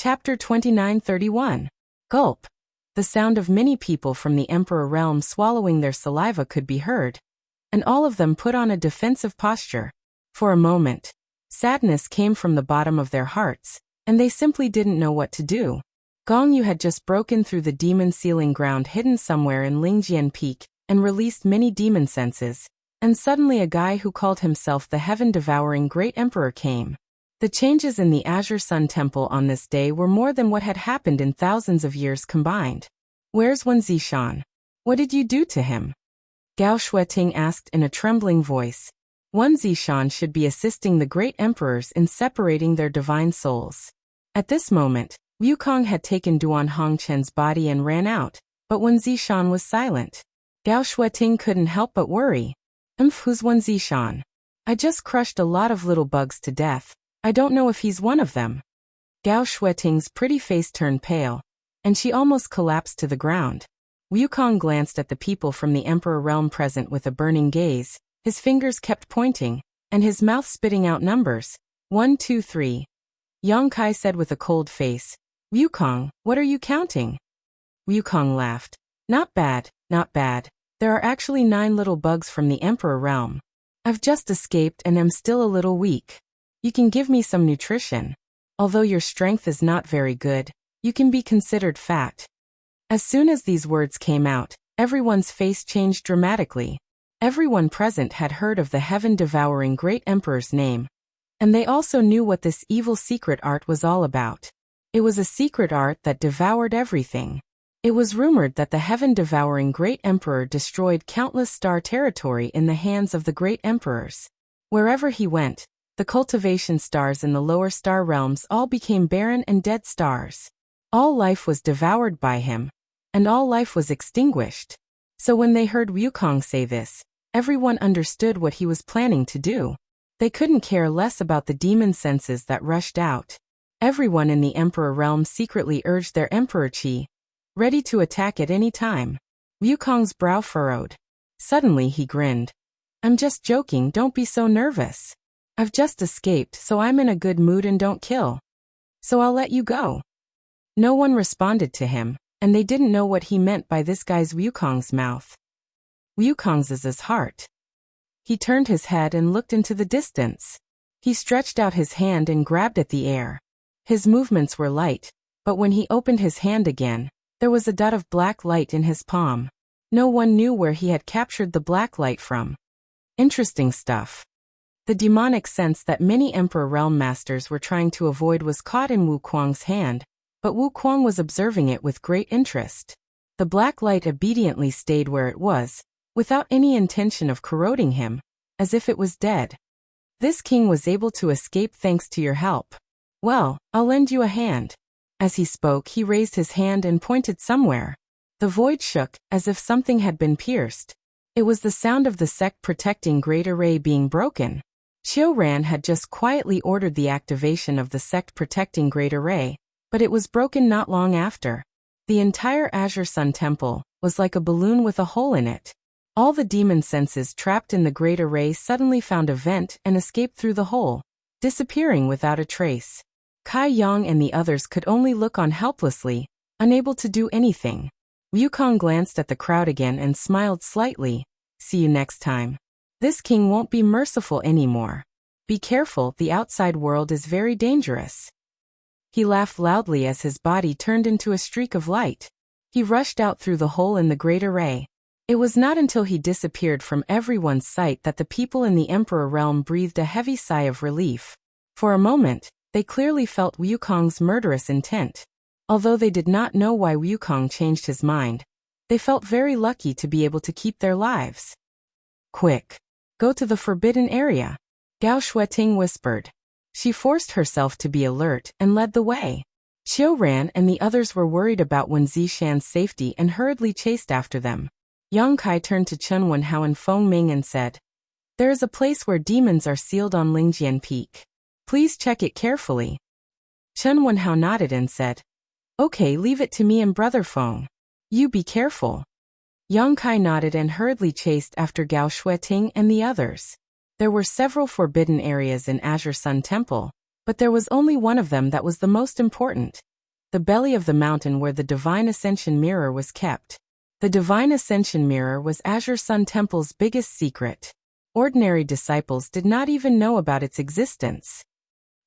Chapter 29:31. Gulp. The sound of many people from the Emperor realm swallowing their saliva could be heard, and all of them put on a defensive posture. For a moment, sadness came from the bottom of their hearts, and they simply didn't know what to do. Gong Yu had just broken through the demon sealing ground hidden somewhere in Lingjian Peak and released many demon senses, and suddenly a guy who called himself the heaven-devouring Great Emperor came. The changes in the Azure Sun Temple on this day were more than what had happened in thousands of years combined. "Where's Wen Zishan? What did you do to him?" Gao Shueting asked in a trembling voice. Wen Zishan should be assisting the great emperors in separating their divine souls. At this moment, Wukong had taken Duan Hongchen's body and ran out, but Wen Zishan was silent. Gao Shueting couldn't help but worry. Who's Wen Zishan? I just crushed a lot of little bugs to death. I don't know if he's one of them. Gao Shueting's pretty face turned pale, and she almost collapsed to the ground. Wukong glanced at the people from the Emperor realm present with a burning gaze. His fingers kept pointing, and his mouth spitting out numbers. 1, 2, 3. Yang Kai said with a cold face, "Wukong, what are you counting?" Wukong laughed. Not bad, not bad. There are actually 9 little bugs from the Emperor realm. I've just escaped and am still a little weak. You can give me some nutrition. Although your strength is not very good, you can be considered fat. As soon as these words came out, everyone's face changed dramatically. Everyone present had heard of the heaven-devouring Great Emperor's name, and they also knew what this evil secret art was all about. It was a secret art that devoured everything. It was rumored that the heaven-devouring Great Emperor destroyed countless star territory in the hands of the Great Emperors. Wherever he went, the cultivation stars in the lower star realms all became barren and dead stars. All life was devoured by him, and all life was extinguished. So when they heard Wukong say this, everyone understood what he was planning to do. They couldn't care less about the demon senses that rushed out. Everyone in the Emperor realm secretly urged their Emperor Qi, ready to attack at any time. Wukong's brow furrowed. Suddenly he grinned. "I'm just joking, don't be so nervous. I've just escaped, so I'm in a good mood and don't kill. So I'll let you go." No one responded to him, and they didn't know what he meant by this guy's Wukong's mouth. Wukong's heart. He turned his head and looked into the distance. He stretched out his hand and grabbed at the air. His movements were light, but when he opened his hand again, there was a dot of black light in his palm. No one knew where he had captured the black light from. Interesting stuff. The demonic sense that many Emperor Realm Masters were trying to avoid was caught in Wukong's hand, but Wukong was observing it with great interest. The black light obediently stayed where it was, without any intention of corroding him, as if it was dead. This king was able to escape thanks to your help. Well, I'll lend you a hand. As he spoke, he raised his hand and pointed somewhere. The void shook, as if something had been pierced. It was the sound of the sect protecting Great Array being broken. Qiu Ran had just quietly ordered the activation of the sect protecting Great Array, but it was broken not long after. The entire Azure Sun Temple was like a balloon with a hole in it. All the demon senses trapped in the Great Array suddenly found a vent and escaped through the hole, disappearing without a trace. Kai Yang and the others could only look on helplessly, unable to do anything. Wukong glanced at the crowd again and smiled slightly. "See you next time. This king won't be merciful anymore. Be careful, the outside world is very dangerous." He laughed loudly as his body turned into a streak of light. He rushed out through the hole in the Great Array. It was not until he disappeared from everyone's sight that the people in the Emperor realm breathed a heavy sigh of relief. For a moment, they clearly felt Wukong's murderous intent. Although they did not know why Wukong changed his mind, they felt very lucky to be able to keep their lives. "Quick! Go to the forbidden area," Gao Shueting whispered. She forced herself to be alert and led the way. Qiu Ran and the others were worried about Wen Zishan's safety and hurriedly chased after them. Yang Kai turned to Chen Wenhao and Feng Ming and said, "There is a place where demons are sealed on Lingjian Peak. Please check it carefully." Chen Wenhao nodded and said, "Okay, leave it to me and Brother Feng. You be careful." Yang Kai nodded and hurriedly chased after Gao Shueting and the others. There were several forbidden areas in Azure Sun Temple, But there was only one of them that was the most important. The belly of the mountain where the Divine Ascension Mirror was kept. The Divine Ascension Mirror was Azure Sun Temple's biggest secret. Ordinary disciples did not even know about its existence.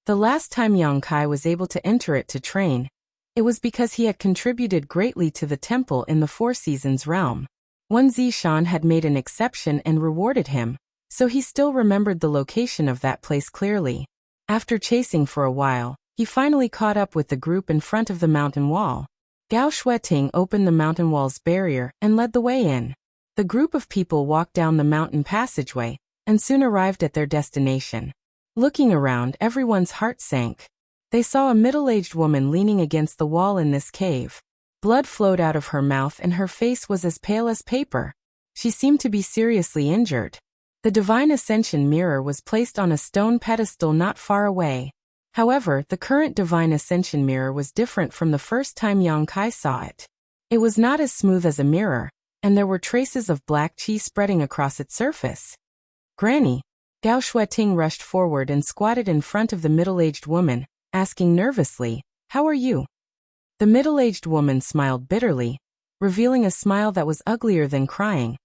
The last time Yang Kai was able to enter it to train, it was because he had contributed greatly to the temple in the Four Seasons realm. Wen Zishan had made an exception and rewarded him, so he still remembered the location of that place clearly. After chasing for a while, he finally caught up with the group in front of the mountain wall. Gao Shueting opened the mountain wall's barrier and led the way in. The group of people walked down the mountain passageway and soon arrived at their destination. Looking around, everyone's heart sank. They saw a middle-aged woman leaning against the wall in this cave. Blood flowed out of her mouth and her face was as pale as paper. She seemed to be seriously injured. The Divine Ascension Mirror was placed on a stone pedestal not far away. However, the current Divine Ascension Mirror was different from the first time Yang Kai saw it. It was not as smooth as a mirror, and there were traces of black qi spreading across its surface. "Granny." Gao Shueting rushed forward and squatted in front of the middle-aged woman, asking nervously, "How are you?" The middle-aged woman smiled bitterly, revealing a smile that was uglier than crying.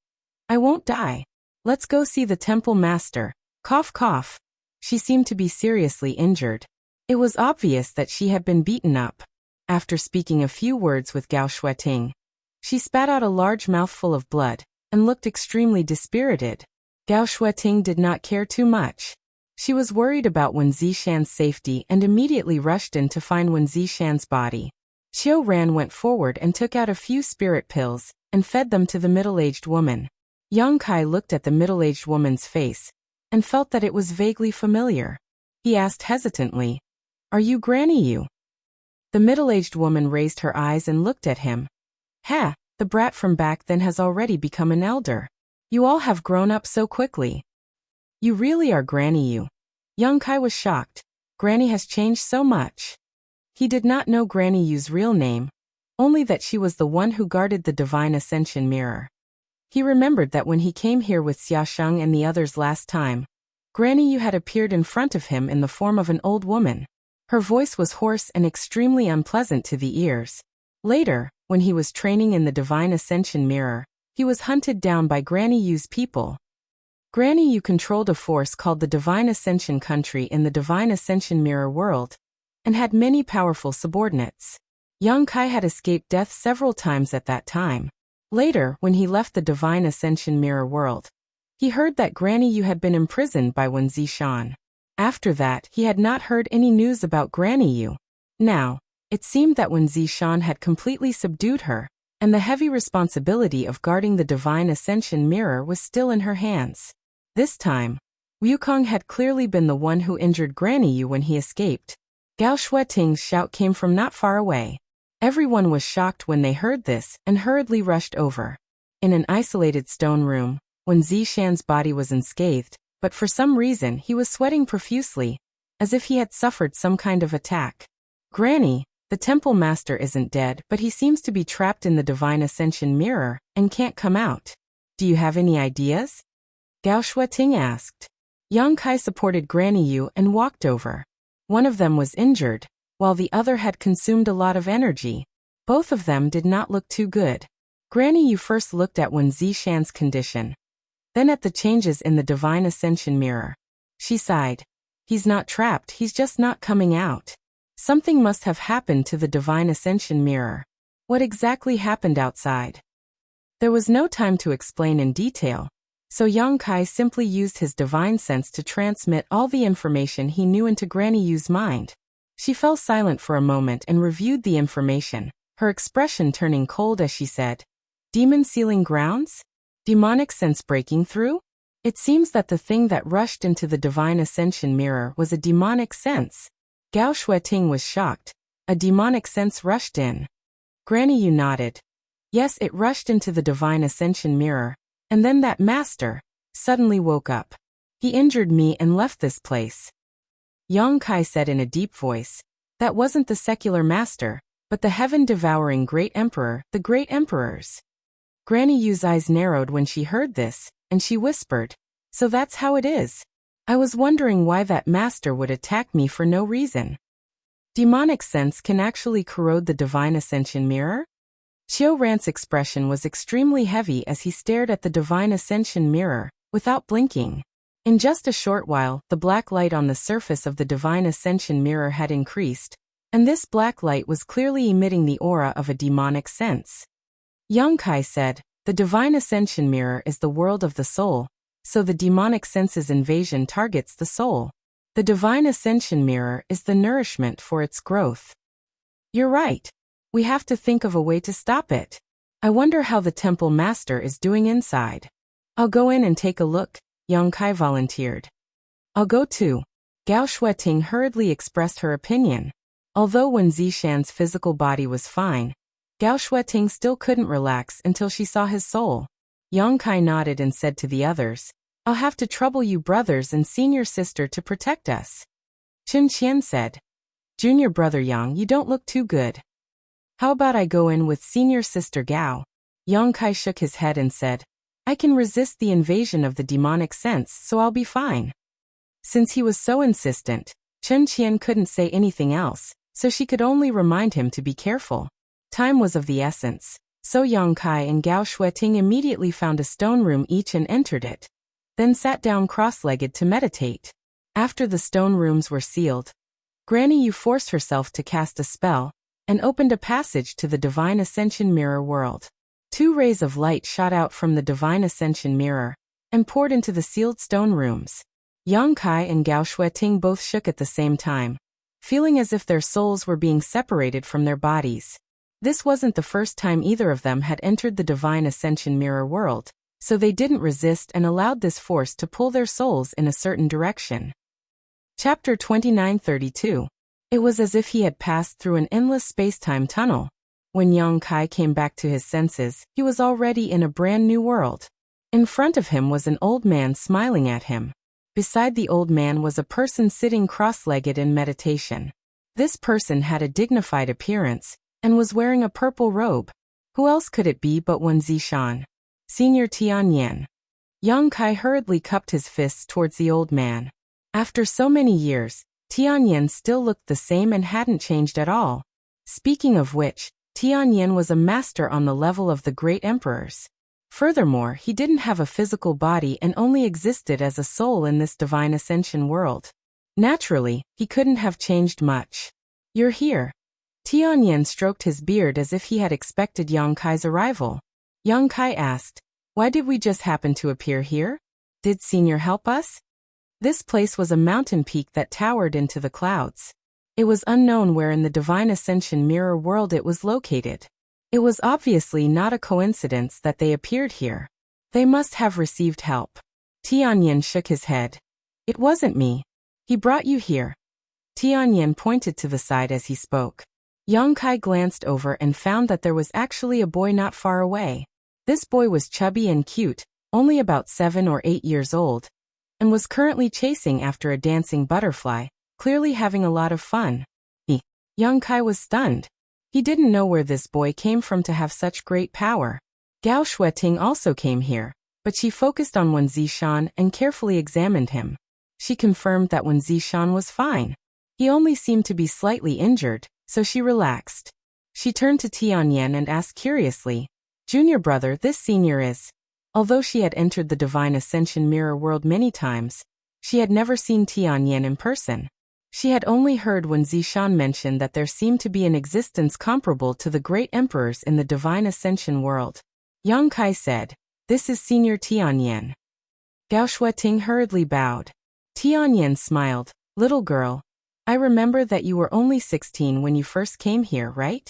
"I won't die. Let's go see the temple master." Cough cough. She seemed to be seriously injured. It was obvious that she had been beaten up. After speaking a few words with Gao Shueting, she spat out a large mouthful of blood and looked extremely dispirited. Gao Shueting did not care too much. She was worried about Wen Zishan's safety and immediately rushed in to find Wen Zishan's body. Qiu Ran went forward and took out a few spirit pills and fed them to the middle-aged woman. Yang Kai looked at the middle-aged woman's face and felt that it was vaguely familiar. He asked hesitantly, "Are you Granny Yu?" The middle-aged woman raised her eyes and looked at him. "Ha, the brat from back then has already become an elder. You all have grown up so quickly. You really are Granny Yu." Yang Kai was shocked. Granny has changed so much. He did not know Granny Yu's real name, only that she was the one who guarded the Divine Ascension Mirror. He remembered that when he came here with Xiaosheng and the others last time, Granny Yu had appeared in front of him in the form of an old woman. Her voice was hoarse and extremely unpleasant to the ears. Later, when he was training in the Divine Ascension Mirror, he was hunted down by Granny Yu's people. Granny Yu controlled a force called the Divine Ascension Country in the Divine Ascension Mirror world, and had many powerful subordinates. Yang Kai had escaped death several times at that time. Later, when he left the Divine Ascension Mirror world, he heard that Granny Yu had been imprisoned by Wen Zishan. After that, he had not heard any news about Granny Yu. Now, it seemed that Wen Zishan had completely subdued her, and the heavy responsibility of guarding the Divine Ascension Mirror was still in her hands. This time, Wukong had clearly been the one who injured Granny Yu when he escaped. Gao Shueting's shout came from not far away. Everyone was shocked when they heard this and hurriedly rushed over. In an isolated stone room, Wen Zishan's body was unscathed, but for some reason he was sweating profusely, as if he had suffered some kind of attack. "Granny, the temple master isn't dead, but he seems to be trapped in the Divine Ascension Mirror and can't come out. Do you have any ideas?" Gao Shueting asked. Yang Kai supported Granny Yu and walked over. One of them was injured, while the other had consumed a lot of energy. Both of them did not look too good. Granny Yu first looked at Wen Zishan's condition, then at the changes in the Divine Ascension Mirror. She sighed. "He's not trapped, he's just not coming out. Something must have happened to the Divine Ascension Mirror. What exactly happened outside?" There was no time to explain in detail, so Yang Kai simply used his divine sense to transmit all the information he knew into Granny Yu's mind. She fell silent for a moment and reviewed the information, her expression turning cold as she said, "Demon sealing grounds? Demonic sense breaking through? It seems that the thing that rushed into the Divine Ascension Mirror was a demonic sense." Gao Shueting was shocked. A demonic sense rushed in. Granny Yu nodded. "Yes, it rushed into the Divine Ascension Mirror, and then that master suddenly woke up. He injured me and left this place." Yang Kai said in a deep voice, "That wasn't the secular master, but the heaven-devouring great emperor, the great emperors." Granny Yu's eyes narrowed when she heard this, and she whispered, "So that's how it is. I was wondering why that master would attack me for no reason. Demonic sense can actually corrode the divine ascension mirror? Qiu Ran's expression was extremely heavy as he stared at the divine ascension mirror, without blinking. In just a short while, the black light on the surface of the divine ascension mirror had increased, and this black light was clearly emitting the aura of a demonic sense. Yang Kai said, "The divine ascension mirror is the world of the soul, so the demonic sense's invasion targets the soul. The divine ascension mirror is the nourishment for its growth." You're right. We have to think of a way to stop it. I wonder how the temple master is doing inside. I'll go in and take a look, Yang Kai volunteered. I'll go too. Gao Shueting hurriedly expressed her opinion. Although Wen Zishan's physical body was fine, Gao Shueting still couldn't relax until she saw his soul. Yang Kai nodded and said to the others, "I'll have to trouble you brothers and senior sister to protect us." Chen Qian said, "Junior brother Yang, you don't look too good. How about I go in with senior sister Gao?" Yang Kai shook his head and said, "I can resist the invasion of the demonic sense, so I'll be fine." Since he was so insistent, Chen Qian couldn't say anything else, so she could only remind him to be careful. Time was of the essence, so Yang Kai and Gao Shueting immediately found a stone room each and entered it, then sat down cross-legged to meditate. After the stone rooms were sealed, Granny Yu forced herself to cast a spell, and opened a passage to the divine ascension mirror world. 2 rays of light shot out from the divine ascension mirror, and poured into the sealed stone rooms. Yang Kai and Gao Shueting both shook at the same time, feeling as if their souls were being separated from their bodies. This wasn't the first time either of them had entered the divine ascension mirror world, so they didn't resist and allowed this force to pull their souls in a certain direction. Chapter 2932. It was as if he had passed through an endless space-time tunnel. When Yang Kai came back to his senses, he was already in a brand new world. In front of him was an old man smiling at him. Beside the old man was a person sitting cross-legged in meditation. This person had a dignified appearance, and was wearing a purple robe. Who else could it be but Wen Zishan? Senior Tianyan. Yang Kai hurriedly cupped his fists towards the old man. After so many years, Tianyan still looked the same and hadn't changed at all. Speaking of which, Tianyan was a master on the level of the great emperors. Furthermore, he didn't have a physical body and only existed as a soul in this divine ascension world. Naturally, he couldn't have changed much. "You're here." Tianyan stroked his beard as if he had expected Yang Kai's arrival. Yang Kai asked, "Why did we just happen to appear here? Did Senior help us?" This place was a mountain peak that towered into the clouds. It was unknown where in the divine ascension mirror world it was located. It was obviously not a coincidence that they appeared here. They must have received help. Tianyan shook his head. "It wasn't me. He brought you here." Tianyan pointed to the side as he spoke. Yang Kai glanced over and found that there was actually a boy not far away. This boy was chubby and cute, only about 7 or 8 years old, and was currently chasing after a dancing butterfly, clearly having a lot of fun. Yang Kai was stunned. He didn't know where this boy came from to have such great power. Gao Shueting also came here, but she focused on Wen Zishan and carefully examined him. She confirmed that Wen Zishan was fine. He only seemed to be slightly injured, so she relaxed. She turned to Tianyan and asked curiously, "Junior brother, this senior is..." Although she had entered the divine ascension mirror world many times, she had never seen Tianyan in person. She had only heard Wen Zishan mention that there seemed to be an existence comparable to the great emperors in the divine ascension world. Yang Kai said, "This is Senior Tianyan." Gao Shueting hurriedly bowed. Tianyan smiled, "Little girl, I remember that you were only 16 when you first came here, right?"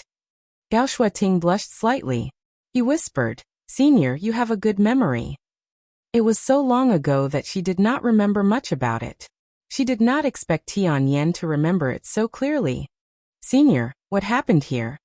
Gao Shueting blushed slightly. He whispered, "Senior, you have a good memory." It was so long ago that she did not remember much about it. She did not expect Tianyan to remember it so clearly. "Senior, what happened here?"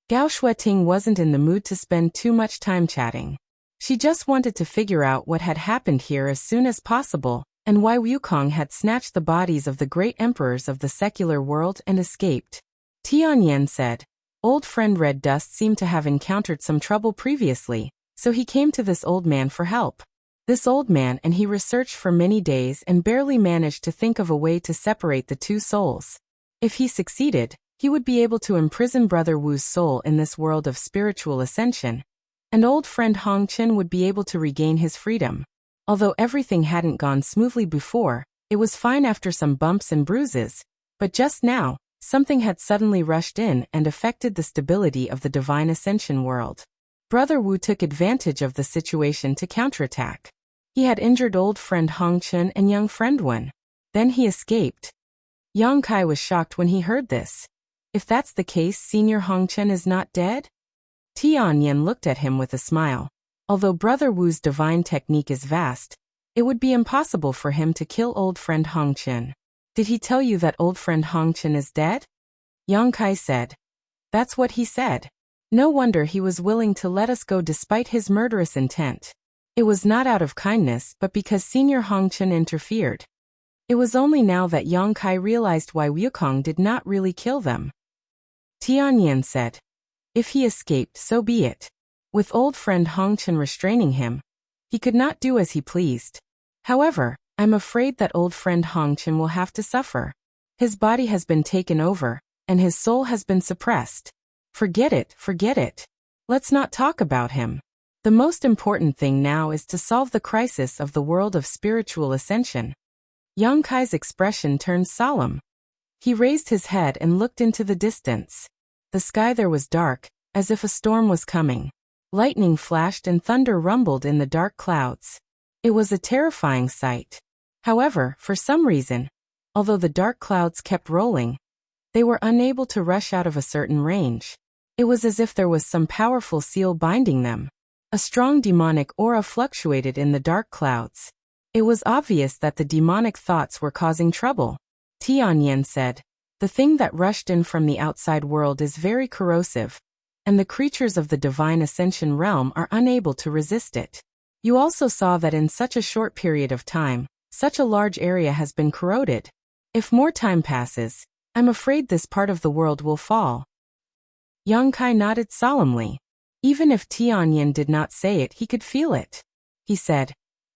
Gao Shueting wasn't in the mood to spend too much time chatting. She just wanted to figure out what had happened here as soon as possible, and why Wukong had snatched the bodies of the great emperors of the secular world and escaped. Tianyan said, "Old friend Red Dust seemed to have encountered some trouble previously, so he came to this old man for help. This old man and he researched for many days and barely managed to think of a way to separate the two souls. If he succeeded, he would be able to imprison Brother Wu's soul in this world of spiritual ascension, and old friend Hong Chen would be able to regain his freedom. Although everything hadn't gone smoothly before, it was fine after some bumps and bruises, but just now, something had suddenly rushed in and affected the stability of the divine ascension world. Brother Wu took advantage of the situation to counterattack. He had injured old friend Hong Chen and young friend Wen. Then he escaped. Yang Kai was shocked when he heard this. If that's the case, Senior Hong Chen is not dead? Tianyan looked at him with a smile. Although Brother Wu's divine technique is vast, it would be impossible for him to kill old friend Hong Chen. Did he tell you that old friend Hong Chen is dead? Yang Kai said. That's what he said. No wonder he was willing to let us go despite his murderous intent. It was not out of kindness but because Senior Hong Chen interfered. It was only now that Yang Kai realized why Wukong did not really kill them. Tianyan said. If he escaped, so be it. With old friend Hong Chen restraining him, he could not do as he pleased. However, I'm afraid that old friend Hong Chen will have to suffer. His body has been taken over, and his soul has been suppressed. Forget it, forget it. Let's not talk about him. The most important thing now is to solve the crisis of the world of spiritual ascension. Yang Kai's expression turned solemn. He raised his head and looked into the distance. The sky there was dark, as if a storm was coming. Lightning flashed and thunder rumbled in the dark clouds. It was a terrifying sight. However, for some reason, although the dark clouds kept rolling, they were unable to rush out of a certain range. It was as if there was some powerful seal binding them. A strong demonic aura fluctuated in the dark clouds. It was obvious that the demonic thoughts were causing trouble. Tianyan said, the thing that rushed in from the outside world is very corrosive, and the creatures of the divine ascension realm are unable to resist it. You also saw that in such a short period of time, such a large area has been corroded. If more time passes, I'm afraid this part of the world will fall. Yang Kai nodded solemnly. Even if Tianyan did not say it, he could feel it. He said,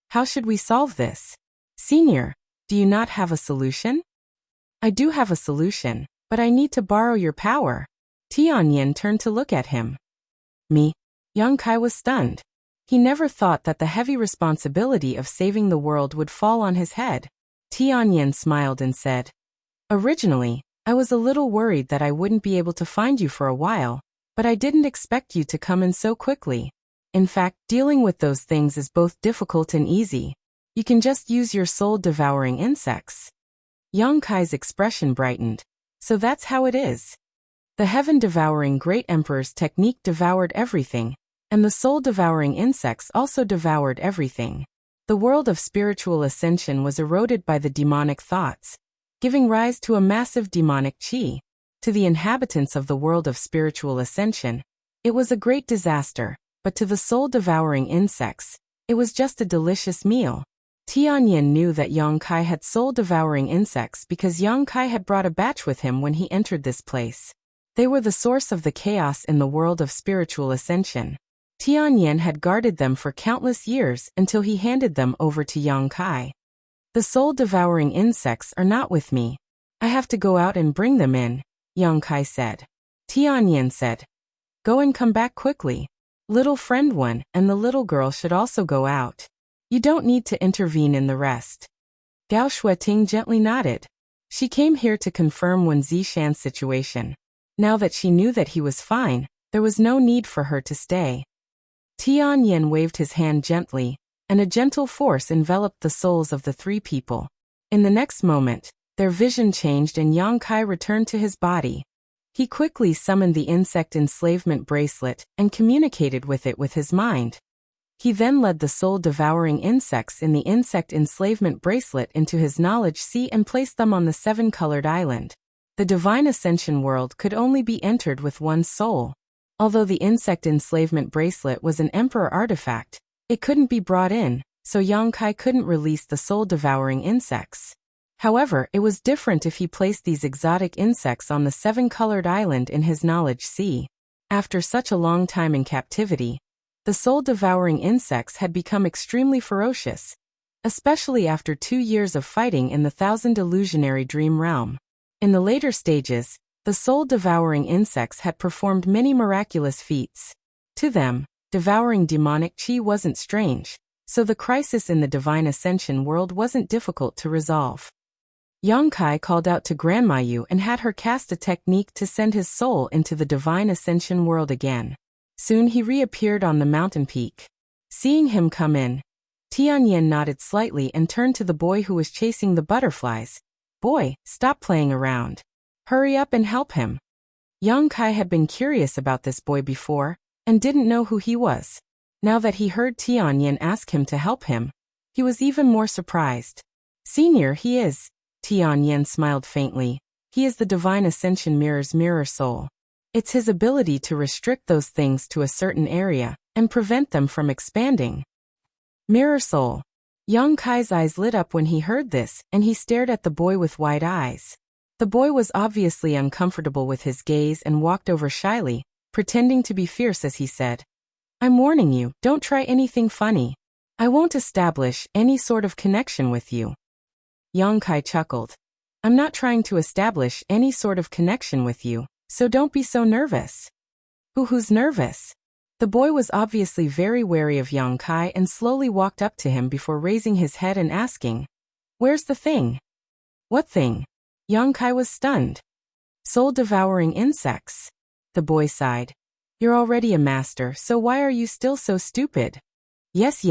how should we solve this? Senior, do you not have a solution? I do have a solution, but I need to borrow your power. Tianyan turned to look at him. Me? Yang Kai was stunned. He never thought that the heavy responsibility of saving the world would fall on his head. Tianyan smiled and said, originally, I was a little worried that I wouldn't be able to find you for a while, but I didn't expect you to come in so quickly. In fact, dealing with those things is both difficult and easy. You can just use your soul-devouring insects. Yang Kai's expression brightened. So that's how it is. The heaven-devouring Great Emperor's technique devoured everything, and the soul-devouring insects also devoured everything. The world of spiritual ascension was eroded by the demonic thoughts, giving rise to a massive demonic qi. To the inhabitants of the world of spiritual ascension, it was a great disaster, but to the soul-devouring insects, it was just a delicious meal. Tianyan knew that Yang Kai had soul-devouring insects because Yang Kai had brought a batch with him when he entered this place. They were the source of the chaos in the world of spiritual ascension. Tianyan had guarded them for countless years until he handed them over to Yang Kai. The soul-devouring insects are not with me. I have to go out and bring them in, Yang Kai said. Tianyan said, go and come back quickly. Little friend Wen and the little girl should also go out. You don't need to intervene in the rest. Gao Shueting gently nodded. She came here to confirm Wen Zishan's situation. Now that she knew that he was fine, there was no need for her to stay. Tianyan waved his hand gently, and a gentle force enveloped the souls of the three people. In the next moment, their vision changed and Yang Kai returned to his body. He quickly summoned the insect enslavement bracelet and communicated with it with his mind. He then led the soul-devouring insects in the insect enslavement bracelet into his knowledge sea and placed them on the seven-colored island. The divine ascension world could only be entered with one's soul. Although the insect enslavement bracelet was an emperor artifact, it couldn't be brought in, so Yang Kai couldn't release the soul-devouring insects. However, it was different if he placed these exotic insects on the seven-colored island in his knowledge sea. After such a long time in captivity, The soul-devouring insects had become extremely ferocious, especially after 2 years of fighting in the Thousand Illusionary Dream Realm. In the later stages, the soul-devouring insects had performed many miraculous feats. To them, devouring demonic chi wasn't strange, so the crisis in the Divine Ascension world wasn't difficult to resolve. Yongkai called out to Grandma Yu and had her cast a technique to send his soul into the Divine Ascension world again. Soon he reappeared on the mountain peak. Seeing him come in, Tianyan nodded slightly and turned to the boy who was chasing the butterflies. "Boy, stop playing around. Hurry up and help him." Yongkai had been curious about this boy before, and didn't know who he was. Now that he heard Tianyan ask him to help him, he was even more surprised. "Senior, he is." Tianyan smiled faintly. "He is the Divine Ascension Mirror's mirror soul. It's his ability to restrict those things to a certain area and prevent them from expanding." Mirror soul. Yongkai's eyes lit up when he heard this, and he stared at the boy with wide eyes. The boy was obviously uncomfortable with his gaze and walked over shyly, pretending to be fierce as he said, "I'm warning you, don't try anything funny. I won't establish any sort of connection with you." Yongkai chuckled. "I'm not trying to establish any sort of connection with you, so don't be so nervous." Who's nervous?" The boy was obviously very wary of Yongkai and slowly walked up to him before raising his head and asking, "Where's the thing?" "What thing?" Yongkai was stunned. "Soul-devouring insects." The boy sighed. "You're already a master, so why are you still so stupid?" Yes.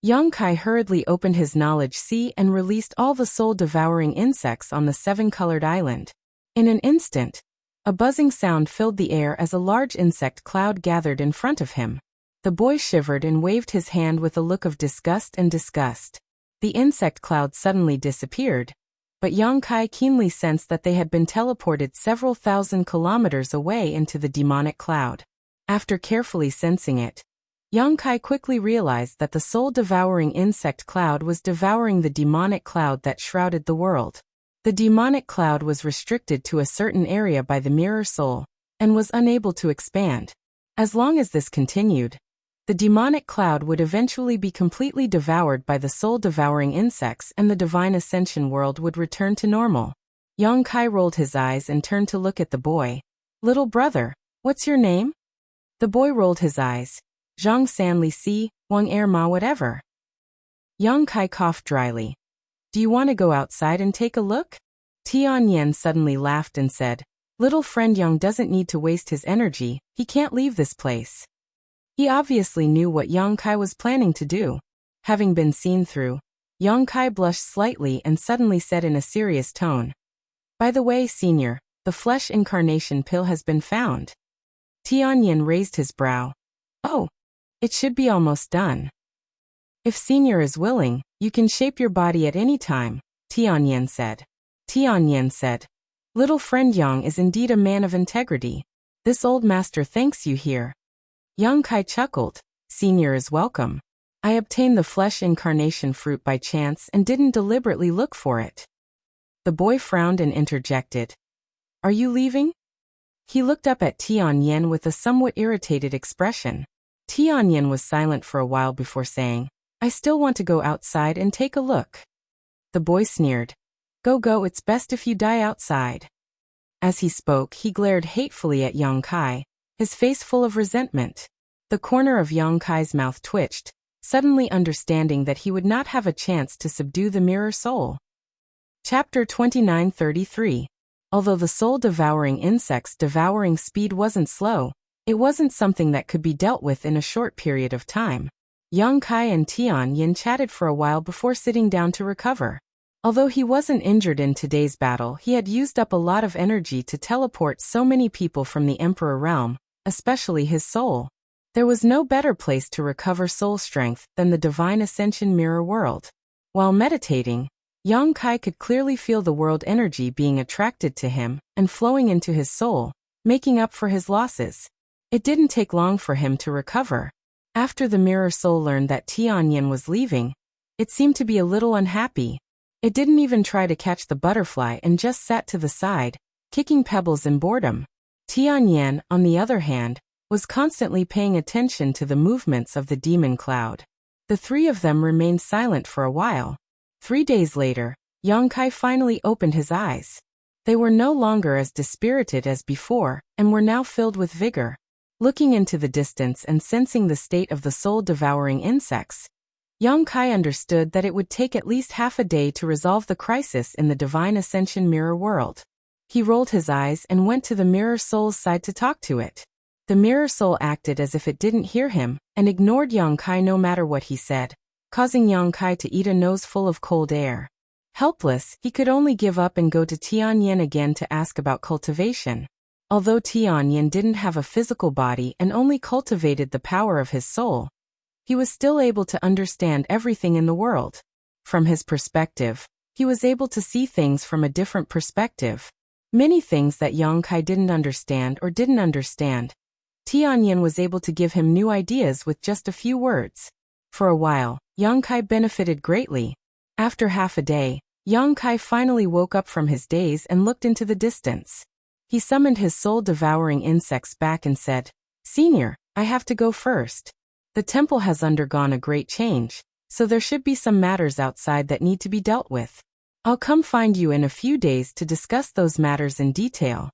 Yongkai hurriedly opened his knowledge sea and released all the soul-devouring insects on the 7-colored island. In an instant, a buzzing sound filled the air as a large insect cloud gathered in front of him. The boy shivered and waved his hand with a look of disgust. The insect cloud suddenly disappeared, but Yongkai keenly sensed that they had been teleported several thousand kilometers away into the demonic cloud. After carefully sensing it, Yongkai quickly realized that the soul-devouring insect cloud was devouring the demonic cloud that shrouded the world. The demonic cloud was restricted to a certain area by the mirror soul, and was unable to expand. As long as this continued, the demonic cloud would eventually be completely devoured by the soul-devouring insects and the Divine Ascension world would return to normal. Yongkai rolled his eyes and turned to look at the boy. "Little brother, what's your name?" The boy rolled his eyes. "Zhang Sanli Si, Wang Er Ma whatever." Yongkai coughed dryly. "Do you want to go outside and take a look?" Tianyan suddenly laughed and said, "Little friend Yang doesn't need to waste his energy, he can't leave this place." He obviously knew what Yongkai was planning to do. Having been seen through, Yongkai blushed slightly and suddenly said in a serious tone, "By the way, senior, the flesh incarnation pill has been found." Tianyan raised his brow. "Oh, it should be almost done." "If senior is willing, you can shape your body at any time," Tianyan said. Tianyan said, "Little friend Yang is indeed a man of integrity. This old master thanks you here." Yongkai chuckled. "Senior is welcome. I obtained the flesh incarnation fruit by chance and didn't deliberately look for it." The boy frowned and interjected, "Are you leaving?" He looked up at Tianyan with a somewhat irritated expression. Tianyan was silent for a while before saying, "I still want to go outside and take a look." The boy sneered, Go, it's best if you die outside." As he spoke, he glared hatefully at Yongkai, his face full of resentment. The corner of Yongkai's mouth twitched, suddenly understanding that he would not have a chance to subdue the mirror soul. Chapter 2933. Although the soul-devouring insect's devouring speed wasn't slow, it wasn't something that could be dealt with in a short period of time. Yongkai and Tianyan chatted for a while before sitting down to recover. Although he wasn't injured in today's battle, he had used up a lot of energy to teleport so many people from the Emperor realm, especially his soul. There was no better place to recover soul strength than the Divine Ascension Mirror World. While meditating, Yongkai could clearly feel the world energy being attracted to him and flowing into his soul, making up for his losses. It didn't take long for him to recover. After the mirror soul learned that Tianyan was leaving, it seemed to be a little unhappy. It didn't even try to catch the butterfly and just sat to the side, kicking pebbles in boredom. Tianyan, on the other hand, was constantly paying attention to the movements of the demon cloud. The three of them remained silent for a while. 3 days later, Yang Kai finally opened his eyes. They were no longer as dispirited as before, and were now filled with vigor. Looking into the distance and sensing the state of the soul-devouring insects, Yang Kai understood that it would take at least half a day to resolve the crisis in the Divine Ascension mirror world. He rolled his eyes and went to the mirror soul's side to talk to it. The mirror soul acted as if it didn't hear him, and ignored Yang Kai no matter what he said, causing Yang Kai to eat a nose full of cold air. Helpless, he could only give up and go to Tianyin again to ask about cultivation. Although Tianyin didn't have a physical body and only cultivated the power of his soul, he was still able to understand everything in the world. From his perspective, he was able to see things from a different perspective. Many things that Yang Kai didn't understand. Tianyin was able to give him new ideas with just a few words. For a while, Yang Kai benefited greatly. After half a day, Yang Kai finally woke up from his daze and looked into the distance. He summoned his soul-devouring insects back and said, "Senior, I have to go first. The temple has undergone a great change, so there should be some matters outside that need to be dealt with. I'll come find you in a few days to discuss those matters in detail."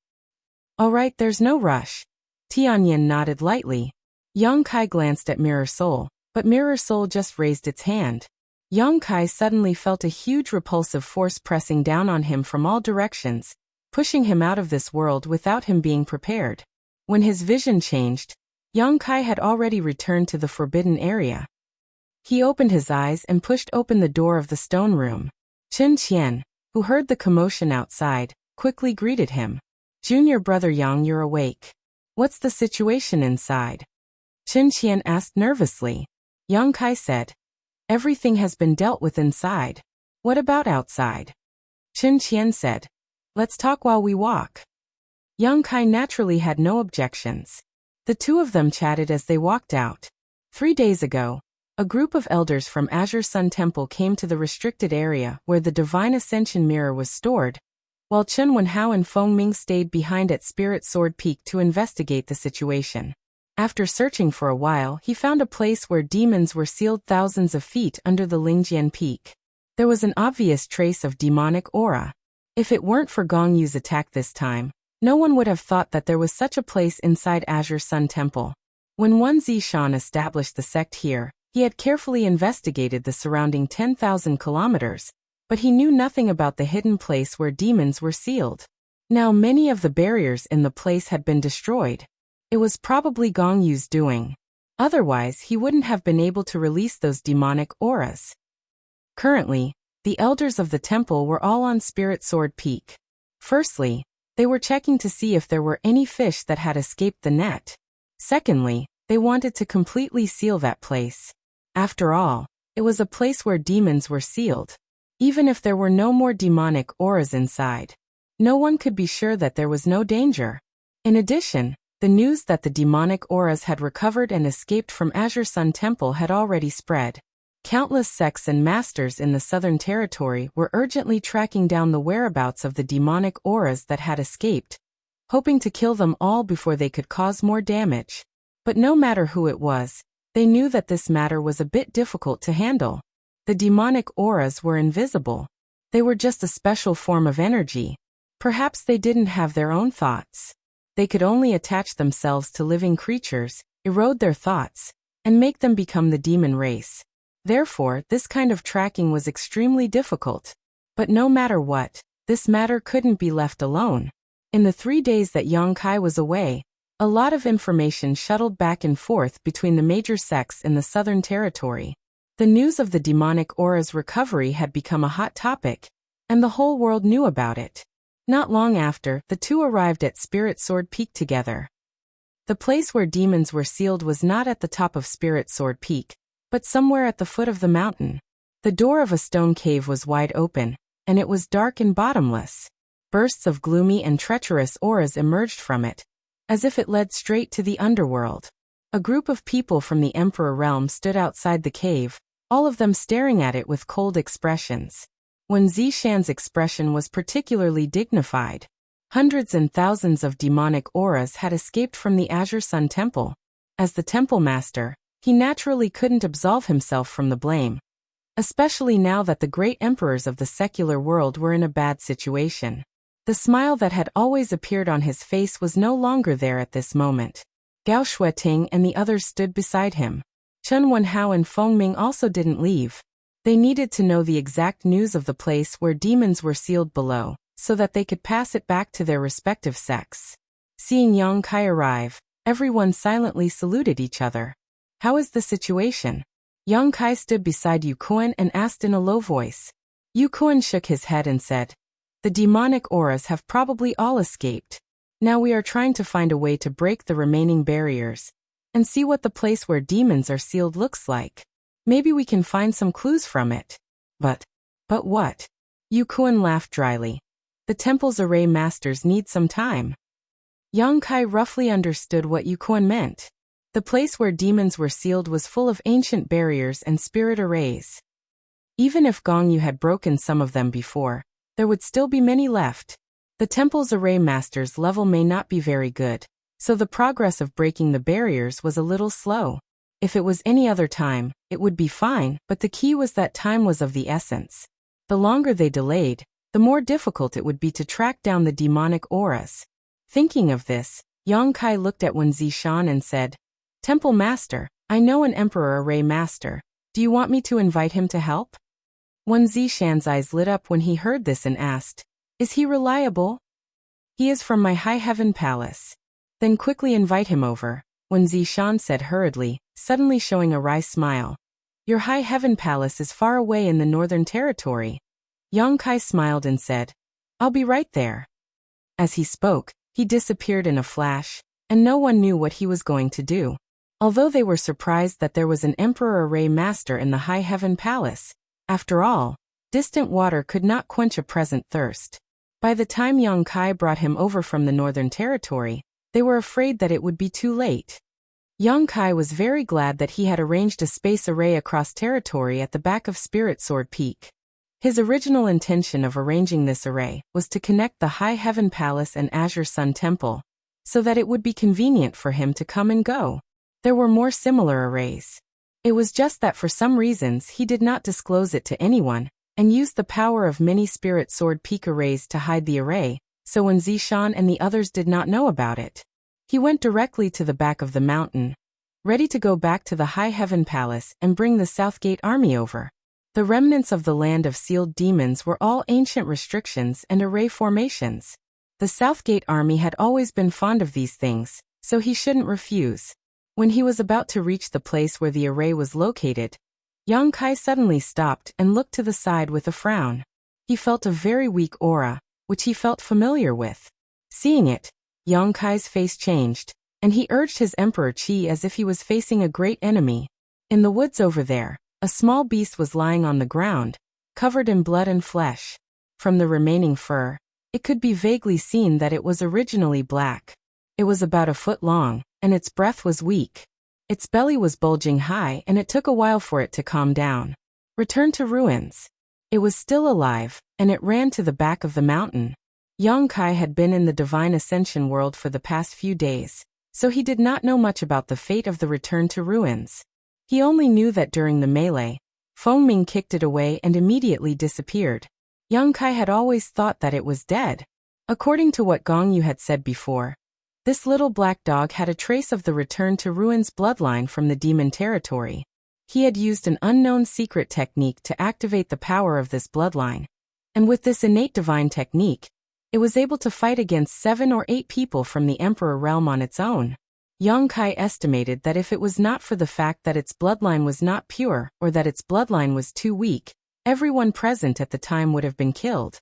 "All right, there's no rush." Tianyin nodded lightly. Yang Kai glanced at Mirror Soul, but Mirror Soul just raised its hand. Yang Kai suddenly felt a huge repulsive force pressing down on him from all directions, pushing him out of this world without him being prepared. When his vision changed, Yang Kai had already returned to the forbidden area. He opened his eyes and pushed open the door of the stone room. Chen Qian, who heard the commotion outside, quickly greeted him. "Junior brother Yang, you're awake. What's the situation inside?" Chen Qian asked nervously. Yang Kai said, "Everything has been dealt with inside. What about outside?" Chen Qian said, "Let's talk while we walk." Yang Kai naturally had no objections. The two of them chatted as they walked out. 3 days ago, a group of elders from Azure Sun Temple came to the restricted area where the Divine Ascension Mirror was stored, while Chen Wenhao and Feng Ming stayed behind at Spirit Sword Peak to investigate the situation. After searching for a while, he found a place where demons were sealed thousands of feet under the Lingjian Peak. There was an obvious trace of demonic aura. If it weren't for Gong Yu's attack this time, no one would have thought that there was such a place inside Azure Sun Temple. When Wen Zishan established the sect here, he had carefully investigated the surrounding 10,000 kilometers, but he knew nothing about the hidden place where demons were sealed. Now many of the barriers in the place had been destroyed. It was probably Gong Yu's doing. Otherwise, he wouldn't have been able to release those demonic auras. Currently, the elders of the temple were all on Spirit Sword Peak. Firstly, they were checking to see if there were any fish that had escaped the net. Secondly, they wanted to completely seal that place. After all, it was a place where demons were sealed. Even if there were no more demonic auras inside, no one could be sure that there was no danger. In addition, the news that the demonic auras had recovered and escaped from Azure Sun Temple had already spread. Countless sects and masters in the Southern Territory were urgently tracking down the whereabouts of the demonic auras that had escaped, hoping to kill them all before they could cause more damage. But no matter who it was, they knew that this matter was a bit difficult to handle. The demonic auras were invisible. They were just a special form of energy. Perhaps they didn't have their own thoughts. They could only attach themselves to living creatures, erode their thoughts, and make them become the demon race. Therefore, this kind of tracking was extremely difficult. But no matter what, this matter couldn't be left alone. In the 3 days that Yang Kai was away, a lot of information shuttled back and forth between the major sects in the Southern Territory. The news of the demonic aura's recovery had become a hot topic, and the whole world knew about it. Not long after, the two arrived at Spirit Sword Peak together. The place where demons were sealed was not at the top of Spirit Sword Peak, but somewhere at the foot of the mountain. The door of a stone cave was wide open, and it was dark and bottomless. Bursts of gloomy and treacherous auras emerged from it, as if it led straight to the underworld. A group of people from the Emperor realm stood outside the cave, all of them staring at it with cold expressions. Wen Zishan's expression was particularly dignified. Hundreds and thousands of demonic auras had escaped from the Azure Sun Temple. As the temple master, he naturally couldn't absolve himself from the blame, especially now that the great emperors of the secular world were in a bad situation. The smile that had always appeared on his face was no longer there at this moment. Gao Shueting and the others stood beside him. Chen Wenhao and Feng Ming also didn't leave. They needed to know the exact news of the place where demons were sealed below, so that they could pass it back to their respective sects. Seeing Yang Kai arrive, everyone silently saluted each other. How is the situation? Yang Kai stood beside Yu Kuan and asked in a low voice. Yu Kuan shook his head and said, the demonic auras have probably all escaped. Now we are trying to find a way to break the remaining barriers and see what the place where demons are sealed looks like. Maybe we can find some clues from it. But what? Yu Kuan laughed dryly. The temple's array masters need some time. Yang Kai roughly understood what Yu Kuan meant. The place where demons were sealed was full of ancient barriers and spirit arrays. Even if Gong Yu had broken some of them before, there would still be many left. The temple's array master's level may not be very good, so the progress of breaking the barriers was a little slow. If it was any other time, it would be fine, but the key was that time was of the essence. The longer they delayed, the more difficult it would be to track down the demonic auras. Thinking of this, Yang Kai looked at Wen Zishan and said, Temple Master, I know an Emperor Array Master. Do you want me to invite him to help? Wen Zishan's eyes lit up when he heard this and asked, is he reliable? He is from my High Heaven Palace. Then quickly invite him over, Wen Zishan said hurriedly, suddenly showing a wry smile. Your High Heaven Palace is far away in the Northern Territory. Yang Kai smiled and said, I'll be right there. As he spoke, he disappeared in a flash, and no one knew what he was going to do. Although they were surprised that there was an Emperor Array Master in the High Heaven Palace, after all, distant water could not quench a present thirst. By the time Yang Kai brought him over from the Northern Territory, they were afraid that it would be too late. Yang Kai was very glad that he had arranged a space array across territory at the back of Spirit Sword Peak. His original intention of arranging this array was to connect the High Heaven Palace and Azure Sun Temple, so that it would be convenient for him to come and go. There were more similar arrays. It was just that for some reasons he did not disclose it to anyone, and used the power of many Spirit Sword Peak arrays to hide the array, so when Zishan and the others did not know about it. He went directly to the back of the mountain, ready to go back to the High Heaven Palace and bring the Southgate army over. The remnants of the land of sealed demons were all ancient restrictions and array formations. The Southgate army had always been fond of these things, so he shouldn't refuse. When he was about to reach the place where the array was located, Yang Kai suddenly stopped and looked to the side with a frown. He felt a very weak aura, which he felt familiar with. Seeing it, Yang Kai's face changed, and he urged his Emperor Qi as if he was facing a great enemy. In the woods over there, a small beast was lying on the ground, covered in blood and flesh. From the remaining fur, it could be vaguely seen that it was originally black. It was about a foot long, and its breath was weak. Its belly was bulging high, and it took a while for it to calm down. Return to ruins. It was still alive, and it ran to the back of the mountain. Yang Kai had been in the Divine Ascension world for the past few days, so he did not know much about the fate of the return to ruins. He only knew that during the melee, Feng Ming kicked it away and immediately disappeared. Yang Kai had always thought that it was dead. According to what Gong Yu had said before, this little black dog had a trace of the return to ruins bloodline from the demon territory. He had used an unknown secret technique to activate the power of this bloodline. And with this innate divine technique, it was able to fight against 7 or 8 people from the Emperor realm on its own. Yang Kai estimated that if it was not for the fact that its bloodline was not pure or that its bloodline was too weak, everyone present at the time would have been killed.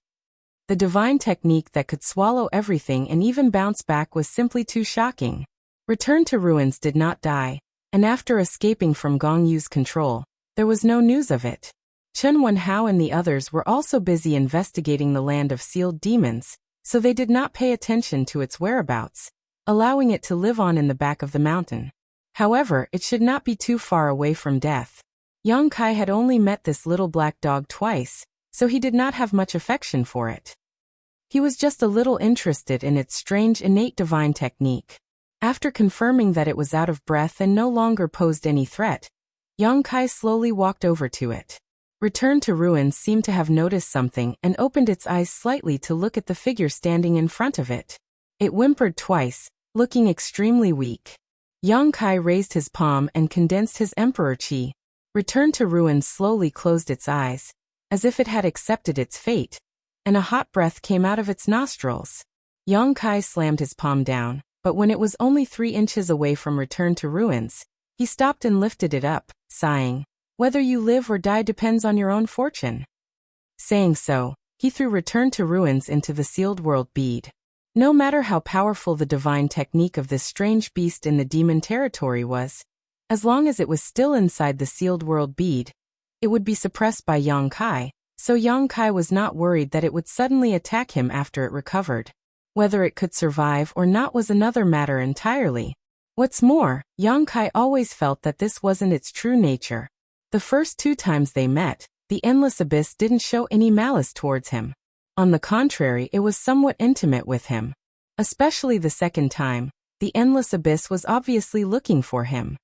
The divine technique that could swallow everything and even bounce back was simply too shocking. Return to Ruins did not die, and after escaping from Gong Yu's control, there was no news of it. Chen Wenhao and the others were also busy investigating the land of sealed demons, so they did not pay attention to its whereabouts, allowing it to live on in the back of the mountain. However, it should not be too far away from death. Yang Kai had only met this little black dog twice, so he did not have much affection for it. He was just a little interested in its strange innate divine technique. After confirming that it was out of breath and no longer posed any threat, Yang Kai slowly walked over to it. Return to Ruins seemed to have noticed something and opened its eyes slightly to look at the figure standing in front of it. It whimpered twice, looking extremely weak. Yang Kai raised his palm and condensed his Emperor Qi. Return to Ruins slowly closed its eyes, as if it had accepted its fate, and a hot breath came out of its nostrils. Yang Kai slammed his palm down, but when it was only 3 inches away from Return to Ruins, he stopped and lifted it up, sighing, "Whether you live or die depends on your own fortune." Saying so, he threw Return to Ruins into the sealed world bead. No matter how powerful the divine technique of this strange beast in the demon territory was, as long as it was still inside the sealed world bead, it would be suppressed by Yang Kai, so Yang Kai was not worried that it would suddenly attack him after it recovered. Whether it could survive or not was another matter entirely. What's more, Yang Kai always felt that this wasn't its true nature. The first 2 times they met, the Endless Abyss didn't show any malice towards him. On the contrary, it was somewhat intimate with him. Especially the second time, the Endless Abyss was obviously looking for him.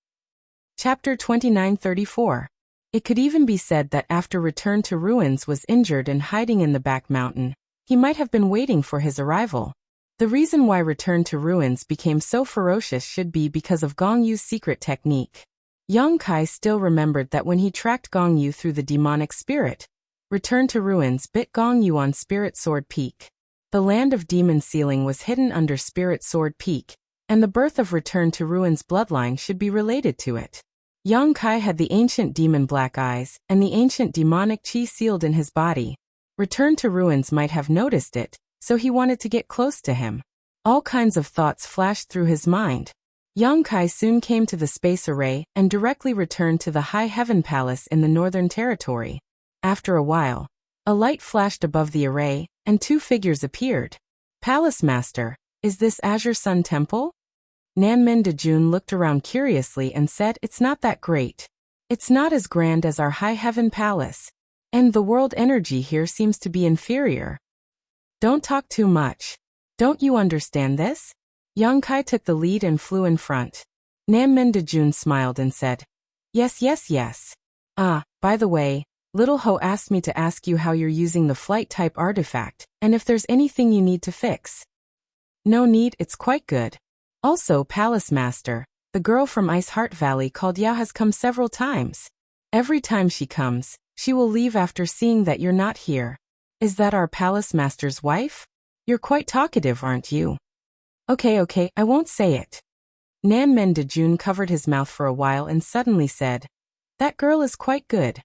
Chapter 2934. It could even be said that after Return to Ruins was injured and hiding in the back mountain, he might have been waiting for his arrival. The reason why Return to Ruins became so ferocious should be because of Gong Yu's secret technique. Yang Kai still remembered that when he tracked Gong Yu through the demonic spirit, Return to Ruins bit Gong Yu on Spirit Sword Peak. The land of demon sealing was hidden under Spirit Sword Peak, and the birth of Return to Ruins' bloodline should be related to it. Yang Kai had the ancient demon black eyes and the ancient demonic qi sealed in his body. Return to Ruins might have noticed it, so he wanted to get close to him. All kinds of thoughts flashed through his mind. Yang Kai soon came to the space array and directly returned to the High Heaven Palace in the Northern Territory. After a while, a light flashed above the array, and 2 figures appeared. "Palace Master, is this Azure Sun Temple?" Nanmen Dejun looked around curiously and said, "It's not that great. It's not as grand as our High Heaven Palace, and the world energy here seems to be inferior." "Don't talk too much. Don't you understand this?" Yang Kai took the lead and flew in front. Nanmen Dejun smiled and said, "Yes, yes, yes. Ah, by the way, Little Ho asked me to ask you how you're using the flight-type artifact, and if there's anything you need to fix." "No need, it's quite good. Also, Palace Master, the girl from Ice Heart Valley called Yao has come several times. Every time she comes, she will leave after seeing that you're not here. Is that our Palace Master's wife? You're quite talkative, aren't you?" Okay, I won't say it." Nanmen Dejun covered his mouth for a while and suddenly said, "That girl is quite good."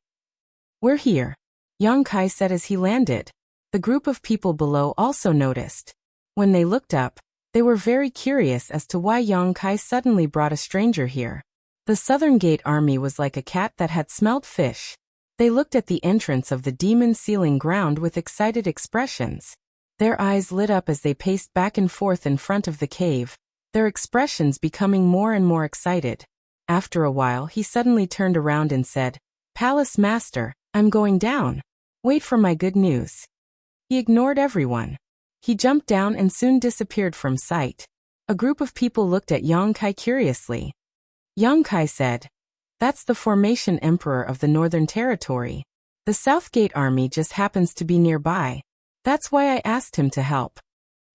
"We're here," Yang Kai said as he landed. The group of people below also noticed. When they looked up, they were very curious as to why Yang Kai suddenly brought a stranger here. The Southern Gate army was like a cat that had smelled fish. They looked at the entrance of the demon sealing ground with excited expressions. Their eyes lit up as they paced back and forth in front of the cave, their expressions becoming more and more excited. After a while, he suddenly turned around and said, "Palace Master, I'm going down. Wait for my good news." He ignored everyone. He jumped down and soon disappeared from sight. A group of people looked at Yang Kai curiously. Yang Kai said, "That's the Formation Emperor of the Northern Territory. The Southgate army just happens to be nearby. That's why I asked him to help."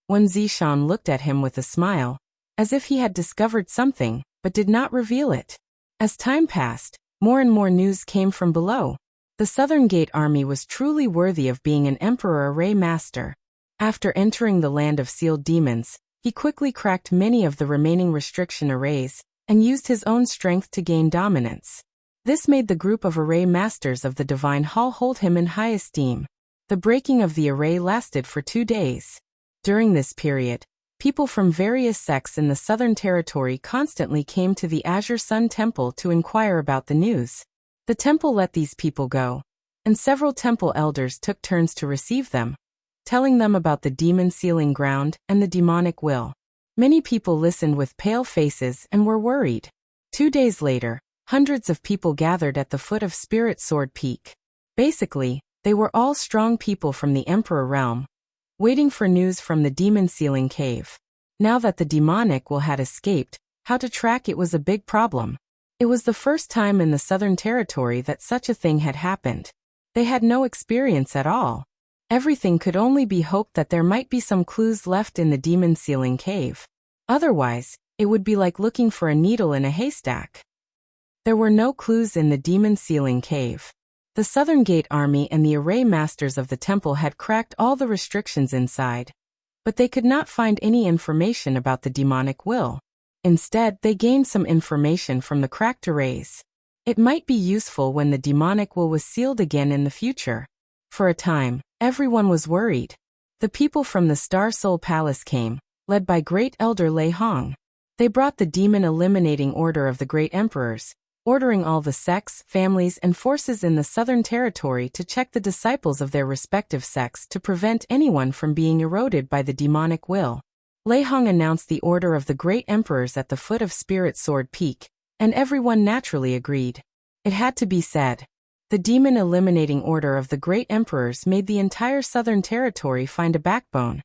Wen Zishan looked at him with a smile, as if he had discovered something, but did not reveal it. As time passed, more and more news came from below. The Southern Gate army was truly worthy of being an Emperor Array Master. After entering the land of sealed demons, he quickly cracked many of the remaining restriction arrays, and used his own strength to gain dominance. This made the group of array masters of the Divine Hall hold him in high esteem. The breaking of the array lasted for 2 days. During this period, people from various sects in the Southern Territory constantly came to the Azure Sun Temple to inquire about the news. The temple let these people go, and several temple elders took turns to receive them, telling them about the demon sealing ground and the demonic will. Many people listened with pale faces and were worried. 2 days later, hundreds of people gathered at the foot of Spirit Sword Peak. Basically, they were all strong people from the Emperor realm. waiting for news from the demon ceiling cave. Now that the demonic will had escaped, how to track it was a big problem. It was the first time in the Southern Territory that such a thing had happened. They had no experience at all. Everything could only be hoped that there might be some clues left in the demon ceiling cave. Otherwise, it would be like looking for a needle in a haystack. There were no clues in the demon ceiling cave. The Southern Gate Army and the array masters of the temple had cracked all the restrictions inside, but they could not find any information about the demonic will. Instead, they gained some information from the cracked arrays. It might be useful when the demonic will was sealed again in the future. For a time, everyone was worried. The people from the Star Soul Palace came, led by Great Elder Lei Hong. They brought the demon eliminating order of the Great Emperors, ordering all the sects, families, and forces in the Southern Territory to check the disciples of their respective sects to prevent anyone from being eroded by the demonic will. Lei Hong announced the order of the Great Emperors at the foot of Spirit Sword Peak, and everyone naturally agreed. It had to be said. The demon eliminating order of the Great Emperors made the entire Southern Territory find a backbone.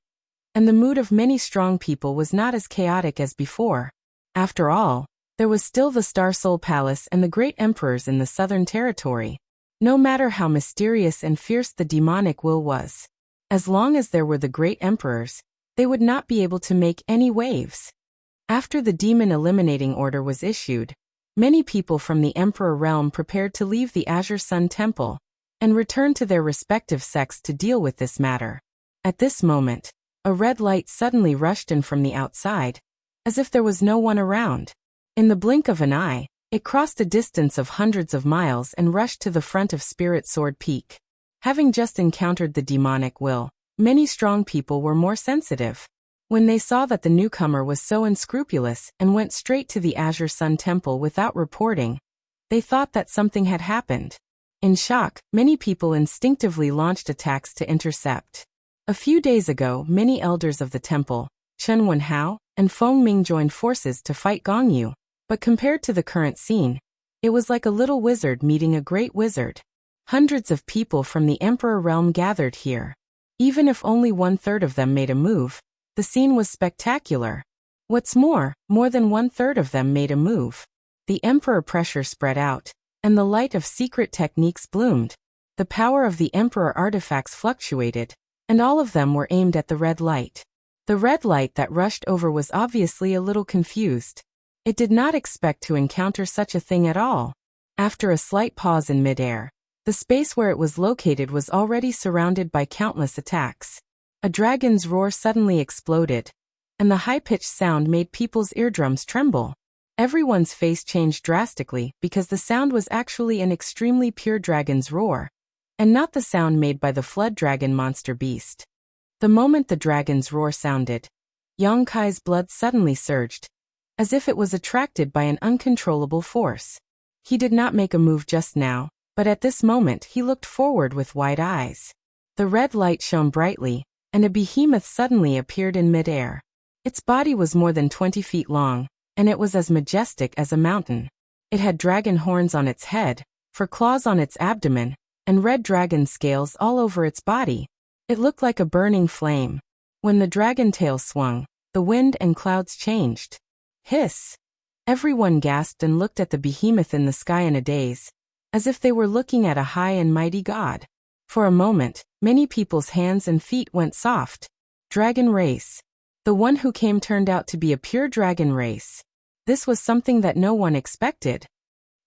And the mood of many strong people was not as chaotic as before. After all, there was still the Star Soul Palace and the Great Emperors in the Southern Territory. No matter how mysterious and fierce the demonic will was, as long as there were the Great Emperors, they would not be able to make any waves. After the demon eliminating order was issued, many people from the Emperor realm prepared to leave the Azure Sun Temple and return to their respective sects to deal with this matter. At this moment, a red light suddenly rushed in from the outside, as if there was no one around. In the blink of an eye, it crossed a distance of hundreds of miles and rushed to the front of Spirit Sword Peak. Having just encountered the demonic will, many strong people were more sensitive. When they saw that the newcomer was so unscrupulous and went straight to the Azure Sun Temple without reporting, they thought that something had happened. In shock, many people instinctively launched attacks to intercept. A few days ago, many elders of the temple, Chen Wenhao and Feng Ming, joined forces to fight Gong Yu, but compared to the current scene, it was like a little wizard meeting a great wizard. Hundreds of people from the Emperor realm gathered here. Even if only 1/3 of them made a move, the scene was spectacular. What's more than 1/3 of them made a move. The Emperor pressure spread out, and the light of secret techniques bloomed. The power of the Emperor artifacts fluctuated, and all of them were aimed at the red light. The red light that rushed over was obviously a little confused. It did not expect to encounter such a thing at all. After a slight pause in midair, the space where it was located was already surrounded by countless attacks. A dragon's roar suddenly exploded, and the high-pitched sound made people's eardrums tremble. Everyone's face changed drastically because the sound was actually an extremely pure dragon's roar, and not the sound made by the flood dragon monster beast. The moment the dragon's roar sounded, Yang Kai's blood suddenly surged, as if it was attracted by an uncontrollable force. He did not make a move just now, but at this moment he looked forward with wide eyes. The red light shone brightly, and a behemoth suddenly appeared in midair. Its body was more than 20 feet long, and it was as majestic as a mountain. It had dragon horns on its head, fur claws on its abdomen, and red dragon scales all over its body. It looked like a burning flame. When the dragon tail swung, the wind and clouds changed. Hiss! Everyone gasped and looked at the behemoth in the sky in a daze, as if they were looking at a high and mighty god. For a moment, many people's hands and feet went soft. Dragon race. The one who came turned out to be a pure dragon race. This was something that no one expected.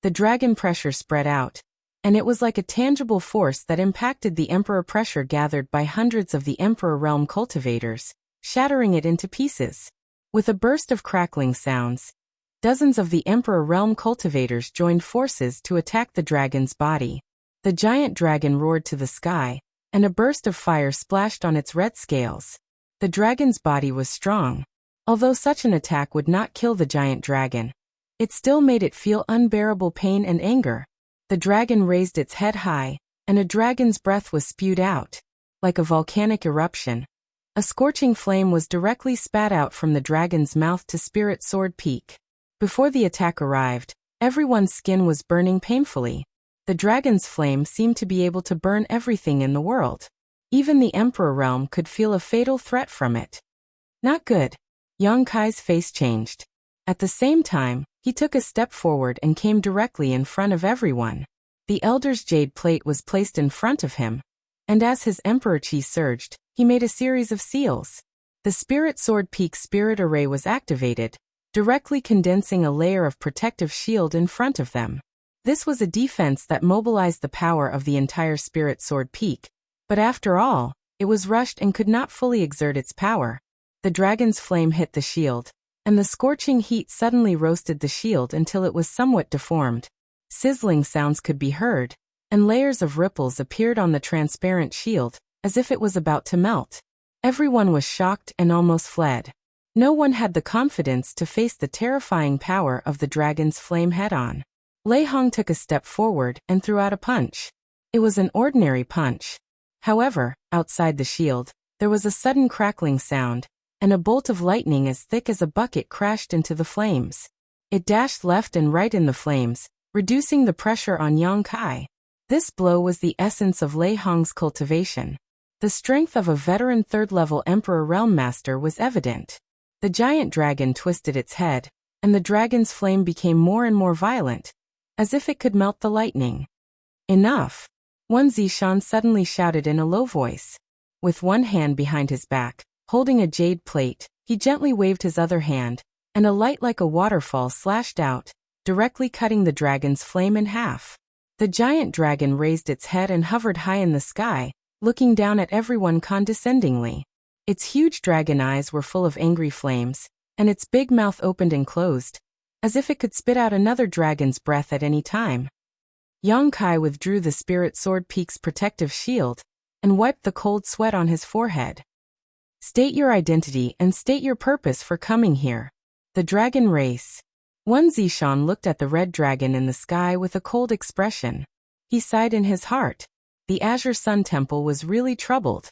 The dragon pressure spread out, and it was like a tangible force that impacted the Emperor pressure gathered by hundreds of the Emperor realm cultivators, shattering it into pieces. With a burst of crackling sounds, dozens of the Emperor realm cultivators joined forces to attack the dragon's body. The giant dragon roared to the sky, and a burst of fire splashed on its red scales. The dragon's body was strong. Although such an attack would not kill the giant dragon, it still made it feel unbearable pain and anger. The dragon raised its head high, and a dragon's breath was spewed out. Like a volcanic eruption, a scorching flame was directly spat out from the dragon's mouth to Spirit Sword Peak. Before the attack arrived, everyone's skin was burning painfully. The dragon's flame seemed to be able to burn everything in the world. Even the Emperor realm could feel a fatal threat from it. Not good. Yang Kai's face changed. At the same time, he took a step forward and came directly in front of everyone. The Elder's jade plate was placed in front of him, and as his Emperor Chi surged, he made a series of seals. The Spirit Sword Peak Spirit Array was activated, directly condensing a layer of protective shield in front of them. This was a defense that mobilized the power of the entire Spirit Sword Peak, but after all, it was rushed and could not fully exert its power. The dragon's flame hit the shield, and the scorching heat suddenly roasted the shield until it was somewhat deformed. Sizzling sounds could be heard, and layers of ripples appeared on the transparent shield, as if it was about to melt. Everyone was shocked and almost fled. No one had the confidence to face the terrifying power of the dragon's flame head-on. Lei Hong took a step forward and threw out a punch. It was an ordinary punch. However, outside the shield, there was a sudden crackling sound, and a bolt of lightning as thick as a bucket crashed into the flames. It dashed left and right in the flames, reducing the pressure on Yang Kai. This blow was the essence of Lei Hong's cultivation. The strength of a veteran third-level Emperor Realm Master was evident. The giant dragon twisted its head, and the dragon's flame became more and more violent, as if it could melt the lightning. Enough! Wen Zishan suddenly shouted in a low voice. With one hand behind his back, holding a jade plate, he gently waved his other hand, and a light like a waterfall slashed out, directly cutting the dragon's flame in half. The giant dragon raised its head and hovered high in the sky, looking down at everyone condescendingly. Its huge dragon eyes were full of angry flames, and its big mouth opened and closed, as if it could spit out another dragon's breath at any time. Yang Kai withdrew the Spirit Sword Peak's protective shield, and wiped the cold sweat on his forehead. State your identity and state your purpose for coming here. The dragon race. Wen Zishan looked at the red dragon in the sky with a cold expression. He sighed in his heart. The Azure Sun Temple was really troubled.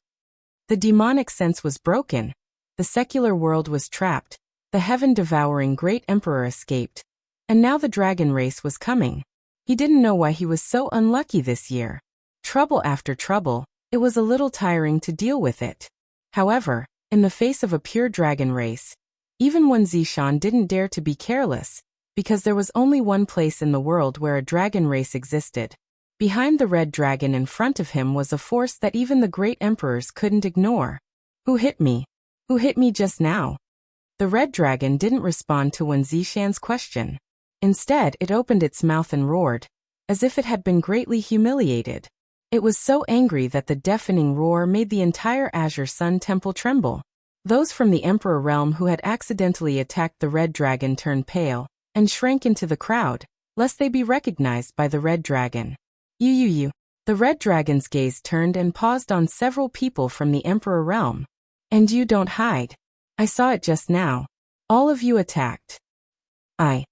The demonic sense was broken. The secular world was trapped. The heaven-devouring great emperor escaped. And now the dragon race was coming. He didn't know why he was so unlucky this year. Trouble after trouble, it was a little tiring to deal with it. However, in the face of a pure dragon race, even Wen Zishan didn't dare to be careless, because there was only one place in the world where a dragon race existed. Behind the red dragon in front of him was a force that even the great emperors couldn't ignore. Who hit me? Who hit me just now? The red dragon didn't respond to Wen Zishan's question. Instead, it opened its mouth and roared, as if it had been greatly humiliated. It was so angry that the deafening roar made the entire Azure Sun Temple tremble. Those from the Emperor realm who had accidentally attacked the red dragon turned pale, and shrank into the crowd, lest they be recognized by the red dragon. You. The red dragon's gaze turned and paused on several people from the Emperor realm. And you don't hide. I saw it just now. All of you attacked. I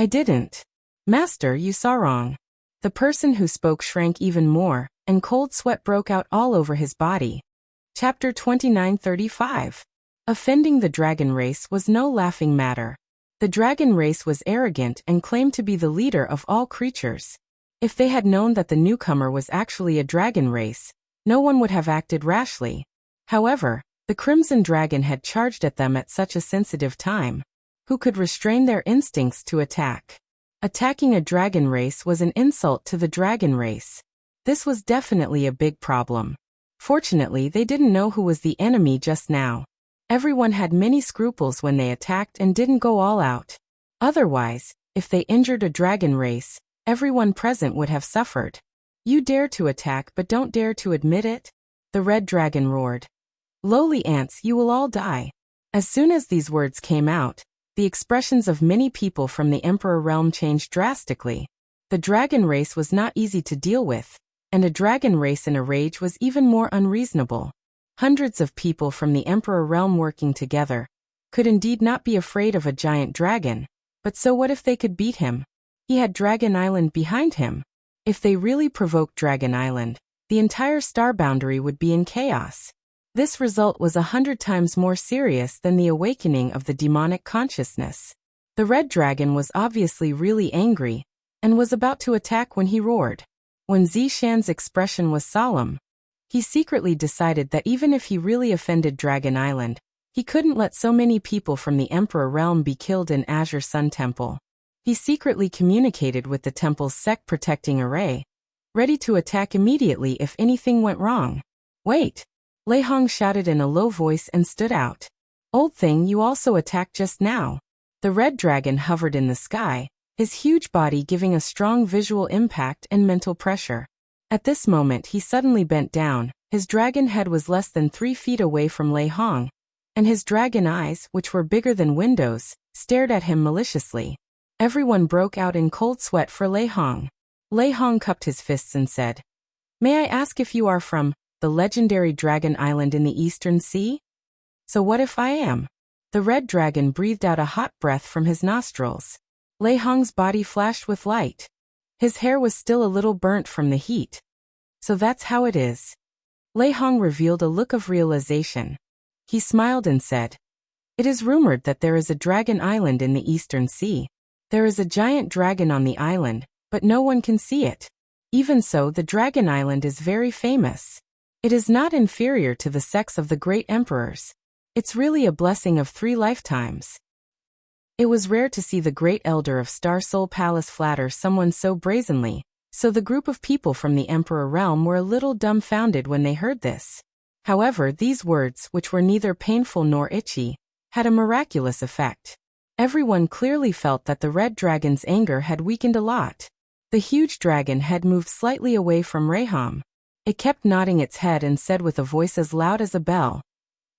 didn't. Master, you saw wrong. The person who spoke shrank even more, and cold sweat broke out all over his body. Chapter 2935. Offending the dragon race was no laughing matter. The dragon race was arrogant and claimed to be the leader of all creatures. If they had known that the newcomer was actually a dragon race, no one would have acted rashly. However, the Crimson Dragon had charged at them at such a sensitive time. Who could restrain their instincts to attack? Attacking a dragon race was an insult to the dragon race. This was definitely a big problem. Fortunately, they didn't know who was the enemy just now. Everyone had many scruples when they attacked and didn't go all out. Otherwise, if they injured a dragon race, everyone present would have suffered. You dare to attack but don't dare to admit it? The red dragon roared. Lowly ants, you will all die. As soon as these words came out, the expressions of many people from the Emperor realm changed drastically. The dragon race was not easy to deal with, and a dragon race in a rage was even more unreasonable. Hundreds of people from the Emperor realm working together could indeed not be afraid of a giant dragon, but so what if they could beat him? He had Dragon Island behind him. If they really provoked Dragon Island, the entire star boundary would be in chaos. This result was 100 times more serious than the awakening of the demonic consciousness. The red dragon was obviously really angry, and was about to attack when he roared. When Zishan's expression was solemn. He secretly decided that even if he really offended Dragon Island, he couldn't let so many people from the Emperor realm be killed in Azure Sun Temple. He secretly communicated with the temple's sect protecting array, ready to attack immediately if anything went wrong. Wait! Lei Hong shouted in a low voice and stood out. Old thing, you also attacked just now. The red dragon hovered in the sky, his huge body giving a strong visual impact and mental pressure. At this moment he suddenly bent down, his dragon head was less than 3 feet away from Lei Hong, and his dragon eyes, which were bigger than windows, stared at him maliciously. Everyone broke out in cold sweat for Lei Hong. Lei Hong cupped his fists and said, "May I ask if you are from the legendary Dragon Island in the Eastern Sea?" "So what if I am?" The red dragon breathed out a hot breath from his nostrils. Lei Hong's body flashed with light. His hair was still a little burnt from the heat. "So that's how it is." Lei Hong revealed a look of realization. He smiled and said, "It is rumored that there is a Dragon Island in the Eastern Sea. There is a giant dragon on the island, but no one can see it. Even so, the Dragon Island is very famous. It is not inferior to the sex of the great emperors. It's really a blessing of 3 lifetimes." It was rare to see the great elder of Star Soul Palace flatter someone so brazenly, so the group of people from the Emperor realm were a little dumbfounded when they heard this. However, these words, which were neither painful nor itchy, had a miraculous effect. Everyone clearly felt that the red dragon's anger had weakened a lot. The huge dragon had moved slightly away from Lei Hong. It kept nodding its head and said with a voice as loud as a bell,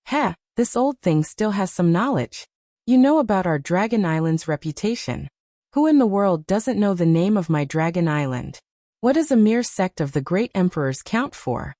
"Heh, this old thing still has some knowledge. You know about our Dragon Island's reputation. Who in the world doesn't know the name of my Dragon Island? What does a mere sect of the great emperors count for?"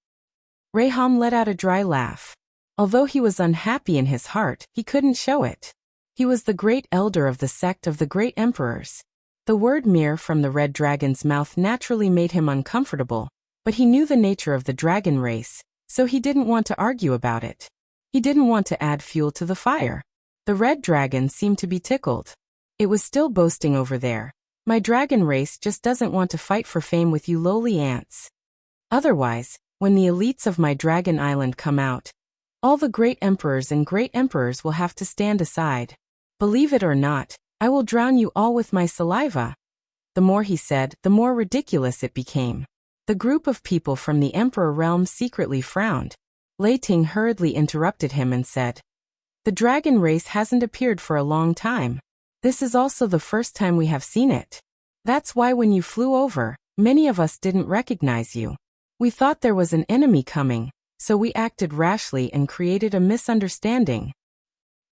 Lei Hong let out a dry laugh. Although he was unhappy in his heart, he couldn't show it. He was the great elder of the sect of the great emperors. The word mere from the red dragon's mouth naturally made him uncomfortable, but he knew the nature of the dragon race, so he didn't want to argue about it. He didn't want to add fuel to the fire. The red dragon seemed to be tickled. It was still boasting over there. "My dragon race just doesn't want to fight for fame with you lowly ants. Otherwise, when the elites of my Dragon Island come out, all the great emperors and great emperors will have to stand aside. Believe it or not, I will drown you all with my saliva." The more he said, the more ridiculous it became. The group of people from the Emperor realm secretly frowned. Lei Ting hurriedly interrupted him and said, "The dragon race hasn't appeared for a long time. This is also the first time we have seen it. That's why when you flew over, many of us didn't recognize you. We thought there was an enemy coming, so we acted rashly and created a misunderstanding.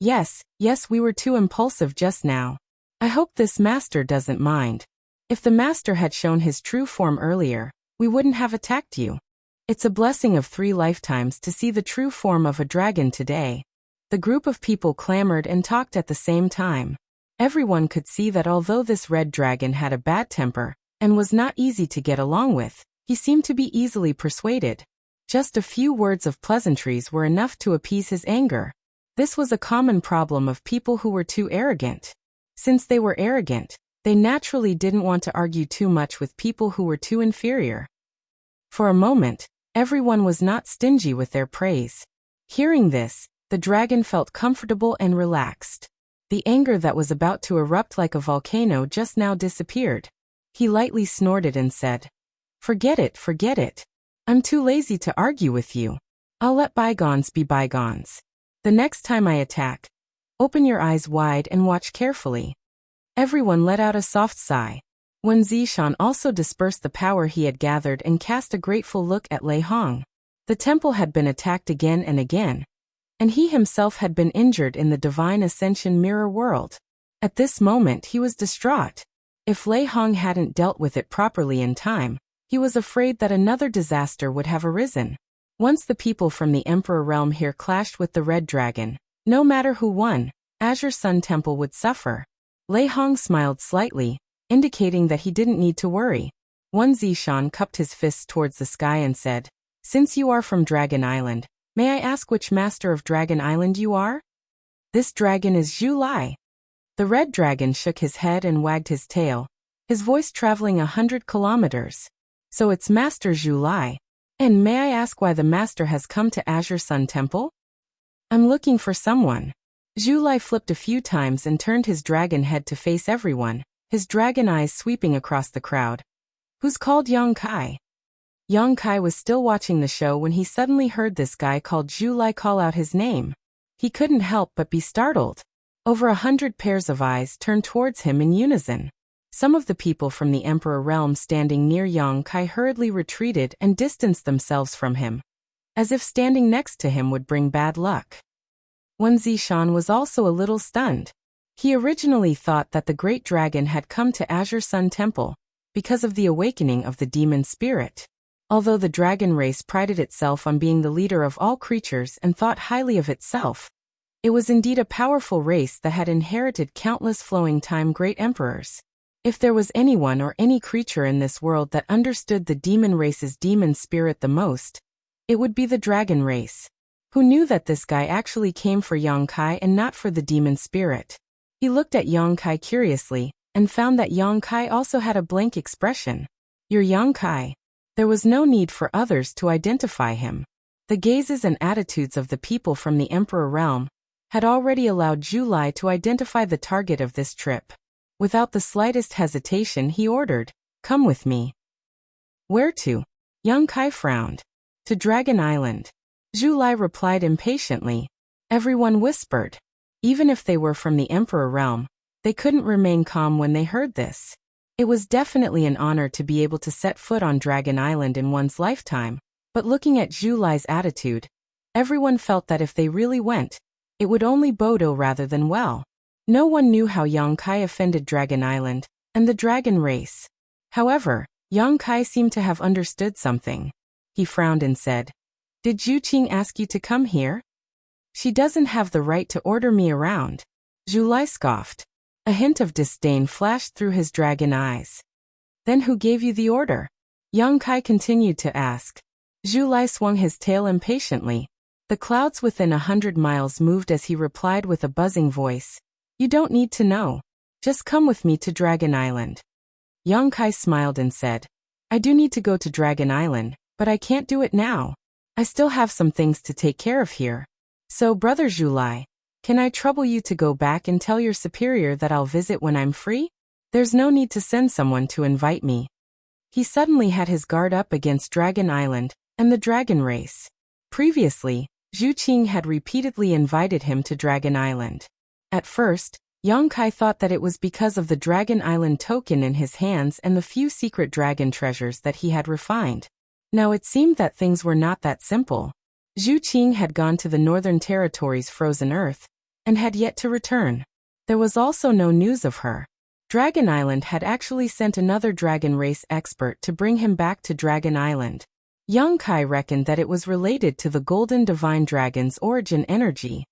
Yes, we were too impulsive just now. I hope this master doesn't mind. If the master had shown his true form earlier, we wouldn't have attacked you. It's a blessing of 3 lifetimes to see the true form of a dragon today." The group of people clamored and talked at the same time. Everyone could see that although this red dragon had a bad temper, and was not easy to get along with, he seemed to be easily persuaded. Just a few words of pleasantries were enough to appease his anger. This was a common problem of people who were too arrogant. Since they were arrogant, they naturally didn't want to argue too much with people who were too inferior. For a moment, everyone was not stingy with their praise. Hearing this, the dragon felt comfortable and relaxed. The anger that was about to erupt like a volcano just now disappeared. He lightly snorted and said, forget it. I'm too lazy to argue with you. I'll let bygones be bygones. The next time I attack, open your eyes wide and watch carefully." Everyone let out a soft sigh. Wen Zishan also dispersed the power he had gathered and cast a grateful look at Lei Hong. The temple had been attacked again and again, and he himself had been injured in the Divine Ascension Mirror World. At this moment he was distraught. If Lei Hong hadn't dealt with it properly in time, he was afraid that another disaster would have arisen. Once the people from the Emperor realm here clashed with the Red Dragon, no matter who won, Azure Sun Temple would suffer. Lei Hong smiled slightly, indicating that he didn't need to worry. Wen Zishan cupped his fists towards the sky and said, "Since you are from Dragon Island, may I ask which master of Dragon Island you are?" "This dragon is Zhu Lai." The red dragon shook his head and wagged his tail, his voice traveling 100 kilometers. "So it's Master Zhu Lai. And may I ask why the master has come to Azure Sun Temple? I'm looking for someone. Zhu Lai flipped a few times and turned his dragon head to face everyone, his dragon eyes sweeping across the crowd. Who's called Yang Kai? Yang Kai was still watching the show when he suddenly heard this guy called Zhu Lai call out his name. He couldn't help but be startled. Over 100 pairs of eyes turned towards him in unison. Some of the people from the Emperor realm standing near Yang Kai hurriedly retreated and distanced themselves from him, as if standing next to him would bring bad luck. Wen Zishan was also a little stunned. He originally thought that the great dragon had come to Azure Sun Temple because of the awakening of the demon spirit. Although the dragon race prided itself on being the leader of all creatures and thought highly of itself, it was indeed a powerful race that had inherited countless flowing time great emperors. If there was anyone or any creature in this world that understood the demon race's demon spirit the most, it would be the dragon race. Who knew that this guy actually came for Yang Kai and not for the demon spirit? He looked at Yang Kai curiously, and found that Yang Kai also had a blank expression. You're Yang Kai. There was no need for others to identify him. The gazes and attitudes of the people from the Emperor realm had already allowed Zhu Lai to identify the target of this trip. Without the slightest hesitation he ordered, "Come with me." "Where to?" Yang Kai frowned. "To Dragon Island." Zhu Lai replied impatiently. Everyone whispered. Even if they were from the Emperor realm, they couldn't remain calm when they heard this. It was definitely an honor to be able to set foot on Dragon Island in one's lifetime, but looking at Zhu Lai's attitude, everyone felt that if they really went, it would only bode ill rather than well. No one knew how Yang Kai offended Dragon Island and the dragon race. However, Yang Kai seemed to have understood something. He frowned and said, "Did Zhu Qing ask you to come here?" "She doesn't have the right to order me around." Zhu Lai scoffed. A hint of disdain flashed through his dragon eyes. "Then who gave you the order?" Yang Kai continued to ask. Zhu Lai swung his tail impatiently. The clouds within 100 miles moved as he replied with a buzzing voice. "You don't need to know. Just come with me to Dragon Island." Yang Kai smiled and said, "I do need to go to Dragon Island, but I can't do it now. I still have some things to take care of here. So, Brother Zhu Lai, can I trouble you to go back and tell your superior that I'll visit when I'm free? There's no need to send someone to invite me." He suddenly had his guard up against Dragon Island and the dragon race. Previously, Zhu Qing had repeatedly invited him to Dragon Island. At first, Yang Kai thought that it was because of the Dragon Island token in his hands and the few secret dragon treasures that he had refined. Now it seemed that things were not that simple. Zhu Qing had gone to the Northern Territory's frozen earth, and had yet to return. There was also no news of her. Dragon Island had actually sent another dragon race expert to bring him back to Dragon Island. Yang Kai reckoned that it was related to the Golden Divine Dragon's origin energy.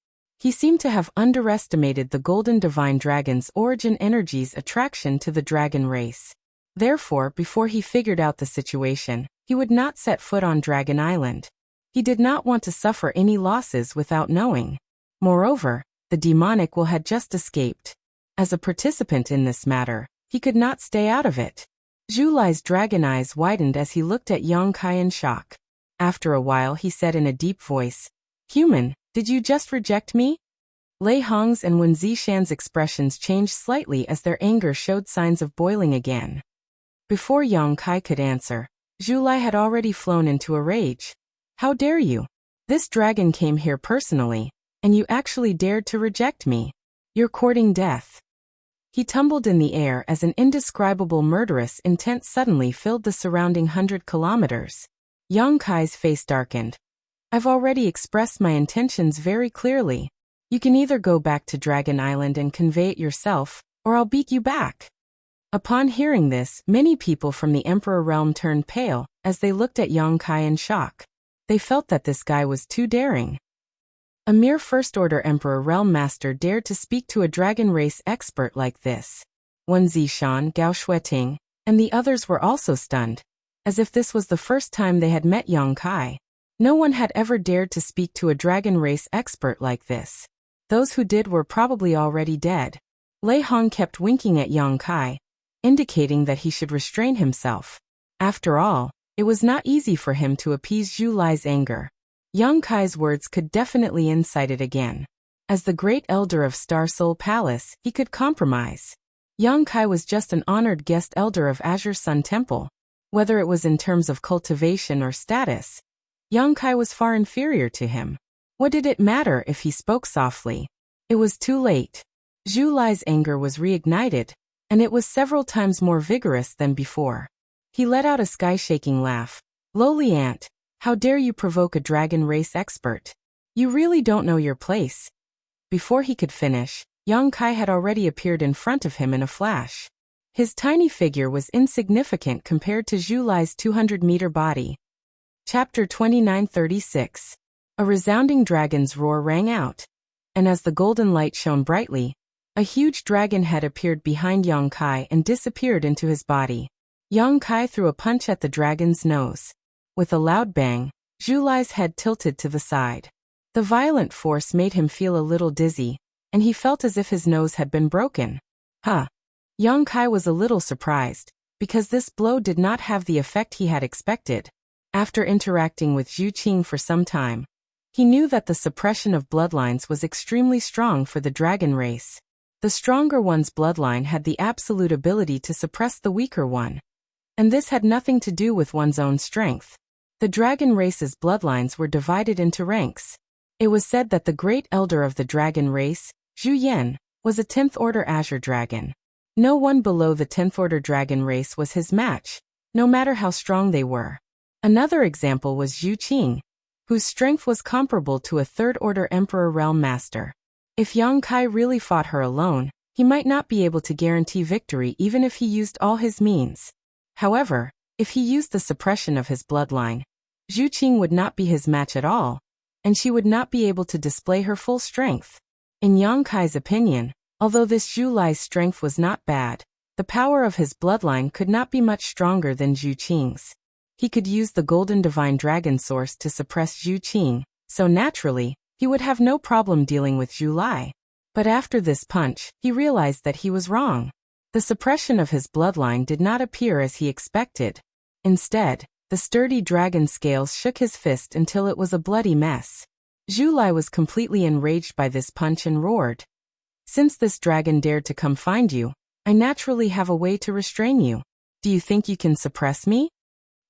He seemed to have underestimated the Golden Divine Dragon's origin energy's attraction to the dragon race. Therefore, before he figured out the situation, he would not set foot on Dragon Island. He did not want to suffer any losses without knowing. Moreover, the demonic will had just escaped. As a participant in this matter, he could not stay out of it. Zhu Lai's dragon eyes widened as he looked at Yang Kai in shock. After a while he said in a deep voice, "Human, did you just reject me?" Lei Hong's and Wen Zishan's expressions changed slightly as their anger showed signs of boiling again. Before Yang Kai could answer, Zhu Lai had already flown into a rage. "How dare you? This dragon came here personally, and you actually dared to reject me. You're courting death." He tumbled in the air as an indescribable murderous intent suddenly filled the surrounding 100 kilometers. Yang Kai's face darkened. "I've already expressed my intentions very clearly. You can either go back to Dragon Island and convey it yourself, or I'll beat you back." Upon hearing this, many people from the Emperor realm turned pale as they looked at Yang Kai in shock. They felt that this guy was too daring. A mere first-order Emperor realm master dared to speak to a dragon race expert like this. Wen Zishan, Gao Shueting, and the others were also stunned, as if this was the first time they had met Yang Kai. No one had ever dared to speak to a dragon race expert like this. Those who did were probably already dead. Lei Hong kept winking at Yang Kai, indicating that he should restrain himself. After all, It was not easy for him to appease Zhu Lai's anger. Yang Kai's words could definitely incite it again. As the great elder of Star Soul Palace, he could compromise. Yang Kai was just an honored guest elder of Azure Sun Temple. Whether it was in terms of cultivation or status, Yang Kai was far inferior to him. What did it matter if he spoke softly? It was too late. Zhu Lai's anger was reignited, and it was several times more vigorous than before. He let out a sky-shaking laugh. "Lowly ant, how dare you provoke a dragon race expert? You really don't know your place." Before he could finish, Yang Kai had already appeared in front of him in a flash. His tiny figure was insignificant compared to Zhu Lai's 200-meter body. Chapter 2936. A resounding dragon's roar rang out, and as the golden light shone brightly, a huge dragon head appeared behind Yang Kai and disappeared into his body. Yang Kai threw a punch at the dragon's nose. With a loud bang, Zhu Lai's head tilted to the side. The violent force made him feel a little dizzy, and he felt as if his nose had been broken. Yang Kai was a little surprised, because this blow did not have the effect he had expected. After interacting with Zhu Qing for some time, he knew that the suppression of bloodlines was extremely strong for the dragon race. The stronger one's bloodline had the absolute ability to suppress the weaker one. And this had nothing to do with one's own strength. The dragon race's bloodlines were divided into ranks. It was said that the great elder of the dragon race, Zhu Yan, was a 10th order Azure dragon. No one below the 10th order dragon race was his match, no matter how strong they were. Another example was Zhu Qing, whose strength was comparable to a 3rd order Emperor Realm Master. If Yang Kai really fought her alone, he might not be able to guarantee victory even if he used all his means. However, if he used the suppression of his bloodline, Zhu Qing would not be his match at all, and she would not be able to display her full strength. In Yang Kai's opinion, although this Zhu Lai's strength was not bad, the power of his bloodline could not be much stronger than Zhu Qing's. He could use the Golden Divine Dragon Source to suppress Zhu Qing, so naturally, he would have no problem dealing with Zhu Lai. But after this punch, he realized that he was wrong. The suppression of his bloodline did not appear as he expected. Instead, the sturdy dragon scales shook his fist until it was a bloody mess. Zhu Lai was completely enraged by this punch and roared. "Since this dragon dared to come find you, I naturally have a way to restrain you. Do you think you can suppress me?"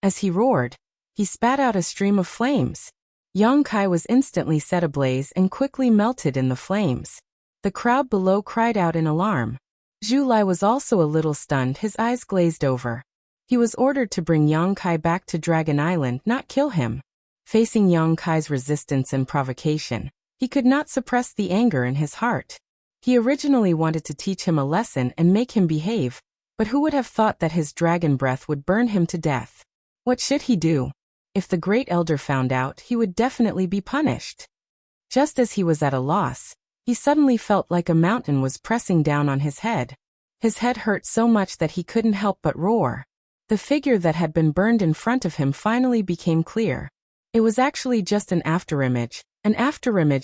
As he roared, he spat out a stream of flames. Yang Kai was instantly set ablaze and quickly melted in the flames. The crowd below cried out in alarm. Zhu Lai was also a little stunned, his eyes glazed over. He was ordered to bring Yang Kai back to Dragon Island, not kill him. Facing Yang Kai's resistance and provocation, he could not suppress the anger in his heart. He originally wanted to teach him a lesson and make him behave, but who would have thought that his dragon breath would burn him to death? What should he do? If the great elder found out, he would definitely be punished. Just as he was at a loss, he suddenly felt like a mountain was pressing down on his head. His head hurt so much that he couldn't help but roar. The figure that had been burned in front of him finally became clear. It was actually just an afterimage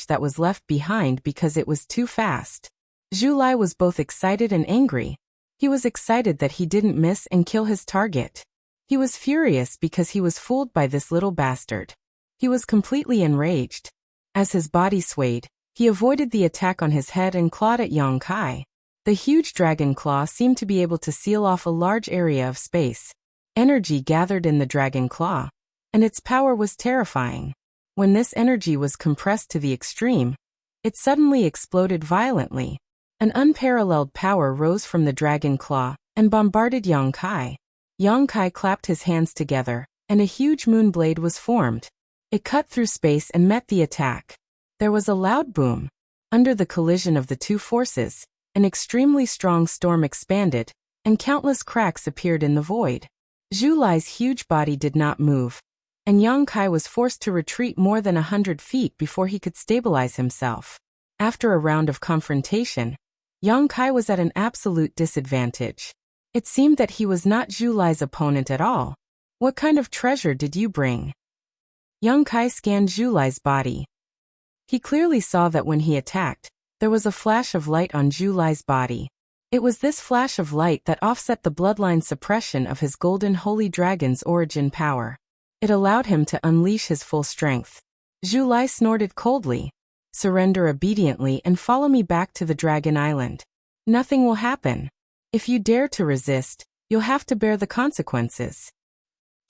that was left behind because it was too fast. Zhu Lai was both excited and angry. He was excited that he didn't miss and kill his target. He was furious because he was fooled by this little bastard. He was completely enraged. As his body swayed, he avoided the attack on his head and clawed at Yang Kai. The huge dragon claw seemed to be able to seal off a large area of space. Energy gathered in the dragon claw, and its power was terrifying. When this energy was compressed to the extreme, it suddenly exploded violently. An unparalleled power rose from the dragon claw and bombarded Yang Kai. Yang Kai clapped his hands together, and a huge moon blade was formed. It cut through space and met the attack. There was a loud boom. Under the collision of the two forces, an extremely strong storm expanded, and countless cracks appeared in the void. Zhu Lai's huge body did not move, and Yang Kai was forced to retreat more than 100 feet before he could stabilize himself. After a round of confrontation, Yang Kai was at an absolute disadvantage. It seemed that he was not Zhu Lai's opponent at all. "What kind of treasure did you bring?" Yang Kai scanned Zhu Lai's body. He clearly saw that when he attacked, there was a flash of light on Zhu Lai's body. It was this flash of light that offset the bloodline suppression of his golden holy dragon's origin power. It allowed him to unleash his full strength. Zhu Lai snorted coldly. Surrender obediently and follow me back to the Dragon Island. Nothing will happen. If you dare to resist, you'll have to bear the consequences.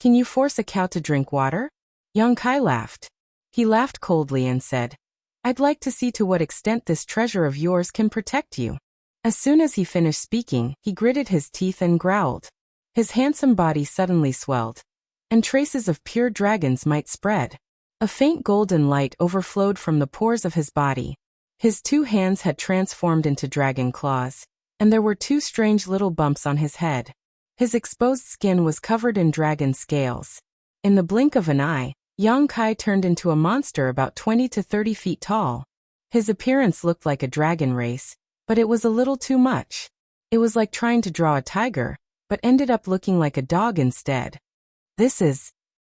Can you force a cow to drink water? Yang Kai laughed. He laughed coldly and said, I'd like to see to what extent this treasure of yours can protect you. As soon as he finished speaking, he gritted his teeth and growled. His handsome body suddenly swelled, and traces of pure dragon's might spread. A faint golden light overflowed from the pores of his body. His 2 hands had transformed into dragon claws, and there were 2 strange little bumps on his head. His exposed skin was covered in dragon scales. In the blink of an eye, Yang Kai turned into a monster about 20 to 30 feet tall. His appearance looked like a dragon race, but it was a little too much. It was like trying to draw a tiger, but ended up looking like a dog instead. This is...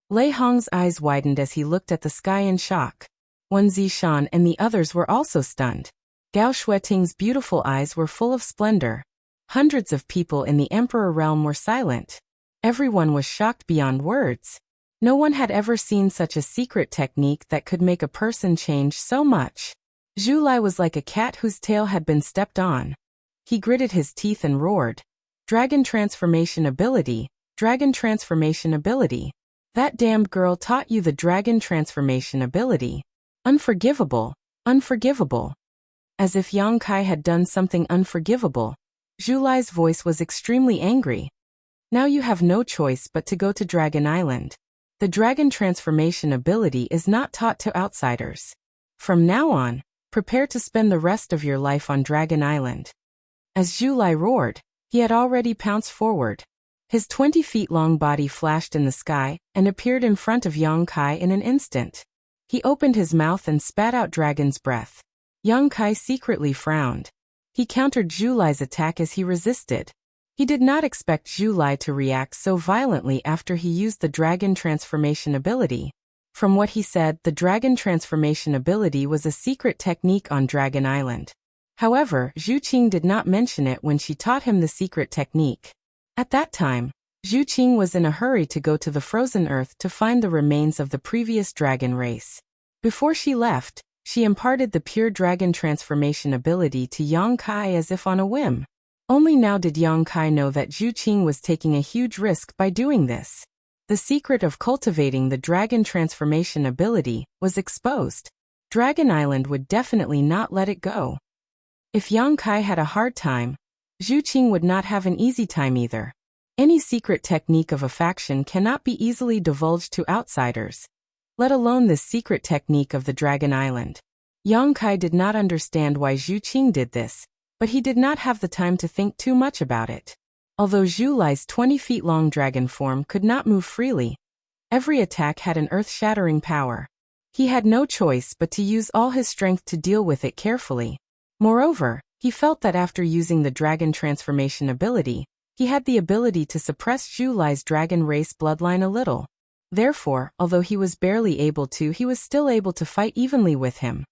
Lei Hong's eyes widened as he looked at the sky in shock. Wen Zishan and the others were also stunned. Gao Shueting's beautiful eyes were full of splendor. Hundreds of people in the Emperor realm were silent. Everyone was shocked beyond words. No one had ever seen such a secret technique that could make a person change so much. Zhu Lai was like a cat whose tail had been stepped on. He gritted his teeth and roared. Dragon transformation ability, dragon transformation ability. That damned girl taught you the dragon transformation ability. Unforgivable, unforgivable. As if Yang Kai had done something unforgivable, Zhu Lai's voice was extremely angry. Now you have no choice but to go to Dragon Island. The dragon transformation ability is not taught to outsiders. From now on, prepare to spend the rest of your life on Dragon Island. As Zhu Lai roared, he had already pounced forward. His 20 feet long body flashed in the sky and appeared in front of Yang Kai in an instant. He opened his mouth and spat out dragon's breath. Yang Kai secretly frowned. He countered Zhu Lai's attack as he resisted. He did not expect Zhu Lai to react so violently after he used the dragon transformation ability. From what he said, the dragon transformation ability was a secret technique on Dragon Island. However, Zhu Qing did not mention it when she taught him the secret technique. At that time, Zhu Qing was in a hurry to go to the frozen earth to find the remains of the previous dragon race. Before she left, she imparted the pure dragon transformation ability to Yang Kai as if on a whim. Only now did Yang Kai know that Zhu Qing was taking a huge risk by doing this. The secret of cultivating the dragon transformation ability was exposed. Dragon Island would definitely not let it go. If Yang Kai had a hard time, Zhu Qing would not have an easy time either. Any secret technique of a faction cannot be easily divulged to outsiders, let alone this secret technique of the Dragon Island. Yang Kai did not understand why Zhu Qing did this, but he did not have the time to think too much about it. Although Zhu Lai's 20 feet long dragon form could not move freely, every attack had an earth-shattering power. He had no choice but to use all his strength to deal with it carefully. Moreover, he felt that after using the dragon transformation ability, he had the ability to suppress Zhu Lai's dragon race bloodline a little. Therefore, although he was barely able to, he was still able to fight evenly with him.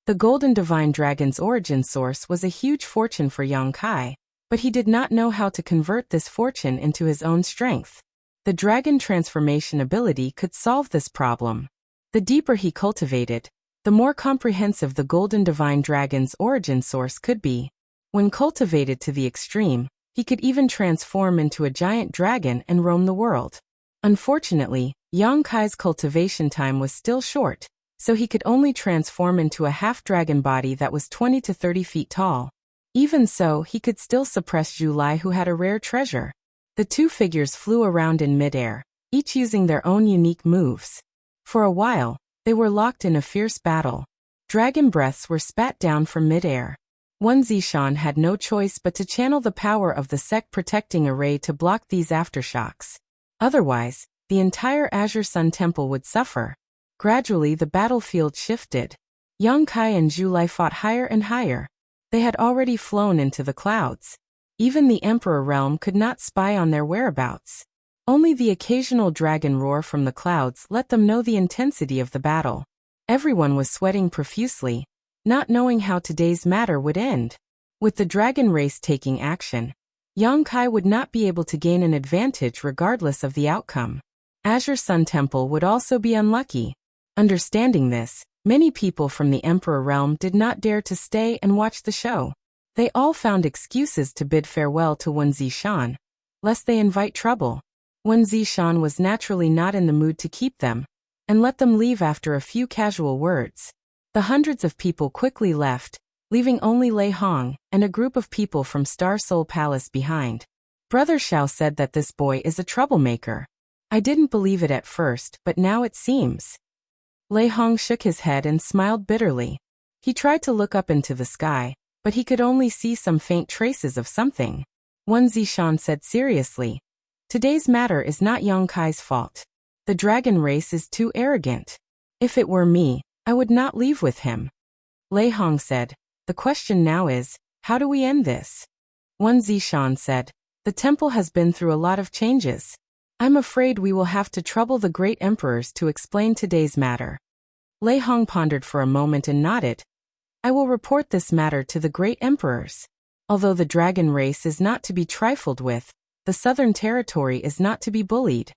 The Golden Divine Dragon's origin source was a huge fortune for Yang Kai, but he did not know how to convert this fortune into his own strength. The dragon transformation ability could solve this problem. The deeper he cultivated, the more comprehensive the Golden Divine Dragon's origin source could be. When cultivated to the extreme, he could even transform into a giant dragon and roam the world. Unfortunately, Yang Kai's cultivation time was still short, so he could only transform into a half-dragon body that was 20 to 30 feet tall. Even so, he could still suppress Zhu Lai, who had a rare treasure. The two figures flew around in midair, each using their own unique moves. For a while, they were locked in a fierce battle. Dragon breaths were spat down from midair. Wen Zishan had no choice but to channel the power of the sect protecting array to block these aftershocks. Otherwise, the entire Azure Sun Temple would suffer. Gradually the battlefield shifted. Yang Kai and Zhu Lai fought higher and higher. They had already flown into the clouds. Even the Emperor realm could not spy on their whereabouts. Only the occasional dragon roar from the clouds let them know the intensity of the battle. Everyone was sweating profusely, not knowing how today's matter would end. With the dragon race taking action, Yang Kai would not be able to gain an advantage regardless of the outcome. Azure Sun Temple would also be unlucky. Understanding this, many people from the Emperor realm did not dare to stay and watch the show. They all found excuses to bid farewell to Wen Zishan, lest they invite trouble. Wen Zishan was naturally not in the mood to keep them, and let them leave after a few casual words. The hundreds of people quickly left, leaving only Lei Hong and a group of people from Star Soul Palace behind. Brother Xiao said that this boy is a troublemaker. I didn't believe it at first, but now it seems. Lei Hong shook his head and smiled bitterly. He tried to look up into the sky, but he could only see some faint traces of something. Wen Zishan said seriously, "Today's matter is not Yang Kai's fault. The dragon race is too arrogant. If it were me, I would not leave with him." Lei Hong said, "The question now is, how do we end this?" Wen Zishan said, "The temple has been through a lot of changes. I'm afraid we will have to trouble the great emperors to explain today's matter." Lei Hong pondered for a moment and nodded. "I will report this matter to the great emperors. Although the dragon race is not to be trifled with, the southern territory is not to be bullied."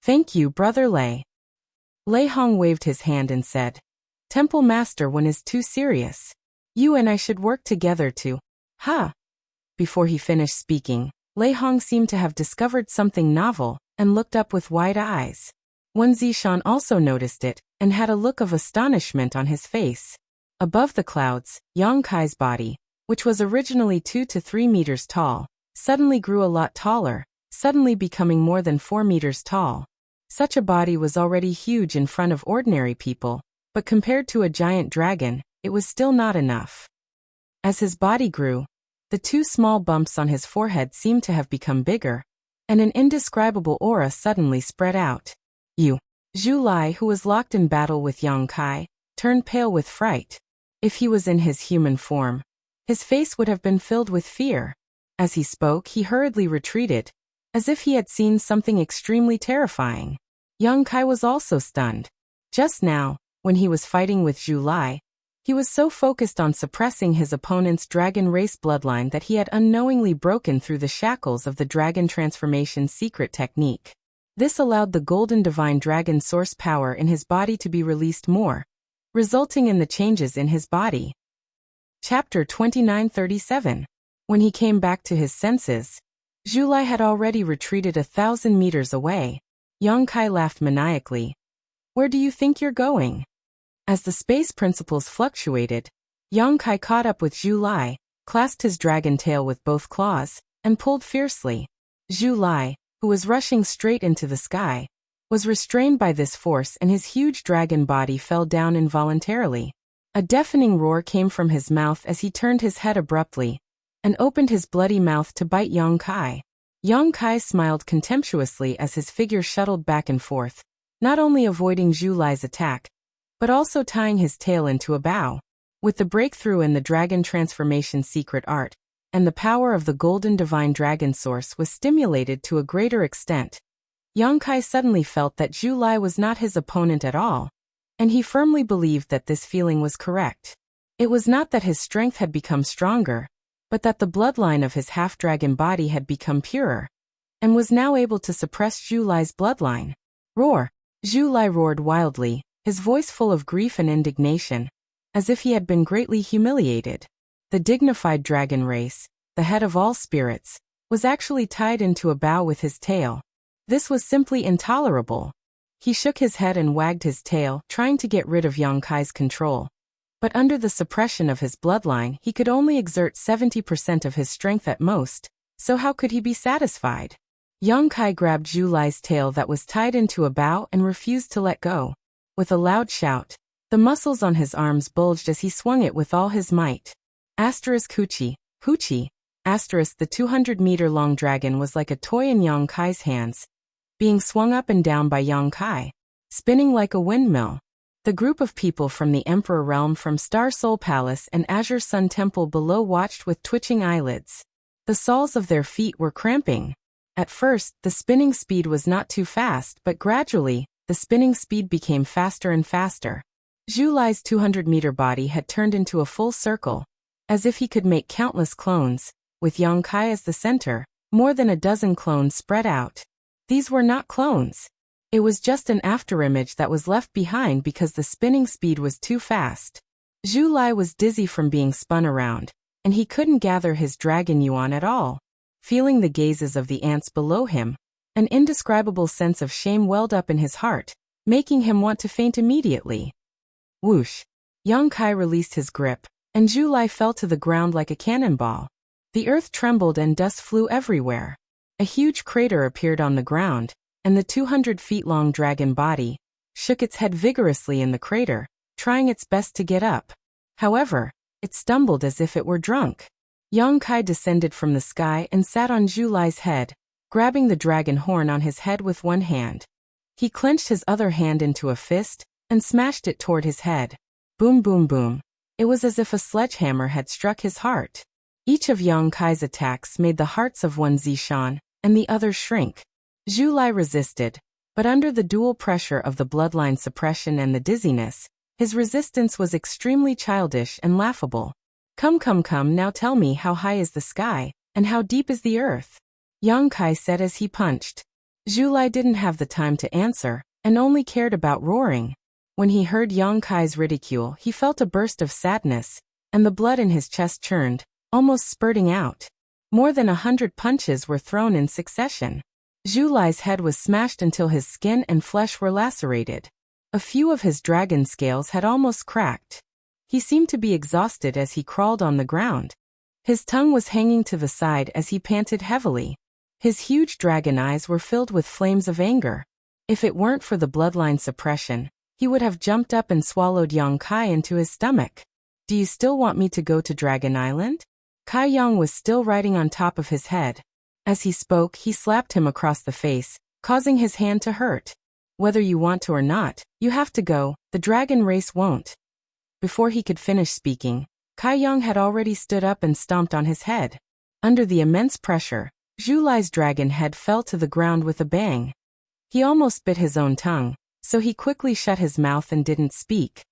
"Thank you, Brother Lei." Lei Hong waved his hand and said, "Temple Master Wen is too serious. You and I should work together to..." "Ha!" Before he finished speaking, Lei Hong seemed to have discovered something novel and looked up with wide eyes. Wen Zishan also noticed it and had a look of astonishment on his face. Above the clouds, Yang Kai's body, which was originally 2 to 3 meters tall, suddenly grew a lot taller, suddenly becoming more than 4 meters tall. Such a body was already huge in front of ordinary people, but compared to a giant dragon, it was still not enough. As his body grew, the 2 small bumps on his forehead seemed to have become bigger, and an indescribable aura suddenly spread out. Zhu Lai, who was locked in battle with Yang Kai, turned pale with fright. If he was in his human form, his face would have been filled with fear. As he spoke, he hurriedly retreated, as if he had seen something extremely terrifying. Yang Kai was also stunned. Just now, when he was fighting with Zhu Lai, he was so focused on suppressing his opponent's dragon race bloodline that he had unknowingly broken through the shackles of the dragon transformation secret technique. This allowed the golden divine dragon source power in his body to be released more, resulting in the changes in his body. Chapter 2937. When he came back to his senses, Zhu Lai had already retreated 1,000 meters away. Yang Kai laughed maniacally. "Where do you think you're going?" As the space principles fluctuated, Yang Kai caught up with Zhu Lai, clasped his dragon tail with both claws, and pulled fiercely. Zhu Lai, who was rushing straight into the sky, was restrained by this force and his huge dragon body fell down involuntarily. A deafening roar came from his mouth as he turned his head abruptly and opened his bloody mouth to bite Yang Kai. Yang Kai smiled contemptuously as his figure shuttled back and forth, not only avoiding Zhu Lai's attack, but also tying his tail into a bow. With the breakthrough in the dragon transformation secret art, and the power of the golden divine dragon source was stimulated to a greater extent, Yang Kai suddenly felt that Zhu Lai was not his opponent at all, and he firmly believed that this feeling was correct. It was not that his strength had become stronger, but that the bloodline of his half-dragon body had become purer, and was now able to suppress Zhu Lai's bloodline. Roar! Zhu Lai roared wildly, his voice full of grief and indignation, as if he had been greatly humiliated. The dignified dragon race, the head of all spirits, was actually tied into a bow with his tail. This was simply intolerable. He shook his head and wagged his tail, trying to get rid of Yang Kai's control. But under the suppression of his bloodline, he could only exert 70% of his strength at most, so how could he be satisfied? Yang Kai grabbed Zhu Lai's tail that was tied into a bow and refused to let go. With a loud shout, the muscles on his arms bulged as he swung it with all his might. Hoochie, Hoochie. The 200-meter-long dragon was like a toy in Yang Kai's hands, being swung up and down by Yang Kai, spinning like a windmill. The group of people from the Emperor Realm from Star Soul Palace and Azure Sun Temple below watched with twitching eyelids. The soles of their feet were cramping. At first, the spinning speed was not too fast, but gradually, the spinning speed became faster and faster. Zhu Lai's 200-meter body had turned into a full circle, as if he could make countless clones, with Yang Kai as the center, more than a dozen clones spread out. These were not clones. It was just an afterimage that was left behind because the spinning speed was too fast. Zhu Lai was dizzy from being spun around, and he couldn't gather his dragon yuan at all. Feeling the gazes of the ants below him, an indescribable sense of shame welled up in his heart, making him want to faint immediately. Whoosh! Yang Kai released his grip, and Zhu Lai fell to the ground like a cannonball. The earth trembled and dust flew everywhere. A huge crater appeared on the ground, and the 200-feet-long dragon body shook its head vigorously in the crater, trying its best to get up. However, it stumbled as if it were drunk. Yang Kai descended from the sky and sat on Zhu Lai's head, grabbing the dragon horn on his head with one hand. He clenched his other hand into a fist and smashed it toward his head. Boom, boom, boom. It was as if a sledgehammer had struck his heart. Each of Yang Kai's attacks made the hearts of one Zishan and the other shrink. Zhu Lai resisted, but under the dual pressure of the bloodline suppression and the dizziness, his resistance was extremely childish and laughable. Come, come, come, now tell me how high is the sky, and how deep is the earth? Yang Kai said as he punched. Zhu Lai didn't have the time to answer, and only cared about roaring. When he heard Yang Kai's ridicule, he felt a burst of sadness, and the blood in his chest churned, almost spurting out. More than 100 punches were thrown in succession. Zhu Lai's head was smashed until his skin and flesh were lacerated. A few of his dragon scales had almost cracked. He seemed to be exhausted as he crawled on the ground. His tongue was hanging to the side as he panted heavily. His huge dragon eyes were filled with flames of anger. If it weren't for the bloodline suppression, he would have jumped up and swallowed Yang Kai into his stomach. Do you still want me to go to Dragon Island? Kai Yang was still riding on top of his head. As he spoke, he slapped him across the face, causing his hand to hurt. Whether you want to or not, you have to go, the dragon race won't. Before he could finish speaking, Kai Yang had already stood up and stomped on his head. Under the immense pressure, Zhu Lai's dragon head fell to the ground with a bang. He almost bit his own tongue, so he quickly shut his mouth and didn't speak.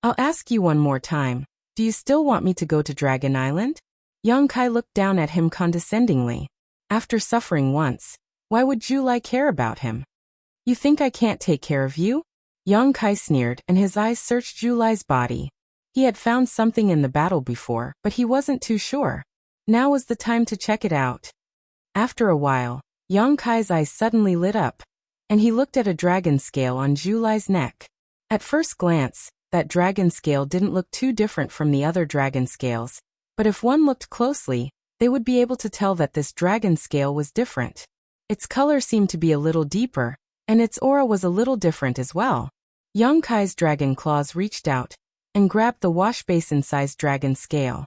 I'll ask you one more time, do you still want me to go to Dragon Island? Yang Kai looked down at him condescendingly. After suffering once, why would Zhu Lai care about him? You think I can't take care of you? Yang Kai sneered and his eyes searched Zhu Lai's body. He had found something in the battle before, but he wasn't too sure. Now was the time to check it out. After a while, Yang Kai's eyes suddenly lit up, and he looked at a dragon scale on Zhu Lai's neck. At first glance, that dragon scale didn't look too different from the other dragon scales, but if one looked closely, they would be able to tell that this dragon scale was different. Its color seemed to be a little deeper, and its aura was a little different as well. Yang Kai's dragon claws reached out and grabbed the wash basin-sized dragon scale.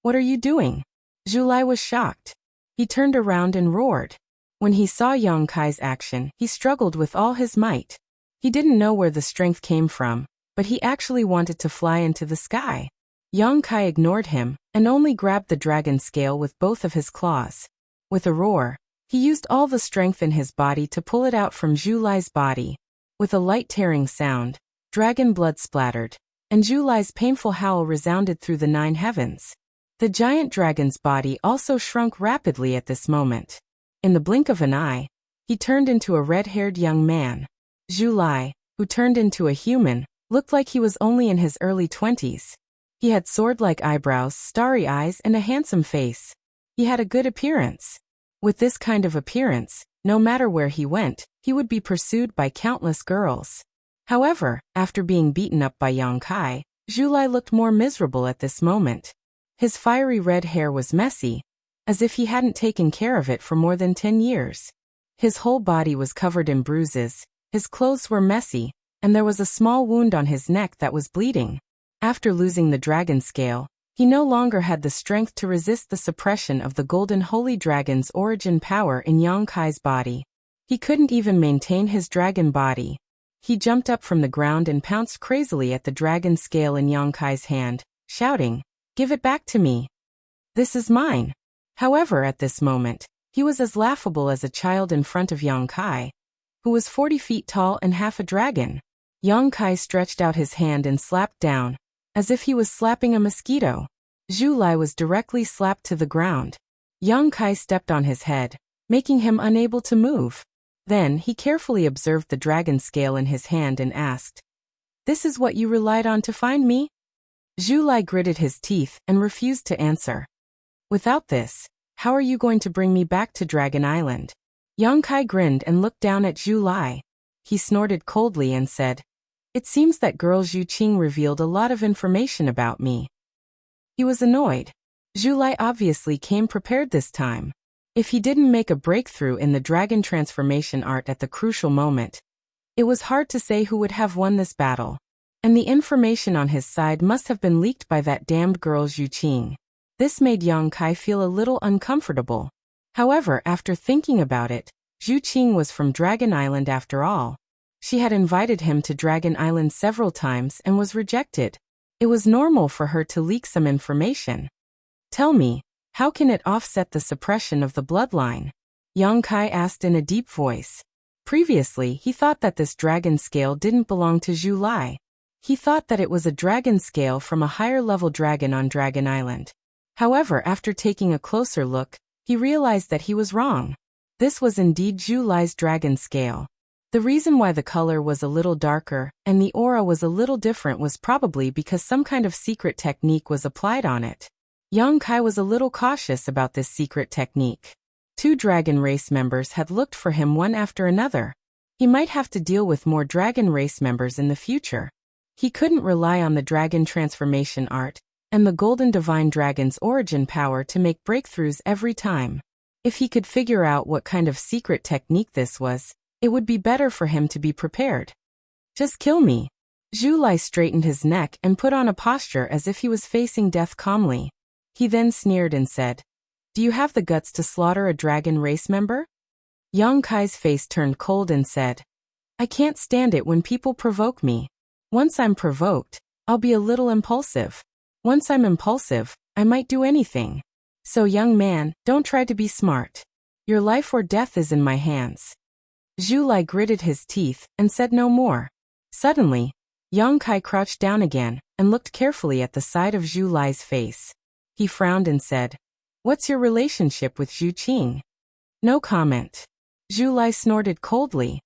What are you doing? Zhu Lai was shocked. He turned around and roared. When he saw Yang Kai's action, he struggled with all his might. He didn't know where the strength came from, but he actually wanted to fly into the sky. Yang Kai ignored him and only grabbed the dragon scale with both of his claws. With a roar, he used all the strength in his body to pull it out from Zhu Lai's body. With a light tearing sound, dragon blood splattered, and Zhu Lai's painful howl resounded through the 9 heavens. The giant dragon's body also shrunk rapidly at this moment. In the blink of an eye, he turned into a red-haired young man. Zhu Lai, who turned into a human, looked like he was only in his early 20s. He had sword-like eyebrows, starry eyes, and a handsome face. He had a good appearance. With this kind of appearance, no matter where he went, he would be pursued by countless girls. However, after being beaten up by Yang Kai, Zhu Lai looked more miserable at this moment. His fiery red hair was messy, as if he hadn't taken care of it for more than 10 years. His whole body was covered in bruises, his clothes were messy, and there was a small wound on his neck that was bleeding. After losing the dragon scale, he no longer had the strength to resist the suppression of the golden holy dragon's origin power in Yang Kai's body. He couldn't even maintain his dragon body. He jumped up from the ground and pounced crazily at the dragon scale in Yang Kai's hand, shouting, "Give it back to me! This is mine!" However, at this moment, he was as laughable as a child in front of Yang Kai, who was 40 feet tall and half a dragon. Yang Kai stretched out his hand and slapped down, as if he was slapping a mosquito. Zhu Lai was directly slapped to the ground. Yang Kai stepped on his head, making him unable to move. Then he carefully observed the dragon scale in his hand and asked, "This is what you relied on to find me?" Zhu Lai gritted his teeth and refused to answer. "Without this, how are you going to bring me back to Dragon Island?" Yang Kai grinned and looked down at Zhu Lai. He snorted coldly and said, "It seems that girl Zhu Qing revealed a lot of information about me." He was annoyed. Zhu Lai obviously came prepared this time. If he didn't make a breakthrough in the dragon transformation art at the crucial moment, it was hard to say who would have won this battle. And the information on his side must have been leaked by that damned girl Zhu Qing. This made Yang Kai feel a little uncomfortable. However, after thinking about it, Zhu Qing was from Dragon Island after all. She had invited him to Dragon Island several times and was rejected. It was normal for her to leak some information. "Tell me, how can it offset the suppression of the bloodline?" Yang Kai asked in a deep voice. Previously, he thought that this dragon scale didn't belong to Zhu Lai. He thought that it was a dragon scale from a higher-level dragon on Dragon Island. However, after taking a closer look, he realized that he was wrong. This was indeed Zhu Lai's dragon scale. The reason why the color was a little darker and the aura was a little different was probably because some kind of secret technique was applied on it. Yang Kai was a little cautious about this secret technique. 2 dragon race members had looked for him one after another. He might have to deal with more dragon race members in the future. He couldn't rely on the dragon transformation art and the golden divine dragon's origin power to make breakthroughs every time. If he could figure out what kind of secret technique this was, it would be better for him to be prepared. "Just kill me." Zhu Lai straightened his neck and put on a posture as if he was facing death calmly. He then sneered and said, "Do you have the guts to slaughter a dragon race member?" Yang Kai's face turned cold and said, "I can't stand it when people provoke me. Once I'm provoked, I'll be a little impulsive. Once I'm impulsive, I might do anything. So young man, don't try to be smart. Your life or death is in my hands." Zhu Lai gritted his teeth and said no more. Suddenly, Yang Kai crouched down again and looked carefully at the side of Zhu Lai's face. He frowned and said, "What's your relationship with Zhu Qing?" "No comment." Zhu Lai snorted coldly.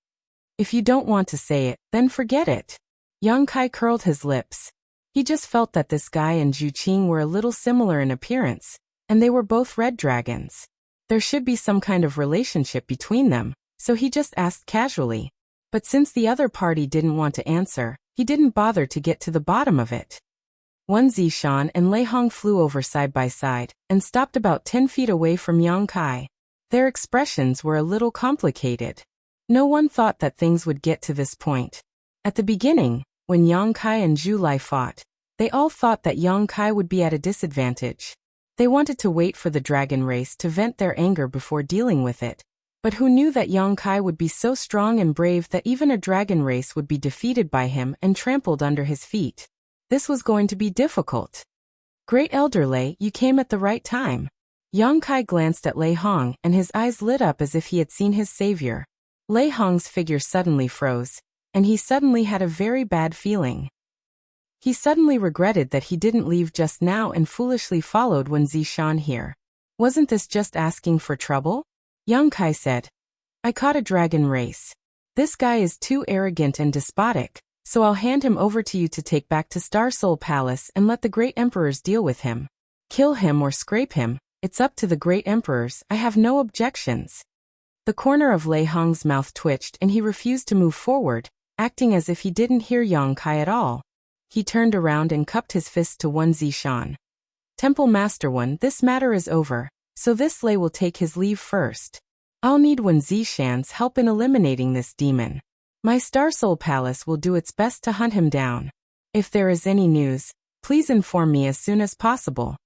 "If you don't want to say it, then forget it." Yang Kai curled his lips. He just felt that this guy and Zhu Qing were a little similar in appearance, and they were both red dragons. There should be some kind of relationship between them, so he just asked casually. But since the other party didn't want to answer, he didn't bother to get to the bottom of it. Wen Zishan and Lei Hong flew over side by side and stopped about 10 feet away from Yang Kai. Their expressions were a little complicated. No one thought that things would get to this point. At the beginning, when Yang Kai and Zhu Lai fought, they all thought that Yang Kai would be at a disadvantage. They wanted to wait for the dragon race to vent their anger before dealing with it. But who knew that Yang Kai would be so strong and brave that even a dragon race would be defeated by him and trampled under his feet? This was going to be difficult. "Great Elder Lei, you came at the right time." Yang Kai glanced at Lei Hong and his eyes lit up as if he had seen his savior. Lei Hong's figure suddenly froze, and he suddenly had a very bad feeling. He suddenly regretted that he didn't leave just now and foolishly followed Wen Zishan here. Wasn't this just asking for trouble? Yang Kai said, "I caught a dragon race. This guy is too arrogant and despotic, so I'll hand him over to you to take back to Star Soul Palace and let the great emperors deal with him. Kill him or scrape him, it's up to the great emperors, I have no objections." The corner of Lei Hong's mouth twitched and he refused to move forward, acting as if he didn't hear Yang Kai at all. He turned around and cupped his fist to Wen Zishan. "Temple Master Wen, this matter is over, so this Lei will take his leave first. I'll need Wen Zishan's help in eliminating this demon. My Star Soul Palace will do its best to hunt him down. If there is any news, please inform me as soon as possible."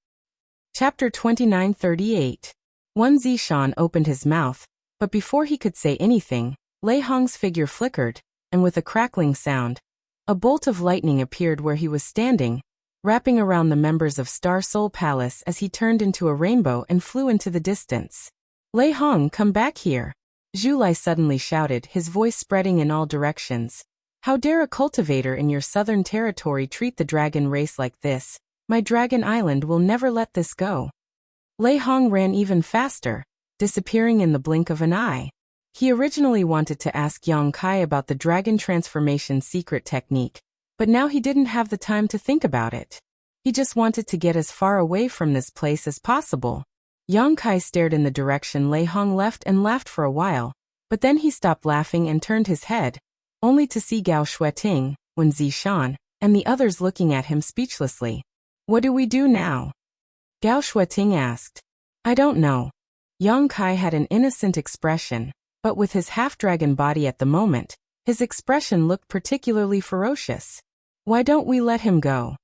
Chapter 2938. Wen Zishan opened his mouth, but before he could say anything, Lei Hong's figure flickered, and with a crackling sound, a bolt of lightning appeared where he was standing, wrapping around the members of Star Soul Palace as he turned into a rainbow and flew into the distance. "Lei Hong, come back here!" Zhu Lai suddenly shouted, his voice spreading in all directions. "How dare a cultivator in your southern territory treat the dragon race like this? My Dragon Island will never let this go. Lei Hong ran even faster, disappearing in the blink of an eye. He originally wanted to ask Yang Kai about the dragon transformation secret technique, but now he didn't have the time to think about it. He just wanted to get as far away from this place as possible. Yang Kai stared in the direction Lei Hong left and laughed for a while, but then he stopped laughing and turned his head, only to see Gao Shueting, Wen Zishan, and the others looking at him speechlessly. What do we do now? Gao Shueting asked. I don't know. Yang Kai had an innocent expression, but with his half-dragon body at the moment, his expression looked particularly ferocious. Why don't we let him go?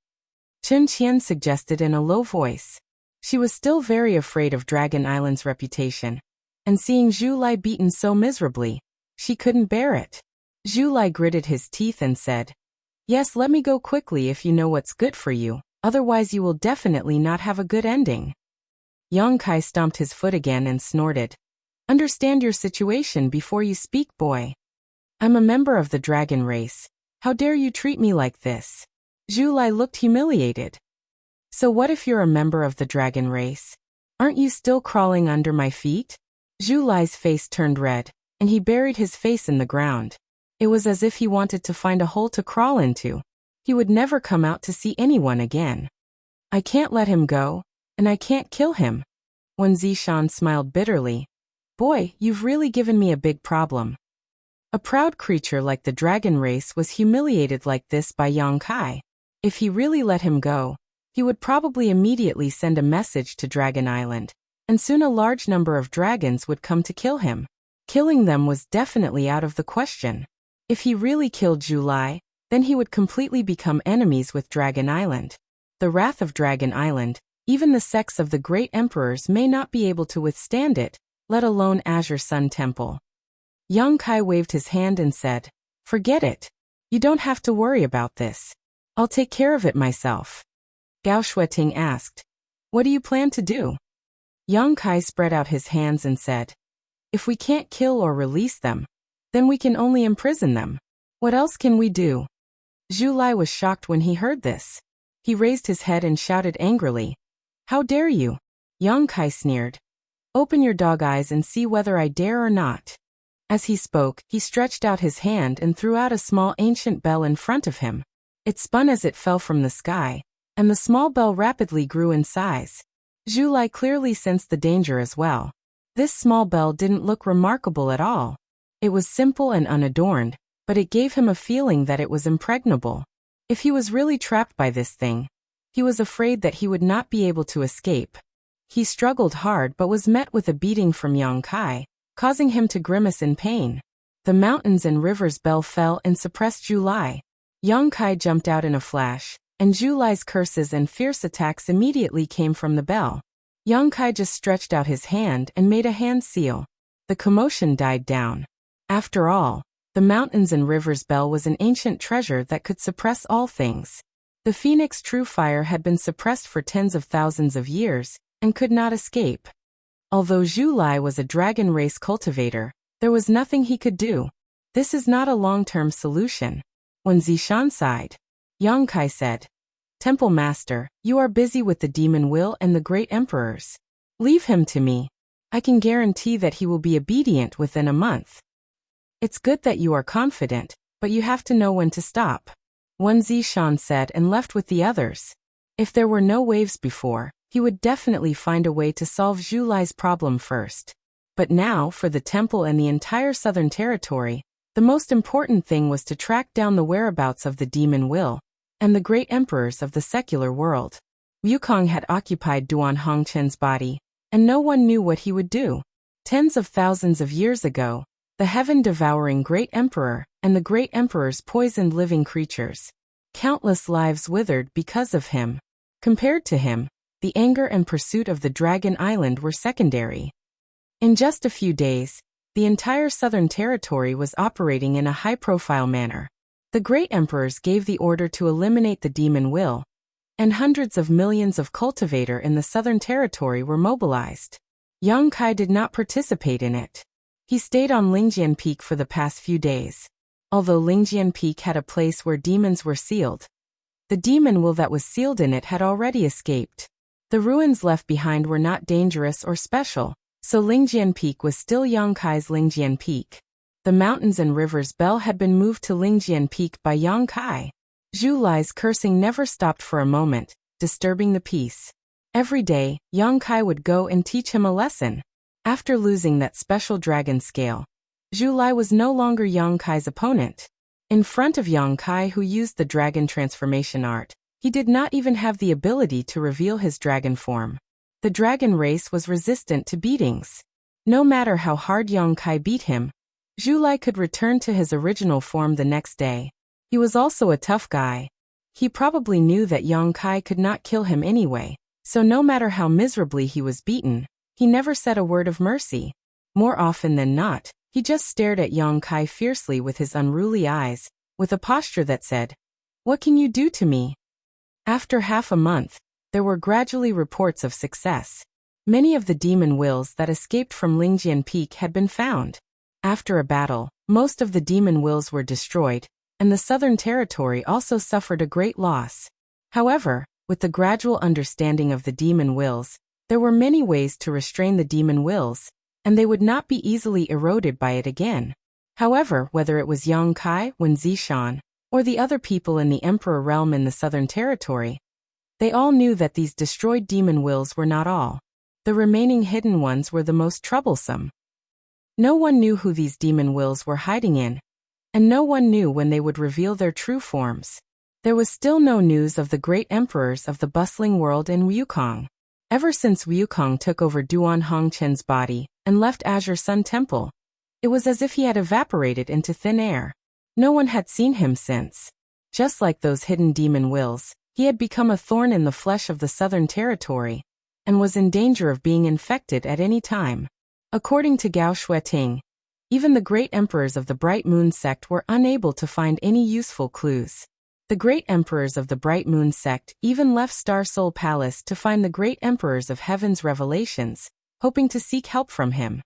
Chen Qian suggested in a low voice. She was still very afraid of Dragon Island's reputation, and seeing Zhu Lai beaten so miserably, she couldn't bear it. Zhu Lai gritted his teeth and said, Yes, let me go quickly if you know what's good for you, otherwise you will definitely not have a good ending. Yang Kai stomped his foot again and snorted. Understand your situation before you speak, boy. I'm a member of the dragon race. How dare you treat me like this? Zhu Lai looked humiliated. So what if you're a member of the dragon race? Aren't you still crawling under my feet? Zhu Lai's face turned red, and he buried his face in the ground. It was as if he wanted to find a hole to crawl into. He would never come out to see anyone again. I can't let him go, and I can't kill him. Wen Zishan smiled bitterly. Boy, you've really given me a big problem. A proud creature like the dragon race was humiliated like this by Yang Kai. If he really let him go, he would probably immediately send a message to Dragon Island, and soon a large number of dragons would come to kill him. Killing them was definitely out of the question. If he really killed Zhu Lai, then he would completely become enemies with Dragon Island. The wrath of Dragon Island, even the sects of the great emperors may not be able to withstand it, let alone Azure Sun Temple. Yang Kai waved his hand and said, Forget it. You don't have to worry about this. I'll take care of it myself. Gao Shueting asked, What do you plan to do? Yang Kai spread out his hands and said, If we can't kill or release them, then we can only imprison them. What else can we do? Zhu Lai was shocked when he heard this. He raised his head and shouted angrily, How dare you? Yang Kai sneered. Open your dog eyes and see whether I dare or not. As he spoke, he stretched out his hand and threw out a small ancient bell in front of him. It spun as it fell from the sky, and the small bell rapidly grew in size. Zhu Lai clearly sensed the danger as well. This small bell didn't look remarkable at all. It was simple and unadorned, but it gave him a feeling that it was impregnable. If he was really trapped by this thing, he was afraid that he would not be able to escape. He struggled hard but was met with a beating from Yang Kai, causing him to grimace in pain. The mountains and rivers bell fell and suppressed Zhu Lai. Yang Kai jumped out in a flash, and Zhu Lai's curses and fierce attacks immediately came from the bell. Yang Kai just stretched out his hand and made a hand seal. The commotion died down. After all, the mountains and rivers bell was an ancient treasure that could suppress all things. The Phoenix True Fire had been suppressed for tens of thousands of years, and could not escape. Although Zhu Lai was a dragon race cultivator, there was nothing he could do. This is not a long-term solution. When Zishan sighed, Yang Kai said, Temple Master, you are busy with the demon will and the great emperors. Leave him to me. I can guarantee that he will be obedient within a month. It's good that you are confident, but you have to know when to stop. Wen Zishan said and left with the others. If there were no waves before, he would definitely find a way to solve Zhu Lai's problem first. But now, for the temple and the entire southern territory, the most important thing was to track down the whereabouts of the demon will and the great emperors of the secular world. Wukong had occupied Duan Hongchen's body, and no one knew what he would do. Tens of thousands of years ago, the heaven-devouring great emperor and the great emperors poisoned living creatures. Countless lives withered because of him. Compared to him, the anger and pursuit of the Dragon Island were secondary. In just a few days, the entire southern territory was operating in a high-profile manner. The great emperors gave the order to eliminate the demon will, and hundreds of millions of cultivators in the southern territory were mobilized. Yang Kai did not participate in it. He stayed on Lingjian Peak for the past few days. Although Lingjian Peak had a place where demons were sealed, The demon will that was sealed in it had already escaped. The ruins left behind were not dangerous or special, so Lingjian Peak was still Yongkai's Lingjian Peak. The mountains and rivers bell had been moved to Lingjian Peak by Yongkai. Zhu Lai's cursing never stopped for a moment, disturbing the peace. Every day, Yongkai would go and teach him a lesson. After losing that special dragon scale, Zhu Lai was no longer Yongkai's opponent. In front of Yongkai, who used the dragon transformation art, he did not even have the ability to reveal his dragon form. The dragon race was resistant to beatings. No matter how hard Yongkai beat him, Zhu Lai could return to his original form the next day. He was also a tough guy. He probably knew that Yongkai could not kill him anyway, so no matter how miserably he was beaten, he never said a word of mercy. More often than not, he just stared at Yongkai fiercely with his unruly eyes, with a posture that said, "What can you do to me?" After half a month, there were gradually reports of success. Many of the demon wills that escaped from Lingjian Peak had been found. After a battle, most of the demon wills were destroyed, and the Southern Territory also suffered a great loss. However, with the gradual understanding of the demon wills, there were many ways to restrain the demon wills, and they would not be easily eroded by it again. However, whether it was Yongkai, Wen Zishan, or the other people in the Emperor realm in the Southern Territory, they all knew that these destroyed demon wills were not all. The remaining hidden ones were the most troublesome. No one knew who these demon wills were hiding in, and no one knew when they would reveal their true forms. There was still no news of the great emperors of the bustling world in Wukong. Ever since Wukong took over Duan Hongchen's body and left Azure Sun Temple, it was as if he had evaporated into thin air. No one had seen him since. Just like those hidden demon wills, he had become a thorn in the flesh of the Southern Territory, and was in danger of being infected at any time. According to Gao Shueting, even the great emperors of the Bright Moon sect were unable to find any useful clues. The great emperors of the Bright Moon sect even left Star Soul Palace to find the great emperors of Heaven's revelations, hoping to seek help from him.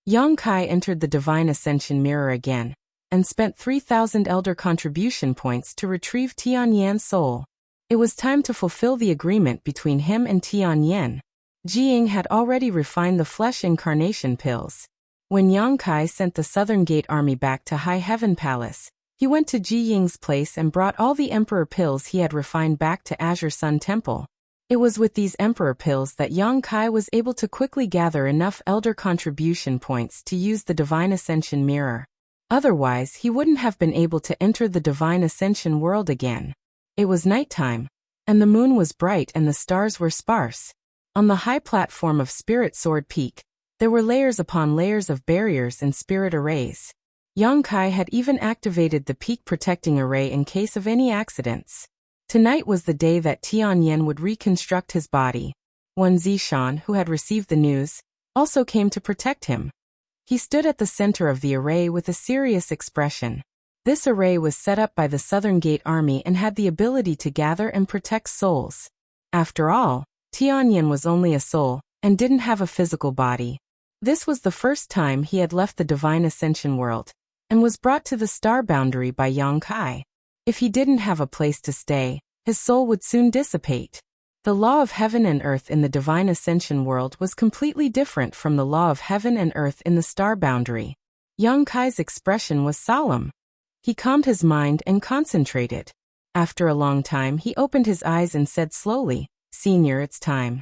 Yongkai entered the Divine Ascension Mirror again, and spent 3,000 Elder Contribution points to retrieve Tianyan's soul. It was time to fulfill the agreement between him and Tianyan. Jiying had already refined the flesh incarnation pills. When Yongkai sent the Southern Gate army back to High Heaven Palace, he went to Ji Ying's place and brought all the Emperor pills he had refined back to Azure Sun Temple. It was with these Emperor pills that Yongkai was able to quickly gather enough Elder Contribution points to use the Divine Ascension Mirror. Otherwise, he wouldn't have been able to enter the Divine Ascension world again. It was nighttime, and the moon was bright and the stars were sparse. On the high platform of Spirit Sword Peak, there were layers upon layers of barriers and spirit arrays. Yongkai had even activated the peak protecting array in case of any accidents. Tonight was the day that Tianyan would reconstruct his body. Wen Zishan, who had received the news, also came to protect him. He stood at the center of the array with a serious expression. This array was set up by the Southern Gate Army and had the ability to gather and protect souls. After all, Tianyan was only a soul, and didn't have a physical body. This was the first time he had left the Divine Ascension world, and was brought to the star boundary by Yongkai. If he didn't have a place to stay, his soul would soon dissipate. The law of heaven and earth in the Divine Ascension world was completely different from the law of heaven and earth in the star boundary. Yongkai's expression was solemn. He calmed his mind and concentrated. After a long time he opened his eyes and said slowly, "Senior, it's time."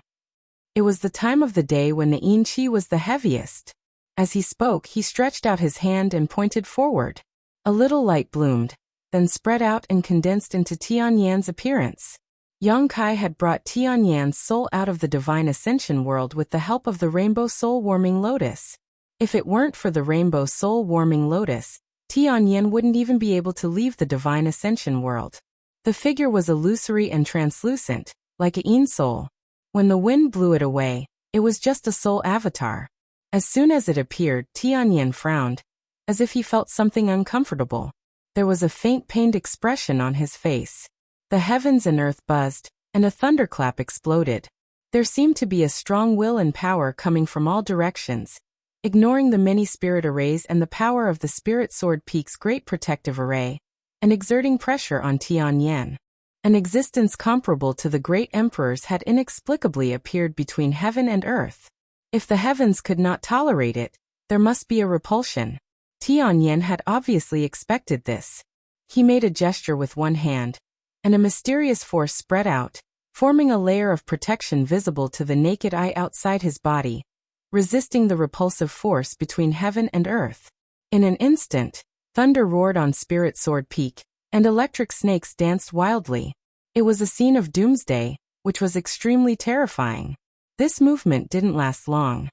It was the time of the day when the yin qi was the heaviest. As he spoke, he stretched out his hand and pointed forward. A little light bloomed, then spread out and condensed into Tianyan's appearance. Yongkai had brought Tianyan's soul out of the Divine Ascension world with the help of the Rainbow Soul Warming Lotus. If it weren't for the Rainbow Soul Warming Lotus, Tianyan wouldn't even be able to leave the Divine Ascension world. The figure was illusory and translucent, like a yin soul. When the wind blew it away, it was just a soul avatar. As soon as it appeared, Tianyan frowned, as if he felt something uncomfortable. There was a faint pained expression on his face. The heavens and earth buzzed, and a thunderclap exploded. There seemed to be a strong will and power coming from all directions, ignoring the many spirit arrays and the power of the Spirit Sword Peak's great protective array, and exerting pressure on Tianyan. An existence comparable to the great emperors had inexplicably appeared between heaven and earth. If the heavens could not tolerate it, there must be a repulsion. Tianyan had obviously expected this. He made a gesture with one hand, and a mysterious force spread out, forming a layer of protection visible to the naked eye outside his body, resisting the repulsive force between heaven and earth. In an instant, thunder roared on Spirit Sword Peak, and electric snakes danced wildly. It was a scene of doomsday, which was extremely terrifying. This movement didn't last long.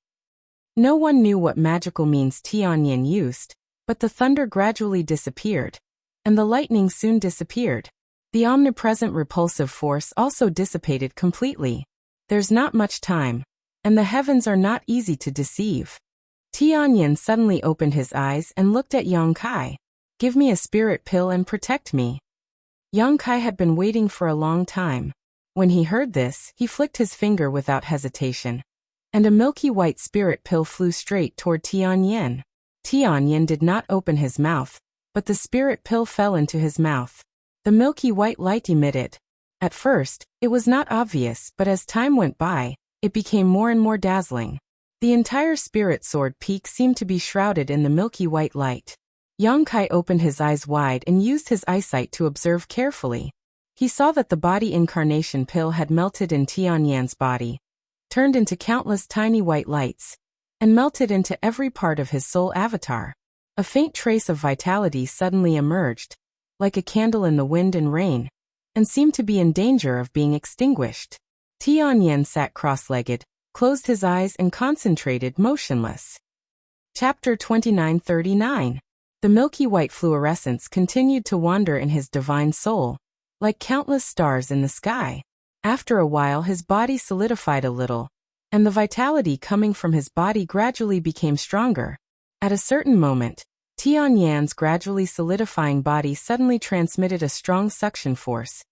No one knew what magical means Tianyan used, but the thunder gradually disappeared, and the lightning soon disappeared. The omnipresent repulsive force also dissipated completely. There's not much time, and the heavens are not easy to deceive. Tianyan suddenly opened his eyes and looked at Yang Kai. Give me a spirit pill and protect me. Yang Kai had been waiting for a long time. When he heard this, he flicked his finger without hesitation, and a milky white spirit pill flew straight toward Tianyan. Tianyan did not open his mouth, but the spirit pill fell into his mouth. The milky white light emitted. At first, it was not obvious, but as time went by, it became more and more dazzling. The entire Spirit Sword Peak seemed to be shrouded in the milky white light. Yang Kai opened his eyes wide and used his eyesight to observe carefully. He saw that the body incarnation pill had melted in Tianyan's body, turned into countless tiny white lights, and melted into every part of his soul avatar. A faint trace of vitality suddenly emerged, like a candle in the wind and rain, and seemed to be in danger of being extinguished. Tianyan sat cross-legged, closed his eyes and concentrated motionless. Chapter 2939. The milky white fluorescence continued to wander in his divine soul, like countless stars in the sky. After a while his body solidified a little, and the vitality coming from his body gradually became stronger. At a certain moment, Tianyan's gradually solidifying body suddenly transmitted a strong suction force,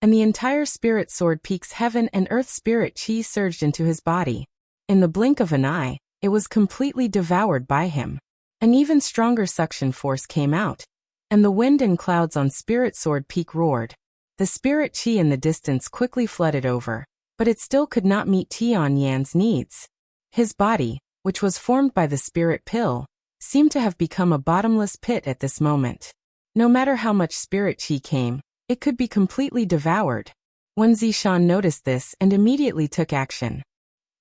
and the entire Spirit Sword Peak's heaven and earth spirit chi surged into his body. In the blink of an eye, it was completely devoured by him. An even stronger suction force came out, and the wind and clouds on Spirit Sword Peak roared. The spirit chi in the distance quickly flooded over, but it still could not meet Tianyan's needs. His body, which was formed by the spirit pill, seemed to have become a bottomless pit at this moment. No matter how much spirit chi came, it could be completely devoured. Wen Zishan noticed this and immediately took action.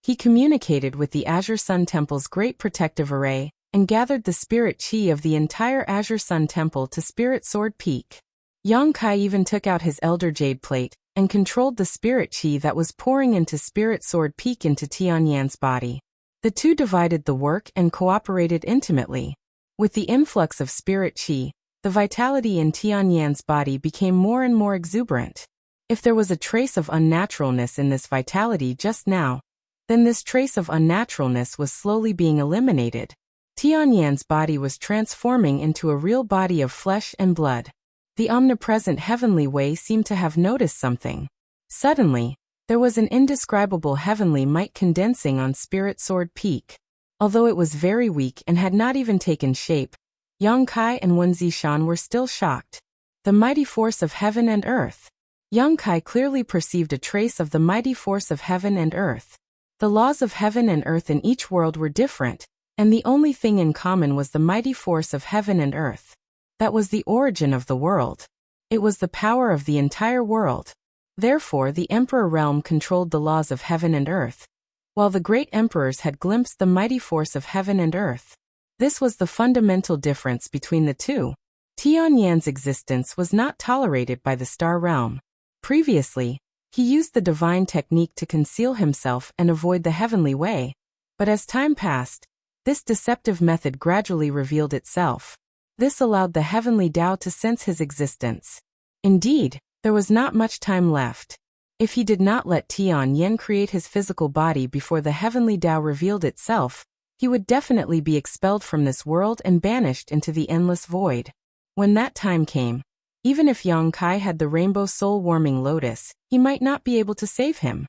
He communicated with the Azure Sun Temple's great protective array, and gathered the spirit chi of the entire Azure Sun Temple to Spirit Sword Peak. Yang Kai even took out his Elder Jade Plate, and controlled the spirit chi that was pouring into Spirit Sword Peak into Tianyan's body. The two divided the work and cooperated intimately. With the influx of spirit chi, the vitality in Tianyan's body became more and more exuberant. If there was a trace of unnaturalness in this vitality just now, then this trace of unnaturalness was slowly being eliminated. Tianyan's body was transforming into a real body of flesh and blood. The omnipresent heavenly way seemed to have noticed something. Suddenly, there was an indescribable heavenly might condensing on Spirit Sword Peak. Although it was very weak and had not even taken shape, Yang Kai and Wen Zishan were still shocked. The mighty force of heaven and earth. Yang Kai clearly perceived a trace of the mighty force of heaven and earth. The laws of heaven and earth in each world were different, and the only thing in common was the mighty force of heaven and earth. That was the origin of the world. It was the power of the entire world. Therefore the Emperor realm controlled the laws of heaven and earth, while the great emperors had glimpsed the mighty force of heaven and earth. This was the fundamental difference between the two. Tianyan's existence was not tolerated by the star realm. Previously, he used the divine technique to conceal himself and avoid the heavenly way, but as time passed, this deceptive method gradually revealed itself. This allowed the heavenly Tao to sense his existence. Indeed, there was not much time left. If he did not let Tianyan create his physical body before the heavenly Tao revealed itself, he would definitely be expelled from this world and banished into the endless void. When that time came, even if Yang Kai had the rainbow soul-warming lotus, he might not be able to save him.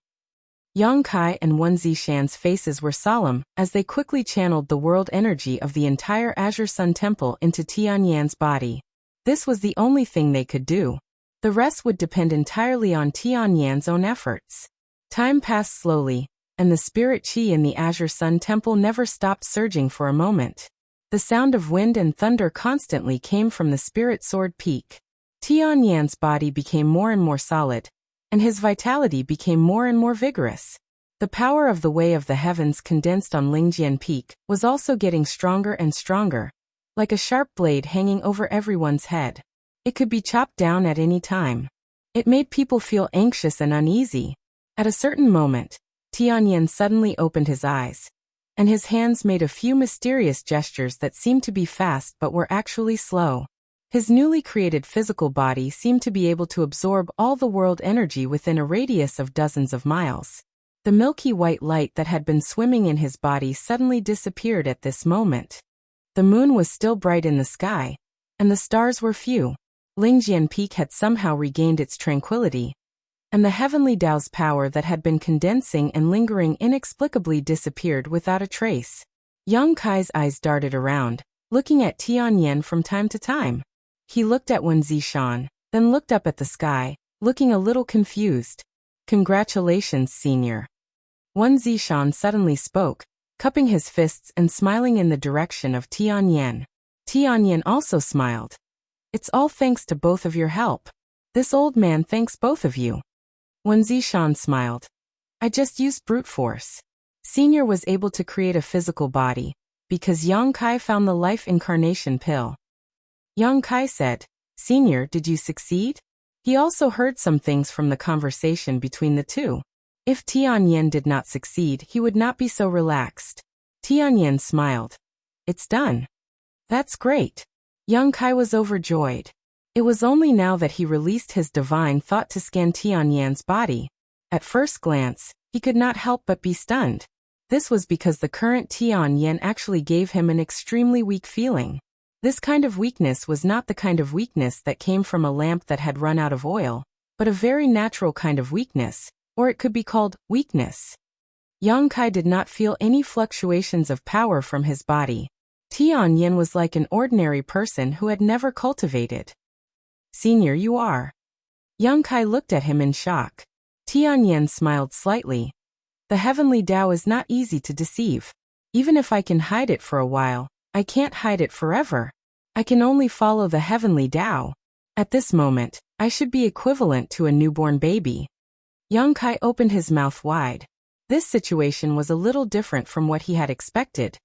Yang Kai and Wen Zishan's faces were solemn as they quickly channeled the world energy of the entire Azure Sun Temple into Tianyan's body. This was the only thing they could do. The rest would depend entirely on Tianyan's own efforts. Time passed slowly, and the spirit qi in the Azure Sun Temple never stopped surging for a moment. The sound of wind and thunder constantly came from the spirit sword peak. Tianyan's body became more and more solid, and his vitality became more and more vigorous. The power of the Way of the Heavens condensed on Lingjian Peak was also getting stronger and stronger, like a sharp blade hanging over everyone's head. It could be chopped down at any time. It made people feel anxious and uneasy. At a certain moment, Tianyan suddenly opened his eyes, and his hands made a few mysterious gestures that seemed to be fast but were actually slow. His newly created physical body seemed to be able to absorb all the world energy within a radius of dozens of miles. The milky white light that had been swimming in his body suddenly disappeared at this moment. The moon was still bright in the sky, and the stars were few. Lingjian Peak had somehow regained its tranquility, and the heavenly Tao's power that had been condensing and lingering inexplicably disappeared without a trace. Yang Kai's eyes darted around, looking at Tianyan from time to time. He looked at Wen Zishan, then looked up at the sky, looking a little confused. "Congratulations, senior." Wen Zishan suddenly spoke, cupping his fists and smiling in the direction of Tianyan. Tianyan also smiled. "It's all thanks to both of your help. This old man thanks both of you." Wen Zishan smiled. "I just used brute force." Senior was able to create a physical body, because Yang Kai found the life incarnation pill. Yang Kai said, "Senior, did you succeed?" He also heard some things from the conversation between the two. If Tianyan did not succeed, he would not be so relaxed. Tianyan smiled. "It's done." "That's great." Yang Kai was overjoyed. It was only now that he released his divine thought to scan Tianyan's body. At first glance, he could not help but be stunned. This was because the current Tianyan actually gave him an extremely weak feeling. This kind of weakness was not the kind of weakness that came from a lamp that had run out of oil, but a very natural kind of weakness, or it could be called weakness. Yang Kai did not feel any fluctuations of power from his body. Tianyan was like an ordinary person who had never cultivated. "Senior, you are." Yang Kai looked at him in shock. Tianyan smiled slightly. "The heavenly Tao is not easy to deceive. Even if I can hide it for a while, I can't hide it forever. I can only follow the heavenly Tao. At this moment, I should be equivalent to a newborn baby." Yang Kai opened his mouth wide. This situation was a little different from what he had expected.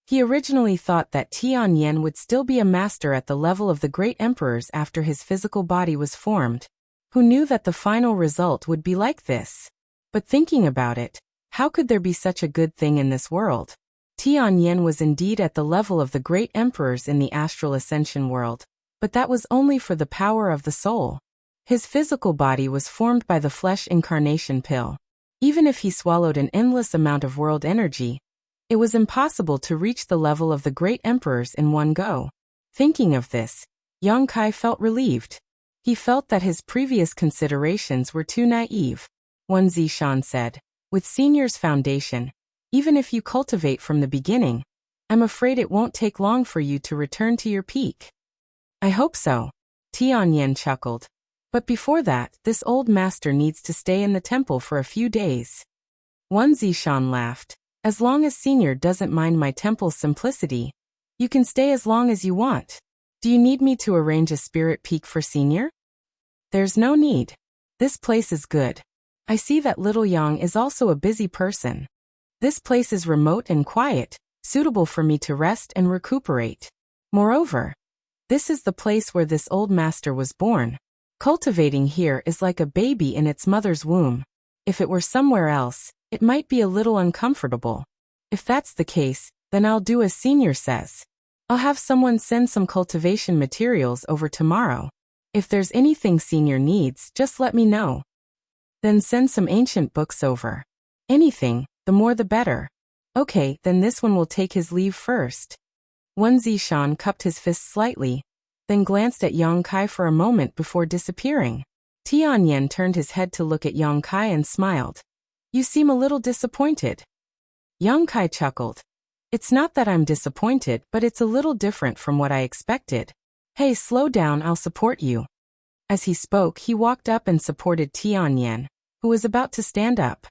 He originally thought that Tianyan would still be a master at the level of the great emperors after his physical body was formed. Who knew that the final result would be like this? But thinking about it, how could there be such a good thing in this world? Tianyan was indeed at the level of the great emperors in the astral ascension world, but that was only for the power of the soul. His physical body was formed by the flesh incarnation pill. Even if he swallowed an endless amount of world energy, it was impossible to reach the level of the great emperors in one go. Thinking of this, Yang Kai felt relieved. He felt that his previous considerations were too naive. Wen Zishan said, "With Senior's foundation, even if you cultivate from the beginning, I'm afraid it won't take long for you to return to your peak." "I hope so." Tianyan chuckled. "But before that, this old master needs to stay in the temple for a few days." Wen Zishan laughed. "As long as Senior doesn't mind my temple's simplicity, you can stay as long as you want. Do you need me to arrange a spirit peak for Senior?" "There's no need. This place is good. I see that little Yang is also a busy person. This place is remote and quiet, suitable for me to rest and recuperate. Moreover, this is the place where this old master was born. Cultivating here is like a baby in its mother's womb. If it were somewhere else, it might be a little uncomfortable. If that's the case, then I'll do as Senior says. I'll have someone send some cultivation materials over tomorrow. If there's anything Senior needs, just let me know. Then send some ancient books over. Anything, the more the better. Okay, then this one will take his leave first." Wen Zishan cupped his fist slightly, then glanced at Yang Kai for a moment before disappearing. Tianyan turned his head to look at Yang Kai and smiled. "You seem a little disappointed." Yang Kai chuckled. "It's not that I'm disappointed, but it's a little different from what I expected. Hey, slow down, I'll support you." As he spoke, he walked up and supported Tianyan, who was about to stand up.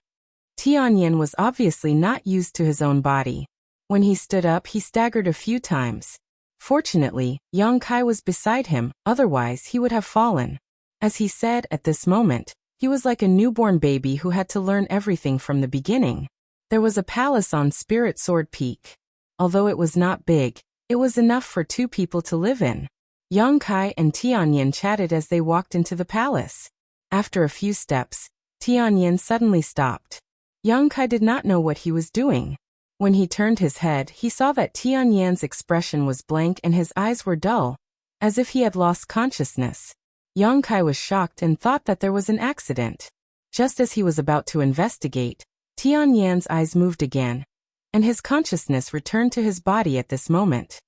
Tianyan was obviously not used to his own body. When he stood up, he staggered a few times. Fortunately, Yang Kai was beside him, otherwise he would have fallen. As he said, at this moment, he was like a newborn baby who had to learn everything from the beginning. There was a palace on Spirit Sword Peak. Although it was not big, it was enough for 2 people to live in. Yang Kai and Tianyan chatted as they walked into the palace. After a few steps, Tianyan suddenly stopped. Yang Kai did not know what he was doing. When he turned his head, he saw that Tianyan's expression was blank and his eyes were dull, as if he had lost consciousness. Yang Kai was shocked and thought that there was an accident. Just as he was about to investigate, Tianyan's eyes moved again, and his consciousness returned to his body at this moment.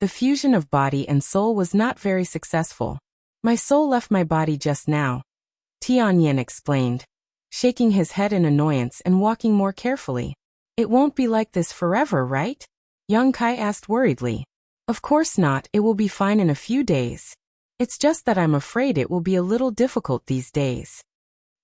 The fusion of body and soul was not very successful. My soul left my body just now, Tianyan explained, shaking his head in annoyance and walking more carefully. It won't be like this forever, right? Yang Kai asked worriedly. Of course not, it will be fine in a few days. It's just that I'm afraid it will be a little difficult these days.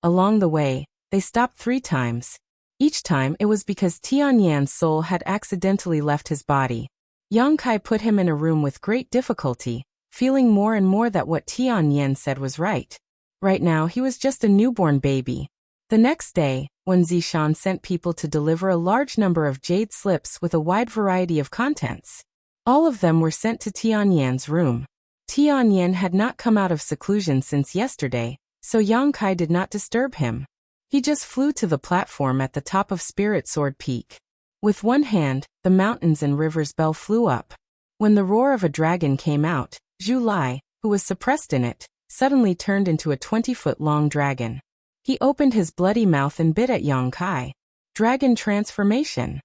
Along the way, they stopped 3 times. Each time it was because Tianyan's soul had accidentally left his body. Yang Kai put him in a room with great difficulty, feeling more and more that what Tianyan said was right. Right now he was just a newborn baby. The next day, when Zishan sent people to deliver a large number of jade slips with a wide variety of contents, all of them were sent to Tianyan's room. Tianyan had not come out of seclusion since yesterday, so Yang Kai did not disturb him. He just flew to the platform at the top of Spirit Sword Peak. With one hand, the mountains and rivers bell flew up. When the roar of a dragon came out, Zhu Lai, who was suppressed in it, suddenly turned into a 20-foot-long dragon. He opened his bloody mouth and bit at Yang Kai. Dragon transformation.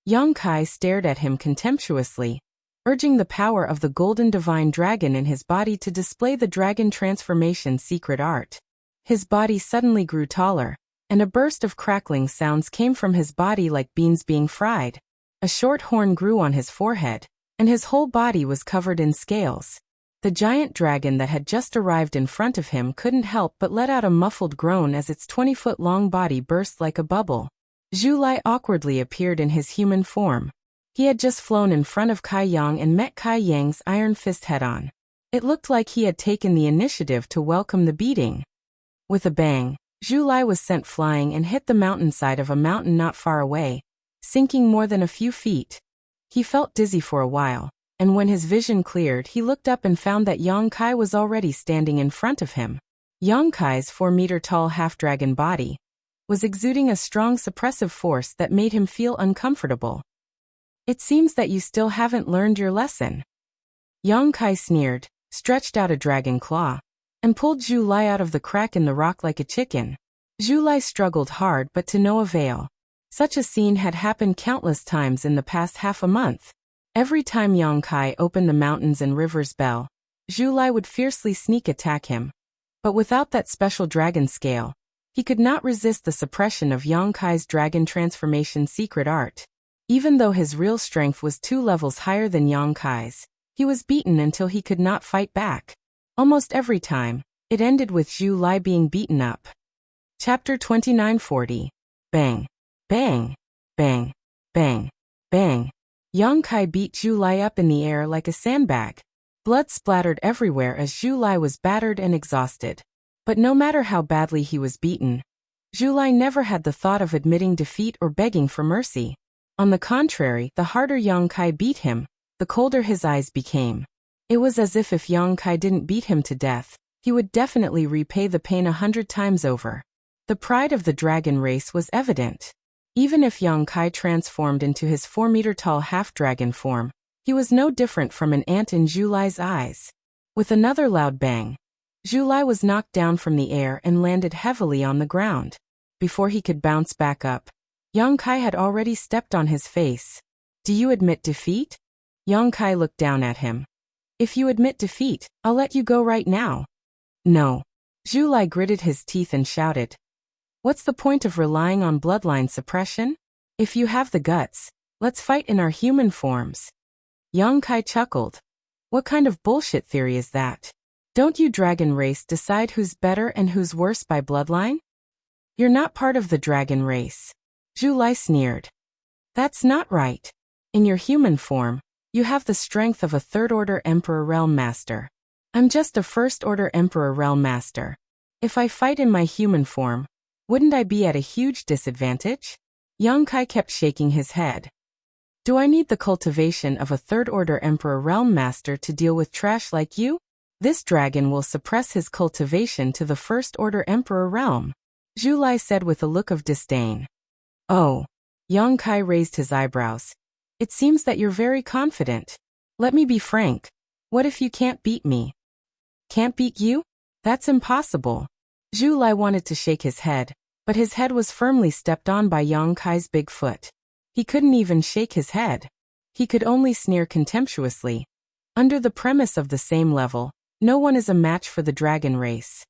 Yang Kai stared at him contemptuously, urging the power of the golden divine dragon in his body to display the dragon transformation secret art. His body suddenly grew taller, and a burst of crackling sounds came from his body like beans being fried. A short horn grew on his forehead, and his whole body was covered in scales. The giant dragon that had just arrived in front of him couldn't help but let out a muffled groan as its 20-foot-long body burst like a bubble. Zhu Lai awkwardly appeared in his human form. He had just flown in front of Kai Yang and met Kai Yang's iron fist head-on. It looked like he had taken the initiative to welcome the beating. With a bang, Zhu Lai was sent flying and hit the mountainside of a mountain not far away, sinking more than a few feet. He felt dizzy for a while, and when his vision cleared he looked up and found that Yang Kai was already standing in front of him. Yang Kai's 4-meter-tall half-dragon body was exuding a strong suppressive force that made him feel uncomfortable. It seems that you still haven't learned your lesson. Yang Kai sneered, stretched out a dragon claw, and pulled Zhu Lai out of the crack in the rock like a chicken. Zhu Lai struggled hard but to no avail. Such a scene had happened countless times in the past half a month. Every time Yang Kai opened the mountains and rivers bell, Zhu Lai would fiercely sneak attack him. But without that special dragon scale, he could not resist the suppression of Yang Kai's dragon transformation secret art. Even though his real strength was 2 levels higher than Yang Kai's, he was beaten until he could not fight back. Almost every time, it ended with Zhu Lai being beaten up. Chapter 2940. Bang. Bang. Bang. Bang. Bang. Yang Kai beat Zhu Lai up in the air like a sandbag. Blood splattered everywhere as Zhu Lai was battered and exhausted. But no matter how badly he was beaten, Zhu Lai never had the thought of admitting defeat or begging for mercy. On the contrary, the harder Yang Kai beat him, the colder his eyes became. It was as if Yang Kai didn't beat him to death, he would definitely repay the pain 100 times over. The pride of the dragon race was evident. Even if Yang Kai transformed into his 4-meter-tall half-dragon form, he was no different from an ant in Zhu Lai's eyes. With another loud bang, Zhu Lai was knocked down from the air and landed heavily on the ground. Before he could bounce back up, Yang Kai had already stepped on his face. Do you admit defeat? Yang Kai looked down at him. If you admit defeat, I'll let you go right now. No. Zhu Lai gritted his teeth and shouted. What's the point of relying on bloodline suppression? If you have the guts, let's fight in our human forms. Yang Kai chuckled. What kind of bullshit theory is that? Don't you dragon race decide who's better and who's worse by bloodline? You're not part of the dragon race. Zhu Lai sneered. That's not right. In your human form, you have the strength of a third-order Emperor Realm Master. I'm just a first-order Emperor Realm Master. If I fight in my human form, wouldn't I be at a huge disadvantage? Yang Kai kept shaking his head. Do I need the cultivation of a third-order Emperor Realm Master to deal with trash like you? This dragon will suppress his cultivation to the first-order Emperor Realm, Zhu Lai said with a look of disdain. Oh. Yang Kai raised his eyebrows. It seems that you're very confident. Let me be frank. What if you can't beat me? Can't beat you? That's impossible. Zhu Lai wanted to shake his head, but his head was firmly stepped on by Yang Kai's big foot. He couldn't even shake his head. He could only sneer contemptuously. Under the premise of the same level, no one is a match for the dragon race.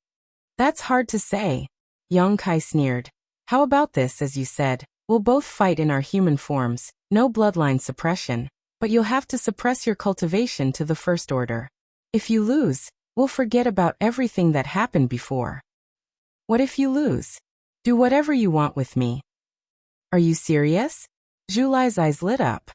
That's hard to say. Yang Kai sneered. How about this, as you said? We'll both fight in our human forms, no bloodline suppression, but you'll have to suppress your cultivation to the first order. If you lose, we'll forget about everything that happened before. What if you lose? Do whatever you want with me. Are you serious? Zhu Lai's eyes lit up.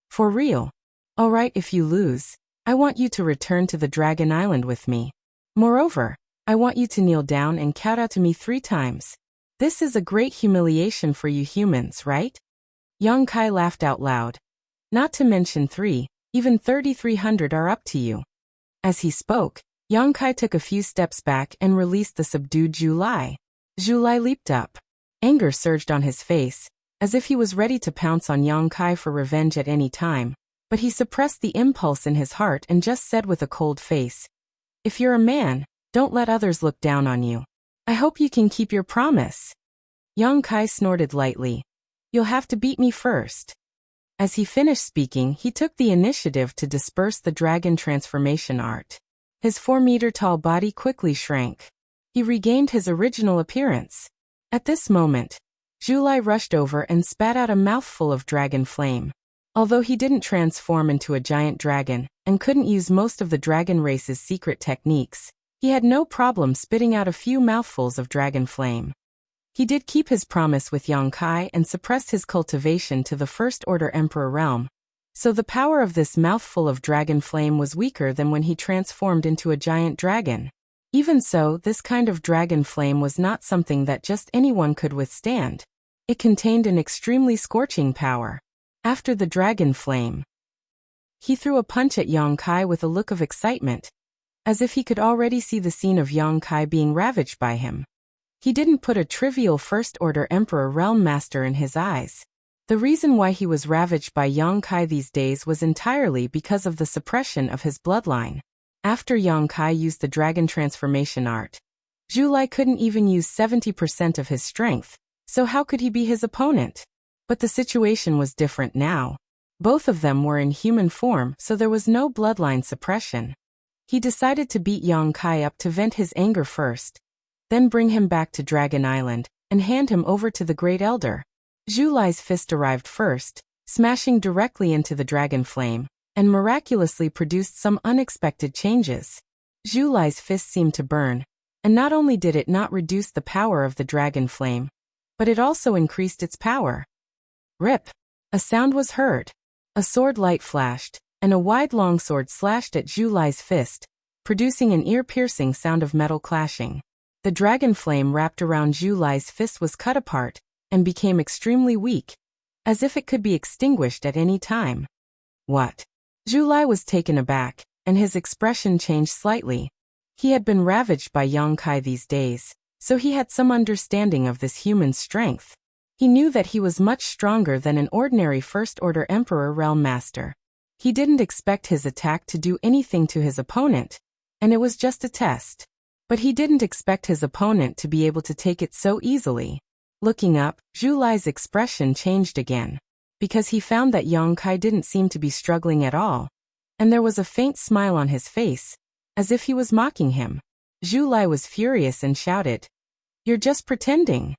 For real? All right, if you lose, I want you to return to the Dragon Island with me. Moreover, I want you to kneel down and kowtow to me 3 times. This is a great humiliation for you humans, right? Yang Kai laughed out loud. Not to mention 3, even 3,300 are up to you. As he spoke, Yang Kai took a few steps back and released the subdued Zhu Lai. Zhu Lai leaped up. Anger surged on his face, as if he was ready to pounce on Yang Kai for revenge at any time, but he suppressed the impulse in his heart and just said with a cold face, If you're a man, don't let others look down on you. I hope you can keep your promise. Yang Kai snorted lightly. You'll have to beat me first. As he finished speaking, he took the initiative to disperse the dragon transformation art. His 4-meter-tall body quickly shrank. He regained his original appearance. At this moment, Zhu Lai rushed over and spat out a mouthful of dragon flame. Although he didn't transform into a giant dragon, and couldn't use most of the dragon race's secret techniques, he had no problem spitting out a few mouthfuls of dragon flame. He did keep his promise with Yang Kai and suppressed his cultivation to the first-order Emperor realm, so the power of this mouthful of dragon flame was weaker than when he transformed into a giant dragon. Even so, this kind of dragon flame was not something that just anyone could withstand. It contained an extremely scorching power. After the dragon flame, he threw a punch at Yang Kai with a look of excitement, as if he could already see the scene of Yang Kai being ravaged by him. He didn't put a trivial first-order Emperor Realm Master in his eyes. The reason why he was ravaged by Yang Kai these days was entirely because of the suppression of his bloodline. After Yang Kai used the dragon transformation art, Zhu Lai couldn't even use 70% of his strength, so how could he be his opponent? But the situation was different now. Both of them were in human form, so there was no bloodline suppression. He decided to beat Yang Kai up to vent his anger first, then bring him back to Dragon Island, and hand him over to the Great Elder. Zhu Lai's fist arrived first, smashing directly into the dragon flame, and miraculously produced some unexpected changes. Zhu Lai's fist seemed to burn, and not only did it not reduce the power of the dragon flame, but it also increased its power. Rip! A sound was heard. A sword light flashed, and a wide longsword slashed at Zhu Lai's fist, producing an ear-piercing sound of metal clashing. The dragon flame wrapped around Zhu Lai's fist was cut apart, and became extremely weak, as if it could be extinguished at any time. What? Zhu Lai was taken aback, and his expression changed slightly. He had been ravaged by Yang Kai these days, so he had some understanding of this human's strength. He knew that he was much stronger than an ordinary first-order Emperor Realm Master. He didn't expect his attack to do anything to his opponent, and it was just a test. But he didn't expect his opponent to be able to take it so easily. Looking up, Zhu Lai's expression changed again, because he found that Yang Kai didn't seem to be struggling at all, and there was a faint smile on his face, as if he was mocking him. Zhu Lai was furious and shouted, "You're just pretending."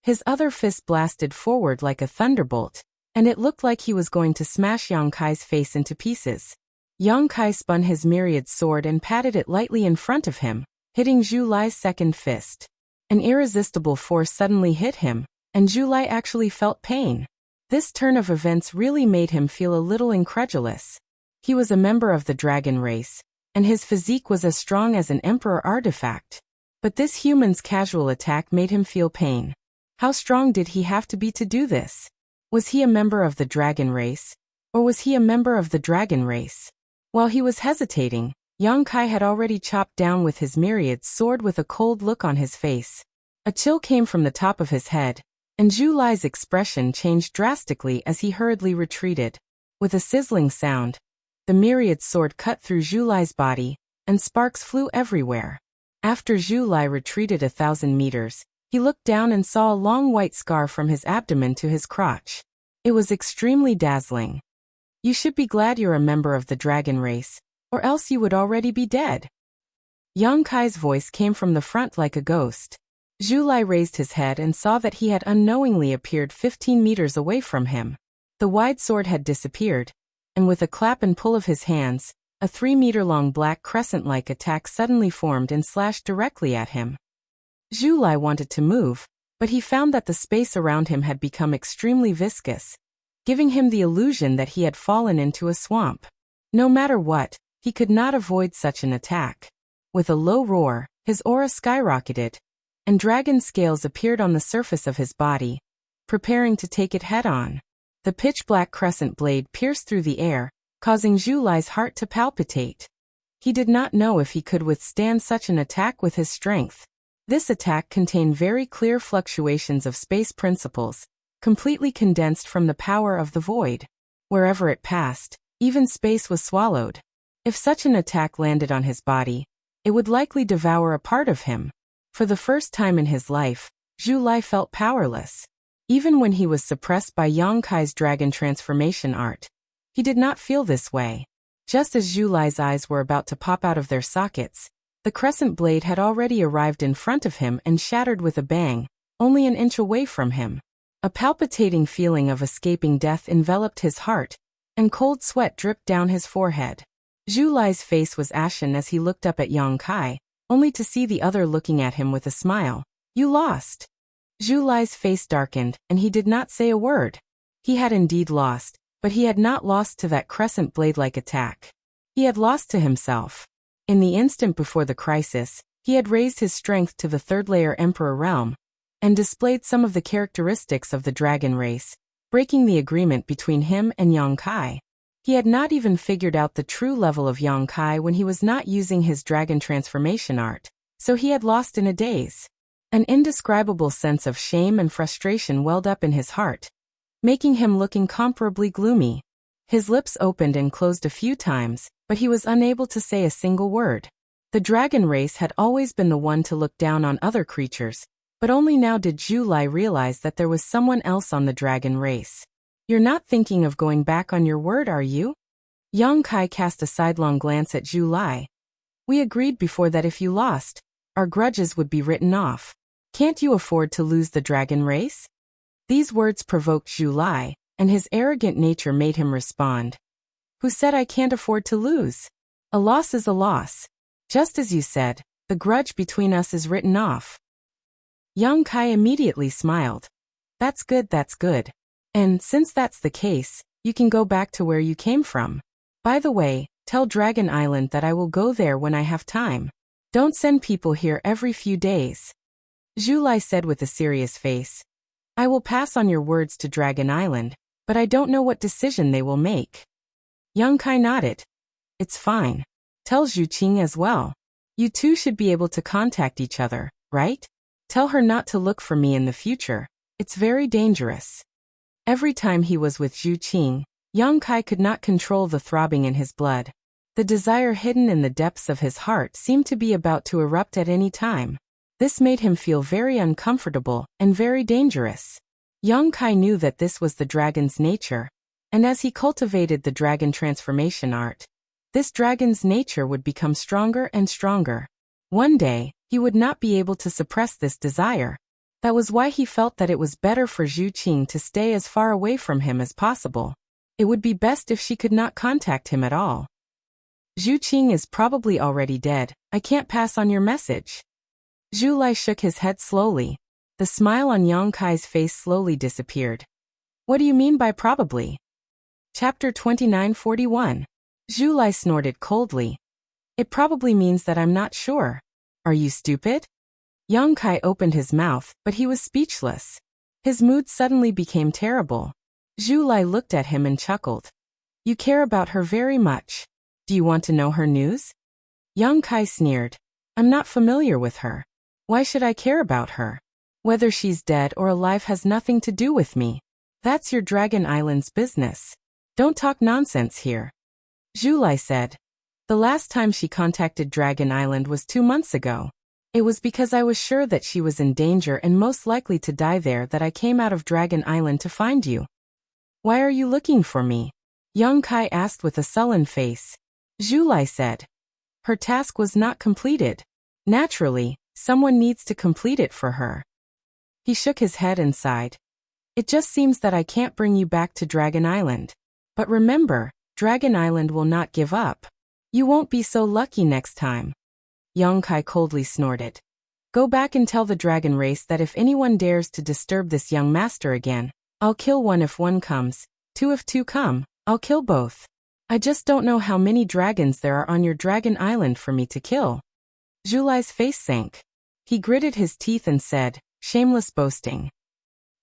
His other fist blasted forward like a thunderbolt, and it looked like he was going to smash Yang Kai's face into pieces. Yang Kai spun his myriad sword and patted it lightly in front of him, hitting Zhu Lai's second fist. An irresistible force suddenly hit him, and Zhu Lai actually felt pain. This turn of events really made him feel a little incredulous. He was a member of the dragon race, and his physique was as strong as an emperor artifact. But this human's casual attack made him feel pain. How strong did he have to be to do this? Was he a member of the dragon race? Or was he a member of the dragon race? While he was hesitating, Yang Kai had already chopped down with his myriad sword with a cold look on his face. A chill came from the top of his head, and Zhu Lai's expression changed drastically as he hurriedly retreated. With a sizzling sound, the myriad sword cut through Zhu Lai's body, and sparks flew everywhere. After Zhu Lai retreated 1,000 meters, he looked down and saw a long white scar from his abdomen to his crotch. It was extremely dazzling. You should be glad you're a member of the dragon race, or else you would already be dead. Yang Kai's voice came from the front like a ghost. Zhu Lai raised his head and saw that he had unknowingly appeared 15 meters away from him. The wide sword had disappeared, and with a clap and pull of his hands, a 3-meter-long black crescent-like attack suddenly formed and slashed directly at him. Zhu Lai wanted to move, but he found that the space around him had become extremely viscous, giving him the illusion that he had fallen into a swamp. No matter what, he could not avoid such an attack. With a low roar, his aura skyrocketed, and dragon scales appeared on the surface of his body, preparing to take it head-on. The pitch-black crescent blade pierced through the air, causing Zhu Lai's heart to palpitate. He did not know if he could withstand such an attack with his strength. This attack contained very clear fluctuations of space principles, completely condensed from the power of the void. Wherever it passed, even space was swallowed. If such an attack landed on his body, it would likely devour a part of him. For the first time in his life, Zhu Lai felt powerless. Even when he was suppressed by Yang Kai's dragon transformation art, he did not feel this way. Just as Zhu Lai's eyes were about to pop out of their sockets, the crescent blade had already arrived in front of him and shattered with a bang, only an inch away from him. A palpitating feeling of escaping death enveloped his heart, and cold sweat dripped down his forehead. Zhu Lai's face was ashen as he looked up at Yang Kai, only to see the other looking at him with a smile. You lost. Zhu Lai's face darkened, and he did not say a word. He had indeed lost, but he had not lost to that crescent blade-like attack. He had lost to himself. In the instant before the crisis, he had raised his strength to the third-layer Emperor realm, and displayed some of the characteristics of the dragon race, breaking the agreement between him and Yang Kai. He had not even figured out the true level of Yang Kai when he was not using his dragon transformation art, so he had lost in a daze. An indescribable sense of shame and frustration welled up in his heart, making him look incomparably gloomy. His lips opened and closed a few times, but he was unable to say a single word. The dragon race had always been the one to look down on other creatures, but only now did Zhu Lai realize that there was someone else on the dragon race. You're not thinking of going back on your word, are you? Yang Kai cast a sidelong glance at Zhu Lai. We agreed before that if you lost, our grudges would be written off. Can't you afford to lose the dragon race? These words provoked Zhu Lai, and his arrogant nature made him respond. Who said I can't afford to lose? A loss is a loss. Just as you said, the grudge between us is written off. Yang Kai immediately smiled. That's good, that's good. And since that's the case, you can go back to where you came from. By the way, tell Dragon Island that I will go there when I have time. Don't send people here every few days. Zhu Lai said with a serious face. I will pass on your words to Dragon Island, but I don't know what decision they will make. Yang Kai nodded. It's fine. Tell Zhu Qing as well. You two should be able to contact each other, right? Tell her not to look for me in the future. It's very dangerous. Every time he was with Zhu Qing, Yang Kai could not control the throbbing in his blood. The desire hidden in the depths of his heart seemed to be about to erupt at any time. This made him feel very uncomfortable and very dangerous. Yang Kai knew that this was the dragon's nature, and as he cultivated the dragon transformation art, this dragon's nature would become stronger and stronger. One day, he would not be able to suppress this desire. That was why he felt that it was better for Zhu Qing to stay as far away from him as possible. It would be best if she could not contact him at all. Zhu Qing is probably already dead. I can't pass on your message. Zhu Lai shook his head slowly. The smile on Yang Kai's face slowly disappeared. What do you mean by probably? Chapter 2941. Zhu Lai snorted coldly. It probably means that I'm not sure. Are you stupid? Yang Kai opened his mouth, but he was speechless. His mood suddenly became terrible. Zhu Lai looked at him and chuckled. You care about her very much. Do you want to know her news? Yang Kai sneered. I'm not familiar with her. Why should I care about her? Whether she's dead or alive has nothing to do with me. That's your Dragon Island's business. Don't talk nonsense here. Zhu Lai said. The last time she contacted Dragon Island was 2 months ago. It was because I was sure that she was in danger and most likely to die there that I came out of Dragon Island to find you. Why are you looking for me? Yang Kai asked with a sullen face. Zhu Lai said. Her task was not completed. Naturally, someone needs to complete it for her. He shook his head and sighed. It just seems that I can't bring you back to Dragon Island. But remember, Dragon Island will not give up. You won't be so lucky next time. Yang Kai coldly snorted. Go back and tell the dragon race that if anyone dares to disturb this young master again, I'll kill one if one comes, two if two come, I'll kill both. I just don't know how many dragons there are on your Dragon Island for me to kill. Zhu Lai's face sank. He gritted his teeth and said, shameless boasting.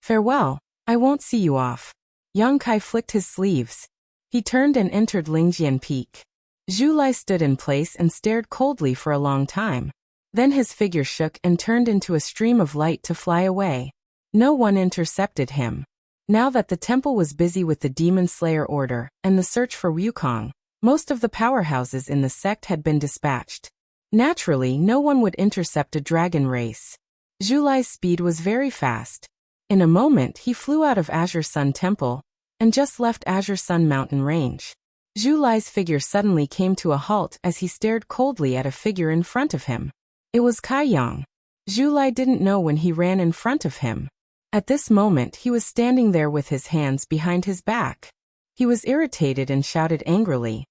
Farewell, I won't see you off. Yang Kai flicked his sleeves. He turned and entered Lingjian Peak. Zhu Lai stood in place and stared coldly for a long time. Then his figure shook and turned into a stream of light to fly away. No one intercepted him. Now that the temple was busy with the Demon Slayer order and the search for Wukong, most of the powerhouses in the sect had been dispatched. Naturally, no one would intercept a dragon race. Zhu Lai's speed was very fast. In a moment, he flew out of Azure Sun Temple and just left Azure Sun Mountain Range. Zhu Lai's figure suddenly came to a halt as he stared coldly at a figure in front of him. It was Kai Yang. Zhu Lai didn't know when he ran in front of him. At this moment he was standing there with his hands behind his back. He was irritated and shouted angrily.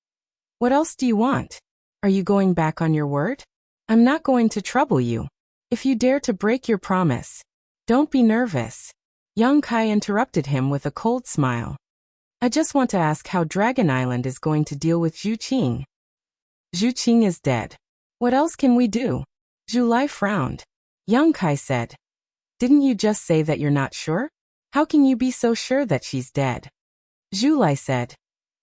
What else do you want? Are you going back on your word? I'm not going to trouble you. If you dare to break your promise, don't be nervous. Yang Kai interrupted him with a cold smile. I just want to ask how Dragon Island is going to deal with Zhu Qing. Zhu Qing is dead. What else can we do? Zhu Lai frowned. Yang Kai said. Didn't you just say that you're not sure? How can you be so sure that she's dead? Zhu Lai said.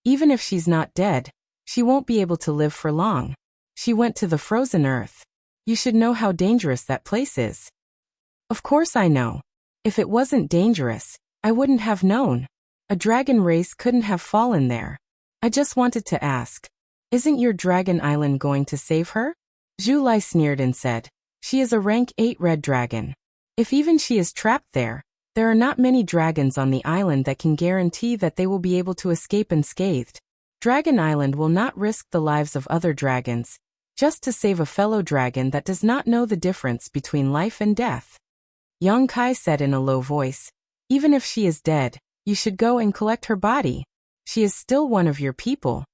Even if she's not dead, she won't be able to live for long. She went to the frozen earth. You should know how dangerous that place is. Of course I know. If it wasn't dangerous, I wouldn't have known. A dragon race couldn't have fallen there. I just wanted to ask. Isn't your Dragon Island going to save her? Zhu Lai sneered and said. She is a rank 8 red dragon. If even she is trapped there are not many dragons on the island that can guarantee that they will be able to escape unscathed. Dragon Island will not risk the lives of other dragons, just to save a fellow dragon that does not know the difference between life and death. Yang Kai said in a low voice. Even if she is dead, you should go and collect her body. She is still one of your people.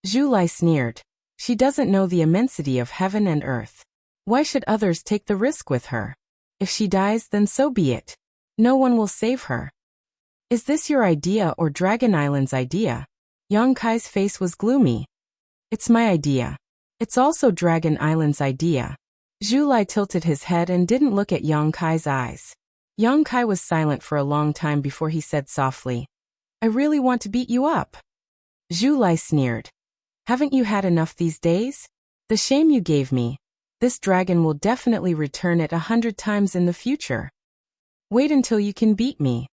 Zhu Lai sneered. She doesn't know the immensity of heaven and earth. Why should others take the risk with her? If she dies, then so be it. No one will save her. Is this your idea or Dragon Island's idea? Yang Kai's face was gloomy. It's my idea. It's also Dragon Island's idea. Zhu Lai tilted his head and didn't look at Yang Kai's eyes. Yang Kai was silent for a long time before he said softly, I really want to beat you up. Zhu Lai sneered. Haven't you had enough these days? The shame you gave me. This dragon will definitely return it 100 times in the future. Wait until you can beat me.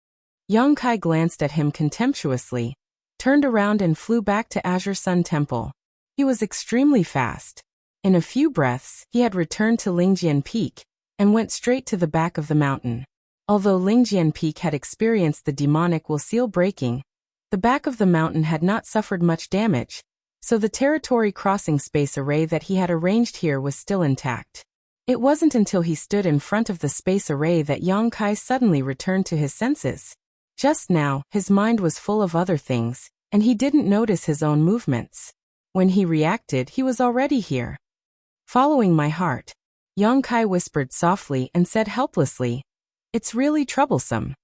Yang Kai glanced at him contemptuously, turned around and flew back to Azure Sun Temple. He was extremely fast. In a few breaths, he had returned to Lingjian Peak and went straight to the back of the mountain. Although Lingjian Peak had experienced the demonic will seal breaking, the back of the mountain had not suffered much damage, so the territory crossing space array that he had arranged here was still intact. It wasn't until he stood in front of the space array that Yang Kai suddenly returned to his senses. Just now, his mind was full of other things, and he didn't notice his own movements. When he reacted, he was already here. Following my heart. Yang Kai whispered softly and said helplessly, "It's really troublesome."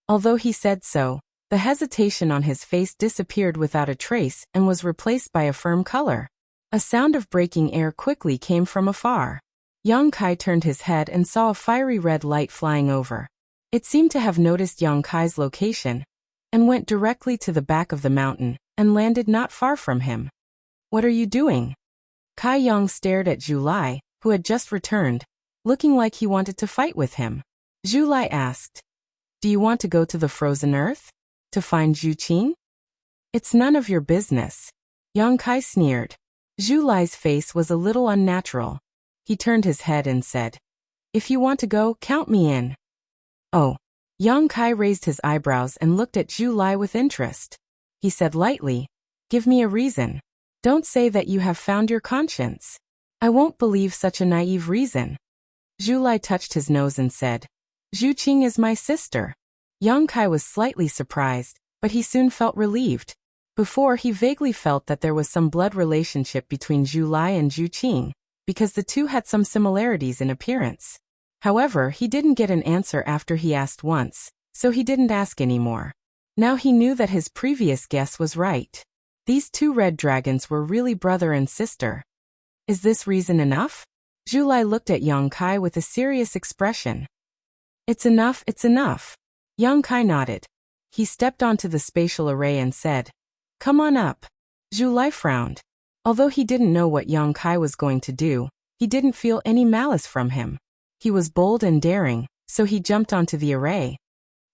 Although he said so, the hesitation on his face disappeared without a trace and was replaced by a firm color. A sound of breaking air quickly came from afar. Yang Kai turned his head and saw a fiery red light flying over. It seemed to have noticed Yang Kai's location and went directly to the back of the mountain and landed not far from him. "What are you doing?" Kai Yang stared at Zhu Lai, who had just returned, looking like he wanted to fight with him. Zhu Lai asked, "Do you want to go to the frozen earth? To find Zhu Qing?" "It's none of your business." Yang Kai sneered. Zhu Lai's face was a little unnatural. He turned his head and said, "If you want to go, count me in." "Oh." Yang Kai raised his eyebrows and looked at Zhu Lai with interest. He said lightly, "Give me a reason. Don't say that you have found your conscience. I won't believe such a naive reason." Zhu Lai touched his nose and said, "Zhu Qing is my sister." Yang Kai was slightly surprised, but he soon felt relieved. Before, he vaguely felt that there was some blood relationship between Zhu Lai and Zhu Qing, because the two had some similarities in appearance. However, he didn't get an answer after he asked once, so he didn't ask anymore. Now he knew that his previous guess was right. These two red dragons were really brother and sister. Is this reason enough? Zhu Lai looked at Yang Kai with a serious expression. It's enough, it's enough. Yang Kai nodded. He stepped onto the spatial array and said, "Come on up." Zhu Lai frowned. Although he didn't know what Yang Kai was going to do, he didn't feel any malice from him. He was bold and daring, so he jumped onto the array.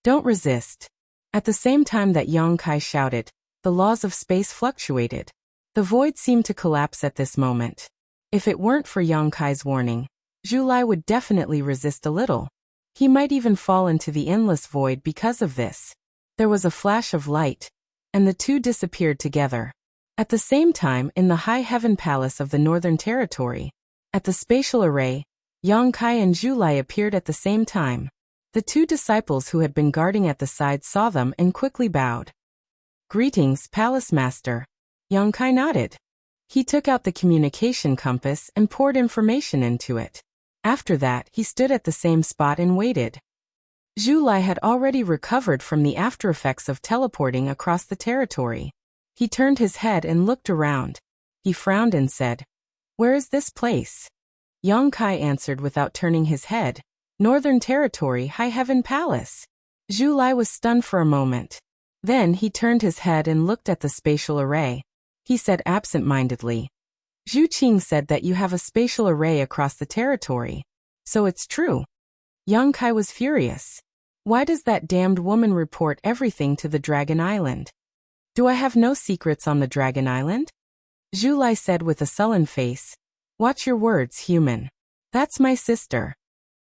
"Don't resist." At the same time that Yang Kai shouted, the laws of space fluctuated. The void seemed to collapse at this moment. If it weren't for Yang Kai's warning, Zhu Lai would definitely resist a little. He might even fall into the endless void because of this. There was a flash of light, and the two disappeared together. At the same time, in the High Heaven Palace of the Northern Territory, at the spatial array, Yang Kai and Zhu Lai appeared at the same time. The two disciples who had been guarding at the side saw them and quickly bowed. "Greetings, Palace Master." Yang Kai nodded. He took out the communication compass and poured information into it. After that, he stood at the same spot and waited. Zhu Lai had already recovered from the aftereffects of teleporting across the territory. He turned his head and looked around. He frowned and said, "Where is this place?" Yang Kai answered without turning his head, "Northern Territory, High Heaven Palace." Zhu Lai was stunned for a moment. Then he turned his head and looked at the spatial array. He said absent-mindedly, "Zhu Qing said that you have a spatial array across the territory. So it's true." Yang Kai was furious. "Why does that damned woman report everything to the Dragon Island? Do I have no secrets on the Dragon Island?" Zhu Lai said with a sullen face, "Watch your words, human. That's my sister."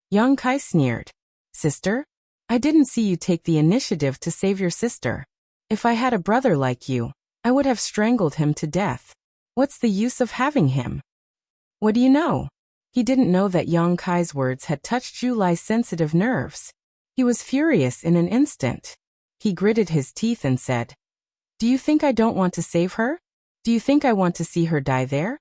Yang Kai sneered. "Sister? I didn't see you take the initiative to save your sister. If I had a brother like you, I would have strangled him to death. What's the use of having him?" "What do you know?" He didn't know that Yang Kai's words had touched Zhu Lai's sensitive nerves. He was furious in an instant. He gritted his teeth and said, "Do you think I don't want to save her? Do you think I want to see her die there?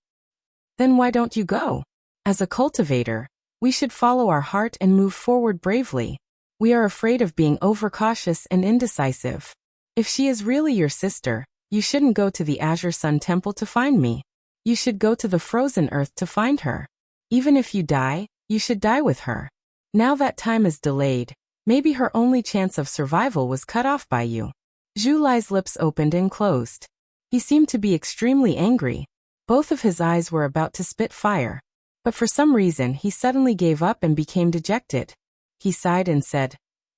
Then why don't you go? As a cultivator, we should follow our heart and move forward bravely. We are afraid of being overcautious and indecisive. If she is really your sister, you shouldn't go to the Azure Sun Temple to find me. You should go to the frozen earth to find her. Even if you die, you should die with her. Now that time is delayed, maybe her only chance of survival was cut off by you." Zhu Lai's lips opened and closed. He seemed to be extremely angry. Both of his eyes were about to spit fire. But for some reason he suddenly gave up and became dejected. He sighed and said,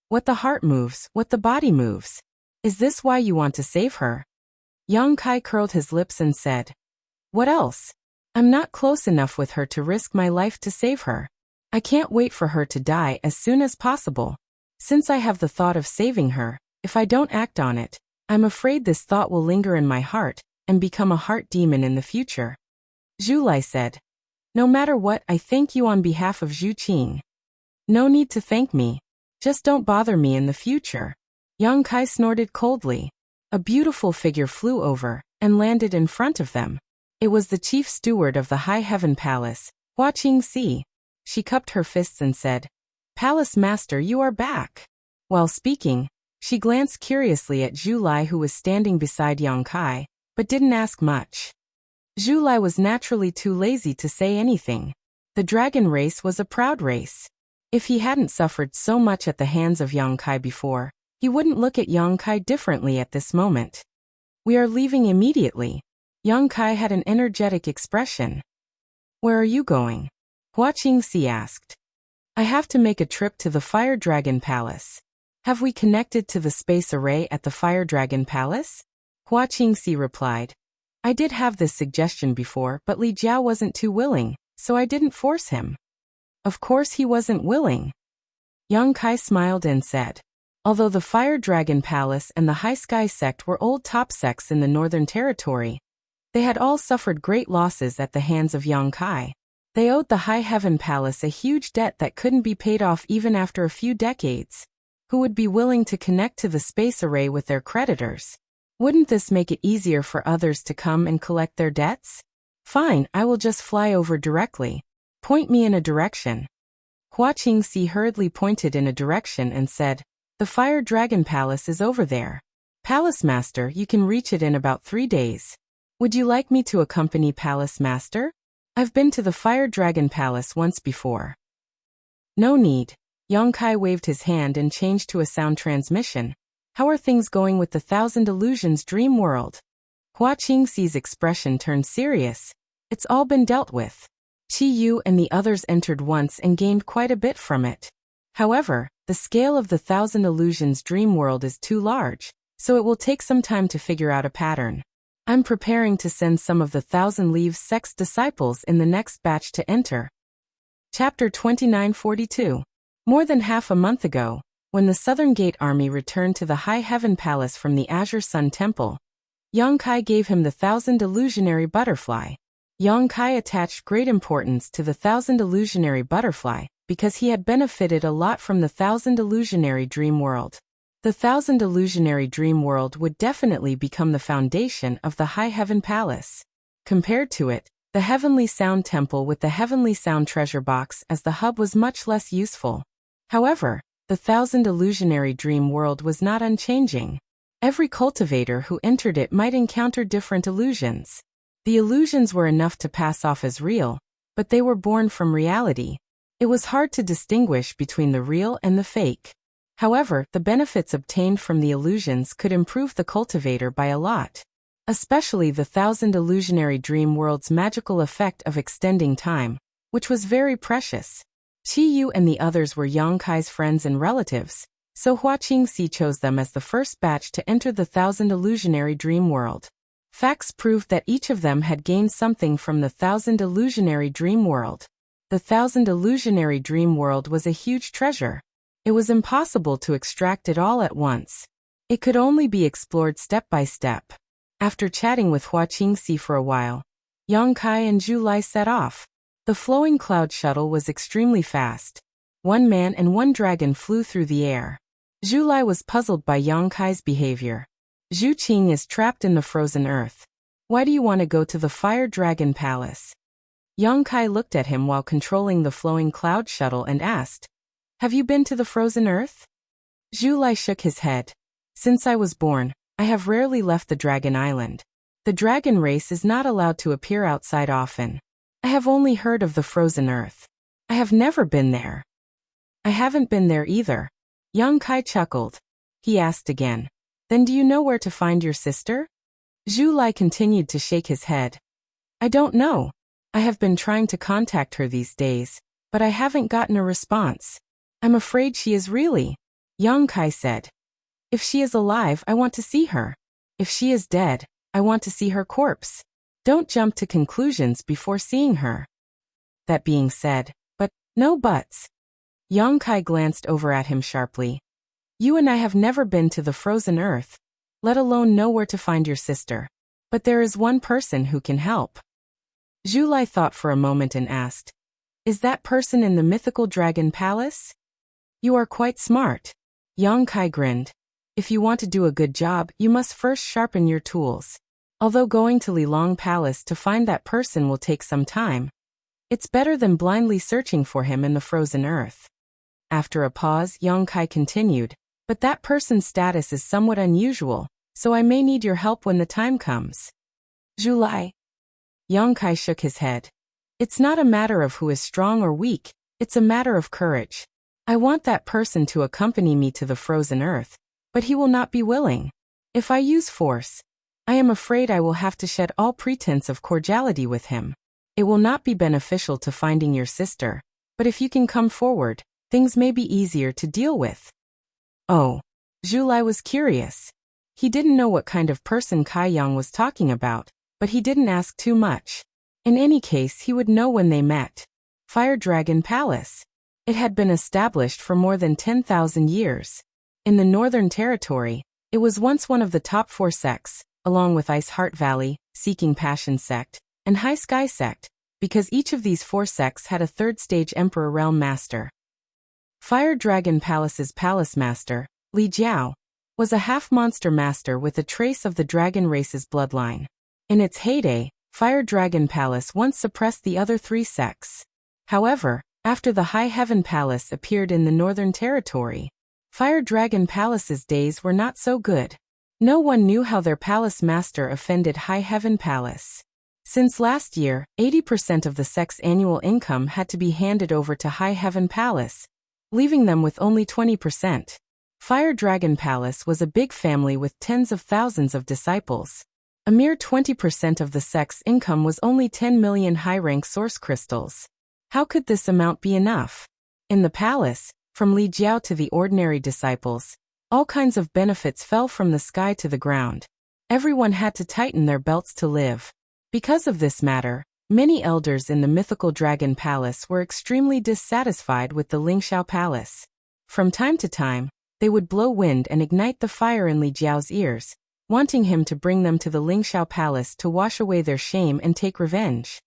"What the heart moves, what the body moves. Is this why you want to save her?" Yang Kai curled his lips and said, "What else? I'm not close enough with her to risk my life to save her. I can't wait for her to die as soon as possible. Since I have the thought of saving her, if I don't act on it, I'm afraid this thought will linger in my heart and become a heart demon in the future." Zhu Lai said, "No matter what, I thank you on behalf of Zhu Qing." "No need to thank me. Just don't bother me in the future." Yang Kai snorted coldly. A beautiful figure flew over and landed in front of them. It was the chief steward of the High Heaven Palace, Hua Qingxi. She cupped her fists and said, "Palace Master, you are back." While speaking, she glanced curiously at Zhu Lai, who was standing beside Yang Kai, but didn't ask much. Zhu Lai was naturally too lazy to say anything. The dragon race was a proud race. If he hadn't suffered so much at the hands of Yang Kai before, he wouldn't look at Yang Kai differently at this moment. "We are leaving immediately." Yang Kai had an energetic expression. "Where are you going?" Hua Qingxi asked. "I have to make a trip to the Fire Dragon Palace." "Have we connected to the space array at the Fire Dragon Palace?" Hua Qingxi replied. "I did have this suggestion before, but Li Jiao wasn't too willing, so I didn't force him." "Of course he wasn't willing." Yang Kai smiled and said. Although the Fire Dragon Palace and the High Sky Sect were old top sects in the Northern Territory, they had all suffered great losses at the hands of Yang Kai. They owed the High Heaven Palace a huge debt that couldn't be paid off even after a few decades. Who would be willing to connect to the space array with their creditors? Wouldn't this make it easier for others to come and collect their debts? "Fine, I will just fly over directly. Point me in a direction." Hua Qingxi hurriedly pointed in a direction and said, "The Fire Dragon Palace is over there. Palace Master, you can reach it in about 3 days. Would you like me to accompany Palace Master? I've been to the Fire Dragon Palace once before." "No need." Yang Kai waved his hand and changed to a sound transmission. "How are things going with the Thousand Illusions dream world?" Hua Qingxi's expression turned serious. "It's all been dealt with. Qi Yu and the others entered once and gained quite a bit from it. However, the scale of the Thousand Illusions dream world is too large, so it will take some time to figure out a pattern. I'm preparing to send some of the Thousand Leaves sect's disciples in the next batch to enter." Chapter 2942. More than half a month ago, when the Southern Gate army returned to the High Heaven Palace from the Azure Sun Temple, Yang Kai gave him the Thousand Illusionary Butterfly. Yang Kai attached great importance to the Thousand Illusionary Butterfly because he had benefited a lot from the Thousand Illusionary Dream World. The Thousand Illusionary Dream World would definitely become the foundation of the High Heaven Palace. Compared to it, the Heavenly Sound Temple with the Heavenly Sound Treasure Box as the hub was much less useful. However, the Thousand Illusionary Dream World was not unchanging. Every cultivator who entered it might encounter different illusions. The illusions were enough to pass off as real, but they were born from reality. It was hard to distinguish between the real and the fake. However, the benefits obtained from the illusions could improve the cultivator by a lot. Especially the Thousand Illusionary Dream World's magical effect of extending time, which was very precious. Qi Yu and the others were Yang Kai's friends and relatives, so Hua Qingxi chose them as the first batch to enter the Thousand Illusionary Dream World. Facts proved that each of them had gained something from the Thousand Illusionary Dream World. The Thousand Illusionary Dream World was a huge treasure. It was impossible to extract it all at once. It could only be explored step by step. After chatting with Hua Qingxi for a while, Yang Kai and Zhu Lai set off. The flowing cloud shuttle was extremely fast. 1 man and 1 dragon flew through the air. Zhu Lai was puzzled by Yang Kai's behavior. "Zhu Qing is trapped in the frozen earth. Why do you want to go to the Fire Dragon Palace?" Yang Kai looked at him while controlling the flowing cloud shuttle and asked, "Have you been to the frozen earth?" Zhu Lai shook his head. "Since I was born, I have rarely left the Dragon Island. The dragon race is not allowed to appear outside often. I have only heard of the frozen earth. I have never been there." "I haven't been there either." Yang Kai chuckled. He asked again, "Then do you know where to find your sister?" Zhu Lai continued to shake his head. "I don't know. I have been trying to contact her these days, but I haven't gotten a response. I'm afraid she is really." Yang Kai said, "If she is alive, I want to see her. If she is dead, I want to see her corpse. Don't jump to conclusions before seeing her." That being said, but no buts. Yang Kai glanced over at him sharply. "You and I have never been to the frozen earth, let alone know where to find your sister. But there is one person who can help." Zhu Lai thought for a moment and asked, "Is that person in the mythical dragon palace?" "You are quite smart." Yang Kai grinned. "If you want to do a good job, you must first sharpen your tools. Although going to Lilong Palace to find that person will take some time, it's better than blindly searching for him in the frozen earth. After a pause, Yang Kai continued, but that person's status is somewhat unusual, so I may need your help when the time comes. Zhu. Yang Kai shook his head. It's not a matter of who is strong or weak, it's a matter of courage. I want that person to accompany me to the frozen earth, but he will not be willing. If I use force, I am afraid I will have to shed all pretense of cordiality with him. It will not be beneficial to finding your sister, but if you can come forward, things may be easier to deal with. Oh. Zhu Lai was curious. He didn't know what kind of person Kai Yang was talking about, but he didn't ask too much. In any case, he would know when they met. Fire Dragon Palace. It had been established for more than 10,000 years. In the Northern Territory, it was once one of the top 4 sects, along with Ice Heart Valley, Seeking Passion Sect, and High Sky Sect, because each of these 4 sects had a 3rd-stage Emperor Realm Master. Fire Dragon Palace's Palace Master, Li Jiao, was a half-monster master with a trace of the dragon race's bloodline. In its heyday, Fire Dragon Palace once suppressed the other 3 sects. However, after the High Heaven Palace appeared in the Northern Territory, Fire Dragon Palace's days were not so good. No one knew how their palace master offended High Heaven Palace. Since last year, 80% of the sect's annual income had to be handed over to High Heaven Palace, leaving them with only 20%. Fire Dragon Palace was a big family with tens of thousands of disciples. A mere 20% of the sect's income was only 10 million high-rank source crystals. How could this amount be enough? In the palace, from Li Jiao to the ordinary disciples, all kinds of benefits fell from the sky to the ground. Everyone had to tighten their belts to live. Because of this matter, many elders in the mythical Dragon Palace were extremely dissatisfied with the Lingxiao Palace. From time to time, they would blow wind and ignite the fire in Li Jiao's ears, wanting him to bring them to the Lingxiao Palace to wash away their shame and take revenge.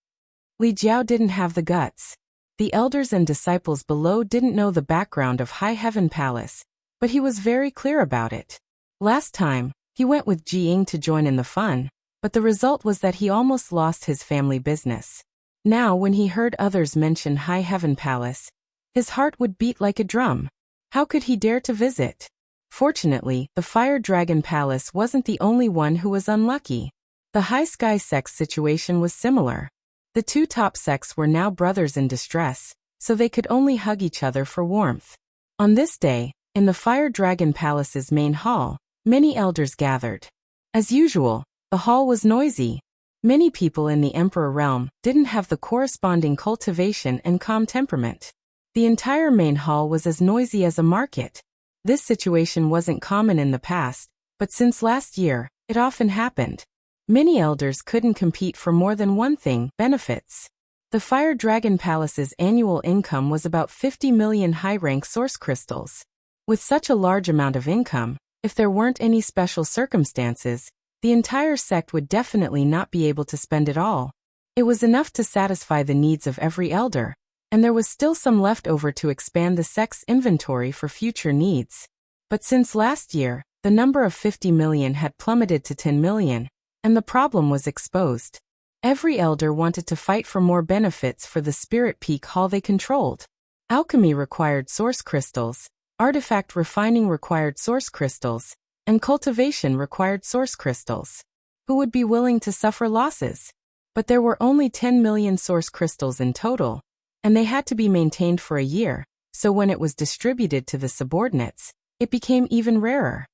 Li Jiao didn't have the guts. The elders and disciples below didn't know the background of High Heaven Palace, but he was very clear about it. Last time, he went with Ji Ying to join in the fun, but the result was that he almost lost his family business. Now when he heard others mention High Heaven Palace, his heart would beat like a drum. How could he dare to visit? Fortunately, the Fire Dragon Palace wasn't the only one who was unlucky. The High Sky sect's situation was similar. The 2 top sects were now brothers in distress, so they could only hug each other for warmth. On this day, in the Fire Dragon Palace's main hall, many elders gathered. As usual, the hall was noisy. Many people in the Emperor realm didn't have the corresponding cultivation and calm temperament. The entire main hall was as noisy as a market. This situation wasn't common in the past, but since last year, it often happened. Many elders couldn't compete for more than one thing: benefits. The Fire Dragon Palace's annual income was about 50 million high-rank source crystals. With such a large amount of income, if there weren't any special circumstances, the entire sect would definitely not be able to spend it all. It was enough to satisfy the needs of every elder, and there was still some left over to expand the sect's inventory for future needs. But since last year, the number of 50 million had plummeted to 10 million, and the problem was exposed. Every elder wanted to fight for more benefits for the Spirit Peak Hall they controlled. Alchemy required source crystals, artifact refining required source crystals, and cultivation required source crystals. Who would be willing to suffer losses? But there were only 10 million source crystals in total, and they had to be maintained for a year, so when it was distributed to the subordinates, it became even rarer.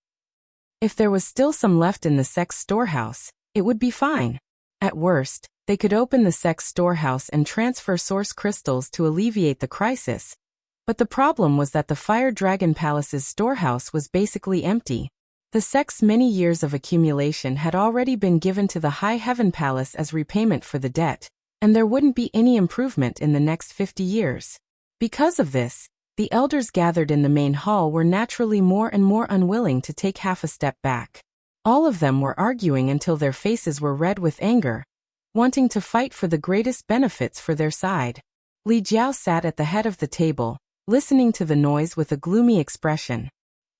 If there was still some left in the sect's storehouse, it would be fine. At worst, they could open the sect's storehouse and transfer source crystals to alleviate the crisis. But the problem was that the Fire Dragon Palace's storehouse was basically empty. The sect's many years of accumulation had already been given to the High Heaven Palace as repayment for the debt, and there wouldn't be any improvement in the next 50 years. Because of this, the elders gathered in the main hall were naturally more and more unwilling to take half a step back. All of them were arguing until their faces were red with anger, wanting to fight for the greatest benefits for their side. Li Jiao sat at the head of the table, listening to the noise with a gloomy expression.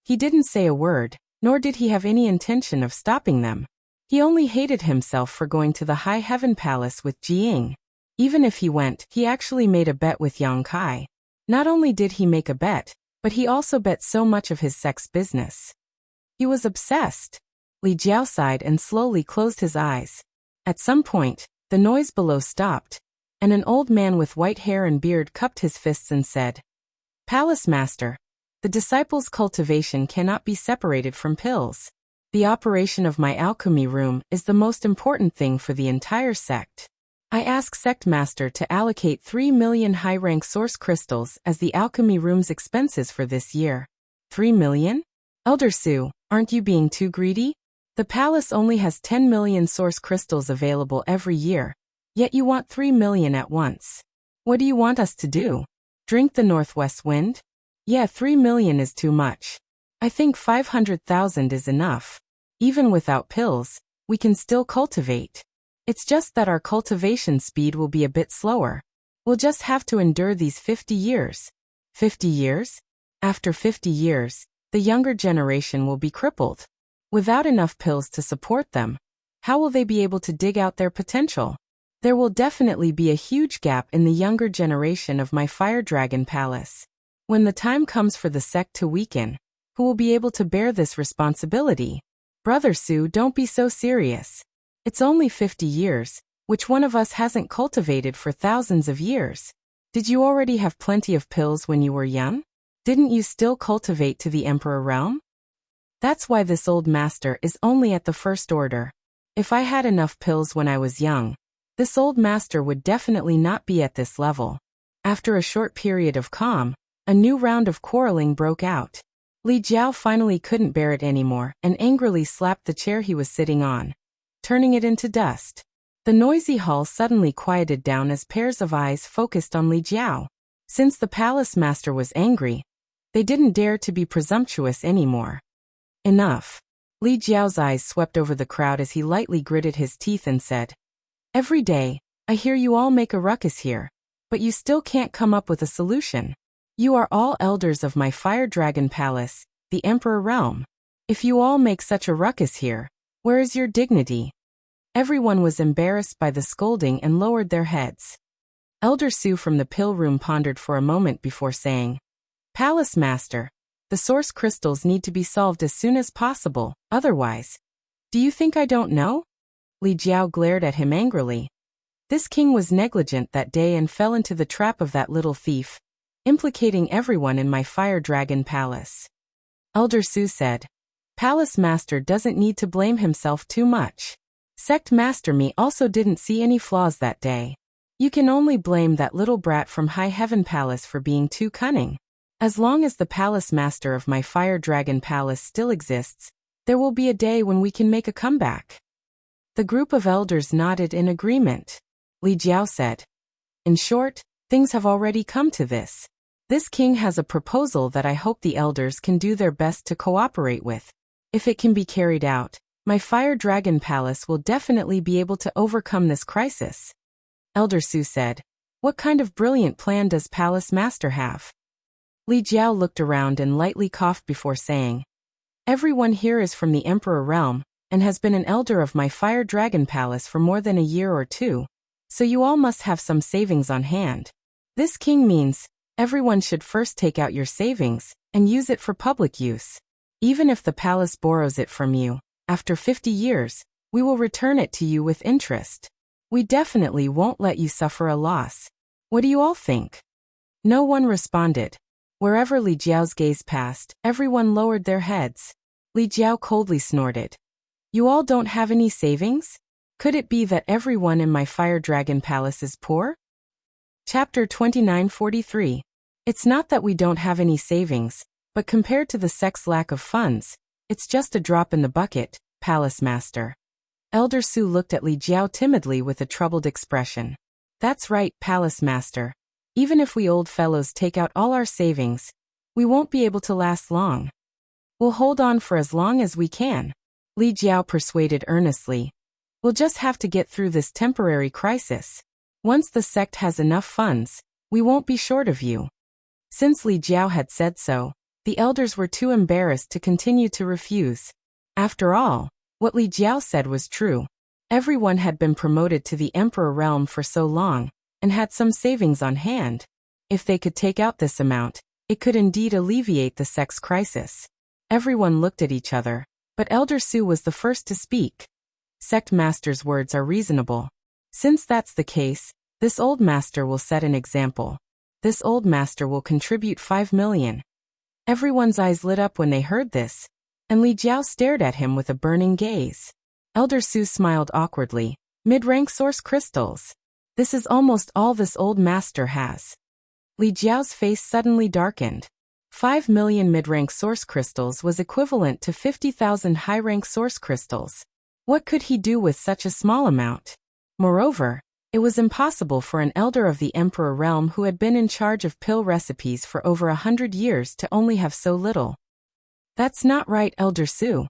He didn't say a word, nor did he have any intention of stopping them. He only hated himself for going to the High Heaven Palace with Jiying. Even if he went, he actually made a bet with Yang Kai. Not only did he make a bet, but he also bet so much of his sex business. He was obsessed. Li Jiao sighed and slowly closed his eyes. At some point, the noise below stopped, and an old man with white hair and beard cupped his fists and said, "Palace Master, the disciple's cultivation cannot be separated from pills. The operation of my alchemy room is the most important thing for the entire sect. I ask Sect Master to allocate 3 million high-rank source crystals as the alchemy room's expenses for this year." 3 million? Elder Su, aren't you being too greedy? The palace only has 10 million source crystals available every year, yet you want 3 million at once. What do you want us to do? Drink the northwest wind? Yeah, 3 million is too much. I think 500,000 is enough. Even without pills, we can still cultivate. It's just that our cultivation speed will be a bit slower. We'll just have to endure these 50 years. 50 years? After 50 years, the younger generation will be crippled. Without enough pills to support them, how will they be able to dig out their potential? There will definitely be a huge gap in the younger generation of my Fire Dragon Palace. When the time comes for the sect to weaken, who will be able to bear this responsibility? Brother Su, don't be so serious. It's only 50 years, which one of us hasn't cultivated for thousands of years? Did you already have plenty of pills when you were young? Didn't you still cultivate to the Emperor realm? That's why this old master is only at the first order. If I had enough pills when I was young, this old master would definitely not be at this level. After a short period of calm, a new round of quarreling broke out. Li Jiao finally couldn't bear it anymore and angrily slapped the chair he was sitting on, turning it into dust. The noisy hall suddenly quieted down as pairs of eyes focused on Li Jiao. Since the palace master was angry, they didn't dare to be presumptuous anymore. Enough. Li Jiao's eyes swept over the crowd as he lightly gritted his teeth and said, "Every day, I hear you all make a ruckus here, but you still can't come up with a solution. You are all elders of my Fire Dragon Palace, the Emperor Realm. If you all make such a ruckus here, where is your dignity?" Everyone was embarrassed by the scolding and lowered their heads. Elder Su from the pill room pondered for a moment before saying, "Palace Master, the source crystals need to be solved as soon as possible, otherwise. Do you think I don't know?" Li Jiao glared at him angrily. This king was negligent that day and fell into the trap of that little thief, implicating everyone in my Fire Dragon Palace. Elder Su said, "Palace Master doesn't need to blame himself too much. Sect Master Me also didn't see any flaws that day. You can only blame that little brat from High Heaven Palace for being too cunning. As long as the Palace Master of my Fire Dragon Palace still exists, there will be a day when we can make a comeback." The group of elders nodded in agreement. Li Jiao said, "In short, things have already come to this. This king has a proposal that I hope the elders can do their best to cooperate with. If it can be carried out, my Fire Dragon Palace will definitely be able to overcome this crisis." Elder Su said, "What kind of brilliant plan does Palace Master have?" Li Jiao looked around and lightly coughed before saying, "Everyone here is from the Emperor Realm, and has been an elder of my Fire Dragon Palace for more than a year or two, so you all must have some savings on hand. This king means, everyone should first take out your savings, and use it for public use. Even if the palace borrows it from you, after 50 years, we will return it to you with interest. We definitely won't let you suffer a loss. What do you all think?" No one responded. Wherever Li Jiao's gaze passed, everyone lowered their heads. Li Jiao coldly snorted. "You all don't have any savings? Could it be that everyone in my Fire Dragon Palace is poor?" Chapter 2943. It's not that we don't have any savings, but compared to the sect's lack of funds, it's just a drop in the bucket, Palace Master. Elder Su looked at Li Jiao timidly with a troubled expression. "That's right, Palace Master. Even if we old fellows take out all our savings, we won't be able to last long. We'll hold on for as long as we can," Li Jiao persuaded earnestly. "We'll just have to get through this temporary crisis. Once the sect has enough funds, we won't be short of you." Since Li Jiao had said so, the elders were too embarrassed to continue to refuse. After all, What Li Jiao said was true. Everyone had been promoted to the emperor realm for so long, and had some savings on hand. If they could take out this amount, it could indeed alleviate the sex crisis. Everyone looked at each other, but Elder Su was the first to speak. Sect master's words are reasonable. Since that's the case, this old master will set an example. This old master will contribute 5 million. Everyone's eyes lit up when they heard this, and Li Jiao stared at him with a burning gaze. Elder Su smiled awkwardly. Mid-rank source crystals. This is almost all this old master has. Li Jiao's face suddenly darkened. 5 million mid-rank source crystals was equivalent to 50,000 high-rank source crystals. What could he do with such a small amount? Moreover, it was impossible for an elder of the Emperor realm who had been in charge of pill recipes for over 100 years to only have so little. That's not right, Elder Su.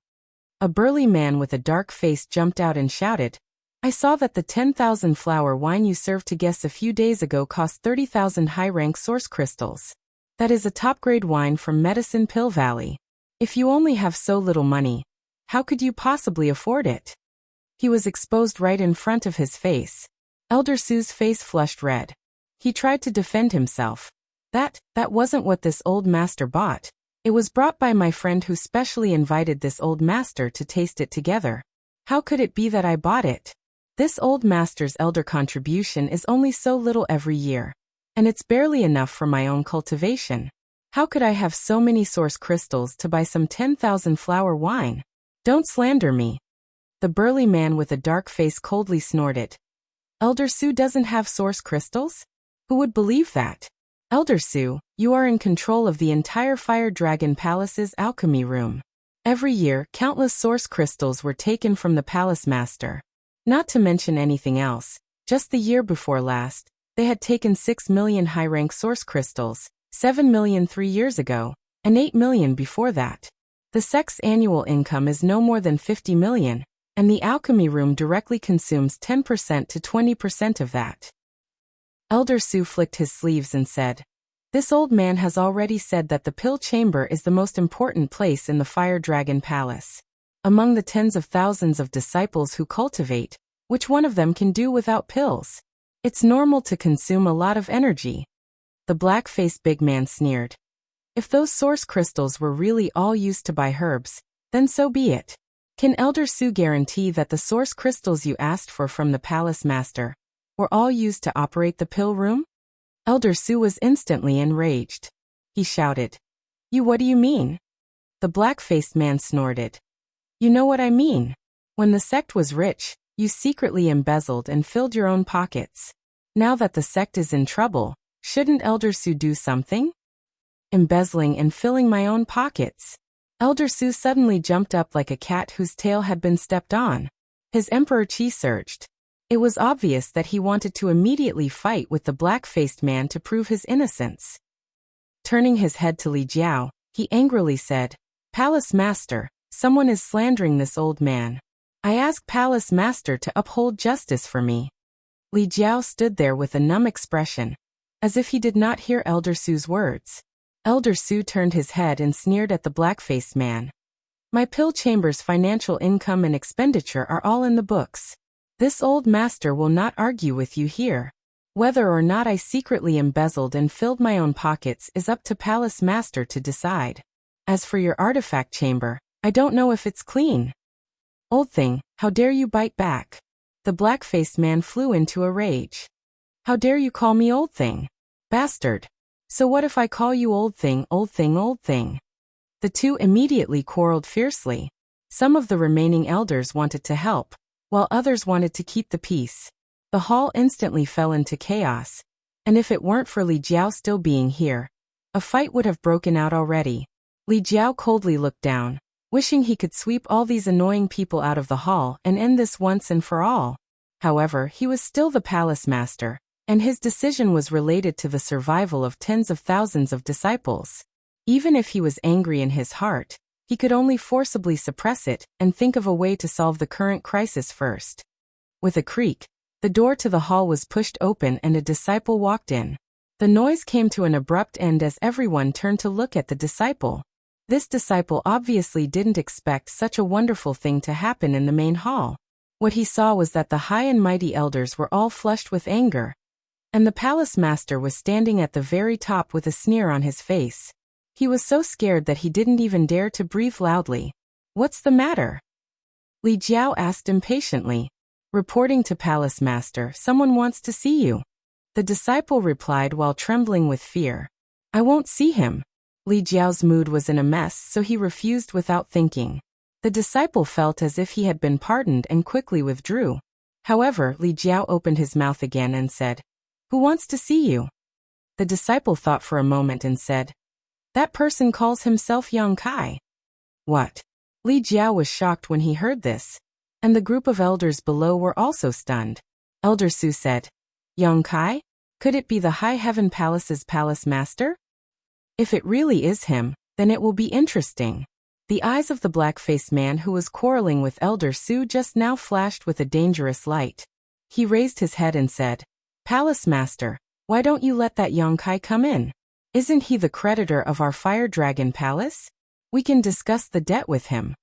A burly man with a dark face jumped out and shouted, I saw that the 10,000 flower wine you served to guests a few days ago cost 30,000 high-rank source crystals. That is a top-grade wine from Medicine Pill Valley. If you only have so little money, how could you possibly afford it? He was exposed right in front of his face. Elder Su's face flushed red. He tried to defend himself. That wasn't what this old master bought. It was brought by my friend who specially invited this old master to taste it together. How could it be that I bought it? This old master's elder contribution is only so little every year, and it's barely enough for my own cultivation. How could I have so many source crystals to buy some 10,000 flower wine? Don't slander me. The burly man with a dark face coldly snorted. Elder Su doesn't have source crystals? Who would believe that? Elder Su, you are in control of the entire Fire Dragon Palace's alchemy room. Every year, countless source crystals were taken from the palace master. Not to mention anything else, just the year before last, they had taken 6 million high-rank source crystals, 7 million 3 years ago, and 8 million before that. The sect's annual income is no more than 50 million, and the alchemy room directly consumes 10% to 20% of that. Elder Su flicked his sleeves and said, This old man has already said that the pill chamber is the most important place in the Fire Dragon Palace. Among the tens of thousands of disciples who cultivate, which one of them can do without pills? It's normal to consume a lot of energy. The black-faced big man sneered. If those source crystals were really all used to buy herbs, then so be it. Can Elder Su guarantee that the source crystals you asked for from the palace master were all used to operate the pill room? Elder Su was instantly enraged. He shouted, What do you mean? The black-faced man snorted. You know what I mean. When the sect was rich, you secretly embezzled and filled your own pockets. Now that the sect is in trouble, shouldn't Elder Su do something? Embezzling and filling my own pockets. Elder Su suddenly jumped up like a cat whose tail had been stepped on. His emperor chi surged. It was obvious that he wanted to immediately fight with the black-faced man to prove his innocence. Turning his head to Li Jiao, he angrily said, Palace Master, someone is slandering this old man. I ask Palace Master to uphold justice for me. Li Jiao stood there with a numb expression, as if he did not hear Elder Su's words. Elder Su turned his head and sneered at the black-faced man. My pill chamber's financial income and expenditure are all in the books. This old master will not argue with you here. Whether or not I secretly embezzled and filled my own pockets is up to Palace Master to decide. As for your artifact chamber, I don't know if it's clean. Old thing, how dare you bite back? The black-faced man flew into a rage. How dare you call me old thing? Bastard. So what if I call you old thing, old thing, old thing? The two immediately quarreled fiercely. Some of the remaining elders wanted to help, while others wanted to keep the peace. The hall instantly fell into chaos, and if it weren't for Li Jiao still being here, a fight would have broken out already. Li Jiao coldly looked down, wishing he could sweep all these annoying people out of the hall and end this once and for all. However, he was still the palace master, and his decision was related to the survival of tens of thousands of disciples. Even if he was angry in his heart, he could only forcibly suppress it and think of a way to solve the current crisis first. With a creak, the door to the hall was pushed open and a disciple walked in. The noise came to an abrupt end as everyone turned to look at the disciple. This disciple obviously didn't expect such a wonderful thing to happen in the main hall. What he saw was that the high and mighty elders were all flushed with anger, and the palace master was standing at the very top with a sneer on his face. He was so scared that he didn't even dare to breathe loudly. "What's the matter?" Li Jiao asked impatiently. "Reporting to palace master, someone wants to see you." The disciple replied while trembling with fear. "I won't see him." Li Jiao's mood was in a mess, so he refused without thinking. The disciple felt as if he had been pardoned and quickly withdrew. However, Li Jiao opened his mouth again and said, "Who wants to see you?" The disciple thought for a moment and said, "That person calls himself Yang Kai." "What?" Li Jiao was shocked when he heard this, and the group of elders below were also stunned. Elder Su said, "Yang Kai? Could it be the High Heaven Palace's palace master? If it really is him, then it will be interesting." The eyes of the black-faced man who was quarreling with Elder Su just now flashed with a dangerous light. He raised his head and said, "Palace master, why don't you let that Yang Kai come in? Isn't he the creditor of our Fire Dragon Palace? We can discuss the debt with him."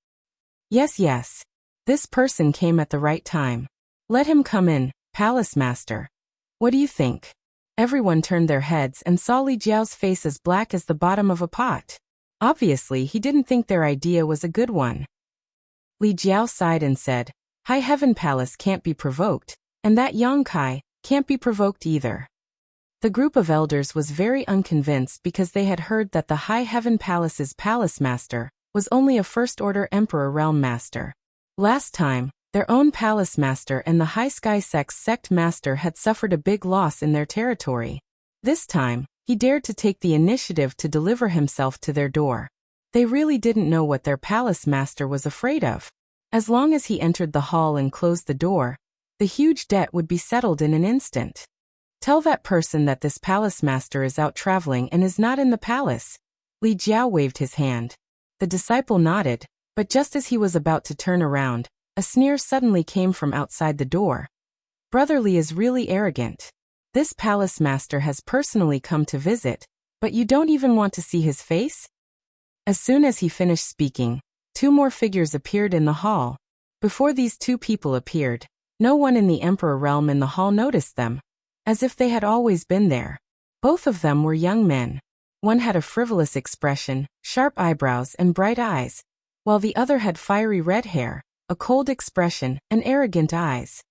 Yes. This person came at the right time. "Let him come in, palace master. What do you think?" Everyone turned their heads and saw Li Jiao's face as black as the bottom of a pot. Obviously, he didn't think their idea was a good one. Li Jiao sighed and said, "High Heaven Palace can't be provoked, and that Yang Kai can't be provoked either." The group of elders was very unconvinced because they had heard that the High Heaven Palace's palace master was only a first-order Emperor Realm Master. Last time, their own palace master and the High Sky Sect's sect master had suffered a big loss in their territory. This time, he dared to take the initiative to deliver himself to their door. They really didn't know what their palace master was afraid of. As long as he entered the hall and closed the door, the huge debt would be settled in an instant. "Tell that person that this palace master is out traveling and is not in the palace." Li Jiao waved his hand. The disciple nodded, but just as he was about to turn around, a sneer suddenly came from outside the door. "Brother Li is really arrogant. This palace master has personally come to visit, but you don't even want to see his face?" As soon as he finished speaking, two more figures appeared in the hall. Before these two people appeared, no one in the Emperor realm in the hall noticed them, as if they had always been there. Both of them were young men. One had a frivolous expression, sharp eyebrows and bright eyes, while the other had fiery red hair, a cold expression, and arrogant eyes.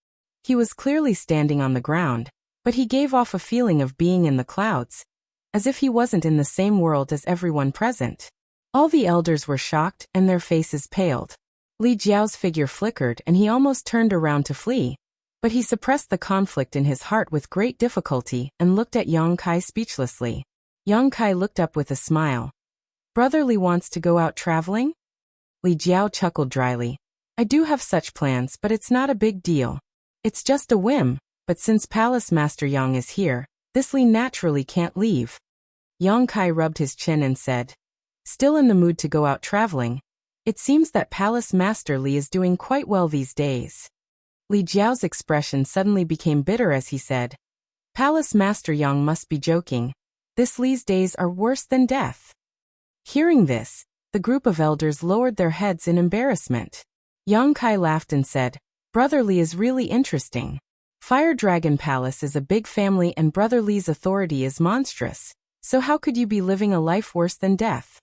He was clearly standing on the ground, but he gave off a feeling of being in the clouds, as if he wasn't in the same world as everyone present. All the elders were shocked and their faces paled. Li Jiao's figure flickered and he almost turned around to flee, but he suppressed the conflict in his heart with great difficulty and looked at Yang Kai speechlessly. Yang Kai looked up with a smile. "Brother Li wants to go out traveling?" Li Jiao chuckled dryly. "I do have such plans, but it's not a big deal. It's just a whim. But since Palace Master Yang is here, this Li naturally can't leave." Yang Kai rubbed his chin and said, "Still in the mood to go out traveling? It seems that Palace Master Li is doing quite well these days." Li Jiao's expression suddenly became bitter as he said, "Palace Master Yang must be joking. This Li's days are worse than death." Hearing this, the group of elders lowered their heads in embarrassment. Yang Kai laughed and said, "Brother Li is really interesting. Fire Dragon Palace is a big family and Brother Li's authority is monstrous, so how could you be living a life worse than death?"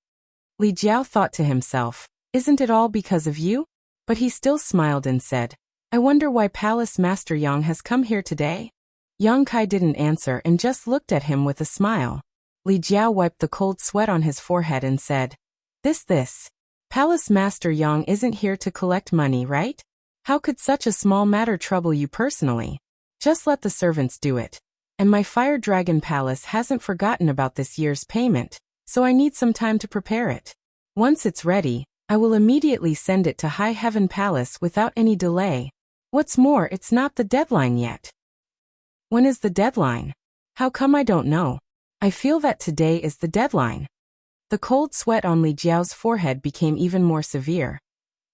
Li Jiao thought to himself, "Isn't it all because of you?" But he still smiled and said, "I wonder why Palace Master Yang has come here today?" Yang Kai didn't answer and just looked at him with a smile. Li Jiao wiped the cold sweat on his forehead and said, This. Palace Master Yang isn't here to collect money, right? How could such a small matter trouble you personally? Just let the servants do it. And my Fire Dragon Palace hasn't forgotten about this year's payment, so I need some time to prepare it. Once it's ready, I will immediately send it to High Heaven Palace without any delay. What's more, it's not the deadline yet." "When is the deadline? How come I don't know? I feel that today is the deadline." The cold sweat on Li Jiao's forehead became even more severe.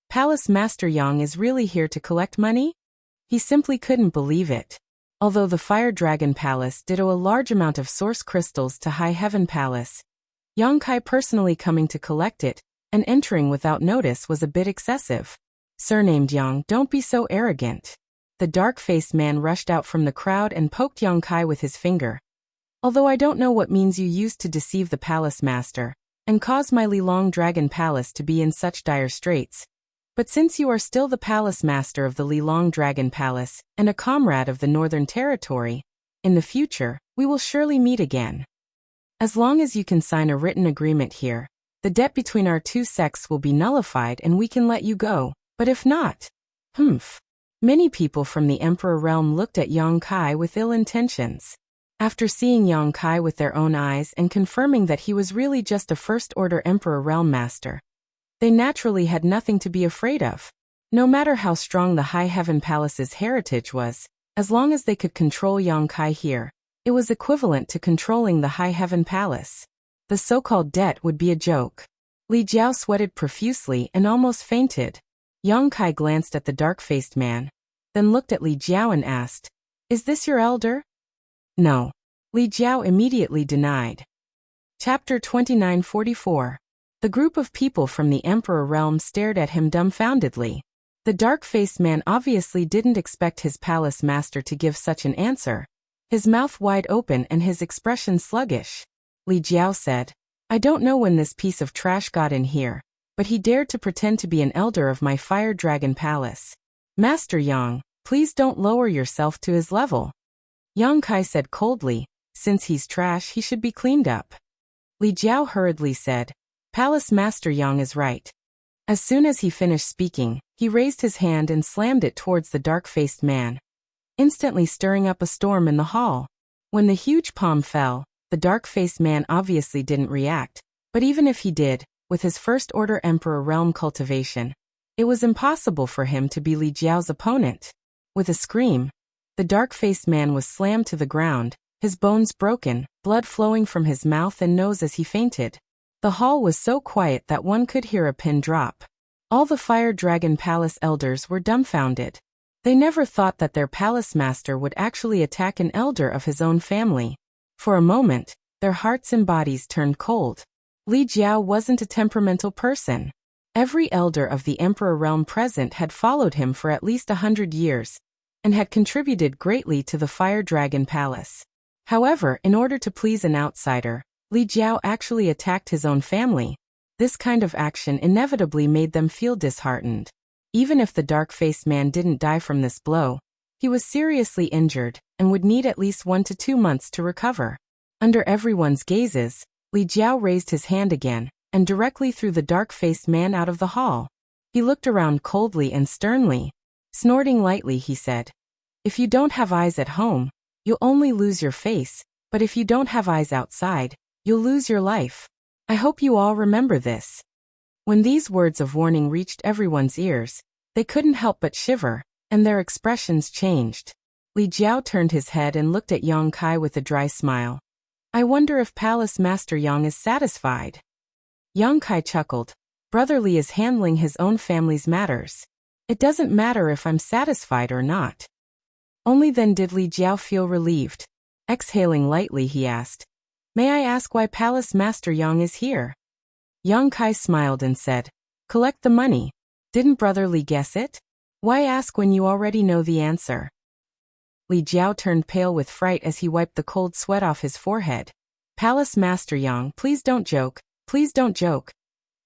Palace Master Yang is really here to collect money? He simply couldn't believe it. Although the Fire Dragon Palace did owe a large amount of source crystals to High Heaven Palace, Yang Kai personally coming to collect it, and entering without notice was a bit excessive. Surnamed Yang, don't be so arrogant. The dark-faced man rushed out from the crowd and poked Yang Kai with his finger. Although I don't know what means you used to deceive the palace master, and cause my Lilong Dragon Palace to be in such dire straits. But since you are still the palace master of the Lilong Dragon Palace, and a comrade of the Northern Territory, in the future, we will surely meet again. As long as you can sign a written agreement here, the debt between our two sects will be nullified and we can let you go, but if not, Many people from the Emperor realm looked at Yang Kai with ill intentions. After seeing Yang Kai with their own eyes and confirming that he was really just a first-order Emperor realm master, they naturally had nothing to be afraid of. No matter how strong the High Heaven Palace's heritage was, as long as they could control Yang Kai here, it was equivalent to controlling the High Heaven Palace. The so-called debt would be a joke. Li Jiao sweated profusely and almost fainted. Yang Kai glanced at the dark-faced man, then looked at Li Jiao and asked, "Is this your elder?" "No." Li Jiao immediately denied. Chapter 2944. The group of people from the Emperor realm stared at him dumbfoundedly. The dark-faced man obviously didn't expect his palace master to give such an answer, his mouth wide open and his expression sluggish. Li Jiao said, "I don't know when this piece of trash got in here, but he dared to pretend to be an elder of my Fire Dragon Palace. Master Yang, please don't lower yourself to his level." Yang Kai said coldly, "Since he's trash, he should be cleaned up." Li Jiao hurriedly said, "Palace Master Yang is right." As soon as he finished speaking, he raised his hand and slammed it towards the dark-faced man, instantly stirring up a storm in the hall. When the huge palm fell, the dark-faced man obviously didn't react, but even if he did, with his first-order Emperor realm cultivation, it was impossible for him to be Li Jiao's opponent. With a scream, the dark-faced man was slammed to the ground, his bones broken, blood flowing from his mouth and nose as he fainted. The hall was so quiet that one could hear a pin drop. All the Fire Dragon Palace elders were dumbfounded. They never thought that their palace master would actually attack an elder of his own family. For a moment, their hearts and bodies turned cold. Li Jiao wasn't a temperamental person. Every elder of the Emperor realm present had followed him for at least 100 years, and had contributed greatly to the Fire Dragon Palace. However, in order to please an outsider, Li Jiao actually attacked his own family. This kind of action inevitably made them feel disheartened. Even if the dark-faced man didn't die from this blow, he was seriously injured and would need at least 1 to 2 months to recover. Under everyone's gazes, Li Jiao raised his hand again and directly threw the dark-faced man out of the hall. He looked around coldly and sternly. Snorting lightly, he said, "If you don't have eyes at home, you'll only lose your face, but if you don't have eyes outside, you'll lose your life. I hope you all remember this." When these words of warning reached everyone's ears, they couldn't help but shiver, and their expressions changed. Li Jiao turned his head and looked at Yang Kai with a dry smile. "I wonder if Palace Master Yang is satisfied." Yang Kai chuckled. "Brother Li is handling his own family's matters. It doesn't matter if I'm satisfied or not." Only then did Li Jiao feel relieved. Exhaling lightly, he asked, "May I ask why Palace Master Yang is here?" Yang Kai smiled and said, "Collect the money. Didn't Brother Li guess it? Why ask when you already know the answer?" Li Jiao turned pale with fright as he wiped the cold sweat off his forehead. "Palace Master Yang, please don't joke. Please don't joke."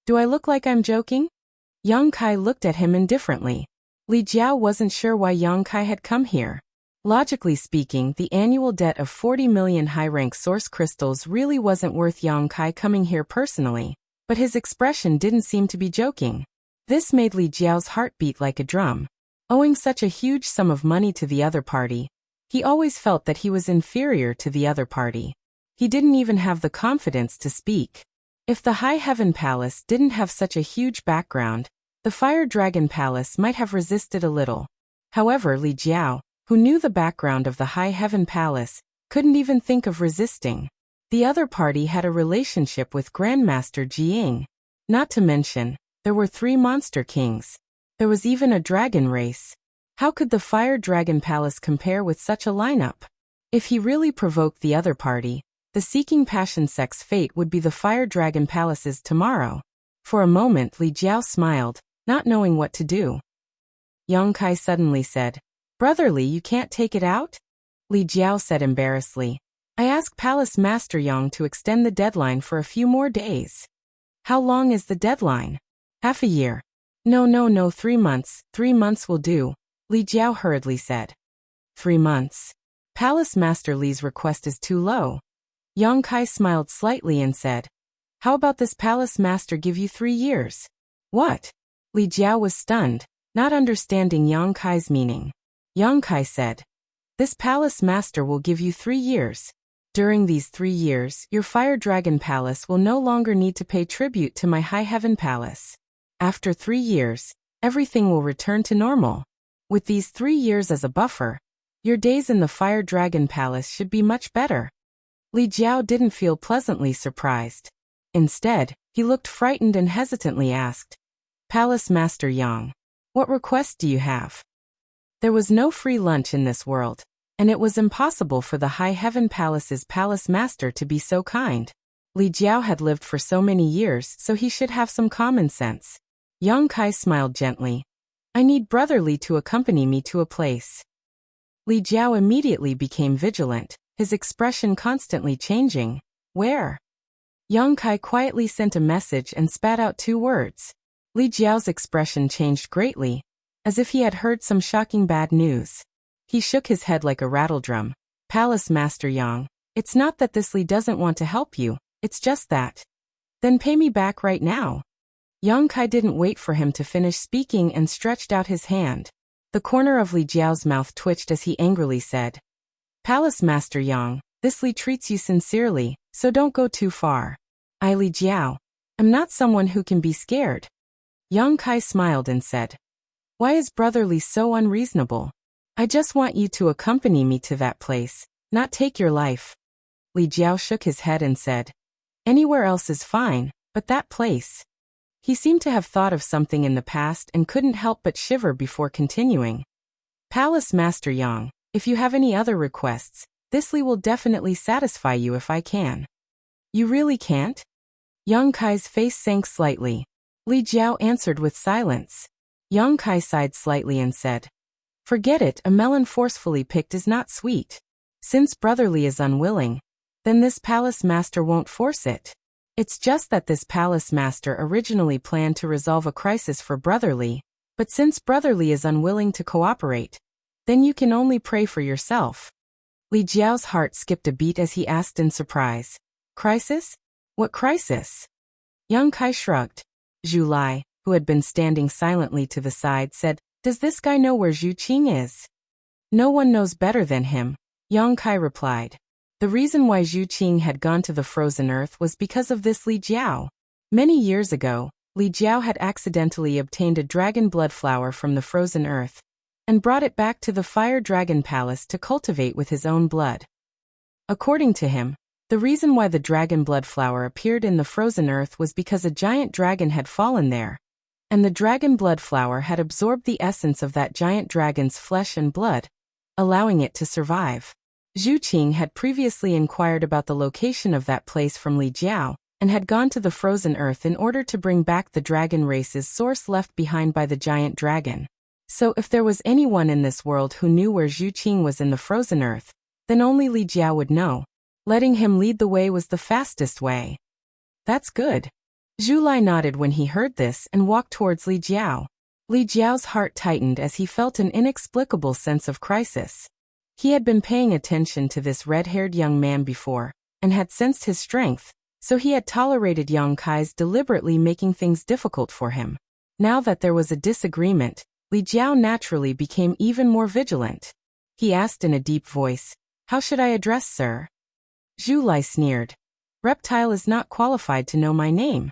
"Do I look like I'm joking?" Yang Kai looked at him indifferently. Li Jiao wasn't sure why Yang Kai had come here. Logically speaking, the annual debt of 40 million high-rank source crystals really wasn't worth Yang Kai coming here personally, but his expression didn't seem to be joking. This made Li Jiao's heart beat like a drum. Owing such a huge sum of money to the other party, he always felt that he was inferior to the other party. He didn't even have the confidence to speak. If the High Heaven Palace didn't have such a huge background, the Fire Dragon Palace might have resisted a little. However, Li Jiao, who knew the background of the High Heaven Palace, couldn't even think of resisting. The other party had a relationship with Grandmaster Jiying. Not to mention, there were 3 monster kings. There was even a dragon race. How could the Fire Dragon Palace compare with such a lineup? If he really provoked the other party, The seeking passion sex fate would be the Fire Dragon Palace's tomorrow. For a moment Li Jiao smiled, not knowing what to do. Yang Kai suddenly said, "Brotherly, you can't take it out?" Li Jiao said embarrassedly, "I asked Palace Master Yang to extend the deadline for a few more days." "How long is the deadline?" "Half a year." No, 3 months. 3 months will do," Li Jiao hurriedly said. 3 months. Palace Master Li's request is too low. Yang Kai smiled slightly and said, "How about this Palace Master give you 3 years? "What?" Li Jiao was stunned, not understanding Yang Kai's meaning. Yang Kai said, "This Palace Master will give you 3 years. During these 3 years, your Fire Dragon Palace will no longer need to pay tribute to my High Heaven Palace. After 3 years, everything will return to normal. With these 3 years as a buffer, your days in the Fire Dragon Palace should be much better." Li Jiao didn't feel pleasantly surprised. Instead, he looked frightened and hesitantly asked, "Palace Master Yang, what request do you have?" There was no free lunch in this world, and it was impossible for the High Heaven Palace's Palace Master to be so kind. Li Jiao had lived for so many years, so he should have some common sense. Yang Kai smiled gently. "I need Brotherly to accompany me to a place." Li Jiao immediately became vigilant, his expression constantly changing. "Where?" Yang Kai quietly sent a message and spat out 2 words. Li Jiao's expression changed greatly, as if he had heard some shocking bad news. He shook his head like a rattledrum. "Palace Master Yang, it's not that this Li doesn't want to help you, it's just that." "Then pay me back right now." Yang Kai didn't wait for him to finish speaking and stretched out his hand. The corner of Li Jiao's mouth twitched as he angrily said, "Palace Master Yang, this Li treats you sincerely, so don't go too far. I, Li Jiao, am not someone who can be scared." Yang Kai smiled and said, "Why is Brotherly so unreasonable? I just want you to accompany me to that place, not take your life." Li Jiao shook his head and said, "Anywhere else is fine, but that place." He seemed to have thought of something in the past and couldn't help but shiver before continuing. "Palace Master Yang, if you have any other requests, this Li will definitely satisfy you if I can." "You really can't?" Yang Kai's face sank slightly. Li Jiao answered with silence. Yang Kai sighed slightly and said, "Forget it, a melon forcefully picked is not sweet. Since Brotherly is unwilling, then this Palace Master won't force it. It's just that this Palace Master originally planned to resolve a crisis for Brotherly, but since Brotherly is unwilling to cooperate, then you can only pray for yourself." Li Jiao's heart skipped a beat as he asked in surprise, "Crisis? What crisis?" Yang Kai shrugged. Zhu Lai, who had been standing silently to the side, said, "Does this guy know where Zhu Qing is?" "No one knows better than him," Yang Kai replied. The reason why Zhu Qing had gone to the frozen earth was because of this Li Jiao. Many years ago, Li Jiao had accidentally obtained a dragon blood flower from the frozen earth, and brought it back to the Fire Dragon Palace to cultivate with his own blood. According to him, the reason why the dragon blood flower appeared in the frozen earth was because a giant dragon had fallen there, and the dragon blood flower had absorbed the essence of that giant dragon's flesh and blood, allowing it to survive. Zhu Qing had previously inquired about the location of that place from Li Jiao, and had gone to the frozen earth in order to bring back the dragon race's source left behind by the giant dragon. So if there was anyone in this world who knew where Zhu Qing was in the frozen earth, then only Li Jiao would know. Letting him lead the way was the fastest way. "That's good." Zhu Lai nodded when he heard this and walked towards Li Jiao. Li Jiao's heart tightened as he felt an inexplicable sense of crisis. He had been paying attention to this red-haired young man before, and had sensed his strength, so he had tolerated Yang Kai's deliberately making things difficult for him. Now that there was a disagreement, Li Jiao naturally became even more vigilant. He asked in a deep voice, "How should I address sir?" Zhu Lai sneered. "Reptile is not qualified to know my name."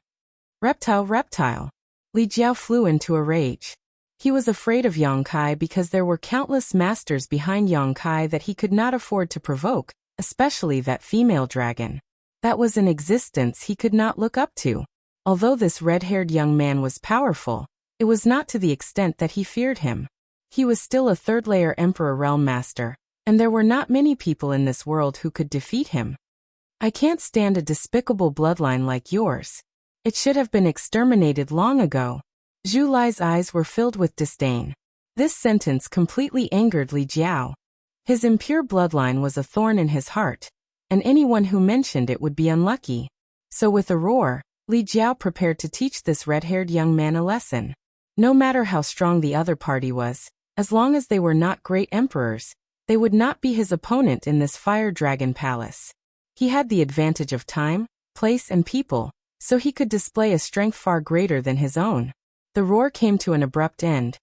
"Reptile, reptile." Li Jiao flew into a rage. He was afraid of Yang Kai because there were countless masters behind Yang Kai that he could not afford to provoke, especially that female dragon. That was an existence he could not look up to. Although this red-haired young man was powerful, it was not to the extent that he feared him. He was still a third-layer Emperor Realm Master, and there were not many people in this world who could defeat him. I can't stand a despicable bloodline like yours. It should have been exterminated long ago. Zhu Lai's eyes were filled with disdain. This sentence completely angered Li Jiao. His impure bloodline was a thorn in his heart, and anyone who mentioned it would be unlucky. So with a roar, Li Jiao prepared to teach this red-haired young man a lesson. No matter how strong the other party was, as long as they were not great emperors, they would not be his opponent in this fire dragon palace. He had the advantage of time, place and people, so he could display a strength far greater than his own. The roar came to an abrupt end,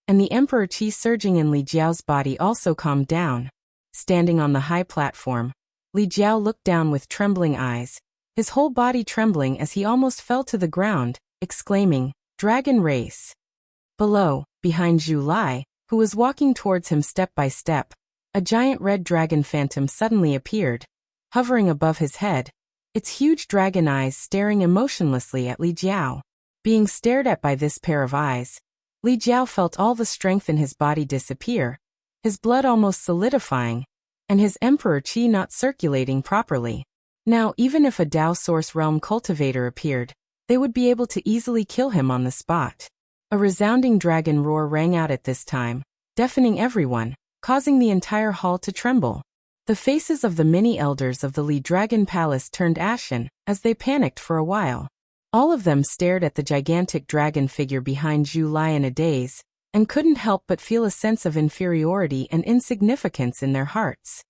and the emperor qi surging in Li Jiao's body also calmed down. Standing on the high platform, Li Jiao looked down with trembling eyes, his whole body trembling as he almost fell to the ground, exclaiming, "Dragon race!" Below, behind Zhu Lai, who was walking towards him step by step, a giant red dragon phantom suddenly appeared, hovering above his head, its huge dragon eyes staring emotionlessly at Li Jiao. Being stared at by this pair of eyes, Li Jiao felt all the strength in his body disappear, his blood almost solidifying, and his emperor qi not circulating properly. Now, even if a Dao Source Realm cultivator appeared, they would be able to easily kill him on the spot. A resounding dragon roar rang out at this time, deafening everyone, causing the entire hall to tremble. The faces of the many elders of the Li Dragon Palace turned ashen, as they panicked for a while. All of them stared at the gigantic dragon figure behind Zhu Lai in a daze, and couldn't help but feel a sense of inferiority and insignificance in their hearts.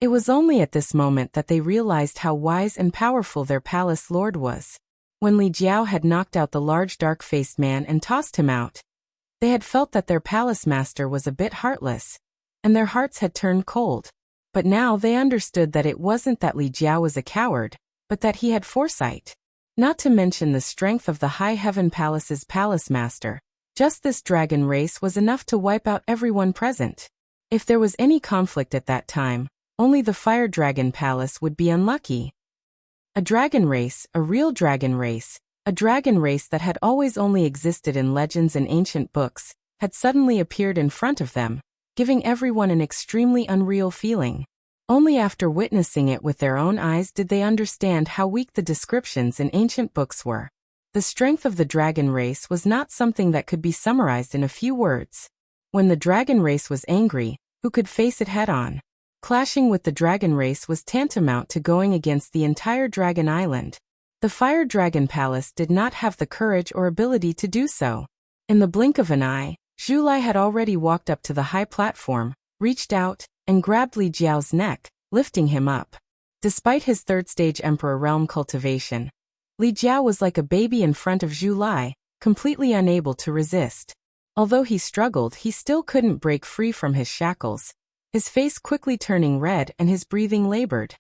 It was only at this moment that they realized how wise and powerful their palace lord was. When Li Jiao had knocked out the large dark-faced man and tossed him out, they had felt that their palace master was a bit heartless, and their hearts had turned cold. But now they understood that it wasn't that Li Jiao was a coward, but that he had foresight. Not to mention the strength of the High Heaven Palace's palace master. Just this dragon race was enough to wipe out everyone present. If there was any conflict at that time, only the Fire Dragon Palace would be unlucky. A dragon race, a real dragon race, a dragon race that had always only existed in legends and ancient books, had suddenly appeared in front of them, giving everyone an extremely unreal feeling. Only after witnessing it with their own eyes did they understand how weak the descriptions in ancient books were. The strength of the dragon race was not something that could be summarized in a few words. When the dragon race was angry, who could face it head-on? Clashing with the dragon race was tantamount to going against the entire Dragon Island. The Fire Dragon Palace did not have the courage or ability to do so. In the blink of an eye, Zhu Lai had already walked up to the high platform, reached out, and grabbed Li Jiao's neck, lifting him up. Despite his third-stage Emperor Realm cultivation, Li Jiao was like a baby in front of Zhu Lai, completely unable to resist. Although he struggled, he still couldn't break free from his shackles, his face quickly turning red and his breathing labored.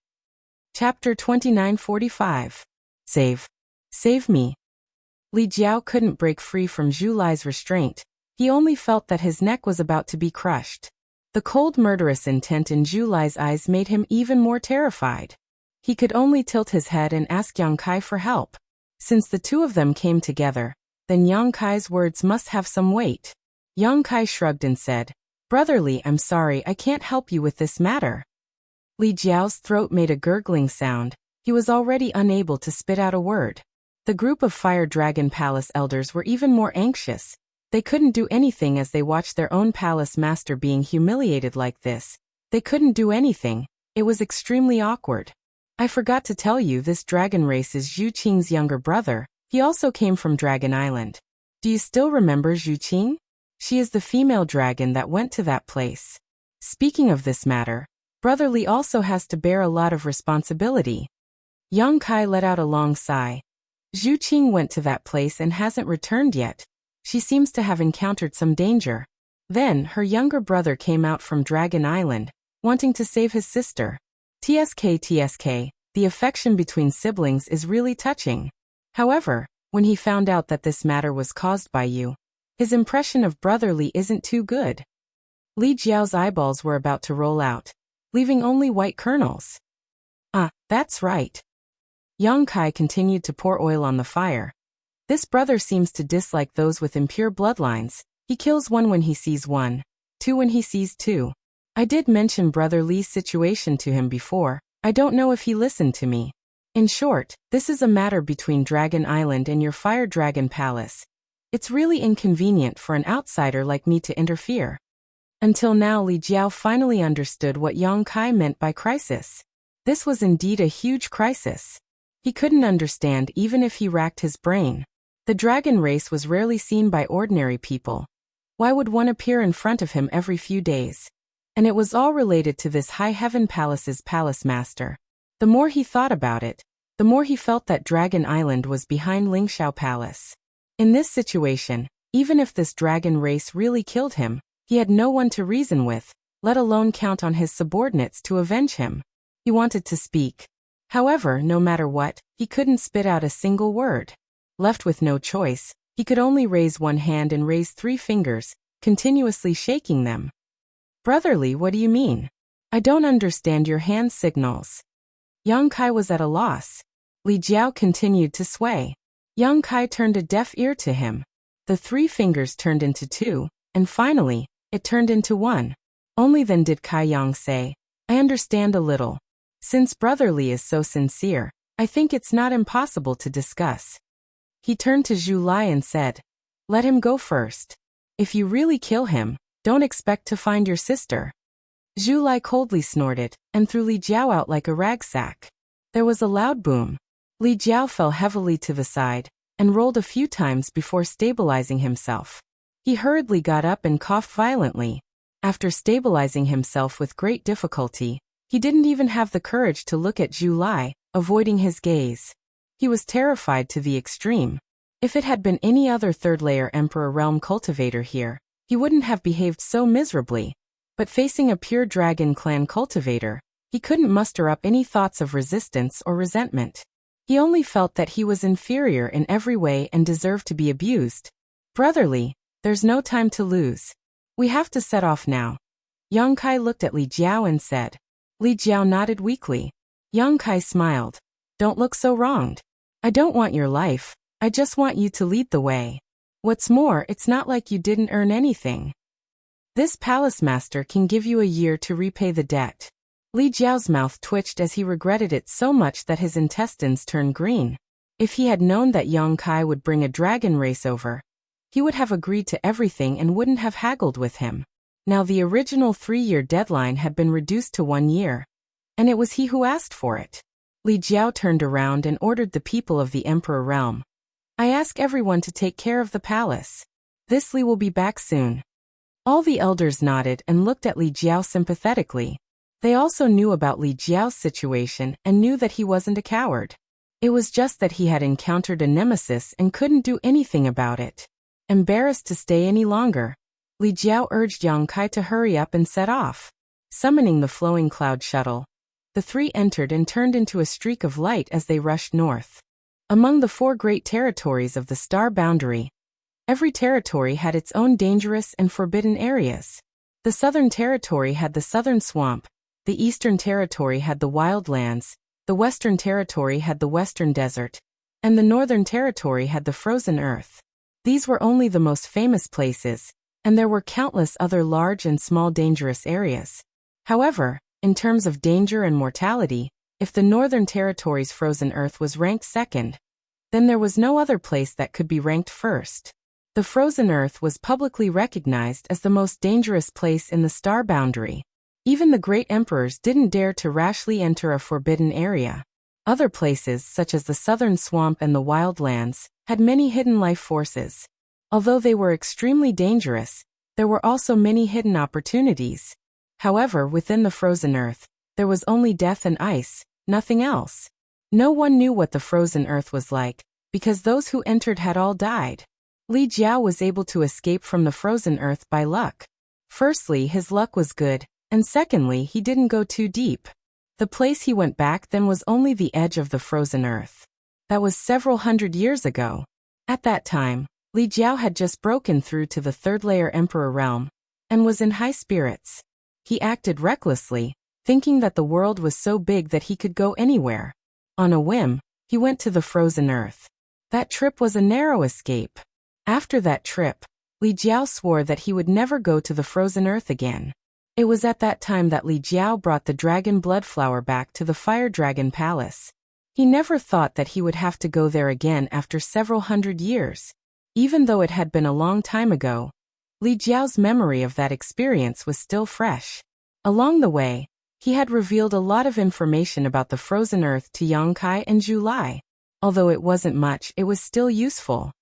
Chapter 2945. Save me. Li Jiao couldn't break free from Zhu Lai's restraint. He only felt that his neck was about to be crushed. The cold murderous intent in Zhu Lai's eyes made him even more terrified. He could only tilt his head and ask Yang Kai for help. Since the two of them came together, then Yang Kai's words must have some weight. Yang Kai shrugged and said, "Brother Li, I'm sorry, I can't help you with this matter." Li Jiao's throat made a gurgling sound. He was already unable to spit out a word. The group of Fire Dragon Palace elders were even more anxious. They couldn't do anything as they watched their own palace master being humiliated like this. They couldn't do anything. It was extremely awkward. I forgot to tell you, this dragon race is Zhu Qing's younger brother. He also came from Dragon Island. Do you still remember Zhu Qing? She is the female dragon that went to that place. Speaking of this matter, Brother Li also has to bear a lot of responsibility. Yang Kai let out a long sigh. Zhu Qing went to that place and hasn't returned yet. She seems to have encountered some danger. Then, her younger brother came out from Dragon Island, wanting to save his sister. TSK, the affection between siblings is really touching. However, when he found out that this matter was caused by you, his impression of Brother Li isn't too good. Li Jiao's eyeballs were about to roll out, leaving only white kernels. Ah, that's right. Yang Kai continued to pour oil on the fire. This brother seems to dislike those with impure bloodlines. He kills one when he sees one, two when he sees two. I did mention Brother Li's situation to him before, I don't know if he listened to me. In short, this is a matter between Dragon Island and your Fire Dragon Palace. It's really inconvenient for an outsider like me to interfere. Until now, Li Jiao finally understood what Yang Kai meant by crisis. This was indeed a huge crisis. He couldn't understand even if he racked his brain. The dragon race was rarely seen by ordinary people. Why would one appear in front of him every few days? And it was all related to this High Heaven Palace's palace master. The more he thought about it, the more he felt that Dragon Island was behind Lingxiao Palace. In this situation, even if this dragon race really killed him, he had no one to reason with, let alone count on his subordinates to avenge him. He wanted to speak. However, no matter what, he couldn't spit out a single word. Left with no choice, he could only raise one hand and raise 3 fingers, continuously shaking them. Brotherly, what do you mean? I don't understand your hand signals. Yang Kai was at a loss. Li Jiao continued to sway. Yang Kai turned a deaf ear to him. The 3 fingers turned into 2, and finally, it turned into 1. Only then did Kai Yang say, I understand a little. Since Brotherly is so sincere, I think it's not impossible to discuss. He turned to Zhu Lai and said, let him go first. If you really kill him, don't expect to find your sister. Zhu Lai coldly snorted, and threw Li Jiao out like a ragsack. There was a loud boom. Li Jiao fell heavily to the side, and rolled a few times before stabilizing himself. He hurriedly got up and coughed violently. After stabilizing himself with great difficulty, he didn't even have the courage to look at Zhu Lai, avoiding his gaze. He was terrified to the extreme. If it had been any other third-layer Emperor Realm cultivator here, he wouldn't have behaved so miserably. But facing a pure Dragon Clan cultivator, he couldn't muster up any thoughts of resistance or resentment. He only felt that he was inferior in every way and deserved to be abused. Brotherly, there's no time to lose. We have to set off now. Yang Kai looked at Li Jiao and said. Li Jiao nodded weakly. Yang Kai smiled. Don't look so wronged. I don't want your life, I just want you to lead the way. What's more, it's not like you didn't earn anything. This palace master can give you a year to repay the debt. Li Jiao's mouth twitched as he regretted it so much that his intestines turned green. If he had known that Yang Kai would bring a dragon race over, he would have agreed to everything and wouldn't have haggled with him. Now the original 3-year deadline had been reduced to 1 year. And it was he who asked for it. Li Jiao turned around and ordered the people of the Emperor Realm. I ask everyone to take care of the palace. This Li will be back soon. All the elders nodded and looked at Li Jiao sympathetically. They also knew about Li Jiao's situation and knew that he wasn't a coward. It was just that he had encountered a nemesis and couldn't do anything about it. Embarrassed to stay any longer, Li Jiao urged Yang Kai to hurry up and set off. Summoning the flowing cloud shuttle, the 3 entered and turned into a streak of light as they rushed north. Among the 4 great territories of the star boundary, every territory had its own dangerous and forbidden areas. The southern territory had the southern swamp, the eastern territory had the wild lands, the western territory had the western desert, and the northern territory had the frozen earth. These were only the most famous places, and there were countless other large and small dangerous areas. However, in terms of danger and mortality, if the northern territory's frozen earth was ranked second, then there was no other place that could be ranked first. The frozen earth was publicly recognized as the most dangerous place in the star boundary. Even the great emperors didn't dare to rashly enter a forbidden area. Other places, such as the southern swamp and the wild lands, had many hidden life forces. Although they were extremely dangerous, there were also many hidden opportunities. However, within the frozen earth, there was only death and ice, nothing else. No one knew what the frozen earth was like, because those who entered had all died. Li Jiao was able to escape from the frozen earth by luck. Firstly, his luck was good, and secondly, he didn't go too deep. The place he went back then was only the edge of the frozen earth. That was several hundred years ago. At that time, Li Jiao had just broken through to the third-layer Emperor Realm, and was in high spirits. He acted recklessly, thinking that the world was so big that he could go anywhere. On a whim, he went to the frozen earth. That trip was a narrow escape. After that trip, Li Jiao swore that he would never go to the frozen earth again. It was at that time that Li Jiao brought the dragon blood flower back to the Fire Dragon Palace. He never thought that he would have to go there again after several hundred years. Even though it had been a long time ago, Li Jiao's memory of that experience was still fresh. Along the way, he had revealed a lot of information about the frozen earth to Yang Kai and Zhu Lai. Although it wasn't much, it was still useful.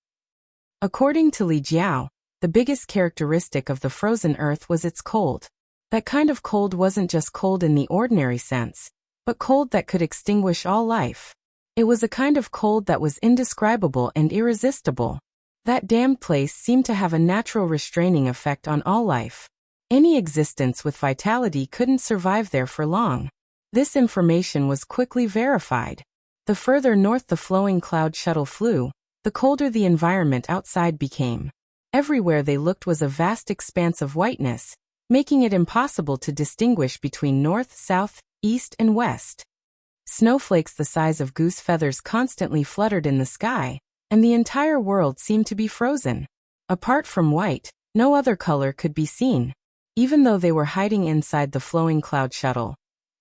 According to Li Jiao, the biggest characteristic of the frozen earth was its cold. That kind of cold wasn't just cold in the ordinary sense, but cold that could extinguish all life. It was a kind of cold that was indescribable and irresistible. That damned place seemed to have a natural restraining effect on all life. Any existence with vitality couldn't survive there for long. This information was quickly verified. The further north the flowing cloud shuttle flew, the colder the environment outside became. Everywhere they looked was a vast expanse of whiteness, making it impossible to distinguish between north, south, east, and west. Snowflakes the size of goose feathers constantly fluttered in the sky, and the entire world seemed to be frozen. Apart from white, no other color could be seen. Even though they were hiding inside the flowing cloud shuttle,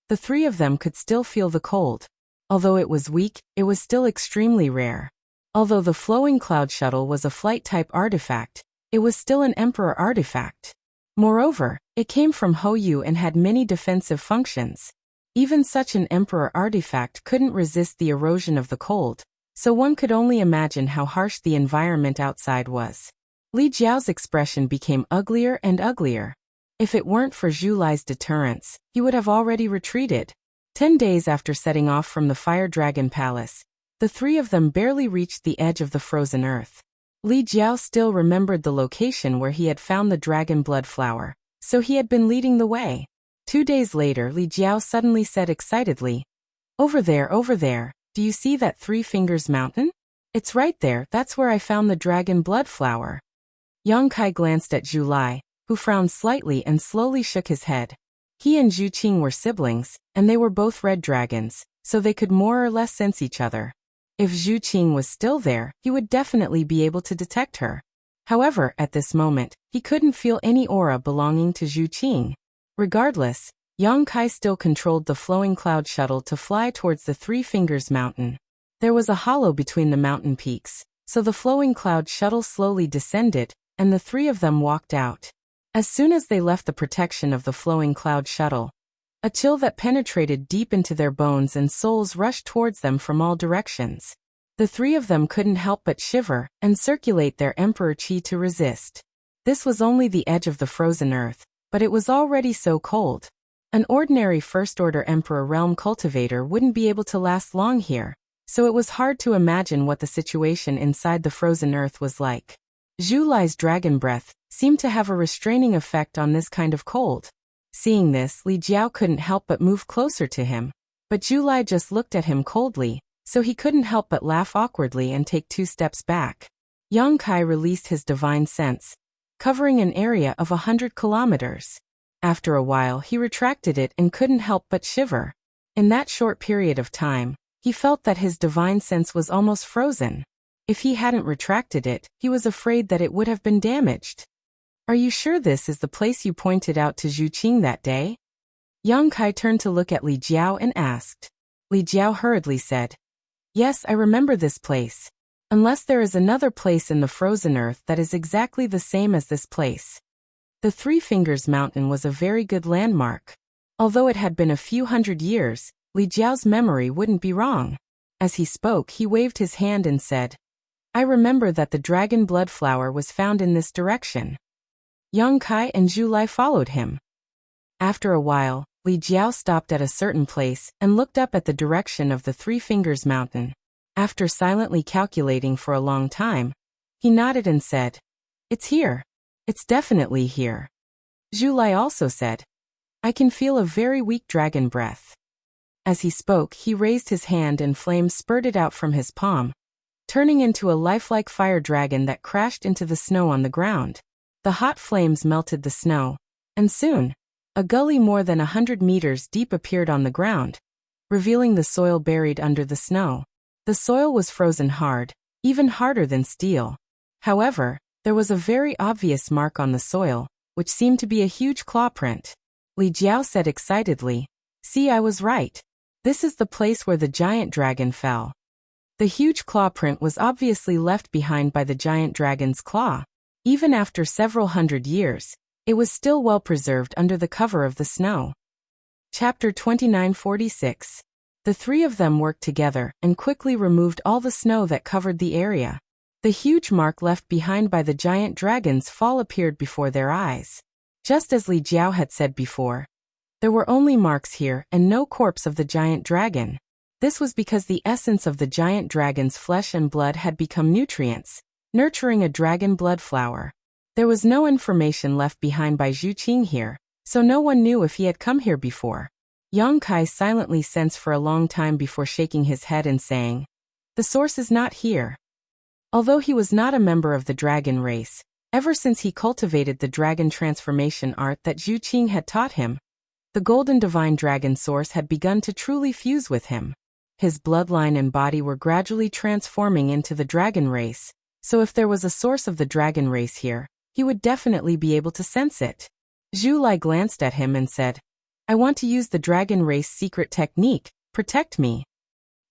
the three of them could still feel the cold. Although it was weak, it was still extremely rare. Although the flowing cloud shuttle was a flight-type artifact, it was still an emperor artifact. Moreover, it came from Hou and had many defensive functions. Even such an emperor artifact couldn't resist the erosion of the cold, so one could only imagine how harsh the environment outside was. Li Jiao's expression became uglier and uglier. If it weren't for Zhu Lai's deterrence, he would have already retreated. 10 days after setting off from the Fire Dragon Palace, the three of them barely reached the edge of the frozen earth. Li Jiao still remembered the location where he had found the dragon blood flower, so he had been leading the way. 2 days later, Li Jiao suddenly said excitedly, over there, do you see that Three Fingers Mountain? It's right there, that's where I found the dragon blood flower." Yang Kai glanced at Zhu Lai, who frowned slightly and slowly shook his head. He and Zhu Qing were siblings, and they were both red dragons, so they could more or less sense each other. If Zhu Qing was still there, he would definitely be able to detect her. However, at this moment, he couldn't feel any aura belonging to Zhu Qing. Regardless, Yang Kai still controlled the flowing cloud shuttle to fly towards the Three Fingers Mountain. There was a hollow between the mountain peaks, so the flowing cloud shuttle slowly descended, and the three of them walked out. As soon as they left the protection of the flowing cloud shuttle, a chill that penetrated deep into their bones and souls rushed towards them from all directions. The three of them couldn't help but shiver and circulate their emperor chi to resist. This was only the edge of the frozen earth, but it was already so cold. An ordinary first-order emperor realm cultivator wouldn't be able to last long here, so it was hard to imagine what the situation inside the frozen earth was like. Zhu Lai's dragon breath seemed to have a restraining effect on this kind of cold. Seeing this, Li Jiao couldn't help but move closer to him, but Zhu Lai just looked at him coldly, so he couldn't help but laugh awkwardly and take 2 steps back. Yang Kai released his divine sense, covering an area of 100 kilometers. After a while, he retracted it and couldn't help but shiver. In that short period of time, he felt that his divine sense was almost frozen. If he hadn't retracted it, he was afraid that it would have been damaged. "Are you sure this is the place you pointed out to Zhu Qing that day?" Yang Kai turned to look at Li Jiao and asked. Li Jiao hurriedly said, "Yes, I remember this place. Unless there is another place in the frozen earth that is exactly the same as this place." The Three Fingers Mountain was a very good landmark. Although it had been a few hundred years, Li Jiao's memory wouldn't be wrong. As he spoke, he waved his hand and said, "I remember that the dragon blood flower was found in this direction." Yang Kai and Zhu Lai followed him. After a while, Li Jiao stopped at a certain place and looked up at the direction of the Three Fingers Mountain. After silently calculating for a long time, he nodded and said, "It's here. It's definitely here." Zhu Lai also said, "I can feel a very weak dragon breath." As he spoke, he raised his hand and flames spurted out from his palm, turning into a lifelike fire dragon that crashed into the snow on the ground. The hot flames melted the snow, and soon, a gully more than 100 meters deep appeared on the ground, revealing the soil buried under the snow. The soil was frozen hard, even harder than steel. However, there was a very obvious mark on the soil, which seemed to be a huge claw print. Li Jiao said excitedly. See, I was right. This is the place where the giant dragon fell. The huge claw print was obviously left behind by the giant dragon's claw. Even after several hundred years, it was still well preserved under the cover of the snow. Chapter 2946. The three of them worked together and quickly removed all the snow that covered the area. The huge mark left behind by the giant dragon's fall appeared before their eyes. Just as Li Jiao had said before, there were only marks here and no corpse of the giant dragon. This was because the essence of the giant dragon's flesh and blood had become nutrients, nurturing a dragon blood flower. There was no information left behind by Zhu Qing here, so no one knew if he had come here before. Yang Kai silently sensed for a long time before shaking his head and saying, "The source is not here." Although he was not a member of the dragon race, ever since he cultivated the dragon transformation art that Zhu Qing had taught him, the golden divine dragon source had begun to truly fuse with him. His bloodline and body were gradually transforming into the dragon race, so if there was a source of the dragon race here, he would definitely be able to sense it. Zhu Lai glanced at him and said, "I want to use the dragon race secret technique, protect me."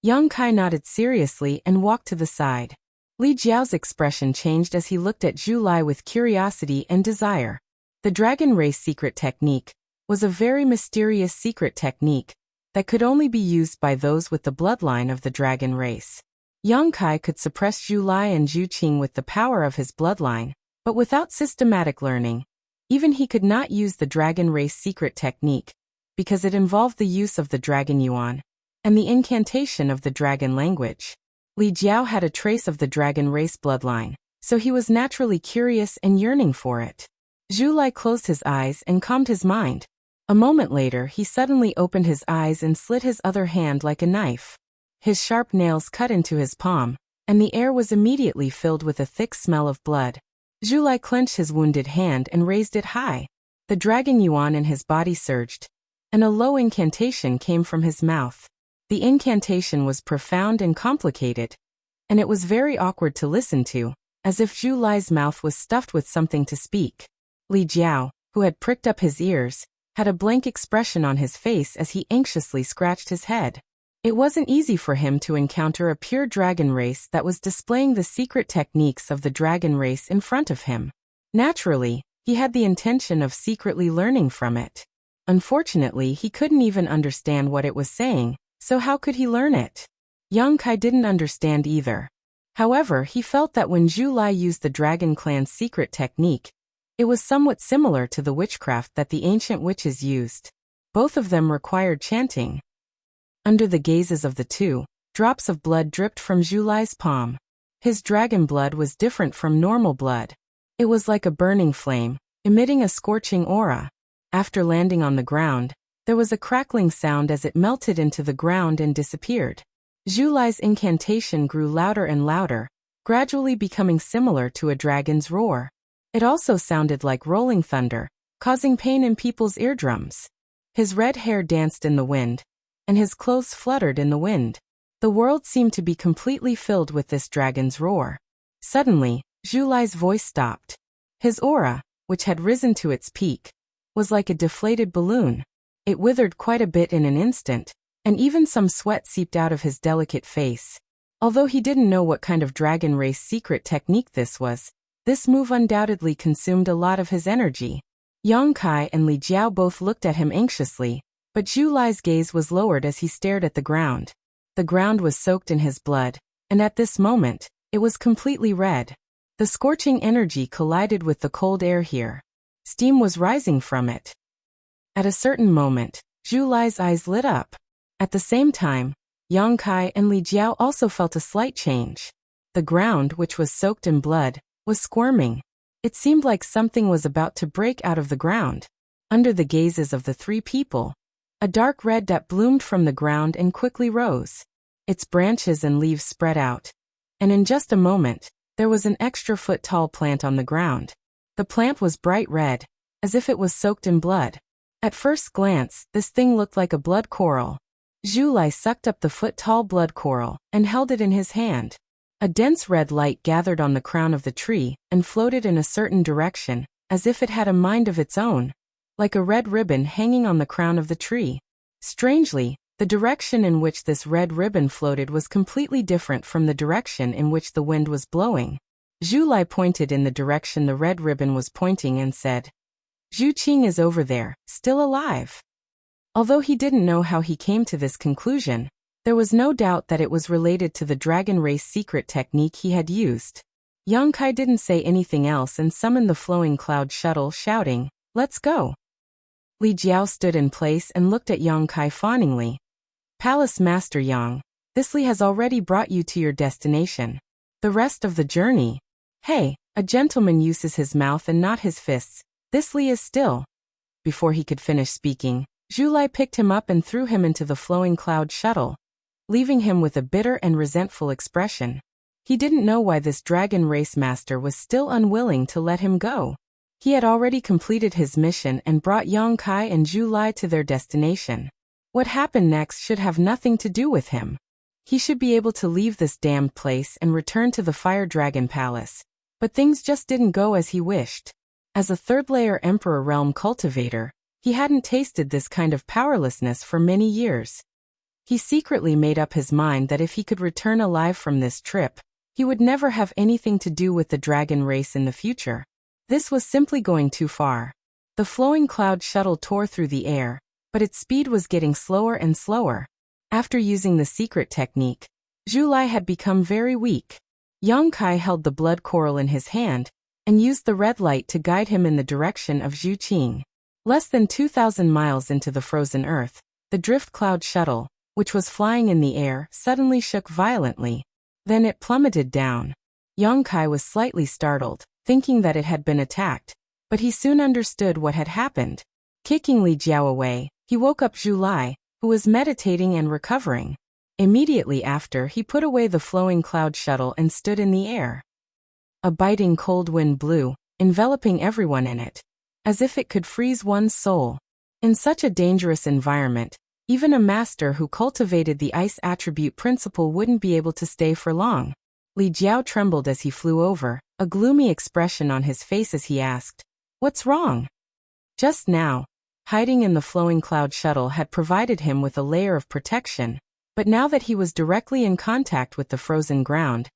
Yang Kai nodded seriously and walked to the side. Li Jiao's expression changed as he looked at Zhu Lai with curiosity and desire. The dragon race secret technique was a very mysterious secret technique that could only be used by those with the bloodline of the dragon race. Yang Kai could suppress Zhu Lai and Zhu Qing with the power of his bloodline, but without systematic learning, even he could not use the dragon race secret technique, because it involved the use of the dragon yuan and the incantation of the dragon language. Li Jiao had a trace of the dragon race bloodline, so he was naturally curious and yearning for it. Zhu Lai closed his eyes and calmed his mind. A moment later, he suddenly opened his eyes and slit his other hand like a knife. His sharp nails cut into his palm, and the air was immediately filled with a thick smell of blood. Zhu Lai clenched his wounded hand and raised it high. The dragon yuan in his body surged, and a low incantation came from his mouth. The incantation was profound and complicated, and it was very awkward to listen to, as if Zhu Lai's mouth was stuffed with something to speak. Li Jiao, who had pricked up his ears, had a blank expression on his face as he anxiously scratched his head. It wasn't easy for him to encounter a pure dragon race that was displaying the secret techniques of the dragon race in front of him. Naturally, he had the intention of secretly learning from it. Unfortunately, he couldn't even understand what it was saying, so how could he learn it? Yang Kai didn't understand either. However, he felt that when Zhu Lai used the Dragon Clan's secret technique, it was somewhat similar to the witchcraft that the ancient witches used. Both of them required chanting. Under the gazes of the two, drops of blood dripped from Zhu Lai's palm. His dragon blood was different from normal blood. It was like a burning flame, emitting a scorching aura. After landing on the ground, there was a crackling sound as it melted into the ground and disappeared. Zhu Lai's incantation grew louder and louder, gradually becoming similar to a dragon's roar. It also sounded like rolling thunder, causing pain in people's eardrums. His red hair danced in the wind, and his clothes fluttered in the wind. The world seemed to be completely filled with this dragon's roar. Suddenly, Zhu Lai's voice stopped. His aura, which had risen to its peak, was like a deflated balloon. It withered quite a bit in an instant, and even some sweat seeped out of his delicate face. Although he didn't know what kind of dragon race secret technique this was, this move undoubtedly consumed a lot of his energy. Yang Kai and Li Jiao both looked at him anxiously, but Zhu Lai's gaze was lowered as he stared at the ground. The ground was soaked in his blood, and at this moment, it was completely red. The scorching energy collided with the cold air here. Steam was rising from it. At a certain moment, Zhu Lai's eyes lit up. At the same time, Yang Kai and Li Jiao also felt a slight change. The ground, which was soaked in blood, was squirming. It seemed like something was about to break out of the ground. Under the gazes of the three people, a dark red that bloomed from the ground and quickly rose. Its branches and leaves spread out, and in just a moment, there was an extra foot-tall plant on the ground. The plant was bright red, as if it was soaked in blood. At first glance, this thing looked like a blood coral. Zhu Lai sucked up the foot-tall blood coral and held it in his hand. A dense red light gathered on the crown of the tree and floated in a certain direction, as if it had a mind of its own. like a red ribbon hanging on the crown of the tree. Strangely, the direction in which this red ribbon floated was completely different from the direction in which the wind was blowing. Zhu Lai pointed in the direction the red ribbon was pointing and said, "Zhu Qing is over there, still alive." Although he didn't know how he came to this conclusion, there was no doubt that it was related to the dragon race secret technique he had used. Yang Kai didn't say anything else and summoned the flowing cloud shuttle, shouting, "Let's go." Li Jiao stood in place and looked at Yang Kai fawningly. "Palace Master Yang, this Li has already brought you to your destination. The rest of the journey. Hey, a gentleman uses his mouth and not his fists. This Li is still." Before he could finish speaking, Zhu Lai picked him up and threw him into the flowing cloud shuttle, leaving him with a bitter and resentful expression. He didn't know why this dragon race master was still unwilling to let him go. He had already completed his mission and brought Yang Kai and Zhu Lai to their destination. What happened next should have nothing to do with him. He should be able to leave this damned place and return to the Fire Dragon Palace. But things just didn't go as he wished. As a third-layer Emperor Realm cultivator, he hadn't tasted this kind of powerlessness for many years. He secretly made up his mind that if he could return alive from this trip, he would never have anything to do with the dragon race in the future. This was simply going too far. The flowing cloud shuttle tore through the air, but its speed was getting slower and slower. After using the secret technique, Zhu Lai had become very weak. Yang Kai held the blood coral in his hand and used the red light to guide him in the direction of Zhu Qing. Less than 2,000 miles into the frozen earth, the drift cloud shuttle, which was flying in the air, suddenly shook violently. Then it plummeted down. Yang Kai was slightly startled, thinking that it had been attacked, but he soon understood what had happened. Kicking Li Jiao away, he woke up Zhu Lai, who was meditating and recovering. Immediately after, he put away the flowing cloud shuttle and stood in the air. A biting cold wind blew, enveloping everyone in it, as if it could freeze one's soul. In such a dangerous environment, even a master who cultivated the ice attribute principle wouldn't be able to stay for long. Li Jiao trembled as he flew over, a gloomy expression on his face as he asked, "What's wrong?" Just now, hiding in the flowing cloud shuttle had provided him with a layer of protection, but now that he was directly in contact with the frozen ground,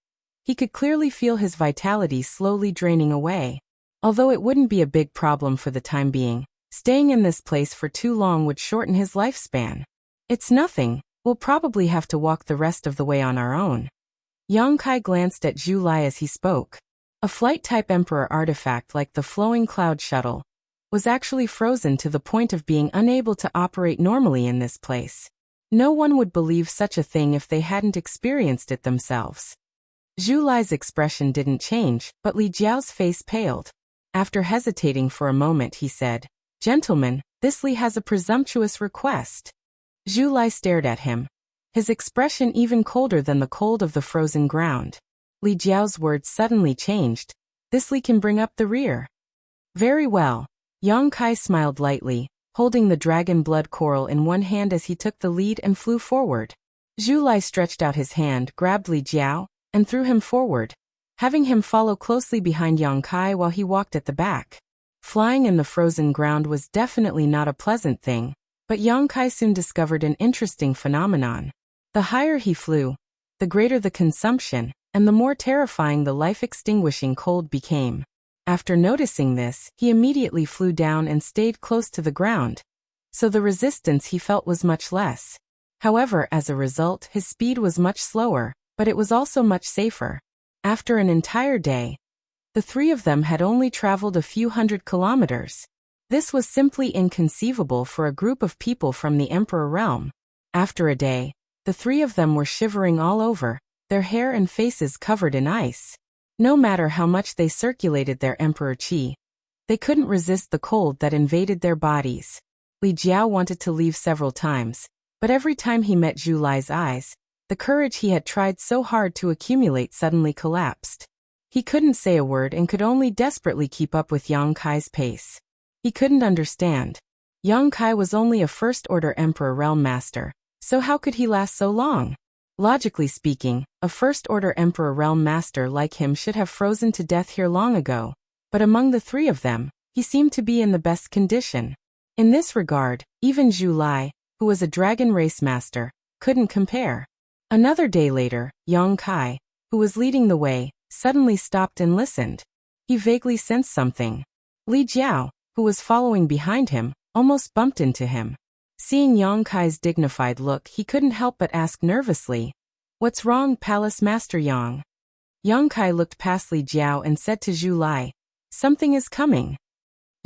he could clearly feel his vitality slowly draining away. Although it wouldn't be a big problem for the time being, staying in this place for too long would shorten his lifespan. "It's nothing, we'll probably have to walk the rest of the way on our own." Yang Kai glanced at Zhu Lai as he spoke. A flight-type Emperor artifact like the flowing cloud shuttle was actually frozen to the point of being unable to operate normally in this place. No one would believe such a thing if they hadn't experienced it themselves. Zhu Lai's expression didn't change, but Li Jiao's face paled. After hesitating for a moment, he said, "Gentlemen, this Li has a presumptuous request." Zhu Lai stared at him, his expression even colder than the cold of the frozen ground. Li Jiao's words suddenly changed. "This Li can bring up the rear." "Very well." Yang Kai smiled lightly, holding the dragon blood coral in one hand as he took the lead and flew forward. Zhu Lai stretched out his hand, grabbed Li Jiao, and threw him forward, having him follow closely behind Yang Kai while he walked at the back. Flying in the frozen ground was definitely not a pleasant thing, but Yang Kai soon discovered an interesting phenomenon. The higher he flew, the greater the consumption, and the more terrifying the life-extinguishing cold became. After noticing this, he immediately flew down and stayed close to the ground, so the resistance he felt was much less. However, as a result, his speed was much slower, but it was also much safer. After an entire day, the three of them had only traveled a few hundred kilometers. This was simply inconceivable for a group of people from the Emperor Realm. After a day, the three of them were shivering all over, their hair and faces covered in ice. No matter how much they circulated their Emperor Qi, they couldn't resist the cold that invaded their bodies. Li Jiao wanted to leave several times, but every time he met Zhu Lai's eyes, the courage he had tried so hard to accumulate suddenly collapsed. He couldn't say a word and could only desperately keep up with Yang Kai's pace. He couldn't understand. Yang Kai was only a first-order Emperor Realm Master, so how could he last so long? Logically speaking, a first-order Emperor Realm Master like him should have frozen to death here long ago, but among the three of them, he seemed to be in the best condition. In this regard, even Zhu Lai, who was a dragon race master, couldn't compare. Another day later, Yang Kai, who was leading the way, suddenly stopped and listened. He vaguely sensed something. Li Jiao, who was following behind him, almost bumped into him. Seeing Yang Kai's dignified look, he couldn't help but ask nervously, "What's wrong, Palace Master Yang?" Yang Kai looked past Li Jiao and said to Zhu Lai, "Something is coming."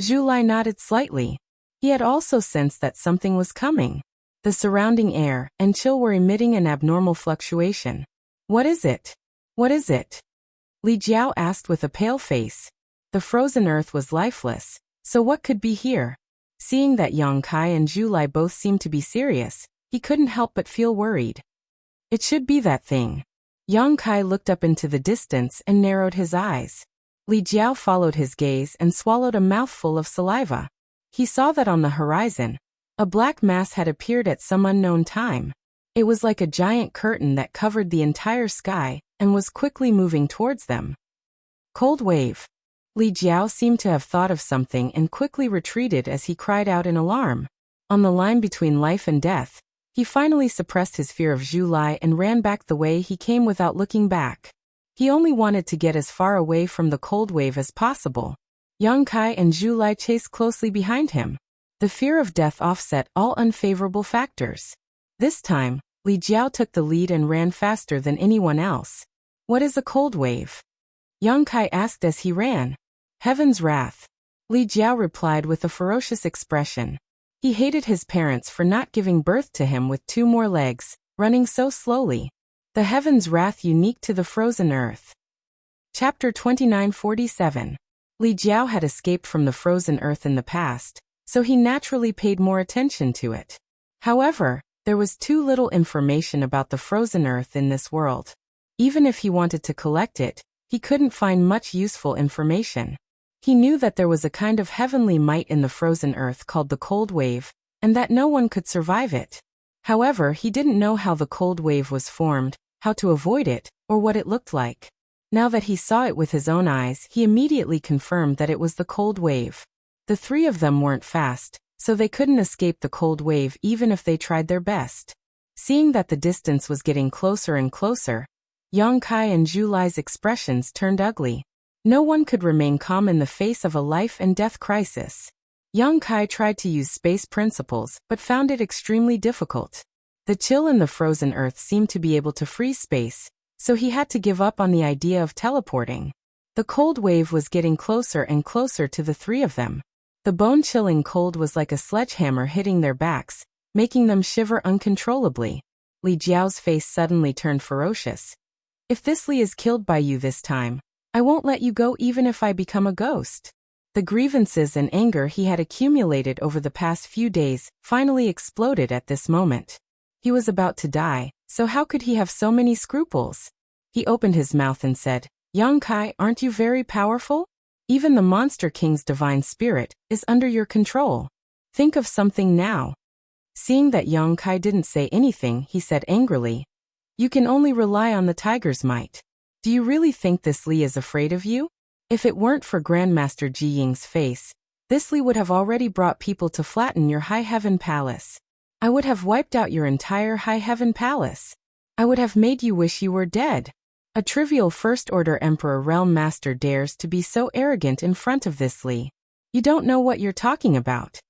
Zhu Lai nodded slightly. He had also sensed that something was coming. The surrounding air and chill were emitting an abnormal fluctuation. "What is it? What is it?" Li Jiao asked with a pale face. The frozen earth was lifeless, so what could be here? Seeing that Yang Kai and Zhu Lai both seemed to be serious, he couldn't help but feel worried. It should be that thing. Yang Kai looked up into the distance and narrowed his eyes. Li Jiao followed his gaze and swallowed a mouthful of saliva. He saw that on the horizon, a black mass had appeared at some unknown time. It was like a giant curtain that covered the entire sky and was quickly moving towards them. Cold wave. Li Jiao seemed to have thought of something and quickly retreated as he cried out in alarm. On the line between life and death, he finally suppressed his fear of Zhu Lai and ran back the way he came without looking back. He only wanted to get as far away from the cold wave as possible. Yang Kai and Zhu Lai chased closely behind him. The fear of death offset all unfavorable factors. This time, Li Jiao took the lead and ran faster than anyone else. "What is a cold wave?" Yang Kai asked as he ran. "Heaven's wrath." Li Jiao replied with a ferocious expression. He hated his parents for not giving birth to him with 2 more legs, running so slowly. The heaven's wrath unique to the frozen earth. Chapter 2947. Li Jiao had escaped from the frozen earth in the past, so he naturally paid more attention to it. However, there was too little information about the frozen earth in this world. Even if he wanted to collect it, he couldn't find much useful information. He knew that there was a kind of heavenly might in the frozen earth called the cold wave, and that no one could survive it. However, he didn't know how the cold wave was formed, how to avoid it, or what it looked like. Now that he saw it with his own eyes, he immediately confirmed that it was the cold wave. The 3 of them weren't fast, so they couldn't escape the cold wave even if they tried their best. Seeing that the distance was getting closer and closer, Yang Kai and Zhu Lai's expressions turned ugly. No one could remain calm in the face of a life and death crisis. Yang Kai tried to use space principles but found it extremely difficult. The chill in the frozen earth seemed to be able to freeze space, so he had to give up on the idea of teleporting. The cold wave was getting closer and closer to the 3 of them. The bone-chilling cold was like a sledgehammer hitting their backs, making them shiver uncontrollably. Li Jiao's face suddenly turned ferocious. "If this Li is killed by you this time, I won't let you go even if I become a ghost." The grievances and anger he had accumulated over the past few days finally exploded at this moment. He was about to die, so how could he have so many scruples? He opened his mouth and said, "Yang Kai, aren't you very powerful? Even the Monster King's divine spirit is under your control. Think of something now." Seeing that Yang Kai didn't say anything, he said angrily, "You can only rely on the tiger's might. Do you really think this Li is afraid of you? If it weren't for Grandmaster Ji Ying's face, this Li would have already brought people to flatten your High Heaven Palace. I would have wiped out your entire High Heaven Palace. I would have made you wish you were dead. A trivial First-Order Emperor Realm Master dares to be so arrogant in front of this Li. You don't know what you're talking about."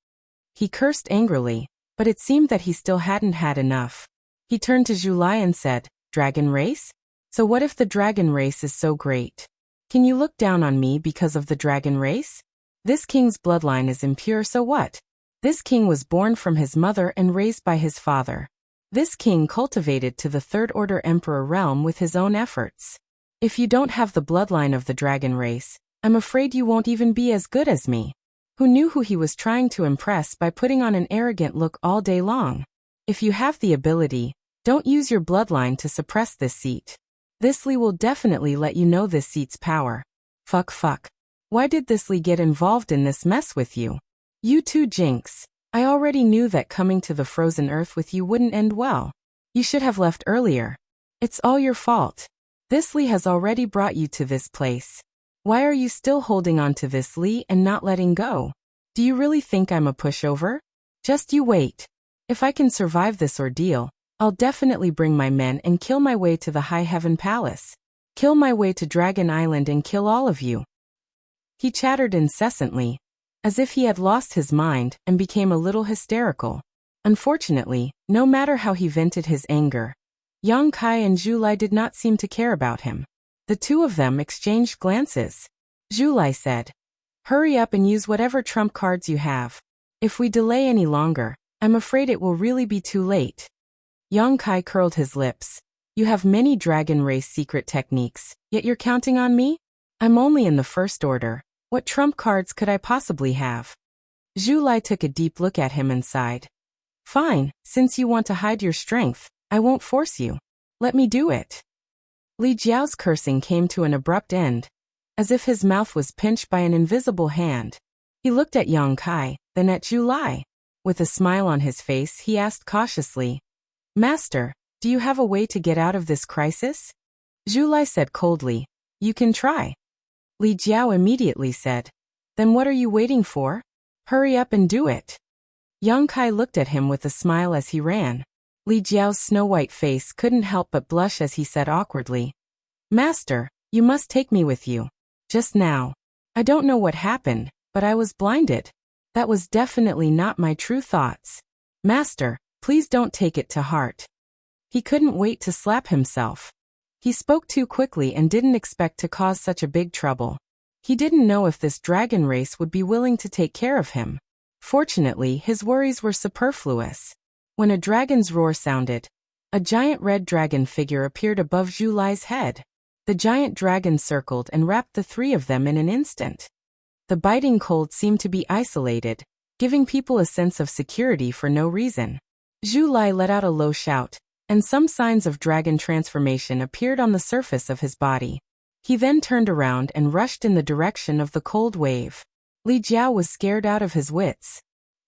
He cursed angrily, but it seemed that he still hadn't had enough. He turned to Zhu Lai and said, "Dragon race? So what if the dragon race is so great? Can you look down on me because of the dragon race? This king's bloodline is impure, so what? This king was born from his mother and raised by his father. This king cultivated to the Third Order Emperor realm with his own efforts. If you don't have the bloodline of the dragon race, I'm afraid you won't even be as good as me." Who knew who he was trying to impress by putting on an arrogant look all day long? If you have the ability, don't use your bloodline to suppress this seat. This Li will definitely let you know this seat's power. Fuck. Why did this Li get involved in this mess with you? You too, Jinx. I already knew that coming to the frozen earth with you wouldn't end well. You should have left earlier. It's all your fault. This Li has already brought you to this place. Why are you still holding on to this Li and not letting go? Do you really think I'm a pushover? Just you wait. If I can survive this ordeal, I'll definitely bring my men and kill my way to the High Heaven Palace. Kill my way to Dragon Island and kill all of you. He chattered incessantly, as if he had lost his mind and became a little hysterical. Unfortunately, no matter how he vented his anger, Yang Kai and Zhu Lai did not seem to care about him. The two of them exchanged glances. Zhu Lai said, "Hurry up and use whatever trump cards you have. If we delay any longer, I'm afraid it will really be too late." Yang Kai curled his lips. "You have many dragon race secret techniques, yet you're counting on me? I'm only in the first order. What trump cards could I possibly have?" Zhu Lai took a deep look at him and sighed. "Fine, since you want to hide your strength, I won't force you. Let me do it." Li Jiao's cursing came to an abrupt end, as if his mouth was pinched by an invisible hand. He looked at Yang Kai, then at Zhu Lai. With a smile on his face, he asked cautiously, "Master, do you have a way to get out of this crisis?" Zhu Lai said coldly, "You can try." Li Jiao immediately said, "Then what are you waiting for? Hurry up and do it." Yang Kai looked at him with a smile as he ran. Li Jiao's snow-white face couldn't help but blush as he said awkwardly, "Master, you must take me with you. Just now. I don't know what happened, but I was blinded. That was definitely not my true thoughts. Master, please don't take it to heart." He couldn't wait to slap himself. He spoke too quickly and didn't expect to cause such a big trouble. He didn't know if this dragon race would be willing to take care of him. Fortunately, his worries were superfluous. When a dragon's roar sounded, a giant red dragon figure appeared above Zhu Lai's head. The giant dragon circled and wrapped the three of them in an instant. The biting cold seemed to be isolated, giving people a sense of security for no reason. Zhu Lai let out a low shout, and some signs of dragon transformation appeared on the surface of his body. He then turned around and rushed in the direction of the cold wave. Li Jiao was scared out of his wits.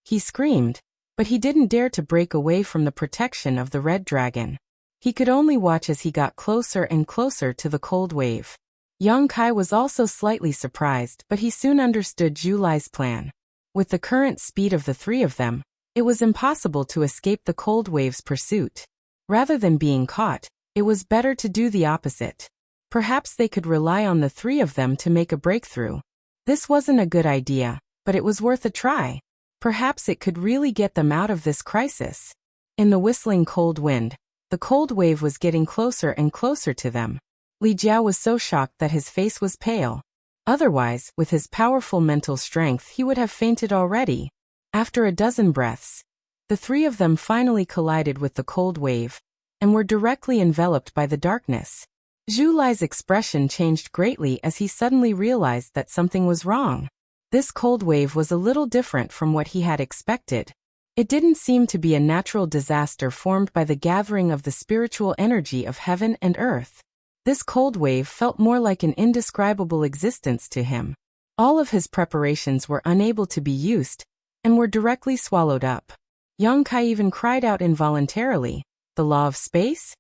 He screamed, but he didn't dare to break away from the protection of the red dragon. He could only watch as he got closer and closer to the cold wave. Yang Kai was also slightly surprised, but he soon understood Zhu Lai's plan. With the current speed of the three of them, it was impossible to escape the cold wave's pursuit. Rather than being caught, it was better to do the opposite. Perhaps they could rely on the three of them to make a breakthrough. This wasn't a good idea, but it was worth a try. Perhaps it could really get them out of this crisis. In the whistling cold wind, the cold wave was getting closer and closer to them. Li Jiao was so shocked that his face was pale. Otherwise, with his powerful mental strength, he would have fainted already. After a dozen breaths, the three of them finally collided with the cold wave, and were directly enveloped by the darkness. Zhu Lai's expression changed greatly as he suddenly realized that something was wrong. This cold wave was a little different from what he had expected. It didn't seem to be a natural disaster formed by the gathering of the spiritual energy of heaven and earth. This cold wave felt more like an indescribable existence to him. All of his preparations were unable to be used, and were directly swallowed up. Yang Kai even cried out involuntarily, "The law of space?"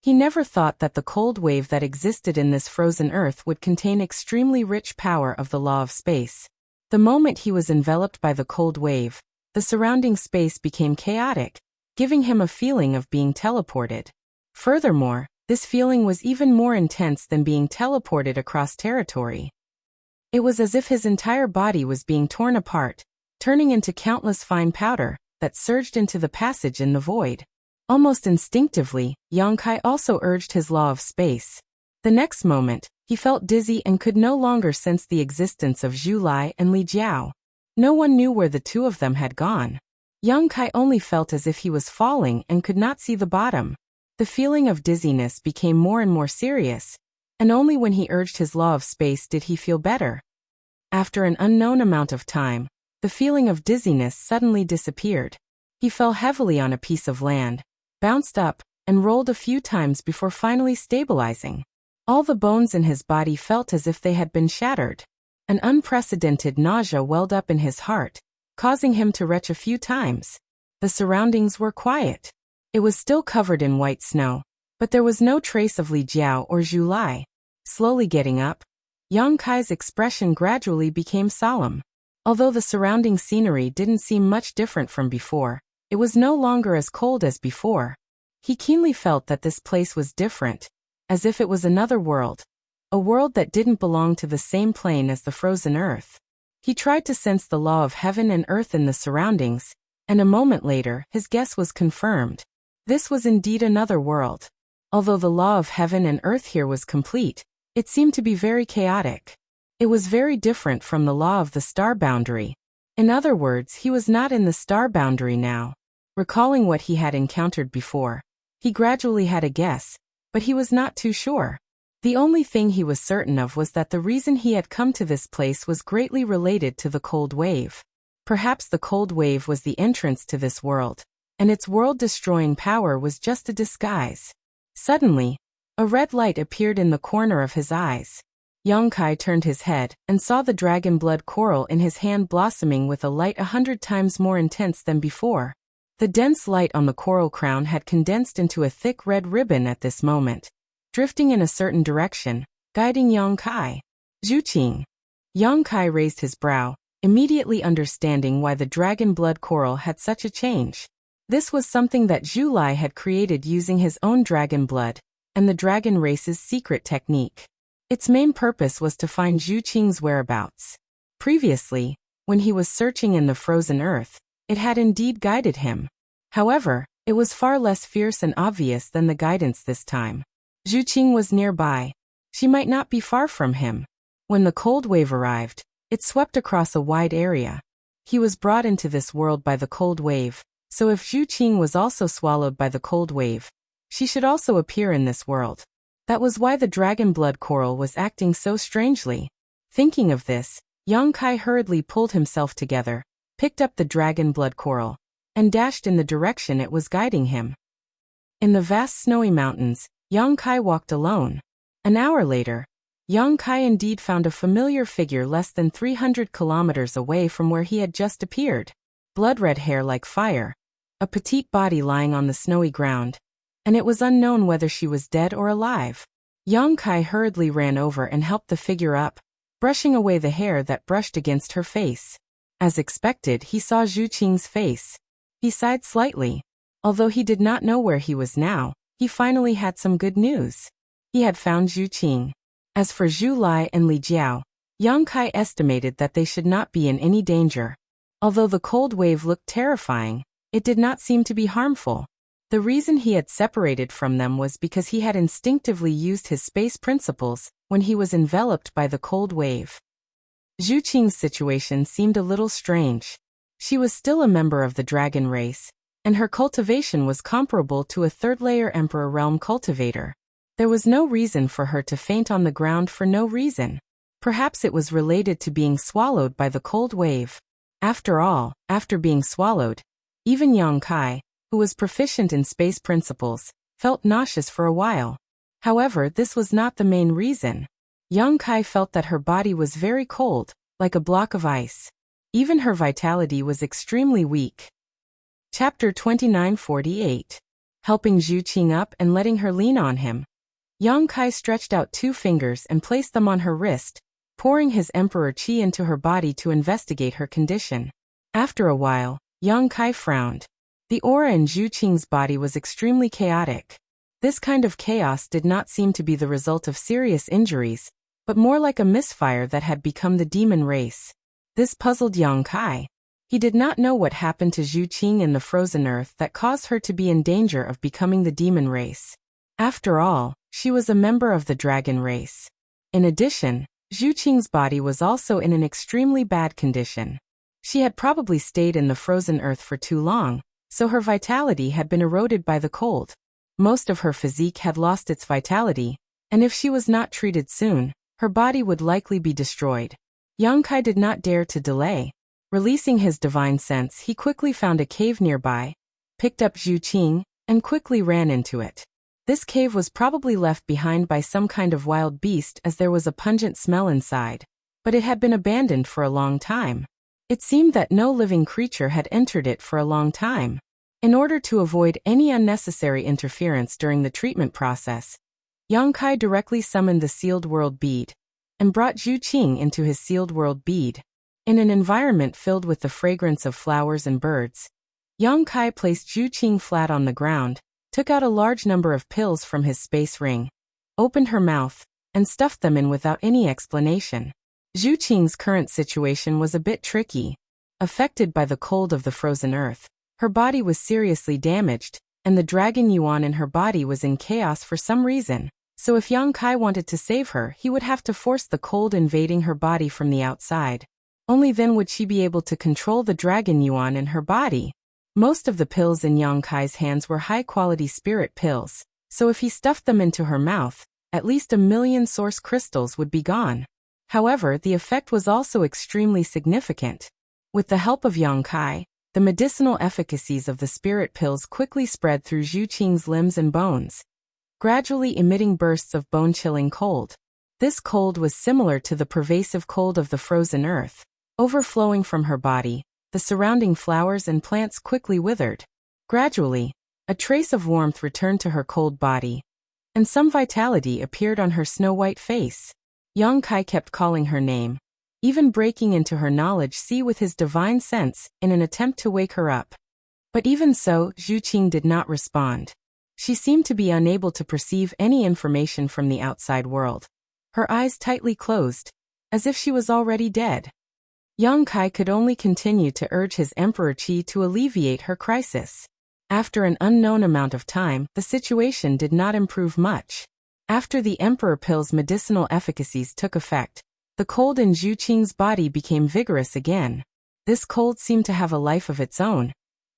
He never thought that the cold wave that existed in this frozen earth would contain extremely rich power of the law of space. The moment he was enveloped by the cold wave, the surrounding space became chaotic, giving him a feeling of being teleported. Furthermore, this feeling was even more intense than being teleported across territory. It was as if his entire body was being torn apart, turning into countless fine powder that surged into the passage in the void. Almost instinctively, Yang Kai also urged his law of space. The next moment, he felt dizzy and could no longer sense the existence of Zhu Lai and Li Jiao. No one knew where the two of them had gone. Yang Kai only felt as if he was falling and could not see the bottom. The feeling of dizziness became more and more serious, and only when he urged his law of space did he feel better. After an unknown amount of time, the feeling of dizziness suddenly disappeared. He fell heavily on a piece of land, bounced up, and rolled a few times before finally stabilizing. All the bones in his body felt as if they had been shattered. An unprecedented nausea welled up in his heart, causing him to retch a few times. The surroundings were quiet. It was still covered in white snow, but there was no trace of Li Jiao or Zhu Lai. Slowly getting up, Yang Kai's expression gradually became solemn. Although the surrounding scenery didn't seem much different from before, it was no longer as cold as before. He keenly felt that this place was different, as if it was another world, a world that didn't belong to the same plane as the frozen earth. He tried to sense the law of heaven and earth in the surroundings, and a moment later, his guess was confirmed. This was indeed another world. Although the law of heaven and earth here was complete, it seemed to be very chaotic. It was very different from the law of the star boundary. In other words, he was not in the star boundary now. Recalling what he had encountered before, he gradually had a guess, but he was not too sure. The only thing he was certain of was that the reason he had come to this place was greatly related to the cold wave. Perhaps the cold wave was the entrance to this world, and its world-destroying power was just a disguise. Suddenly, a red light appeared in the corner of his eyes. Yongkai turned his head and saw the dragon blood coral in his hand blossoming with a light 100 times more intense than before. The dense light on the coral crown had condensed into a thick red ribbon at this moment, drifting in a certain direction, guiding Yongkai. Zhuqing. Yongkai raised his brow, immediately understanding why the dragon blood coral had such a change. This was something that Zhu Lai had created using his own dragon blood, and the dragon race's secret technique. Its main purpose was to find Zhuqing's whereabouts. Previously, when he was searching in the frozen earth, it had indeed guided him. However, it was far less fierce and obvious than the guidance this time. Zhuqing was nearby. She might not be far from him. When the cold wave arrived, it swept across a wide area. He was brought into this world by the cold wave, so if Zhuqing was also swallowed by the cold wave, she should also appear in this world. That was why the dragon blood coral was acting so strangely. Thinking of this, Yongkai hurriedly pulled himself together, picked up the dragon blood coral, and dashed in the direction it was guiding him. In the vast snowy mountains, Yongkai walked alone. An hour later, Yongkai indeed found a familiar figure less than 300 kilometers away from where he had just appeared. Blood-red hair like fire, a petite body lying on the snowy ground, and it was unknown whether she was dead or alive. Yongkai hurriedly ran over and helped the figure up, brushing away the hair that brushed against her face. As expected, he saw Zhuqing's face. He sighed slightly. Although he did not know where he was now, he finally had some good news. He had found Zhuqing. As for Zhu Lai and Li Jiao, Yongkai estimated that they should not be in any danger. Although the cold wave looked terrifying, it did not seem to be harmful. The reason he had separated from them was because he had instinctively used his space principles when he was enveloped by the cold wave. Zhuqing's situation seemed a little strange. She was still a member of the dragon race, and her cultivation was comparable to a third-layer Emperor Realm cultivator. There was no reason for her to faint on the ground for no reason. Perhaps it was related to being swallowed by the cold wave. After all, after being swallowed, even Yongkai, who was proficient in space principles, felt nauseous for a while. However, this was not the main reason. Yongkai felt that her body was very cold, like a block of ice. Even her vitality was extremely weak. Chapter 2948. Helping Zhuqing up and letting her lean on him. Yongkai stretched out 2 fingers and placed them on her wrist, pouring his emperor qi into her body to investigate her condition. After a while, Yongkai frowned. The aura in Zhuqing's body was extremely chaotic. This kind of chaos did not seem to be the result of serious injuries, but more like a misfire that had become the demon race. This puzzled Yongkai. He did not know what happened to Zhuqing in the frozen earth that caused her to be in danger of becoming the demon race. After all, she was a member of the dragon race. In addition, Zhuqing's body was also in an extremely bad condition. She had probably stayed in the frozen earth for too long, so her vitality had been eroded by the cold. Most of her physique had lost its vitality, and if she was not treated soon, her body would likely be destroyed. Yongkai did not dare to delay. Releasing his divine sense, he quickly found a cave nearby, picked up Zhuqing, and quickly ran into it. This cave was probably left behind by some kind of wild beast as there was a pungent smell inside, but it had been abandoned for a long time. It seemed that no living creature had entered it for a long time. In order to avoid any unnecessary interference during the treatment process, Yongkai directly summoned the sealed world bead and brought Zhuqing into his sealed world bead. In an environment filled with the fragrance of flowers and birds, Yang Kai placed Zhu Qing flat on the ground, took out a large number of pills from his space ring, opened her mouth, and stuffed them in without any explanation. Zhu Qing's current situation was a bit tricky. Affected by the cold of the frozen earth, her body was seriously damaged, and the dragon yuan in her body was in chaos for some reason. So if Yang Kai wanted to save her, he would have to force the cold invading her body from the outside. Only then would she be able to control the dragon yuan in her body. Most of the pills in Yang Kai's hands were high-quality spirit pills, so if he stuffed them into her mouth, at least 1,000,000 source crystals would be gone. However, the effect was also extremely significant. With the help of Yang Kai, the medicinal efficacies of the spirit pills quickly spread through Zhu Qing's limbs and bones, gradually emitting bursts of bone-chilling cold. This cold was similar to the pervasive cold of the frozen earth. Overflowing from her body, the surrounding flowers and plants quickly withered. Gradually, a trace of warmth returned to her cold body, and some vitality appeared on her snow-white face. Yang Kai kept calling her name, even breaking into her knowledge sea with his divine sense in an attempt to wake her up. But even so, Zhu Qing did not respond. She seemed to be unable to perceive any information from the outside world. Her eyes tightly closed, as if she was already dead. Yang Kai could only continue to urge his Emperor Qi to alleviate her crisis. After an unknown amount of time, the situation did not improve much. After the Emperor pill's medicinal efficacies took effect, the cold in Zhu Qing's body became vigorous again. This cold seemed to have a life of its own,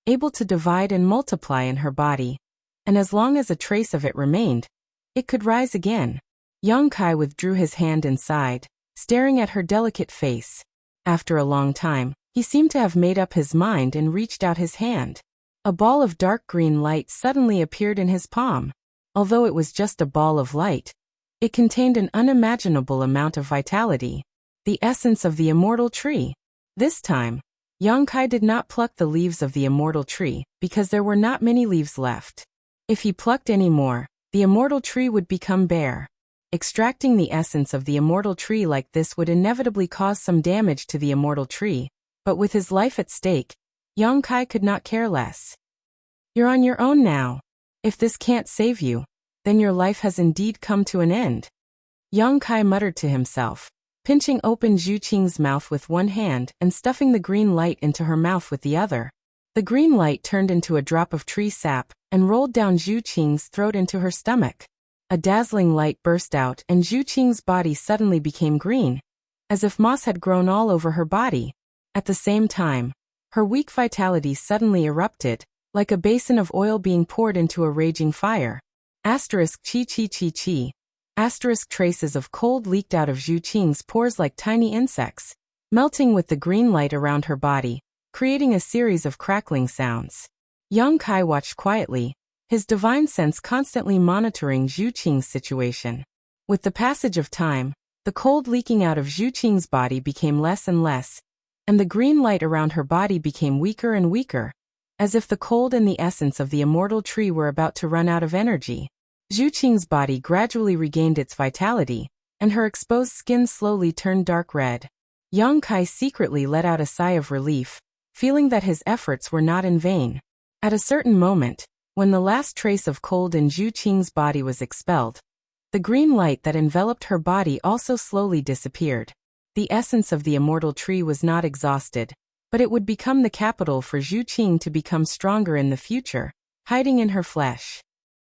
able to divide and multiply in her body, and as long as a trace of it remained, it could rise again. Yang Kai withdrew his hand inside, staring at her delicate face. After a long time, he seemed to have made up his mind and reached out his hand. A ball of dark green light suddenly appeared in his palm. Although it was just a ball of light, it contained an unimaginable amount of vitality, the essence of the immortal tree. This time, Yang Kai did not pluck the leaves of the immortal tree, because there were not many leaves left. If he plucked any more, the immortal tree would become bare. Extracting the essence of the immortal tree like this would inevitably cause some damage to the immortal tree, but with his life at stake, Yang Kai could not care less. You're on your own now. If this can't save you, then your life has indeed come to an end. Yang Kai muttered to himself, pinching open Zhu Qing's mouth with one hand and stuffing the green light into her mouth with the other. The green light turned into a drop of tree sap and rolled down Zhu Qing's throat into her stomach. A dazzling light burst out and Zhu Qing's body suddenly became green, as if moss had grown all over her body. At the same time, her weak vitality suddenly erupted, like a basin of oil being poured into a raging fire. Asterisk chi chi chi chi. Asterisk traces of cold leaked out of Zhu Qing's pores like tiny insects, melting with the green light around her body, creating a series of crackling sounds. Yang Kai watched quietly, his divine sense constantly monitoring Zhu Qing's situation. With the passage of time, the cold leaking out of Zhu Qing's body became less and less, and the green light around her body became weaker and weaker, as if the cold and the essence of the immortal tree were about to run out of energy. Zhu Qing's body gradually regained its vitality, and her exposed skin slowly turned dark red. Yang Kai secretly let out a sigh of relief, feeling that his efforts were not in vain. At a certain moment, when the last trace of cold in Zhu Qing's body was expelled, the green light that enveloped her body also slowly disappeared. The essence of the immortal tree was not exhausted, but it would become the capital for Zhu Qing to become stronger in the future, hiding in her flesh.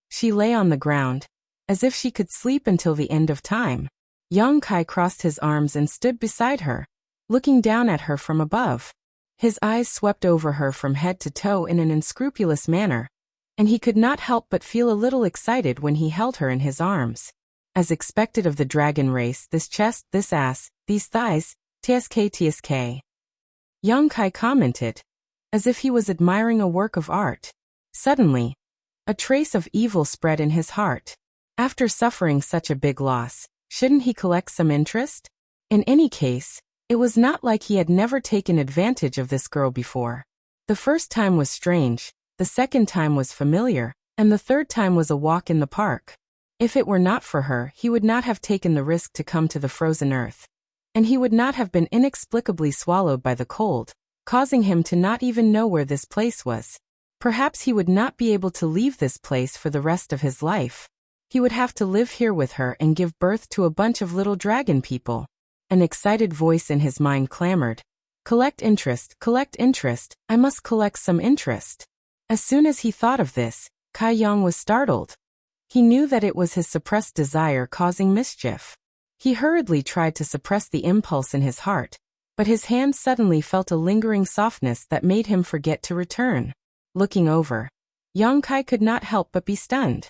She lay on the ground, as if she could sleep until the end of time. Yang Kai crossed his arms and stood beside her, looking down at her from above. His eyes swept over her from head to toe in an unscrupulous manner, and he could not help but feel a little excited when he held her in his arms. As expected of the dragon race, this chest, this ass, these thighs, tsk. Yang Kai commented, as if he was admiring a work of art. Suddenly, a trace of evil spread in his heart. After suffering such a big loss, shouldn't he collect some interest? In any case, it was not like he had never taken advantage of this girl before. The first time was strange, the second time was familiar, and the third time was a walk in the park. If it were not for her, he would not have taken the risk to come to the frozen earth. and he would not have been inexplicably swallowed by the cold, causing him to not even know where this place was. Perhaps he would not be able to leave this place for the rest of his life. He would have to live here with her and give birth to a bunch of little dragon people. An excited voice in his mind clamored, collect interest, I must collect some interest. As soon as he thought of this, Kai Yang was startled. He knew that it was his suppressed desire causing mischief. He hurriedly tried to suppress the impulse in his heart, but his hand suddenly felt a lingering softness that made him forget to return. Looking over, Yang Kai could not help but be stunned.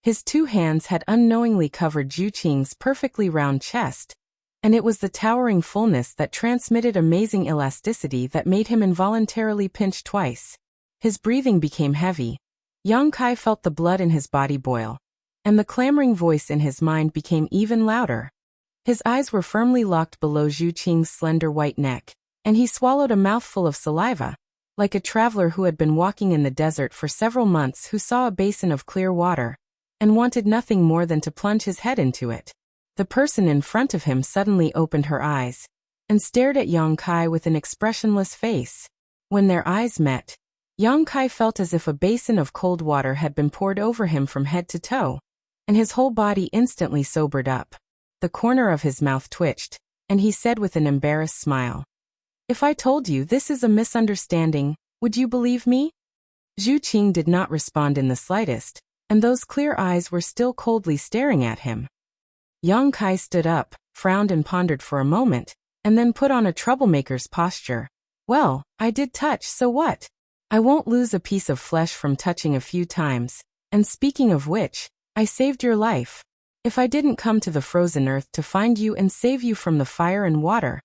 His two hands had unknowingly covered Zhu Qing's perfectly round chest, and it was the towering fullness that transmitted amazing elasticity that made him involuntarily pinch twice. His breathing became heavy. Yang Kai felt the blood in his body boil, and the clamoring voice in his mind became even louder. His eyes were firmly locked below Zhu Qing's slender white neck, and he swallowed a mouthful of saliva, like a traveler who had been walking in the desert for several months who saw a basin of clear water, and wanted nothing more than to plunge his head into it. The person in front of him suddenly opened her eyes, and stared at Yang Kai with an expressionless face. When their eyes met, Yang Kai felt as if a basin of cold water had been poured over him from head to toe, and his whole body instantly sobered up. The corner of his mouth twitched, and he said with an embarrassed smile, "If I told you this is a misunderstanding, would you believe me?" Zhu Qing did not respond in the slightest, and those clear eyes were still coldly staring at him. Yang Kai stood up, frowned and pondered for a moment, and then put on a troublemaker's posture. "Well, I did touch, so what? I won't lose a piece of flesh from touching a few times, and speaking of which, I saved your life. If I didn't come to the frozen earth to find you and save you from the fire and water,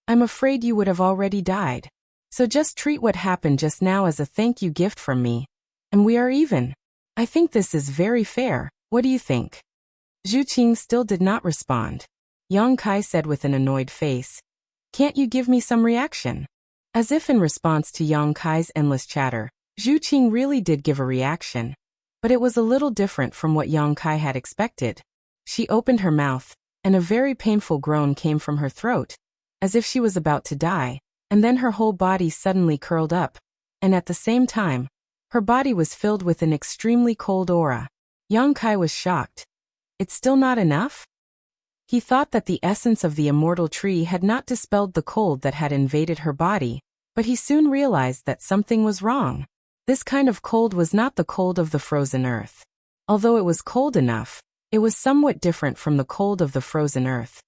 I'm afraid you would have already died. So just treat what happened just now as a thank you gift from me, and we are even. I think this is very fair. What do you think?" Zhu Qing still did not respond. Yang Kai said with an annoyed face, "Can't you give me some reaction?" As if in response to Yang Kai's endless chatter, Zhu Qing really did give a reaction, but it was a little different from what Yang Kai had expected. She opened her mouth, and a very painful groan came from her throat, as if she was about to die, and then her whole body suddenly curled up, and at the same time, her body was filled with an extremely cold aura. Yang Kai was shocked. It's still not enough? He thought that the essence of the immortal tree had not dispelled the cold that had invaded her body, but he soon realized that something was wrong. This kind of cold was not the cold of the frozen earth. Although it was cold enough, it was somewhat different from the cold of the frozen earth,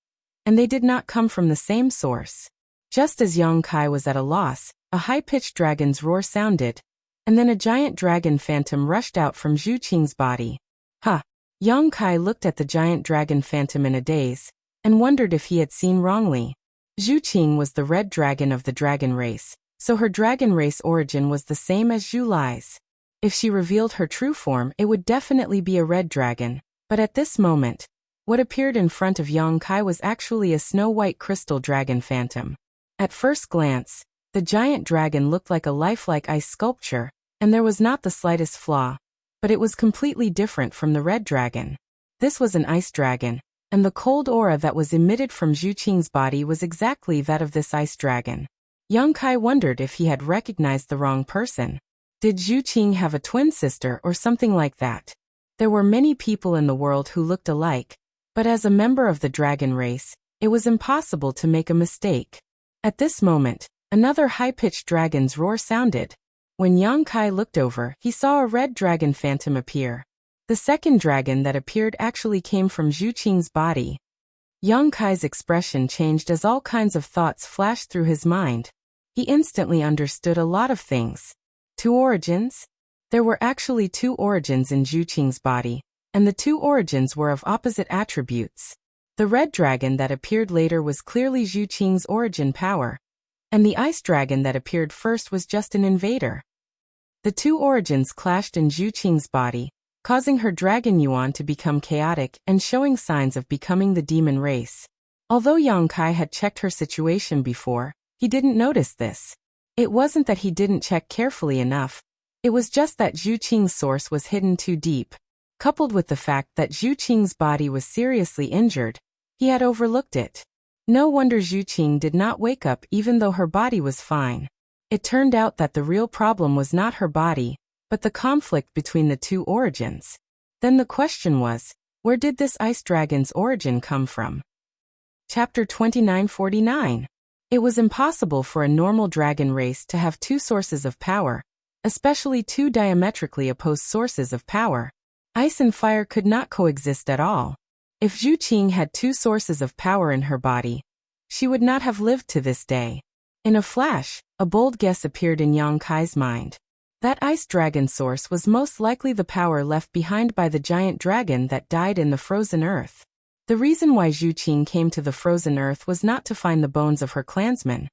and they did not come from the same source. Just as Yang Kai was at a loss, a high-pitched dragon's roar sounded, and then a giant dragon phantom rushed out from Zhu Qing's body. Huh! Yang Kai looked at the giant dragon phantom in a daze, and wondered if he had seen wrongly. Zhu Qing was the red dragon of the dragon race, so her dragon race origin was the same as Zhu Lai's. If she revealed her true form, it would definitely be a red dragon, but at this moment, what appeared in front of Yang Kai was actually a snow-white crystal dragon phantom. At first glance, the giant dragon looked like a lifelike ice sculpture, and there was not the slightest flaw, but it was completely different from the red dragon. This was an ice dragon, and the cold aura that was emitted from Zhu Qing's body was exactly that of this ice dragon. Yang Kai wondered if he had recognized the wrong person. Did Zhu Qing have a twin sister or something like that? There were many people in the world who looked alike, but as a member of the dragon race, it was impossible to make a mistake. At this moment, another high-pitched dragon's roar sounded. When Yang Kai looked over, he saw a red dragon phantom appear. The second dragon that appeared actually came from Zhu Qing's body. Yang Kai's expression changed as all kinds of thoughts flashed through his mind. He instantly understood a lot of things. Two origins? There were actually two origins in Zhu Qing's body, and the two origins were of opposite attributes. The red dragon that appeared later was clearly Zhu Qing's origin power, and the ice dragon that appeared first was just an invader. The two origins clashed in Zhu Qing's body, causing her dragon yuan to become chaotic and showing signs of becoming the demon race. Although Yang Kai had checked her situation before, he didn't notice this. It wasn't that he didn't check carefully enough, it was just that Zhu Qing's source was hidden too deep. Coupled with the fact that Zhu Qing's body was seriously injured, he had overlooked it. No wonder Zhu Qing did not wake up even though her body was fine. It turned out that the real problem was not her body, but the conflict between the two origins. Then the question was, where did this ice dragon's origin come from? Chapter 2949. It was impossible for a normal dragon race to have two sources of power, especially two diametrically opposed sources of power. Ice and fire could not coexist at all. If Zhu Qing had two sources of power in her body, she would not have lived to this day. In a flash, a bold guess appeared in Yang Kai's mind. That ice dragon source was most likely the power left behind by the giant dragon that died in the frozen earth. The reason why Zhu Qing came to the frozen earth was not to find the bones of her clansmen,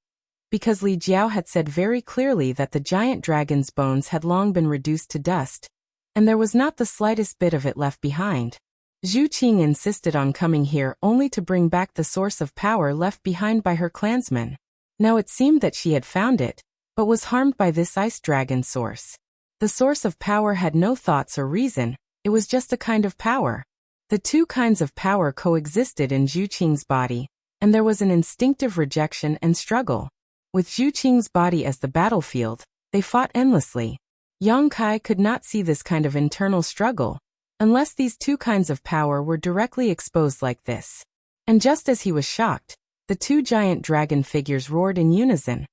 because Li Jiao had said very clearly that the giant dragon's bones had long been reduced to dust, and there was not the slightest bit of it left behind. Zhu Qing insisted on coming here only to bring back the source of power left behind by her clansmen. Now it seemed that she had found it, but was harmed by this ice dragon source. The source of power had no thoughts or reason, it was just a kind of power. The two kinds of power coexisted in Zhu Qing's body, and there was an instinctive rejection and struggle. With Zhu Qing's body as the battlefield, they fought endlessly. Yang Kai could not see this kind of internal struggle, unless these two kinds of power were directly exposed like this. And just as he was shocked, the two giant dragon figures roared in unison,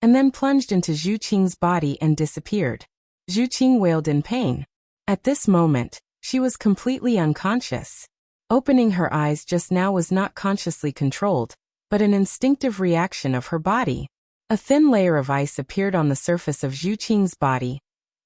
and then plunged into Zhu Qing's body and disappeared. Zhu Qing wailed in pain. At this moment, she was completely unconscious. Opening her eyes just now was not consciously controlled, but an instinctive reaction of her body. A thin layer of ice appeared on the surface of Zhu Qing's body,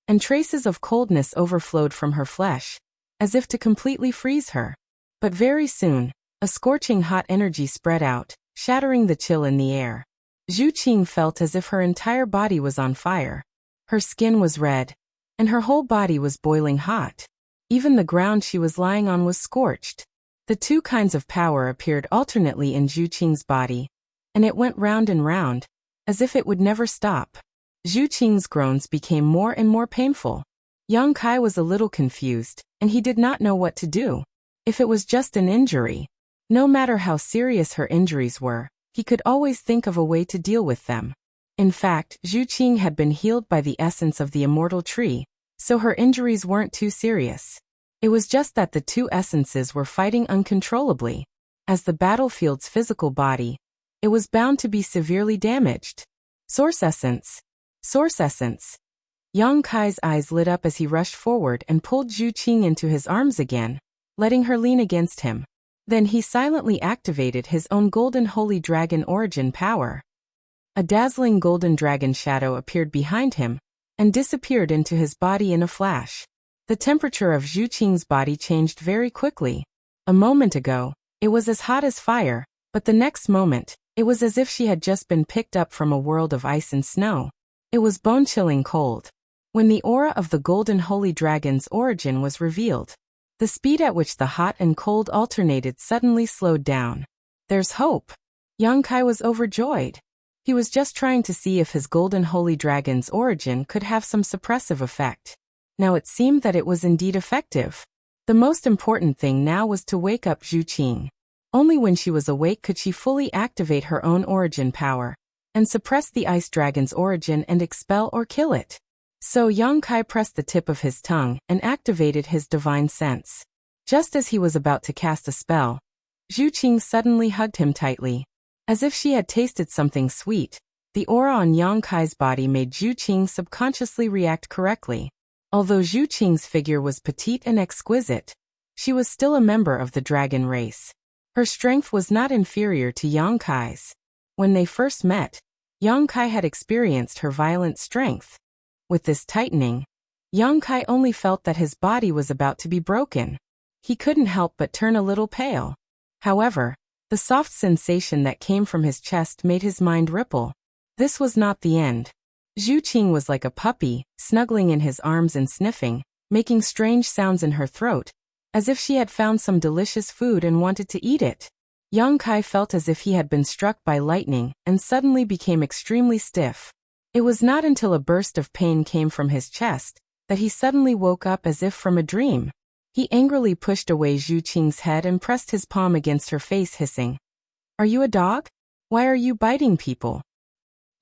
and traces of coldness overflowed from her flesh, as if to completely freeze her. But very soon, a scorching hot energy spread out, shattering the chill in the air. Zhu Qing felt as if her entire body was on fire. Her skin was red, and her whole body was boiling hot. Even the ground she was lying on was scorched. The two kinds of power appeared alternately in Zhu Qing's body, and it went round and round, as if it would never stop. Zhu Qing's groans became more and more painful. Yang Kai was a little confused, and he did not know what to do. If it was just an injury, no matter how serious her injuries were, he could always think of a way to deal with them. In fact, Zhu Qing had been healed by the essence of the immortal tree, so her injuries weren't too serious. It was just that the two essences were fighting uncontrollably. As the battlefield's physical body, it was bound to be severely damaged. Source essence. Source essence. Yang Kai's eyes lit up as he rushed forward and pulled Zhu Qing into his arms again, letting her lean against him. Then he silently activated his own golden holy dragon origin power. A dazzling golden dragon shadow appeared behind him, and disappeared into his body in a flash. The temperature of Zhu Qing's body changed very quickly. A moment ago, it was as hot as fire, but the next moment, it was as if she had just been picked up from a world of ice and snow. It was bone-chilling cold. When the aura of the golden holy dragon's origin was revealed, the speed at which the hot and cold alternated suddenly slowed down. There's hope. Yang Kai was overjoyed. He was just trying to see if his golden holy dragon's origin could have some suppressive effect. Now it seemed that it was indeed effective. The most important thing now was to wake up Zhu Qing. Only when she was awake could she fully activate her own origin power, and suppress the ice dragon's origin and expel or kill it. So Yang Kai pressed the tip of his tongue and activated his divine sense. Just as he was about to cast a spell, Zhu Qing suddenly hugged him tightly. As if she had tasted something sweet, the aura on Yang Kai's body made Zhu Qing subconsciously react correctly. Although Zhu Qing's figure was petite and exquisite, she was still a member of the dragon race. Her strength was not inferior to Yang Kai's. When they first met, Yang Kai had experienced her violent strength. With this tightening, Yang Kai only felt that his body was about to be broken. He couldn't help but turn a little pale. However, the soft sensation that came from his chest made his mind ripple. This was not the end. Zhu Qing was like a puppy, snuggling in his arms and sniffing, making strange sounds in her throat, as if she had found some delicious food and wanted to eat it. Yang Kai felt as if he had been struck by lightning and suddenly became extremely stiff. It was not until a burst of pain came from his chest that he suddenly woke up as if from a dream. He angrily pushed away Zhu Qing's head and pressed his palm against her face, hissing, Are you a dog? Why are you biting people?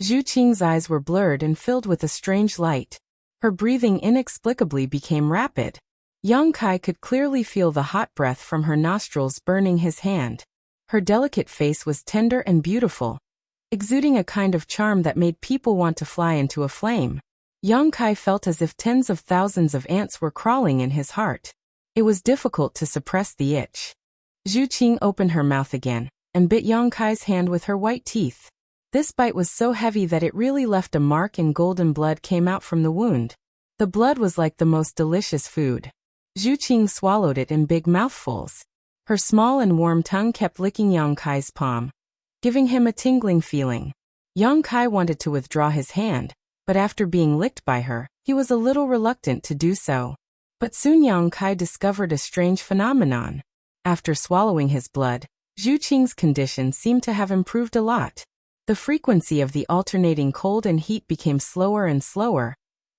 Zhu Qing's eyes were blurred and filled with a strange light. Her breathing inexplicably became rapid. Yang Kai could clearly feel the hot breath from her nostrils burning his hand. Her delicate face was tender and beautiful, exuding a kind of charm that made people want to fly into a flame. Yang Kai felt as if tens of thousands of ants were crawling in his heart. It was difficult to suppress the itch. Zhu Qing opened her mouth again and bit Yang Kai's hand with her white teeth. This bite was so heavy that it really left a mark, and golden blood came out from the wound. The blood was like the most delicious food. Zhu Qing swallowed it in big mouthfuls. Her small and warm tongue kept licking Yang Kai's palm, giving him a tingling feeling. Yang Kai wanted to withdraw his hand, but after being licked by her, he was a little reluctant to do so. But soon Yang Kai discovered a strange phenomenon. After swallowing his blood, Zhu Qing's condition seemed to have improved a lot. The frequency of the alternating cold and heat became slower and slower,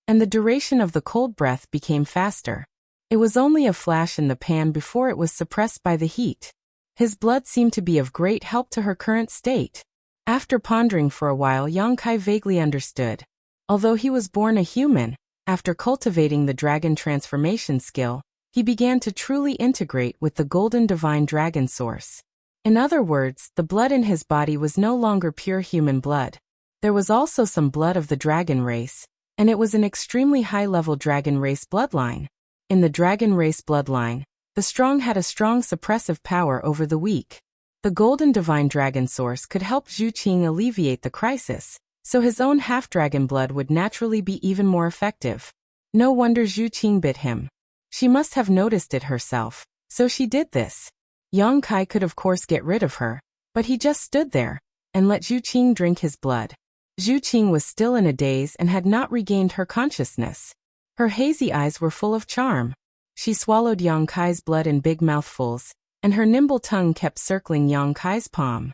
and the duration of the cold breath became faster. It was only a flash in the pan before it was suppressed by the heat. His blood seemed to be of great help to her current state. After pondering for a while, Yang Kai vaguely understood. Although he was born a human, after cultivating the dragon transformation skill, he began to truly integrate with the golden divine dragon source. In other words, the blood in his body was no longer pure human blood. There was also some blood of the dragon race, and it was an extremely high-level dragon race bloodline. In the dragon race bloodline, the strong had a strong suppressive power over the weak. The golden divine dragon source could help Zhu Qing alleviate the crisis, so his own half-dragon blood would naturally be even more effective. No wonder Zhu Qing bit him. She must have noticed it herself, so she did this. Yang Kai could of course get rid of her, but he just stood there and let Zhu Qing drink his blood. Zhu Qing was still in a daze and had not regained her consciousness. Her hazy eyes were full of charm. She swallowed Yang Kai's blood in big mouthfuls, and her nimble tongue kept circling Yang Kai's palm.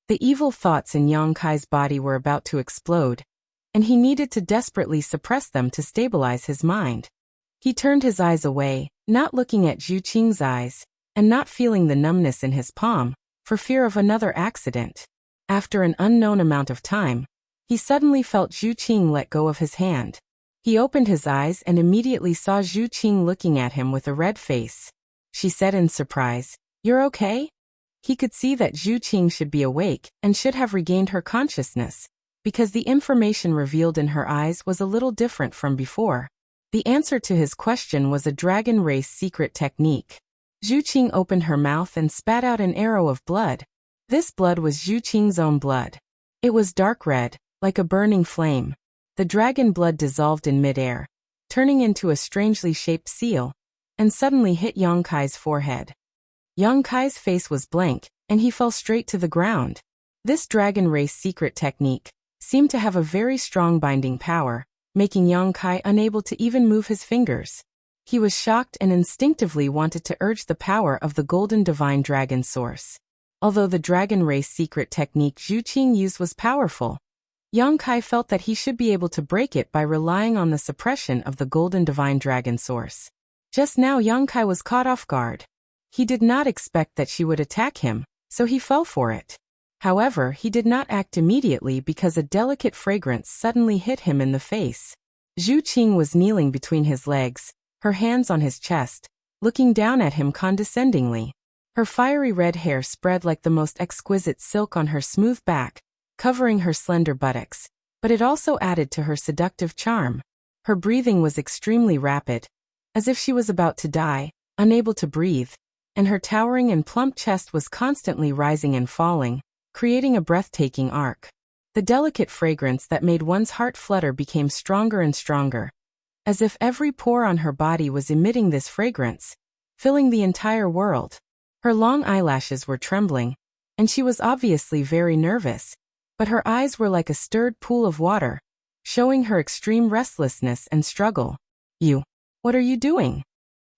The evil thoughts in Yang Kai's body were about to explode, and he needed to desperately suppress them to stabilize his mind. He turned his eyes away, not looking at Zhu Qing's eyes, and not feeling the numbness in his palm, for fear of another accident. After an unknown amount of time, he suddenly felt Zhu Qing let go of his hand. He opened his eyes and immediately saw Zhu Qing looking at him with a red face. She said in surprise, "You're okay?" He could see that Zhu Qing should be awake and should have regained her consciousness, because the information revealed in her eyes was a little different from before. The answer to his question was a dragon race secret technique. Zhu Qing opened her mouth and spat out an arrow of blood. This blood was Zhu Qing's own blood. It was dark red, like a burning flame. The dragon blood dissolved in midair, turning into a strangely shaped seal, and suddenly hit Yang Kai's forehead. Yang Kai's face was blank, and he fell straight to the ground. This dragon race secret technique seemed to have a very strong binding power, making Yang Kai unable to even move his fingers. He was shocked and instinctively wanted to urge the power of the golden divine dragon source. Although the dragon race secret technique Zhu Qing used was powerful, Yang Kai felt that he should be able to break it by relying on the suppression of the golden divine dragon source. Just now Yang Kai was caught off guard. He did not expect that she would attack him, so he fell for it. However, he did not act immediately because a delicate fragrance suddenly hit him in the face. Zhu Qing was kneeling between his legs, her hands on his chest, looking down at him condescendingly. Her fiery red hair spread like the most exquisite silk on her smooth back, covering her slender buttocks, but it also added to her seductive charm. Her breathing was extremely rapid, as if she was about to die, unable to breathe, and her towering and plump chest was constantly rising and falling, creating a breathtaking arc. The delicate fragrance that made one's heart flutter became stronger and stronger, as if every pore on her body was emitting this fragrance, filling the entire world. Her long eyelashes were trembling, and she was obviously very nervous, but her eyes were like a stirred pool of water, showing her extreme restlessness and struggle. What are you doing?"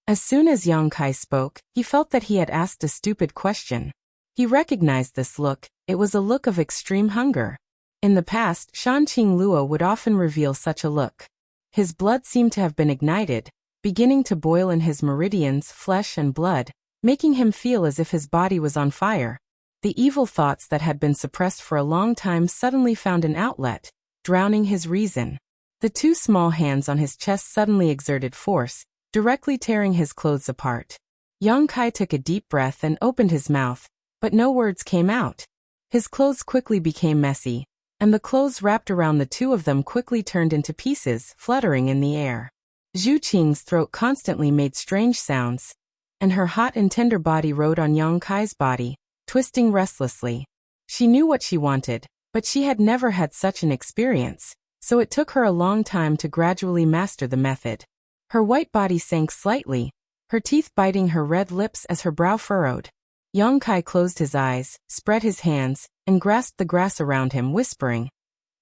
As soon as Yang Kai spoke, he felt that he had asked a stupid question. He recognized this look. It was a look of extreme hunger. In the past, Shanqing Luo would often reveal such a look. His blood seemed to have been ignited, beginning to boil in his meridians, flesh and blood, making him feel as if his body was on fire. The evil thoughts that had been suppressed for a long time suddenly found an outlet, drowning his reason. The two small hands on his chest suddenly exerted force, directly tearing his clothes apart. Yang Kai took a deep breath and opened his mouth, but no words came out. His clothes quickly became messy, and the clothes wrapped around the two of them quickly turned into pieces, fluttering in the air. Zhu Qing's throat constantly made strange sounds, and her hot and tender body rode on Yang Kai's body, twisting restlessly. She knew what she wanted, but she had never had such an experience, so it took her a long time to gradually master the method. Her white body sank slightly, her teeth biting her red lips as her brow furrowed. Yang Kai closed his eyes, spread his hands, and grasped the grass around him, whispering,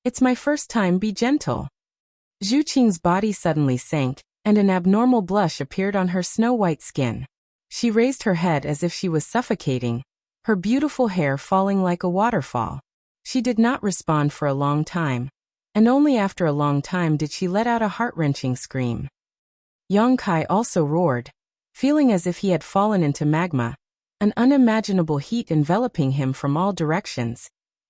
"It's my first time, be gentle." Zhu Qing's body suddenly sank, and an abnormal blush appeared on her snow-white skin. She raised her head as if she was suffocating, her beautiful hair falling like a waterfall. She did not respond for a long time, and only after a long time did she let out a heart-wrenching scream. Yang Kai also roared, feeling as if he had fallen into magma, an unimaginable heat enveloping him from all directions,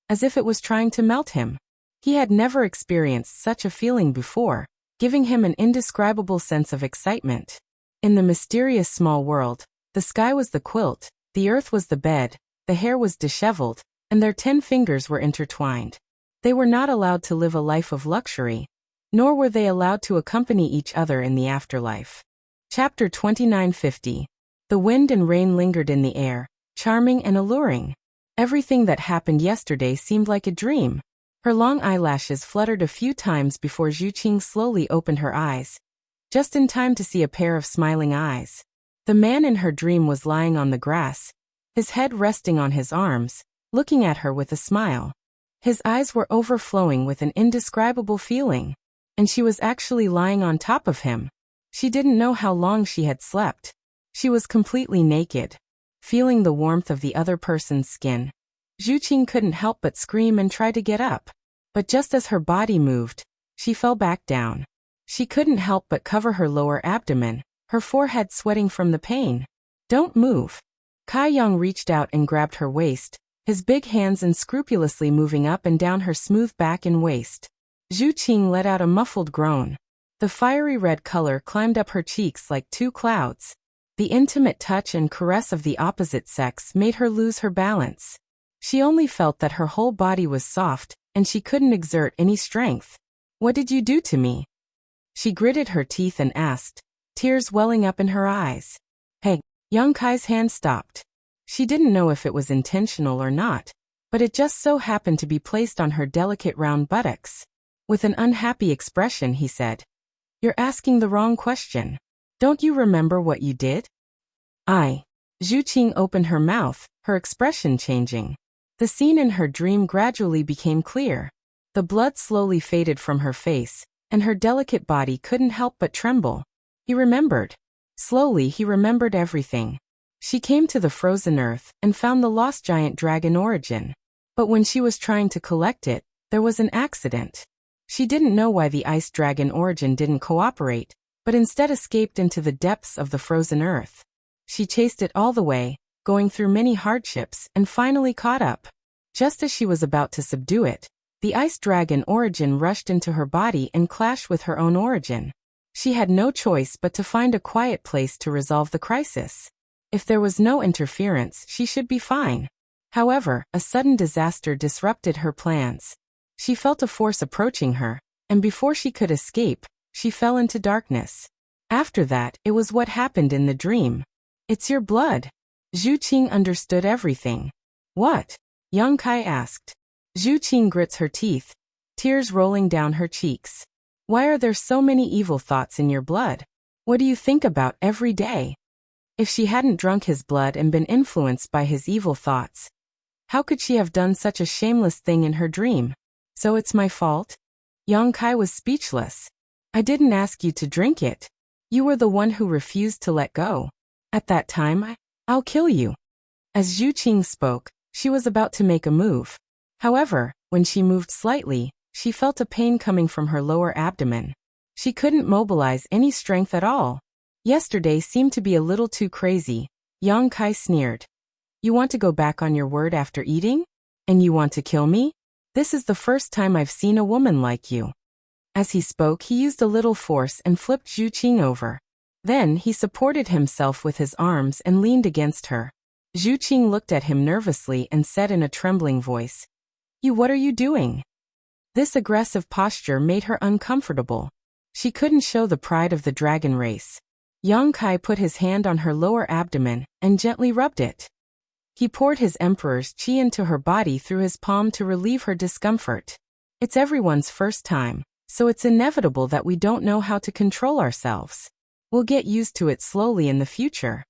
as if it was trying to melt him. He had never experienced such a feeling before, giving him an indescribable sense of excitement. In the mysterious small world, the sky was the quilt, the earth was the bed, the hair was disheveled, and their 10 fingers were intertwined. They were not allowed to live a life of luxury, nor were they allowed to accompany each other in the afterlife. Chapter 2950. The wind and rain lingered in the air, charming and alluring. Everything that happened yesterday seemed like a dream. Her long eyelashes fluttered a few times before Zhu Qing slowly opened her eyes, just in time to see a pair of smiling eyes. The man in her dream was lying on the grass, his head resting on his arms, looking at her with a smile. His eyes were overflowing with an indescribable feeling, and she was actually lying on top of him. She didn't know how long she had slept. She was completely naked, feeling the warmth of the other person's skin. Zhu Qing couldn't help but scream and try to get up. But just as her body moved, she fell back down. She couldn't help but cover her lower abdomen, her forehead sweating from the pain. "Don't move." Kai Yang reached out and grabbed her waist, his big hands unscrupulously moving up and down her smooth back and waist. Zhu Qing let out a muffled groan. The fiery red color climbed up her cheeks like 2 clouds. The intimate touch and caress of the opposite sex made her lose her balance. She only felt that her whole body was soft, and she couldn't exert any strength. "What did you do to me?" She gritted her teeth and asked, tears welling up in her eyes. "Hey." Yang Kai's hand stopped. She didn't know if it was intentional or not, but it just so happened to be placed on her delicate round buttocks. With an unhappy expression, he said, "You're asking the wrong question. Don't you remember what you did?" Zhu Qing opened her mouth, her expression changing. The scene in her dream gradually became clear. The blood slowly faded from her face, and her delicate body couldn't help but tremble. He remembered. Slowly he remembered everything. She came to the frozen earth and found the lost giant dragon origin. But when she was trying to collect it, there was an accident. She didn't know why the ice dragon origin didn't cooperate, but instead escaped into the depths of the frozen earth. She chased it all the way, going through many hardships, and finally caught up. Just as she was about to subdue it, the ice dragon origin rushed into her body and clashed with her own origin. She had no choice but to find a quiet place to resolve the crisis. If there was no interference, she should be fine. However, a sudden disaster disrupted her plans. She felt a force approaching her, and before she could escape, she fell into darkness. After that, it was what happened in the dream. "It's your blood." Zhu Qing understood everything. "What?" Yang Kai asked. Zhu Qing grits her teeth, tears rolling down her cheeks. "Why are there so many evil thoughts in your blood? What do you think about every day?" If she hadn't drunk his blood and been influenced by his evil thoughts, how could she have done such a shameless thing in her dream? "So it's my fault?" Yang Kai was speechless. "I didn't ask you to drink it. You were the one who refused to let go. At that time, I'll kill you." As Zhu Qing spoke, she was about to make a move. However, when she moved slightly, she felt a pain coming from her lower abdomen. She couldn't mobilize any strength at all. Yesterday seemed to be a little too crazy. Yang Kai sneered. You want to go back on your word after eating? And you want to kill me? This is the first time I've seen a woman like you. As he spoke, he used a little force and flipped Zhu Qing over. Then he supported himself with his arms and leaned against her. Zhu Qing looked at him nervously and said in a trembling voice, What are you doing? This aggressive posture made her uncomfortable. She couldn't show the pride of the dragon race. Yang Kai put his hand on her lower abdomen and gently rubbed it. He poured his emperor's qi into her body through his palm to relieve her discomfort. It's everyone's first time, so it's inevitable that we don't know how to control ourselves. We'll get used to it slowly in the future.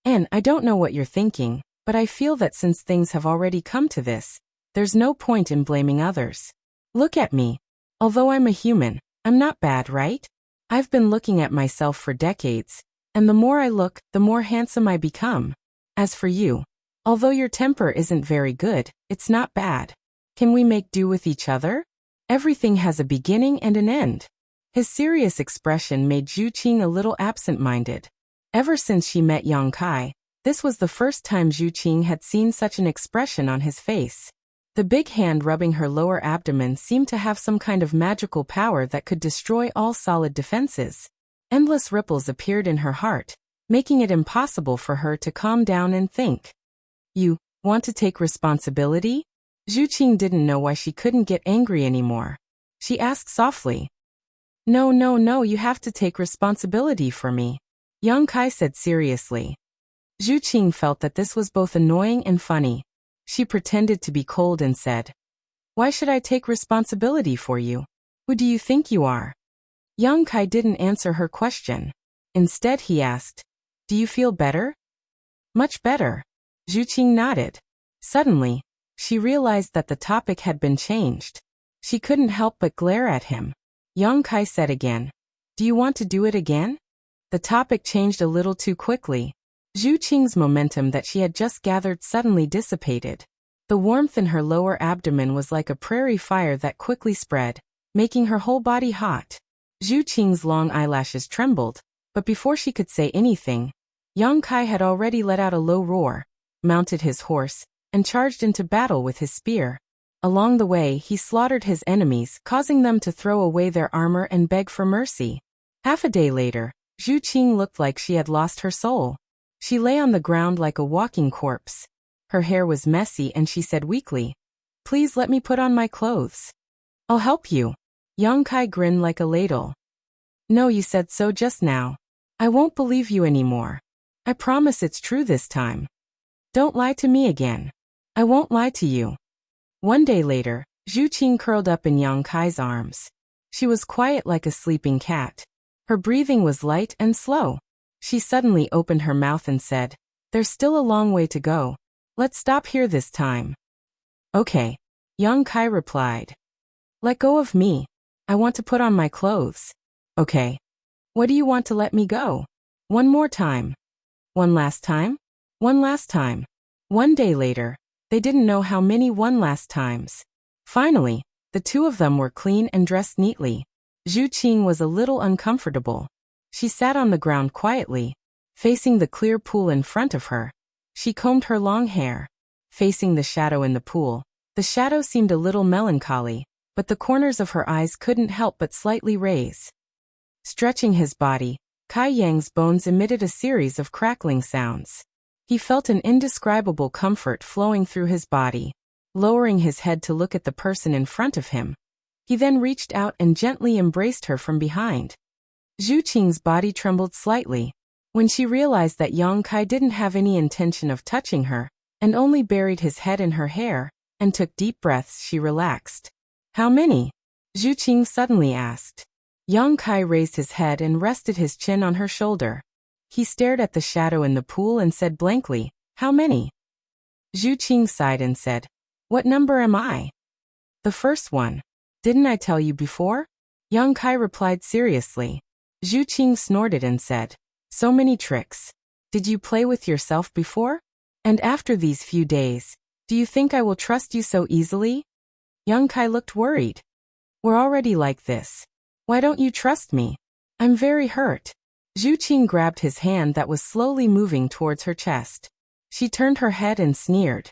And I don't know what you're thinking, but I feel that since things have already come to this, there's no point in blaming others. Look at me. Although I'm a human, I'm not bad, right? I've been looking at myself for decades, and the more I look, the more handsome I become. As for you, although your temper isn't very good, it's not bad. Can we make do with each other? Everything has a beginning and an end. His serious expression made Zhu Qing a little absent-minded. Ever since she met Yang Kai, this was the first time Zhu Qing had seen such an expression on his face. The big hand rubbing her lower abdomen seemed to have some kind of magical power that could destroy all solid defenses. Endless ripples appeared in her heart, making it impossible for her to calm down and think. You want to take responsibility? Zhu Qing didn't know why she couldn't get angry anymore. She asked softly. No, you have to take responsibility for me, Yang Kai said seriously. Zhu Qing felt that this was both annoying and funny. She pretended to be cold and said, Why should I take responsibility for you? Who do you think you are? Yang Kai didn't answer her question. Instead he asked, Do you feel better? Much better. Zhu Qing nodded. Suddenly, she realized that the topic had been changed. She couldn't help but glare at him. Yang Kai said again, Do you want to do it again? The topic changed a little too quickly. Zhu Qing's momentum that she had just gathered suddenly dissipated. The warmth in her lower abdomen was like a prairie fire that quickly spread, making her whole body hot. Zhu Qing's long eyelashes trembled, but before she could say anything, Yang Kai had already let out a low roar, mounted his horse, and charged into battle with his spear. Along the way, he slaughtered his enemies, causing them to throw away their armor and beg for mercy. Half a day later, Zhu Qing looked like she had lost her soul. She lay on the ground like a walking corpse. Her hair was messy and she said weakly, Please let me put on my clothes. I'll help you. Yang Kai grinned like a ladle. No, you said so just now. I won't believe you anymore. I promise it's true this time. Don't lie to me again. I won't lie to you. One day later, Zhu Qing curled up in Yang Kai's arms. She was quiet like a sleeping cat. Her breathing was light and slow. She suddenly opened her mouth and said, There's still a long way to go. Let's stop here this time. Okay. Yang Kai replied. Let go of me. I want to put on my clothes. Okay. What do you want to let me go? One more time. One last time? One last time. One day later, they didn't know how many one last times. Finally, the two of them were clean and dressed neatly. Zhu Qing was a little uncomfortable. She sat on the ground quietly, facing the clear pool in front of her. She combed her long hair. Facing the shadow in the pool, the shadow seemed a little melancholy, but the corners of her eyes couldn't help but slightly raise. Stretching his body, Kai Yang's bones emitted a series of crackling sounds. He felt an indescribable comfort flowing through his body. Lowering his head to look at the person in front of him, he then reached out and gently embraced her from behind. Zhu Qing's body trembled slightly. When she realized that Yang Kai didn't have any intention of touching her, and only buried his head in her hair, and took deep breaths, she relaxed. How many? Zhu Qing suddenly asked. Yang Kai raised his head and rested his chin on her shoulder. He stared at the shadow in the pool and said blankly, How many? Zhu Qing sighed and said, What number am I? The first one. Didn't I tell you before? Yang Kai replied seriously. Zhu Qing snorted and said, So many tricks. Did you play with yourself before? And after these few days, do you think I will trust you so easily? Yang Kai looked worried. We're already like this. Why don't you trust me? I'm very hurt. Zhu Qing grabbed his hand that was slowly moving towards her chest. She turned her head and sneered.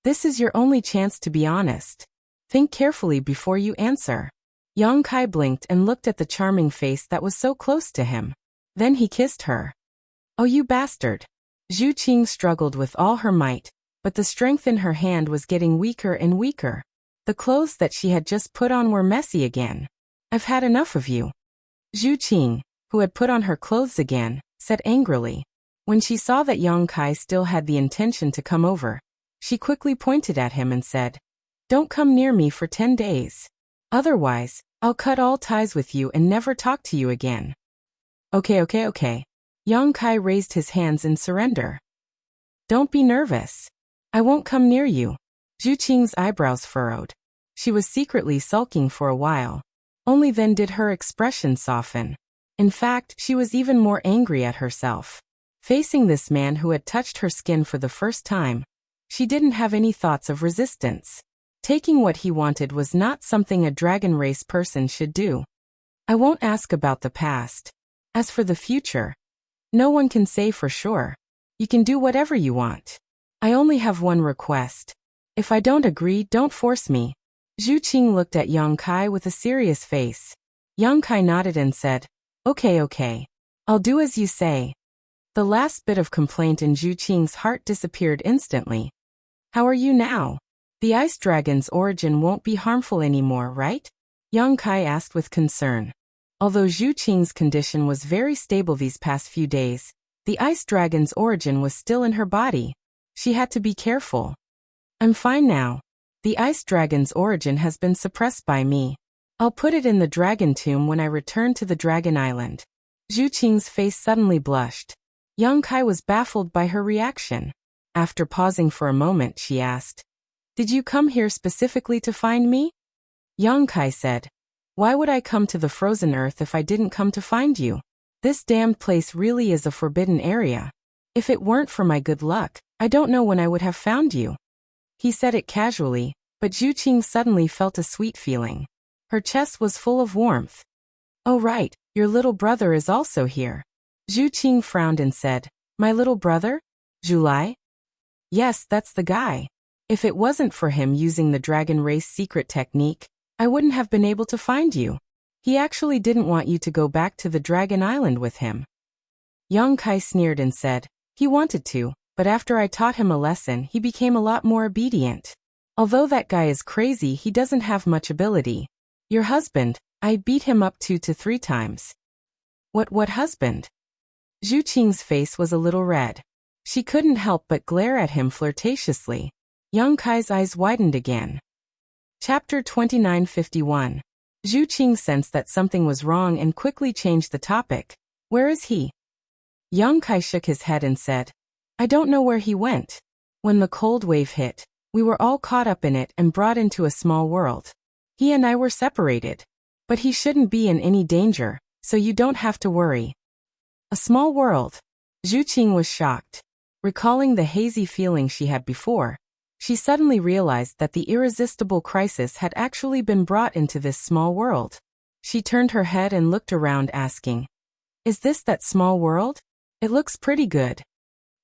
This is your only chance to be honest. Think carefully before you answer. Yang Kai blinked and looked at the charming face that was so close to him. Then he kissed her. Oh, you bastard. Zhu Qing struggled with all her might, but the strength in her hand was getting weaker and weaker. The clothes that she had just put on were messy again. I've had enough of you. Zhu Qing, who had put on her clothes again, said angrily. When she saw that Yang Kai still had the intention to come over, she quickly pointed at him and said, Don't come near me for 10 days. Otherwise, I'll cut all ties with you and never talk to you again. Okay. Yang Kai raised his hands in surrender. Don't be nervous. I won't come near you. Zhu Qing's eyebrows furrowed. She was secretly sulking for a while. Only then did her expression soften. In fact, she was even more angry at herself. Facing this man who had touched her skin for the first time, she didn't have any thoughts of resistance. Taking what he wanted was not something a dragon race person should do. I won't ask about the past. As for the future, no one can say for sure. You can do whatever you want. I only have one request. If I don't agree, don't force me. Zhu Qing looked at Yang Kai with a serious face. Yang Kai nodded and said, Okay. I'll do as you say. The last bit of complaint in Zhu Qing's heart disappeared instantly. How are you now? The ice dragon's origin won't be harmful anymore, right? Yang Kai asked with concern. Although Zhu Qing's condition was very stable these past few days, the ice dragon's origin was still in her body. She had to be careful. I'm fine now. The ice dragon's origin has been suppressed by me. I'll put it in the dragon tomb when I return to the dragon island. Zhu Qing's face suddenly blushed. Yang Kai was baffled by her reaction. After pausing for a moment, she asked, Did you come here specifically to find me? Yang Kai said, Why would I come to the frozen earth if I didn't come to find you? This damned place really is a forbidden area. If it weren't for my good luck, I don't know when I would have found you. He said it casually, but Zhu Qing suddenly felt a sweet feeling. Her chest was full of warmth. Oh right, your little brother is also here. Zhu Qing frowned and said, My little brother? Zhulai? Yes, that's the guy. If it wasn't for him using the dragon race secret technique, I wouldn't have been able to find you. He actually didn't want you to go back to the dragon island with him. Yang Kai sneered and said, He wanted to, but after I taught him a lesson, he became a lot more obedient. Although that guy is crazy, he doesn't have much ability. Your husband, I beat him up 2 to 3 times. What husband? Zhu Qing's face was a little red. She couldn't help but glare at him flirtatiously. Yang Kai's eyes widened again. Chapter 2951. Zhu Qing sensed that something was wrong and quickly changed the topic. Where is he? Yang Kai shook his head and said, I don't know where he went. When the cold wave hit, we were all caught up in it and brought into a small world. He and I were separated. But he shouldn't be in any danger, so you don't have to worry. A small world. Zhu Qing was shocked. Recalling the hazy feeling she had before, she suddenly realized that the irresistible crisis had actually been brought into this small world. She turned her head and looked around asking, Is this that small world? It looks pretty good.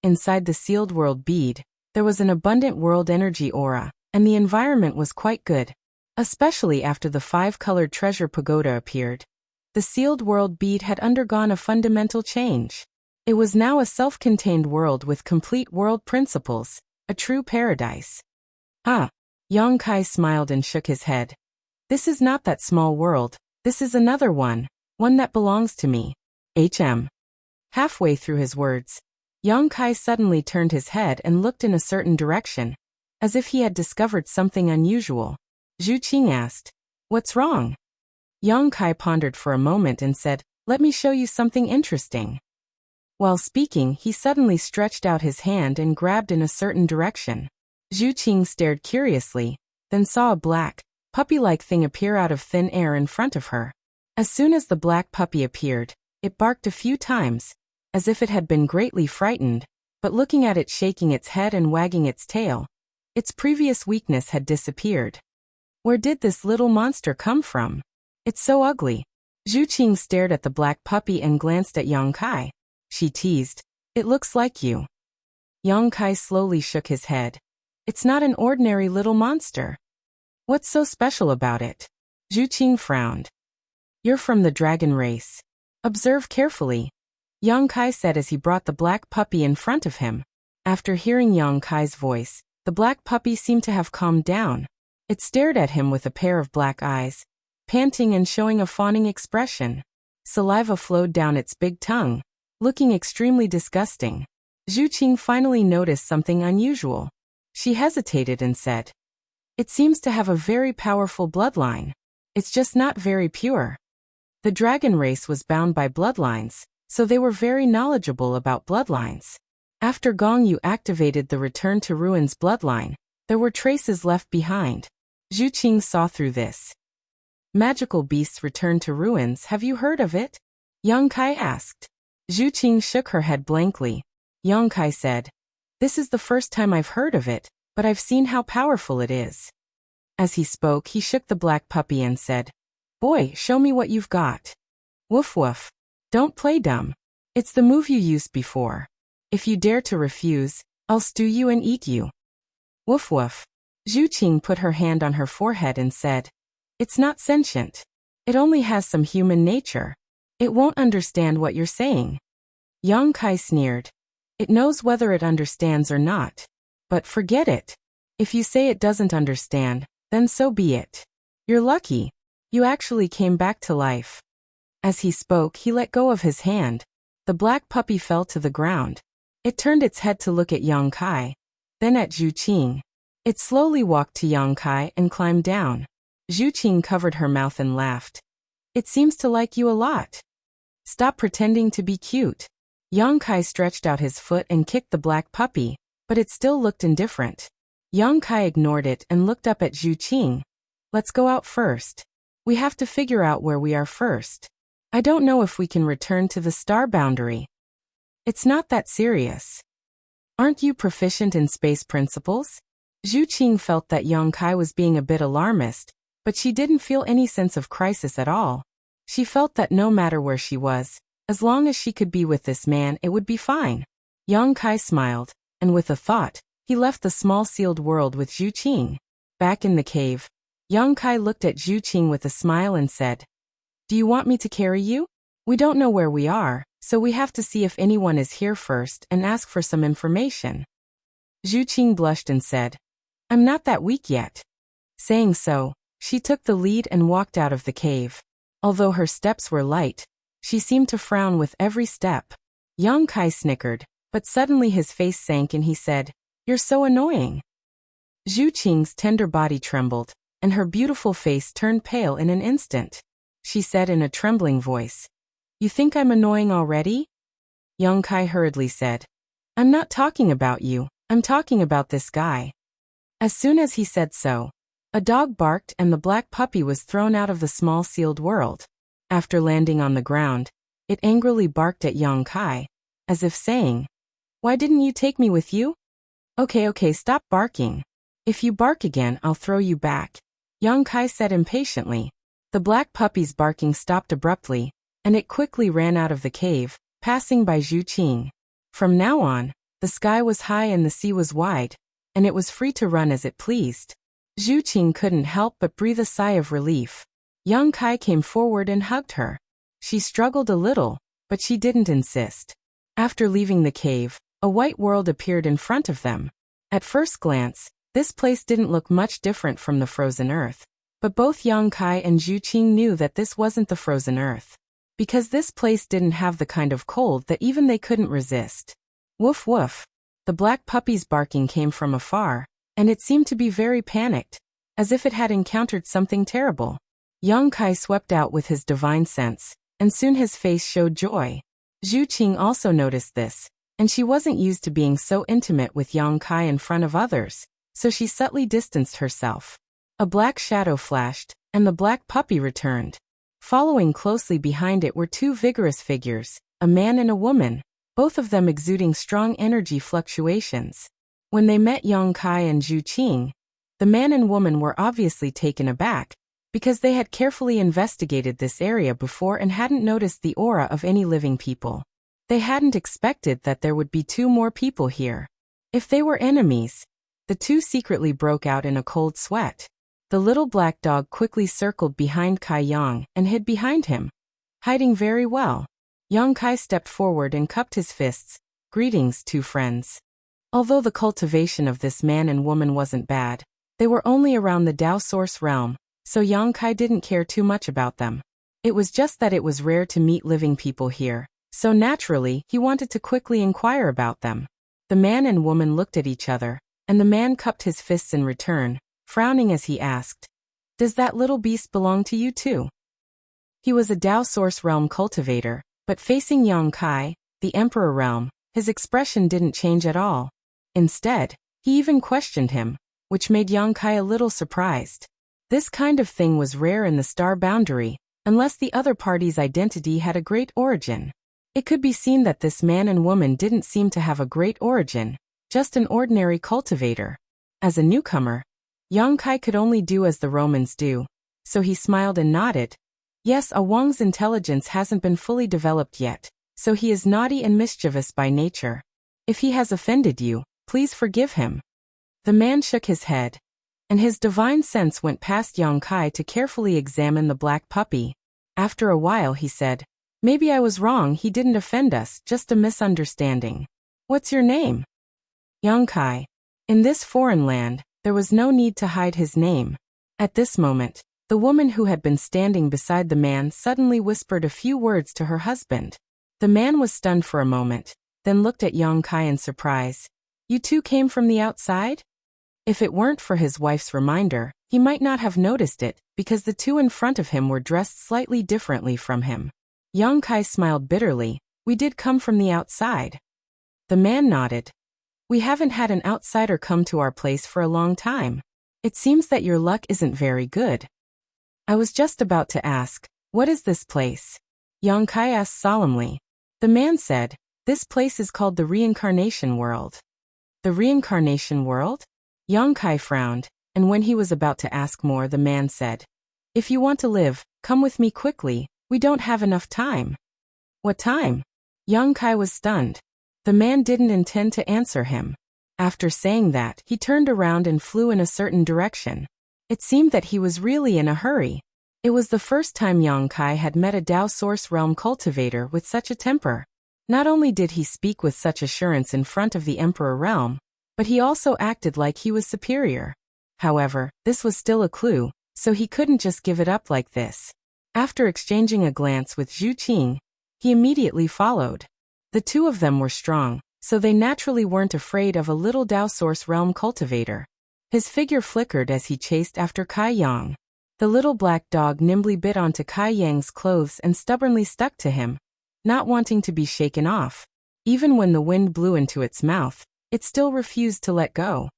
Inside the sealed world bead, there was an abundant world energy aura, and the environment was quite good. Especially after the 5-colored treasure pagoda appeared. The sealed world bead had undergone a fundamental change. It was now a self-contained world with complete world principles, a true paradise. Yang Kai smiled and shook his head. This is not that small world, this is another one that belongs to me. Halfway through his words, Yang Kai suddenly turned his head and looked in a certain direction, as if he had discovered something unusual. Zhu Qing asked, What's wrong? Yang Kai pondered for a moment and said, Let me show you something interesting. While speaking, he suddenly stretched out his hand and grabbed in a certain direction. Zhu Qing stared curiously, then saw a black, puppy-like thing appear out of thin air in front of her. As soon as the black puppy appeared, it barked a few times, as if it had been greatly frightened, but looking at it shaking its head and wagging its tail, its previous weakness had disappeared. Where did this little monster come from? It's so ugly. Zhu Qing stared at the black puppy and glanced at Yang Kai. She teased, It looks like you. Yang Kai slowly shook his head. It's not an ordinary little monster. What's so special about it? Zhu Qing frowned. You're from the dragon race. Observe carefully, Yang Kai said as he brought the black puppy in front of him. After hearing Yang Kai's voice, the black puppy seemed to have calmed down. It stared at him with a pair of black eyes, panting and showing a fawning expression. Saliva flowed down its big tongue, looking extremely disgusting. Zhu Qing finally noticed something unusual. She hesitated and said, "It seems to have a very powerful bloodline. It's just not very pure." The dragon race was bound by bloodlines, so they were very knowledgeable about bloodlines. After Gong Yu activated the Return to Ruins bloodline, there were traces left behind. Zhu Qing saw through this. Magical beasts return to ruins, have you heard of it? Yang Kai asked. Zhu Qing shook her head blankly. Yang Kai said, "This is the first time I've heard of it, but I've seen how powerful it is." As he spoke, he shook the black puppy and said, "Boy, show me what you've got." Woof woof. Don't play dumb. It's the move you used before. If you dare to refuse, I'll stew you and eat you. Woof woof. Zhu Qing put her hand on her forehead and said, "It's not sentient. It only has some human nature. It won't understand what you're saying." Yang Kai sneered. "It knows whether it understands or not. But forget it. If you say it doesn't understand, then so be it. You're lucky. You actually came back to life." As he spoke, he let go of his hand. The black puppy fell to the ground. It turned its head to look at Yang Kai, then at Zhu Qing. It slowly walked to Yang Kai and climbed down. Zhu Qing covered her mouth and laughed. "It seems to like you a lot. Stop pretending to be cute." Yang Kai stretched out his foot and kicked the black puppy, but it still looked indifferent. Yang Kai ignored it and looked up at Zhu Qing. "Let's go out first. We have to figure out where we are first. I don't know if we can return to the star boundary. It's not that serious. Aren't you proficient in space principles?" Zhu Qing felt that Yang Kai was being a bit alarmist, but she didn't feel any sense of crisis at all. She felt that no matter where she was, as long as she could be with this man, it would be fine. Yang Kai smiled, and with a thought, he left the small sealed world with Zhu Qing. Back in the cave, Yang Kai looked at Zhu Qing with a smile and said, "Do you want me to carry you? We don't know where we are, so we have to see if anyone is here first and ask for some information." Zhu Qing blushed and said, "I'm not that weak yet." Saying so, she took the lead and walked out of the cave. Although her steps were light, she seemed to frown with every step. Yang Kai snickered, but suddenly his face sank and he said, "You're so annoying." Zhu Qing's tender body trembled, and her beautiful face turned pale in an instant. She said in a trembling voice, "You think I'm annoying already?" Yang Kai hurriedly said, "I'm not talking about you, I'm talking about this guy." As soon as he said so, a dog barked and the black puppy was thrown out of the small sealed world. After landing on the ground, it angrily barked at Yang Kai, as if saying, "Why didn't you take me with you?" Okay, stop barking. If you bark again, I'll throw you back," Yang Kai said impatiently. The black puppy's barking stopped abruptly, and it quickly ran out of the cave, passing by Zhu Qing. From now on, the sky was high and the sea was wide, and it was free to run as it pleased. Zhu Qing couldn't help but breathe a sigh of relief. Yang Kai came forward and hugged her. She struggled a little, but she didn't insist. After leaving the cave, a white world appeared in front of them. At first glance, this place didn't look much different from the frozen earth, but both Yang Kai and Zhu Qing knew that this wasn't the frozen earth, because this place didn't have the kind of cold that even they couldn't resist. Woof woof. The black puppy's barking came from afar, and it seemed to be very panicked, as if it had encountered something terrible. Yang Kai swept out with his divine sense, and soon his face showed joy. Zhu Qing also noticed this, and she wasn't used to being so intimate with Yang Kai in front of others, so she subtly distanced herself. A black shadow flashed, and the black puppy returned. Following closely behind it were two vigorous figures, a man and a woman, both of them exuding strong energy fluctuations. When they met Yang Kai and Zhu Qing, the man and woman were obviously taken aback, because they had carefully investigated this area before and hadn't noticed the aura of any living people. They hadn't expected that there would be two more people here. If they were enemies, the two secretly broke out in a cold sweat. The little black dog quickly circled behind Kai Yang and hid behind him, hiding very well. Yang Kai stepped forward and cupped his fists. Greetings, two friends. Although the cultivation of this man and woman wasn't bad, they were only around the Dao Source realm, so Yang Kai didn't care too much about them. It was just that it was rare to meet living people here, so naturally he wanted to quickly inquire about them. The man and woman looked at each other, and the man cupped his fists in return, frowning as he asked, "Does that little beast belong to you too?" He was a Dao Source realm cultivator, but facing Yang Kai, the Emperor realm, his expression didn't change at all. Instead, he even questioned him, which made Yang Kai a little surprised. This kind of thing was rare in the star boundary, unless the other party's identity had a great origin. It could be seen that this man and woman didn't seem to have a great origin, just an ordinary cultivator. As a newcomer, Yang Kai could only do as the Romans do, so he smiled and nodded. Yes, a Wang's intelligence hasn't been fully developed yet, so he is naughty and mischievous by nature. If he has offended you, please forgive him. The man shook his head, and his divine sense went past Yang Kai to carefully examine the black puppy. After a while he said, "Maybe I was wrong, he didn't offend us, just a misunderstanding. What's your name?" Yang Kai. In this foreign land, there was no need to hide his name. At this moment, the woman who had been standing beside the man suddenly whispered a few words to her husband. The man was stunned for a moment, then looked at Yang Kai in surprise. "You two came from the outside?" If it weren't for his wife's reminder, he might not have noticed it, because the two in front of him were dressed slightly differently from him. Yang Kai smiled bitterly. "We did come from the outside." The man nodded. "We haven't had an outsider come to our place for a long time. It seems that your luck isn't very good." "I was just about to ask, what is this place?" Yang Kai asked solemnly. The man said, "This place is called the Reincarnation World." "The Reincarnation World?" Yang Kai frowned, and when he was about to ask more, the man said, "If you want to live, come with me quickly, we don't have enough time." "What time?" Yang Kai was stunned. The man didn't intend to answer him. After saying that, he turned around and flew in a certain direction. It seemed that he was really in a hurry. It was the first time Yang Kai had met a Dao Source realm cultivator with such a temper. Not only did he speak with such assurance in front of the Emperor realm, but he also acted like he was superior. However, this was still a clue, so he couldn't just give it up like this. After exchanging a glance with Zhu Qing, he immediately followed. The two of them were strong, so they naturally weren't afraid of a little Dao Source realm cultivator. His figure flickered as he chased after Kai Yang. The little black dog nimbly bit onto Kai Yang's clothes and stubbornly stuck to him, not wanting to be shaken off. Even when the wind blew into its mouth, it still refused to let go.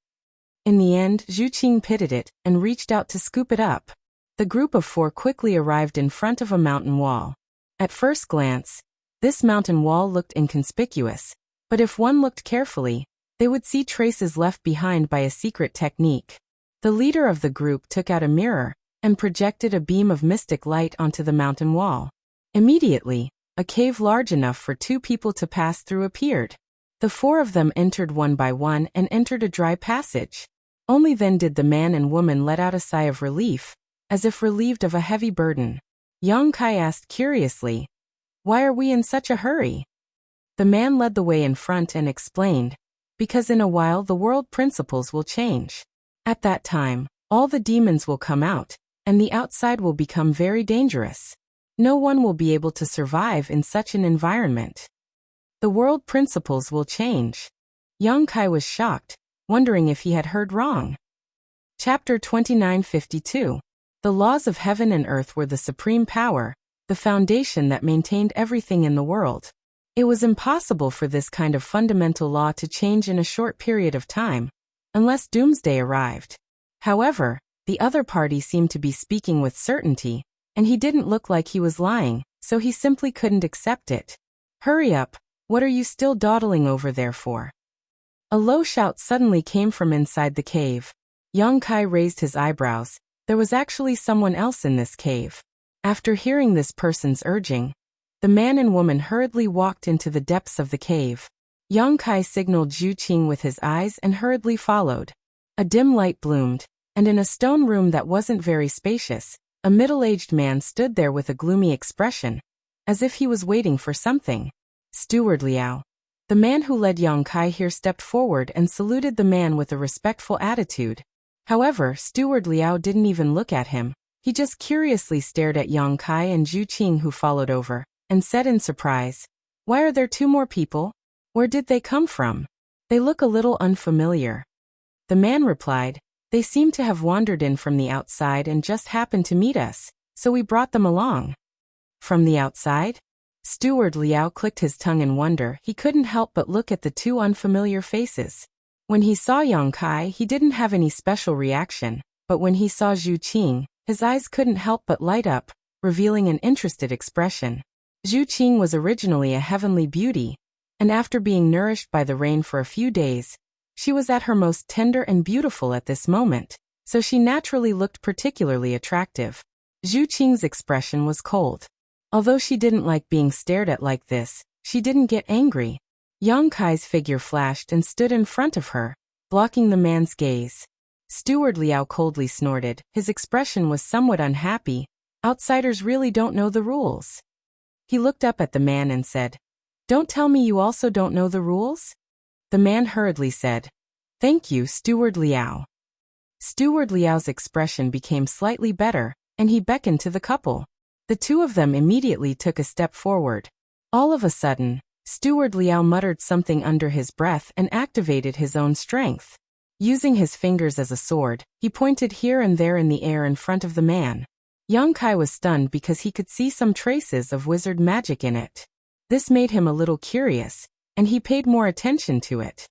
In the end, Zhu Qing pitied it and reached out to scoop it up. The group of four quickly arrived in front of a mountain wall. At first glance, this mountain wall looked inconspicuous, but if one looked carefully, they would see traces left behind by a secret technique. The leader of the group took out a mirror and projected a beam of mystic light onto the mountain wall. Immediately, a cave large enough for two people to pass through appeared. The four of them entered one by one and entered a dry passage. Only then did the man and woman let out a sigh of relief, as if relieved of a heavy burden. Yang Kai asked curiously, "Why are we in such a hurry?" The man led the way in front and explained, "Because in a while the world principles will change. At that time, all the demons will come out, and the outside will become very dangerous. No one will be able to survive in such an environment. The world principles will change." Yang Kai was shocked, wondering if he had heard wrong. Chapter 2952. The laws of heaven and earth were the supreme power, the foundation that maintained everything in the world. It was impossible for this kind of fundamental law to change in a short period of time, unless doomsday arrived. However, the other party seemed to be speaking with certainty, and he didn't look like he was lying, so he simply couldn't accept it. "Hurry up, what are you still dawdling over there for?" A low shout suddenly came from inside the cave. Yang Kai raised his eyebrows. There was actually someone else in this cave. After hearing this person's urging, the man and woman hurriedly walked into the depths of the cave. Yang Kai signaled Zhu Qing with his eyes and hurriedly followed. A dim light bloomed, and in a stone room that wasn't very spacious, a middle-aged man stood there with a gloomy expression, as if he was waiting for something. Steward Liao. The man who led Yang Kai here stepped forward and saluted the man with a respectful attitude. However, Steward Liao didn't even look at him. He just curiously stared at Yang Kai and Zhu Qing, who followed over, and said in surprise, "Why are there two more people? Where did they come from? They look a little unfamiliar." The man replied, "They seem to have wandered in from the outside and just happened to meet us, so we brought them along." From the outside? Steward Liao clicked his tongue in wonder. He couldn't help but look at the two unfamiliar faces. When he saw Yang Kai, he didn't have any special reaction, but when he saw Zhu Qing, his eyes couldn't help but light up, revealing an interested expression. Zhu Qing was originally a heavenly beauty, and after being nourished by the rain for a few days, she was at her most tender and beautiful at this moment, so she naturally looked particularly attractive. Zhu Qing's expression was cold. Although she didn't like being stared at like this, she didn't get angry. Yang Kai's figure flashed and stood in front of her, blocking the man's gaze. Steward Liao coldly snorted. His expression was somewhat unhappy. Outsiders really don't know the rules. He looked up at the man and said, "Don't tell me you also don't know the rules?" The man hurriedly said, "Thank you, Steward Liao." Steward Liao's expression became slightly better, and he beckoned to the couple. The two of them immediately took a step forward. All of a sudden, Steward Liao muttered something under his breath and activated his own strength. Using his fingers as a sword, he pointed here and there in the air in front of the man. Yang Kai was stunned because he could see some traces of wizard magic in it. This made him a little curious, and he paid more attention to it.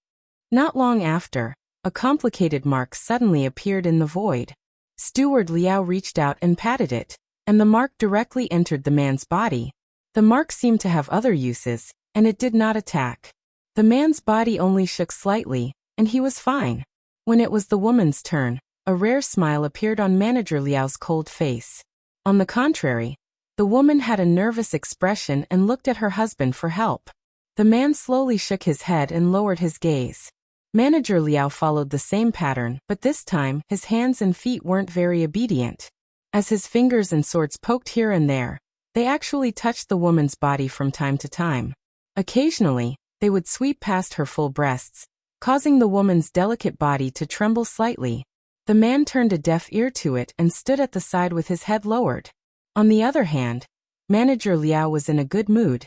Not long after, a complicated mark suddenly appeared in the void. Steward Liao reached out and patted it, and the mark directly entered the man's body. The mark seemed to have other uses, and it did not attack. The man's body only shook slightly, and he was fine. When it was the woman's turn, a rare smile appeared on Manager Liao's cold face. On the contrary, the woman had a nervous expression and looked at her husband for help. The man slowly shook his head and lowered his gaze. Manager Liao followed the same pattern, but this time, his hands and feet weren't very obedient. As his fingers and swords poked here and there, they actually touched the woman's body from time to time. Occasionally, they would sweep past her full breasts, causing the woman's delicate body to tremble slightly. The man turned a deaf ear to it and stood at the side with his head lowered. On the other hand, Manager Liao was in a good mood,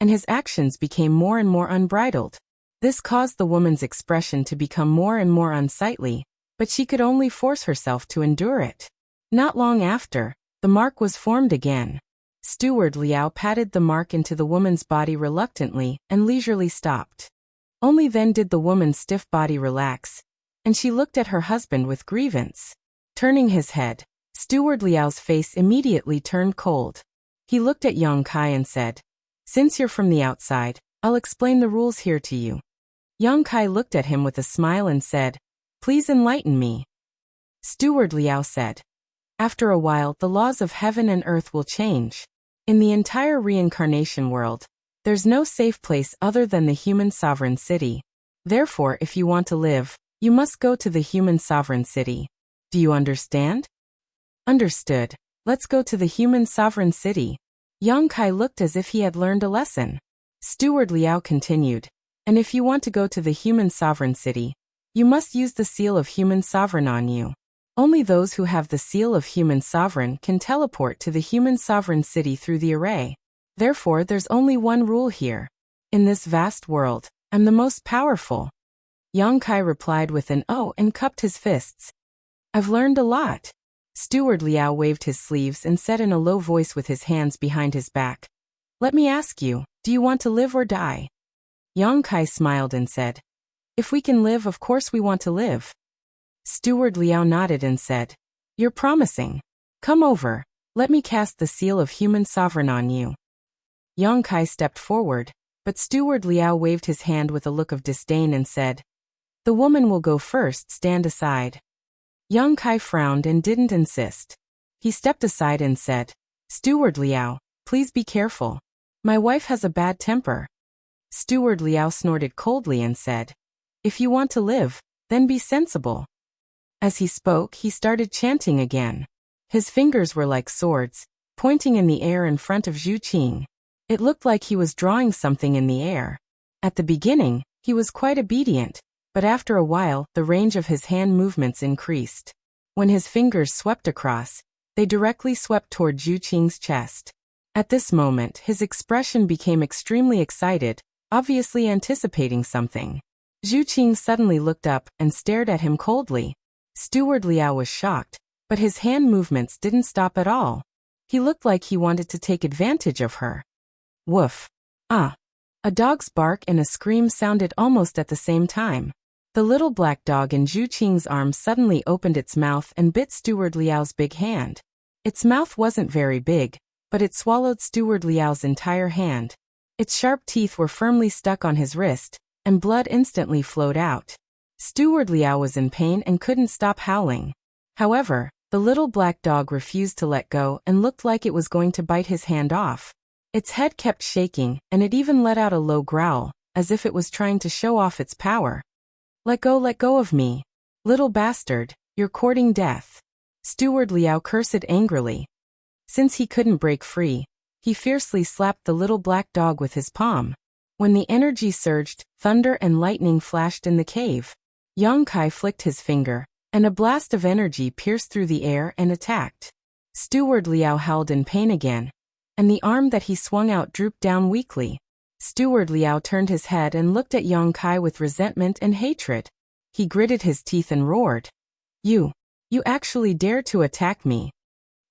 and his actions became more and more unbridled. This caused the woman's expression to become more and more unsightly, but she could only force herself to endure it. Not long after, the mark was formed again. Steward Liao patted the mark into the woman's body reluctantly and leisurely stopped. Only then did the woman's stiff body relax, and she looked at her husband with grievance. Turning his head, Steward Liao's face immediately turned cold. He looked at Yang Kai and said, "Since you're from the outside, I'll explain the rules here to you." Yang Kai looked at him with a smile and said, "Please enlighten me." Steward Liao said, "After a while, the laws of heaven and earth will change. In the entire reincarnation world, there's no safe place other than the human sovereign city. Therefore, if you want to live, you must go to the human sovereign city. Do you understand?" "Understood. Let's go to the human sovereign city." Yang Kai looked as if he had learned a lesson. Steward Liao continued, "And if you want to go to the human sovereign city, you must use the seal of human sovereign on you. Only those who have the seal of human sovereign can teleport to the human sovereign city through the array. Therefore, there's only one rule here. In this vast world, I'm the most powerful." Yang Kai replied with an "oh" and cupped his fists. "I've learned a lot." Steward Liao waved his sleeves and said in a low voice with his hands behind his back, "Let me ask you, do you want to live or die?" Yang Kai smiled and said, "If we can live, of course we want to live." Steward Liao nodded and said, "You're promising. Come over, let me cast the seal of human sovereign on you." Yang Kai stepped forward, but Steward Liao waved his hand with a look of disdain and said, "The woman will go first, stand aside." Yang Kai frowned and didn't insist. He stepped aside and said, "Steward Liao, please be careful. My wife has a bad temper." Steward Liao snorted coldly and said, "If you want to live, then be sensible." As he spoke, he started chanting again. His fingers were like swords, pointing in the air in front of Zhu Qing. It looked like he was drawing something in the air. At the beginning, he was quite obedient, but after a while, the range of his hand movements increased. When his fingers swept across, they directly swept toward Zhu Qing's chest. At this moment, his expression became extremely excited, obviously anticipating something. Zhu Qing suddenly looked up and stared at him coldly. Steward Liao was shocked, but his hand movements didn't stop at all. He looked like he wanted to take advantage of her. Woof. Ah. A dog's bark and a scream sounded almost at the same time. The little black dog in Zhu Qing's arms suddenly opened its mouth and bit Steward Liao's big hand. Its mouth wasn't very big, but it swallowed Steward Liao's entire hand. Its sharp teeth were firmly stuck on his wrist, and blood instantly flowed out. Steward Liao was in pain and couldn't stop howling. However, the little black dog refused to let go and looked like it was going to bite his hand off. Its head kept shaking, and it even let out a low growl, as if it was trying to show off its power. Let go of me. Little bastard, you're courting death." Steward Liao cursed angrily. Since he couldn't break free, he fiercely slapped the little black dog with his palm. When the energy surged, thunder and lightning flashed in the cave. Yang Kai flicked his finger, and a blast of energy pierced through the air and attacked. Steward Liao howled in pain again, and the arm that he swung out drooped down weakly. Steward Liao turned his head and looked at Yang Kai with resentment and hatred. He gritted his teeth and roared, You actually dare to attack me."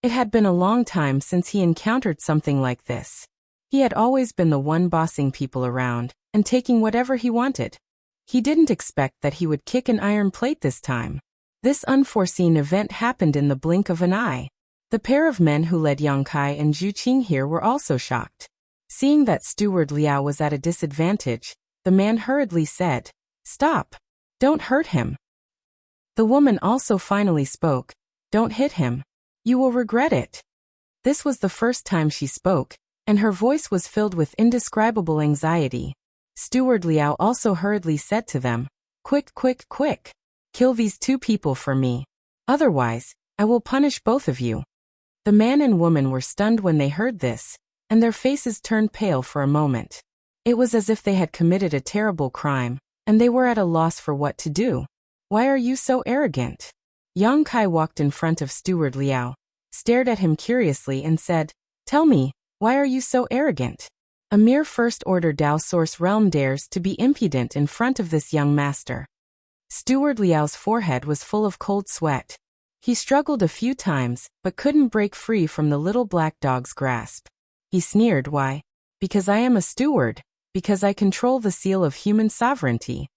It had been a long time since he encountered something like this. He had always been the one bossing people around, and taking whatever he wanted. He didn't expect that he would kick an iron plate this time. This unforeseen event happened in the blink of an eye. The pair of men who led Yang Kai and Zhu Qing here were also shocked. Seeing that Steward Liao was at a disadvantage, the man hurriedly said, "Stop! Don't hurt him." The woman also finally spoke, "Don't hit him. You will regret it." This was the first time she spoke, and her voice was filled with indescribable anxiety. Steward Liao also hurriedly said to them, Quick! Kill these two people for me. Otherwise, I will punish both of you." The man and woman were stunned when they heard this, and their faces turned pale for a moment. It was as if they had committed a terrible crime, and they were at a loss for what to do. "Why are you so arrogant?" Yang Kai walked in front of Steward Liao, stared at him curiously and said, "Tell me, why are you so arrogant? A mere first-order Dao Source realm dares to be impudent in front of this young master." Steward Liao's forehead was full of cold sweat. He struggled a few times, but couldn't break free from the little black dog's grasp. He sneered, "Why? Because I am a steward, because I control the seal of human sovereignty."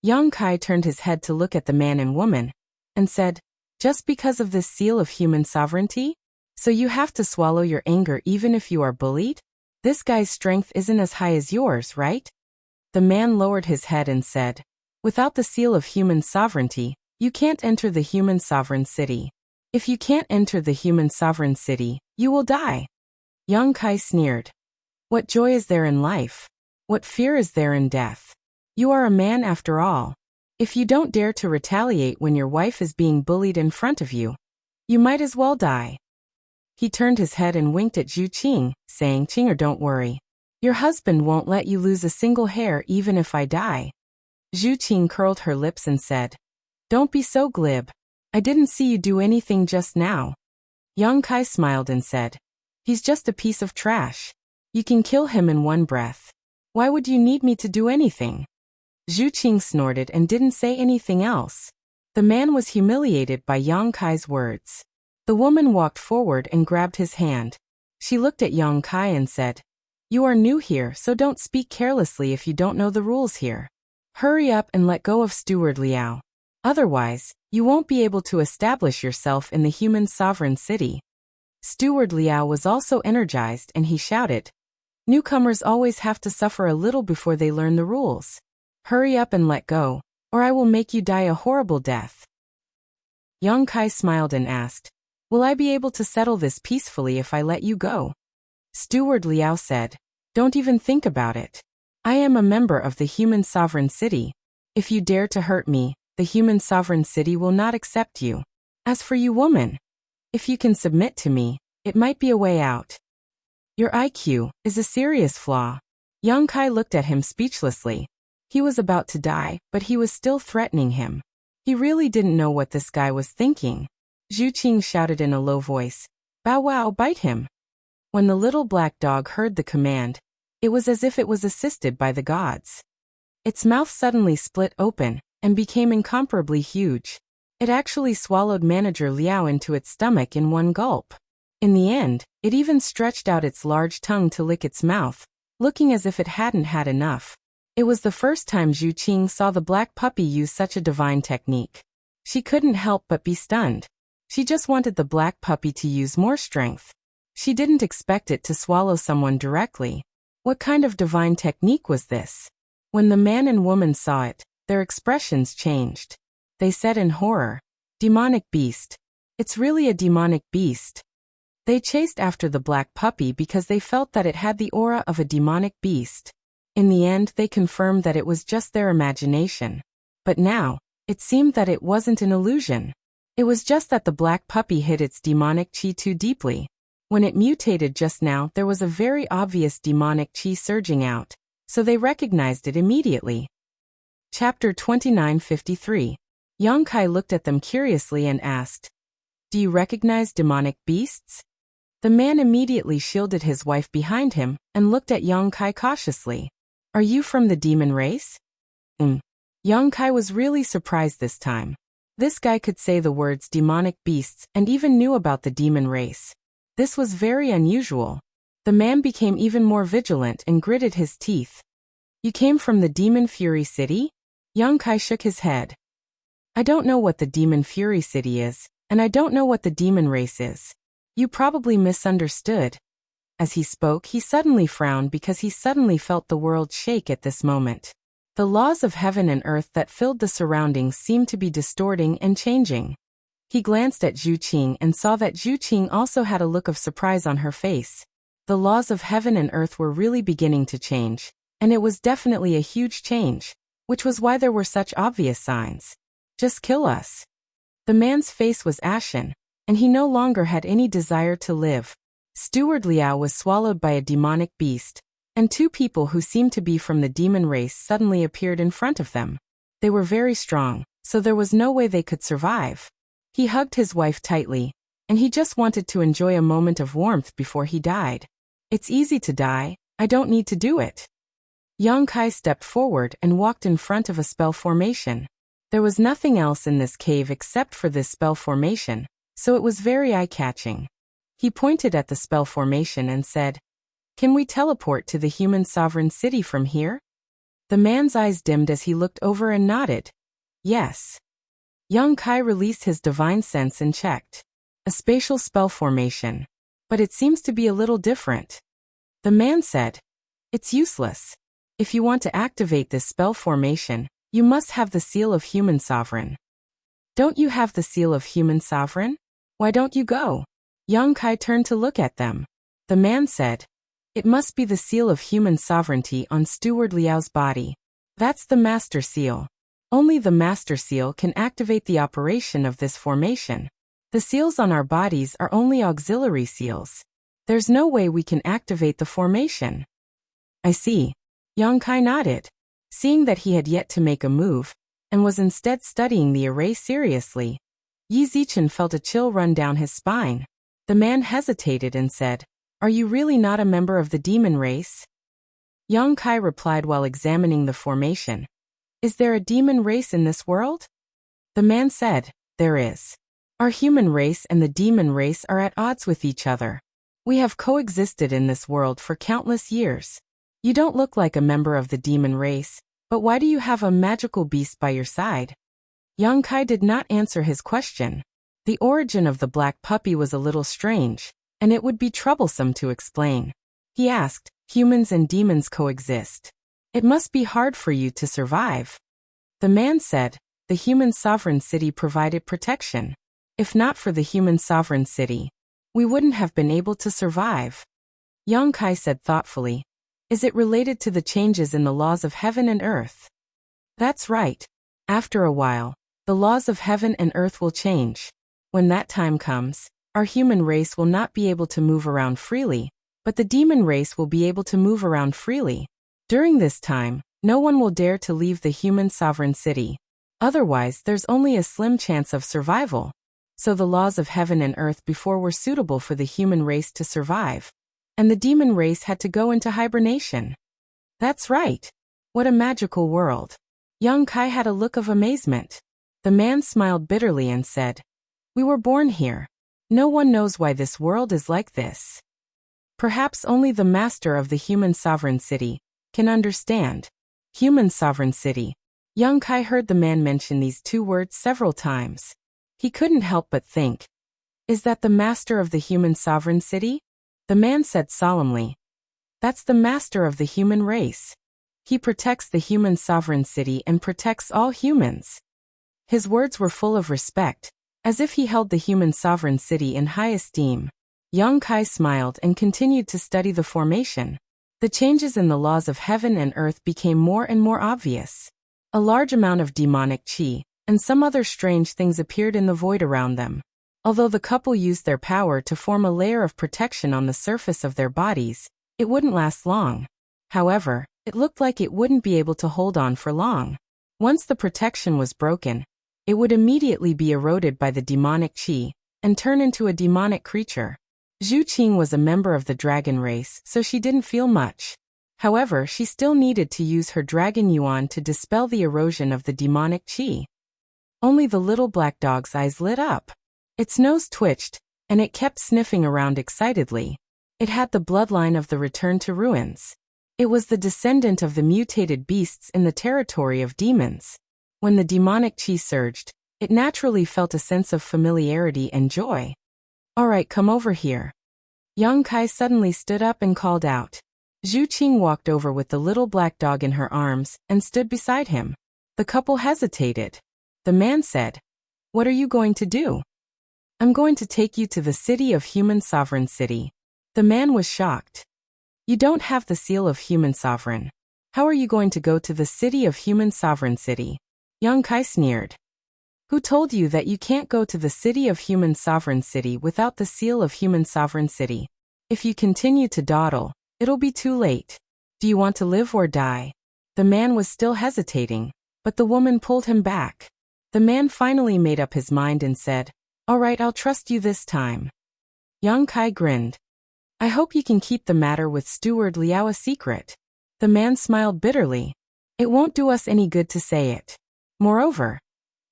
Yang Kai turned his head to look at the man and woman, and said, "Just because of this seal of human sovereignty? So you have to swallow your anger even if you are bullied? This guy's strength isn't as high as yours, right?" The man lowered his head and said, "Without the seal of human sovereignty, you can't enter the human sovereign city. If you can't enter the human sovereign city, you will die." Yang Kai sneered, "What joy is there in life? What fear is there in death? You are a man after all. If you don't dare to retaliate when your wife is being bullied in front of you, you might as well die." He turned his head and winked at Zhu Qing, saying, "Qinger, don't worry. Your husband won't let you lose a single hair even if I die." Zhu Qing curled her lips and said, "Don't be so glib. I didn't see you do anything just now." Yang Kai smiled and said, "He's just a piece of trash. You can kill him in one breath. Why would you need me to do anything?" Zhu Qing snorted and didn't say anything else. The man was humiliated by Yang Kai's words. The woman walked forward and grabbed his hand. She looked at Yang Kai and said, "You are new here, so don't speak carelessly if you don't know the rules here. Hurry up and let go of Steward Liao. Otherwise, you won't be able to establish yourself in the human sovereign city." Steward Liao was also energized and he shouted, "Newcomers always have to suffer a little before they learn the rules. Hurry up and let go, or I will make you die a horrible death." Yang Kai smiled and asked, "Will I be able to settle this peacefully if I let you go?" Steward Liao said, "Don't even think about it. I am a member of the human sovereign city. If you dare to hurt me, the human sovereign city will not accept you. As for you, woman, if you can submit to me, it might be a way out. Your IQ is a serious flaw. Young Kai looked at him speechlessly. He was about to die, but he was still threatening him. He really didn't know what this guy was thinking. Zhu Qing shouted in a low voice, "Bow wow, bite him." When the little black dog heard the command, it was as if it was assisted by the gods. Its mouth suddenly split open and became incomparably huge. It actually swallowed Manager Liao into its stomach in one gulp. In the end, it even stretched out its large tongue to lick its mouth, looking as if it hadn't had enough. It was the first time Zhu Qing saw the black puppy use such a divine technique. She couldn't help but be stunned. She just wanted the black puppy to use more strength. She didn't expect it to swallow someone directly. What kind of divine technique was this? When the man and woman saw it, their expressions changed. They said in horror, "Demonic beast. It's really a demonic beast." They chased after the black puppy because they felt that it had the aura of a demonic beast. In the end, they confirmed that it was just their imagination. But now, it seemed that it wasn't an illusion. It was just that the black puppy hid its demonic chi too deeply. When it mutated just now, there was a very obvious demonic chi surging out, so they recognized it immediately. Chapter 2953. Yang Kai looked at them curiously and asked, "Do you recognize demonic beasts?" The man immediately shielded his wife behind him and looked at Yang Kai cautiously. "Are you from the demon race?" Yang Kai was really surprised this time. This guy could say the words demonic beasts and even knew about the demon race. This was very unusual. The man became even more vigilant and gritted his teeth. "You came from the Demon Fury City?" Yang Kai shook his head. "I don't know what the Demon Fury City is, and I don't know what the demon race is. You probably misunderstood." As he spoke, he suddenly frowned because he suddenly felt the world shake at this moment. The laws of heaven and earth that filled the surroundings seemed to be distorting and changing. He glanced at Zhu Qing and saw that Zhu Qing also had a look of surprise on her face. The laws of heaven and earth were really beginning to change, and it was definitely a huge change, which was why there were such obvious signs. "Just kill us." The man's face was ashen, and he no longer had any desire to live. Steward Liao was swallowed by a demonic beast, and two people who seemed to be from the demon race suddenly appeared in front of them. They were very strong, so there was no way they could survive. He hugged his wife tightly, and he just wanted to enjoy a moment of warmth before he died. "It's easy to die, I don't need to do it." Yang Kai stepped forward and walked in front of a spell formation. There was nothing else in this cave except for this spell formation, so it was very eye-catching. He pointed at the spell formation and said, "Can we teleport to the human sovereign city from here?" The man's eyes dimmed as he looked over and nodded. "Yes." Yang Kai released his divine sense and checked. A spatial spell formation. But it seems to be a little different. The man said, "It's useless. If you want to activate this spell formation, you must have the seal of human sovereign." "Don't you have the seal of human sovereign? Why don't you go?" Yang Kai turned to look at them. The man said, "It must be the seal of human sovereignty on Steward Liao's body. That's the master seal. Only the master seal can activate the operation of this formation. The seals on our bodies are only auxiliary seals. There's no way we can activate the formation." "I see." Yang Kai nodded. Seeing that he had yet to make a move, and was instead studying the array seriously, Yi Zichen felt a chill run down his spine. The man hesitated and said, "Are you really not a member of the demon race?" Yang Kai replied while examining the formation, "Is there a demon race in this world?" The man said, "There is. Our human race and the demon race are at odds with each other. We have coexisted in this world for countless years. You don't look like a member of the demon race, but why do you have a magical beast by your side?" Yang Kai did not answer his question. The origin of the black puppy was a little strange, and it would be troublesome to explain. He asked, "Humans and demons coexist. It must be hard for you to survive." The man said, "The human sovereign city provided protection. If not for the human sovereign city, we wouldn't have been able to survive." Yang Kai said thoughtfully, Is it related to the changes in the laws of heaven and earth? That's right. After a while, the laws of heaven and earth will change. When that time comes, our human race will not be able to move around freely, but the demon race will be able to move around freely. During this time, no one will dare to leave the human sovereign city. Otherwise, there's only a slim chance of survival. So the laws of heaven and earth before were suitable for the human race to survive, and the demon race had to go into hibernation. That's right. What a magical world. Young Kai had a look of amazement. The man smiled bitterly and said, "We were born here. No one knows why this world is like this. Perhaps only the master of the human sovereign city can understand." Human sovereign city. Young Kai heard the man mention these two words several times. He couldn't help but think, is that the master of the human sovereign city? The man said solemnly, that's the master of the human race. He protects the human sovereign city and protects all humans. His words were full of respect, as if he held the human sovereign city in high esteem. Young Kai smiled and continued to study the formation. The changes in the laws of heaven and earth became more and more obvious. A large amount of demonic chi and some other strange things appeared in the void around them. Although the couple used their power to form a layer of protection on the surface of their bodies, it wouldn't last long. However, it looked like it wouldn't be able to hold on for long. Once the protection was broken, it would immediately be eroded by the demonic chi and turn into a demonic creature. Zhu Qing was a member of the dragon race, so she didn't feel much. However, she still needed to use her dragon yuan to dispel the erosion of the demonic chi. Only the little black dog's eyes lit up. Its nose twitched, and it kept sniffing around excitedly. It had the bloodline of the return to ruins. It was the descendant of the mutated beasts in the territory of demons. When the demonic chi surged, it naturally felt a sense of familiarity and joy. "All right, come over here." Young Kai suddenly stood up and called out. Zhu Qing walked over with the little black dog in her arms and stood beside him. The couple hesitated. The man said, "What are you going to do?" "I'm going to take you to the city of human sovereign city." The man was shocked. "You don't have the seal of human sovereign. How are you going to go to the city of human sovereign city?" Young Kai sneered. "Who told you that you can't go to the city of human sovereign city without the seal of human sovereign city? If you continue to dawdle, it'll be too late. Do you want to live or die?" The man was still hesitating, but the woman pulled him back. The man finally made up his mind and said, "All right, I'll trust you this time." Young Kai grinned. "I hope you can keep the matter with Steward Liao a secret." The man smiled bitterly. "It won't do us any good to say it. Moreover,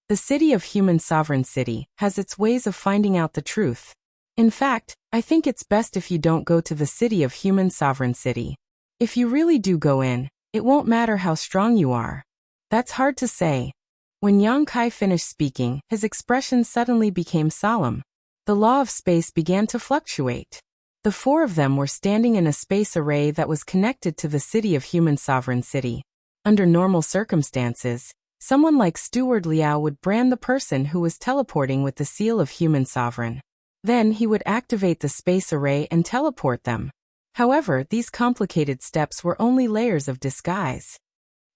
the city of human sovereign city has its ways of finding out the truth. In fact, I think it's best if you don't go to the city of human sovereign city. If you really do go in, it won't matter how strong you are." "That's hard to say." When Yang Kai finished speaking, his expression suddenly became solemn. The law of space began to fluctuate. The four of them were standing in a space array that was connected to the city of human sovereign city. Under normal circumstances, someone like Steward Liao would brand the person who was teleporting with the seal of human sovereign. Then he would activate the space array and teleport them. However, these complicated steps were only layers of disguise.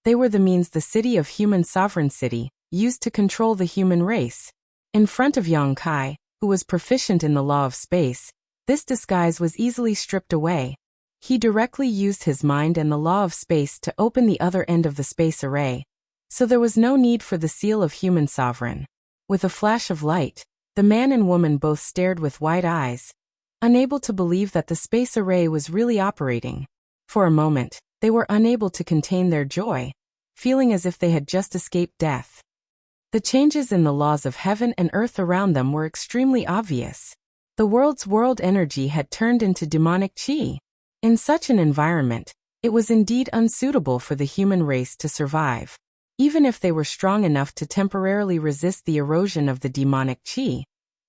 They were the means the city of human sovereign city used to control the human race. In front of Yang Kai, who was proficient in the law of space, this disguise was easily stripped away. He directly used his mind and the law of space to open the other end of the space array, so there was no need for the seal of human sovereign. With a flash of light, the man and woman both stared with wide eyes, unable to believe that the space array was really operating. For a moment, they were unable to contain their joy, feeling as if they had just escaped death. The changes in the laws of heaven and earth around them were extremely obvious. The world's world energy had turned into demonic chi. In such an environment, it was indeed unsuitable for the human race to survive. Even if they were strong enough to temporarily resist the erosion of the demonic chi,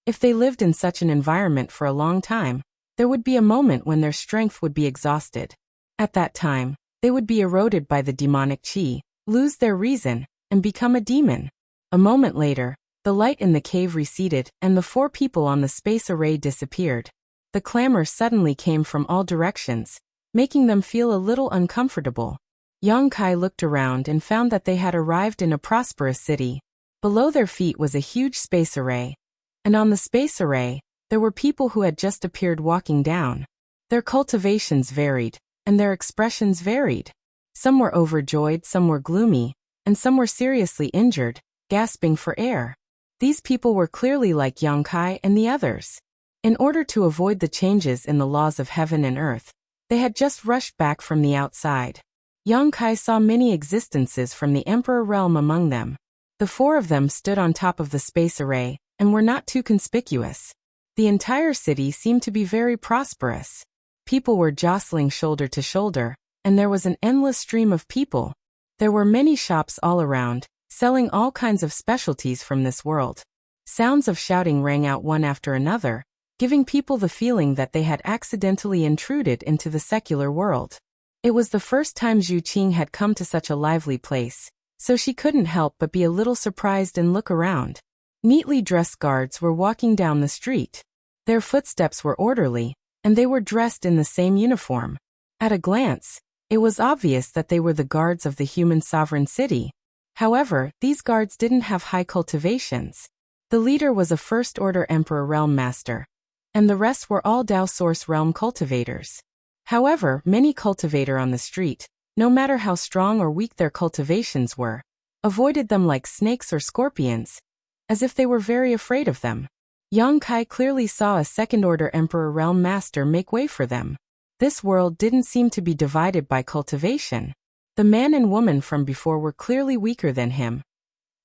if they lived in such an environment for a long time, there would be a moment when their strength would be exhausted. At that time, they would be eroded by the demonic chi, lose their reason, and become a demon. A moment later, the light in the cave receded and the four people on the space array disappeared. The clamor suddenly came from all directions, making them feel a little uncomfortable. Yang Kai looked around and found that they had arrived in a prosperous city. Below their feet was a huge space array. And on the space array, there were people who had just appeared walking down. Their cultivations varied, and their expressions varied. Some were overjoyed, some were gloomy, and some were seriously injured, gasping for air. These people were clearly like Yang Kai and the others. In order to avoid the changes in the laws of heaven and earth, they had just rushed back from the outside. Yang Kai saw many existences from the Emperor realm among them. The four of them stood on top of the space array, and were not too conspicuous. The entire city seemed to be very prosperous. People were jostling shoulder to shoulder, and there was an endless stream of people. There were many shops all around, selling all kinds of specialties from this world. Sounds of shouting rang out one after another, giving people the feeling that they had accidentally intruded into the secular world. It was the first time Zhu Qing had come to such a lively place, so she couldn't help but be a little surprised and look around. Neatly dressed guards were walking down the street. Their footsteps were orderly, and they were dressed in the same uniform. At a glance, it was obvious that they were the guards of the human sovereign city. However, these guards didn't have high cultivations. The leader was a first-order Emperor Realm Master, and the rest were all Dao Source Realm cultivators. However, many cultivator on the street, no matter how strong or weak their cultivations were, avoided them like snakes or scorpions, as if they were very afraid of them. Yang Kai clearly saw a second-order Emperor Realm Master make way for them. This world didn't seem to be divided by cultivation. The man and woman from before were clearly weaker than him,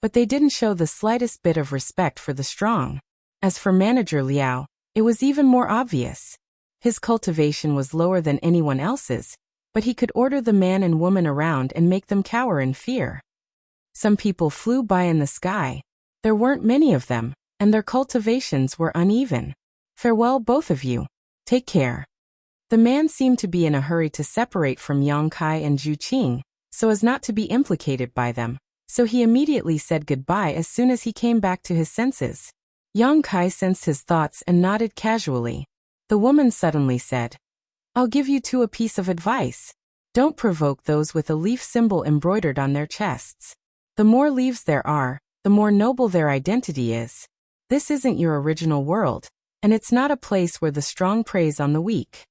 but they didn't show the slightest bit of respect for the strong. As for Manager Liao, it was even more obvious. His cultivation was lower than anyone else's, but he could order the man and woman around and make them cower in fear. Some people flew by in the sky. There weren't many of them, and their cultivations were uneven. Farewell, both of you. Take care. The man seemed to be in a hurry to separate from Yang Kai and Zhu Qing, so as not to be implicated by them, so he immediately said goodbye as soon as he came back to his senses. Yang Kai sensed his thoughts and nodded casually. The woman suddenly said, "I'll give you two a piece of advice. Don't provoke those with a leaf symbol embroidered on their chests. The more leaves there are, the more noble their identity is. This isn't your original world, and it's not a place where the strong preys on the weak.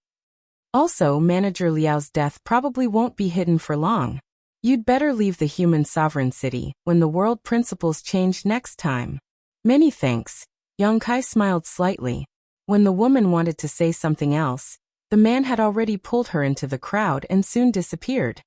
Also, Manager Liao's death probably won't be hidden for long. You'd better leave the human sovereign city when the world principles change next time." "Many thanks." Yang Kai smiled slightly. When the woman wanted to say something else, the man had already pulled her into the crowd and soon disappeared.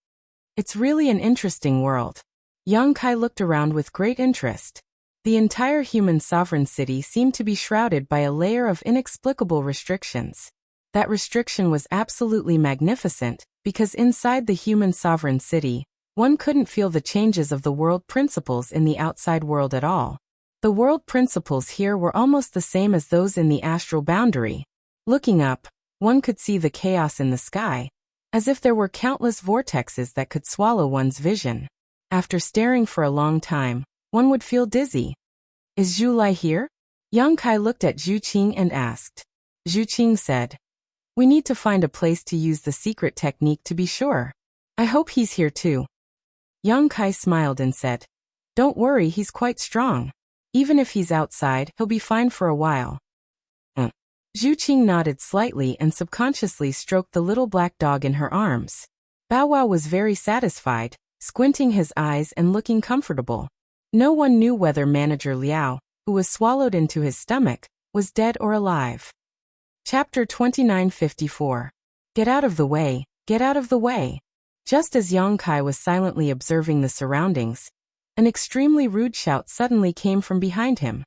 It's really an interesting world. Yang Kai looked around with great interest. The entire human sovereign city seemed to be shrouded by a layer of inexplicable restrictions. That restriction was absolutely magnificent, because inside the human sovereign city, one couldn't feel the changes of the world principles in the outside world at all. The world principles here were almost the same as those in the astral boundary. Looking up, one could see the chaos in the sky, as if there were countless vortexes that could swallow one's vision. After staring for a long time, one would feel dizzy. "Is Zhu Lai here?" Yang Kai looked at Zhu Qing and asked. Zhu Qing said, "We need to find a place to use the secret technique to be sure. I hope he's here too." Yang Kai smiled and said, "Don't worry, he's quite strong. Even if he's outside, he'll be fine for a while." Zhu Qing nodded slightly and subconsciously stroked the little black dog in her arms. Bow Wow was very satisfied, squinting his eyes and looking comfortable. No one knew whether Manager Liao, who was swallowed into his stomach, was dead or alive. Chapter 2954. Get out of the way, get out of the way. Just as Yang Kai was silently observing the surroundings, an extremely rude shout suddenly came from behind him.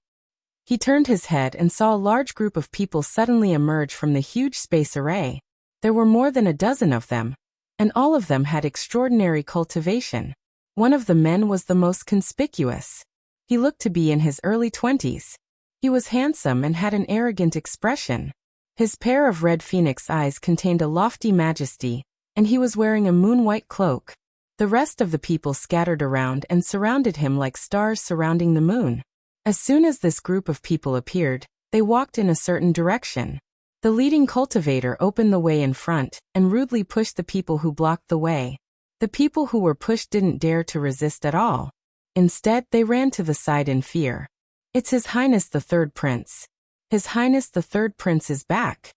He turned his head and saw a large group of people suddenly emerge from the huge space array. There were more than a dozen of them, and all of them had extraordinary cultivation. One of the men was the most conspicuous. He looked to be in his early 20s. He was handsome and had an arrogant expression. His pair of red phoenix eyes contained a lofty majesty, and he was wearing a moon-white cloak. The rest of the people scattered around and surrounded him like stars surrounding the moon. As soon as this group of people appeared, they walked in a certain direction. The leading cultivator opened the way in front and rudely pushed the people who blocked the way. The people who were pushed didn't dare to resist at all. Instead, they ran to the side in fear. It's His Highness the Third Prince. His Highness the Third Prince is back.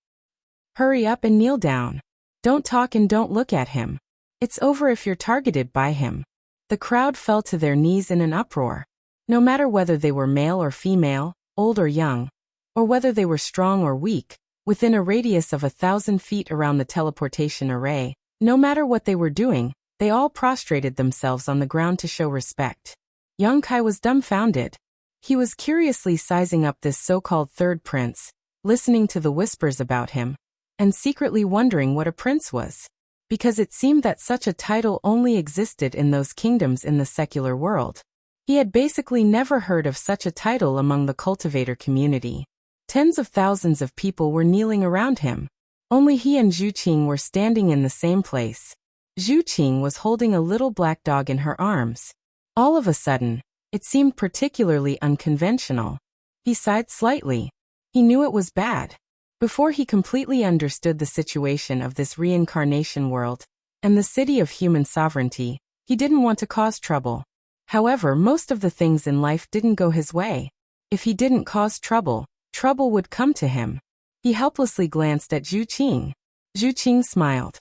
Hurry up and kneel down. Don't talk and don't look at him. It's over if you're targeted by him. The crowd fell to their knees in an uproar. No matter whether they were male or female, old or young, or whether they were strong or weak, within a radius of 1,000 feet around the teleportation array, no matter what they were doing, they all prostrated themselves on the ground to show respect. Young Kai was dumbfounded. He was curiously sizing up this so-called third prince, listening to the whispers about him, and secretly wondering what a prince was. Because it seemed that such a title only existed in those kingdoms in the secular world. He had basically never heard of such a title among the cultivator community. Tens of thousands of people were kneeling around him. Only he and Zhu Qing were standing in the same place. Zhu Qing was holding a little black dog in her arms. All of a sudden, it seemed particularly unconventional. He sighed slightly. He knew it was bad. Before he completely understood the situation of this reincarnation world and the city of human sovereignty, he didn't want to cause trouble. However, most of the things in life didn't go his way. If he didn't cause trouble, trouble would come to him. He helplessly glanced at Zhu Qing. Zhu Qing smiled.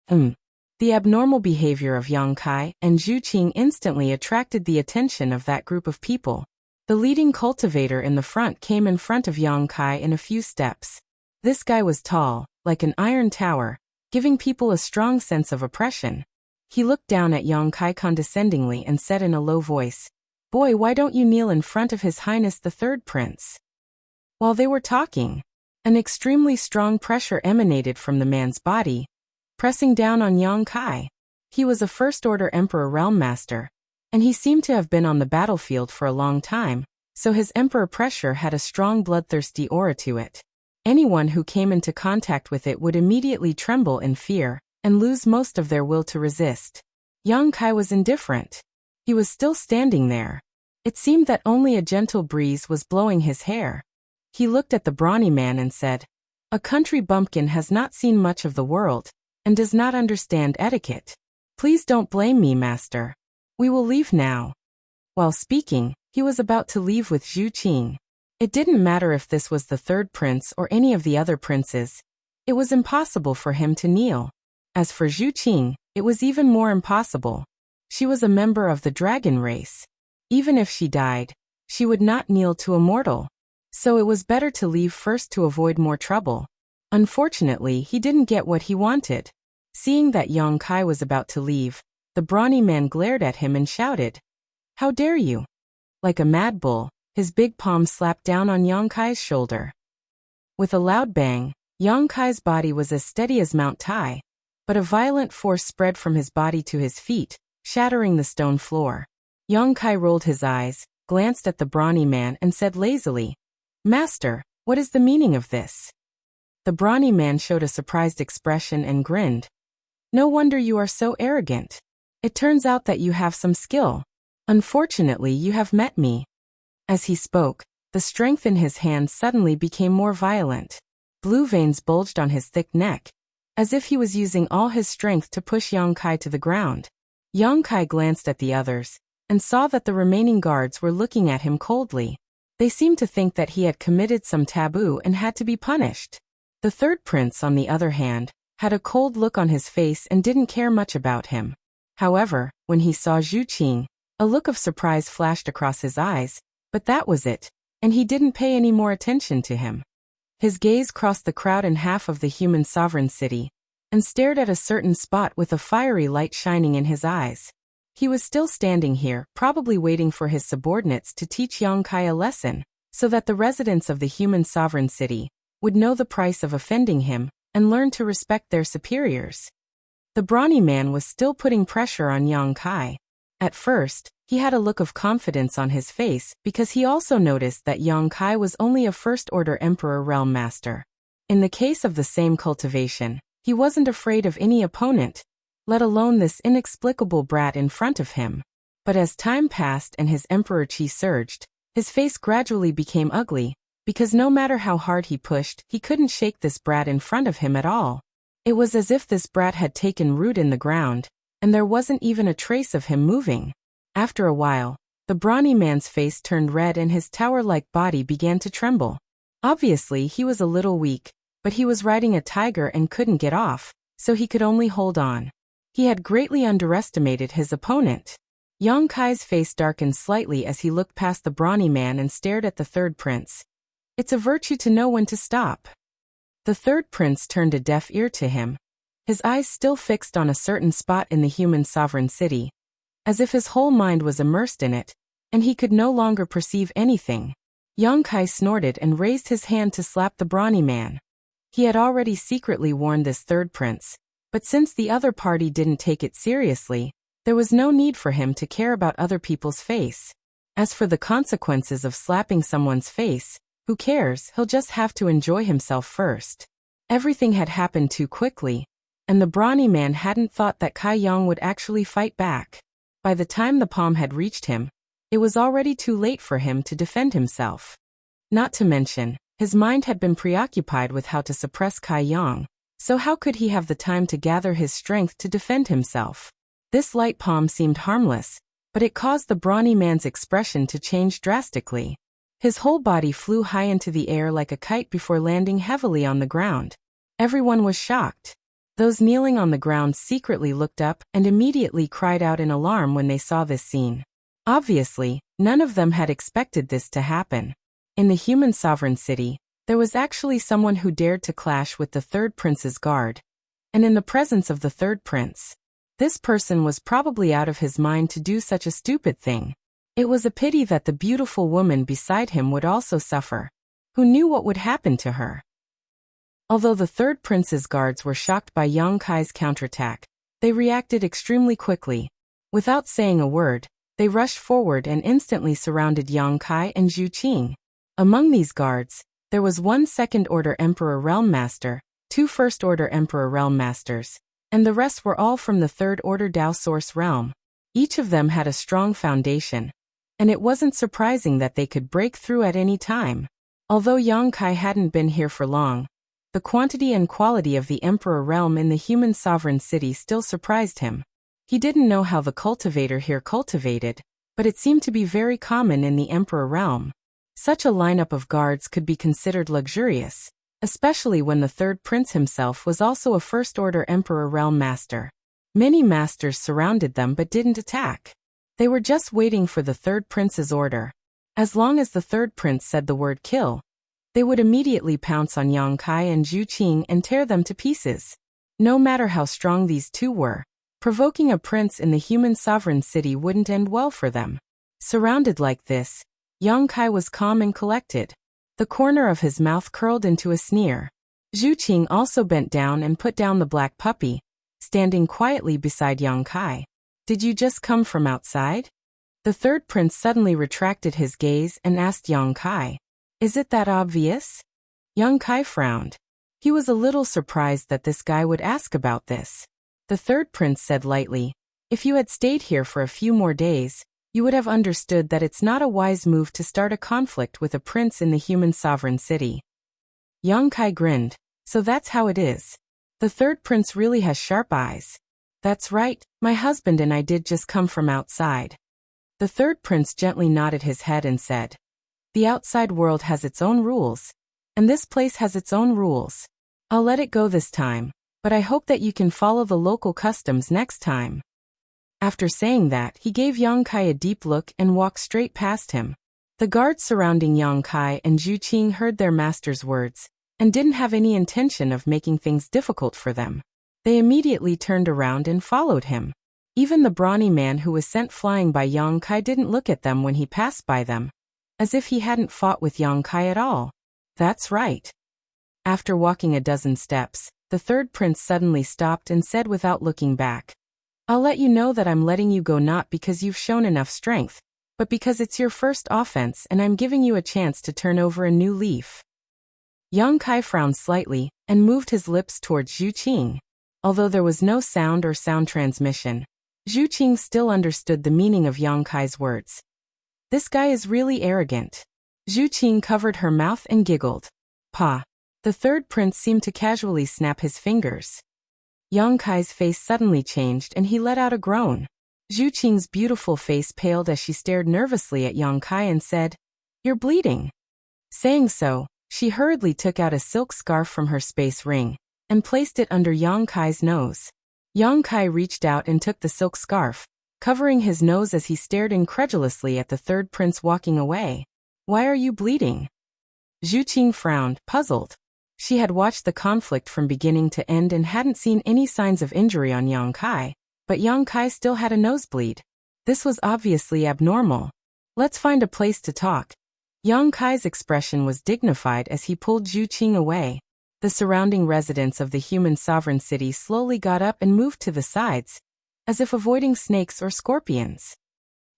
The abnormal behavior of Yang Kai and Zhu Qing instantly attracted the attention of that group of people. The leading cultivator in the front came in front of Yang Kai in a few steps. This guy was tall, like an iron tower, giving people a strong sense of oppression. He looked down at Yang Kai condescendingly and said in a low voice, "Boy, why don't you kneel in front of His Highness the Third Prince?" While they were talking, an extremely strong pressure emanated from the man's body, pressing down on Yang Kai. He was a First-Order Emperor Realm Master, and he seemed to have been on the battlefield for a long time, so his Emperor pressure had a strong bloodthirsty aura to it. Anyone who came into contact with it would immediately tremble in fear and lose most of their will to resist. Yang Kai was indifferent. He was still standing there. It seemed that only a gentle breeze was blowing his hair. He looked at the brawny man and said, "A country bumpkin has not seen much of the world and does not understand etiquette. Please don't blame me, master. We will leave now." While speaking, he was about to leave with Zhu Qing. It didn't matter if this was the third prince or any of the other princes. It was impossible for him to kneel. As for Zhu Qing, it was even more impossible. She was a member of the dragon race. Even if she died, she would not kneel to a mortal. So it was better to leave first to avoid more trouble. Unfortunately, he didn't get what he wanted. Seeing that Yang Kai was about to leave, the brawny man glared at him and shouted, "How dare you?" Like a mad bull, his big palm slapped down on Yang Kai's shoulder. With a loud bang, Yang Kai's body was as steady as Mount Tai, but a violent force spread from his body to his feet, shattering the stone floor. Yang Kai rolled his eyes, glanced at the brawny man and said lazily, "Master, what is the meaning of this?" The brawny man showed a surprised expression and grinned. "No wonder you are so arrogant. It turns out that you have some skill. Unfortunately, you have met me." As he spoke, the strength in his hands suddenly became more violent. Blue veins bulged on his thick neck, as if he was using all his strength to push Yang Kai to the ground. Yang Kai glanced at the others, and saw that the remaining guards were looking at him coldly. They seemed to think that he had committed some taboo and had to be punished. The third prince, on the other hand, had a cold look on his face and didn't care much about him. However, when he saw Zhu Qing, a look of surprise flashed across his eyes, but that was it, and he didn't pay any more attention to him. His gaze crossed the crowd in half of the human sovereign city, and stared at a certain spot with a fiery light shining in his eyes. He was still standing here, probably waiting for his subordinates to teach Yang Kai a lesson, so that the residents of the human sovereign city would know the price of offending him and learn to respect their superiors. The brawny man was still putting pressure on Yang Kai. At first, he had a look of confidence on his face because he also noticed that Yang Kai was only a First-Order Emperor Realm Master. In the case of the same cultivation, he wasn't afraid of any opponent, let alone this inexplicable brat in front of him. But as time passed and his emperor chi surged, his face gradually became ugly, because no matter how hard he pushed, he couldn't shake this brat in front of him at all. It was as if this brat had taken root in the ground, and there wasn't even a trace of him moving. After a while, the brawny man's face turned red and his tower-like body began to tremble. Obviously, he was a little weak, but he was riding a tiger and couldn't get off, so he could only hold on. He had greatly underestimated his opponent. Yang Kai's face darkened slightly as he looked past the brawny man and stared at the third prince. It's a virtue to know when to stop. The third prince turned a deaf ear to him, his eyes still fixed on a certain spot in the human sovereign city, as if his whole mind was immersed in it, and he could no longer perceive anything. Yang Kai snorted and raised his hand to slap the brawny man. He had already secretly warned this third prince, but since the other party didn't take it seriously, there was no need for him to care about other people's face. As for the consequences of slapping someone's face, who cares? He'll just have to enjoy himself first. Everything had happened too quickly, and the brawny man hadn't thought that Kai Yang would actually fight back. By the time the palm had reached him, it was already too late for him to defend himself. Not to mention, his mind had been preoccupied with how to suppress Kai Yang, so how could he have the time to gather his strength to defend himself? This light palm seemed harmless, but it caused the brawny man's expression to change drastically. His whole body flew high into the air like a kite before landing heavily on the ground. Everyone was shocked. Those kneeling on the ground secretly looked up and immediately cried out in alarm when they saw this scene. Obviously, none of them had expected this to happen. In the human sovereign city, there was actually someone who dared to clash with the third prince's guard. And in the presence of the third prince, this person was probably out of his mind to do such a stupid thing. It was a pity that the beautiful woman beside him would also suffer. Who knew what would happen to her? Although the third prince's guards were shocked by Yang Kai's counterattack, they reacted extremely quickly. Without saying a word, they rushed forward and instantly surrounded Yang Kai and Zhu Qing. Among these guards, there was one second-order Emperor Realm Master, two first-order Emperor Realm Masters, and the rest were all from the third-order Dao Source Realm. Each of them had a strong foundation, and it wasn't surprising that they could break through at any time. Although Yang Kai hadn't been here for long, the quantity and quality of the Emperor Realm in the human sovereign city still surprised him. He didn't know how the cultivator here cultivated, but it seemed to be very common in the Emperor Realm. Such a lineup of guards could be considered luxurious, especially when the third prince himself was also a first-order Emperor Realm Master. Many masters surrounded them but didn't attack. They were just waiting for the third prince's order. As long as the third prince said the word kill, they would immediately pounce on Yang Kai and Zhu Qing and tear them to pieces. No matter how strong these two were, provoking a prince in the human sovereign city wouldn't end well for them. Surrounded like this, Yang Kai was calm and collected. The corner of his mouth curled into a sneer. Zhu Qing also bent down and put down the black puppy, standing quietly beside Yang Kai. Did you just come from outside? The third prince suddenly retracted his gaze and asked Yang Kai. Is it that obvious? Yang Kai frowned. He was a little surprised that this guy would ask about this. The third prince said lightly, if you had stayed here for a few more days, you would have understood that it's not a wise move to start a conflict with a prince in the human sovereign city. Yang Kai grinned. So that's how it is. The third prince really has sharp eyes. That's right, my husband and I did just come from outside. The third prince gently nodded his head and said, the outside world has its own rules, and this place has its own rules. I'll let it go this time, but I hope that you can follow the local customs next time. After saying that, he gave Yang Kai a deep look and walked straight past him. The guards surrounding Yang Kai and Zhu Qing heard their master's words, and didn't have any intention of making things difficult for them. They immediately turned around and followed him. Even the brawny man who was sent flying by Yang Kai didn't look at them when he passed by them, as if he hadn't fought with Yang Kai at all. That's right. After walking a dozen steps, the third prince suddenly stopped and said without looking back, I'll let you know that I'm letting you go not because you've shown enough strength, but because it's your first offense and I'm giving you a chance to turn over a new leaf. Yang Kai frowned slightly and moved his lips towards Zhu Qing. Although there was no sound or sound transmission, Zhu Qing still understood the meaning of Yang Kai's words. This guy is really arrogant. Zhu Qing covered her mouth and giggled. Pa. The third prince seemed to casually snap his fingers. Yang Kai's face suddenly changed and he let out a groan. Zhu Qing's beautiful face paled as she stared nervously at Yang Kai and said, "You're bleeding." Saying so, she hurriedly took out a silk scarf from her space ring and placed it under Yang Kai's nose. Yang Kai reached out and took the silk scarf, covering his nose as he stared incredulously at the third prince walking away. "Why are you bleeding?" Zhu Qing frowned, puzzled. She had watched the conflict from beginning to end and hadn't seen any signs of injury on Yang Kai, but Yang Kai still had a nosebleed. This was obviously abnormal. "Let's find a place to talk." Yang Kai's expression was dignified as he pulled Zhu Qing away. The surrounding residents of the human sovereign city slowly got up and moved to the sides, as if avoiding snakes or scorpions.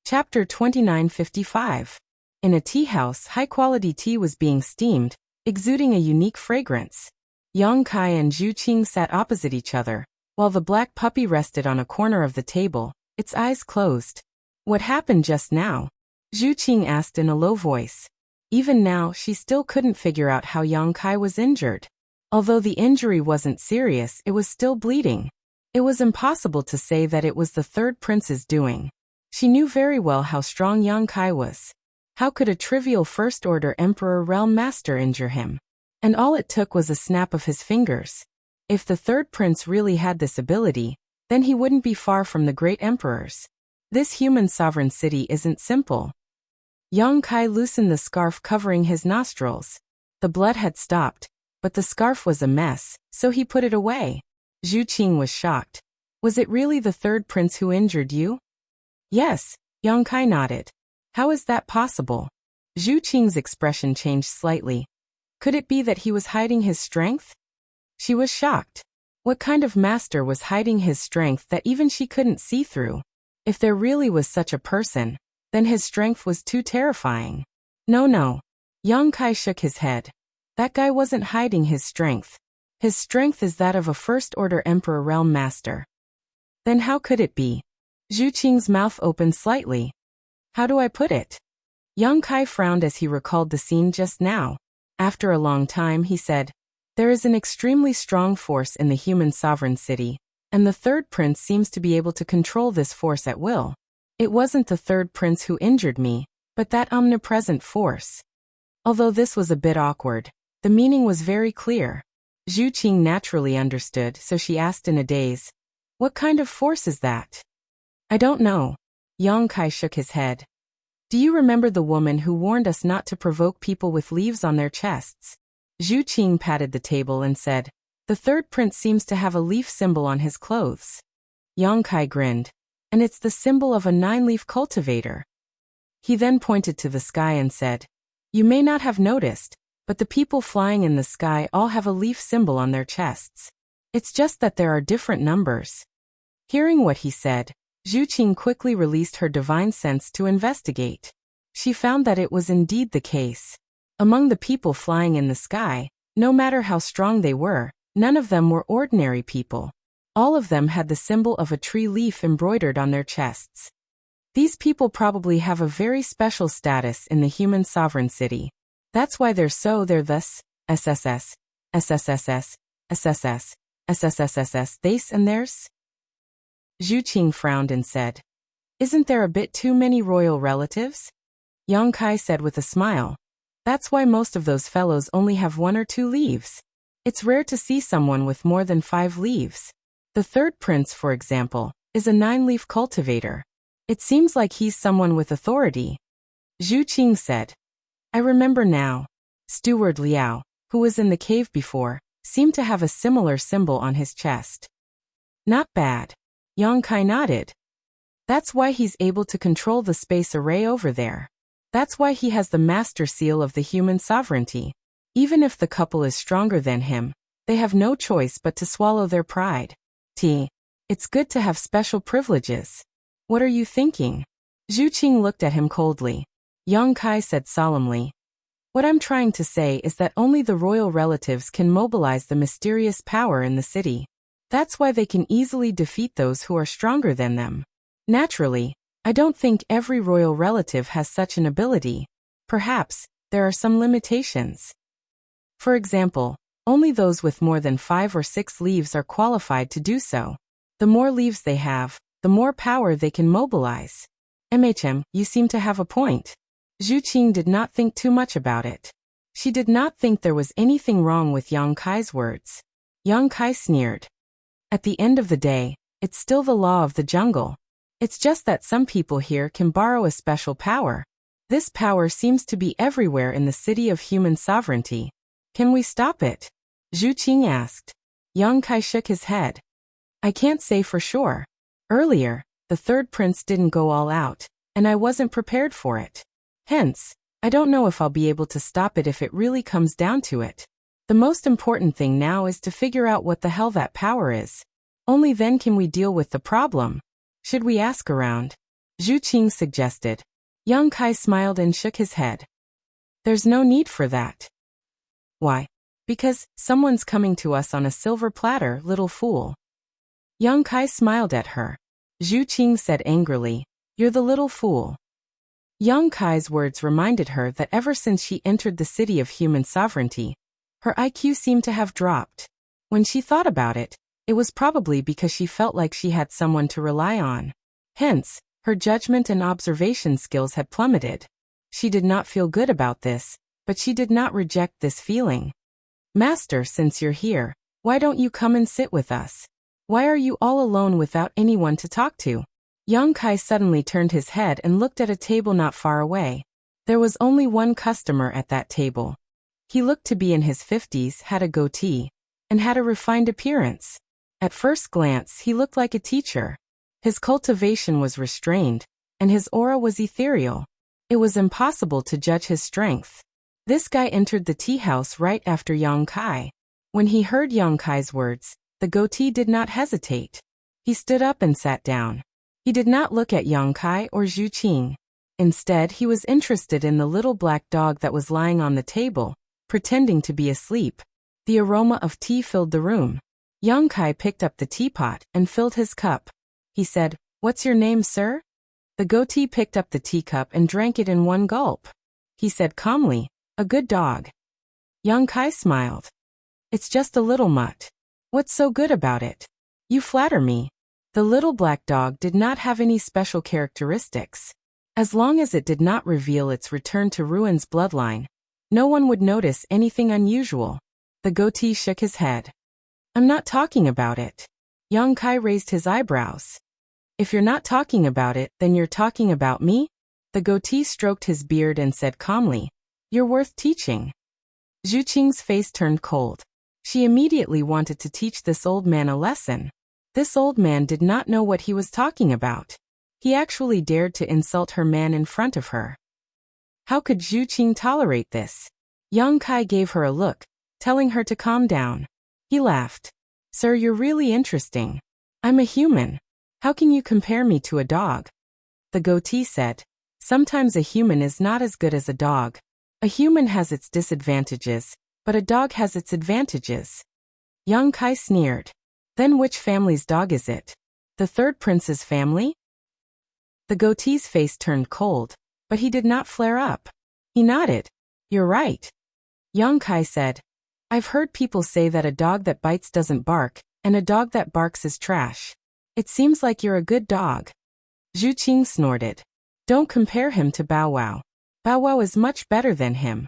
Chapter 2955. In a tea house, high-quality tea was being steamed, exuding a unique fragrance. Yang Kai and Zhu Qing sat opposite each other, while the black puppy rested on a corner of the table, its eyes closed. "What happened just now?" Zhu Qing asked in a low voice. Even now, she still couldn't figure out how Yang Kai was injured. Although the injury wasn't serious, it was still bleeding. It was impossible to say that it was the third prince's doing. She knew very well how strong Yang Kai was. How could a trivial first-order Emperor Realm Master injure him? And all it took was a snap of his fingers. If the third prince really had this ability, then he wouldn't be far from the great emperors. This human sovereign city isn't simple. Yang Kai loosened the scarf covering his nostrils. The blood had stopped, but the scarf was a mess, so he put it away. Zhu Qing was shocked. "Was it really the third prince who injured you?" "Yes," Yang Kai nodded. "How is that possible?" Zhu Qing's expression changed slightly. Could it be that he was hiding his strength? She was shocked. What kind of master was hiding his strength that even she couldn't see through? If there really was such a person, then his strength was too terrifying. No. Yang Kai shook his head. That guy wasn't hiding his strength. His strength is that of a first-order Emperor Realm Master. Then how could it be? Zhu Qing's mouth opened slightly. How do I put it? Yang Kai frowned as he recalled the scene just now. After a long time, he said, "There is an extremely strong force in the human sovereign city, and the third prince seems to be able to control this force at will. It wasn't the third prince who injured me, but that omnipresent force." Although this was a bit awkward, the meaning was very clear. Zhu Qing naturally understood, so she asked in a daze, "What kind of force is that?" "I don't know." Yang Kai shook his head. "Do you remember the woman who warned us not to provoke people with leaves on their chests?" Zhu Qing patted the table and said, "The third prince seems to have a leaf symbol on his clothes." Yang Kai grinned. "And it's the symbol of a 9-leaf cultivator." He then pointed to the sky and said, "You may not have noticed, but the people flying in the sky all have a leaf symbol on their chests. It's just that there are different numbers." Hearing what he said, Zhu Qing quickly released her divine sense to investigate. She found that it was indeed the case. Among the people flying in the sky, no matter how strong they were, none of them were ordinary people. All of them had the symbol of a tree leaf embroidered on their chests. These people probably have a very special status in the human sovereign city. That's why they're thus, SSS, SSSS, SSS, SSSSS, theirs and theirs? Zhu Qing frowned and said, "Isn't there a bit too many royal relatives?" Yang Kai said with a smile, "That's why most of those fellows only have 1 or 2 leaves. It's rare to see someone with more than 5 leaves. The third prince, for example, is a 9-leaf cultivator. It seems like he's someone with authority." Zhu Qing said, "I remember now. Steward Liao, who was in the cave before, seemed to have a similar symbol on his chest." "Not bad." Yang Kai nodded. "That's why he's able to control the space array over there. That's why he has the master seal of the human sovereignty. Even if the couple is stronger than him, they have no choice but to swallow their pride. It's good to have special privileges." "What are you thinking?" Zhu Qing looked at him coldly. Yang Kai said solemnly, "What I'm trying to say is that only the royal relatives can mobilize the mysterious power in the city. That's why they can easily defeat those who are stronger than them. Naturally, I don't think every royal relative has such an ability. Perhaps there are some limitations. For example, only those with more than 5 or 6 leaves are qualified to do so. The more leaves they have, the more power they can mobilize. You seem to have a point. Zhu Qing did not think too much about it. She did not think there was anything wrong with Yang Kai's words. Yang Kai sneered. At the end of the day, it's still the law of the jungle. It's just that some people here can borrow a special power. This power seems to be everywhere in the city of human sovereignty. Can we stop it? Zhu Qing asked. Yang Kai shook his head. I can't say for sure. Earlier, the third prince didn't go all out, and I wasn't prepared for it. Hence, I don't know if I'll be able to stop it if it really comes down to it. The most important thing now is to figure out what the hell that power is. Only then can we deal with the problem. Should we ask around? Zhu Qing suggested. Yang Kai smiled and shook his head. There's no need for that. Why? Because someone's coming to us on a silver platter, little fool. Yang Kai smiled at her. Zhu Qing said angrily, You're the little fool. Yang Kai's words reminded her that ever since she entered the city of human sovereignty, her IQ seemed to have dropped. When she thought about it, it was probably because she felt like she had someone to rely on. Hence, her judgment and observation skills had plummeted. She did not feel good about this, but she did not reject this feeling. Master, since you're here, why don't you come and sit with us? Why are you all alone without anyone to talk to? Yang Kai suddenly turned his head and looked at a table not far away. There was only one customer at that table. He looked to be in his 50s, had a goatee, and had a refined appearance. At first glance, he looked like a teacher. His cultivation was restrained, and his aura was ethereal. It was impossible to judge his strength. This guy entered the tea house right after Yang Kai. When he heard Yang Kai's words, the goatee did not hesitate. He stood up and sat down. He did not look at Yang Kai or Zhu Qing. Instead, he was interested in the little black dog that was lying on the table, pretending to be asleep. The aroma of tea filled the room. Yang Kai picked up the teapot and filled his cup. He said, What's your name, sir? The goatee picked up the teacup and drank it in one gulp. He said calmly, A good dog. Yang Kai smiled. It's just a little mutt. What's so good about it? You flatter me. The little black dog did not have any special characteristics. As long as it did not reveal its return to Ruin's bloodline, no one would notice anything unusual. The goatee shook his head. I'm not talking about it. Yang Kai raised his eyebrows. If you're not talking about it, then you're talking about me? The goatee stroked his beard and said calmly, You're worth teaching. Zhu Qing's face turned cold. She immediately wanted to teach this old man a lesson. This old man did not know what he was talking about. He actually dared to insult her man in front of her. How could Zhu Qing tolerate this? Yang Kai gave her a look, telling her to calm down. He laughed. Sir, you're really interesting. I'm a human. How can you compare me to a dog? The goatee said, Sometimes a human is not as good as a dog. A human has its disadvantages, but a dog has its advantages. Yang Kai sneered. Then which family's dog is it? The third prince's family? The goatee's face turned cold, but he did not flare up. He nodded. You're right. Yang Kai said, I've heard people say that a dog that bites doesn't bark, and a dog that barks is trash. It seems like you're a good dog. Zhu Qing snorted. Don't compare him to Bow Wow. Bow Wow is much better than him.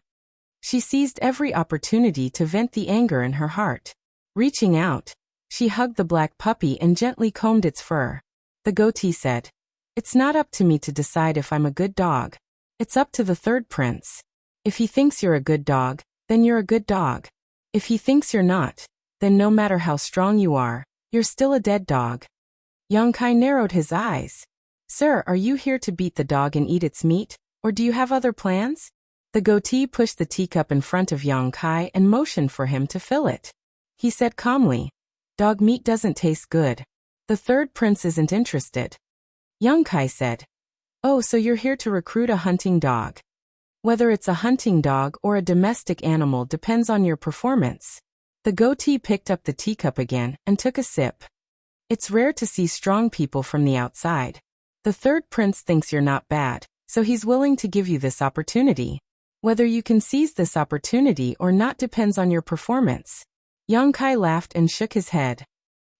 She seized every opportunity to vent the anger in her heart. Reaching out, she hugged the black puppy and gently combed its fur. The goatee said, It's not up to me to decide if I'm a good dog. It's up to the third prince. If he thinks you're a good dog, then you're a good dog. If he thinks you're not, then no matter how strong you are, you're still a dead dog. Yang Kai narrowed his eyes. Sir, are you here to beat the dog and eat its meat, or do you have other plans? The goatee pushed the teacup in front of Yang Kai and motioned for him to fill it. He said calmly, Dog meat doesn't taste good. The third prince isn't interested. Yang Kai said, Oh, so you're here to recruit a hunting dog. Whether it's a hunting dog or a domestic animal depends on your performance. The goatee picked up the teacup again and took a sip. It's rare to see strong people from the outside. The third prince thinks you're not bad, so he's willing to give you this opportunity. Whether you can seize this opportunity or not depends on your performance. Yang Kai laughed and shook his head.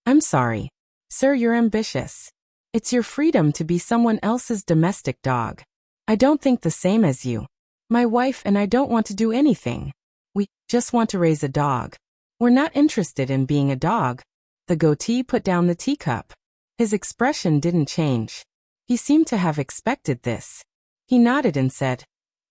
I'm sorry. Sir, you're ambitious. It's your freedom to be someone else's domestic dog. I don't think the same as you. My wife and I don't want to do anything. We just want to raise a dog. We're not interested in being a dog. The goatee put down the teacup. His expression didn't change. He seemed to have expected this. He nodded and said,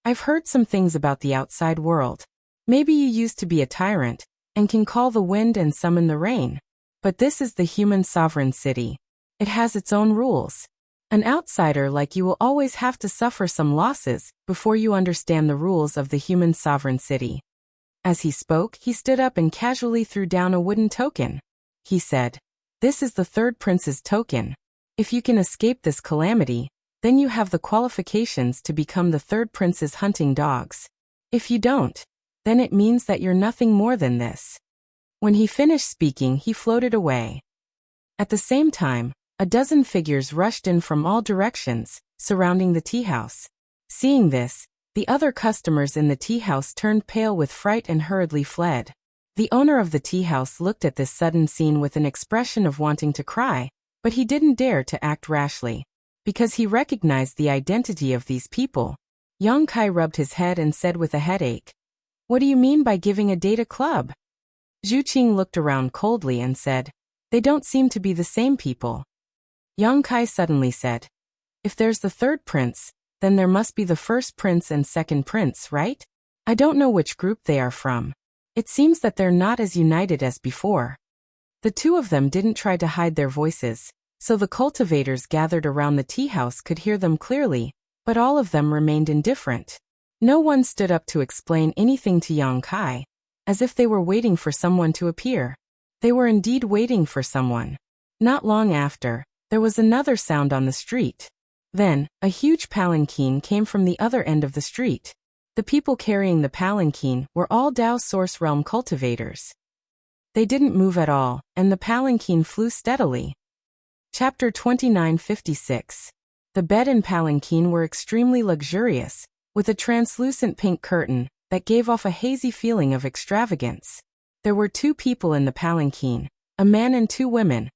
I've heard some things about the outside world. Maybe you used to be a tyrant, and can call the wind and summon the rain. But this is the human sovereign city. It has its own rules. An outsider like you will always have to suffer some losses before you understand the rules of the human sovereign city. As he spoke, he stood up and casually threw down a wooden token. He said, This is the third prince's token. If you can escape this calamity, then you have the qualifications to become the third prince's hunting dogs. If you don't, then it means that you're nothing more than this. When he finished speaking, he floated away. At the same time, a dozen figures rushed in from all directions, surrounding the tea house. Seeing this, the other customers in the tea house turned pale with fright and hurriedly fled. The owner of the tea house looked at this sudden scene with an expression of wanting to cry, but he didn't dare to act rashly, because he recognized the identity of these people. Yang Kai rubbed his head and said with a headache, What do you mean by giving a date a club? Zhu Qing looked around coldly and said, They don't seem to be the same people. Yang Kai suddenly said, If there's the third prince, then there must be the first prince and second prince, right? I don't know which group they are from. It seems that they're not as united as before. The two of them didn't try to hide their voices, so the cultivators gathered around the tea house could hear them clearly, but all of them remained indifferent. No one stood up to explain anything to Yang Kai, as if they were waiting for someone to appear. They were indeed waiting for someone. Not long after, there was another sound on the street. Then, a huge palanquin came from the other end of the street. The people carrying the palanquin were all Dao Source Realm cultivators. They didn't move at all, and the palanquin flew steadily. Chapter 2956. The bed and palanquin were extremely luxurious, with a translucent pink curtain that gave off a hazy feeling of extravagance. There were two people in the palanquin, a man and two women,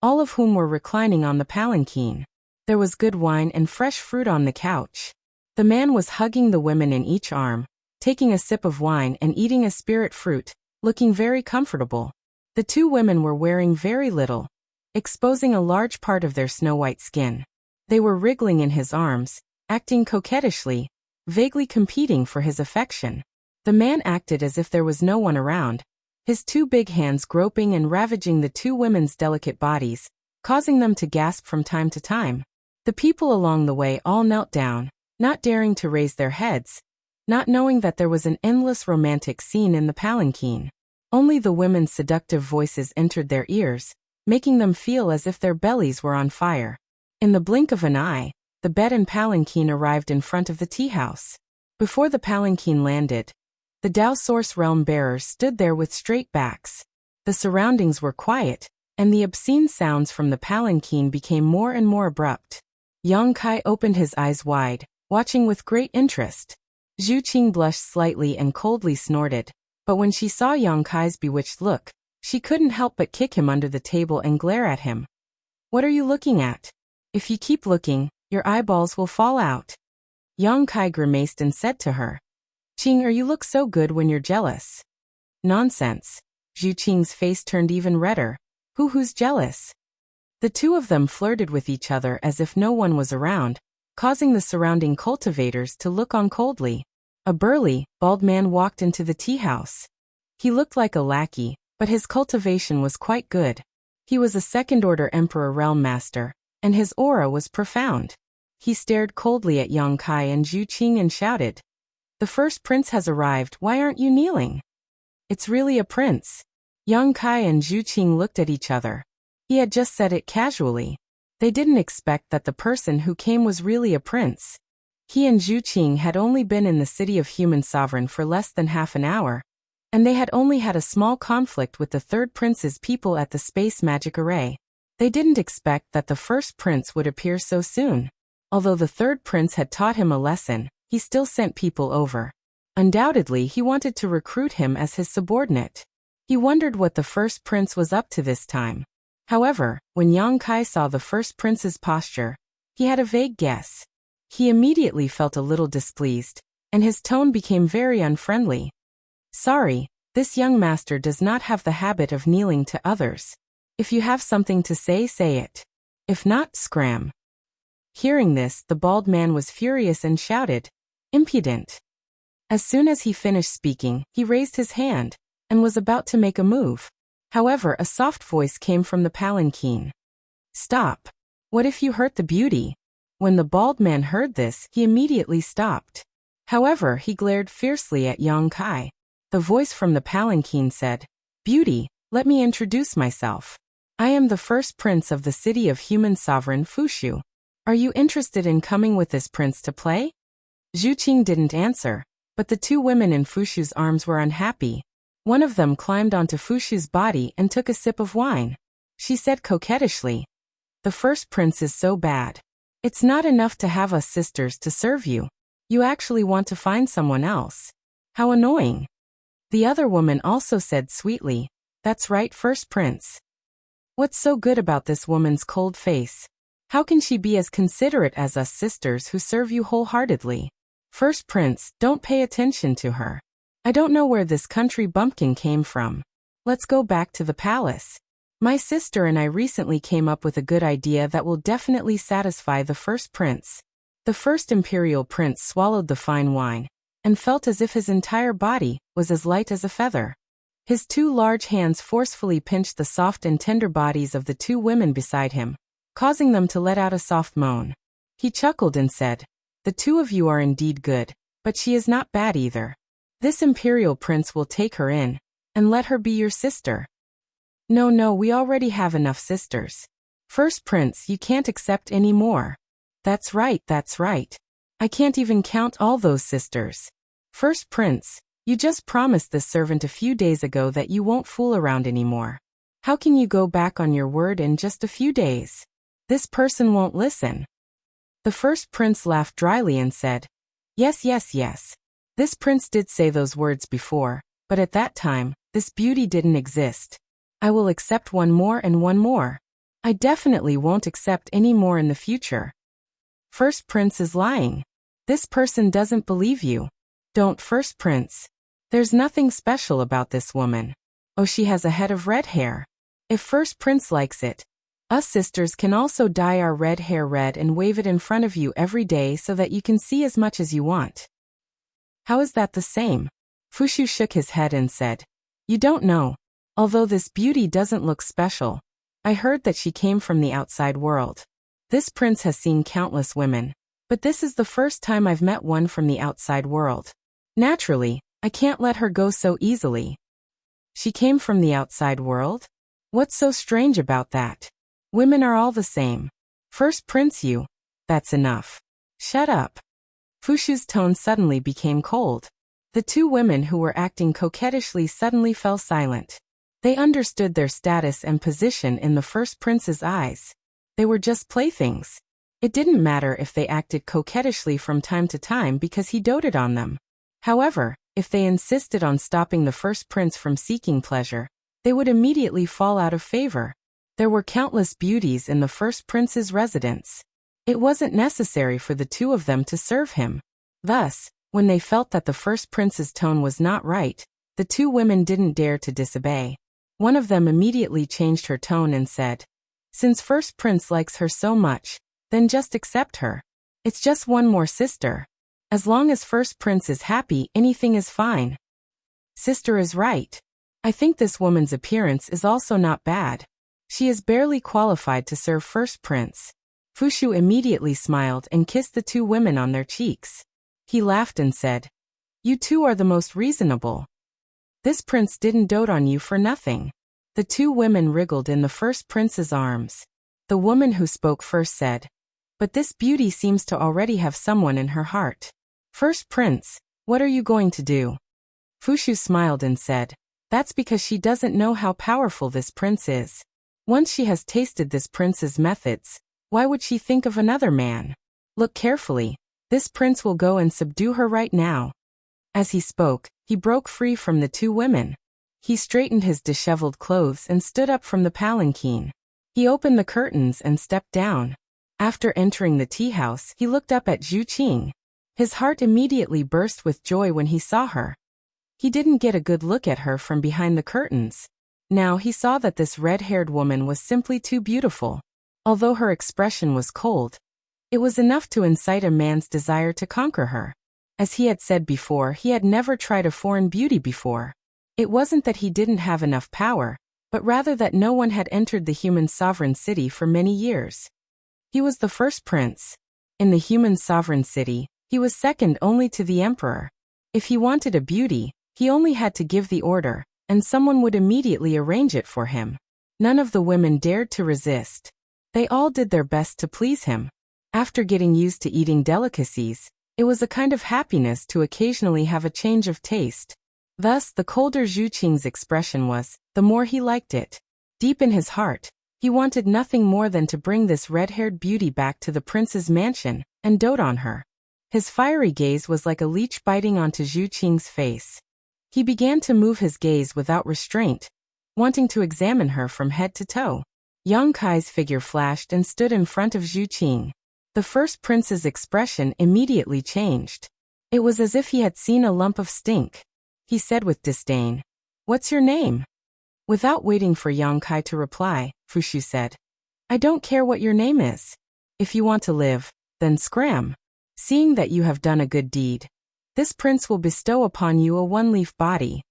all of whom were reclining on the palanquin. There was good wine and fresh fruit on the couch. The man was hugging the women in each arm, taking a sip of wine and eating a spirit fruit, looking very comfortable. The two women were wearing very little, exposing a large part of their snow-white skin. They were wriggling in his arms, acting coquettishly, vaguely competing for his affection. The man acted as if there was no one around, his two big hands groping and ravaging the two women's delicate bodies, causing them to gasp from time to time. The people along the way all knelt down, not daring to raise their heads, not knowing that there was an endless romantic scene in the palanquin. Only the women's seductive voices entered their ears, making them feel as if their bellies were on fire. In the blink of an eye, the bed and palanquin arrived in front of the tea house. Before the palanquin landed, the Dao Source Realm bearers stood there with straight backs. The surroundings were quiet, and the obscene sounds from the palanquin became more and more abrupt. Yang Kai opened his eyes wide, watching with great interest. Zhu Qing blushed slightly and coldly snorted, but when she saw Yang Kai's bewitched look, she couldn't help but kick him under the table and glare at him. What are you looking at? If you keep looking, your eyeballs will fall out. Yang Kai grimaced and said to her, Qing, you look so good when you're jealous. Nonsense. Zhu Qing's face turned even redder. Who's jealous? The two of them flirted with each other as if no one was around, causing the surrounding cultivators to look on coldly. A burly, bald man walked into the tea house. He looked like a lackey, but his cultivation was quite good. He was a second-order Emperor Realm Master, and his aura was profound. He stared coldly at Yang Kai and Zhu Qing and shouted, The first prince has arrived, why aren't you kneeling? It's really a prince. Yang Kai and Zhu Qing looked at each other. He had just said it casually. They didn't expect that the person who came was really a prince. He and Zhu Qing had only been in the city of Human Sovereign for less than half an hour, and they had only had a small conflict with the third prince's people at the space magic array. They didn't expect that the first prince would appear so soon. Although the third prince had taught him a lesson, he still sent people over. Undoubtedly, he wanted to recruit him as his subordinate. He wondered what the first prince was up to this time. However, when Yang Kai saw the first prince's posture, he had a vague guess. He immediately felt a little displeased, and his tone became very unfriendly. Sorry, this young master does not have the habit of kneeling to others. If you have something to say, say it. If not, scram. Hearing this, the bald man was furious and shouted, "Impudent!" As soon as he finished speaking, he raised his hand, and was about to make a move. However, a soft voice came from the palanquin. "Stop! What if you hurt the beauty?" When the bald man heard this, he immediately stopped. However, he glared fiercely at Yang Kai. The voice from the palanquin said, "Beauty, let me introduce myself. I am the first prince of the city of human sovereign Fushu. Are you interested in coming with this prince to play?" Zhu Qing didn't answer, but the two women in Fushu's arms were unhappy. One of them climbed onto Fushu's body and took a sip of wine. She said coquettishly, "The first prince is so bad. It's not enough to have us sisters to serve you. You actually want to find someone else. How annoying." The other woman also said sweetly, "That's right, first prince. What's so good about this woman's cold face? How can she be as considerate as us sisters who serve you wholeheartedly? First prince, don't pay attention to her. I don't know where this country bumpkin came from. Let's go back to the palace. My sister and I recently came up with a good idea that will definitely satisfy the first prince." The first imperial prince swallowed the fine wine, and felt as if his entire body was as light as a feather. His two large hands forcefully pinched the soft and tender bodies of the two women beside him, causing them to let out a soft moan. He chuckled and said, "The two of you are indeed good, but she is not bad either. This imperial prince will take her in, and let her be your sister." No, we already have enough sisters. First prince, you can't accept any more." That's right. I can't even count all those sisters. First prince, you just promised this servant a few days ago that you won't fool around anymore. How can you go back on your word in just a few days? This person won't listen. The first prince laughed dryly and said, Yes. This prince did say those words before, but at that time, this beauty didn't exist. I will accept one more and one more. I definitely won't accept any more in the future. First prince is lying. This person doesn't believe you. Don't, first prince. There's nothing special about this woman. Oh, she has a head of red hair. If first prince likes it, us sisters can also dye our red hair red and wave it in front of you every day so that you can see as much as you want. How is that the same? Fushu shook his head and said, You don't know. Although this beauty doesn't look special, I heard that she came from the outside world. This prince has seen countless women, but this is the first time I've met one from the outside world. Naturally, I can't let her go so easily. She came from the outside world? What's so strange about that? Women are all the same. First prince, that's enough. Shut up. Fushu's tone suddenly became cold. The two women who were acting coquettishly suddenly fell silent. They understood their status and position in the first prince's eyes. They were just playthings. It didn't matter if they acted coquettishly from time to time because he doted on them. However, if they insisted on stopping the first prince from seeking pleasure, they would immediately fall out of favor. There were countless beauties in the first prince's residence. It wasn't necessary for the two of them to serve him. Thus, when they felt that the first prince's tone was not right, the two women didn't dare to disobey. One of them immediately changed her tone and said, Since first prince likes her so much, then just accept her. It's just one more sister. As long as first prince is happy, anything is fine. Sister is right. I think this woman's appearance is also not bad. She is barely qualified to serve first prince. Fushu immediately smiled and kissed the two women on their cheeks. He laughed and said, You two are the most reasonable. This prince didn't dote on you for nothing. The two women wriggled in the first prince's arms. The woman who spoke first said, But this beauty seems to already have someone in her heart. First prince, what are you going to do? Fushu smiled and said, That's because she doesn't know how powerful this prince is. Once she has tasted this prince's methods, why would she think of another man? Look carefully. This prince will go and subdue her right now. As he spoke, he broke free from the two women. He straightened his disheveled clothes and stood up from the palanquin. He opened the curtains and stepped down. After entering the tea house, he looked up at Zhu Qing. His heart immediately burst with joy when he saw her. He didn't get a good look at her from behind the curtains. Now he saw that this red-haired woman was simply too beautiful. Although her expression was cold, it was enough to incite a man's desire to conquer her. As he had said before, he had never tried a foreign beauty before. It wasn't that he didn't have enough power, but rather that no one had entered the human sovereign city for many years. He was the first prince. In the human sovereign city, he was second only to the emperor. If he wanted a beauty, he only had to give the order, and someone would immediately arrange it for him. None of the women dared to resist. They all did their best to please him. After getting used to eating delicacies, it was a kind of happiness to occasionally have a change of taste. Thus, the colder Zhu Qing's expression was, the more he liked it. Deep in his heart, he wanted nothing more than to bring this red-haired beauty back to the prince's mansion and dote on her. His fiery gaze was like a leech biting onto Zhu Qing's face. He began to move his gaze without restraint, wanting to examine her from head to toe. Yang Kai's figure flashed and stood in front of Zhu Qing. The first prince's expression immediately changed. It was as if he had seen a lump of stink. He said with disdain, "What's your name?" Without waiting for Yang Kai to reply, Fushu said, "I don't care what your name is. If you want to live, then scram. Seeing that you have done a good deed, this prince will bestow upon you a one-leaf body."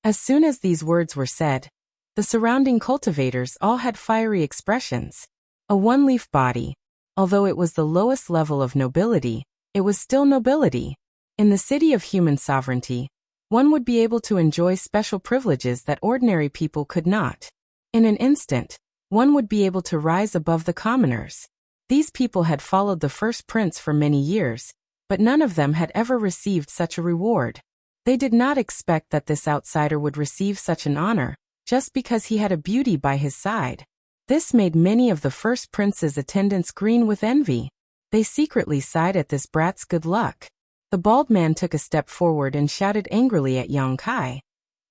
As soon as these words were said, the surrounding cultivators all had fiery expressions. A one-leaf body. Although it was the lowest level of nobility, it was still nobility. In the city of human sovereignty, one would be able to enjoy special privileges that ordinary people could not. In an instant, one would be able to rise above the commoners. These people had followed the first prince for many years, but none of them had ever received such a reward. They did not expect that this outsider would receive such an honor, just because he had a beauty by his side. This made many of the first prince's attendants green with envy. They secretly sighed at this brat's good luck. The bald man took a step forward and shouted angrily at Yang Kai.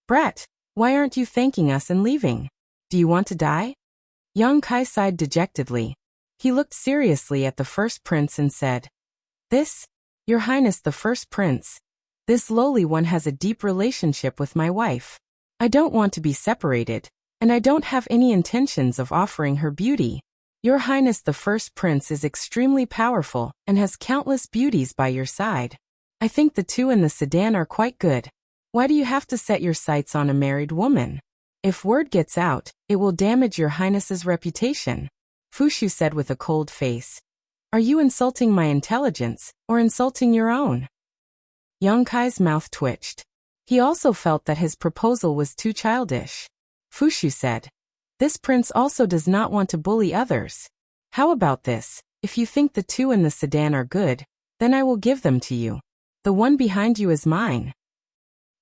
"Brat, why aren't you thanking us and leaving? Do you want to die?" Yang Kai sighed dejectedly. He looked seriously at the first prince and said, Your Highness the first prince, this lowly one has a deep relationship with my wife. I don't want to be separated, and I don't have any intentions of offering her beauty. Your Highness the first prince is extremely powerful and has countless beauties by your side. I think the two in the sedan are quite good. Why do you have to set your sights on a married woman? If word gets out, it will damage your Highness's reputation." Fushu said with a cold face. "Are you insulting my intelligence, or insulting your own?" Yang Kai's mouth twitched. He also felt that his proposal was too childish. Fushu said, "This prince also does not want to bully others. How about this? If you think the two in the sedan are good, then I will give them to you. The one behind you is mine."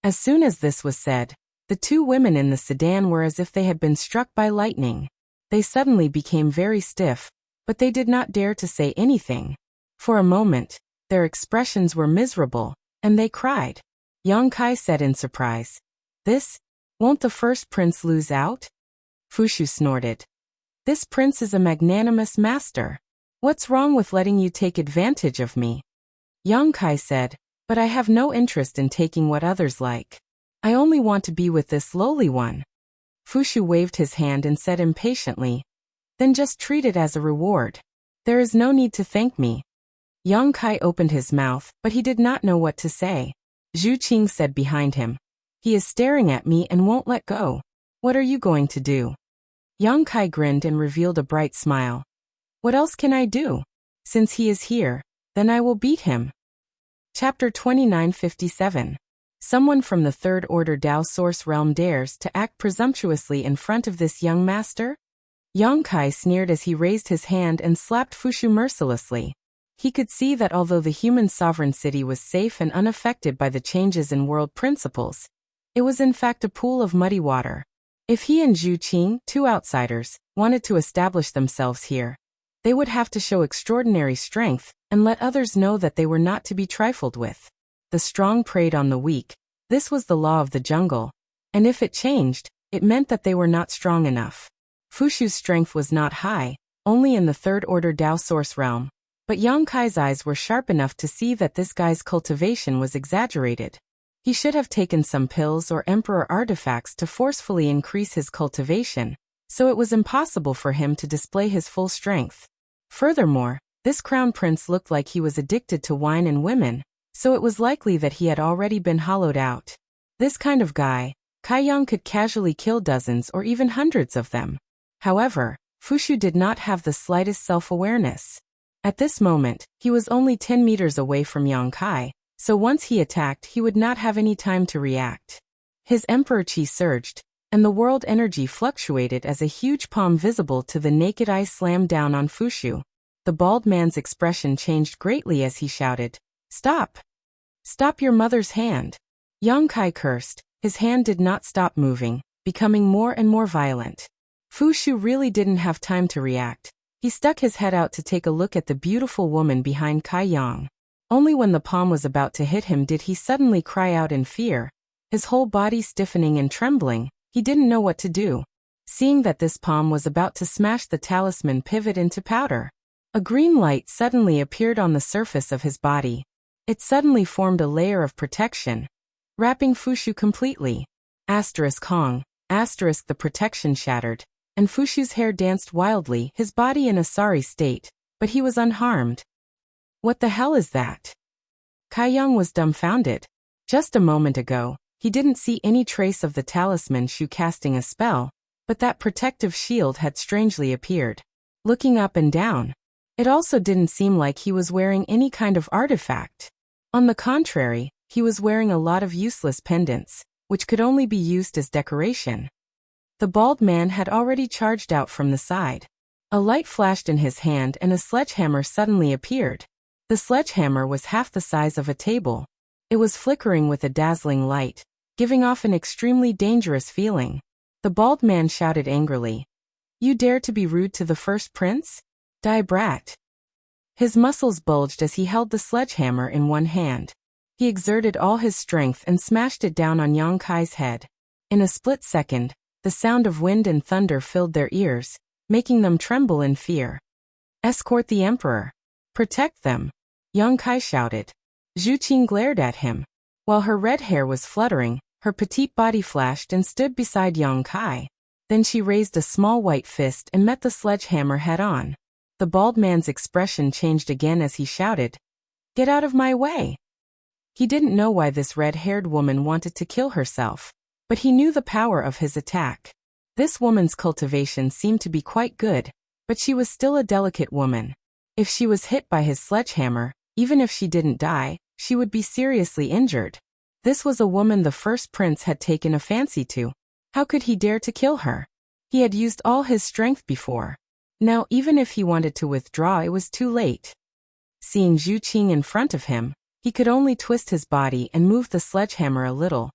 As soon as this was said, the two women in the sedan were as if they had been struck by lightning. They suddenly became very stiff, but they did not dare to say anything. For a moment, their expressions were miserable, and they cried. Yang Kai said in surprise, "Won't the first prince lose out?" Fushu snorted. "This prince is a magnanimous master. What's wrong with letting you take advantage of me?" Yang Kai said, "But I have no interest in taking what others like. I only want to be with this lowly one." Fushu waved his hand and said impatiently, "Then just treat it as a reward. There is no need to thank me." Yang Kai opened his mouth, but he did not know what to say. Zhu Qing said behind him, "He is staring at me and won't let go. What are you going to do?" Yang Kai grinned and revealed a bright smile. "What else can I do? Since he is here, then I will beat him." Chapter 2957. Someone from the Third Order Dao Source Realm dares to act presumptuously in front of this young master? Yang Kai sneered as he raised his hand and slapped Fushu mercilessly. He could see that although the human sovereign city was safe and unaffected by the changes in world principles, it was in fact a pool of muddy water. If he and Zhu Qing, two outsiders, wanted to establish themselves here, they would have to show extraordinary strength and let others know that they were not to be trifled with. The strong preyed on the weak. This was the law of the jungle. And if it changed, it meant that they were not strong enough. Fushu's strength was not high, only in the third-order Dao source realm. But Yang Kai's eyes were sharp enough to see that this guy's cultivation was exaggerated. He should have taken some pills or emperor artifacts to forcefully increase his cultivation, so it was impossible for him to display his full strength. Furthermore, this crown prince looked like he was addicted to wine and women, so it was likely that he had already been hollowed out. This kind of guy, Kai Yang could casually kill dozens or even hundreds of them. However, Fushu did not have the slightest self-awareness. At this moment, he was only 10 meters away from Yang Kai, so once he attacked he would not have any time to react. His emperor chi surged, and the world energy fluctuated as a huge palm visible to the naked eye slammed down on Fushu. The bald man's expression changed greatly as he shouted, "Stop! Stop your mother's hand!" Yang Kai cursed. His hand did not stop moving, becoming more and more violent. Fushu really didn't have time to react. He stuck his head out to take a look at the beautiful woman behind Kai Yang. Only when the palm was about to hit him did he suddenly cry out in fear. His whole body stiffening and trembling, he didn't know what to do. Seeing that this palm was about to smash the talisman pivot into powder, a green light suddenly appeared on the surface of his body. It suddenly formed a layer of protection, wrapping Fushu completely. Hong. The protection shattered, and Fushu's hair danced wildly, his body in a sorry state, but he was unharmed. What the hell is that? Kai Yang was dumbfounded. Just a moment ago, he didn't see any trace of the talisman Shu casting a spell, but that protective shield had strangely appeared. Looking up and down, it also didn't seem like he was wearing any kind of artifact. On the contrary, he was wearing a lot of useless pendants, which could only be used as decoration. The bald man had already charged out from the side. A light flashed in his hand and a sledgehammer suddenly appeared. The sledgehammer was half the size of a table. It was flickering with a dazzling light, giving off an extremely dangerous feeling. The bald man shouted angrily, "You dare to be rude to the first prince? Die brat!" His muscles bulged as he held the sledgehammer in one hand. He exerted all his strength and smashed it down on Yang Kai's head. In a split second, the sound of wind and thunder filled their ears, making them tremble in fear. "Escort the emperor! Protect them!" Yang Kai shouted. Zhu Qing glared at him. While her red hair was fluttering, her petite body flashed and stood beside Yang Kai. Then she raised a small white fist and met the sledgehammer head-on. The bald man's expression changed again as he shouted, "Get out of my way!" He didn't know why this red-haired woman wanted to kill herself, but he knew the power of his attack. This woman's cultivation seemed to be quite good, but she was still a delicate woman. If she was hit by his sledgehammer, even if she didn't die, she would be seriously injured. This was a woman the first prince had taken a fancy to. How could he dare to kill her? He had used all his strength before. Now even if he wanted to withdraw, it was too late. Seeing Zhu Qing in front of him, he could only twist his body and move the sledgehammer a little,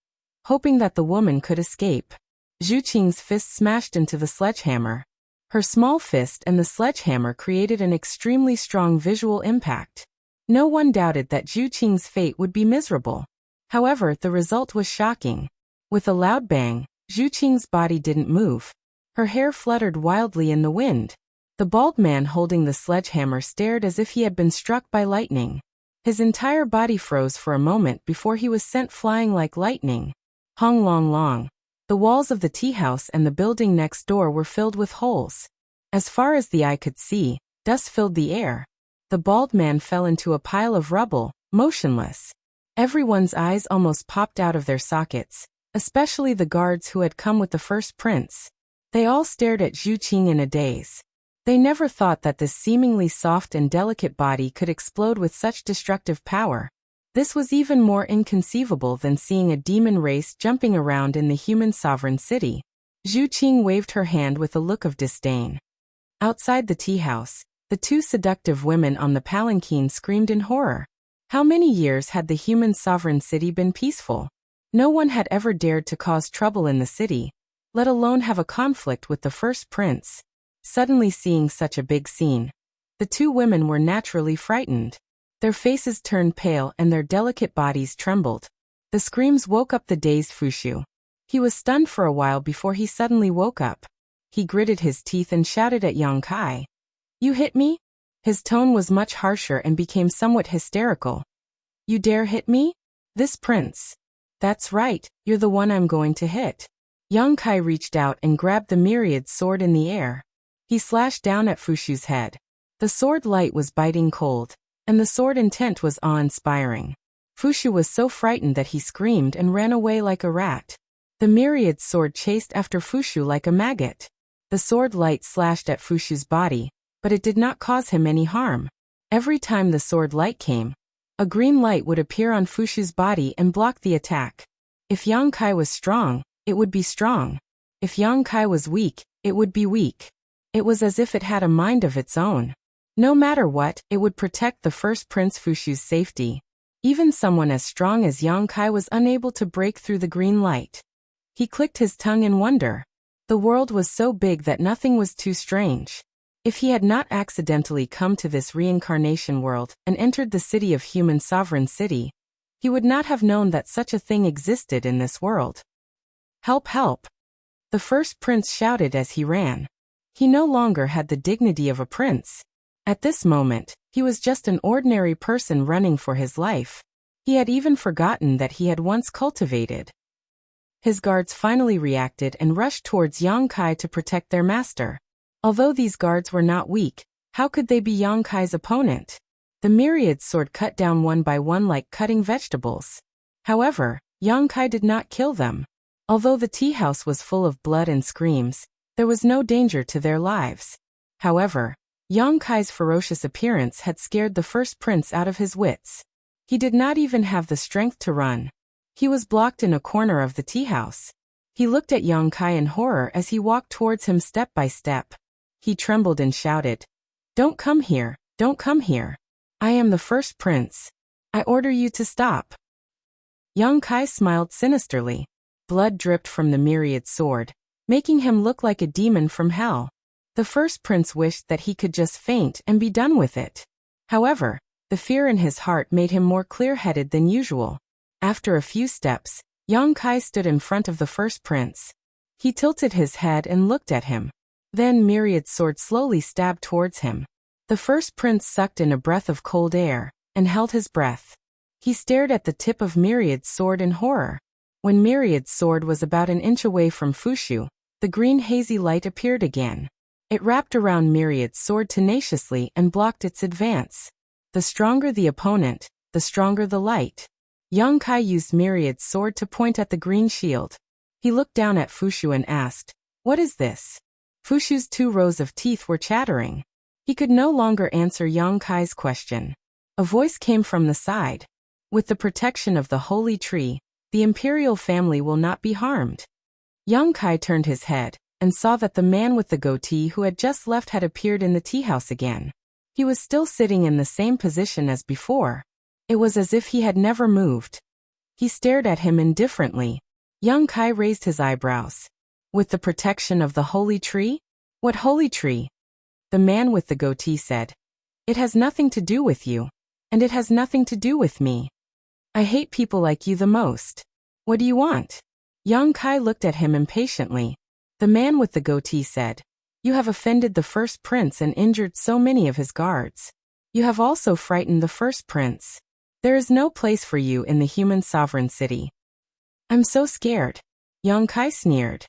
hoping that the woman could escape. Zhu Qing's fist smashed into the sledgehammer. Her small fist and the sledgehammer created an extremely strong visual impact. No one doubted that Zhu Qing's fate would be miserable. However, the result was shocking. With a loud bang, Zhu Qing's body didn't move. Her hair fluttered wildly in the wind. The bald man holding the sledgehammer stared as if he had been struck by lightning. His entire body froze for a moment before he was sent flying like lightning. Hong long long. The walls of the tea house and the building next door were filled with holes. As far as the eye could see, dust filled the air. The bald man fell into a pile of rubble, motionless. Everyone's eyes almost popped out of their sockets, especially the guards who had come with the first prince. They all stared at Zhu Qing in a daze. They never thought that this seemingly soft and delicate body could explode with such destructive power. This was even more inconceivable than seeing a demon race jumping around in the human sovereign city. Zhu Qing waved her hand with a look of disdain. Outside the tea house, the two seductive women on the palanquin screamed in horror. How many years had the human sovereign city been peaceful? No one had ever dared to cause trouble in the city, let alone have a conflict with the first prince. Suddenly seeing such a big scene, the two women were naturally frightened. Their faces turned pale and their delicate bodies trembled. The screams woke up the dazed Fushu. He was stunned for a while before he suddenly woke up. He gritted his teeth and shouted at Yang Kai. "You hit me?" His tone was much harsher and became somewhat hysterical. "You dare hit me? This prince?" "That's right, you're the one I'm going to hit." Yang Kai reached out and grabbed the myriad sword in the air. He slashed down at Fushu's head. The sword light was biting cold, and the sword intent was awe-inspiring. Fushu was so frightened that he screamed and ran away like a rat. The myriad sword chased after Fushu like a maggot. The sword light slashed at Fushu's body, but it did not cause him any harm. Every time the sword light came, a green light would appear on Fushu's body and block the attack. If Yang Kai was strong, it would be strong. If Yang Kai was weak, it would be weak. It was as if it had a mind of its own. No matter what, it would protect the first Prince Fushu's safety. Even someone as strong as Yang Kai was unable to break through the green light. He clicked his tongue in wonder. The world was so big that nothing was too strange. If he had not accidentally come to this reincarnation world and entered the city of human sovereign city, he would not have known that such a thing existed in this world. "Help, help!" The first prince shouted as he ran. He no longer had the dignity of a prince. At this moment, he was just an ordinary person running for his life. He had even forgotten that he had once cultivated. His guards finally reacted and rushed towards Yang Kai to protect their master. Although these guards were not weak, how could they be Yang Kai's opponent? The myriad sword cut down one by one like cutting vegetables. However, Yang Kai did not kill them. Although the tea house was full of blood and screams, there was no danger to their lives. However, Yang Kai's ferocious appearance had scared the first prince out of his wits. He did not even have the strength to run. He was blocked in a corner of the tea house. He looked at Yang Kai in horror as he walked towards him step by step. He trembled and shouted, "Don't come here, don't come here. I am the first prince. I order you to stop." Yang Kai smiled sinisterly. Blood dripped from the myriad sword, making him look like a demon from hell. The first prince wished that he could just faint and be done with it. However, the fear in his heart made him more clear-headed than usual. After a few steps, Yang Kai stood in front of the first prince. He tilted his head and looked at him. Then myriad sword slowly stabbed towards him. The first prince sucked in a breath of cold air and held his breath. He stared at the tip of myriad sword in horror. When myriad sword was about an inch away from Fushu, the green hazy light appeared again. It wrapped around myriad sword tenaciously and blocked its advance. The stronger the opponent, the stronger the light. Yang Kai used myriad sword to point at the green shield. He looked down at Fushu and asked, "What is this?" Fushu's 2 rows of teeth were chattering. He could no longer answer Yang Kai's question. A voice came from the side. "With the protection of the holy tree, the imperial family will not be harmed." Yang Kai turned his head and saw that the man with the goatee who had just left had appeared in the tea house again. He was still sitting in the same position as before. It was as if he had never moved. He stared at him indifferently. Yang Kai raised his eyebrows. "With the protection of the holy tree? What holy tree?" The man with the goatee said, "It has nothing to do with you, and it has nothing to do with me. I hate people like you the most. What do you want?" Yang Kai looked at him impatiently. The man with the goatee said, "You have offended the first prince and injured so many of his guards. You have also frightened the first prince. There is no place for you in the human sovereign city." "I'm so scared," Yang Kai sneered.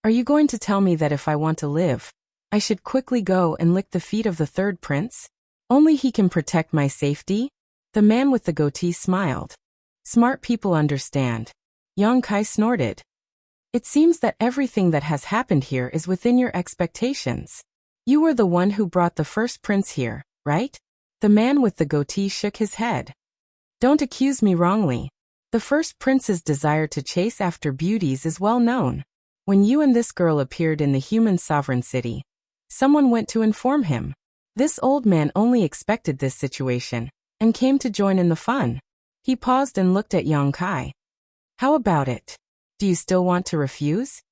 "Are you going to tell me that if I want to live, I should quickly go and lick the feet of the third prince? Only he can protect my safety?" The man with the goatee smiled. "Smart people understand." Yang Kai snorted. "It seems that everything that has happened here is within your expectations. You were the one who brought the first prince here, right?" The man with the goatee shook his head. "Don't accuse me wrongly. The first prince's desire to chase after beauties is well known. When you and this girl appeared in the human sovereign city, someone went to inform him. This old man only expected this situation and came to join in the fun." He paused and looked at Yang Kai. "How about it? Do you still want to refuse?"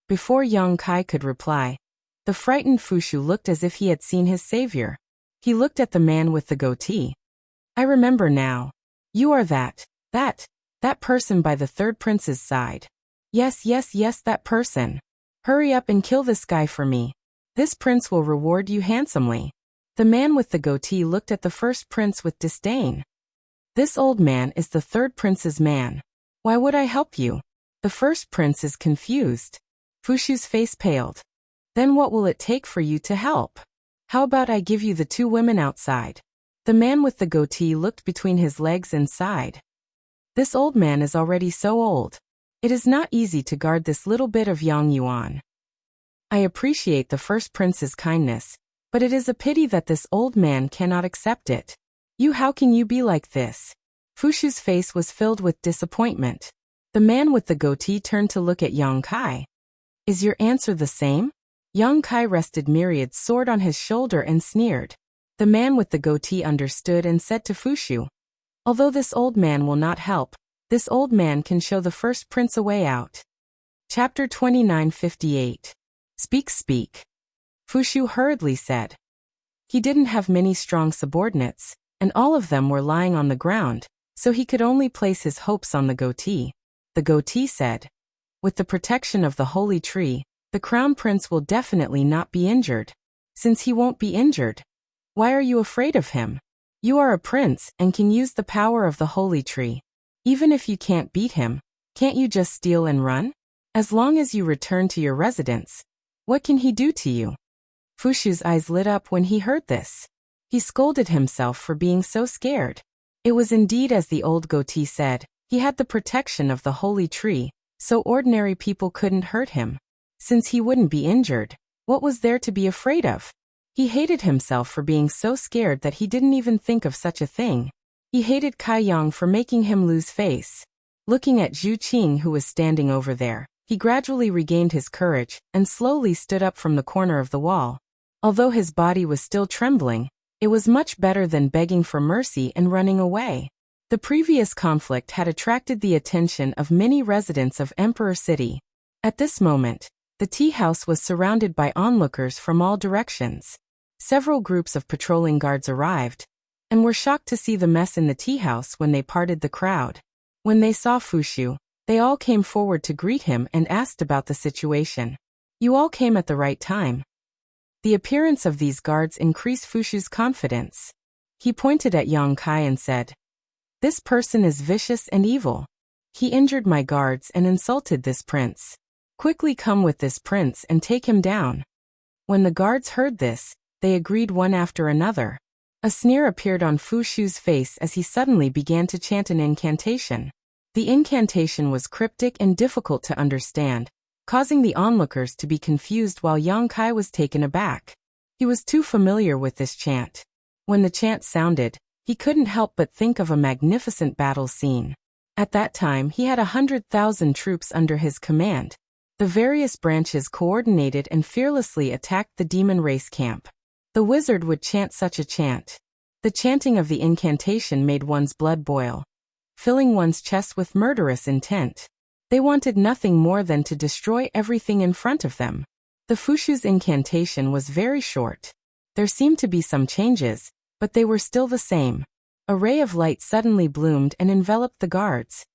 Before Yang Kai could reply, the frightened Fushu looked as if he had seen his savior. He looked at the man with the goatee. I remember now. You are that person by the third prince's side. Yes, that person. Hurry up and kill this guy for me. This prince will reward you handsomely. The man with the goatee looked at the first prince with disdain. This old man is the third prince's man. Why would I help you? The first prince is confused. Fushu's face paled. Then what will it take for you to help? How about I give you the two women outside? The man with the goatee looked between his legs and sighed. This old man is already so old. It is not easy to guard this little bit of yang yuan. I appreciate the first prince's kindness, but it is a pity that this old man cannot accept it. How can you be like this? Fushu's face was filled with disappointment. The man with the goatee turned to look at Yang Kai. Is your answer the same? Yang Kai rested Myriad's sword on his shoulder and sneered. The man with the goatee understood and said to Fushu, although this old man will not help, this old man can show the first prince a way out. Chapter 29:58. Speak. Fushu hurriedly said. He didn't have many strong subordinates, and all of them were lying on the ground, so he could only place his hopes on the goatee. The goatee said, with the protection of the holy tree, the crown prince will definitely not be injured. Since he won't be injured, why are you afraid of him? You are a prince and can use the power of the holy tree. Even if you can't beat him, can't you just steal and run? As long as you return to your residence, what can he do to you? Fushu's eyes lit up when he heard this. He scolded himself for being so scared. It was indeed as the old goatee said, he had the protection of the holy tree, so ordinary people couldn't hurt him. Since he wouldn't be injured, what was there to be afraid of? He hated himself for being so scared that he didn't even think of such a thing. He hated Kai Yang for making him lose face. Looking at Zhu Qing, who was standing over there, he gradually regained his courage and slowly stood up from the corner of the wall. Although his body was still trembling, it was much better than begging for mercy and running away. The previous conflict had attracted the attention of many residents of Emperor City. At this moment, the tea house was surrounded by onlookers from all directions. Several groups of patrolling guards arrived, and were shocked to see the mess in the tea house when they parted the crowd. When they saw Fushu, they all came forward to greet him and asked about the situation. You all came at the right time. The appearance of these guards increased Fushu's confidence. He pointed at Yang Kai and said, this person is vicious and evil. He injured my guards and insulted this prince. Quickly come with this prince and take him down. When the guards heard this, they agreed one after another. A sneer appeared on Fushu's face as he suddenly began to chant an incantation. The incantation was cryptic and difficult to understand, causing the onlookers to be confused while Yang Kai was taken aback. He was too familiar with this chant. When the chant sounded, he couldn't help but think of a magnificent battle scene. At that time he had 100,000 troops under his command. The various branches coordinated and fearlessly attacked the demon race camp. The wizard would chant such a chant. The chanting of the incantation made one's blood boil, filling one's chest with murderous intent. They wanted nothing more than to destroy everything in front of them. The Fushu's incantation was very short. There seemed to be some changes, but they were still the same. A ray of light suddenly bloomed and enveloped the guards.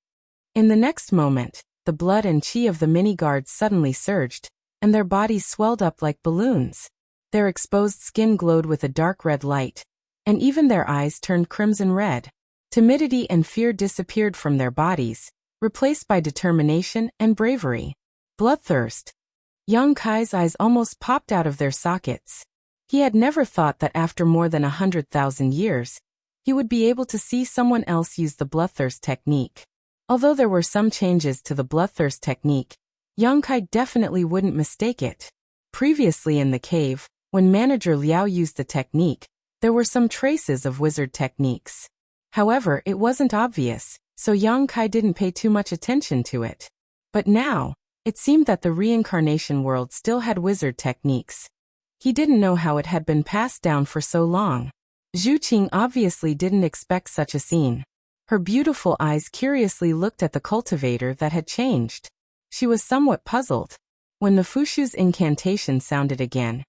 In the next moment, the blood and chi of the many guards suddenly surged, and their bodies swelled up like balloons. Their exposed skin glowed with a dark red light, and even their eyes turned crimson red. Timidity and fear disappeared from their bodies, replaced by determination and bravery. Bloodthirst. Yang Kai's eyes almost popped out of their sockets. He had never thought that after more than 100,000 years, he would be able to see someone else use the bloodthirst technique. Although there were some changes to the bloodthirst technique, Yang Kai definitely wouldn't mistake it. Previously in the cave, when Manager Liao used the technique, there were some traces of wizard techniques. However, it wasn't obvious, so Yang Kai didn't pay too much attention to it. But now, it seemed that the reincarnation world still had wizard techniques. He didn't know how it had been passed down for so long. Zhu Qing obviously didn't expect such a scene. Her beautiful eyes curiously looked at the cultivator that had changed. She was somewhat puzzled. When the Fushu's incantation sounded again,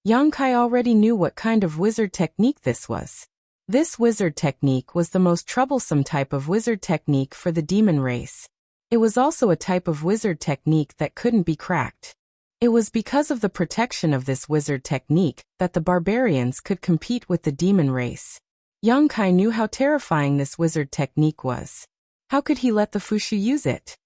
Yang Kai already knew what kind of wizard technique this was. This wizard technique was the most troublesome type of wizard technique for the demon race. It was also a type of wizard technique that couldn't be cracked. It was because of the protection of this wizard technique that the barbarians could compete with the demon race. Yang Kai knew how terrifying this wizard technique was. How could he let the Fushu use it?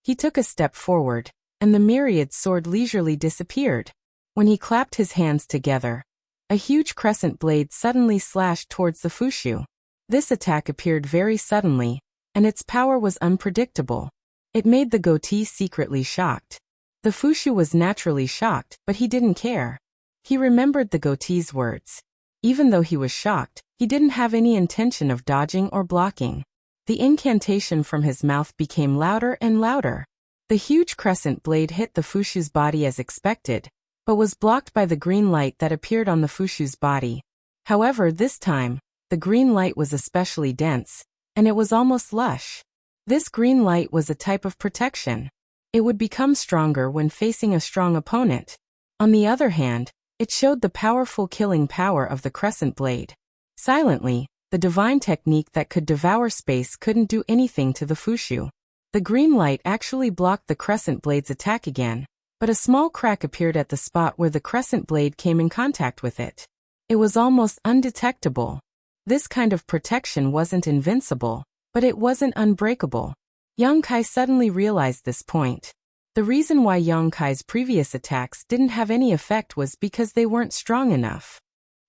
He took a step forward, and the myriad sword leisurely disappeared. When he clapped his hands together, a huge crescent blade suddenly slashed towards the Fushu. This attack appeared very suddenly, and its power was unpredictable. It made the goatee secretly shocked. The Fushu was naturally shocked, but he didn't care. He remembered the goatee's words. Even though he was shocked, he didn't have any intention of dodging or blocking. The incantation from his mouth became louder and louder. The huge crescent blade hit the Fushu's body as expected, but was blocked by the green light that appeared on the Fushu's body. However, this time, the green light was especially dense, and it was almost lush. This green light was a type of protection. It would become stronger when facing a strong opponent. On the other hand, it showed the powerful killing power of the crescent blade. Silently, the divine technique that could devour space couldn't do anything to the Fushu. The green light actually blocked the crescent blade's attack again, but a small crack appeared at the spot where the crescent blade came in contact with it. It was almost undetectable. This kind of protection wasn't invincible, but it wasn't unbreakable. Yang Kai suddenly realized this point. The reason why Yang Kai's previous attacks didn't have any effect was because they weren't strong enough.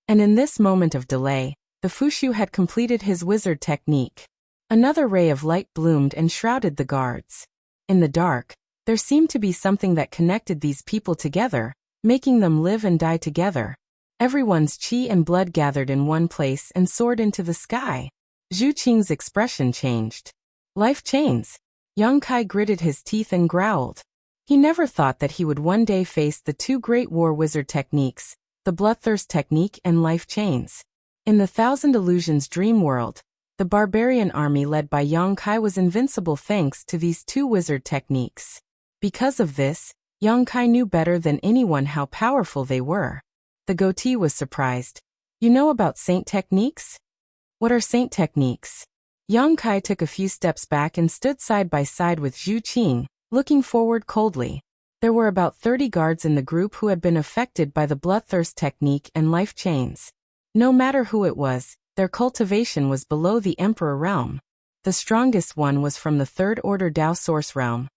And in this moment of delay, the Fushu had completed his wizard technique. Another ray of light bloomed and shrouded the guards. In the dark, there seemed to be something that connected these people together, making them live and die together. Everyone's chi and blood gathered in one place and soared into the sky. Zhu Qing's expression changed. Life chains. Yang Kai gritted his teeth and growled. He never thought that he would one day face the two great war wizard techniques, the bloodthirst technique and life chains. In the Thousand Illusions dream world, the barbarian army led by Yang Kai was invincible thanks to these two wizard techniques. Because of this, Yang Kai knew better than anyone how powerful they were. The goatee was surprised. You know about saint techniques? What are saint techniques? Yang Kai took a few steps back and stood side by side with Zhu Qing, looking forward coldly. There were about 30 guards in the group who had been affected by the bloodthirst technique and life chains. No matter who it was, their cultivation was below the Emperor realm. The strongest one was from the third order Dao Source realm,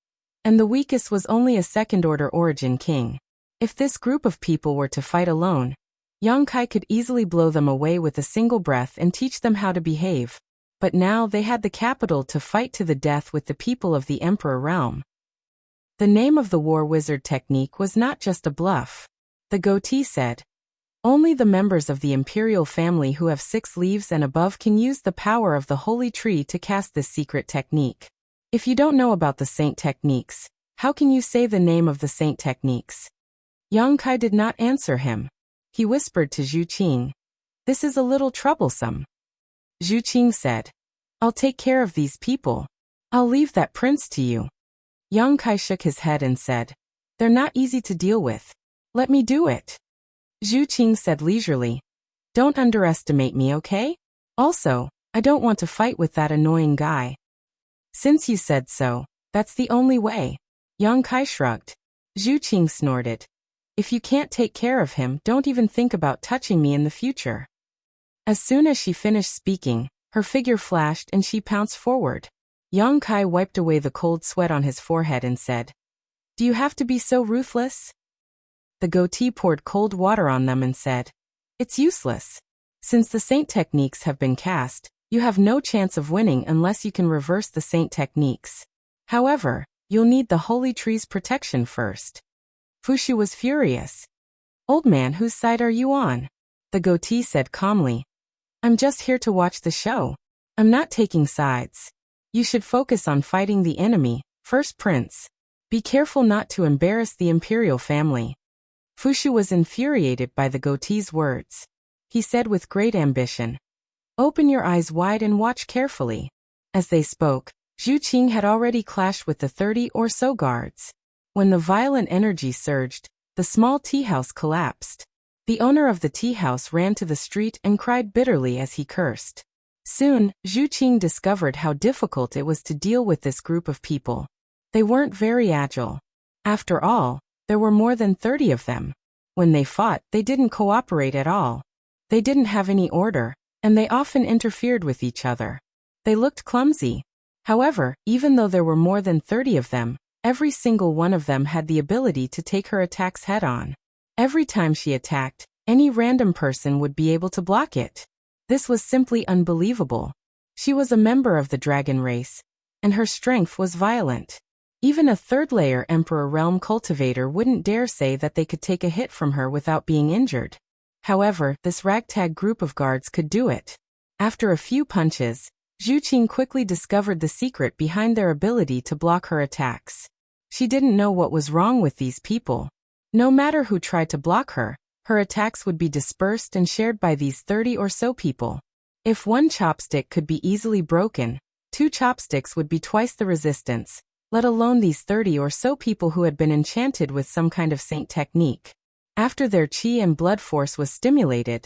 and the weakest was only a second order Origin King. If this group of people were to fight alone, Yang Kai could easily blow them away with a single breath and teach them how to behave. But now they had the capital to fight to the death with the people of the Emperor realm. The name of the war wizard technique was not just a bluff. The goatee said, "Only the members of the imperial family who have 6 leaves and above can use the power of the holy tree to cast this secret technique. If you don't know about the saint techniques, how can you say the name of the saint techniques?" Yang Kai did not answer him. He whispered to Zhu Qing, "This is a little troublesome." Zhu Qing said, "I'll take care of these people. I'll leave that prince to you." Yang Kai shook his head and said, "They're not easy to deal with. Let me do it." Zhu Qing said leisurely, "Don't underestimate me, okay? Also, I don't want to fight with that annoying guy." "Since you said so, that's the only way." Yang Kai shrugged. Zhu Qing snorted, "If you can't take care of him, don't even think about touching me in the future." As soon as she finished speaking, her figure flashed and she pounced forward. Yang Kai wiped away the cold sweat on his forehead and said, "Do you have to be so ruthless?" The goatee poured cold water on them and said, "It's useless. Since the saint techniques have been cast, you have no chance of winning unless you can reverse the saint techniques. However, you'll need the holy tree's protection first." Fushu was furious. "Old man, whose side are you on?" The goatee said calmly, "I'm just here to watch the show. I'm not taking sides. You should focus on fighting the enemy, first prince. Be careful not to embarrass the imperial family." Fushu was infuriated by the goatee's words. He said with great ambition, "Open your eyes wide and watch carefully." As they spoke, Zhu Qing had already clashed with the 30 or so guards. When the violent energy surged, the small tea house collapsed. The owner of the tea house ran to the street and cried bitterly as he cursed. Soon, Zhu Qing discovered how difficult it was to deal with this group of people. They weren't very agile. After all, there were more than 30 of them. When they fought, they didn't cooperate at all. They didn't have any order, and they often interfered with each other. They looked clumsy. However, even though there were more than 30 of them, every single one of them had the ability to take her attacks head-on. Every time she attacked, any random person would be able to block it. This was simply unbelievable. She was a member of the dragon race, and her strength was violent. Even a third-layer Emperor Realm cultivator wouldn't dare say that they could take a hit from her without being injured. However, this ragtag group of guards could do it. After a few punches, Zhu Qing quickly discovered the secret behind their ability to block her attacks. She didn't know what was wrong with these people. No matter who tried to block her, her attacks would be dispersed and shared by these 30 or so people. If one chopstick could be easily broken, 2 chopsticks would be twice the resistance, let alone these 30 or so people who had been enchanted with some kind of saint technique. After their chi and blood force was stimulated,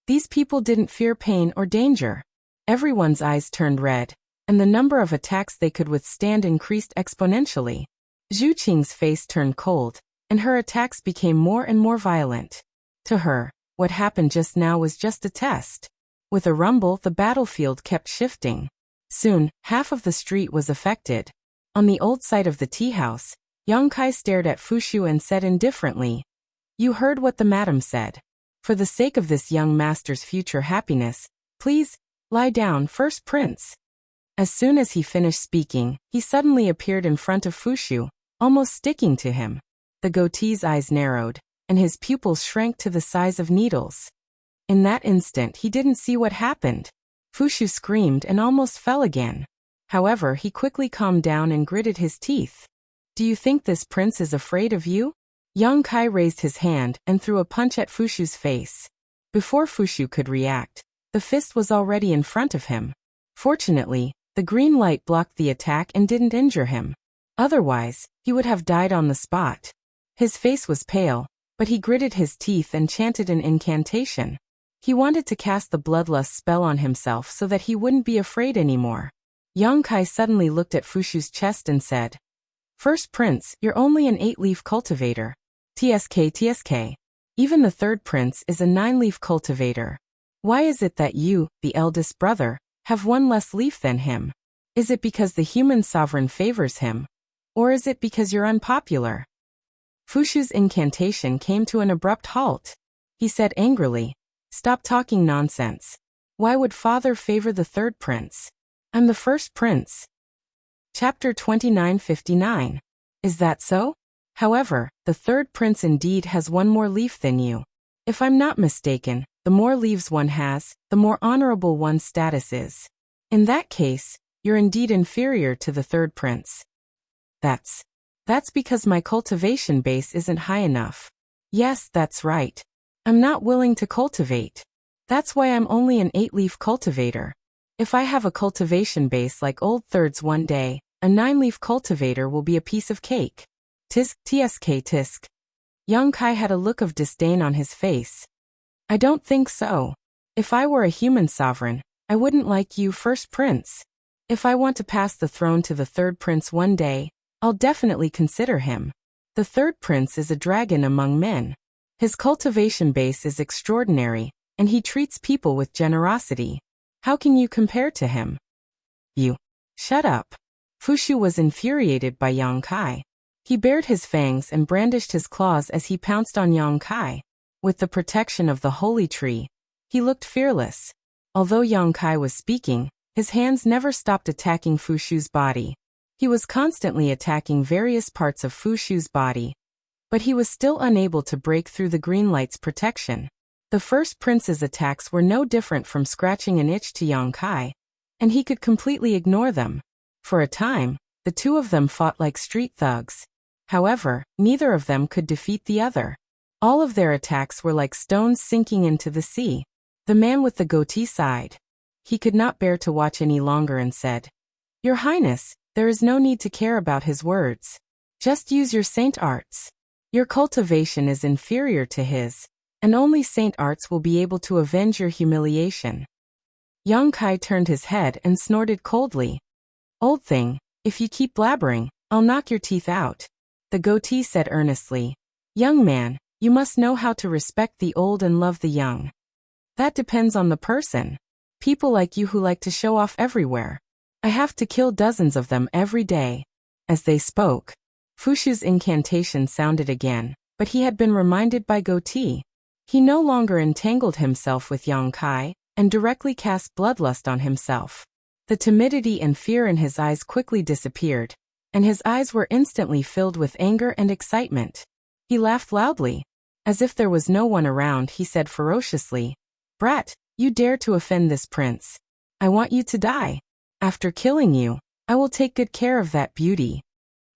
these people didn't fear pain or danger. Everyone's eyes turned red, and the number of attacks they could withstand increased exponentially. Zhu Qing's face turned cold, and her attacks became more and more violent. To her, what happened just now was just a test. With a rumble, the battlefield kept shifting. Soon, half of the street was affected. On the old site of the tea house, Yang Kai stared at Fushu and said indifferently, "You heard what the madam said. For the sake of this young master's future happiness, please, lie down, first prince." As soon as he finished speaking, he suddenly appeared in front of Fushu, almost sticking to him. The goatee's eyes narrowed, and his pupils shrank to the size of needles. In that instant he didn't see what happened. Fushu screamed and almost fell again. However, he quickly calmed down and gritted his teeth. "Do you think this prince is afraid of you?" Yang Kai raised his hand and threw a punch at Fushu's face. Before Fushu could react, the fist was already in front of him. Fortunately, the green light blocked the attack and didn't injure him. Otherwise, he would have died on the spot. His face was pale, but he gritted his teeth and chanted an incantation. He wanted to cast the bloodlust spell on himself so that he wouldn't be afraid anymore. Yang Kai suddenly looked at Fushu's chest and said, "First prince, you're only an 8-leaf cultivator. TSK. Even the third prince is a 9-leaf cultivator. Why is it that you, the eldest brother, have 1 less leaf than him? Is it because the human sovereign favors him? Or is it because you're unpopular?" Fushu's incantation came to an abrupt halt. He said angrily, "Stop talking nonsense. Why would father favor the third prince? I'm the first prince." Chapter 2959. Is that so? However, the third prince indeed has 1 more leaf than you. If I'm not mistaken, the more leaves one has, the more honorable one's status is. In that case, you're indeed inferior to the third prince. That's because my cultivation base isn't high enough. Yes, that's right. I'm not willing to cultivate. That's why I'm only an 8-leaf cultivator. If I have a cultivation base like old thirds one day, a 9-leaf cultivator will be a piece of cake. Tisk. Yang Kai had a look of disdain on his face. "I don't think so. If I were a human sovereign, I wouldn't like you, first prince. If I want to pass the throne to the third prince one day, I'll definitely consider him. The third prince is a dragon among men. His cultivation base is extraordinary, and he treats people with generosity. How can you compare to him?" "You. Shut up." Fushu was infuriated by Yang Kai. He bared his fangs and brandished his claws as he pounced on Yang Kai. With the protection of the holy tree, he looked fearless. Although Yang Kai was speaking, his hands never stopped attacking Fushu's body. He was constantly attacking various parts of Fushu's body, but he was still unable to break through the green light's protection. The first prince's attacks were no different from scratching an itch to Yang Kai, and he could completely ignore them. For a time, the two of them fought like street thugs. However, neither of them could defeat the other. All of their attacks were like stones sinking into the sea. The man with the goatee sighed. He could not bear to watch any longer and said, "Your Highness, there is no need to care about his words. Just use your saint arts. Your cultivation is inferior to his, and only Saint Arts will be able to avenge your humiliation. Yang Kai turned his head and snorted coldly. Old thing, if you keep blabbering, I'll knock your teeth out. The goatee said earnestly. Young man, you must know how to respect the old and love the young. That depends on the person. People like you who like to show off everywhere. I have to kill dozens of them every day. As they spoke, Fushu's incantation sounded again, but he had been reminded by goatee. He no longer entangled himself with Yang Kai, and directly cast bloodlust on himself. The timidity and fear in his eyes quickly disappeared, and his eyes were instantly filled with anger and excitement. He laughed loudly. As if there was no one around, he said ferociously, Brat, you dare to offend this prince. I want you to die. After killing you, I will take good care of that beauty.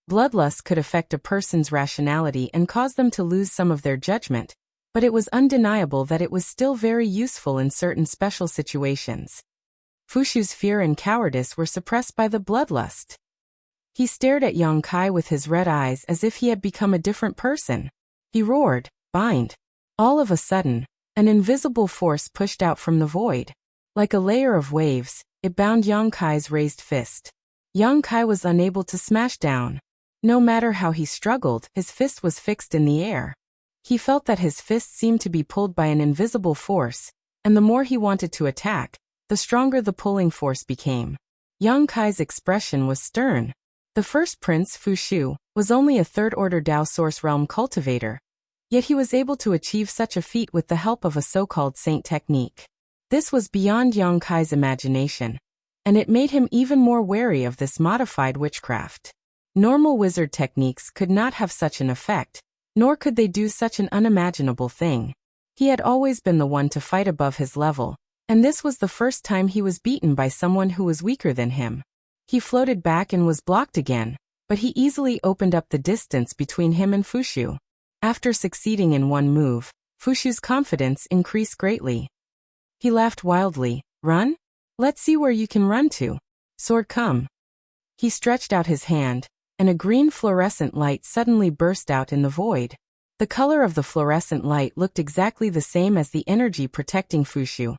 Bloodlust could affect a person's rationality and cause them to lose some of their judgment, but it was undeniable that it was still very useful in certain special situations. Fushu's fear and cowardice were suppressed by the bloodlust. He stared at Yang Kai with his red eyes as if he had become a different person. He roared, Bind. All of a sudden, an invisible force pushed out from the void. Like a layer of waves, it bound Yang Kai's raised fist. Yang Kai was unable to smash down. No matter how he struggled, his fist was fixed in the air. He felt that his fist seemed to be pulled by an invisible force, and the more he wanted to attack, the stronger the pulling force became. Yang Kai's expression was stern. The first prince, Fushu, was only a third-order Dao Source Realm cultivator, yet he was able to achieve such a feat with the help of a so-called saint technique. This was beyond Yang Kai's imagination, and it made him even more wary of this modified witchcraft. Normal wizard techniques could not have such an effect, nor could they do such an unimaginable thing. He had always been the one to fight above his level, and this was the first time he was beaten by someone who was weaker than him. He floated back and was blocked again, but he easily opened up the distance between him and Fushu. After succeeding in one move, Fushu's confidence increased greatly. He laughed wildly. Run? Let's see where you can run to. Sword, come. He stretched out his hand, and a green fluorescent light suddenly burst out in the void. The color of the fluorescent light looked exactly the same as the energy protecting Fushu,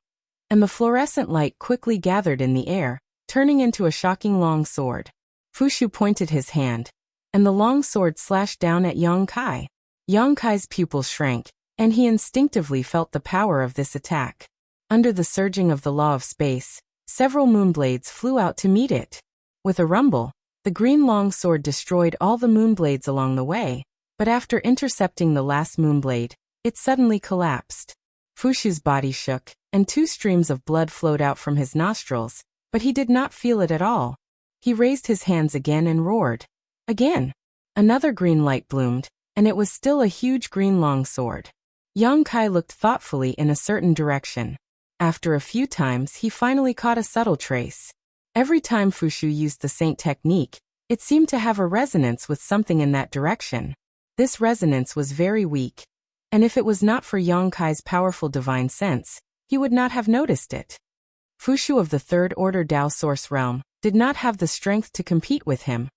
and the fluorescent light quickly gathered in the air, turning into a shocking long sword. Fushu pointed his hand, and the long sword slashed down at Yang Kai. Yang Kai's pupils shrank, and he instinctively felt the power of this attack. Under the surging of the law of space, several moonblades flew out to meet it. With a rumble, the green long sword destroyed all the moonblades along the way, but after intercepting the last moonblade, it suddenly collapsed. Fushu's body shook, and 2 streams of blood flowed out from his nostrils, but he did not feel it at all. He raised his hands again and roared. Again. Another green light bloomed, and it was still a huge green long sword. Yang Kai looked thoughtfully in a certain direction. After a few times, he finally caught a subtle trace. Every time Fushu used the saint technique, it seemed to have a resonance with something in that direction. This resonance was very weak, and if it was not for Yang Kai's powerful divine sense, he would not have noticed it. Fushu of the Third Order Dao Source Realm did not have the strength to compete with him,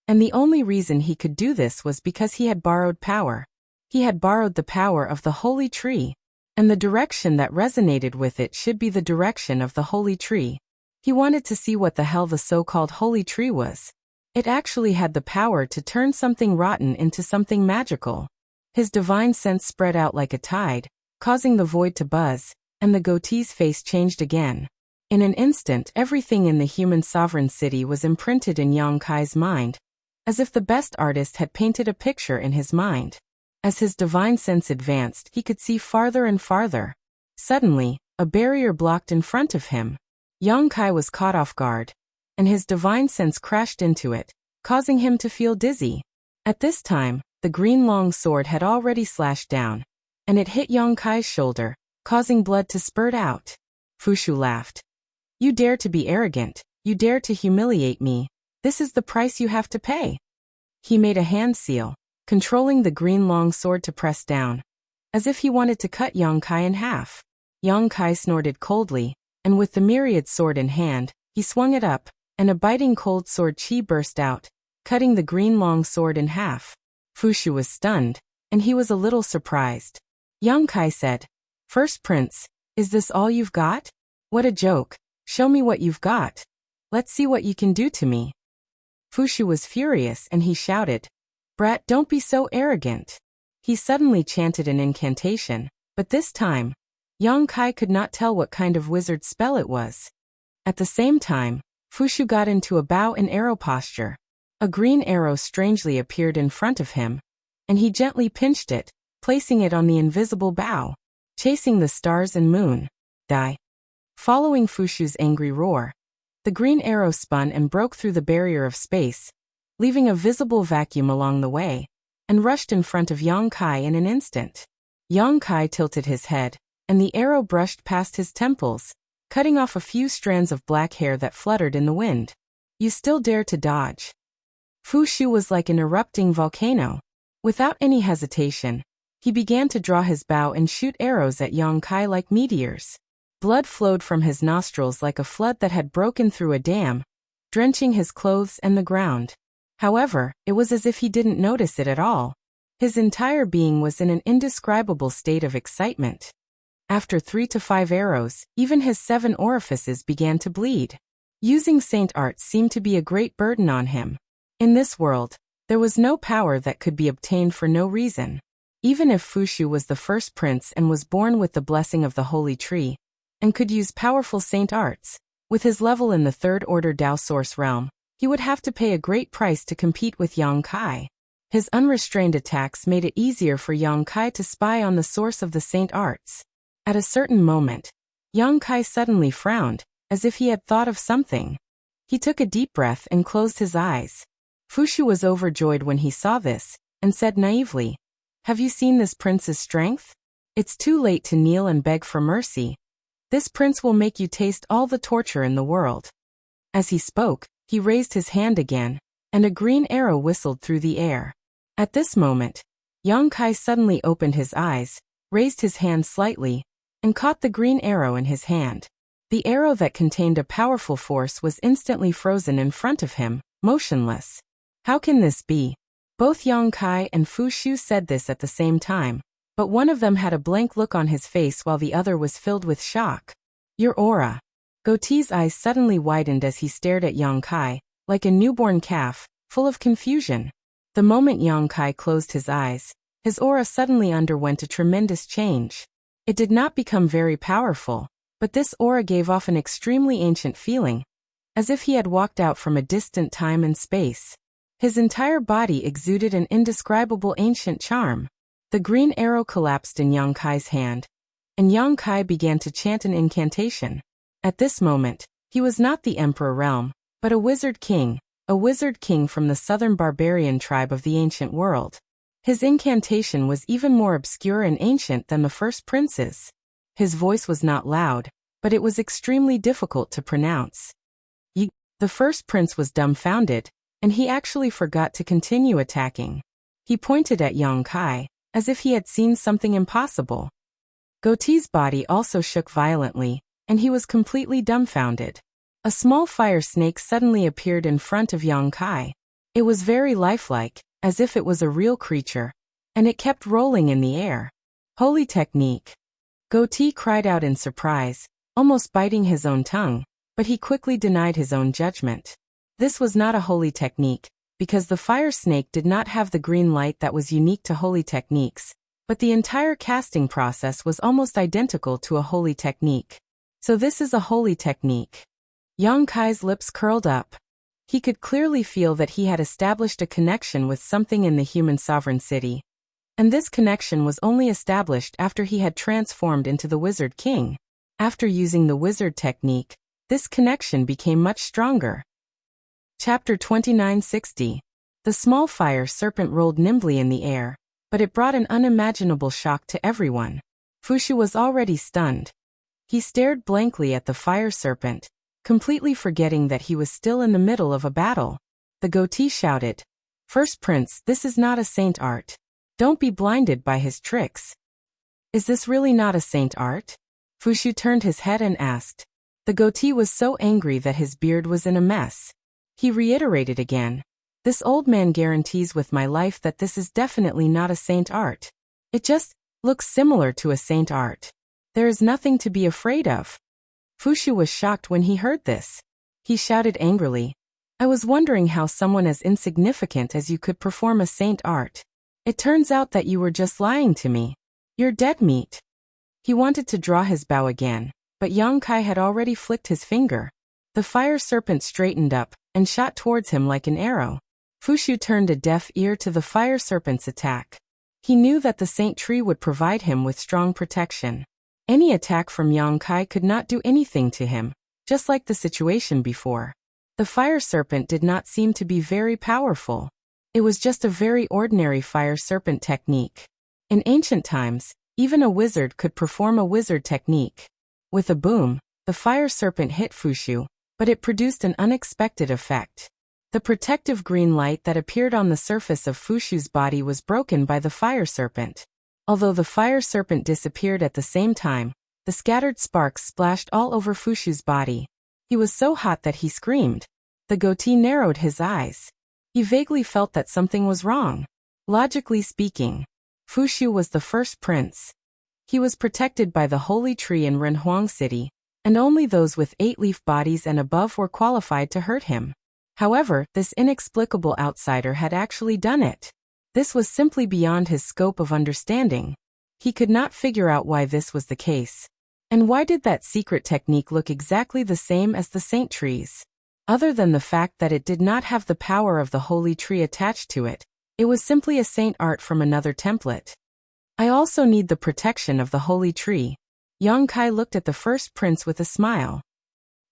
and the only reason he could do this was because he had borrowed power. He had borrowed the power of the holy tree, and the direction that resonated with it should be the direction of the holy tree. He wanted to see what the hell the so-called holy tree was. It actually had the power to turn something rotten into something magical. His divine sense spread out like a tide, causing the void to buzz, and the goatee's face changed again. In an instant, everything in the human sovereign city was imprinted in Yang Kai's mind, as if the best artist had painted a picture in his mind. As his divine sense advanced, he could see farther and farther. Suddenly, a barrier blocked in front of him. Yang Kai was caught off guard, and his divine sense crashed into it, causing him to feel dizzy. At this time, the green long sword had already slashed down, and it hit Yang Kai's shoulder, causing blood to spurt out. Fushu laughed. You dare to be arrogant, you dare to humiliate me, this is the price you have to pay. He made a hand seal, controlling the green long sword to press down, as if he wanted to cut Yang Kai in half. Yang Kai snorted coldly, and with the myriad sword in hand, he swung it up, and a biting cold sword chi burst out, cutting the green long sword in half. Fushu was stunned, and he was a little surprised. Yang Kai said. First prince, is this all you've got? What a joke. Show me what you've got. Let's see what you can do to me. Fushu was furious and he shouted, Brat, don't be so arrogant. He suddenly chanted an incantation, but this time, Yang Kai could not tell what kind of wizard spell it was. At the same time, Fushu got into a bow and arrow posture. A green arrow strangely appeared in front of him, and he gently pinched it, placing it on the invisible bow, chasing the stars and moon. Die. Following Fushu's angry roar, the green arrow spun and broke through the barrier of space, leaving a visible vacuum along the way, and rushed in front of Yang Kai in an instant. Yang Kai tilted his head, and the arrow brushed past his temples, cutting off a few strands of black hair that fluttered in the wind. You still dare to dodge? Fushu was like an erupting volcano. Without any hesitation, he began to draw his bow and shoot arrows at Yang Kai like meteors. Blood flowed from his nostrils like a flood that had broken through a dam, drenching his clothes and the ground. However, it was as if he didn't notice it at all. His entire being was in an indescribable state of excitement. After 3 to 5 arrows, even his 7 orifices began to bleed. Using saint arts seemed to be a great burden on him. In this world, there was no power that could be obtained for no reason. Even if Fushu was the first prince and was born with the blessing of the holy tree, and could use powerful saint arts, with his level in the third order Dao source realm, he would have to pay a great price to compete with Yang Kai. His unrestrained attacks made it easier for Yang Kai to spy on the source of the saint arts. At a certain moment, Yang Kai suddenly frowned, as if he had thought of something. He took a deep breath and closed his eyes. Fushu was overjoyed when he saw this, and said naively, Have you seen this prince's strength? It's too late to kneel and beg for mercy. This prince will make you taste all the torture in the world. As he spoke, he raised his hand again, and a green arrow whistled through the air. At this moment, Yang Kai suddenly opened his eyes, raised his hand slightly, and caught the green arrow in his hand. The arrow that contained a powerful force was instantly frozen in front of him, motionless. How can this be? Both Yang Kai and Fushu said this at the same time, but one of them had a blank look on his face while the other was filled with shock. Your aura. Goatee's eyes suddenly widened as he stared at Yang Kai, like a newborn calf, full of confusion. The moment Yang Kai closed his eyes, his aura suddenly underwent a tremendous change. It did not become very powerful, but this aura gave off an extremely ancient feeling, as if he had walked out from a distant time and space. His entire body exuded an indescribable ancient charm. The green arrow collapsed in Yang Kai's hand, and Yang Kai began to chant an incantation. At this moment, he was not the Emperor Realm, but a wizard king from the southern barbarian tribe of the ancient world. His incantation was even more obscure and ancient than the first prince's. His voice was not loud, but it was extremely difficult to pronounce. The first prince was dumbfounded, and he actually forgot to continue attacking. He pointed at Yang Kai, as if he had seen something impossible. Goatee's body also shook violently, and he was completely dumbfounded. A small fire snake suddenly appeared in front of Yang Kai. It was very lifelike, as if it was a real creature, and it kept rolling in the air. Holy technique! Goatee cried out in surprise, almost biting his own tongue, but he quickly denied his own judgment. This was not a holy technique, because the fire snake did not have the green light that was unique to holy techniques, but the entire casting process was almost identical to a holy technique. So this is a holy technique. Yang Kai's lips curled up. He could clearly feel that he had established a connection with something in the human sovereign city. And this connection was only established after he had transformed into the Wizard King. After using the wizard technique, this connection became much stronger. Chapter 2960. The small fire serpent rolled nimbly in the air, but it brought an unimaginable shock to everyone. Fushu was already stunned. He stared blankly at the fire serpent, completely forgetting that he was still in the middle of a battle. The goatee shouted, First Prince, this is not a saint art. Don't be blinded by his tricks. Is this really not a saint art? Fushu turned his head and asked. The goatee was so angry that his beard was in a mess. He reiterated again, This old man guarantees with my life that this is definitely not a saint art. It just looks similar to a saint art. There is nothing to be afraid of. Fushu was shocked when he heard this. He shouted angrily, I was wondering how someone as insignificant as you could perform a saint art. It turns out that you were just lying to me. You're dead meat. He wanted to draw his bow again, but Yang Kai had already flicked his finger. The fire serpent straightened up and shot towards him like an arrow. Fushu turned a deaf ear to the fire serpent's attack. He knew that the saint tree would provide him with strong protection. Any attack from Yang Kai could not do anything to him, just like the situation before. The fire serpent did not seem to be very powerful. It was just a very ordinary fire serpent technique. In ancient times, even a wizard could perform a wizard technique. With a boom, the fire serpent hit Fushu, but it produced an unexpected effect. The protective green light that appeared on the surface of Fushu's body was broken by the fire serpent. Although the fire serpent disappeared at the same time, the scattered sparks splashed all over Fushu's body. He was so hot that he screamed. The goatee narrowed his eyes. He vaguely felt that something was wrong. Logically speaking, Fushu was the first prince. He was protected by the holy tree in Renhuang City, and only those with 8-leaf bodies and above were qualified to hurt him. However, this inexplicable outsider had actually done it. This was simply beyond his scope of understanding. He could not figure out why this was the case. And why did that secret technique look exactly the same as the saint trees? Other than the fact that it did not have the power of the holy tree attached to it, it was simply a saint art from another template. I also need the protection of the holy tree. Yang Kai looked at the first prince with a smile.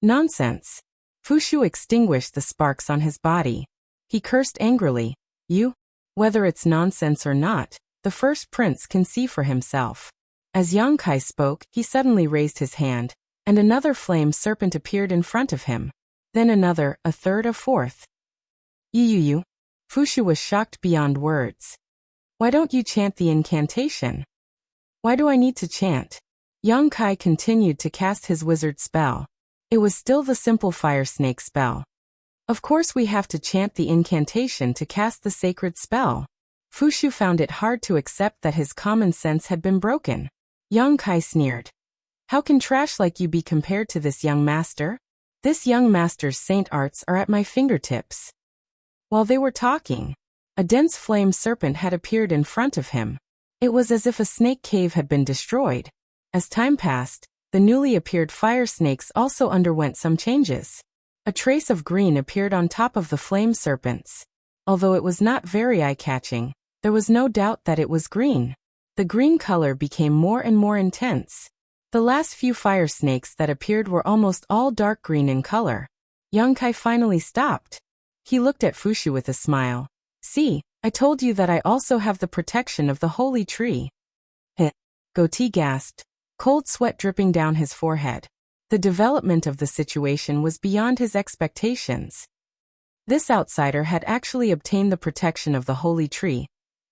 Nonsense. Fushu extinguished the sparks on his body. He cursed angrily. You? Whether it's nonsense or not, the first prince can see for himself. As Yang Kai spoke, he suddenly raised his hand, and another flame serpent appeared in front of him. Then another, a third, a fourth. You. Fushu was shocked beyond words. Why don't you chant the incantation? Why do I need to chant? Yang Kai continued to cast his wizard spell. It was still the simple fire snake spell. Of course we have to chant the incantation to cast the sacred spell. Fushu found it hard to accept that his common sense had been broken. Yang Kai sneered. How can trash like you be compared to this young master? This young master's saint arts are at my fingertips. While they were talking, a dense flame serpent had appeared in front of him. It was as if a snake cave had been destroyed. As time passed, the newly appeared fire snakes also underwent some changes. A trace of green appeared on top of the flame serpents. Although it was not very eye-catching, there was no doubt that it was green. The green color became more and more intense. The last few fire snakes that appeared were almost all dark green in color. Yang Kai finally stopped. He looked at Fushu with a smile. See, I told you that I also have the protection of the holy tree. Heh. Goatee gasped, cold sweat dripping down his forehead. The development of the situation was beyond his expectations. This outsider had actually obtained the protection of the holy tree,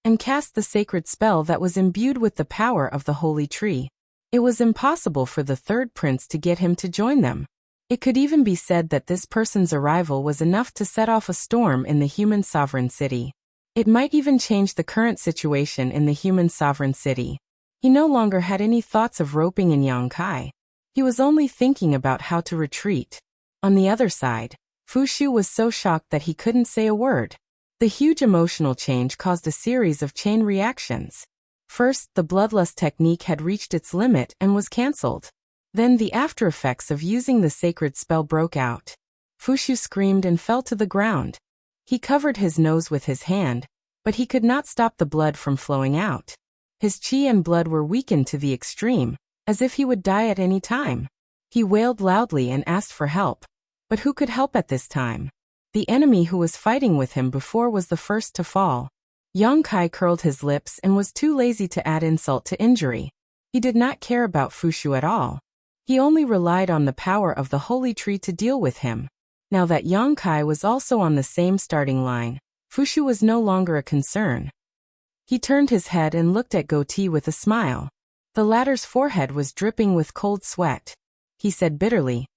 and cast the sacred spell that was imbued with the power of the holy tree. It was impossible for the third prince to get him to join them. It could even be said that this person's arrival was enough to set off a storm in the human sovereign city. It might even change the current situation in the human sovereign city. He no longer had any thoughts of roping in Yang Kai. He was only thinking about how to retreat. On the other side, Fushu was so shocked that he couldn't say a word. The huge emotional change caused a series of chain reactions. First, the bloodlust technique had reached its limit and was cancelled. Then the after effects of using the sacred spell broke out. Fushu screamed and fell to the ground. He covered his nose with his hand, but he could not stop the blood from flowing out. His chi and blood were weakened to the extreme, as if he would die at any time. He wailed loudly and asked for help. But who could help at this time? The enemy who was fighting with him before was the first to fall. Yang Kai curled his lips and was too lazy to add insult to injury. He did not care about Fushu at all. He only relied on the power of the holy tree to deal with him. Now that Yang Kai was also on the same starting line, Fushu was no longer a concern. He turned his head and looked at Goatee with a smile. The latter's forehead was dripping with cold sweat. He said bitterly,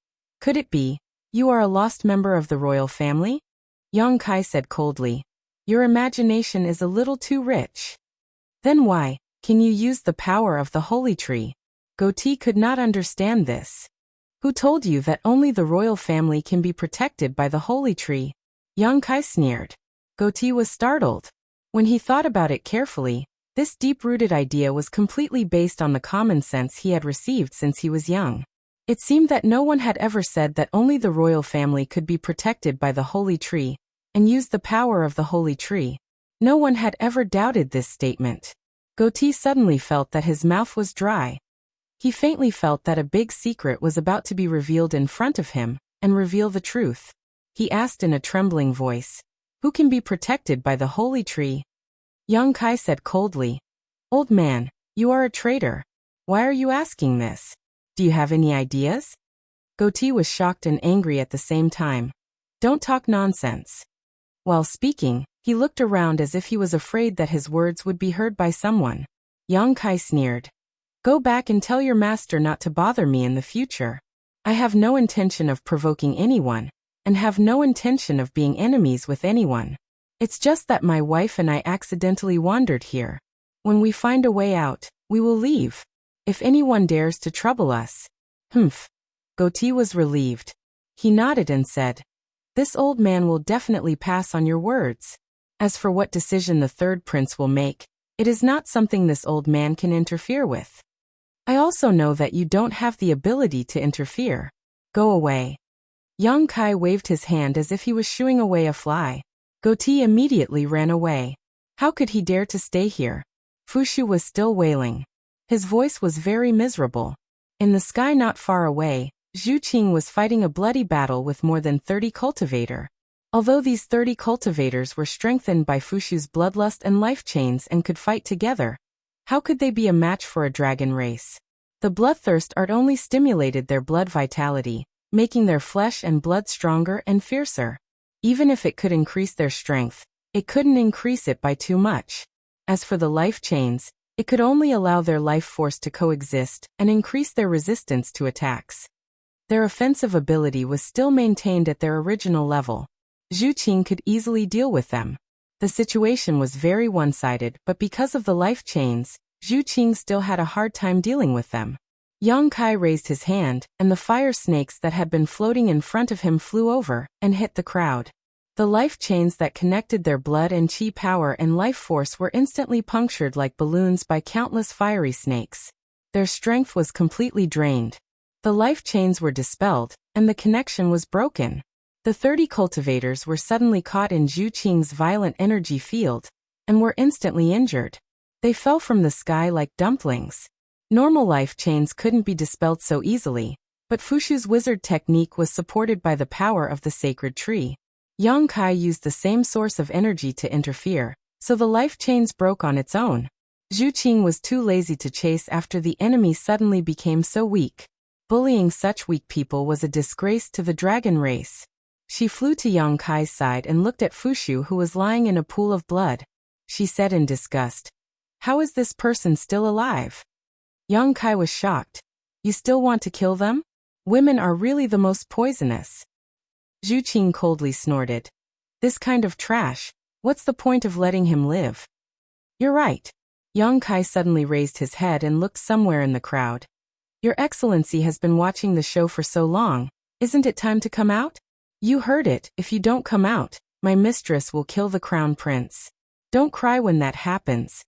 "Could it be, you are a lost member of the royal family?" Yang Kai said coldly, "Your imagination is a little too rich." "Then why, Can you use the power of the holy tree? Goatee could not understand this. Who told you that only the royal family can be protected by the holy tree? Young Kai sneered. Goatee was startled. When he thought about it carefully, this deep-rooted idea was completely based on the common sense he had received since he was young. It seemed that no one had ever said that only the royal family could be protected by the holy tree and use the power of the holy tree. No one had ever doubted this statement. Goatee suddenly felt that his mouth was dry. He faintly felt that a big secret was about to be revealed in front of him and reveal the truth. He asked in a trembling voice, "Who can be protected by the holy tree?" Young Kai said coldly, "Old man, you are a traitor. Why are you asking this? Do you have any ideas?" Goatee was shocked and angry at the same time. "Don't talk nonsense." While speaking, he looked around as if he was afraid that his words would be heard by someone. Young Kai sneered. "Go back and tell your master not to bother me in the future. I have no intention of provoking anyone, and have no intention of being enemies with anyone. It's just that my wife and I accidentally wandered here. When we find a way out, we will leave. If anyone dares to trouble us..." Humph. Goatee was relieved. He nodded and said, "This old man will definitely pass on your words. As for what decision the third prince will make, it is not something this old man can interfere with. I also know that you don't have the ability to interfere. Go away." Young Kai waved his hand as if he was shooing away a fly. Goatee immediately ran away. How could he dare to stay here? Fushu was still wailing. His voice was very miserable. In the sky not far away, Zhu Qing was fighting a bloody battle with more than 30 cultivators. Although these 30 cultivators were strengthened by Fushu's bloodlust and life chains and could fight together, how could they be a match for a dragon race? The bloodthirst art only stimulated their blood vitality, making their flesh and blood stronger and fiercer. Even if it could increase their strength, it couldn't increase it by too much. As for the life chains, it could only allow their life force to coexist and increase their resistance to attacks. Their offensive ability was still maintained at their original level. Zhu Qing could easily deal with them. The situation was very one-sided, but because of the life chains, Zhu Qing still had a hard time dealing with them. Young Kai raised his hand, and the fire snakes that had been floating in front of him flew over and hit the crowd. The life chains that connected their blood and chi power and life force were instantly punctured like balloons by countless fiery snakes. Their strength was completely drained. The life chains were dispelled, and the connection was broken. The 30 cultivators were suddenly caught in Zhu Qing's violent energy field, and were instantly injured. They fell from the sky like dumplings. Normal life chains couldn't be dispelled so easily, but Fushu's wizard technique was supported by the power of the sacred tree. Yang Kai used the same source of energy to interfere, so the life chains broke on its own. Zhu Qing was too lazy to chase after the enemy suddenly became so weak. Bullying such weak people was a disgrace to the dragon race. She flew to Yang Kai's side and looked at Fushu, who was lying in a pool of blood. She said in disgust, "How is this person still alive?" Yang Kai was shocked. "You still want to kill them? Women are really the most poisonous." Zhu Qing coldly snorted. "This kind of trash, what's the point of letting him live?" "You're right." Yang Kai suddenly raised his head and looked somewhere in the crowd. "Your Excellency has been watching the show for so long, isn't it time to come out? You heard it, if you don't come out, my mistress will kill the crown prince. Don't cry when that happens."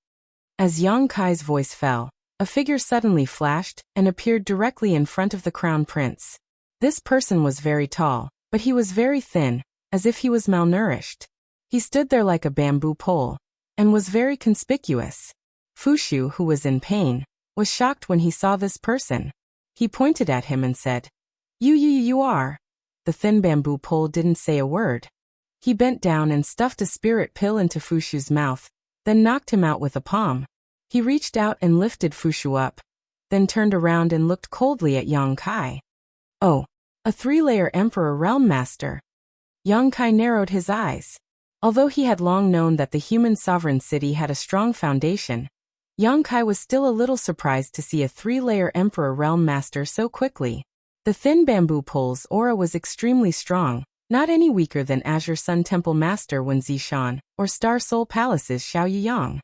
As Yang Kai's voice fell, a figure suddenly flashed and appeared directly in front of the crown prince. This person was very tall, but he was very thin, as if he was malnourished. He stood there like a bamboo pole, and was very conspicuous. Fushu, who was in pain, was shocked when he saw this person. He pointed at him and said, You are." The thin bamboo pole didn't say a word. He bent down and stuffed a spirit pill into Fushu's mouth, then knocked him out with a palm. He reached out and lifted Fushu up, then turned around and looked coldly at Yang Kai. "Oh, a 3-layer Emperor Realm Master." Yang Kai narrowed his eyes. Although he had long known that the human sovereign city had a strong foundation, Yang Kai was still a little surprised to see a 3-layer Emperor Realm Master so quickly. The thin bamboo pole's aura was extremely strong, not any weaker than Azure Sun Temple Master Wen Zishan or Star Soul Palace's Xiao Yuyang.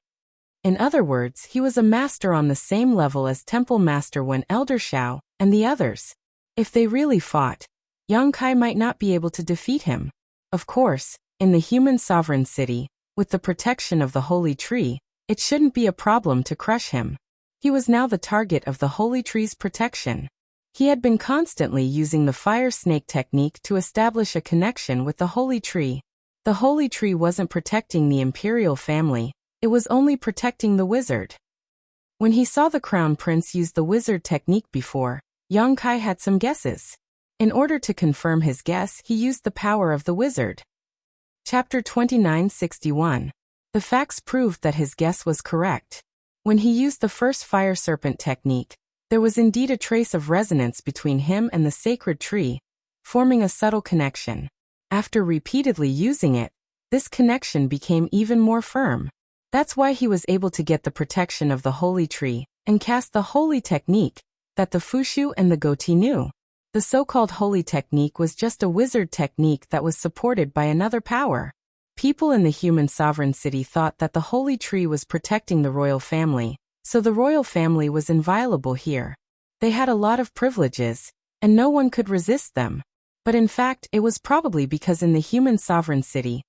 In other words, he was a master on the same level as Temple Master Wen, Elder Shao, and the others. If they really fought, Yang Kai might not be able to defeat him. Of course, in the human sovereign city, with the protection of the holy tree, it shouldn't be a problem to crush him. He was now the target of the holy tree's protection. He had been constantly using the fire snake technique to establish a connection with the holy tree. The holy tree wasn't protecting the imperial family, it was only protecting the wizard. When he saw the crown prince use the wizard technique before, Yang Kai had some guesses. In order to confirm his guess, he used the power of the wizard. Chapter 2961. The facts proved that his guess was correct. When he used the first fire serpent technique, there was indeed a trace of resonance between him and the sacred tree, forming a subtle connection. After repeatedly using it, this connection became even more firm. That's why he was able to get the protection of the holy tree and cast the holy technique that the Fushu and the Goti knew. The so-called holy technique was just a wizard technique that was supported by another power. People in the human sovereign city thought that the holy tree was protecting the royal family, so the royal family was inviolable here. They had a lot of privileges, and no one could resist them. But in fact, it was probably because in the human sovereign city,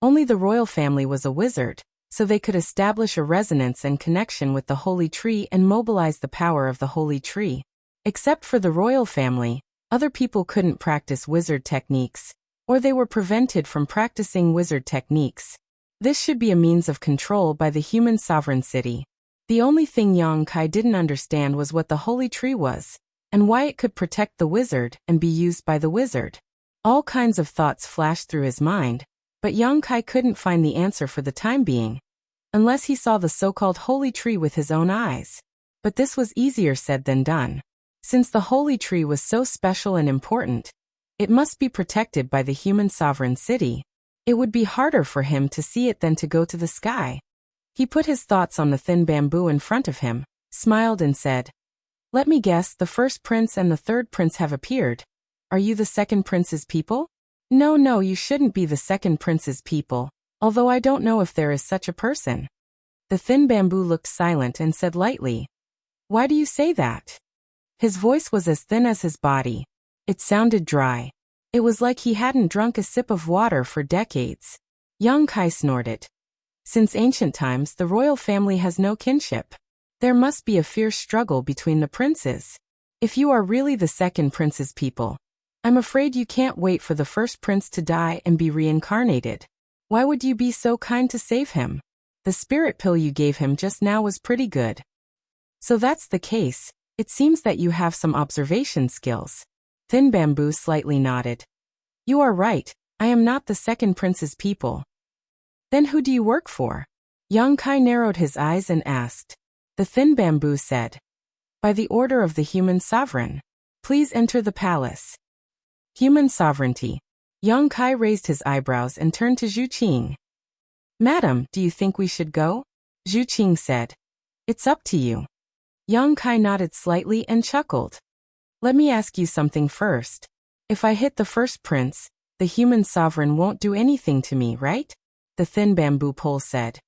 only the royal family was a wizard, so they could establish a resonance and connection with the holy tree and mobilize the power of the holy tree. Except for the royal family, other people couldn't practice wizard techniques, or they were prevented from practicing wizard techniques. This should be a means of control by the human sovereign city. The only thing Yang Kai didn't understand was what the holy tree was, and why it could protect the wizard and be used by the wizard. All kinds of thoughts flashed through his mind, but Yang Kai couldn't find the answer for the time being, unless he saw the so-called holy tree with his own eyes. But this was easier said than done. Since the holy tree was so special and important, it must be protected by the human sovereign city. It would be harder for him to see it than to go to the sky. He put his thoughts on the thin bamboo in front of him, smiled and said, "Let me guess, the first prince and the third prince have appeared. Are you the second prince's people?" No, you shouldn't be the second prince's people, although I don't know if there is such a person." The thin bamboo looked silent and said lightly, "Why do you say that?" His voice was as thin as his body. It sounded dry. It was like he hadn't drunk a sip of water for decades. Yang Kai snorted. Since ancient times, the royal family has no kinship. There must be a fierce struggle between the princes. If you are really the second prince's people, I'm afraid you can't wait for the first prince to die and be reincarnated. Why would you be so kind to save him? The spirit pill you gave him just now was pretty good. So that's the case. It seems that you have some observation skills. Thin Bamboo slightly nodded. You are right, I am not the second prince's people. Then who do you work for? Yang Kai narrowed his eyes and asked. The Thin Bamboo said. By the order of the human sovereign. Please enter the palace. Human sovereignty. Yang Kai raised his eyebrows and turned to Zhu Qing. Madam, do you think we should go? Zhu Qing said. It's up to you. Yang Kai nodded slightly and chuckled. Let me ask you something first. If I hit the first prince, the human sovereign won't do anything to me, right? The Thin Bamboo Pole said.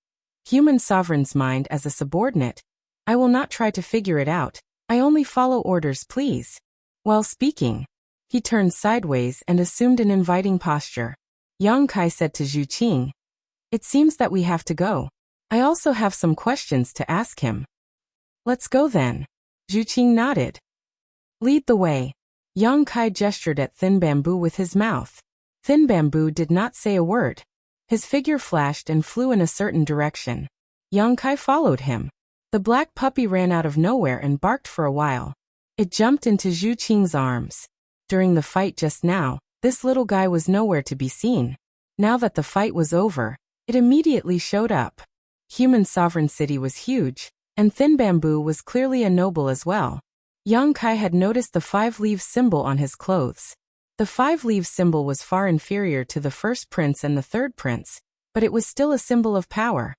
Human sovereign's mind as a subordinate. I will not try to figure it out. I only follow orders, please. While speaking, he turned sideways and assumed an inviting posture. Yang Kai said to Zhu Qing. It seems that we have to go. I also have some questions to ask him. Let's go then. Zhu Qing nodded. Lead the way. Yang Kai gestured at Thin Bamboo with his mouth. Thin Bamboo did not say a word. His figure flashed and flew in a certain direction. Yang Kai followed him. The black puppy ran out of nowhere and barked for a while. It jumped into Zhu Qing's arms. During the fight just now, this little guy was nowhere to be seen. Now that the fight was over, it immediately showed up. Human Sovereign City was huge, and Thin Bamboo was clearly a noble as well. Yang Kai had noticed the 5-leaf symbol on his clothes. The 5-leaf symbol was far inferior to the first prince and the third prince, but it was still a symbol of power.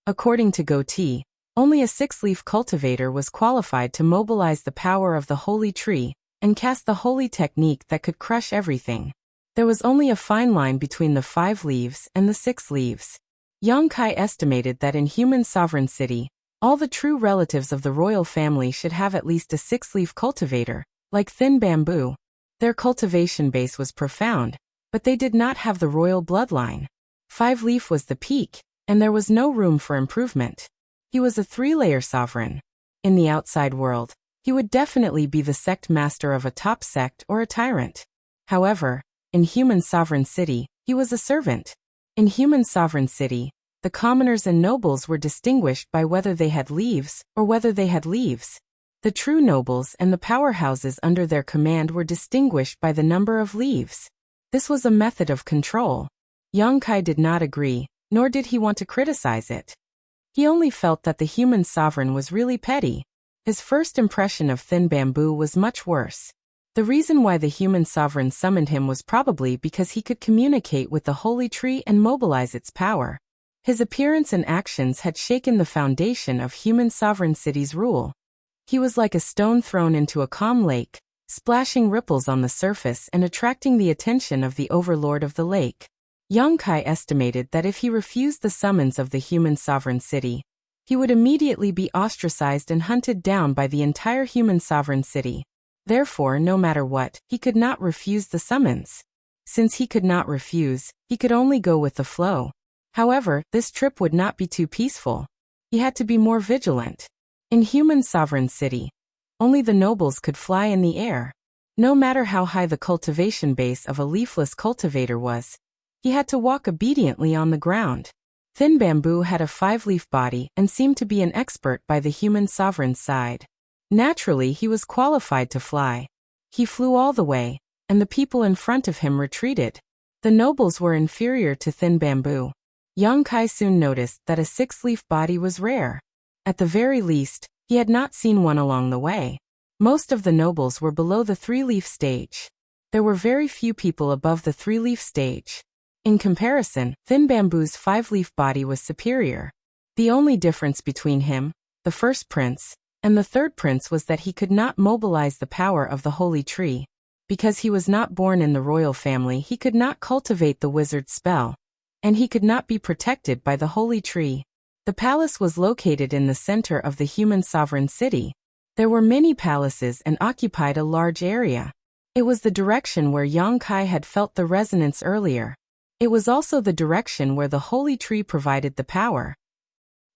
According to Goti, only a 6-leaf cultivator was qualified to mobilize the power of the holy tree and cast the holy technique that could crush everything. There was only a fine line between the 5 leaves and the 6 leaves. Yang Kai estimated that in human sovereign city, all the true relatives of the royal family should have at least a 6-leaf cultivator, like thin bamboo. Their cultivation base was profound, but they did not have the royal bloodline. 5-leaf was the peak, and there was no room for improvement. He was a 3-layer sovereign. In the outside world, he would definitely be the sect master of a top sect or a tyrant. However, in human sovereign city, he was a servant. In human sovereign city, the commoners and nobles were distinguished by whether they had leaves or whether they had leaves. The true nobles and the powerhouses under their command were distinguished by the number of leaves. This was a method of control. Yang Kai did not agree, nor did he want to criticize it. He only felt that the human sovereign was really petty. His first impression of thin bamboo was much worse. The reason why the human sovereign summoned him was probably because he could communicate with the holy tree and mobilize its power. His appearance and actions had shaken the foundation of human sovereign city's rule. He was like a stone thrown into a calm lake, splashing ripples on the surface and attracting the attention of the overlord of the lake. Yang Kai estimated that if he refused the summons of the human sovereign city, he would immediately be ostracized and hunted down by the entire human sovereign city. Therefore, no matter what, he could not refuse the summons. Since he could not refuse, he could only go with the flow. However, this trip would not be too peaceful. He had to be more vigilant. In human sovereign city, only the nobles could fly in the air. No matter how high the cultivation base of a leafless cultivator was, he had to walk obediently on the ground. Thin bamboo had a 5-leaf body and seemed to be an expert by the human sovereign's side. Naturally, he was qualified to fly. He flew all the way, and the people in front of him retreated. The nobles were inferior to thin bamboo. Yang Kai soon noticed that a 6-leaf body was rare. At the very least, he had not seen one along the way. Most of the nobles were below the 3-leaf stage. There were very few people above the 3-leaf stage. In comparison, thin bamboo's 5-leaf body was superior. The only difference between him, the first prince, and the third prince was that he could not mobilize the power of the holy tree. Because he was not born in the royal family, he could not cultivate the wizard's spell, and he could not be protected by the holy tree. The palace was located in the center of the human sovereign city. There were many palaces and occupied a large area. It was the direction where Yang Kai had felt the resonance earlier. It was also the direction where the holy tree provided the power.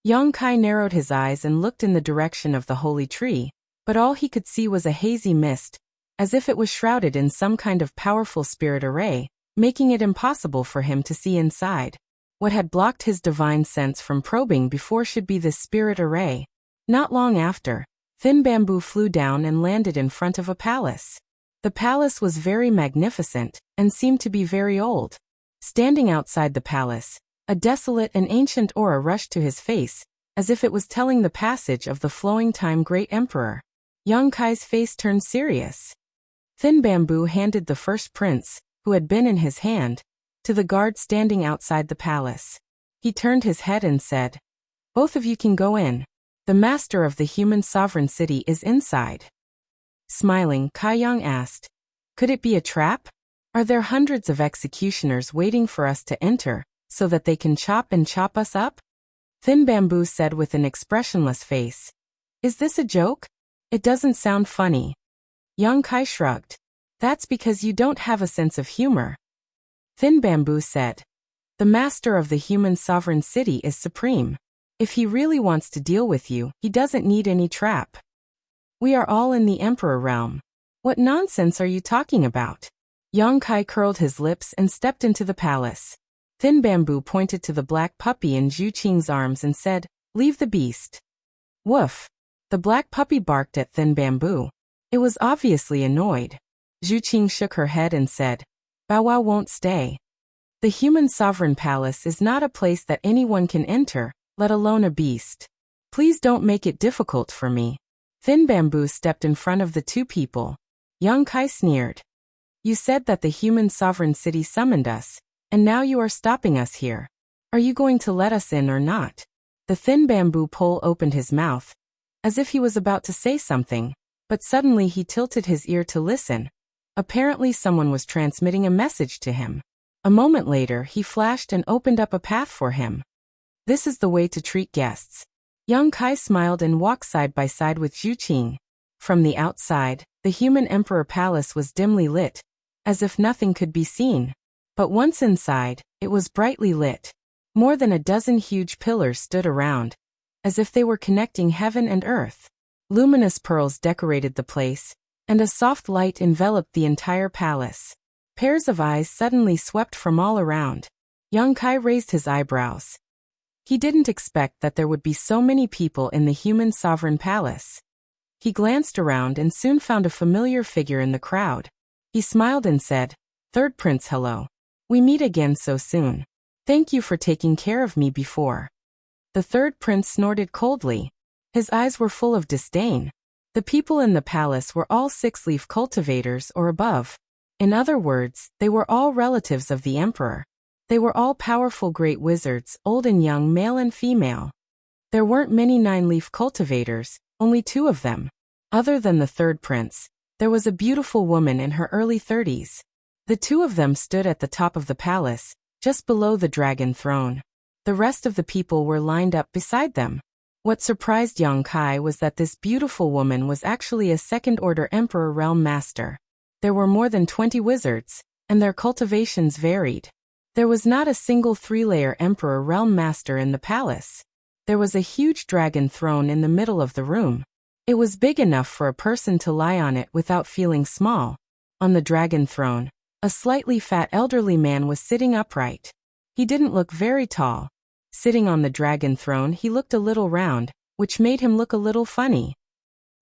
Yang Kai narrowed his eyes and looked in the direction of the holy tree, but all he could see was a hazy mist, as if it was shrouded in some kind of powerful spirit array, making it impossible for him to see inside. What had blocked his divine sense from probing before should be this spirit array. Not long after, thin bamboo flew down and landed in front of a palace. The palace was very magnificent and seemed to be very old. Standing outside the palace, a desolate and ancient aura rushed to his face, as if it was telling the passage of the flowing time great emperor. Yang Kai's face turned serious. Thin bamboo handed the first prince, who had been in his hand, to the guard standing outside the palace. He turned his head and said, "Both of you can go in. The master of the human sovereign city is inside." Smiling, Kai Yang asked, "Could it be a trap? Are there hundreds of executioners waiting for us to enter, so that they can chop us up?" Thin bamboo said with an expressionless face, "Is this a joke? It doesn't sound funny." Yang Kai shrugged. "That's because you don't have a sense of humor." Thin bamboo said, "The master of the human sovereign city is supreme. If he really wants to deal with you, he doesn't need any trap. We are all in the emperor realm. What nonsense are you talking about?" Yang Kai curled his lips and stepped into the palace. Thin bamboo pointed to the black puppy in Zhu Qing's arms and said, "Leave the beast." Woof. The black puppy barked at thin bamboo. It was obviously annoyed. Zhu Qing shook her head and said, "Bow Wow won't stay. The human sovereign palace is not a place that anyone can enter, let alone a beast. Please don't make it difficult for me." Thin bamboo stepped in front of the two people. Yang Kai sneered. "You said that the human sovereign city summoned us, and now you are stopping us here. Are you going to let us in or not?" The thin bamboo pole opened his mouth, as if he was about to say something, but suddenly he tilted his ear to listen. Apparently someone was transmitting a message to him. A moment later he flashed and opened up a path for him. This is the way to treat guests. Yang Kai smiled and walked side by side with Zhu Qing. From the outside, the human emperor palace was dimly lit, as if nothing could be seen. But once inside, it was brightly lit. More than a dozen huge pillars stood around, as if they were connecting heaven and earth. Luminous pearls decorated the place, and a soft light enveloped the entire palace. Pairs of eyes suddenly swept from all around. Yang Kai raised his eyebrows. He didn't expect that there would be so many people in the human sovereign palace. He glanced around and soon found a familiar figure in the crowd. He smiled and said, "Third Prince, hello. We meet again so soon. Thank you for taking care of me before." The third prince snorted coldly. His eyes were full of disdain. The people in the palace were all six-leaf cultivators or above. In other words, they were all relatives of the emperor. They were all powerful great wizards, old and young, male and female. There weren't many nine-leaf cultivators, only 2 of them. Other than the third prince, there was a beautiful woman in her early 30s. The 2 of them stood at the top of the palace, just below the dragon throne. The rest of the people were lined up beside them. What surprised Yang Kai was that this beautiful woman was actually a second-order Emperor Realm Master. There were more than 20 wizards, and their cultivations varied. There was not a single 3-layer Emperor Realm Master in the palace. There was a huge dragon throne in the middle of the room. It was big enough for a person to lie on it without feeling small. On the dragon throne, a slightly fat elderly man was sitting upright. He didn't look very tall. Sitting on the dragon throne, he looked a little round, which made him look a little funny.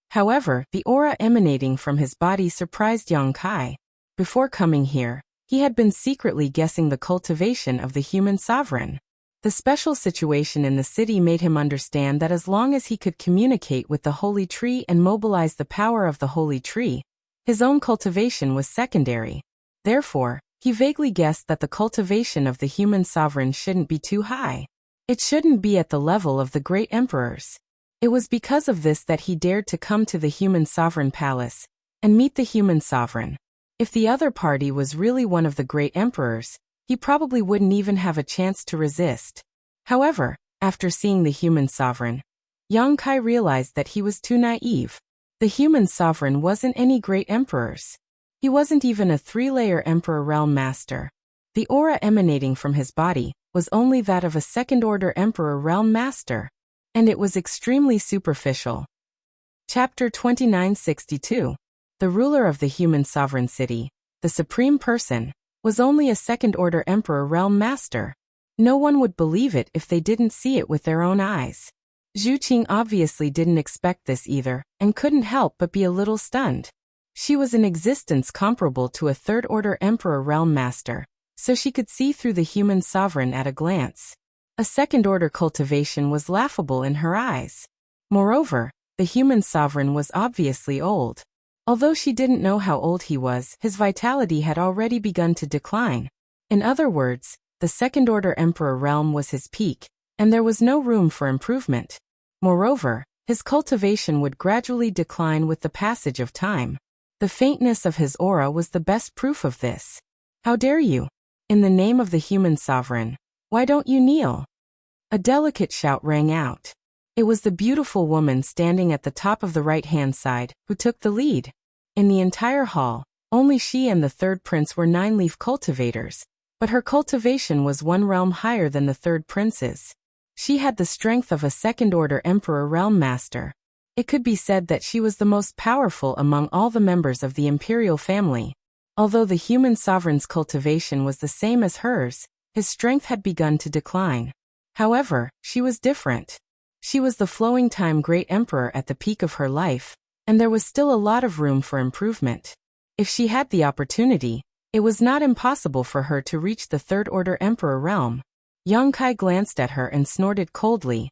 However, the aura emanating from his body surprised Yang Kai. Before coming here, he had been secretly guessing the cultivation of the human sovereign. The special situation in the city made him understand that as long as he could communicate with the holy tree and mobilize the power of the holy tree, his own cultivation was secondary. Therefore, he vaguely guessed that the cultivation of the human sovereign shouldn't be too high. It shouldn't be at the level of the great emperors. It was because of this that he dared to come to the human sovereign palace and meet the human sovereign. If the other party was really one of the great emperors, he probably wouldn't even have a chance to resist. However, after seeing the human sovereign, Yang Kai realized that he was too naive. The human sovereign wasn't any great emperors. He wasn't even a 3-layer Emperor Realm Master. The aura emanating from his body was only that of a second-order Emperor Realm Master, and it was extremely superficial. Chapter 2962. The ruler of the human sovereign city, the supreme person, was only a second-order Emperor Realm Master. No one would believe it if they didn't see it with their own eyes. Zhu Qing obviously didn't expect this either, and couldn't help but be a little stunned. She was in existence comparable to a third-order Emperor Realm Master, so she could see through the human sovereign at a glance. A second-order cultivation was laughable in her eyes. Moreover, the human sovereign was obviously old. Although she didn't know how old he was, his vitality had already begun to decline. In other words, the second-order Emperor realm was his peak, and there was no room for improvement. Moreover, his cultivation would gradually decline with the passage of time. The faintness of his aura was the best proof of this. "How dare you? In the name of the human sovereign, why don't you kneel?" A delicate shout rang out. It was the beautiful woman standing at the top of the right-hand side who took the lead. In the entire hall, only she and the third prince were 9-leaf cultivators, but her cultivation was 1 realm higher than the third prince's. She had the strength of a second-order Emperor Realm Master. It could be said that she was the most powerful among all the members of the imperial family. Although the human sovereign's cultivation was the same as hers, his strength had begun to decline. However, she was different. She was the flowing time great emperor at the peak of her life, and there was still a lot of room for improvement. If she had the opportunity, it was not impossible for her to reach the third-order emperor realm. Yang Kai glanced at her and snorted coldly.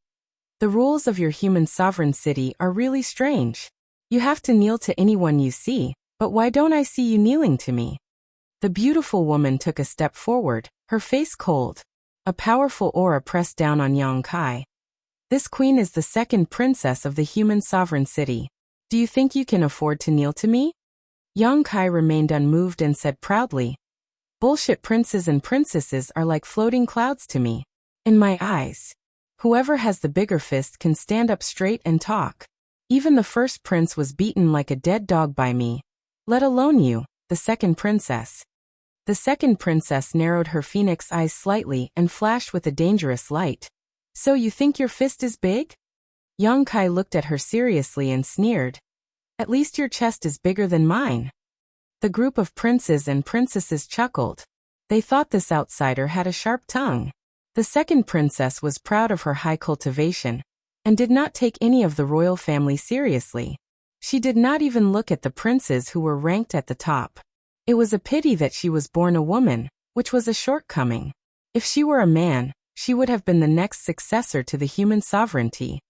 "The rules of your human sovereign city are really strange. You have to kneel to anyone you see. But why don't I see you kneeling to me?" The beautiful woman took a step forward, her face cold. A powerful aura pressed down on Yang Kai. "This queen is the second princess of the human sovereign city. Do you think you can afford to kneel to me?" Yang Kai remained unmoved and said proudly, "Bullshit, princes and princesses are like floating clouds to me. In my eyes, Whoever has the bigger fist can stand up straight and talk. Even the first prince was beaten like a dead dog by me. Let alone you, the second princess. The second princess narrowed her phoenix eyes slightly and flashed with a dangerous light. So you think your fist is big? Yang Kai looked at her seriously and sneered. At least your chest is bigger than mine. The group of princes and princesses chuckled. They thought this outsider had a sharp tongue. The second princess was proud of her high cultivation, and did not take any of the royal family seriously. She did not even look at the princes who were ranked at the top. It was a pity that she was born a woman, which was a shortcoming. If she were a man, she would have been the next successor to the human sovereignty.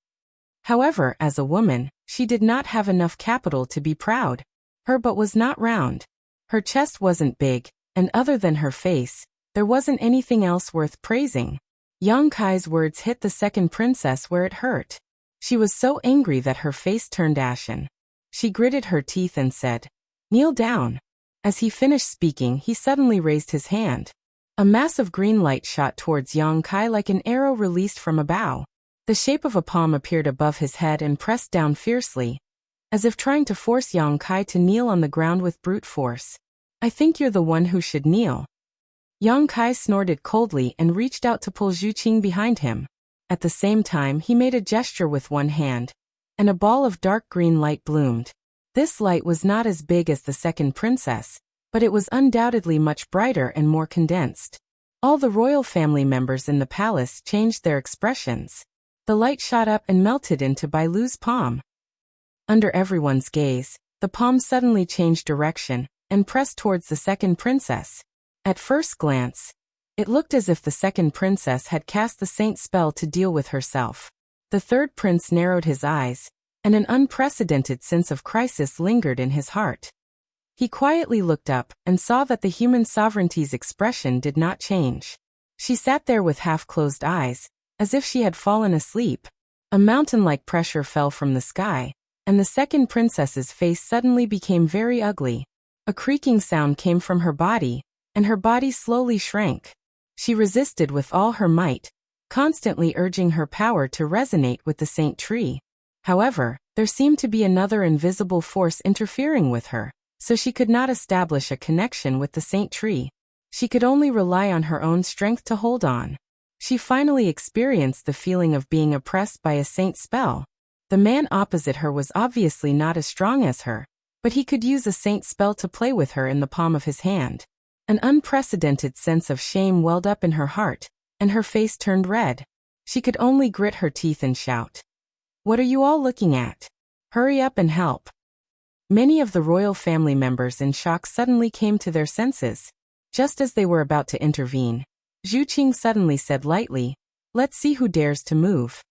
However, as a woman, she did not have enough capital to be proud. Her butt was not round. Her chest wasn't big, and other than her face, there wasn't anything else worth praising. Yang Kai's words hit the second princess where it hurt. She was so angry that her face turned ashen. She gritted her teeth and said, "Kneel down." As he finished speaking, he suddenly raised his hand. A massive green light shot towards Yang Kai like an arrow released from a bow. The shape of a palm appeared above his head and pressed down fiercely, as if trying to force Yang Kai to kneel on the ground with brute force. "I think you're the one who should kneel." Yang Kai snorted coldly and reached out to pull Zhu Qing behind him. At the same time, he made a gesture with one hand, and a ball of dark green light bloomed. This light was not as big as the second princess, but it was undoubtedly much brighter and more condensed. All the royal family members in the palace changed their expressions. The light shot up and melted into Bailu's palm. Under everyone's gaze, the palm suddenly changed direction and pressed towards the second princess. At first glance, it looked as if the second princess had cast the saint spell to deal with herself. The third prince narrowed his eyes, and an unprecedented sense of crisis lingered in his heart. He quietly looked up and saw that the human sovereignty's expression did not change. She sat there with half-closed eyes, as if she had fallen asleep. A mountain-like pressure fell from the sky, and the second princess's face suddenly became very ugly. A creaking sound came from her body, and her body slowly shrank. She resisted with all her might, constantly urging her power to resonate with the saint tree. However, there seemed to be another invisible force interfering with her, so she could not establish a connection with the saint tree. She could only rely on her own strength to hold on. She finally experienced the feeling of being oppressed by a saint spell. The man opposite her was obviously not as strong as her, but he could use a saint spell to play with her in the palm of his hand. An unprecedented sense of shame welled up in her heart, and her face turned red. She could only grit her teeth and shout, "What are you all looking at? Hurry up and help." Many of the royal family members in shock suddenly came to their senses. Just as they were about to intervene, Zhu Qing suddenly said lightly, "Let's see who dares to move."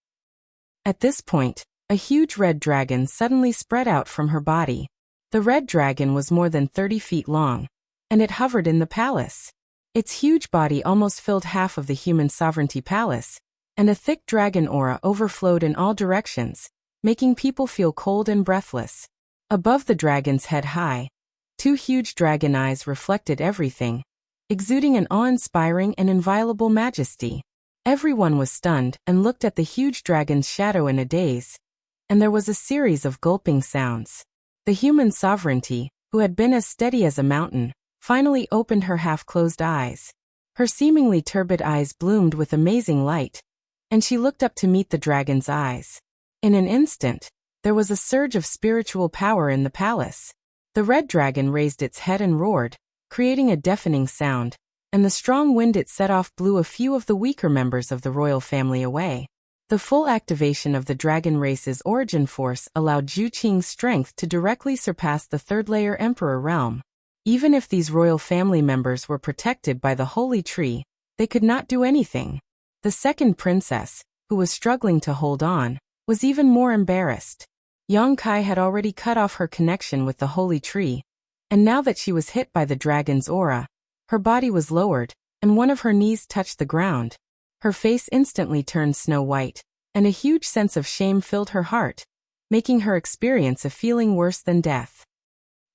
At this point, a huge red dragon suddenly spread out from her body. The red dragon was more than 30 feet long, and it hovered in the palace. Its huge body almost filled half of the human sovereignty palace, and a thick dragon aura overflowed in all directions, making people feel cold and breathless. Above the dragon's head high, two huge dragon eyes reflected everything, exuding an awe-inspiring and inviolable majesty. Everyone was stunned and looked at the huge dragon's shadow in a daze, and there was a series of gulping sounds. The human sovereignty, who had been as steady as a mountain, finally opened her half-closed eyes. Her seemingly turbid eyes bloomed with amazing light, and she looked up to meet the dragon's eyes. In an instant, there was a surge of spiritual power in the palace. The red dragon raised its head and roared, creating a deafening sound, and the strong wind it set off blew a few of the weaker members of the royal family away. The full activation of the dragon race's origin force allowed Zhu Qing's strength to directly surpass the third-layer emperor realm. Even if these royal family members were protected by the holy tree, they could not do anything. The second princess, who was struggling to hold on, was even more embarrassed. Yang Kai had already cut off her connection with the holy tree, and now that she was hit by the dragon's aura, her body was lowered, and one of her knees touched the ground. Her face instantly turned snow white, and a huge sense of shame filled her heart, making her experience a feeling worse than death.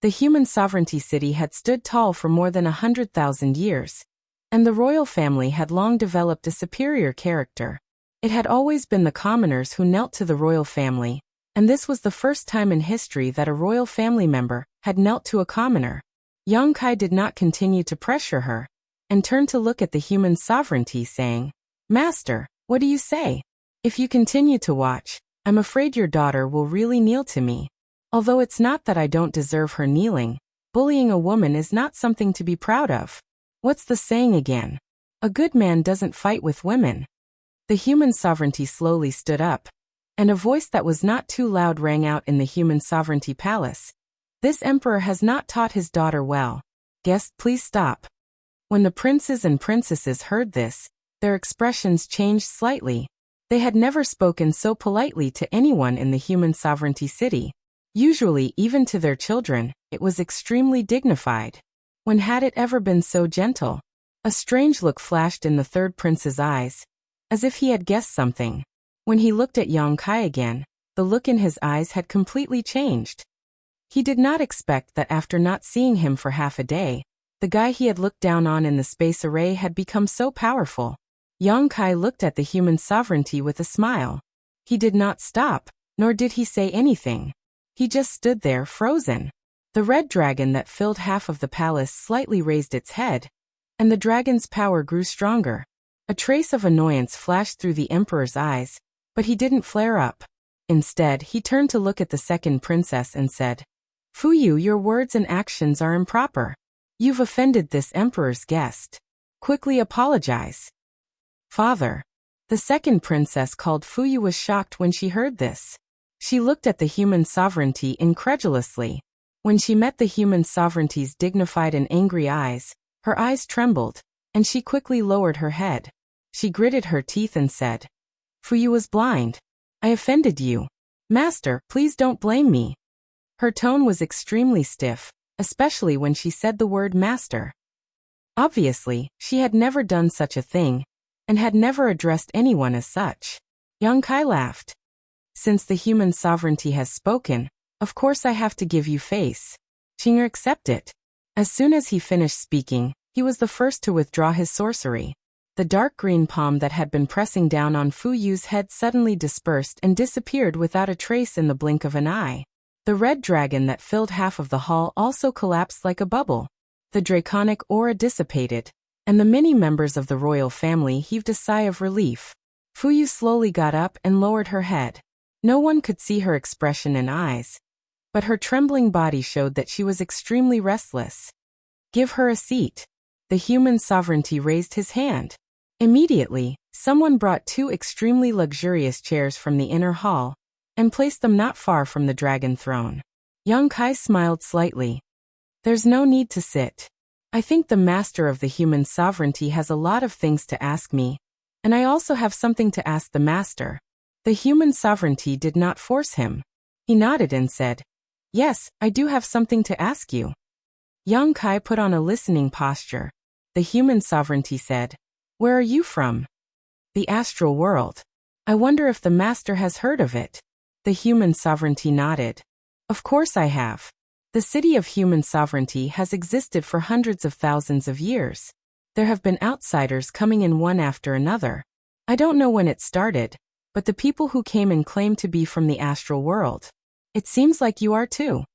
The human sovereignty city had stood tall for more than 100,000 years, and the royal family had long developed a superior character. It had always been the commoners who knelt to the royal family, and this was the first time in history that a royal family member had knelt to a commoner. Yang Kai did not continue to pressure her, and turned to look at the human sovereignty, saying, "Master, what do you say? If you continue to watch, I'm afraid your daughter will really kneel to me. Although it's not that I don't deserve her kneeling, bullying a woman is not something to be proud of. What's the saying again? A good man doesn't fight with women." The human sovereignty slowly stood up, and a voice that was not too loud rang out in the human sovereignty palace. "This emperor has not taught his daughter well. Guest, please stop." When the princes and princesses heard this, their expressions changed slightly. They had never spoken so politely to anyone in the human sovereignty city. Usually, even to their children, it was extremely dignified. When had it ever been so gentle? A strange look flashed in the third prince's eyes, as if he had guessed something. When he looked at Yang Kai again, the look in his eyes had completely changed. He did not expect that after not seeing him for half a day, the guy he had looked down on in the space array had become so powerful. Yang Kai looked at the human sovereignty with a smile. He did not stop, nor did he say anything. He just stood there frozen. The red dragon that filled half of the palace slightly raised its head, and the dragon's power grew stronger. A trace of annoyance flashed through the emperor's eyes, but he didn't flare up. Instead, he turned to look at the second princess and said, "Fuyu, your words and actions are improper. You've offended this emperor's guest. Quickly apologize." "Father." The second princess called Fuyu was shocked when she heard this. She looked at the human sovereignty incredulously. When she met the human sovereignty's dignified and angry eyes, her eyes trembled, and she quickly lowered her head. She gritted her teeth and said, "Fuyu was blind. I offended you. Master, please don't blame me." Her tone was extremely stiff, especially when she said the word master. Obviously, she had never done such a thing, and had never addressed anyone as such. Yang Kai laughed. "Since the human sovereignty has spoken, of course I have to give you face. Chinger, accept it." As soon as he finished speaking, he was the first to withdraw his sorcery. The dark green palm that had been pressing down on Fuyu's head suddenly dispersed and disappeared without a trace in the blink of an eye. The red dragon that filled half of the hall also collapsed like a bubble. The draconic aura dissipated, and the many members of the royal family heaved a sigh of relief. Fuyu slowly got up and lowered her head. No one could see her expression and eyes, but her trembling body showed that she was extremely restless. "Give her a seat." The human sovereignty raised his hand. Immediately, someone brought two extremely luxurious chairs from the inner hall, and placed them not far from the dragon throne. Yang Kai smiled slightly. "There's no need to sit. I think the master of the human sovereignty has a lot of things to ask me, and I also have something to ask the master." The human sovereignty did not force him. He nodded and said, "Yes, I do have something to ask you." Yang Kai put on a listening posture. The human sovereignty said, "Where are you from?" "The astral world. I wonder if the master has heard of it." The human sovereignty nodded. "Of course I have. The city of human sovereignty has existed for hundreds of thousands of years. There have been outsiders coming in one after another. I don't know when it started, but the people who came in claim to be from the astral world. It seems like you are too."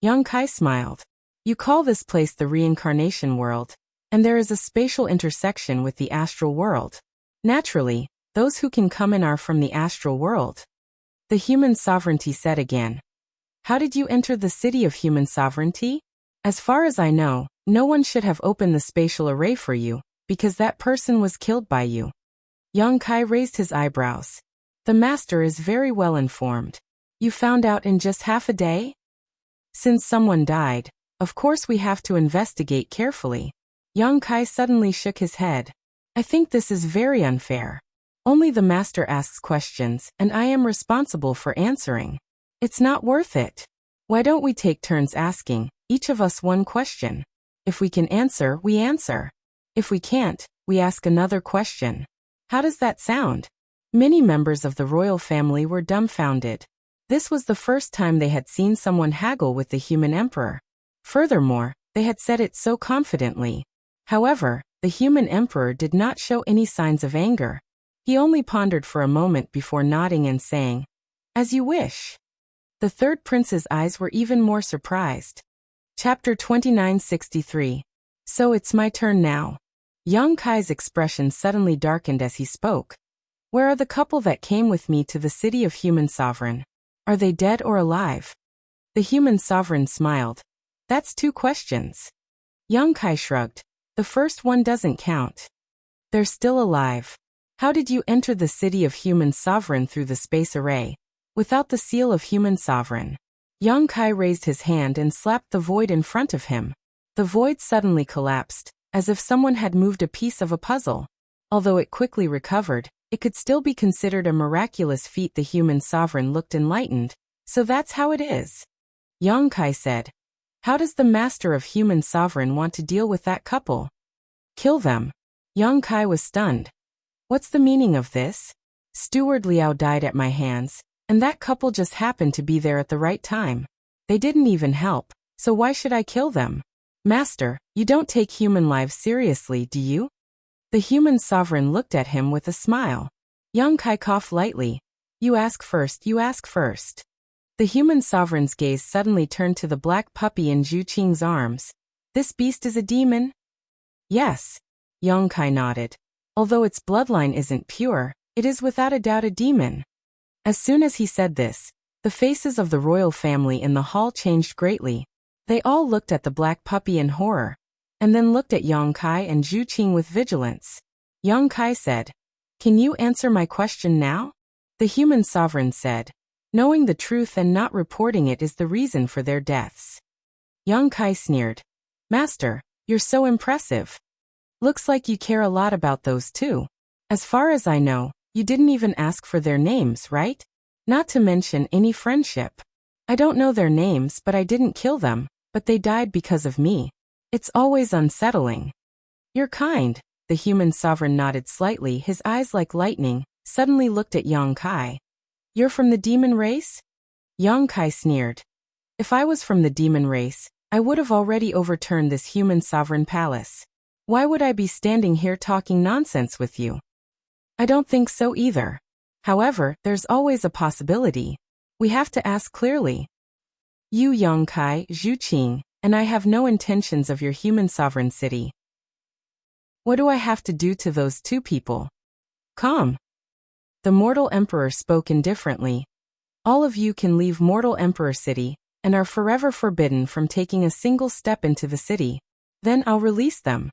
Yang Kai smiled. "You call this place the reincarnation world, and there is a spatial intersection with the astral world. Naturally, those who can come in are from the astral world." The human sovereignty said again, "How did you enter the city of human sovereignty? As far as I know, no one should have opened the spatial array for you, because that person was killed by you." Yang Kai raised his eyebrows. "The master is very well informed. You found out in just half a day?" "Since someone died, of course we have to investigate carefully." Yang Kai suddenly shook his head. "I think this is very unfair. Only the master asks questions, and I am responsible for answering. It's not worth it. Why don't we take turns asking, each of us one question? If we can answer, we answer. If we can't, we ask another question. How does that sound?" Many members of the royal family were dumbfounded. This was the first time they had seen someone haggle with the human emperor. Furthermore, they had said it so confidently. However, the human emperor did not show any signs of anger. He only pondered for a moment before nodding and saying, "As you wish." The third prince's eyes were even more surprised. Chapter 2963. So it's my turn now. Young Kai's expression suddenly darkened as he spoke. Where are the couple that came with me to the city of human sovereign? Are they dead or alive? The human sovereign smiled. That's 2 questions. Young Kai shrugged. The first one doesn't count. They're still alive. How did you enter the city of human sovereign through the space array, without the seal of human sovereign? Young Kai raised his hand and slapped the void in front of him. The void suddenly collapsed, as if someone had moved a piece of a puzzle. Although it quickly recovered, it could still be considered a miraculous feat. The human sovereign looked enlightened. So that's how it is. Young Kai said. How does the master of human sovereign want to deal with that couple? Kill them. Young Kai was stunned. What's the meaning of this? Steward Liao died at my hands, and that couple just happened to be there at the right time. They didn't even help, so why should I kill them? Master, you don't take human lives seriously, do you? The human sovereign looked at him with a smile. Young Kai coughed lightly. You ask first, you ask first. The human sovereign's gaze suddenly turned to the black puppy in Zhu Qing's arms. This beast is a demon? Yes. Young Kai nodded. Although its bloodline isn't pure, it is without a doubt a demon. As soon as he said this, the faces of the royal family in the hall changed greatly. They all looked at the black puppy in horror, and then looked at Young Kai and Zhu Qing with vigilance. Young Kai said, Can you answer my question now? The human sovereign said, Knowing the truth and not reporting it is the reason for their deaths. Young Kai sneered. Master, you're so impressive. Looks like you care a lot about those two. As far as I know, you didn't even ask for their names, right? Not to mention any friendship. I don't know their names, but I didn't kill them, but they died because of me. It's always unsettling. You're kind. The human sovereign nodded slightly, his eyes like lightning, suddenly looked at Young Kai. You're from the demon race? Young Kai sneered. If I was from the demon race, I would have already overturned this human sovereign palace. Why would I be standing here talking nonsense with you? I don't think so either. However, there's always a possibility. We have to ask clearly. You Young Kai, Zhu Qing, and I have no intentions of your human sovereign city. What do I have to do to those two people? Calm. The mortal emperor spoke indifferently. All of you can leave mortal emperor city, and are forever forbidden from taking a single step into the city. Then I'll release them.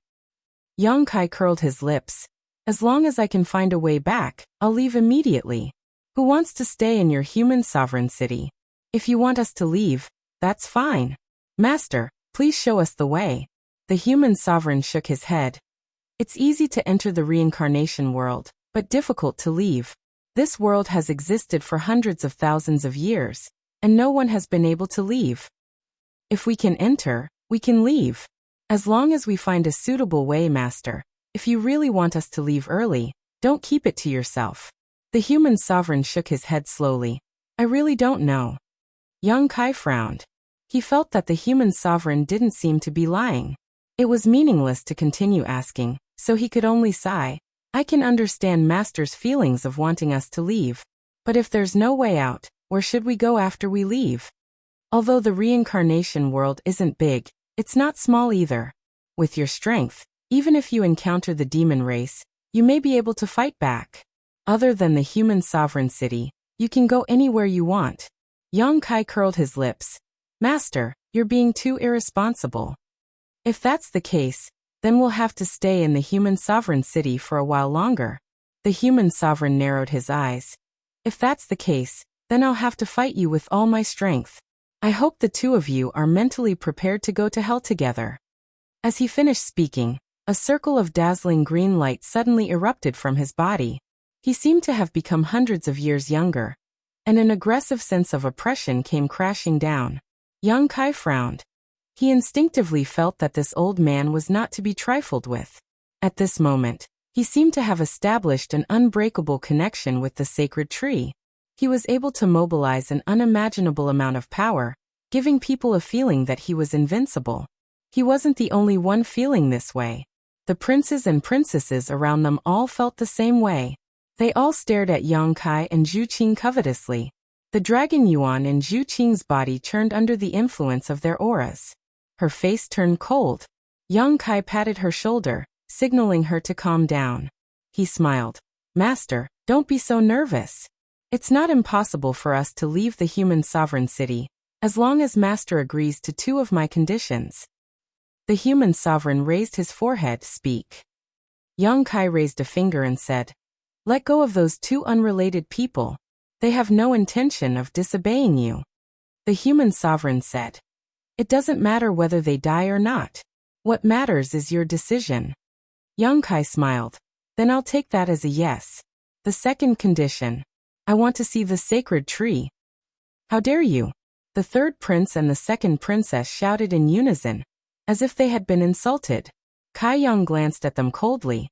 Young Kai curled his lips. As long as I can find a way back, I'll leave immediately. Who wants to stay in your human sovereign city? If you want us to leave, that's fine. Master, please show us the way. The human sovereign shook his head. It's easy to enter the reincarnation world, but difficult to leave. This world has existed for hundreds of thousands of years, and no one has been able to leave. If we can enter, we can leave. As long as we find a suitable way, Master. If you really want us to leave early, don't keep it to yourself. The human sovereign shook his head slowly. I really don't know. Young Kai frowned. He felt that the human sovereign didn't seem to be lying. It was meaningless to continue asking, so he could only sigh. I can understand Master's feelings of wanting us to leave. But if there's no way out, where should we go after we leave? Although the reincarnation world isn't big, it's not small either. With your strength, even if you encounter the demon race, you may be able to fight back. Other than the human sovereign city, you can go anywhere you want. Young Kai curled his lips. Master, you're being too irresponsible. If that's the case, then we'll have to stay in the human sovereign city for a while longer. The human sovereign narrowed his eyes. If that's the case, then I'll have to fight you with all my strength. I hope the two of you are mentally prepared to go to hell together. As he finished speaking, a circle of dazzling green light suddenly erupted from his body. He seemed to have become hundreds of years younger, and an aggressive sense of oppression came crashing down. Young Kai frowned. He instinctively felt that this old man was not to be trifled with. At this moment, he seemed to have established an unbreakable connection with the sacred tree. He was able to mobilize an unimaginable amount of power, giving people a feeling that he was invincible. He wasn't the only one feeling this way. The princes and princesses around them all felt the same way. They all stared at Yang Kai and Zhu Qing covetously. The dragon Yuan in Zhu Qing's body churned under the influence of their auras. Her face turned cold. Yang Kai patted her shoulder, signaling her to calm down. He smiled. Master, don't be so nervous. It's not impossible for us to leave the human sovereign city, as long as Master agrees to 2 of my conditions. The human sovereign raised his forehead. Speak. Yang Kai raised a finger and said, let go of those 2 unrelated people. They have no intention of disobeying you. The human sovereign said, it doesn't matter whether they die or not. What matters is your decision. Yang Kai smiled. Then I'll take that as a yes. The second condition. I want to see the sacred tree. How dare you? The third prince and the second princess shouted in unison, as if they had been insulted. Kai Yang glanced at them coldly.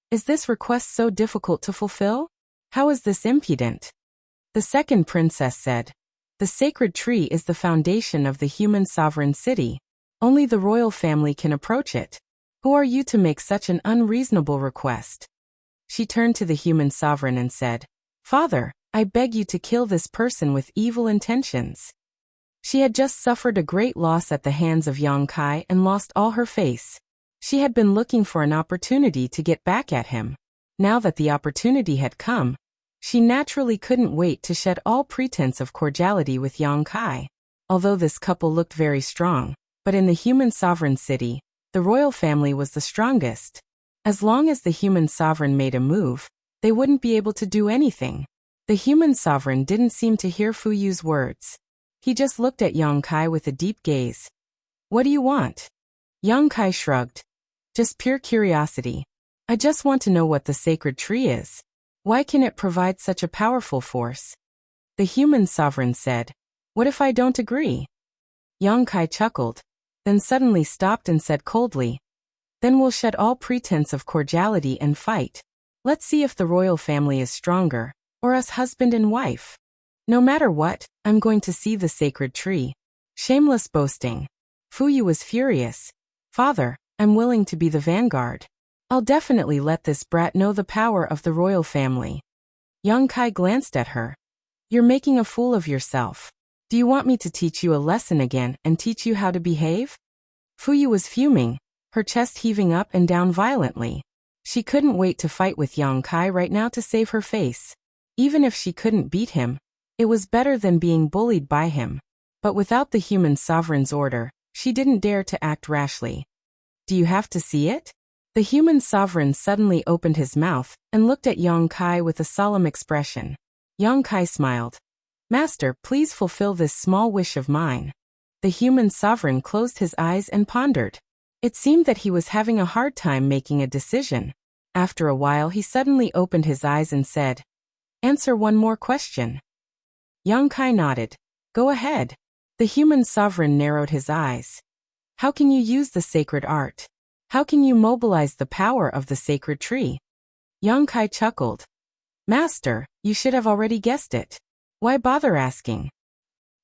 Is this request so difficult to fulfill? How is this impudent? The second princess said, the sacred tree is the foundation of the human sovereign city. Only the royal family can approach it. Who are you to make such an unreasonable request? She turned to the human sovereign and said, Father, I beg you to kill this person with evil intentions. She had just suffered a great loss at the hands of Yang Kai and lost all her face. She had been looking for an opportunity to get back at him. Now that the opportunity had come, she naturally couldn't wait to shed all pretense of cordiality with Yang Kai. Although this couple looked very strong, but in the human sovereign city, the royal family was the strongest. As long as the human sovereign made a move, they wouldn't be able to do anything. The human sovereign didn't seem to hear Fu Yu's words. He just looked at Yang Kai with a deep gaze. What do you want? Yang Kai shrugged. Just pure curiosity. I just want to know what the sacred tree is. Why can it provide such a powerful force? The human sovereign said, what if I don't agree? Yang Kai chuckled, then suddenly stopped and said coldly, then we'll shed all pretense of cordiality and fight. Let's see if the royal family is stronger, or us husband and wife. No matter what, I'm going to see the sacred tree. Shameless boasting. Fu Yu was furious. Father, I'm willing to be the vanguard. I'll definitely let this brat know the power of the royal family. Yang Kai glanced at her. You're making a fool of yourself. Do you want me to teach you a lesson again and teach you how to behave? Fu Yu was fuming, her chest heaving up and down violently. She couldn't wait to fight with Yang Kai right now to save her face. Even if she couldn't beat him, it was better than being bullied by him. But without the human sovereign's order, she didn't dare to act rashly. Do you have to see it? The human sovereign suddenly opened his mouth and looked at Yang Kai with a solemn expression. Yang Kai smiled. Master, please fulfill this small wish of mine. The human sovereign closed his eyes and pondered. It seemed that he was having a hard time making a decision. After a while he suddenly opened his eyes and said, answer one more question. Yang Kai nodded. Go ahead. The human sovereign narrowed his eyes. How can you use the sacred art? How can you mobilize the power of the sacred tree? Yang Kai chuckled. Master, you should have already guessed it. Why bother asking?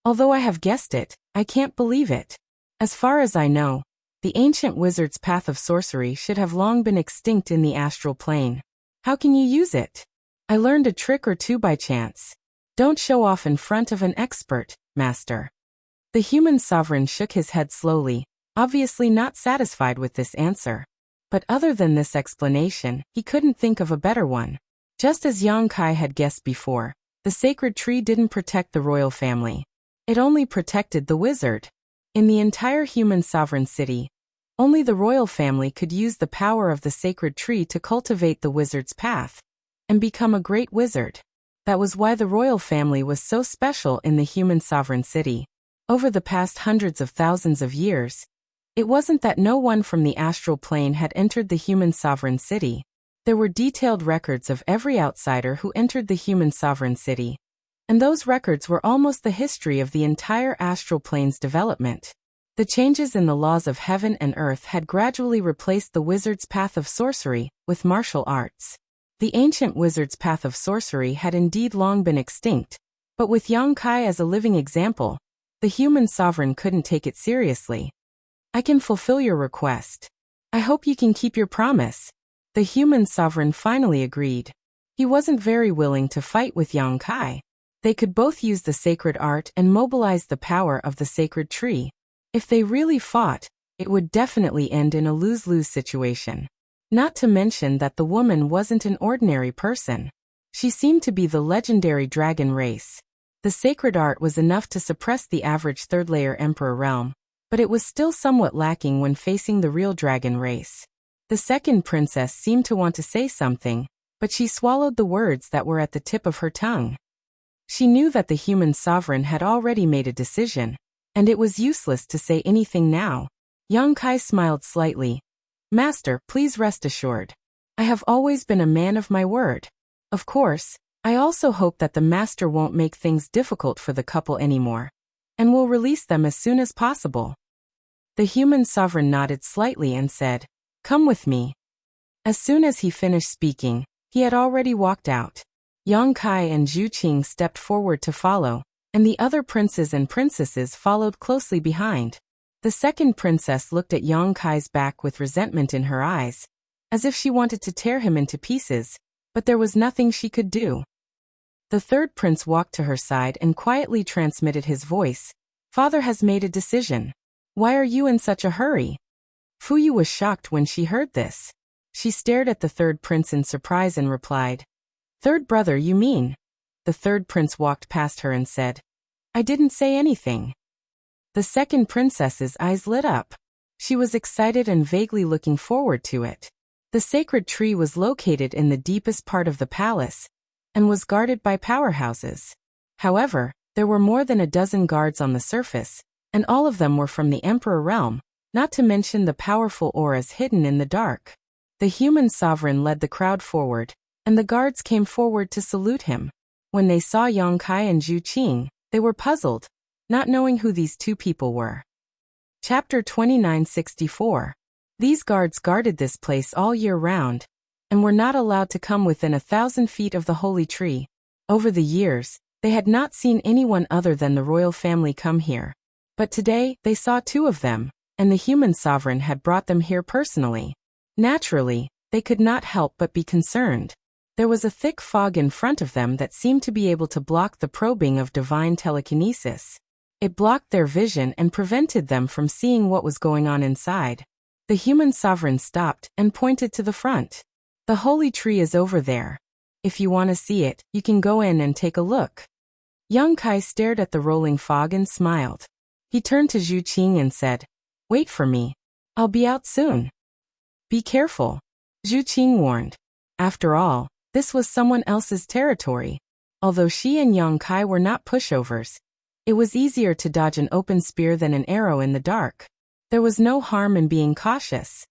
Although I have guessed it, I can't believe it. As far as I know, the ancient wizard's path of sorcery should have long been extinct in the astral plane. How can you use it? I learned a trick or two by chance. Don't show off in front of an expert, Master. The human sovereign shook his head slowly, obviously not satisfied with this answer. But other than this explanation, he couldn't think of a better one. Just as Yang Kai had guessed before, the sacred tree didn't protect the royal family. It only protected the wizard. In the entire human sovereign city, only the royal family could use the power of the sacred tree to cultivate the wizard's path and become a great wizard. That was why the royal family was so special in the human sovereign city. Over the past hundreds of thousands of years, it wasn't that no one from the astral plane had entered the human sovereign city. There were detailed records of every outsider who entered the human sovereign city. And those records were almost the history of the entire astral plane's development. The changes in the laws of heaven and earth had gradually replaced the wizard's path of sorcery with martial arts. The ancient wizard's path of sorcery had indeed long been extinct, but with Yang Kai as a living example, the human sovereign couldn't take it seriously. I can fulfill your request. I hope you can keep your promise. The human sovereign finally agreed. He wasn't very willing to fight with Yang Kai. They could both use the sacred art and mobilize the power of the sacred tree. If they really fought, it would definitely end in a lose-lose situation. Not to mention that the woman wasn't an ordinary person. She seemed to be the legendary dragon race. The sacred art was enough to suppress the average third-layer emperor realm, but it was still somewhat lacking when facing the real dragon race. The second princess seemed to want to say something, but she swallowed the words that were at the tip of her tongue. She knew that the human sovereign had already made a decision, and it was useless to say anything now. Yang Kai smiled slightly. Master, please rest assured. I have always been a man of my word. Of course, I also hope that the master won't make things difficult for the couple anymore, and will release them as soon as possible. The human sovereign nodded slightly and said, Come with me. As soon as he finished speaking, he had already walked out. Yang Kai and Zhu Qing stepped forward to follow, and the other princes and princesses followed closely behind. The second princess looked at Yang Kai's back with resentment in her eyes, as if she wanted to tear him into pieces, but there was nothing she could do. The third prince walked to her side and quietly transmitted his voice. Father has made a decision. Why are you in such a hurry? Fuyu was shocked when she heard this. She stared at the third prince in surprise and replied, Third brother, you mean? The third prince walked past her and said, I didn't say anything. The second princess's eyes lit up. She was excited and vaguely looking forward to it. The sacred tree was located in the deepest part of the palace, and was guarded by powerhouses. However, there were more than a dozen guards on the surface, and all of them were from the Emperor realm, not to mention the powerful auras hidden in the dark. The human sovereign led the crowd forward, and the guards came forward to salute him. When they saw Yang Kai and Zhu Qing, they were puzzled, not knowing who these two people were. Chapter 2964. These guards guarded this place all year round, and were not allowed to come within 1,000 feet of the holy tree. Over the years, they had not seen anyone other than the royal family come here. But today, they saw two of them, and the human sovereign had brought them here personally. Naturally, they could not help but be concerned. There was a thick fog in front of them that seemed to be able to block the probing of divine telekinesis. It blocked their vision and prevented them from seeing what was going on inside. The human sovereign stopped and pointed to the front. The holy tree is over there. If you want to see it, you can go in and take a look. Yang Kai stared at the rolling fog and smiled. He turned to Zhu Qing and said, Wait for me. I'll be out soon. Be careful, Zhu Qing warned. After all, this was someone else's territory. Although she and Yang Kai were not pushovers, it was easier to dodge an open spear than an arrow in the dark. There was no harm in being cautious.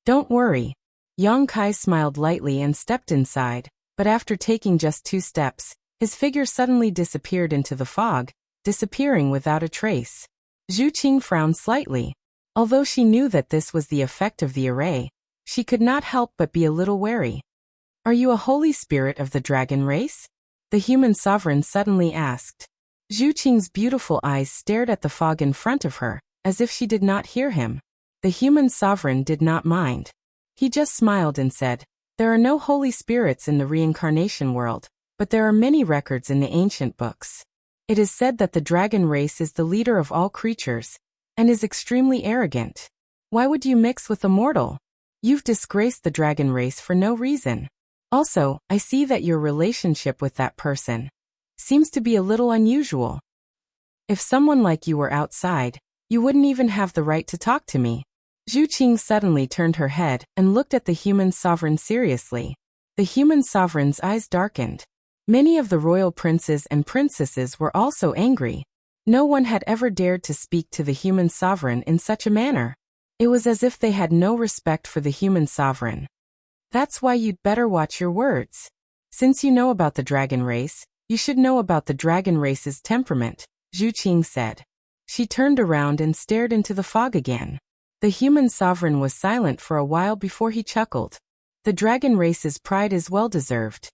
Don't worry. Yang Kai smiled lightly and stepped inside, but after taking just 2 steps, his figure suddenly disappeared into the fog, disappearing without a trace. Zhu Qing frowned slightly. Although she knew that this was the effect of the array, she could not help but be a little wary. Are you a holy spirit of the dragon race? The human sovereign suddenly asked. Zhu Qing's beautiful eyes stared at the fog in front of her, as if she did not hear him. The human sovereign did not mind. He just smiled and said, There are no holy spirits in the reincarnation world, but there are many records in the ancient books. It is said that the dragon race is the leader of all creatures, and is extremely arrogant. Why would you mix with a mortal? You've disgraced the dragon race for no reason. Also, I see that your relationship with that person seems to be a little unusual. If someone like you were outside, you wouldn't even have the right to talk to me. Zhu Qing suddenly turned her head and looked at the human sovereign seriously. The human sovereign's eyes darkened. Many of the royal princes and princesses were also angry. No one had ever dared to speak to the human sovereign in such a manner. It was as if they had no respect for the human sovereign. That's why you'd better watch your words. Since you know about the dragon race, you should know about the dragon race's temperament, Zhu Qing said. She turned around and stared into the fog again. The human sovereign was silent for a while before he chuckled. The dragon race's pride is well-deserved.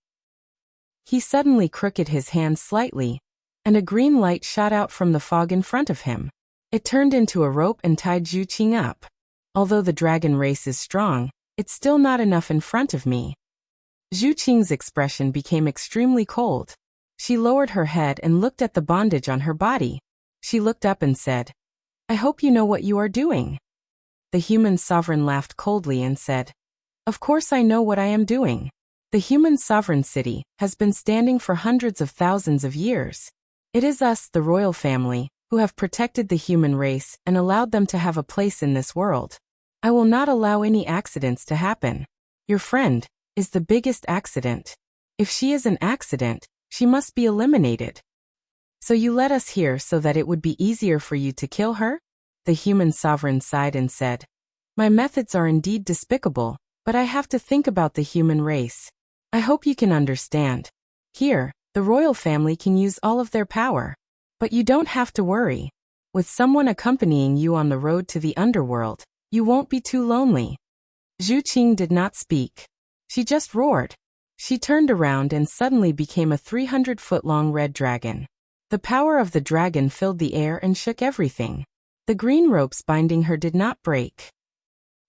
He suddenly crooked his hand slightly, and a green light shot out from the fog in front of him. It turned into a rope and tied Zhu Qing up. Although the dragon race is strong, it's still not enough in front of me. Zhu Qing's expression became extremely cold. She lowered her head and looked at the bondage on her body. She looked up and said, "I hope you know what you are doing." The human sovereign laughed coldly and said, "Of course I know what I am doing. The human sovereign city has been standing for hundreds of thousands of years. It is us, the royal family, who have protected the human race and allowed them to have a place in this world. I will not allow any accidents to happen. Your friend is the biggest accident. If she is an accident, she must be eliminated. So you led us here so that it would be easier for you to kill her?" The human sovereign sighed and said, "My methods are indeed despicable, but I have to think about the human race. I hope you can understand. Here, the royal family can use all of their power. But you don't have to worry. With someone accompanying you on the road to the underworld, you won't be too lonely." Zhu Qing did not speak. She just roared. She turned around and suddenly became a 300-foot-long red dragon. The power of the dragon filled the air and shook everything. The green ropes binding her did not break.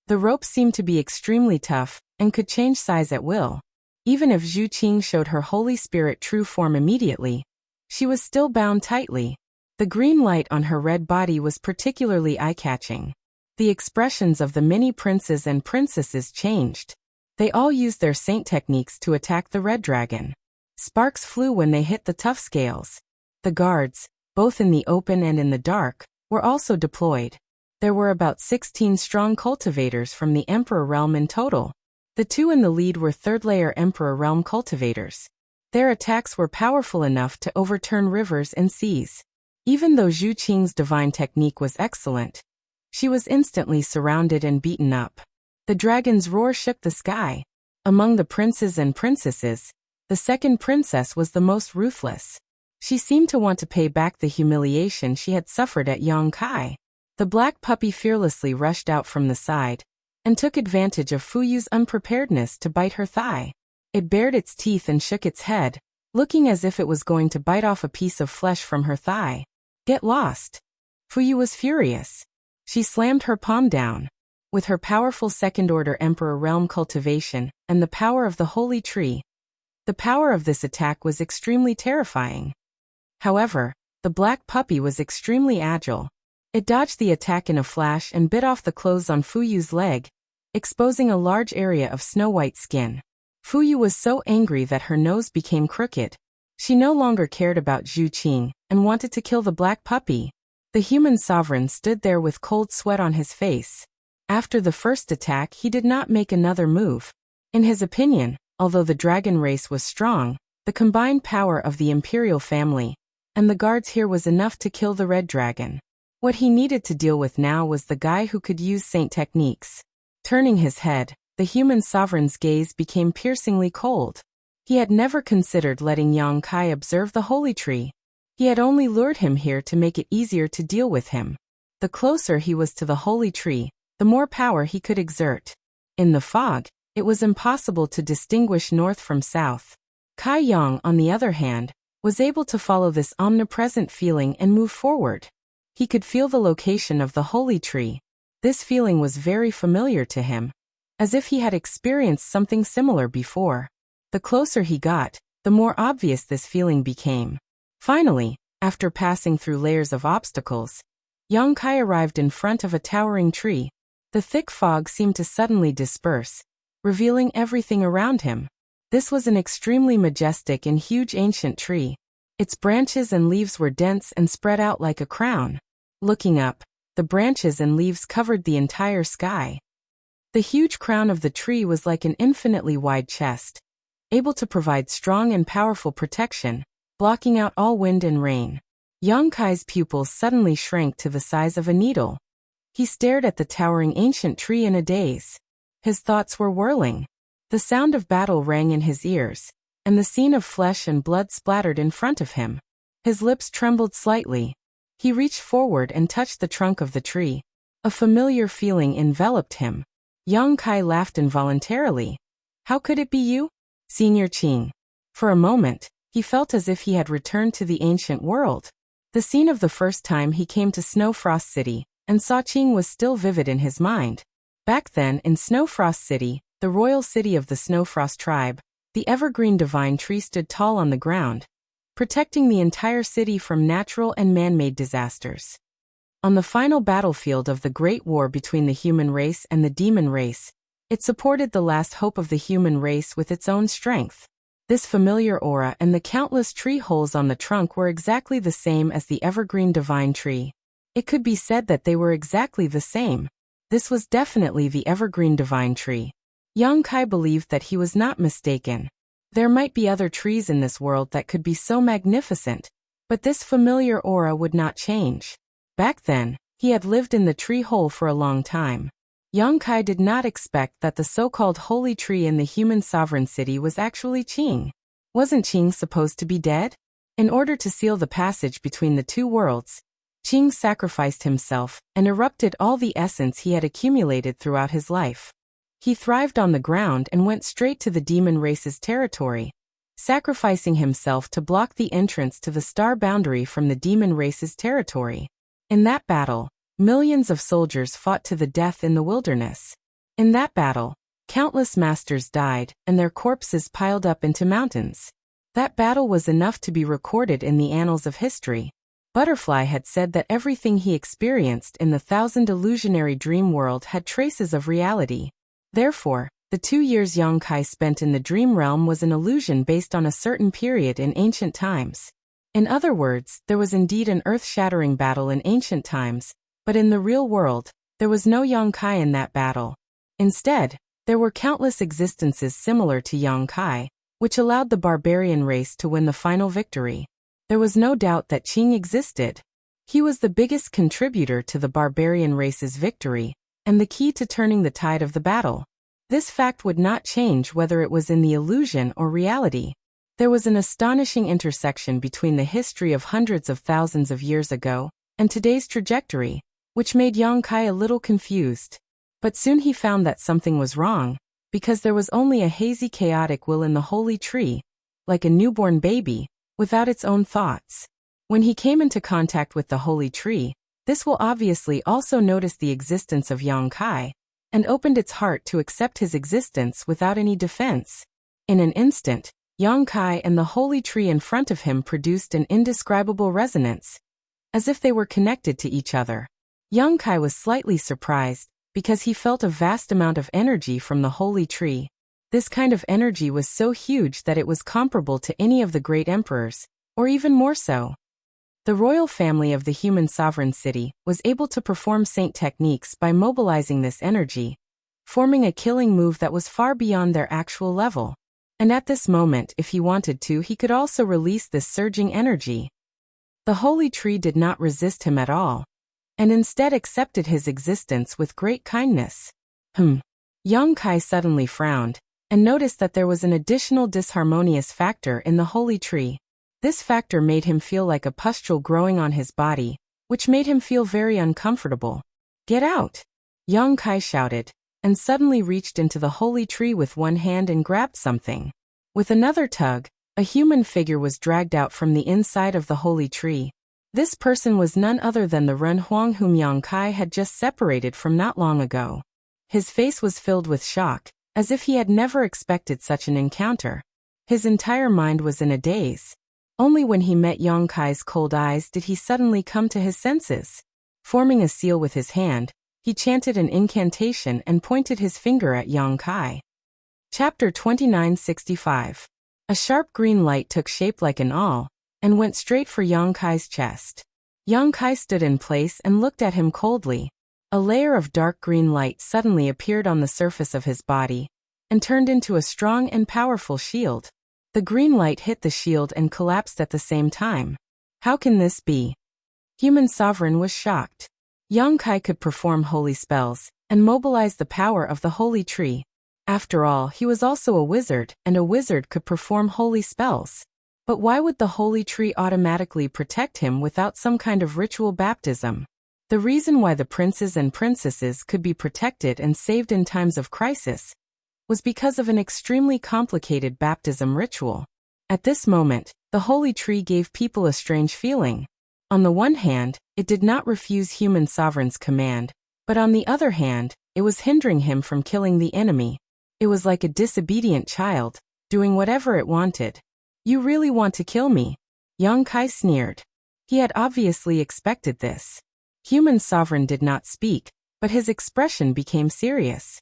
The ropes seemed to be extremely tough and could change size at will. Even if Zhu Qing showed her Holy Spirit true form immediately, she was still bound tightly. The green light on her red body was particularly eye-catching. The expressions of the many princes and princesses changed. They all used their saint techniques to attack the red dragon. Sparks flew when they hit the tough scales. The guards, both in the open and in the dark, were also deployed. There were about 16 strong cultivators from the Emperor realm in total. The two in the lead were third-layer Emperor realm cultivators. Their attacks were powerful enough to overturn rivers and seas. Even though Zhu Qing's divine technique was excellent, she was instantly surrounded and beaten up. The dragon's roar shook the sky. Among the princes and princesses, the second princess was the most ruthless. She seemed to want to pay back the humiliation she had suffered at Yongkai. The black puppy fearlessly rushed out from the side and took advantage of Fuyu's unpreparedness to bite her thigh. It bared its teeth and shook its head, looking as if it was going to bite off a piece of flesh from her thigh. "Get lost." Fuyu was furious. She slammed her palm down. With her powerful second-order Emperor realm cultivation and the power of the holy tree, the power of this attack was extremely terrifying. However, the black puppy was extremely agile. It dodged the attack in a flash and bit off the clothes on Fuyu's leg, exposing a large area of snow-white skin. Fuyu was so angry that her nose became crooked. She no longer cared about Zhu Qing and wanted to kill the black puppy. The human sovereign stood there with cold sweat on his face. After the first attack, he did not make another move. In his opinion, although the dragon race was strong, the combined power of the imperial family and the guards here was enough to kill the red dragon. What he needed to deal with now was the guy who could use saint techniques. Turning his head, the human sovereign's gaze became piercingly cold. He had never considered letting Yang Kai observe the holy tree. He had only lured him here to make it easier to deal with him. The closer he was to the holy tree, the more power he could exert. In the fog, it was impossible to distinguish north from south. Kai Yang, on the other hand, was able to follow this omnipresent feeling and move forward. He could feel the location of the holy tree. This feeling was very familiar to him, as if he had experienced something similar before. The closer he got, the more obvious this feeling became. Finally, after passing through layers of obstacles, Yang Kai arrived in front of a towering tree. The thick fog seemed to suddenly disperse, revealing everything around him. This was an extremely majestic and huge ancient tree. Its branches and leaves were dense and spread out like a crown. Looking up, the branches and leaves covered the entire sky. The huge crown of the tree was like an infinitely wide chest, able to provide strong and powerful protection, blocking out all wind and rain. Yang Kai's pupils suddenly shrank to the size of a needle. He stared at the towering ancient tree in a daze. His thoughts were whirling. The sound of battle rang in his ears, and the scene of flesh and blood splattered in front of him. His lips trembled slightly. He reached forward and touched the trunk of the tree. A familiar feeling enveloped him. Yang Kai laughed involuntarily. "How could it be you, Senior Qing?" For a moment, he felt as if he had returned to the ancient world. The scene of the first time he came to Snowfrost City, and saw Qing was still vivid in his mind. Back then, in Snowfrost City, the royal city of the Snowfrost tribe, The evergreen divine tree stood tall on the ground, protecting the entire city from natural and man-made disasters. On the final battlefield of the Great War between the human race and the demon race, it supported the last hope of the human race with its own strength. This familiar aura and the countless tree holes on the trunk were exactly the same as the evergreen divine tree. It could be said that they were exactly the same. This was definitely the evergreen divine tree. Yang Kai believed that he was not mistaken. There might be other trees in this world that could be so magnificent, but this familiar aura would not change. Back then, he had lived in the tree hole for a long time. Yang Kai did not expect that the so-called holy tree in the human sovereign city was actually Qing. Wasn't Qing supposed to be dead? In order to seal the passage between the two worlds, Qing sacrificed himself and erupted all the essence he had accumulated throughout his life. He thrived on the ground and went straight to the demon race's territory, sacrificing himself to block the entrance to the star boundary from the demon race's territory. In that battle, millions of soldiers fought to the death in the wilderness. In that battle, countless masters died and their corpses piled up into mountains. That battle was enough to be recorded in the annals of history. Butterfly had said that everything he experienced in the thousand illusionary dream world had traces of reality. Therefore, the 2 years Yang Kai spent in the dream realm was an illusion based on a certain period in ancient times. In other words, there was indeed an earth-shattering battle in ancient times, but in the real world, there was no Yang Kai in that battle. Instead, there were countless existences similar to Yang Kai, which allowed the barbarian race to win the final victory. There was no doubt that Qing existed. He was the biggest contributor to the barbarian race's victory, and the key to turning the tide of the battle. This fact would not change whether it was in the illusion or reality. There was an astonishing intersection between the history of hundreds of thousands of years ago and today's trajectory, which made Yang Kai a little confused. But soon he found that something was wrong, because there was only a hazy chaotic will in the holy tree, like a newborn baby, without its own thoughts. When he came into contact with the holy tree, this will obviously also noticed the existence of Yang Kai, and opened its heart to accept his existence without any defense. In an instant, Yang Kai and the holy tree in front of him produced an indescribable resonance, as if they were connected to each other. Yang Kai was slightly surprised, because he felt a vast amount of energy from the holy tree. This kind of energy was so huge that it was comparable to any of the great emperors, or even more so. The royal family of the human sovereign city was able to perform saint techniques by mobilizing this energy, forming a killing move that was far beyond their actual level. And at this moment, if he wanted to, he could also release this surging energy. The holy tree did not resist him at all, and instead accepted his existence with great kindness. Yang Kai suddenly frowned, and noticed that there was an additional disharmonious factor in the holy tree. This factor made him feel like a pustule growing on his body, which made him feel very uncomfortable. "Get out!" Yang Kai shouted, and suddenly reached into the holy tree with one hand and grabbed something. With another tug, a human figure was dragged out from the inside of the holy tree. This person was none other than the Ren Huang whom Yang Kai had just separated from not long ago. His face was filled with shock, as if he had never expected such an encounter. His entire mind was in a daze. Only when he met Yang Kai's cold eyes did he suddenly come to his senses. Forming a seal with his hand, he chanted an incantation and pointed his finger at Yang Kai. Chapter 2965. A sharp green light took shape like an awl, and went straight for Yang Kai's chest. Yang Kai stood in place and looked at him coldly. A layer of dark green light suddenly appeared on the surface of his body, and turned into a strong and powerful shield. The green light hit the shield and collapsed at the same time. How can this be? Human Sovereign was shocked. Yang Kai could perform holy spells, and mobilize the power of the holy tree. After all, he was also a wizard, and a wizard could perform holy spells. But why would the holy tree automatically protect him without some kind of ritual baptism? The reason why the princes and princesses could be protected and saved in times of crisis was because of an extremely complicated baptism ritual. At this moment, the holy tree gave people a strange feeling. On the one hand, it did not refuse human sovereign's command, but on the other hand, it was hindering him from killing the enemy. It was like a disobedient child, doing whatever it wanted. You really want to kill me? Yang Kai sneered. He had obviously expected this. Human Sovereign did not speak, but his expression became serious.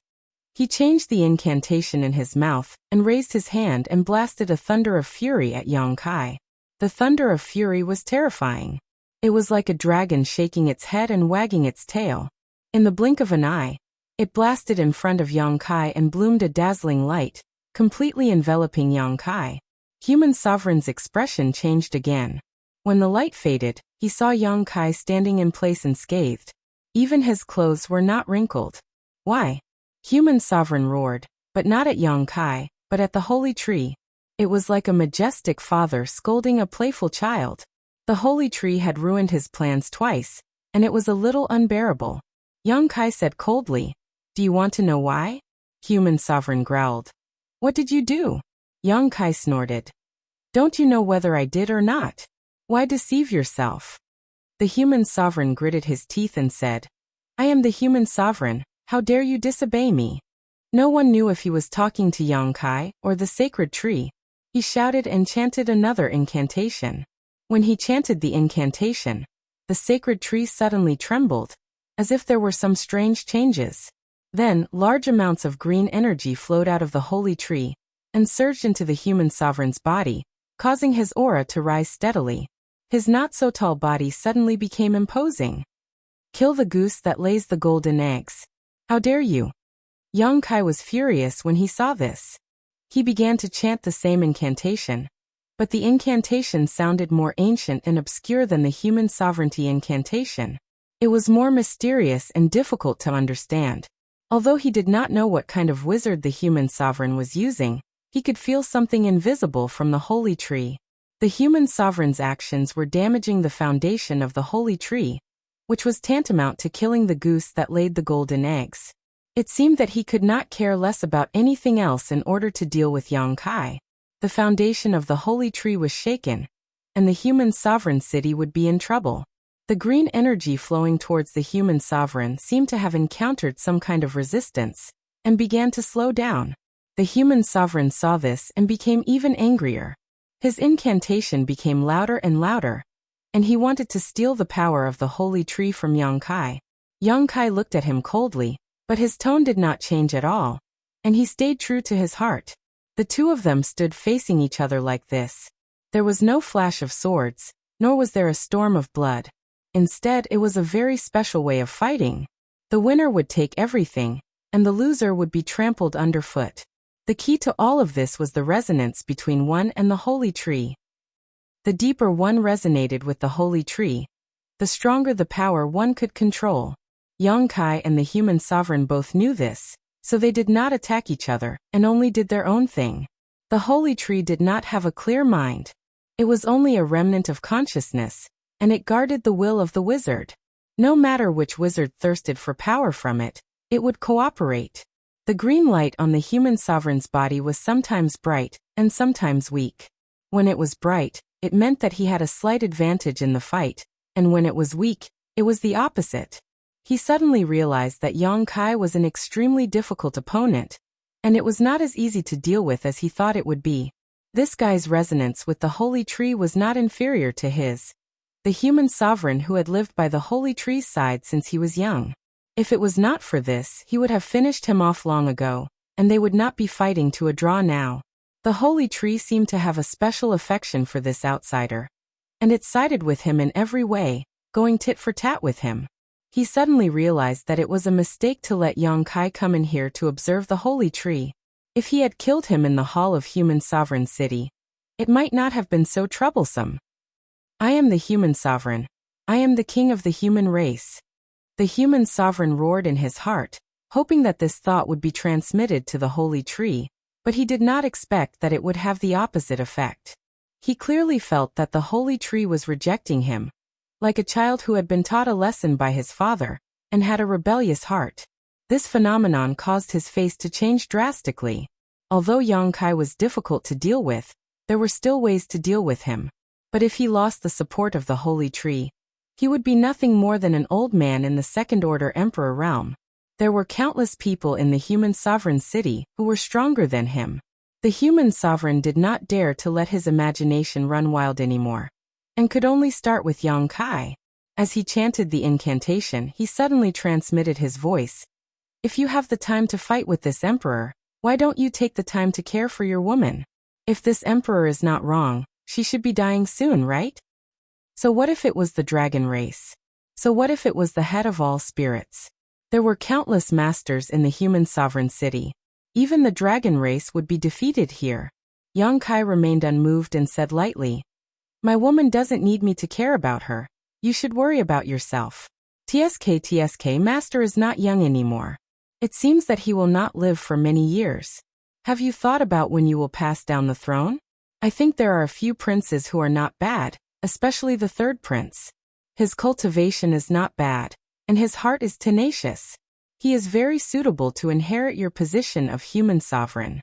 He changed the incantation in his mouth and raised his hand and blasted a thunder of fury at Yang Kai. The thunder of fury was terrifying. It was like a dragon shaking its head and wagging its tail. In the blink of an eye, it blasted in front of Yang Kai and bloomed a dazzling light, completely enveloping Yang Kai. Human Sovereign's expression changed again. When the light faded, he saw Yang Kai standing in place unscathed. Even his clothes were not wrinkled. Why? Human Sovereign roared, but not at Yang Kai, but at the holy tree. It was like a majestic father scolding a playful child. The holy tree had ruined his plans twice, and it was a little unbearable. Yang Kai said coldly, "Do you want to know why?" Human Sovereign growled. "What did you do?" Yang Kai snorted. "Don't you know whether I did or not? Why deceive yourself?" The Human Sovereign gritted his teeth and said, "I am the Human Sovereign. How dare you disobey me?" No one knew if he was talking to Yang Kai or the sacred tree. He shouted and chanted another incantation. When he chanted the incantation, the sacred tree suddenly trembled, as if there were some strange changes. Then, large amounts of green energy flowed out of the holy tree and surged into the Human Sovereign's body, causing his aura to rise steadily. His not-so-tall body suddenly became imposing. "Kill the goose that lays the golden eggs. How dare you?" Yang Kai was furious when he saw this. He began to chant the same incantation, but the incantation sounded more ancient and obscure than the human sovereignty incantation. It was more mysterious and difficult to understand. Although he did not know what kind of wizard the Human Sovereign was using, he could feel something invisible from the holy tree. The Human Sovereign's actions were damaging the foundation of the holy tree, which was tantamount to killing the goose that laid the golden eggs. It seemed that he could not care less about anything else in order to deal with Yang Kai. The foundation of the holy tree was shaken, and the Human Sovereign city would be in trouble. The green energy flowing towards the Human Sovereign seemed to have encountered some kind of resistance, and began to slow down. The Human Sovereign saw this and became even angrier. His incantation became louder and louder, and he wanted to steal the power of the holy tree from Yang Kai. Yang Kai looked at him coldly, but his tone did not change at all, and he stayed true to his heart. The two of them stood facing each other like this. There was no flash of swords, nor was there a storm of blood. Instead, it was a very special way of fighting. The winner would take everything, and the loser would be trampled underfoot. The key to all of this was the resonance between one and the holy tree. The deeper one resonated with the holy tree, the stronger the power one could control. Yang Kai and the Human Sovereign both knew this, so they did not attack each other, and only did their own thing. The holy tree did not have a clear mind. It was only a remnant of consciousness, and it guarded the will of the wizard. No matter which wizard thirsted for power from it, it would cooperate. The green light on the Human Sovereign's body was sometimes bright, and sometimes weak. When it was bright, it meant that he had a slight advantage in the fight, and when it was weak, it was the opposite. He suddenly realized that Yang Kai was an extremely difficult opponent, and it was not as easy to deal with as he thought it would be. This guy's resonance with the holy tree was not inferior to his. The Human Sovereign who had lived by the holy tree's side since he was young. If it was not for this, he would have finished him off long ago, and they would not be fighting to a draw now. The holy tree seemed to have a special affection for this outsider, and it sided with him in every way, going tit for tat with him. He suddenly realized that it was a mistake to let Yang Kai come in here to observe the holy tree. If he had killed him in the hall of Human Sovereign City, it might not have been so troublesome. "I am the Human Sovereign. I am the king of the human race." The Human Sovereign roared in his heart, hoping that this thought would be transmitted to the holy tree, but he did not expect that it would have the opposite effect. He clearly felt that the holy tree was rejecting him, like a child who had been taught a lesson by his father, and had a rebellious heart. This phenomenon caused his face to change drastically. Although Yang Kai was difficult to deal with, there were still ways to deal with him. But if he lost the support of the holy tree, he would be nothing more than an old man in the second-order emperor realm. There were countless people in the Human Sovereign City who were stronger than him. The human sovereign did not dare to let his imagination run wild anymore, and could only start with Yang Kai. As he chanted the incantation, he suddenly transmitted his voice. If you have the time to fight with this emperor, why don't you take the time to care for your woman? If this emperor is not wrong, she should be dying soon, right? So what if it was the dragon race? So what if it was the head of all spirits? There were countless masters in the human sovereign city. Even the dragon race would be defeated here. Yang Kai remained unmoved and said lightly, "My woman doesn't need me to care about her. You should worry about yourself. TSK master is not young anymore. It seems that he will not live for many years. Have you thought about when you will pass down the throne? I think there are a few princes who are not bad, especially the third prince. His cultivation is not bad, and his heart is tenacious. He is very suitable to inherit your position of human sovereign.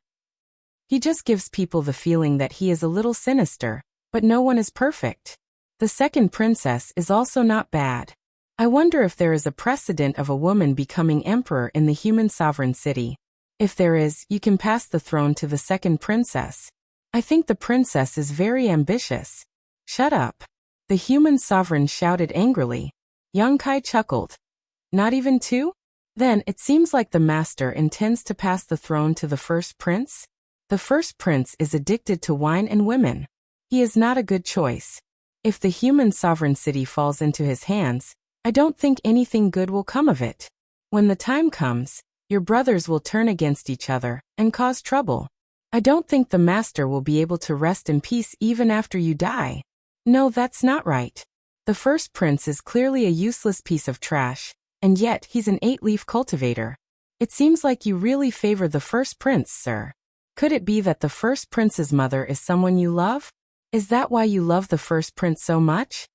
He just gives people the feeling that he is a little sinister, but no one is perfect. The second princess is also not bad. I wonder if there is a precedent of a woman becoming emperor in the human sovereign city. If there is, you can pass the throne to the second princess. I think the princess is very ambitious." "Shut up." The human sovereign shouted angrily. Yang Kai chuckled. "Not even two? Then it seems like the master intends to pass the throne to the first prince? The first prince is addicted to wine and women. He is not a good choice. If the human sovereign city falls into his hands, I don't think anything good will come of it. When the time comes, your brothers will turn against each other and cause trouble. I don't think the master will be able to rest in peace even after you die." "No, that's not right. The first prince is clearly a useless piece of trash, and yet he's an 8-leaf cultivator. It seems like you really favor the first prince, sir. Could it be that the first prince's mother is someone you love? Is that why you love the first prince so much?"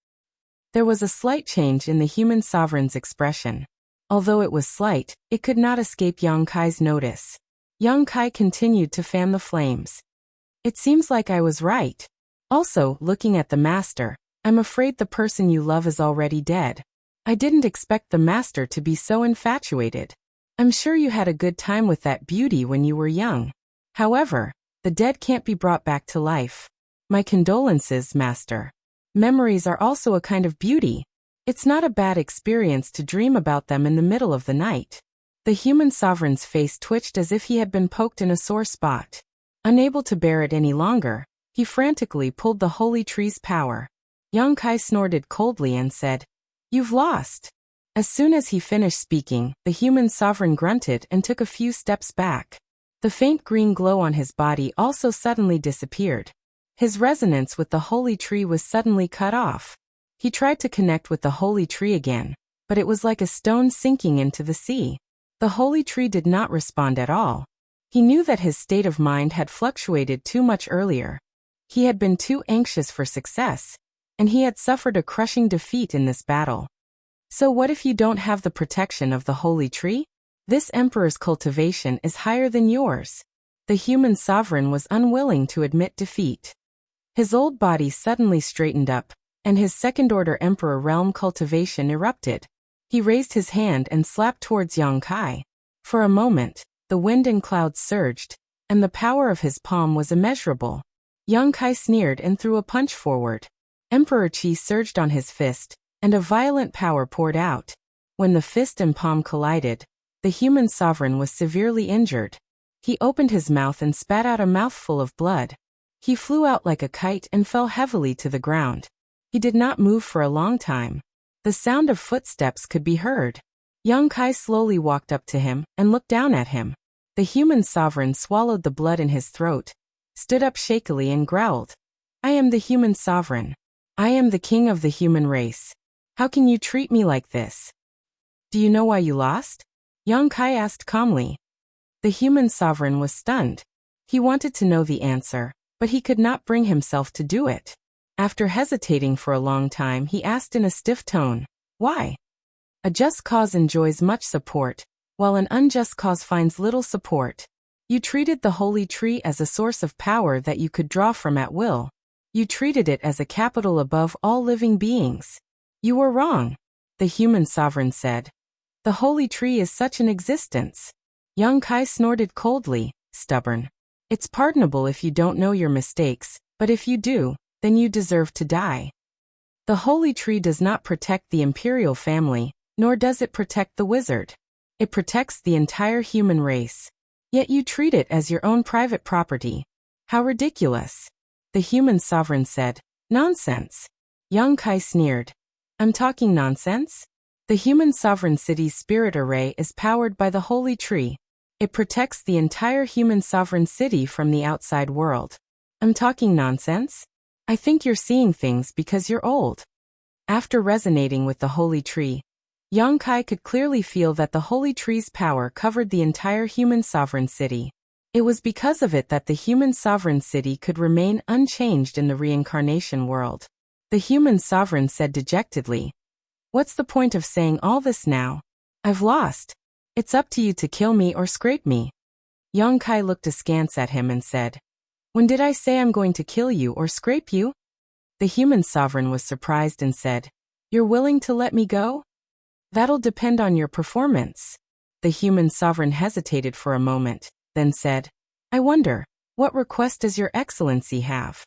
There was a slight change in the human sovereign's expression. Although it was slight, it could not escape Yang Kai's notice. Yang Kai continued to fan the flames. "It seems like I was right. Also, looking at the master, I'm afraid the person you love is already dead. I didn't expect the master to be so infatuated. I'm sure you had a good time with that beauty when you were young. However, the dead can't be brought back to life. My condolences, master. Memories are also a kind of beauty. It's not a bad experience to dream about them in the middle of the night." The human sovereign's face twitched as if he had been poked in a sore spot. Unable to bear it any longer, he frantically pulled the holy tree's power. Yang Kai snorted coldly and said, "You've lost." As soon as he finished speaking, the human sovereign grunted and took a few steps back. The faint green glow on his body also suddenly disappeared. His resonance with the holy tree was suddenly cut off. He tried to connect with the holy tree again, but it was like a stone sinking into the sea. The holy tree did not respond at all. He knew that his state of mind had fluctuated too much earlier. He had been too anxious for success, and he had suffered a crushing defeat in this battle. So what if you don't have the protection of the holy tree? This emperor's cultivation is higher than yours. The human sovereign was unwilling to admit defeat. His old body suddenly straightened up, and his second-order emperor realm cultivation erupted. He raised his hand and slapped towards Yang Kai. For a moment, the wind and clouds surged, and the power of his palm was immeasurable. Yang Kai sneered and threw a punch forward. Emperor Qi surged on his fist, and a violent power poured out. When the fist and palm collided, the human sovereign was severely injured. He opened his mouth and spat out a mouthful of blood. He flew out like a kite and fell heavily to the ground. He did not move for a long time. The sound of footsteps could be heard. Yang Kai slowly walked up to him and looked down at him. The human sovereign swallowed the blood in his throat, stood up shakily and growled, "I am the human sovereign. I am the king of the human race. How can you treat me like this?" "Do you know why you lost?" Yang Kai asked calmly. The human sovereign was stunned. He wanted to know the answer, but he could not bring himself to do it. After hesitating for a long time, he asked in a stiff tone, "Why?" "A just cause enjoys much support, while an unjust cause finds little support. You treated the holy tree as a source of power that you could draw from at will. You treated it as a capital above all living beings. You were wrong," the human sovereign said. "The holy tree is such an existence." Yang Kai snorted coldly, "Stubborn. It's pardonable if you don't know your mistakes, but if you do, then you deserve to die. The holy tree does not protect the imperial family, nor does it protect the wizard. It protects the entire human race. Yet you treat it as your own private property. How ridiculous. The human sovereign said, Nonsense. Yang Kai sneered. I'm talking nonsense? The human sovereign city's spirit array is powered by the holy tree. It protects the entire human sovereign city from the outside world. I'm talking nonsense? I think you're seeing things because you're old. After resonating with the holy tree, Yang Kai could clearly feel that the holy tree's power covered the entire human sovereign city. It was because of it that the human sovereign city could remain unchanged in the reincarnation world. The human sovereign said dejectedly, What's the point of saying all this now? I've lost. It's up to you to kill me or scrape me. Yang Kai looked askance at him and said, When did I say I'm going to kill you or scrape you? The human sovereign was surprised and said, You're willing to let me go? That'll depend on your performance. The human sovereign hesitated for a moment, then said, I wonder, what request does your excellency have?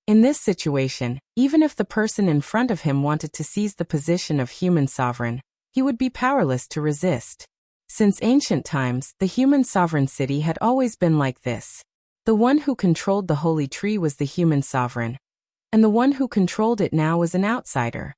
In this situation, even if the person in front of him wanted to seize the position of human sovereign, he would be powerless to resist. Since ancient times, the human sovereign city had always been like this. The one who controlled the holy tree was the human sovereign, and the one who controlled it now was an outsider.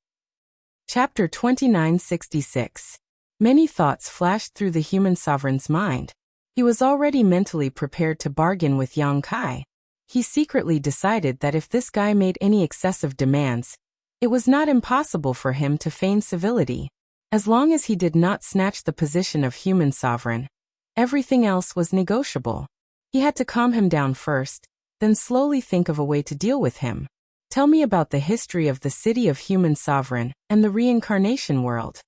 Chapter 2966. Many thoughts flashed through the human sovereign's mind. He was already mentally prepared to bargain with Yang Kai. He secretly decided that if this guy made any excessive demands, it was not impossible for him to feign civility. As long as he did not snatch the position of human sovereign, everything else was negotiable. He had to calm him down first, then slowly think of a way to deal with him. Tell me about the history of the city of human sovereign and the reincarnation world.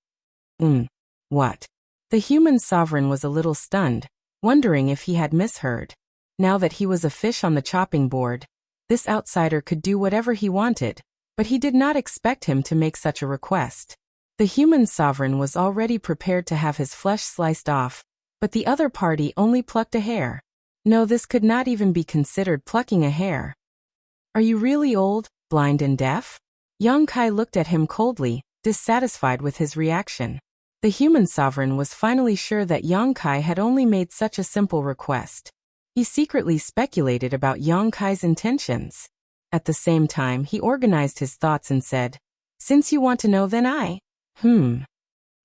What? The human sovereign was a little stunned, wondering if he had misheard. Now that he was a fish on the chopping board, this outsider could do whatever he wanted, but he did not expect him to make such a request. The human sovereign was already prepared to have his flesh sliced off, but the other party only plucked a hair. No, this could not even be considered plucking a hair. Are you really old, blind and deaf? Yang Kai looked at him coldly, dissatisfied with his reaction. The human sovereign was finally sure that Yang Kai had only made such a simple request. He secretly speculated about Yang Kai's intentions. At the same time, he organized his thoughts and said, Since you want to know, then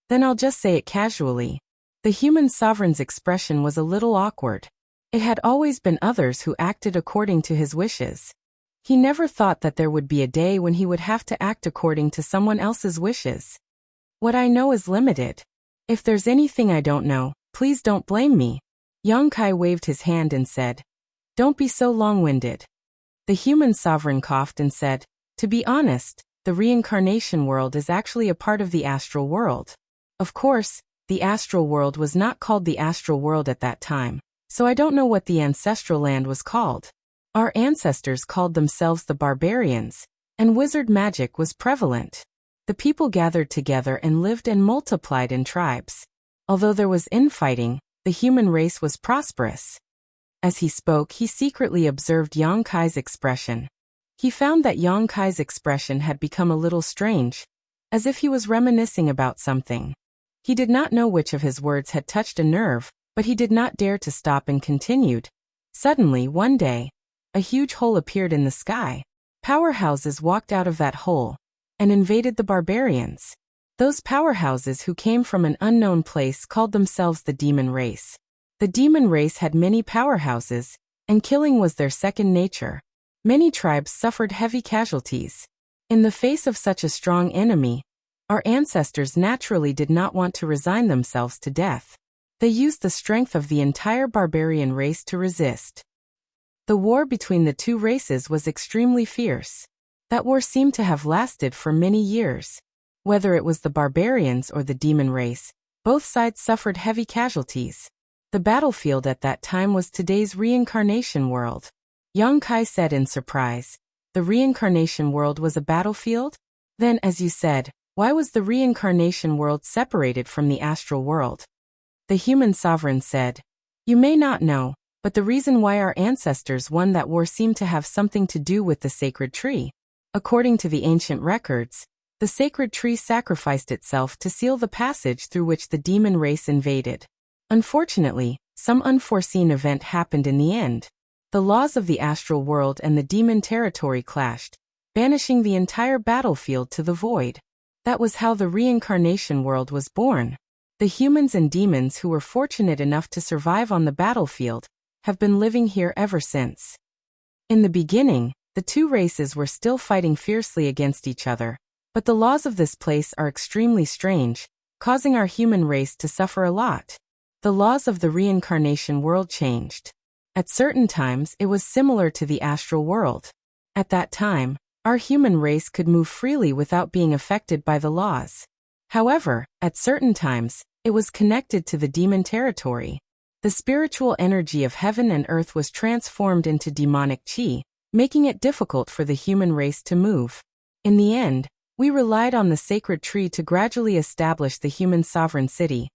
Then I'll just say it casually. The human sovereign's expression was a little awkward. It had always been others who acted according to his wishes. He never thought that there would be a day when he would have to act according to someone else's wishes. What I know is limited. If there's anything I don't know, please don't blame me. Yang Kai waved his hand and said, Don't be so long-winded. The human sovereign coughed and said, To be honest, the reincarnation world is actually a part of the astral world. Of course, the astral world was not called the astral world at that time, so I don't know what the ancestral land was called. Our ancestors called themselves the barbarians, and wizard magic was prevalent. The people gathered together and lived and multiplied in tribes. Although there was infighting, the human race was prosperous. As he spoke, he secretly observed Yang Kai's expression. He found that Yang Kai's expression had become a little strange, as if he was reminiscing about something. He did not know which of his words had touched a nerve, but he did not dare to stop and continued. Suddenly, one day, a huge hole appeared in the sky. Powerhouses walked out of that hole and invaded the barbarians. Those powerhouses who came from an unknown place called themselves the demon race. The demon race had many powerhouses, and killing was their second nature. Many tribes suffered heavy casualties. In the face of such a strong enemy, our ancestors naturally did not want to resign themselves to death. They used the strength of the entire barbarian race to resist. The war between the two races was extremely fierce. That war seemed to have lasted for many years. Whether it was the barbarians or the demon race, both sides suffered heavy casualties. The battlefield at that time was today's reincarnation world. Yang Kai said in surprise, The reincarnation world was a battlefield? Then, as you said, why was the reincarnation world separated from the astral world? The human sovereign said, You may not know, but the reason why our ancestors won that war seemed to have something to do with the sacred tree. According to the ancient records, the sacred tree sacrificed itself to seal the passage through which the demon race invaded. Unfortunately, some unforeseen event happened in the end. The laws of the astral world and the demon territory clashed, banishing the entire battlefield to the void. That was how the reincarnation world was born. The humans and demons who were fortunate enough to survive on the battlefield have been living here ever since. In the beginning, the two races were still fighting fiercely against each other, but the laws of this place are extremely strange, causing our human race to suffer a lot. The laws of the reincarnation world changed. At certain times it was similar to the astral world. At that time, our human race could move freely without being affected by the laws. However, at certain times, it was connected to the demon territory. The spiritual energy of heaven and earth was transformed into demonic chi, making it difficult for the human race to move. In the end, we relied on the sacred tree to gradually establish the human sovereign city,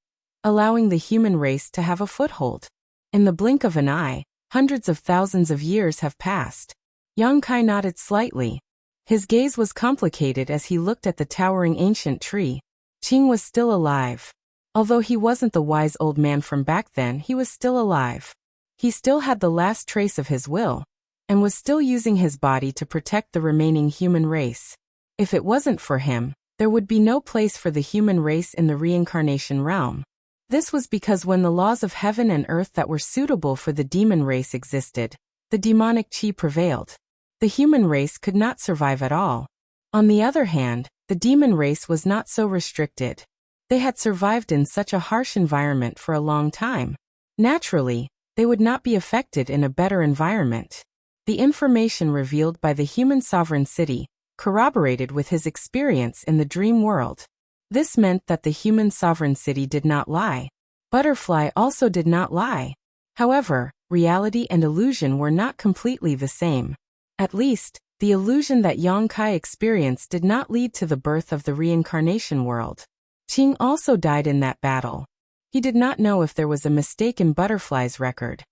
allowing the human race to have a foothold. In the blink of an eye, hundreds of thousands of years have passed. Yang Kai nodded slightly. His gaze was complicated as he looked at the towering ancient tree. Qing was still alive. Although he wasn't the wise old man from back then, he was still alive. He still had the last trace of his will, and was still using his body to protect the remaining human race. If it wasn't for him, there would be no place for the human race in the reincarnation realm. This was because when the laws of heaven and earth that were suitable for the demon race existed, the demonic chi prevailed. The human race could not survive at all. On the other hand, the demon race was not so restricted. They had survived in such a harsh environment for a long time. Naturally, they would not be affected in a better environment. The information revealed by the human sovereign city corroborated with his experience in the dream world. This meant that the human sovereign city did not lie. Butterfly also did not lie. However, reality and illusion were not completely the same. At least, the illusion that Yang Kai experienced did not lead to the birth of the reincarnation world. Qing also died in that battle. He did not know if there was a mistake in Butterfly's record.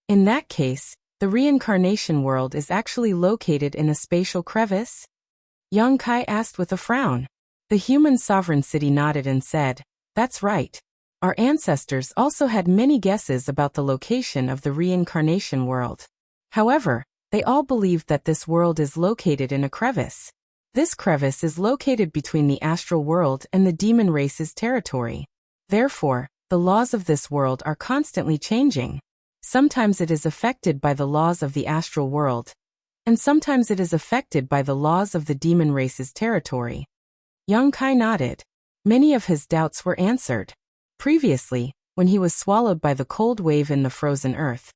In that case, the reincarnation world is actually located in a spatial crevice? Yang Kai asked with a frown. The human sovereign city nodded and said, "That's right. Our ancestors also had many guesses about the location of the reincarnation world. However, they all believed that this world is located in a crevice. This crevice is located between the astral world and the demon race's territory. Therefore, the laws of this world are constantly changing. Sometimes it is affected by the laws of the astral world, and sometimes it is affected by the laws of the demon race's territory." Yang Kai nodded. Many of his doubts were answered. Previously, when he was swallowed by the cold wave in the frozen earth,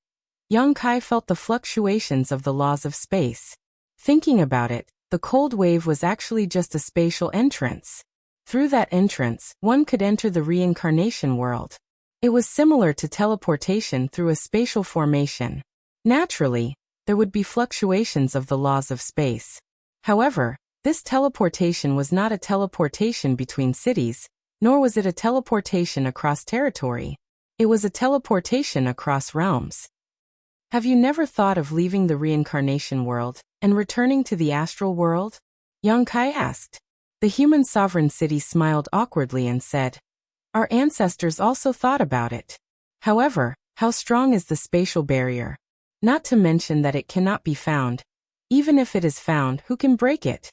Yang Kai felt the fluctuations of the laws of space. Thinking about it, the cold wave was actually just a spatial entrance. Through that entrance, one could enter the reincarnation world. It was similar to teleportation through a spatial formation. Naturally, there would be fluctuations of the laws of space. However, this teleportation was not a teleportation between cities, nor was it a teleportation across territory. It was a teleportation across realms. Have you never thought of leaving the reincarnation world and returning to the astral world? Yang Kai asked. The human sovereign city smiled awkwardly and said, "Our ancestors also thought about it. However, how strong is the spatial barrier? Not to mention that it cannot be found. Even if it is found, who can break it?"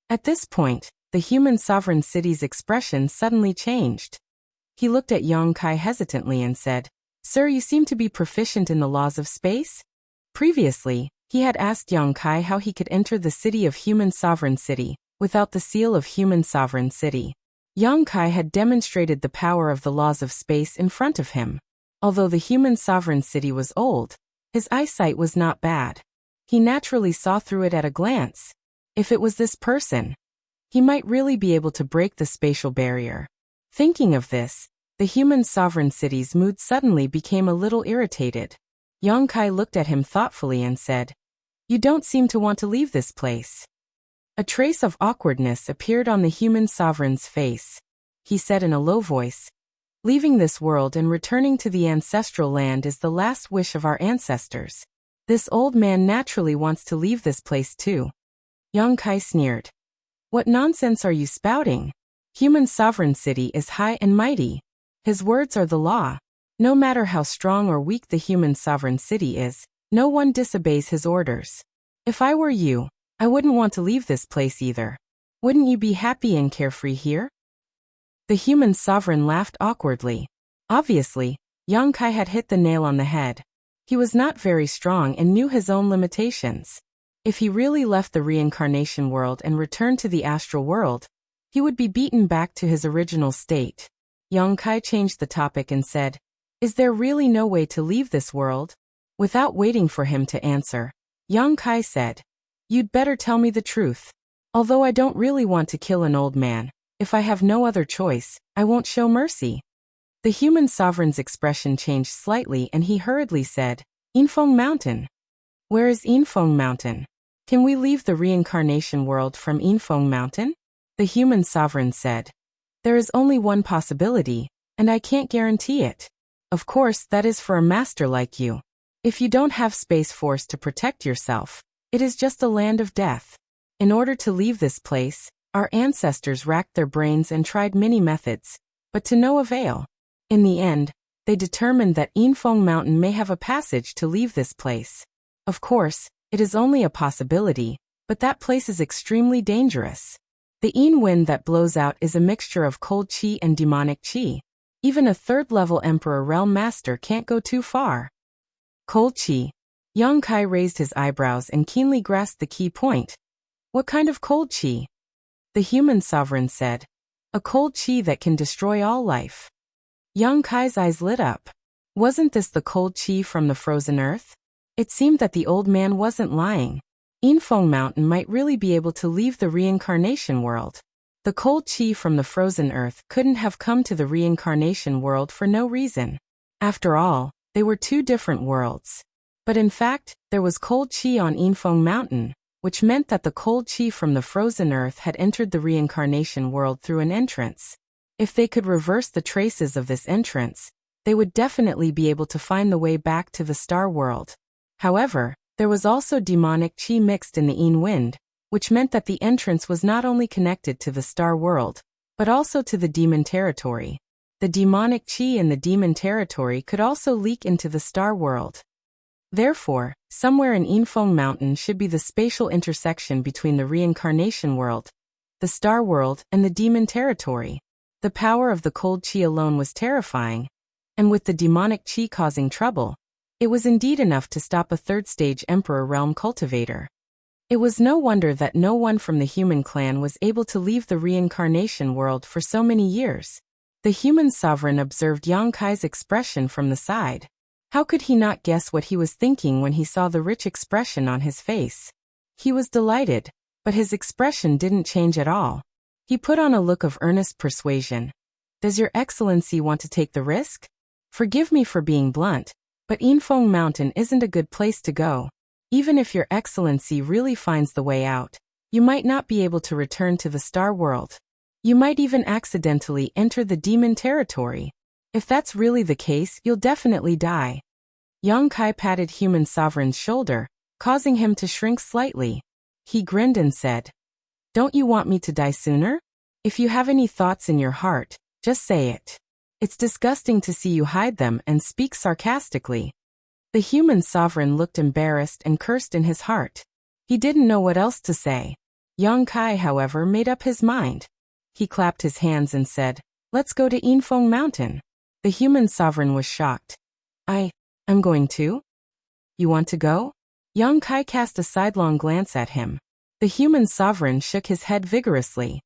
At this point, the human sovereign city's expression suddenly changed. He looked at Yang Kai hesitantly and said, "Sir, you seem to be proficient in the laws of space?" Previously, he had asked Yang Kai how he could enter the city of human sovereign city without the seal of human sovereign city. Yang Kai had demonstrated the power of the laws of space in front of him. Although the human sovereign city was old, his eyesight was not bad. He naturally saw through it at a glance. If it was this person, he might really be able to break the spatial barrier. Thinking of this, the human sovereign city's mood suddenly became a little irritated. Yang Kai looked at him thoughtfully and said, "You don't seem to want to leave this place." A trace of awkwardness appeared on the human sovereign's face. He said in a low voice, Leaving this world and returning to the ancestral land is the last wish of our ancestors. This old man naturally wants to leave this place too. Yang Kai sneered. What nonsense are you spouting? Human sovereign city is high and mighty. His words are the law. No matter how strong or weak the human sovereign city is, no one disobeys his orders. If I were you, I wouldn't want to leave this place either. Wouldn't you be happy and carefree here? The human sovereign laughed awkwardly. Obviously, Yang Kai had hit the nail on the head. He was not very strong and knew his own limitations. If he really left the reincarnation world and returned to the astral world, he would be beaten back to his original state. Yang Kai changed the topic and said, "Is there really no way to leave this world?" Without waiting for him to answer, Yang Kai said, "You'd better tell me the truth. Although I don't really want to kill an old man, if I have no other choice, I won't show mercy." The human sovereign's expression changed slightly and he hurriedly said, "Yinfeng Mountain." "Where is Yinfeng Mountain? Can we leave the reincarnation world from Yinfeng Mountain?" The human sovereign said, "There is only one possibility, and I can't guarantee it. Of course, that is for a master like you. If you don't have space force to protect yourself, it is just a land of death. In order to leave this place, our ancestors racked their brains and tried many methods, but to no avail. In the end, they determined that Yinfeng Mountain may have a passage to leave this place. Of course, it is only a possibility, but that place is extremely dangerous. The Yin wind that blows out is a mixture of cold qi and demonic qi. Even a third-level Emperor Realm Master can't go too far." Cold qi. Yang Kai raised his eyebrows and keenly grasped the key point. "What kind of cold qi?" The human sovereign said, "A cold qi that can destroy all life." Yang Kai's eyes lit up. Wasn't this the cold qi from the frozen earth? It seemed that the old man wasn't lying. Yinfeng Mountain might really be able to leave the reincarnation world. The cold qi from the frozen earth couldn't have come to the reincarnation world for no reason. After all, they were two different worlds. But in fact, there was cold qi on Yinfeng Mountain, which meant that the cold qi from the frozen earth had entered the reincarnation world through an entrance. If they could reverse the traces of this entrance, they would definitely be able to find the way back to the star world. However, there was also demonic qi mixed in the Yin wind, which meant that the entrance was not only connected to the star world, but also to the demon territory. The demonic qi in the demon territory could also leak into the star world. Therefore, somewhere in Yinfeng Mountain should be the spatial intersection between the reincarnation world, the star world, and the demon territory. The power of the cold qi alone was terrifying, and with the demonic qi causing trouble, it was indeed enough to stop a third-stage Emperor Realm cultivator. It was no wonder that no one from the human clan was able to leave the reincarnation world for so many years. The human sovereign observed Yang Kai's expression from the side. How could he not guess what he was thinking when he saw the rich expression on his face? He was delighted, but his expression didn't change at all. He put on a look of earnest persuasion. "Does Your Excellency want to take the risk? Forgive me for being blunt, but Yinfeng Mountain isn't a good place to go. Even if Your Excellency really finds the way out, you might not be able to return to the star world. You might even accidentally enter the demon territory. If that's really the case, you'll definitely die." Yang Kai patted human sovereign's shoulder, causing him to shrink slightly. He grinned and said, "Don't you want me to die sooner? If you have any thoughts in your heart, just say it. It's disgusting to see you hide them and speak sarcastically." The human sovereign looked embarrassed and cursed in his heart. He didn't know what else to say. Yang Kai, however, made up his mind. He clapped his hands and said, "Let's go to Yinfeng Mountain." The human sovereign was shocked. I'm going to? You want to go?" Yang Kai cast a sidelong glance at him. The human sovereign shook his head vigorously.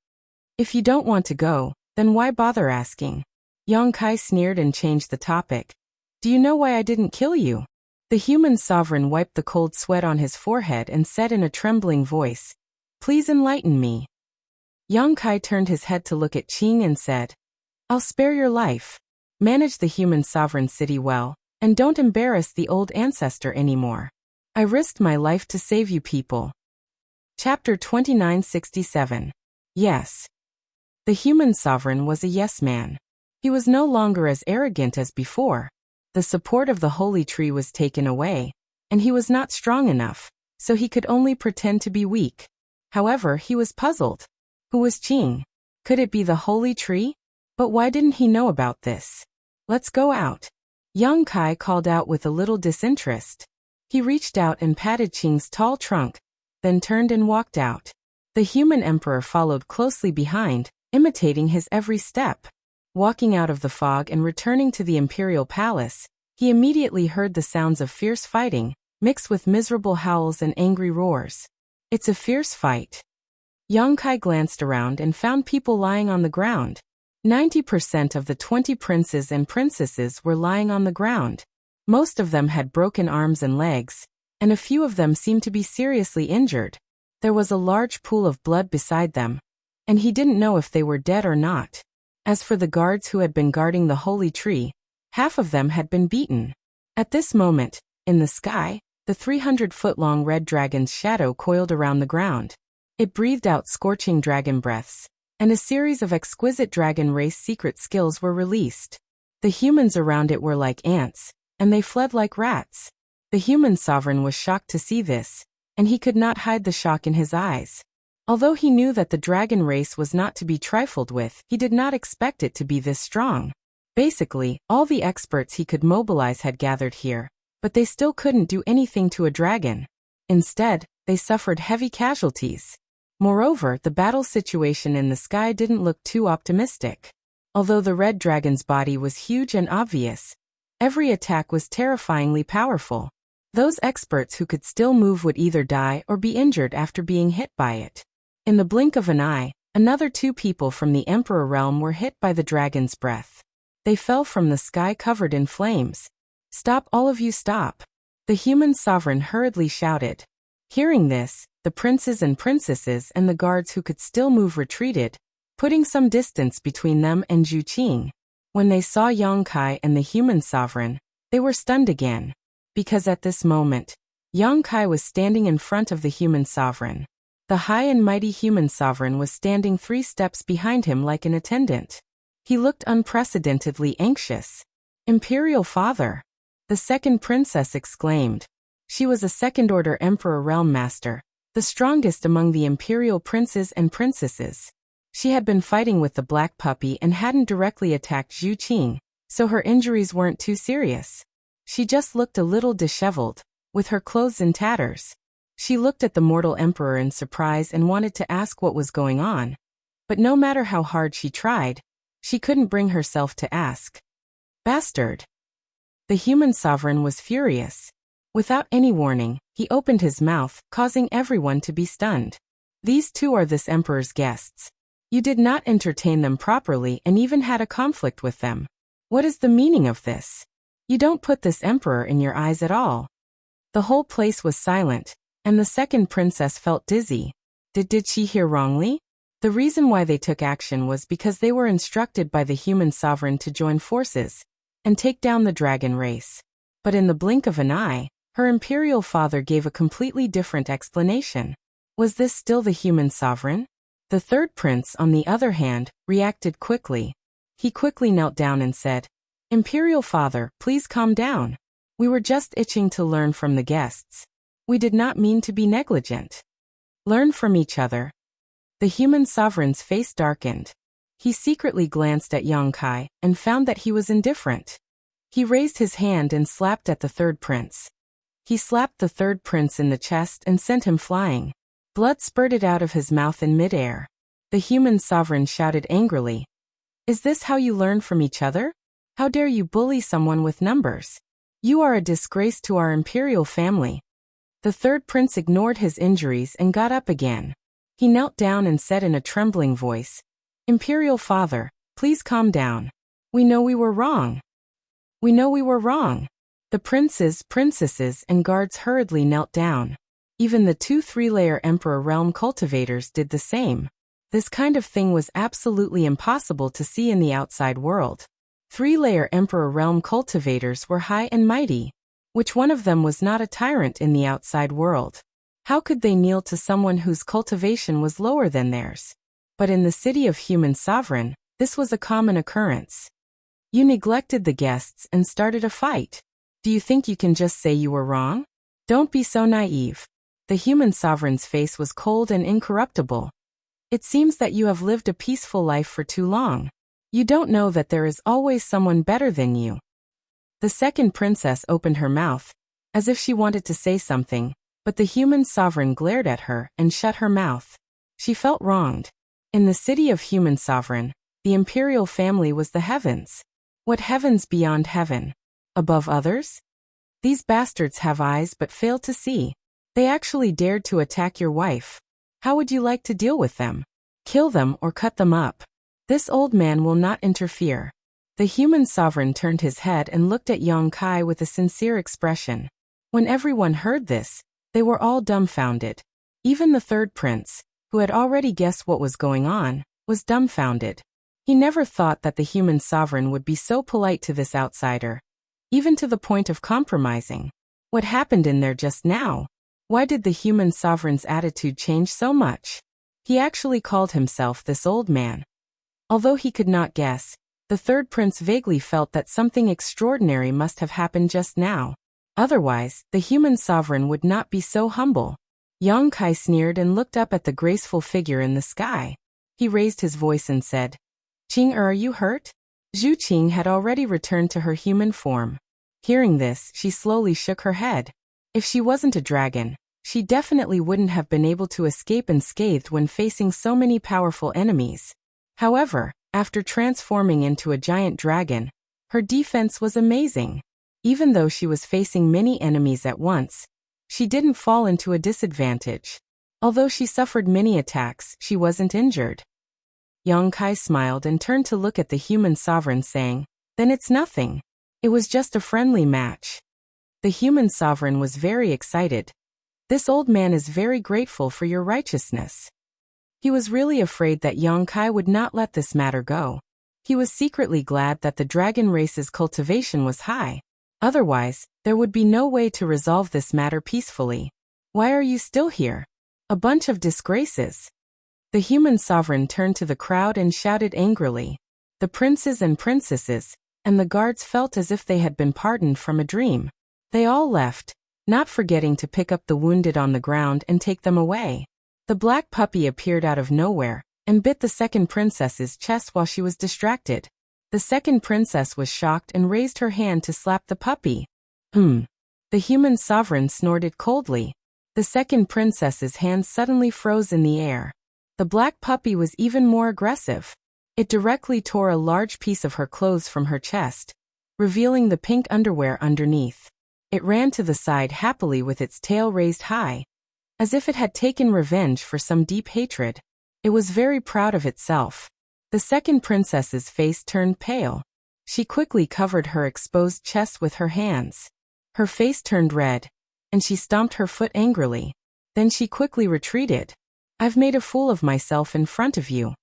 "If you don't want to go, then why bother asking?" Yang Kai sneered and changed the topic. "Do you know why I didn't kill you?" The human sovereign wiped the cold sweat on his forehead and said in a trembling voice, "Please enlighten me." Yang Kai turned his head to look at Qing and said, "I'll spare your life. Manage the human sovereign city well, and don't embarrass the old ancestor anymore. I risked my life to save you people." Chapter 2967. Yes. The human sovereign was a yes man. He was no longer as arrogant as before. The support of the holy tree was taken away, and he was not strong enough, so he could only pretend to be weak. However, he was puzzled. Who was Qing? Could it be the holy tree? But why didn't he know about this? Let's go out. Yang Kai called out with a little disinterest. He reached out and patted Qing's tall trunk, then turned and walked out. The human emperor followed closely behind, imitating his every step. Walking out of the fog and returning to the imperial palace, he immediately heard the sounds of fierce fighting, mixed with miserable howls and angry roars. It's a fierce fight. Yang Kai glanced around and found people lying on the ground. 90% of the 20 princes and princesses were lying on the ground. Most of them had broken arms and legs, and a few of them seemed to be seriously injured. There was a large pool of blood beside them, and he didn't know if they were dead or not. As for the guards who had been guarding the holy tree, half of them had been beaten. At this moment, in the sky, the 300-foot-long red dragon's shadow coiled around the ground. It breathed out scorching dragon breaths, and a series of exquisite dragon race secret skills were released. The humans around it were like ants, and they fled like rats. The human sovereign was shocked to see this, and he could not hide the shock in his eyes. Although he knew that the dragon race was not to be trifled with, he did not expect it to be this strong. Basically, all the experts he could mobilize had gathered here, but they still couldn't do anything to a dragon. Instead, they suffered heavy casualties. Moreover, the battle situation in the sky didn't look too optimistic. Although the red dragon's body was huge and obvious, every attack was terrifyingly powerful. Those experts who could still move would either die or be injured after being hit by it. In the blink of an eye, another 2 people from the Emperor realm were hit by the dragon's breath. They fell from the sky covered in flames. "Stop, all of you, stop!" The human sovereign hurriedly shouted. Hearing this, the princes and princesses and the guards who could still move retreated, putting some distance between them and Zhu Qing. When they saw Yang Kai and the human sovereign, they were stunned again. Because at this moment, Yang Kai was standing in front of the human sovereign. The high and mighty human sovereign was standing 3 steps behind him like an attendant. He looked unprecedentedly anxious. "Imperial Father!" The second princess exclaimed. She was a second-order Emperor Realm Master, the strongest among the imperial princes and princesses. She had been fighting with the black puppy and hadn't directly attacked Zhu Qing, so her injuries weren't too serious. She just looked a little disheveled, with her clothes in tatters. She looked at the mortal emperor in surprise and wanted to ask what was going on. But no matter how hard she tried, she couldn't bring herself to ask. "Bastard!" The human sovereign was furious. Without any warning, he opened his mouth, causing everyone to be stunned. "These 2 are this emperor's guests. You did not entertain them properly and even had a conflict with them. What is the meaning of this? You don't put this emperor in your eyes at all." The whole place was silent, and the second princess felt dizzy. Did she hear wrongly? The reason why they took action was because they were instructed by the human sovereign to join forces and take down the dragon race. But in the blink of an eye, her imperial father gave a completely different explanation. Was this still the human sovereign? The third prince, on the other hand, reacted quickly. He quickly knelt down and said, "Imperial Father, please calm down. We were just itching to learn from the guests. We did not mean to be negligent. Learn from each other." The human sovereign's face darkened. He secretly glanced at Yang Kai and found that he was indifferent. He raised his hand and slapped at the third prince. He slapped the third prince in the chest and sent him flying. Blood spurted out of his mouth in midair. The human sovereign shouted angrily, "Is this how you learn from each other? How dare you bully someone with numbers? You are a disgrace to our imperial family." The third prince ignored his injuries and got up again. He knelt down and said in a trembling voice, "Imperial Father, please calm down. We know we were wrong. We know we were wrong." The princes, princesses, and guards hurriedly knelt down. Even the 2 3-layer Emperor Realm cultivators did the same. This kind of thing was absolutely impossible to see in the outside world. 3-layer Emperor Realm cultivators were high and mighty. Which one of them was not a tyrant in the outside world? How could they kneel to someone whose cultivation was lower than theirs? But in the city of human sovereign, this was a common occurrence. You neglected the guests and started a fight. Do you think you can just say you were wrong? Don't be so naive. The human sovereign's face was cold and incorruptible. It seems that you have lived a peaceful life for too long. You don't know that there is always someone better than you. The second princess opened her mouth, as if she wanted to say something, but the human sovereign glared at her and shut her mouth. She felt wronged. In the city of human sovereign, the imperial family was the heavens. What heavens beyond heaven? Above others? These bastards have eyes but fail to see. They actually dared to attack your wife. How would you like to deal with them? Kill them or cut them up? This old man will not interfere. The human sovereign turned his head and looked at Yang Kai with a sincere expression. When everyone heard this, they were all dumbfounded. Even the third prince, who had already guessed what was going on, was dumbfounded. He never thought that the human sovereign would be so polite to this outsider, even to the point of compromising. What happened in there just now? Why did the human sovereign's attitude change so much? He actually called himself this old man. Although he could not guess, the third prince vaguely felt that something extraordinary must have happened just now. Otherwise, the human sovereign would not be so humble. Yang Kai sneered and looked up at the graceful figure in the sky. He raised his voice and said, "Qing, are you hurt?" Zhu Qing had already returned to her human form. Hearing this, she slowly shook her head. If she wasn't a dragon, she definitely wouldn't have been able to escape unscathed when facing so many powerful enemies. However, after transforming into a giant dragon, her defense was amazing. Even though she was facing many enemies at once, she didn't fall into a disadvantage. Although she suffered many attacks, she wasn't injured. Yang Kai smiled and turned to look at the human sovereign, saying, "Then it's nothing. It was just a friendly match." The human sovereign was very excited. "This old man is very grateful for your righteousness." He was really afraid that Yang Kai would not let this matter go. He was secretly glad that the dragon race's cultivation was high. Otherwise, there would be no way to resolve this matter peacefully. "Why are you still here? A bunch of disgraces." The human sovereign turned to the crowd and shouted angrily. The princes and princesses, and the guards felt as if they had been pardoned from a dream. They all left, not forgetting to pick up the wounded on the ground and take them away. The black puppy appeared out of nowhere, and bit the second princess's chest while she was distracted. The second princess was shocked and raised her hand to slap the puppy. The human sovereign snorted coldly. The second princess's hand suddenly froze in the air. The black puppy was even more aggressive. It directly tore a large piece of her clothes from her chest, revealing the pink underwear underneath. It ran to the side happily with its tail raised high, as if it had taken revenge for some deep hatred. It was very proud of itself. The second princess's face turned pale. She quickly covered her exposed chest with her hands. Her face turned red, and she stomped her foot angrily. Then she quickly retreated. "I've made a fool of myself in front of you."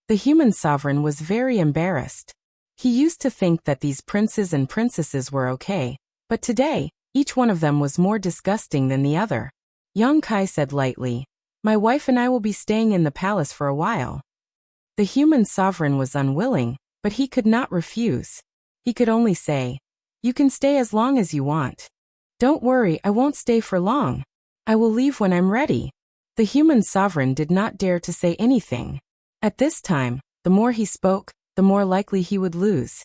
The human sovereign was very embarrassed. He used to think that these princes and princesses were okay, but today, each one of them was more disgusting than the other. Yang Kai said lightly, "My wife and I will be staying in the palace for a while." The human sovereign was unwilling, but he could not refuse. He could only say, "You can stay as long as you want." "Don't worry, I won't stay for long. I will leave when I'm ready." The human sovereign did not dare to say anything. At this time, the more he spoke, the more likely he would lose.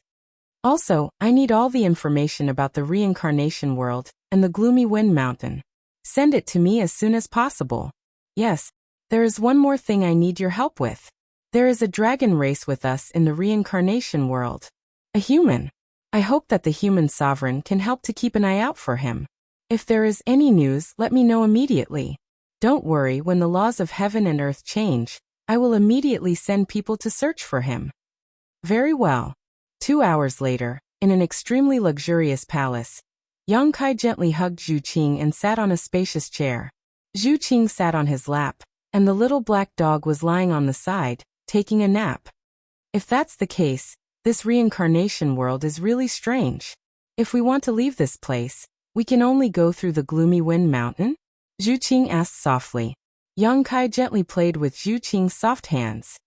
"Also, I need all the information about the reincarnation world and the gloomy wind mountain. Send it to me as soon as possible. Yes, there is one more thing I need your help with. There is a dragon race with us in the reincarnation world. A human. I hope that the human sovereign can help to keep an eye out for him. If there is any news, let me know immediately. Don't worry, when the laws of heaven and earth change, I will immediately send people to search for him." Very well. 2 hours later, in an extremely luxurious palace, Yang Kai gently hugged Zhu Qing and sat on a spacious chair. Zhu Qing sat on his lap, and the little black dog was lying on the side, taking a nap. If that's the case, this reincarnation world is really strange. If we want to leave this place, we can only go through the gloomy wind mountain? Zhu Qing asked softly. Yang Kai gently played with Zhu Qing's soft hands.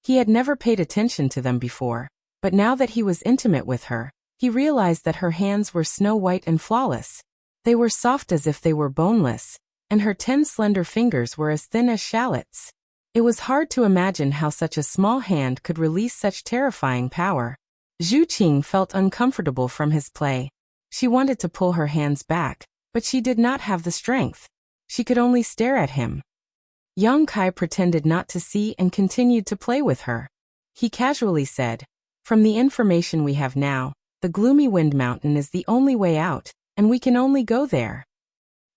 He had never paid attention to them before. But now that he was intimate with her, he realized that her hands were snow-white and flawless. They were soft as if they were boneless, and her 10 slender fingers were as thin as shallots. It was hard to imagine how such a small hand could release such terrifying power. Zhu Qing felt uncomfortable from his play. She wanted to pull her hands back, but she did not have the strength. She could only stare at him. Yang Kai pretended not to see and continued to play with her. He casually said, "From the information we have now, the gloomy wind mountain is the only way out, and we can only go there."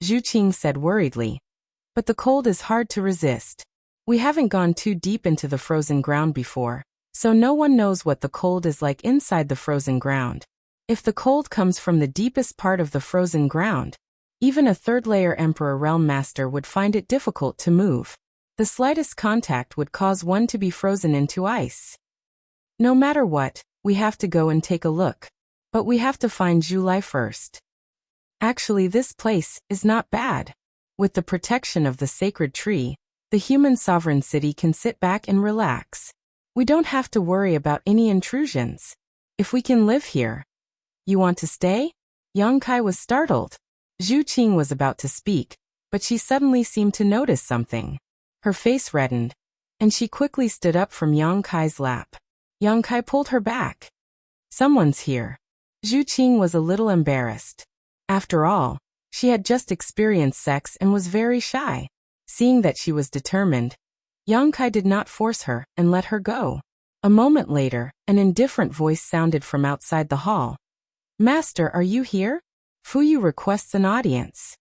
Zhu Qing said worriedly, "But the cold is hard to resist. We haven't gone too deep into the frozen ground before, so no one knows what the cold is like inside the frozen ground. If the cold comes from the deepest part of the frozen ground, even a third-layer Emperor Realm Master would find it difficult to move. The slightest contact would cause one to be frozen into ice. No matter what, we have to go and take a look. But we have to find Zhulai first. Actually, this place is not bad. With the protection of the sacred tree, the human sovereign city can sit back and relax. We don't have to worry about any intrusions. If we can live here." "You want to stay?" Yang Kai was startled. Zhu Qing was about to speak, but she suddenly seemed to notice something. Her face reddened, and she quickly stood up from Yang Kai's lap. Yang Kai pulled her back. "Someone's here." Zhu Qing was a little embarrassed. After all, she had just experienced sex and was very shy. Seeing that she was determined, Yang Kai did not force her and let her go. A moment later, an indifferent voice sounded from outside the hall. "Master, are you here? Fuyu requests an audience."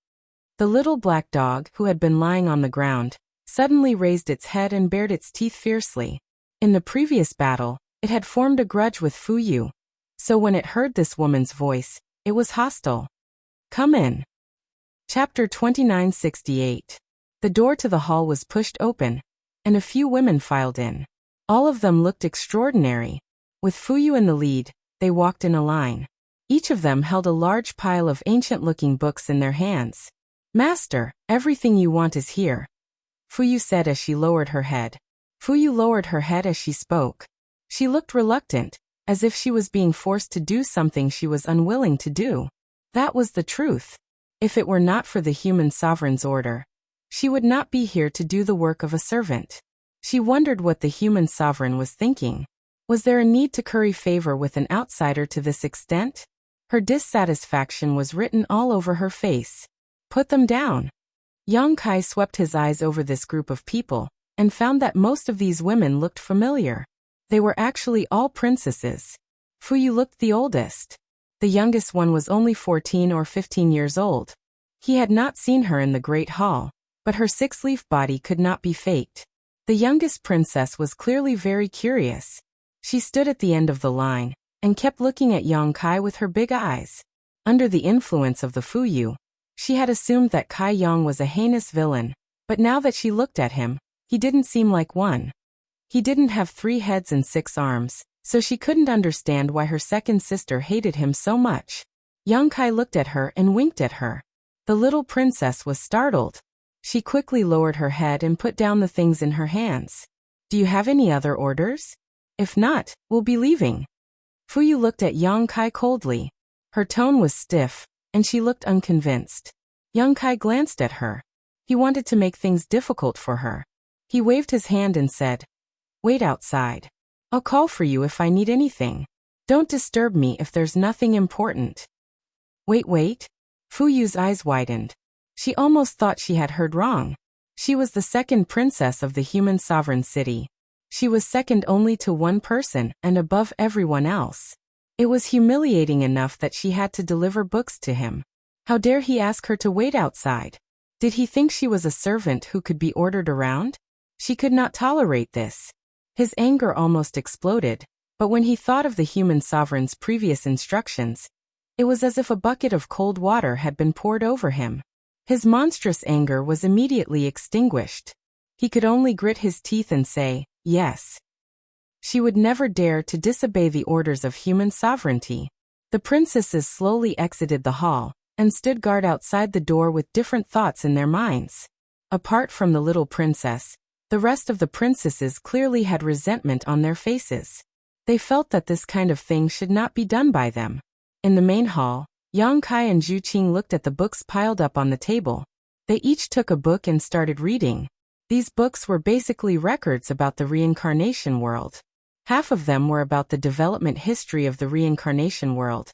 The little black dog, who had been lying on the ground, suddenly raised its head and bared its teeth fiercely. In the previous battle, it had formed a grudge with Fuyu, so when it heard this woman's voice, it was hostile. "Come in." Chapter 2968. The door to the hall was pushed open, and a few women filed in. All of them looked extraordinary. With Fuyu in the lead, they walked in a line. Each of them held a large pile of ancient-looking books in their hands. "Master, everything you want is here," Fuyu said as she lowered her head. Fuyu lowered her head as she spoke. She looked reluctant, as if she was being forced to do something she was unwilling to do. That was the truth. If it were not for the human sovereign's order, she would not be here to do the work of a servant. She wondered what the human sovereign was thinking. Was there a need to curry favor with an outsider to this extent? Her dissatisfaction was written all over her face. "Put them down." Yang Kai swept his eyes over this group of people, and found that most of these women looked familiar. They were actually all princesses. Fuyu looked the oldest. The youngest one was only 14 or 15 years old. He had not seen her in the Great Hall, but her six-leaf body could not be faked. The youngest princess was clearly very curious. She stood at the end of the line, and kept looking at Yang Kai with her big eyes. Under the influence of the Fuyu, she had assumed that Kai Yang was a heinous villain, but now that she looked at him, he didn't seem like one. He didn't have 3 heads and 6 arms, so she couldn't understand why her second sister hated him so much. Yang Kai looked at her and winked at her. The little princess was startled. She quickly lowered her head and put down the things in her hands. "Do you have any other orders? If not, we'll be leaving." Fuyu looked at Yang Kai coldly. Her tone was stiff, and she looked unconvinced. Yang Kai glanced at her. He wanted to make things difficult for her. He waved his hand and said, "Wait outside. I'll call for you if I need anything. Don't disturb me if there's nothing important." Wait. Fuyu's eyes widened. She almost thought she had heard wrong. She was the second princess of the human sovereign city. She was second only to one person and above everyone else. It was humiliating enough that she had to deliver books to him. How dare he ask her to wait outside? Did he think she was a servant who could be ordered around? She could not tolerate this. His anger almost exploded, but when he thought of the human sovereign's previous instructions, it was as if a bucket of cold water had been poured over him. His monstrous anger was immediately extinguished. He could only grit his teeth and say, yes. She would never dare to disobey the orders of human sovereignty. The princesses slowly exited the hall and stood guard outside the door with different thoughts in their minds. Apart from the little princess, the rest of the princesses clearly had resentment on their faces. They felt that this kind of thing should not be done by them. In the main hall, Yang Kai and Zhu Qing looked at the books piled up on the table. They each took a book and started reading. These books were basically records about the reincarnation world. Half of them were about the development history of the reincarnation world,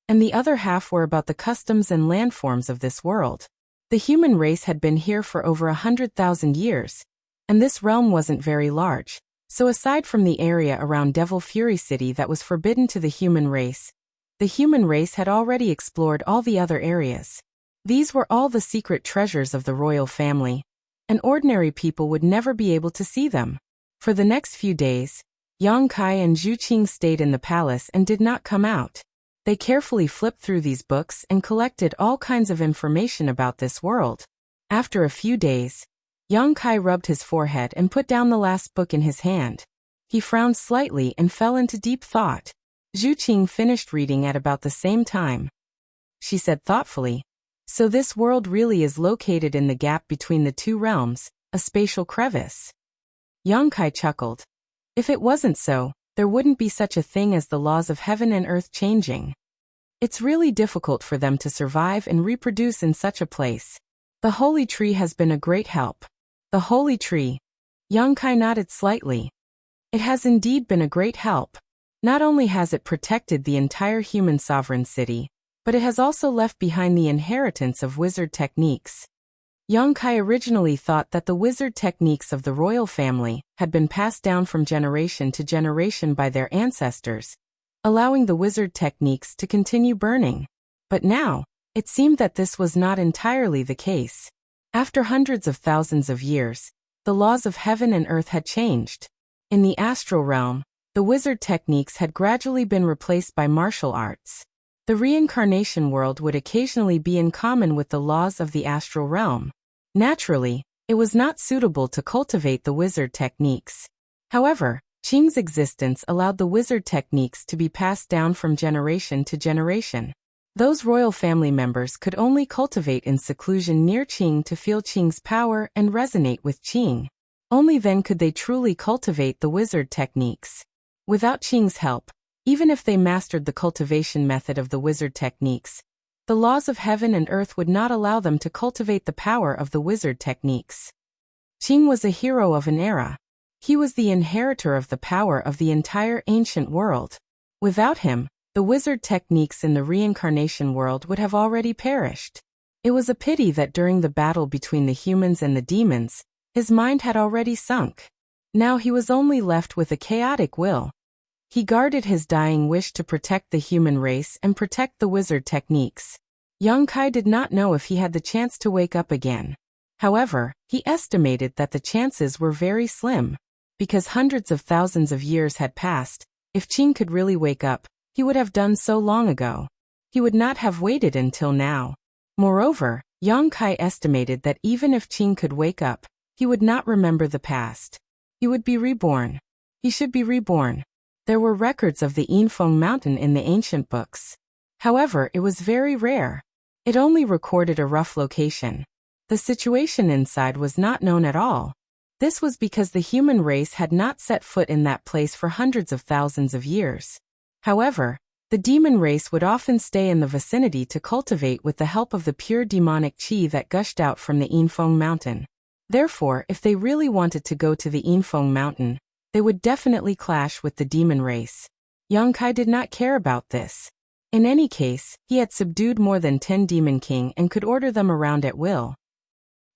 and the other half were about the customs and landforms of this world. The human race had been here for over 100,000 years, and this realm wasn't very large, so aside from the area around Devil Fury City that was forbidden to the human race had already explored all the other areas. These were all the secret treasures of the royal family, and ordinary people would never be able to see them. For the next few days, Yang Kai and Zhu Qing stayed in the palace and did not come out. They carefully flipped through these books and collected all kinds of information about this world. After a few days, Yang Kai rubbed his forehead and put down the last book in his hand. He frowned slightly and fell into deep thought. Zhu Qing finished reading at about the same time. She said thoughtfully, "So this world really is located in the gap between the two realms, a spatial crevice." Yang Kai chuckled. If it wasn't so, there wouldn't be such a thing as the laws of heaven and earth changing. It's really difficult for them to survive and reproduce in such a place. The holy tree has been a great help. The holy tree. Yang Kai nodded slightly. It has indeed been a great help. Not only has it protected the entire human sovereign city, but it has also left behind the inheritance of wizard techniques. Yang Kai originally thought that the wizard techniques of the royal family had been passed down from generation to generation by their ancestors, allowing the wizard techniques to continue burning. But now, it seemed that this was not entirely the case. After hundreds of thousands of years, the laws of heaven and earth had changed. In the astral realm, the wizard techniques had gradually been replaced by martial arts. The reincarnation world would occasionally be in common with the laws of the astral realm. Naturally, it was not suitable to cultivate the wizard techniques. However, Qing's existence allowed the wizard techniques to be passed down from generation to generation. Those royal family members could only cultivate in seclusion near Qing to feel Qing's power and resonate with Qing. Only then could they truly cultivate the wizard techniques. Without Qing's help, even if they mastered the cultivation method of the wizard techniques, the laws of heaven and earth would not allow them to cultivate the power of the wizard techniques. Qing was a hero of an era. He was the inheritor of the power of the entire ancient world. Without him, the wizard techniques in the reincarnation world would have already perished. It was a pity that during the battle between the humans and the demons, his mind had already sunk. Now he was only left with a chaotic will. He guarded his dying wish to protect the human race and protect the wizard techniques. Yang Kai did not know if he had the chance to wake up again. However, he estimated that the chances were very slim. Because hundreds of thousands of years had passed, if Qing could really wake up, he would have done so long ago. He would not have waited until now. Moreover, Yang Kai estimated that even if Qing could wake up, he would not remember the past. He would be reborn. He should be reborn. There were records of the Yinfeng mountain in the ancient books. However, it was very rare. It only recorded a rough location. The situation inside was not known at all. This was because the human race had not set foot in that place for hundreds of thousands of years. However, the demon race would often stay in the vicinity to cultivate with the help of the pure demonic qi that gushed out from the Yinfeng mountain. Therefore, if they really wanted to go to the Yinfeng mountain, they would definitely clash with the demon race. Yang Kai did not care about this. In any case, he had subdued more than 10 Demon King and could order them around at will.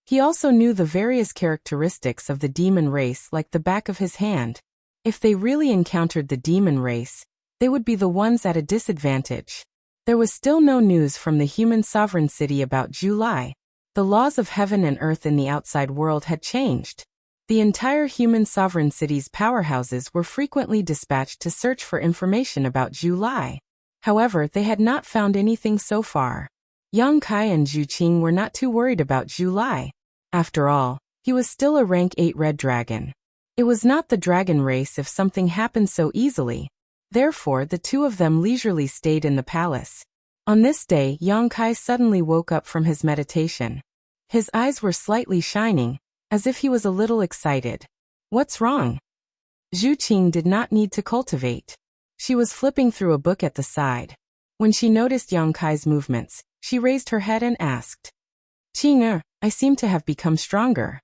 He also knew the various characteristics of the demon race like the back of his hand. If they really encountered the demon race, they would be the ones at a disadvantage. There was still no news from the human sovereign city about July. The laws of heaven and earth in the outside world had changed. The entire human sovereign city's powerhouses were frequently dispatched to search for information about July. However, they had not found anything so far. Yang Kai and Zhu Qing were not too worried about July. After all, he was still a rank 8 red dragon. It was not the dragon race if something happened so easily. Therefore, the two of them leisurely stayed in the palace. On this day, Yang Kai suddenly woke up from his meditation. His eyes were slightly shining, as if he was a little excited. What's wrong? Zhu Qing did not need to cultivate. She was flipping through a book at the side. When she noticed Yang Kai's movements, she raised her head and asked, "Qing, I seem to have become stronger."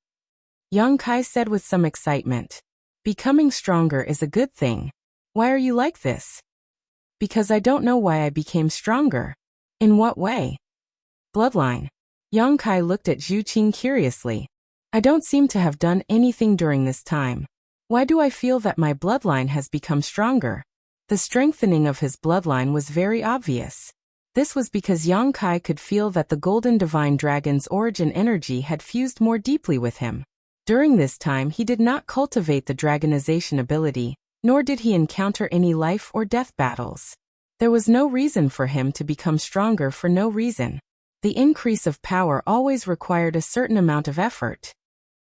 Yang Kai said with some excitement, "Becoming stronger is a good thing. Why are you like this?" "Because I don't know why I became stronger." "In what way?" "Bloodline." Yang Kai looked at Zhu Qing curiously. "I don't seem to have done anything during this time. Why do I feel that my bloodline has become stronger?" The strengthening of his bloodline was very obvious. This was because Yang Kai could feel that the Golden Divine Dragon's origin energy had fused more deeply with him. During this time he did not cultivate the dragonization ability, nor did he encounter any life or death battles. There was no reason for him to become stronger for no reason. The increase of power always required a certain amount of effort.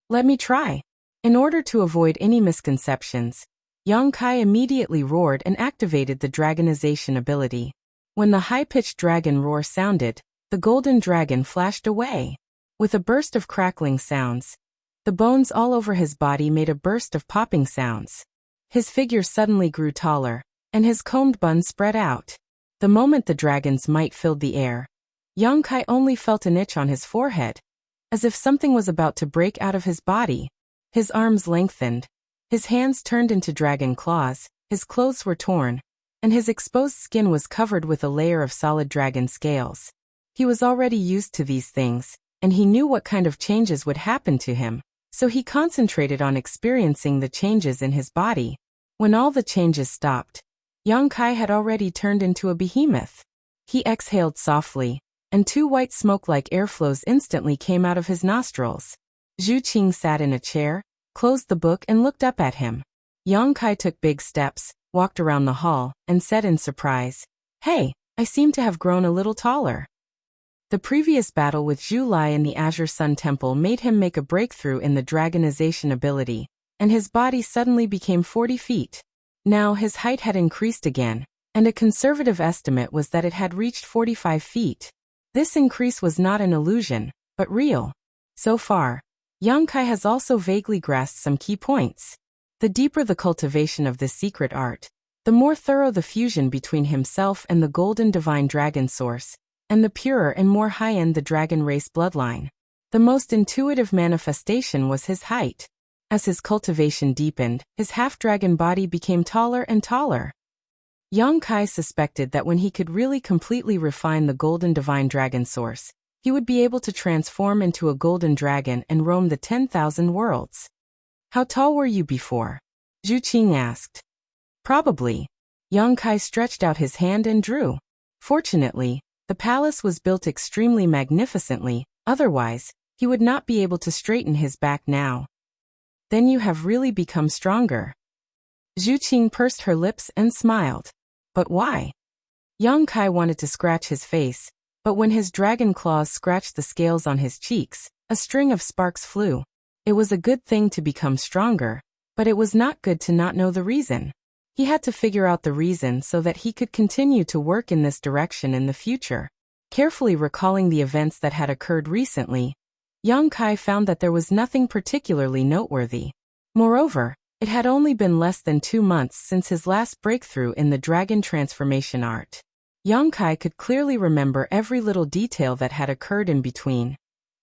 "Let me try." In order to avoid any misconceptions, Yang Kai immediately roared and activated the dragonization ability. When the high-pitched dragon roar sounded, the golden dragon flashed away. With a burst of crackling sounds, the bones all over his body made a burst of popping sounds. His figure suddenly grew taller, and his combed bun spread out. The moment the dragon's might filled the air, Yang Kai only felt an itch on his forehead, as if something was about to break out of his body. His arms lengthened, his hands turned into dragon claws, his clothes were torn, and his exposed skin was covered with a layer of solid dragon scales. He was already used to these things, and he knew what kind of changes would happen to him, so he concentrated on experiencing the changes in his body. When all the changes stopped, Yang Kai had already turned into a behemoth. He exhaled softly, and two white smoke-like airflows instantly came out of his nostrils. Zhu Qing sat in a chair, closed the book and looked up at him. Yang Kai took big steps, walked around the hall, and said in surprise, "Hey, I seem to have grown a little taller." The previous battle with Zhu Lai in the Azure Sun Temple made him make a breakthrough in the dragonization ability, and his body suddenly became 40 feet. Now his height had increased again, and a conservative estimate was that it had reached 45 feet. This increase was not an illusion, but real. So far, Yang Kai has also vaguely grasped some key points. The deeper the cultivation of this secret art, the more thorough the fusion between himself and the golden divine dragon source, and the purer and more high-end the dragon race bloodline. The most intuitive manifestation was his height. As his cultivation deepened, his half-dragon body became taller and taller. Yang Kai suspected that when he could really completely refine the golden divine dragon source, he would be able to transform into a golden dragon and roam the 10,000 worlds. "How tall were you before?" Zhu Qing asked. "Probably." Yang Kai stretched out his hand and drew. Fortunately, the palace was built extremely magnificently, otherwise, he would not be able to straighten his back now. "Then you have really become stronger." Zhu Qing pursed her lips and smiled. "But why?" Yang Kai wanted to scratch his face, but when his dragon claws scratched the scales on his cheeks, a string of sparks flew. It was a good thing to become stronger, but it was not good to not know the reason. He had to figure out the reason so that he could continue to work in this direction in the future. Carefully recalling the events that had occurred recently, Yang Kai found that there was nothing particularly noteworthy. Moreover, it had only been less than 2 months since his last breakthrough in the dragon transformation art. Yang Kai could clearly remember every little detail that had occurred in between,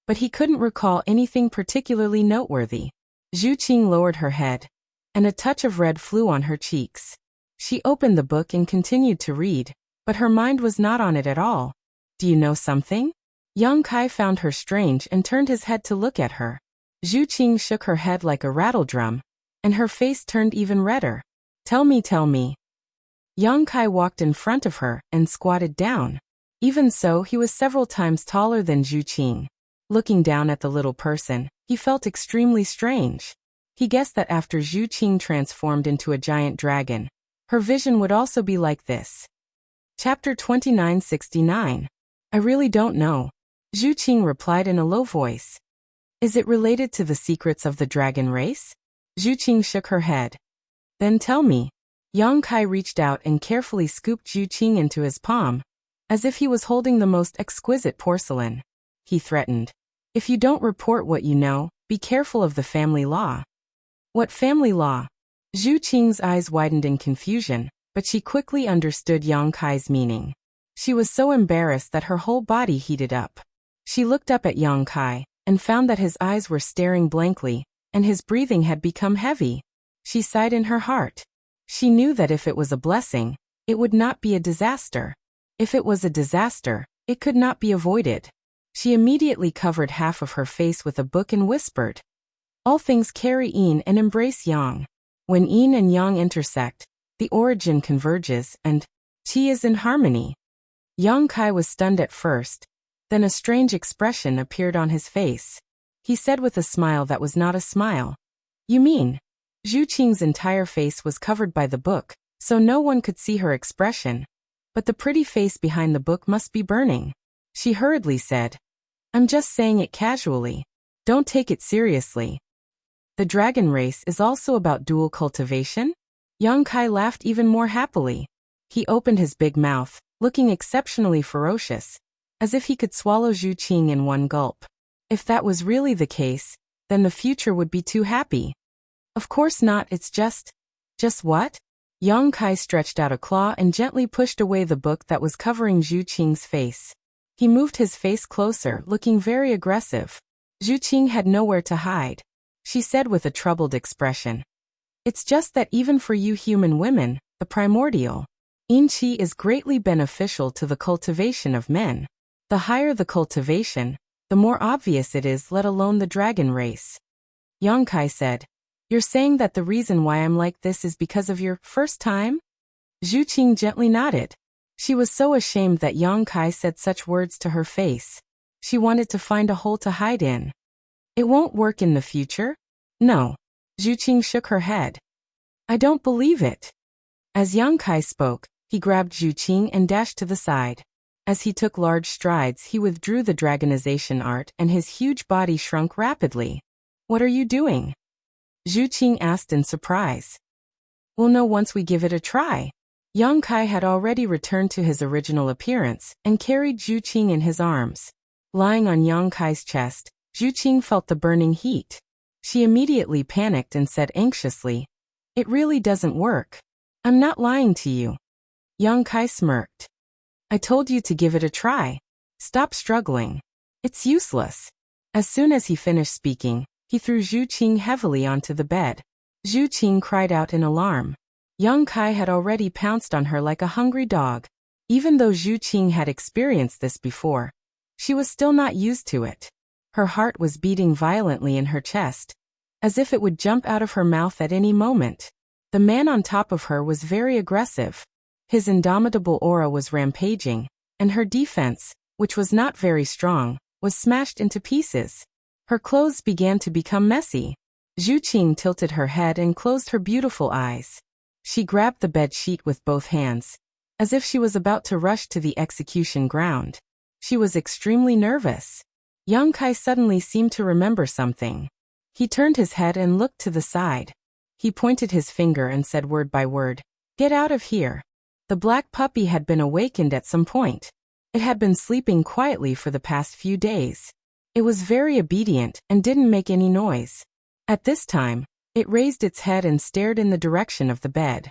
but he couldn't recall anything particularly noteworthy. Zhu Qing lowered her head, and a touch of red flew on her cheeks. She opened the book and continued to read, but her mind was not on it at all. "Do you know something?" Yang Kai found her strange and turned his head to look at her. Zhu Qing shook her head like a rattledrum, and her face turned even redder. Tell me. Yang Kai walked in front of her and squatted down. Even so, he was several times taller than Zhu Qing. Looking down at the little person, he felt extremely strange. He guessed that after Zhu Qing transformed into a giant dragon, her vision would also be like this. Chapter 2969. I really don't know. Zhu Qing replied in a low voice. Is it related to the secrets of the dragon race? Zhu Qing shook her head. Then tell me. Yang Kai reached out and carefully scooped Zhu Qing into his palm, as if he was holding the most exquisite porcelain. He threatened. If you don't report what you know, be careful of the family law. What family law? Zhu Qing's eyes widened in confusion. but she quickly understood Yang Kai's meaning. She was so embarrassed that her whole body heated up. She looked up at Yang Kai and found that his eyes were staring blankly, and his breathing had become heavy. She sighed in her heart. She knew that if it was a blessing, it would not be a disaster. If it was a disaster, it could not be avoided. She immediately covered half of her face with a book and whispered, "All things carry yin and embrace yang. When yin and yang intersect, the origin converges and qi is in harmony." Yang Kai was stunned at first, then a strange expression appeared on his face. He said with a smile that was not a smile, "You mean?" Zhu Qing's entire face was covered by the book, so no one could see her expression. But the pretty face behind the book must be burning. She hurriedly said, "I'm just saying it casually. Don't take it seriously." The dragon race is also about dual cultivation? Yang Kai laughed even more happily. He opened his big mouth, looking exceptionally ferocious, as if he could swallow Zhu Qing in one gulp. If that was really the case, then the future would be too happy. Of course not, it's just what? Yang Kai stretched out a claw and gently pushed away the book that was covering Zhu Qing's face. He moved his face closer, looking very aggressive. Zhu Qing had nowhere to hide. She said with a troubled expression, "It's just that even for you human women, the primordial yin qi is greatly beneficial to the cultivation of men. The higher the cultivation, the more obvious it is, let alone the dragon race." Yang Kai said, "You're saying that the reason why I'm like this is because of your first time?" Zhu Qing gently nodded. She was so ashamed that Yang Kai said such words to her face. She wanted to find a hole to hide in. "It won't work in the future?" "No." Zhu Qing shook her head. "I don't believe it." As Yang Kai spoke, he grabbed Zhu Qing and dashed to the side. As he took large strides, he withdrew the dragonization art and his huge body shrunk rapidly. "What are you doing?" Zhu Qing asked in surprise. "We'll know once we give it a try." Yang Kai had already returned to his original appearance and carried Zhu Qing in his arms. Lying on Yang Kai's chest, Zhu Qing felt the burning heat. She immediately panicked and said anxiously, "It really doesn't work. I'm not lying to you." Yang Kai smirked. "I told you to give it a try. Stop struggling. It's useless." As soon as he finished speaking, he threw Zhu Qing heavily onto the bed. Zhu Qing cried out in alarm. Yang Kai had already pounced on her like a hungry dog. Even though Zhu Qing had experienced this before, she was still not used to it. Her heart was beating violently in her chest, as if it would jump out of her mouth at any moment. The man on top of her was very aggressive. His indomitable aura was rampaging, and her defense, which was not very strong, was smashed into pieces. Her clothes began to become messy. Zhu Qing tilted her head and closed her beautiful eyes. She grabbed the bed sheet with both hands, as if she was about to rush to the execution ground. She was extremely nervous. Yang Kai suddenly seemed to remember something. He turned his head and looked to the side. He pointed his finger and said word by word, "Get out of here." The black puppy had been awakened at some point. It had been sleeping quietly for the past few days. It was very obedient and didn't make any noise. At this time, it raised its head and stared in the direction of the bed.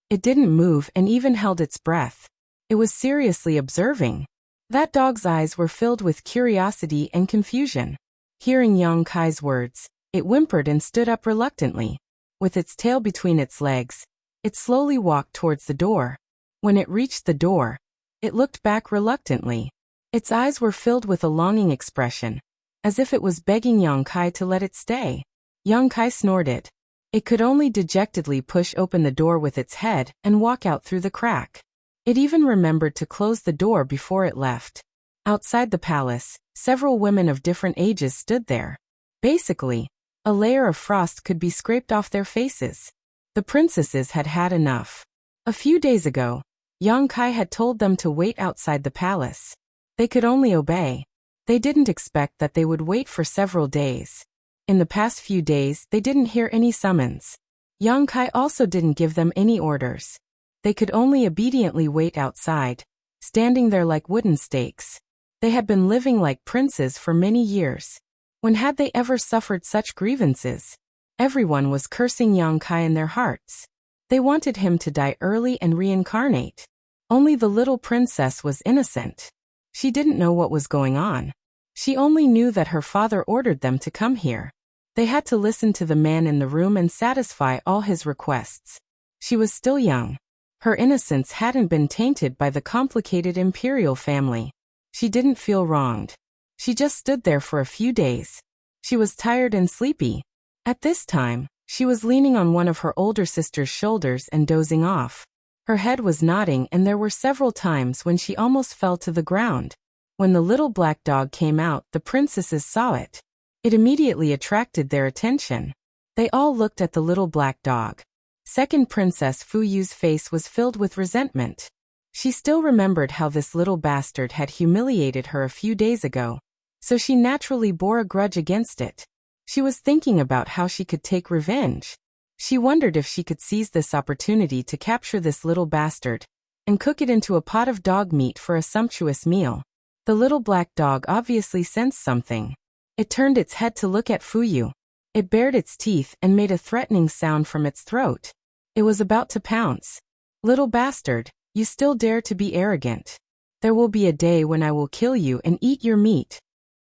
It didn't move and even held its breath. It was seriously observing. That dog's eyes were filled with curiosity and confusion. Hearing Yang Kai's words, it whimpered and stood up reluctantly. With its tail between its legs, it slowly walked towards the door. When it reached the door, it looked back reluctantly. Its eyes were filled with a longing expression, as if it was begging Yang Kai to let it stay. Yang Kai snorted. It could only dejectedly push open the door with its head and walk out through the crack. It even remembered to close the door before it left. Outside the palace, several women of different ages stood there. Basically, a layer of frost could be scraped off their faces. The princesses had had enough. A few days ago, Yang Kai had told them to wait outside the palace. They could only obey. They didn't expect that they would wait for several days. In the past few days, they didn't hear any summons. Yang Kai also didn't give them any orders. They could only obediently wait outside, standing there like wooden stakes. They had been living like princes for many years. When had they ever suffered such grievances? Everyone was cursing Yang Kai in their hearts. They wanted him to die early and reincarnate. Only the little princess was innocent. She didn't know what was going on. She only knew that her father ordered them to come here. They had to listen to the man in the room and satisfy all his requests. She was still young. Her innocence hadn't been tainted by the complicated imperial family. She didn't feel wronged. She just stood there for a few days. She was tired and sleepy. At this time, she was leaning on one of her older sister's shoulders and dozing off. Her head was nodding and there were several times when she almost fell to the ground. When the little black dog came out, the princesses saw it. It immediately attracted their attention. They all looked at the little black dog. Second Princess Fu Yu's face was filled with resentment. She still remembered how this little bastard had humiliated her a few days ago, so she naturally bore a grudge against it. She was thinking about how she could take revenge. She wondered if she could seize this opportunity to capture this little bastard and cook it into a pot of dog meat for a sumptuous meal. The little black dog obviously sensed something. It turned its head to look at Fu Yu. It bared its teeth and made a threatening sound from its throat. It was about to pounce. Little bastard, you still dare to be arrogant. There will be a day when I will kill you and eat your meat.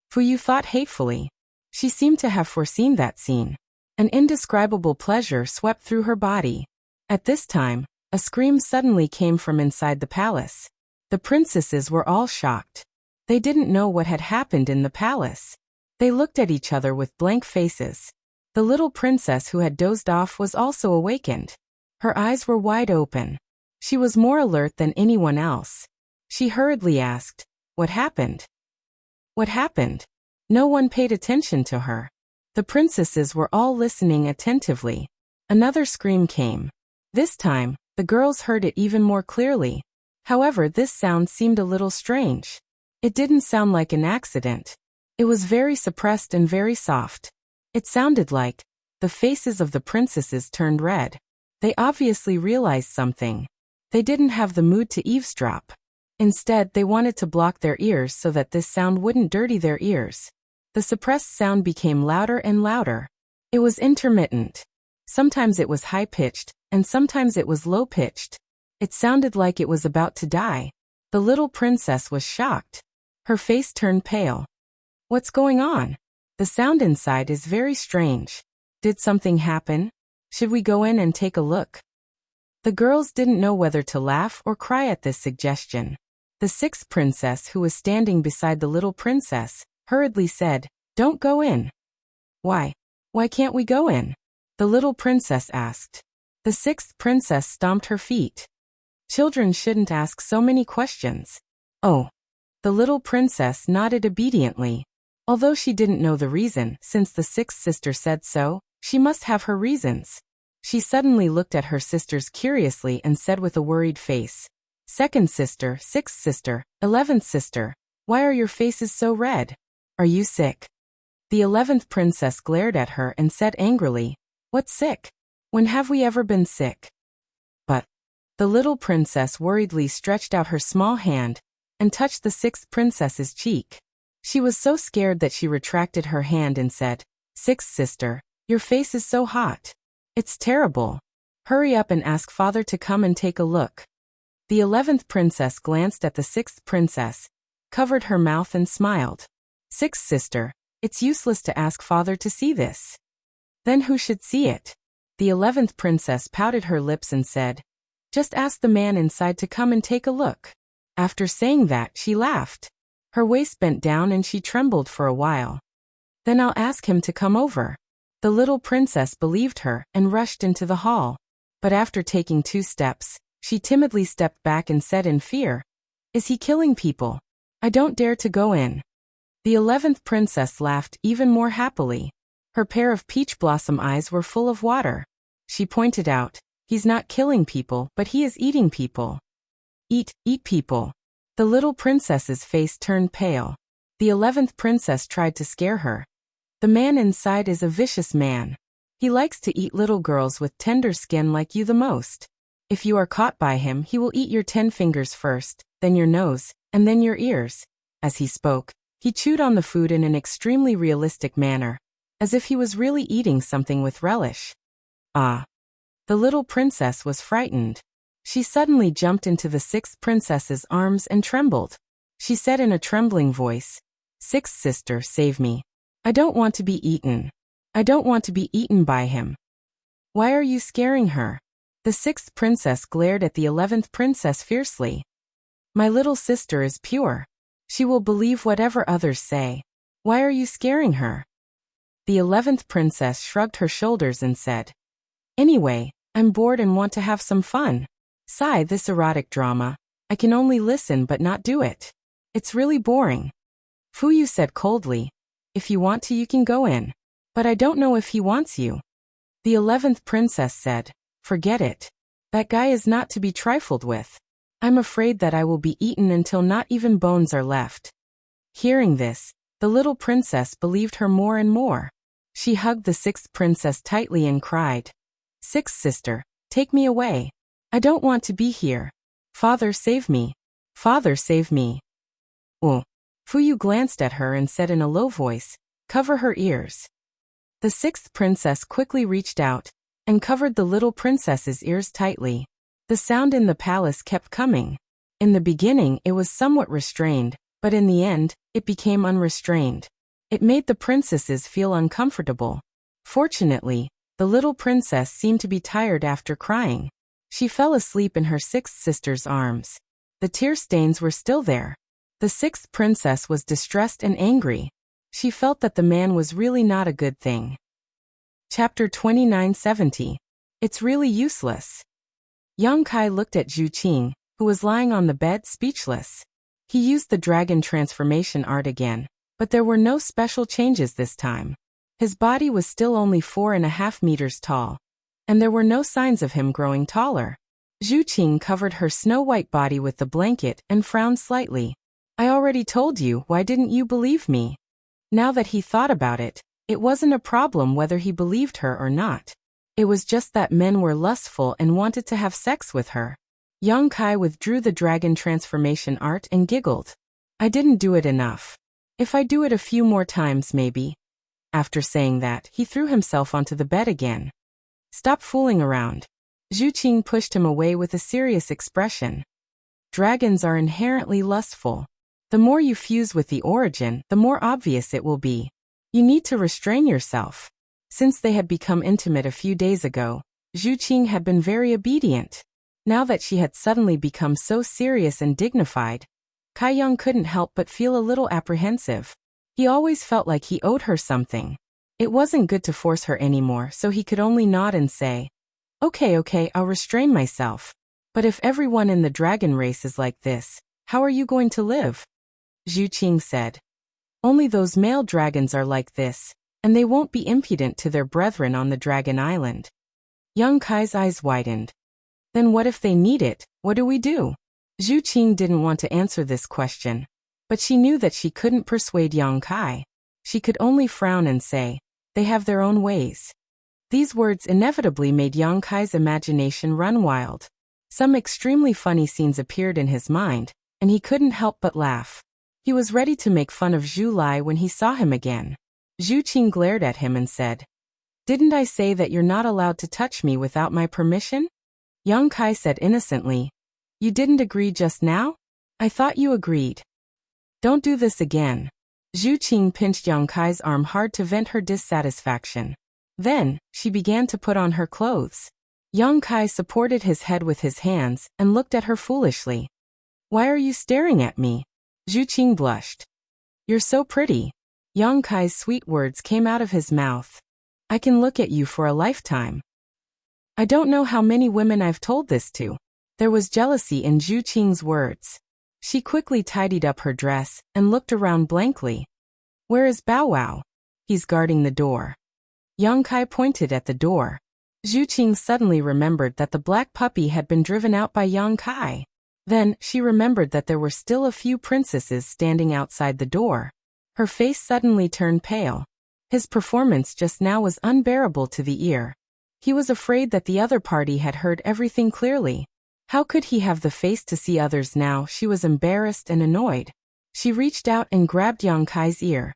Fu Yu thought hatefully. She seemed to have foreseen that scene. An indescribable pleasure swept through her body. At this time, a scream suddenly came from inside the palace. The princesses were all shocked. They didn't know what had happened in the palace. They looked at each other with blank faces. The little princess who had dozed off was also awakened. Her eyes were wide open. She was more alert than anyone else. She hurriedly asked, "What happened?" "What happened?" No one paid attention to her. The princesses were all listening attentively. Another scream came. This time, the girls heard it even more clearly. However, this sound seemed a little strange. It didn't sound like an accident. It was very suppressed and very soft. It sounded like the faces of the princesses turned red. They obviously realized something. They didn't have the mood to eavesdrop. Instead, they wanted to block their ears so that this sound wouldn't dirty their ears. The suppressed sound became louder and louder. It was intermittent. Sometimes it was high-pitched, and sometimes it was low-pitched. It sounded like it was about to die. The little princess was shocked. Her face turned pale. What's going on? The sound inside is very strange. Did something happen? Should we go in and take a look? The girls didn't know whether to laugh or cry at this suggestion. The sixth princess, who was standing beside the little princess, hurriedly said, "Don't go in." "Why? Why can't we go in?" the little princess asked. The sixth princess stomped her feet. Children shouldn't ask so many questions. "Oh." The little princess nodded obediently. Although she didn't know the reason, since the sixth sister said so, she must have her reasons. She suddenly looked at her sisters curiously and said with a worried face, "Second sister, sixth sister, 11th sister, why are your faces so red? Are you sick?" The 11th princess glared at her and said angrily, "What's sick? When have we ever been sick?" But the little princess worriedly stretched out her small hand and touched the sixth princess's cheek. She was so scared that she retracted her hand and said, "Sixth sister, your face is so hot. It's terrible. Hurry up and ask father to come and take a look." The 11th princess glanced at the sixth princess, covered her mouth and smiled. "Sixth sister, it's useless to ask father to see this." "Then who should see it?" The 11th princess pouted her lips and said, "Just ask the man inside to come and take a look." After saying that, she laughed. Her waist bent down and she trembled for a while. "Then I'll ask him to come over." The little princess believed her and rushed into the hall. But after taking 2 steps, she timidly stepped back and said in fear, "Is he killing people? I don't dare to go in." The 11th princess laughed even more happily. Her pair of peach blossom eyes were full of water. She pointed out, "He's not killing people, but he is eating people." Eat people." The little princess's face turned pale. The 11th princess tried to scare her. "The man inside is a vicious man. He likes to eat little girls with tender skin like you the most. If you are caught by him, he will eat your 10 fingers first, then your nose, and then your ears." As he spoke, he chewed on the food in an extremely realistic manner, as if he was really eating something with relish. "Ah." The little princess was frightened. She suddenly jumped into the sixth princess's arms and trembled. She said in a trembling voice, "Sixth sister, save me. I don't want to be eaten. I don't want to be eaten by him." "Why are you scaring her?" The sixth princess glared at the 11th princess fiercely. "My little sister is pure. She will believe whatever others say. Why are you scaring her?" The 11th princess shrugged her shoulders and said, "Anyway, I'm bored and want to have some fun. Sigh, this erotic drama. I can only listen but not do it. It's really boring." Fuyu said coldly, "If you want to, you can go in. But I don't know if he wants you." The 11th princess said, "Forget it. That guy is not to be trifled with. I'm afraid that I will be eaten until not even bones are left." Hearing this, the little princess believed her more and more. She hugged the sixth princess tightly and cried, "Sixth sister, take me away. I don't want to be here. Father, save me. Father, save me." "Oh." Fuyu glanced at her and said in a low voice, "Cover her ears." The sixth princess quickly reached out and covered the little princess's ears tightly. The sound in the palace kept coming. In the beginning it was somewhat restrained, but in the end, it became unrestrained. It made the princesses feel uncomfortable. Fortunately, the little princess seemed to be tired after crying. She fell asleep in her sixth sister's arms. The tear stains were still there. The sixth princess was distressed and angry. She felt that the man was really not a good thing. Chapter 2970. It's really useless. Yang Kai looked at Zhu Qing, who was lying on the bed speechless. He used the dragon transformation art again, but there were no special changes this time. His body was still only 4.5 meters tall, and there were no signs of him growing taller. Zhu Qing covered her snow-white body with the blanket and frowned slightly. "I already told you, why didn't you believe me?" Now that he thought about it, it wasn't a problem whether he believed her or not. It was just that men were lustful and wanted to have sex with her. Yang Kai withdrew the dragon transformation art and giggled. "I didn't do it enough. If I do it a few more times maybe." After saying that, he threw himself onto the bed again. "Stop fooling around." Zhu Qing pushed him away with a serious expression. Dragons are inherently lustful. The more you fuse with the origin, the more obvious it will be. You need to restrain yourself. Since they had become intimate a few days ago, Zhu Qing had been very obedient. Now that she had suddenly become so serious and dignified, Kai Yang couldn't help but feel a little apprehensive. He always felt like he owed her something. It wasn't good to force her anymore, so he could only nod and say, Okay, I'll restrain myself. But if everyone in the dragon race is like this, how are you going to live?" Zhu Qing said. "Only those male dragons are like this, and they won't be impudent to their brethren on the Dragon Island." Yang Kai's eyes widened. "Then what if they need it? What do we do?" Zhu Qing didn't want to answer this question, but she knew that she couldn't persuade Yang Kai. She could only frown and say, "They have their own ways." These words inevitably made Yang Kai's imagination run wild. Some extremely funny scenes appeared in his mind, and he couldn't help but laugh. He was ready to make fun of Zhu Lai when he saw him again. Zhu Qing glared at him and said, "Didn't I say that you're not allowed to touch me without my permission?" Yang Kai said innocently, "You didn't agree just now? I thought you agreed." "Don't do this again." Zhu Qing pinched Yang Kai's arm hard to vent her dissatisfaction. Then, she began to put on her clothes. Yang Kai supported his head with his hands and looked at her foolishly. "Why are you staring at me?" Zhu Qing blushed. "You're so pretty." Yang Kai's sweet words came out of his mouth. "I can look at you for a lifetime." I don't know how many women I've told this to. There was jealousy in Zhu Qing's words. She quickly tidied up her dress and looked around blankly. "Where is Bow Wow?" "He's guarding the door." Yang Kai pointed at the door. Zhu Qing suddenly remembered that the black puppy had been driven out by Yang Kai. Then, she remembered that there were still a few princesses standing outside the door. Her face suddenly turned pale. His performance just now was unbearable to the ear. He was afraid that the other party had heard everything clearly. How could he have the face to see others now? She was embarrassed and annoyed. She reached out and grabbed Yang Kai's ear.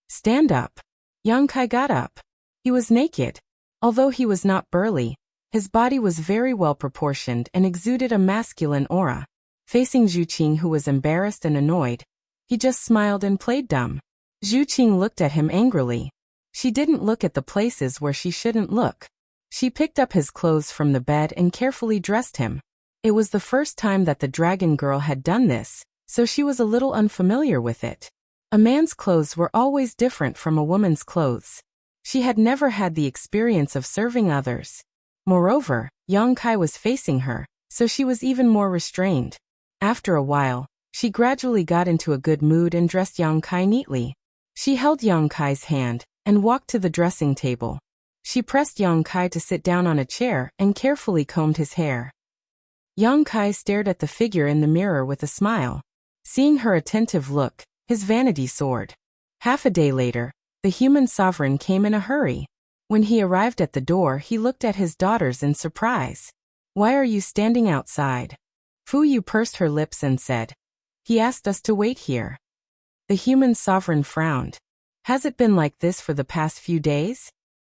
"Stand up." Yang Kai got up. He was naked. Although he was not burly, His body was very well proportioned and exuded a masculine aura. Facing Zhu Qing, who was embarrassed and annoyed, he just smiled and played dumb. Zhu Qing looked at him angrily. She didn't look at the places where she shouldn't look. She picked up his clothes from the bed and carefully dressed him. It was the first time that the dragon girl had done this, so she was a little unfamiliar with it. A man's clothes were always different from a woman's clothes. She had never had the experience of serving others. Moreover, Yang Kai was facing her, so she was even more restrained. After a while, she gradually got into a good mood and dressed Yang Kai neatly. She held Yang Kai's hand and walked to the dressing table. She pressed Yang Kai to sit down on a chair and carefully combed his hair. Yang Kai stared at the figure in the mirror with a smile. Seeing her attentive look, his vanity soared. Half a day later, the human sovereign came in a hurry. When he arrived at the door, he looked at his daughters in surprise. "Why are you standing outside?" Fu Yu pursed her lips and said, "He asked us to wait here." The human sovereign frowned. "Has it been like this for the past few days?"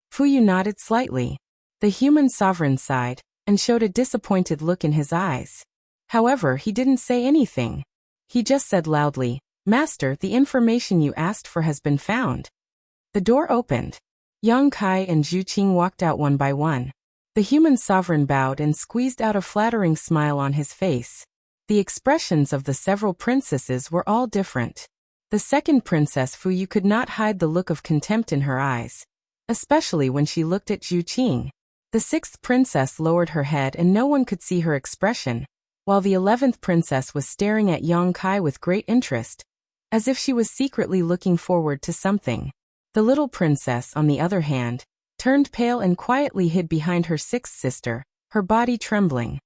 Fu Yu nodded slightly. The human sovereign sighed and showed a disappointed look in his eyes. However, he didn't say anything. He just said loudly, "Master, the information you asked for has been found." The door opened. Yang Kai and Zhu Qing walked out one by one. The human sovereign bowed and squeezed out a flattering smile on his face. The expressions of the several princesses were all different. The second princess Fu Yu could not hide the look of contempt in her eyes, especially when she looked at Zhu Qing. The sixth princess lowered her head and no one could see her expression, while the 11th princess was staring at Yang Kai with great interest, as if she was secretly looking forward to something. The little princess, on the other hand, turned pale and quietly hid behind her sixth sister, her body trembling.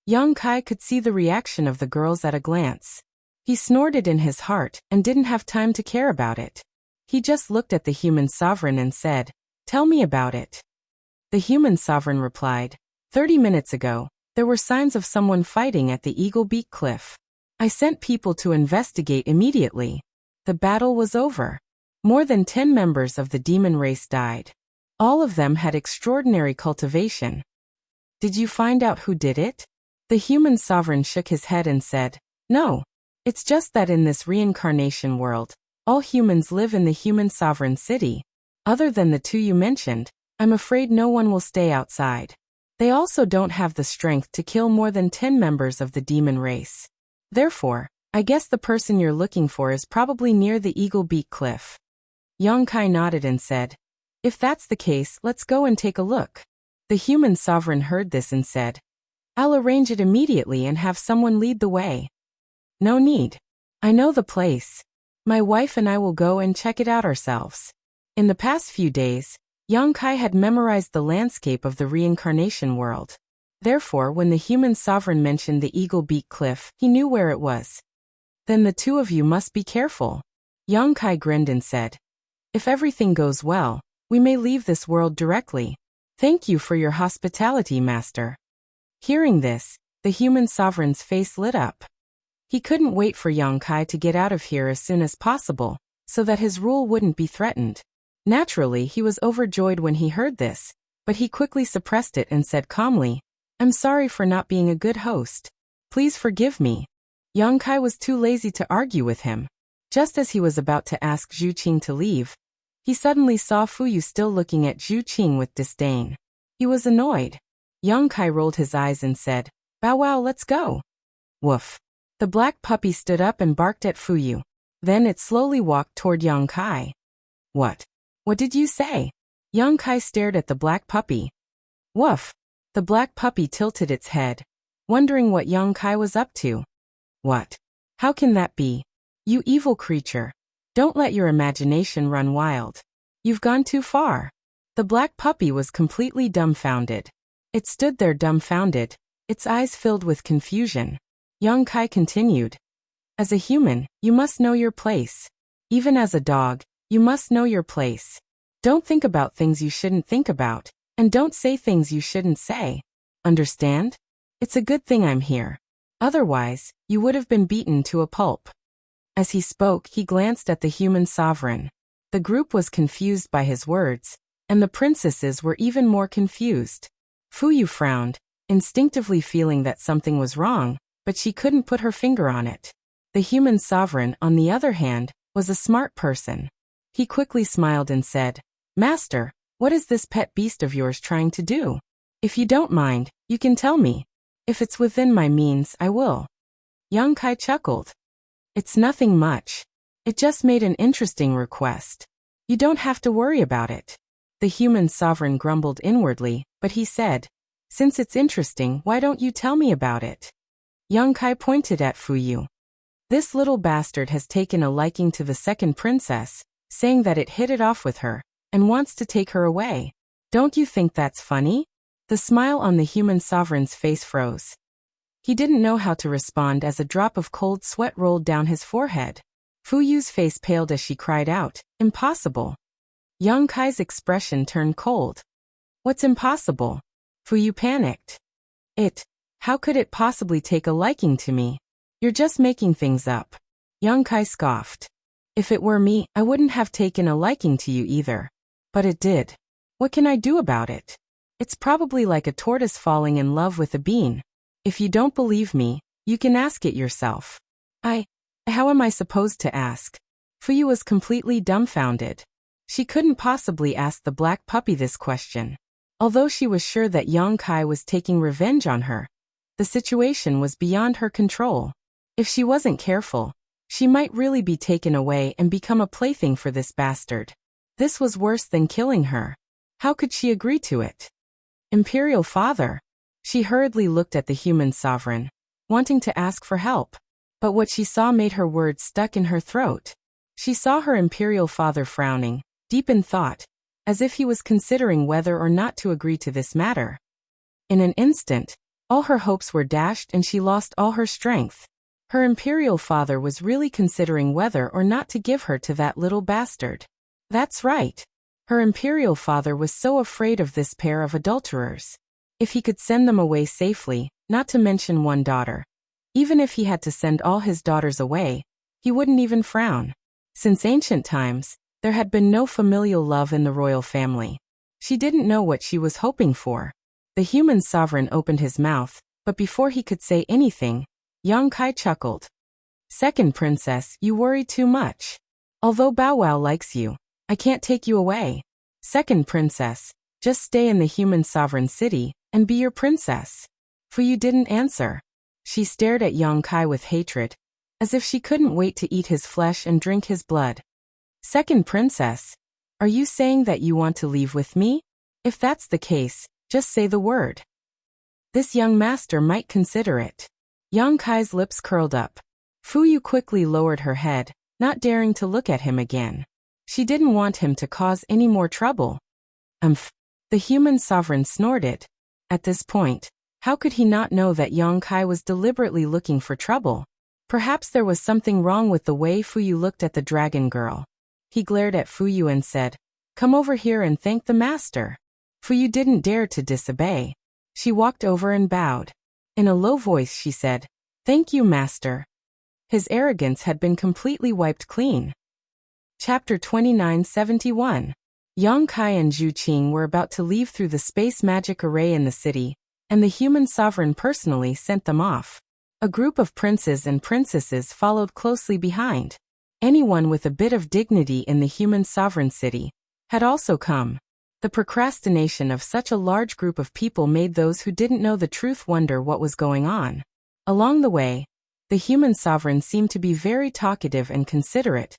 Yang Kai could see the reaction of the girls at a glance. He snorted in his heart and didn't have time to care about it. He just looked at the human sovereign and said, "Tell me about it." The human sovereign replied, 30 minutes ago, there were signs of someone fighting at the Eagle Beak Cliff. I sent people to investigate immediately. The battle was over. More than 10 members of the demon race died. All of them had extraordinary cultivation. Did you find out who did it? The human sovereign shook his head and said, "No. It's just that in this reincarnation world, all humans live in the human sovereign city. Other than the two you mentioned, I'm afraid no one will stay outside. They also don't have the strength to kill more than 10 members of the demon race. Therefore, I guess the person you're looking for is probably near the Eagle Beak Cliff." Yang Kai nodded and said, "If that's the case, let's go and take a look." The human sovereign heard this and said, "I'll arrange it immediately and have someone lead the way." "No need. I know the place. My wife and I will go and check it out ourselves." In the past few days, Yang Kai had memorized the landscape of the reincarnation world. Therefore, when the human sovereign mentioned the Eagle Beak Cliff, he knew where it was. "Then the two of you must be careful." Yang Kai grinned and said, "If everything goes well, we may leave this world directly. Thank you for your hospitality, master." Hearing this, the human sovereign's face lit up. He couldn't wait for Yang Kai to get out of here as soon as possible, so that his rule wouldn't be threatened. Naturally, he was overjoyed when he heard this, but he quickly suppressed it and said calmly, "I'm sorry for not being a good host. Please forgive me." Yang Kai was too lazy to argue with him. Just as he was about to ask Zhu Qing to leave, he suddenly saw Fu Yu still looking at Zhu Qing with disdain. He was annoyed. Yang Kai rolled his eyes and said, "Bow wow, let's go." Woof. The black puppy stood up and barked at Fu Yu. Then it slowly walked toward Yang Kai. "What? What did you say?" Yang Kai stared at the black puppy. Woof. The black puppy tilted its head, wondering what Yang Kai was up to. "What? How can that be? You evil creature. Don't let your imagination run wild. You've gone too far." The black puppy was completely dumbfounded. It stood there dumbfounded, its eyes filled with confusion. Yang Kai continued, "As a human, you must know your place. Even as a dog, you must know your place. Don't think about things you shouldn't think about, and don't say things you shouldn't say. Understand? It's a good thing I'm here. Otherwise, you would have been beaten to a pulp." As he spoke, he glanced at the human sovereign. The group was confused by his words, and the princesses were even more confused. Fuyu frowned, instinctively feeling that something was wrong, but she couldn't put her finger on it. The human sovereign, on the other hand, was a smart person. He quickly smiled and said, "Master, what is this pet beast of yours trying to do? If you don't mind, you can tell me. If it's within my means, I will." Yang Kai chuckled. "It's nothing much. It just made an interesting request. You don't have to worry about it." The human sovereign grumbled inwardly, but he said, "Since it's interesting, why don't you tell me about it?" Yang Kai pointed at Fuyu. "This little bastard has taken a liking to the second princess, saying that it hit it off with her, and wants to take her away. Don't you think that's funny?" The smile on the human sovereign's face froze. He didn't know how to respond as a drop of cold sweat rolled down his forehead. Fuyu's face paled as she cried out, "Impossible." Yang Kai's expression turned cold. "What's impossible?" Fuyu panicked. How could it possibly take a liking to me? You're just making things up." Yang Kai scoffed. "If it were me, I wouldn't have taken a liking to you either. But it did. What can I do about it? It's probably like a tortoise falling in love with a bean. If you don't believe me, you can ask it yourself." How am I supposed to ask?" Fuyu was completely dumbfounded. She couldn't possibly ask the black puppy this question. Although she was sure that Yang Kai was taking revenge on her, the situation was beyond her control. If she wasn't careful, she might really be taken away and become a plaything for this bastard. This was worse than killing her. How could she agree to it? "Imperial Father." She hurriedly looked at the human sovereign, wanting to ask for help. But what she saw made her words stuck in her throat. She saw her imperial father frowning, deep in thought, as if he was considering whether or not to agree to this matter. In an instant, all her hopes were dashed and she lost all her strength. Her imperial father was really considering whether or not to give her to that little bastard. That's right. Her imperial father was so afraid of this pair of adulterers. If he could send them away safely, not to mention one daughter, even if he had to send all his daughters away, he wouldn't even frown. Since ancient times, there had been no familial love in the royal family. She didn't know what she was hoping for. The human sovereign opened his mouth, but before he could say anything, Yang Kai chuckled. "Second princess, you worry too much. Although Bow Wow likes you, I can't take you away. Second princess, just stay in the human sovereign city and be your princess." Fuyu didn't answer. She stared at Yang Kai with hatred, as if she couldn't wait to eat his flesh and drink his blood. "Second princess, are you saying that you want to leave with me? If that's the case, just say the word. This young master might consider it." Yang Kai's lips curled up. Fuyu quickly lowered her head, not daring to look at him again. She didn't want him to cause any more trouble. The human sovereign snorted. At this point, how could he not know that Yang Kai was deliberately looking for trouble? Perhaps there was something wrong with the way Fuyu looked at the dragon girl. He glared at Fuyu and said, "Come over here and thank the master." Fuyu didn't dare to disobey. She walked over and bowed. In a low voice she said, "Thank you, master." His arrogance had been completely wiped clean. Chapter 2971. Yang Kai and Zhu Qing were about to leave through the space magic array in the city, and the human sovereign personally sent them off. A group of princes and princesses followed closely behind. Anyone with a bit of dignity in the human sovereign city had also come. The procrastination of such a large group of people made those who didn't know the truth wonder what was going on. Along the way, the human sovereign seemed to be very talkative and considerate,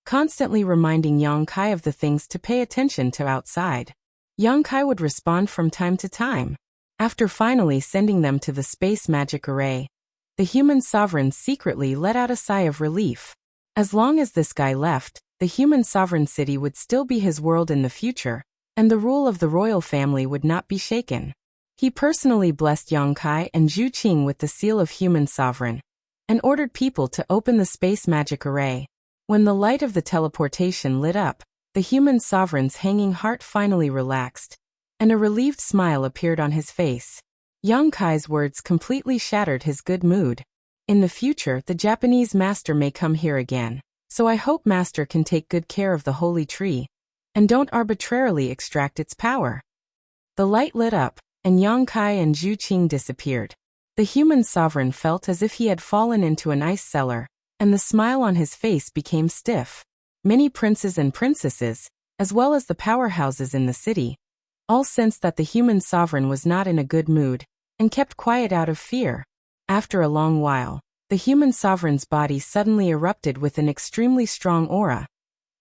constantly reminding Yang Kai of the things to pay attention to outside. Yang Kai would respond from time to time. After finally sending them to the space magic array, the human sovereign secretly let out a sigh of relief. As long as this guy left, the human sovereign city would still be his world in the future, and the rule of the royal family would not be shaken. He personally blessed Yang Kai and Zhu Qing with the seal of human sovereign, and ordered people to open the space magic array. When the light of the teleportation lit up, the human sovereign's hanging heart finally relaxed, and a relieved smile appeared on his face. Yang Kai's words completely shattered his good mood. In the future, the Japanese master may come here again, so I hope master can take good care of the holy tree, and don't arbitrarily extract its power. The light lit up, and Yang Kai and Zhu Qing disappeared. The human sovereign felt as if he had fallen into an ice cellar, and the smile on his face became stiff. Many princes and princesses, as well as the powerhouses in the city, all sensed that the human sovereign was not in a good mood, and kept quiet out of fear. After a long while, the human sovereign's body suddenly erupted with an extremely strong aura,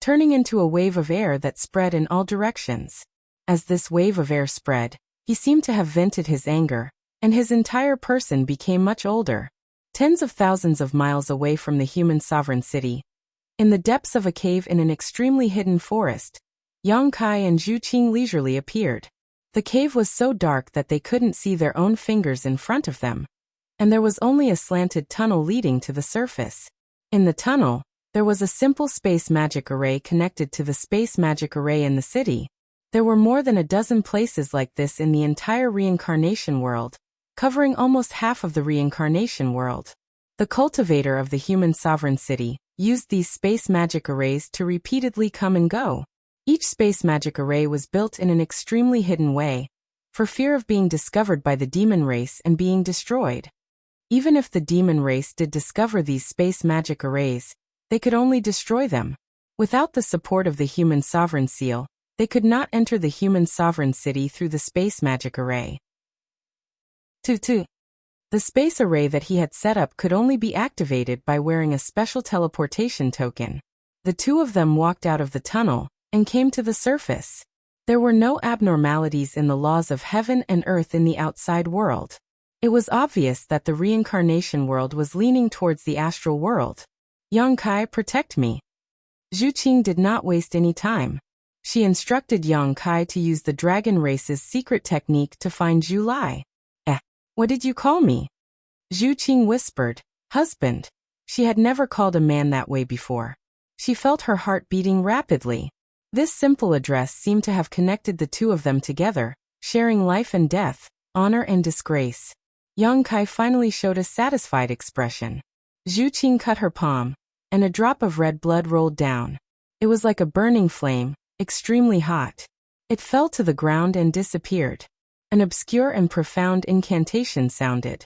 turning into a wave of air that spread in all directions. As this wave of air spread, he seemed to have vented his anger, and his entire person became much older. Tens of thousands of miles away from the human sovereign city, in the depths of a cave in an extremely hidden forest, Yang Kai and Zhu Qing leisurely appeared. The cave was so dark that they couldn't see their own fingers in front of them, and there was only a slanted tunnel leading to the surface. In the tunnel, there was a simple space magic array connected to the space magic array in the city. There were more than a dozen places like this in the entire reincarnation world, covering almost half of the reincarnation world. The cultivator of the human sovereign city used these space magic arrays to repeatedly come and go. Each space magic array was built in an extremely hidden way, for fear of being discovered by the demon race and being destroyed. Even if the demon race did discover these space magic arrays, they could only destroy them. Without the support of the human sovereign seal, they could not enter the human sovereign city through the space magic array. 2. The space array that he had set up could only be activated by wearing a special teleportation token. The two of them walked out of the tunnel and came to the surface. There were no abnormalities in the laws of heaven and earth in the outside world. It was obvious that the reincarnation world was leaning towards the astral world. Yang Kai, protect me. Zhu Qing did not waste any time. She instructed Yang Kai to use the dragon race's secret technique to find Zhu Lai. What did you call me? Zhu Qing whispered, husband. She had never called a man that way before. She felt her heart beating rapidly. This simple address seemed to have connected the two of them together, sharing life and death, honor and disgrace. Yang Kai finally showed a satisfied expression. Zhu Qing cut her palm, and a drop of red blood rolled down. It was like a burning flame, extremely hot. It fell to the ground and disappeared. An obscure and profound incantation sounded.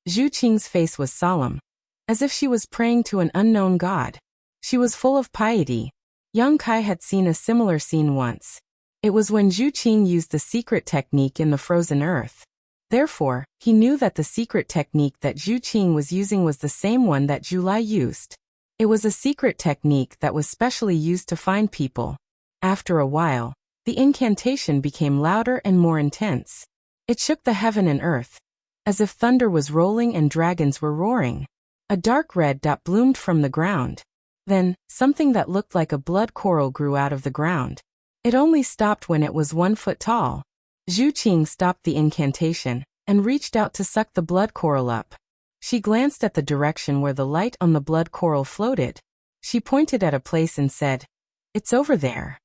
Zhu Qing's face was solemn, as if she was praying to an unknown god. She was full of piety. Yang Kai had seen a similar scene once. It was when Zhu Qing used the secret technique in the frozen earth. Therefore, he knew that the secret technique that Zhu Qing was using was the same one that Zhu Lai used. It was a secret technique that was specially used to find people. After a while, the incantation became louder and more intense. It shook the heaven and earth, as if thunder was rolling and dragons were roaring. A dark red dot bloomed from the ground. Then, something that looked like a blood coral grew out of the ground. It only stopped when it was 1 foot tall. Zhu Qing stopped the incantation and reached out to suck the blood coral up. She glanced at the direction where the light on the blood coral floated. She pointed at a place and said, "It's over there."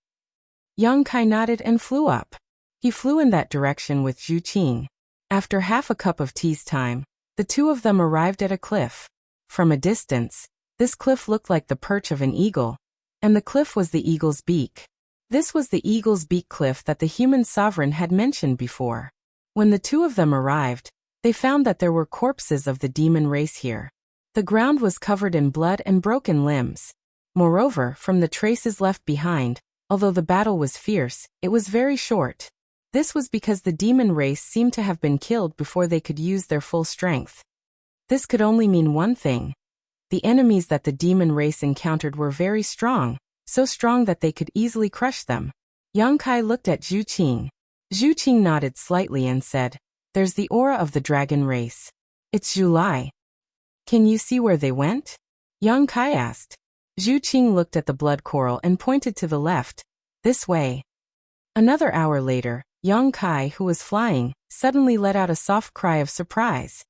Yang Kai nodded and flew up. He flew in that direction with Zhu Qing. After half a cup of tea's time, the two of them arrived at a cliff. From a distance, this cliff looked like the perch of an eagle, and the cliff was the eagle's beak. This was the eagle's beak cliff that the human sovereign had mentioned before. When the two of them arrived, they found that there were corpses of the demon race here. The ground was covered in blood and broken limbs. Moreover, from the traces left behind, although the battle was fierce, it was very short. This was because the demon race seemed to have been killed before they could use their full strength. This could only mean one thing. The enemies that the demon race encountered were very strong, so strong that they could easily crush them. Yang Kai looked at Zhu Qing. Zhu Qing nodded slightly and said, "There's the aura of the dragon race. It's Zhu Lai." "Can you see where they went?" Yang Kai asked. Zhu Qing looked at the blood coral and pointed to the left. "This way." Another hour later, Yang Kai, who was flying, suddenly let out a soft cry of surprise.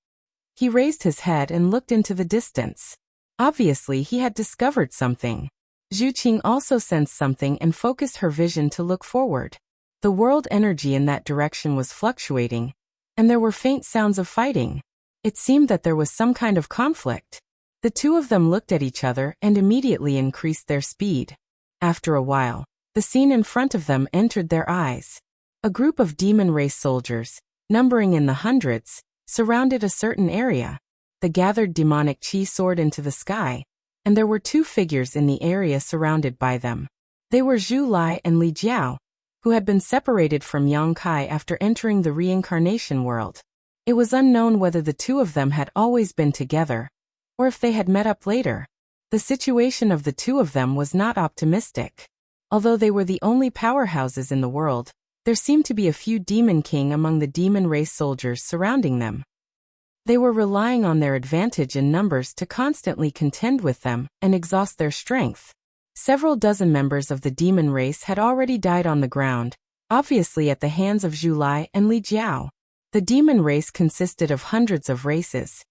He raised his head and looked into the distance. Obviously, he had discovered something. Zhu Qing also sensed something and focused her vision to look forward. The world energy in that direction was fluctuating, and there were faint sounds of fighting. It seemed that there was some kind of conflict. The two of them looked at each other and immediately increased their speed. After a while, the scene in front of them entered their eyes. A group of demon race soldiers, numbering in the hundreds, surrounded a certain area. The gathered demonic qi soared into the sky, and there were two figures in the area surrounded by them. They were Zhu Lai and Li Jiao, who had been separated from Yang Kai after entering the reincarnation world. It was unknown whether the two of them had always been together, or if they had met up later. The situation of the two of them was not optimistic. Although they were the only powerhouses in the world, there seemed to be a few demon king among the demon race soldiers surrounding them. They were relying on their advantage in numbers to constantly contend with them and exhaust their strength. Several dozen members of the demon race had already died on the ground, obviously at the hands of Zhu Lai and Li Jiao. The demon race consisted of hundreds of races,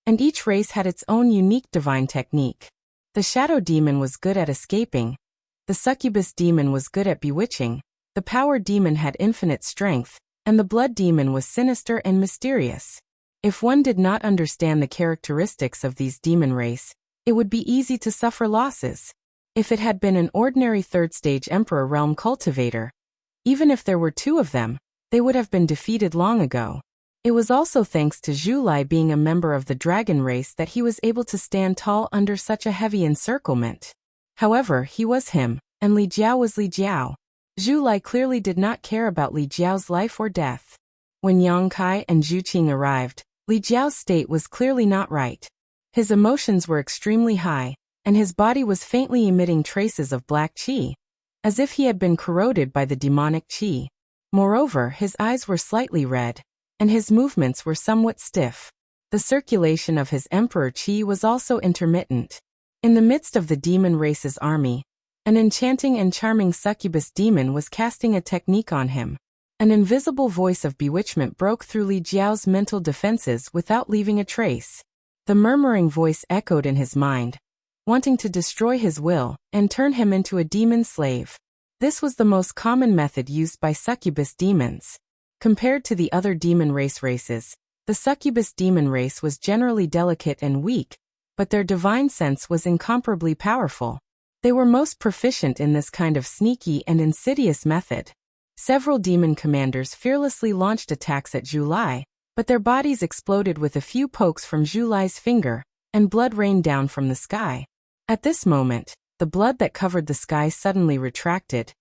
and each race had its own unique divine technique. The shadow demon was good at escaping, the succubus demon was good at bewitching, the power demon had infinite strength, and the blood demon was sinister and mysterious. If one did not understand the characteristics of these demon race, it would be easy to suffer losses. If it had been an ordinary third-stage Emperor Realm cultivator, even if there were two of them, they would have been defeated long ago. It was also thanks to Zhu Lai being a member of the dragon race that he was able to stand tall under such a heavy encirclement. However, he was him, and Li Jiao was Li Jiao. Zhu Lai clearly did not care about Li Jiao's life or death. When Yang Kai and Zhu Qing arrived, Li Jiao's state was clearly not right. His emotions were extremely high, and his body was faintly emitting traces of black qi, as if he had been corroded by the demonic qi. Moreover, his eyes were slightly red, and his movements were somewhat stiff. The circulation of his emperor qi was also intermittent. In the midst of the demon race's army, an enchanting and charming succubus demon was casting a technique on him. An invisible voice of bewitchment broke through Li Jiao's mental defenses without leaving a trace. The murmuring voice echoed in his mind, wanting to destroy his will and turn him into a demon slave. This was the most common method used by succubus demons. Compared to the other demon races, the succubus demon race was generally delicate and weak, but their divine sense was incomparably powerful. They were most proficient in this kind of sneaky and insidious method. Several demon commanders fearlessly launched attacks at Zhu Lai, but their bodies exploded with a few pokes from Zhu Lai's finger, and blood rained down from the sky. At this moment, the blood that covered the sky suddenly retracted,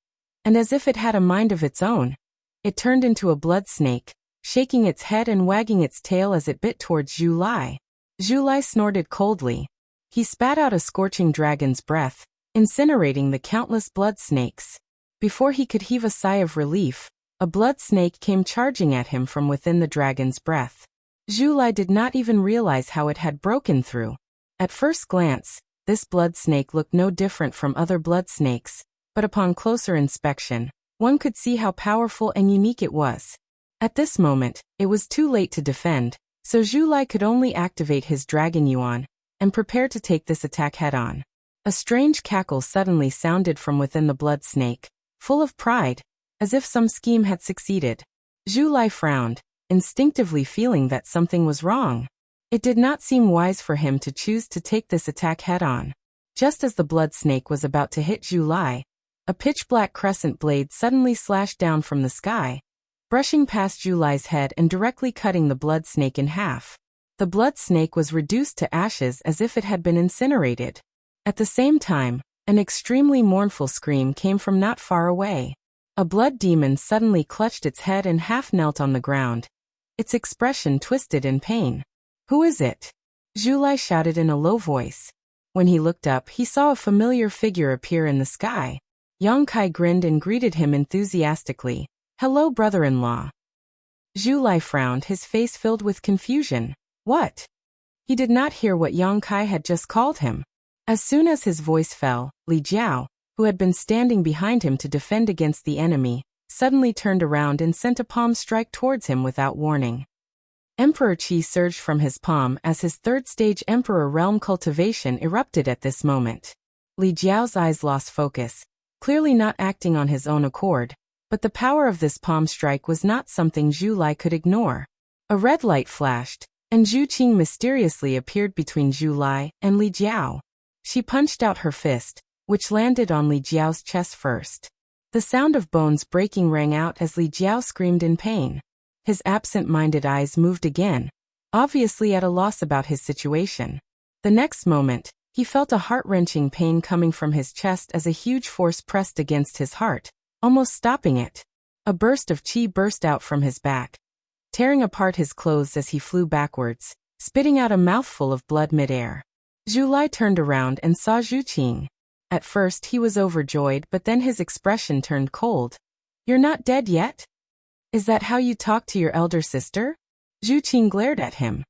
and as if it had a mind of its own, it turned into a blood snake, shaking its head and wagging its tail as it bit towards Zhu Lai. Zhu Lai snorted coldly. He spat out a scorching dragon's breath, incinerating the countless blood snakes. Before he could heave a sigh of relief, a blood snake came charging at him from within the dragon's breath. Zhu Lai did not even realize how it had broken through. At first glance, this blood snake looked no different from other blood snakes, but upon closer inspection, one could see how powerful and unique it was. At this moment, it was too late to defend, so Zhu Lai could only activate his dragon yuan and prepare to take this attack head-on. A strange cackle suddenly sounded from within the blood snake, full of pride, as if some scheme had succeeded. Zhu Lai frowned, instinctively feeling that something was wrong. It did not seem wise for him to choose to take this attack head-on. Just as the blood snake was about to hit Zhu Lai, a pitch-black crescent blade suddenly slashed down from the sky, brushing past Zhu Lai's head and directly cutting the blood snake in half. The blood snake was reduced to ashes as if it had been incinerated. At the same time, an extremely mournful scream came from not far away. A blood demon suddenly clutched its head and half knelt on the ground, its expression twisted in pain. "Who is it?" Zhu Lai shouted in a low voice. When he looked up, he saw a familiar figure appear in the sky. Yang Kai grinned and greeted him enthusiastically. "Hello, brother-in-law." Zhu Lai frowned, his face filled with confusion. What? He did not hear what Yang Kai had just called him. As soon as his voice fell, Li Jiao, who had been standing behind him to defend against the enemy, suddenly turned around and sent a palm strike towards him without warning. Emperor Qi surged from his palm as his third-stage Emperor Realm cultivation erupted at this moment. Li Jiao's eyes lost focus, clearly not acting on his own accord, but the power of this palm strike was not something Zhu Lai could ignore. A red light flashed, and Zhu Qing mysteriously appeared between Zhu Lai and Li Jiao. She punched out her fist, which landed on Li Jiao's chest first. The sound of bones breaking rang out as Li Jiao screamed in pain. His absent-minded eyes moved again, obviously at a loss about his situation. The next moment, he felt a heart-wrenching pain coming from his chest as a huge force pressed against his heart, almost stopping it. A burst of qi burst out from his back, tearing apart his clothes as he flew backwards, spitting out a mouthful of blood mid-air. Zhu Lai turned around and saw Zhu Qing. At first he was overjoyed, but then his expression turned cold. "You're not dead yet? Is that how you talk to your elder sister?" Zhu Qing glared at him.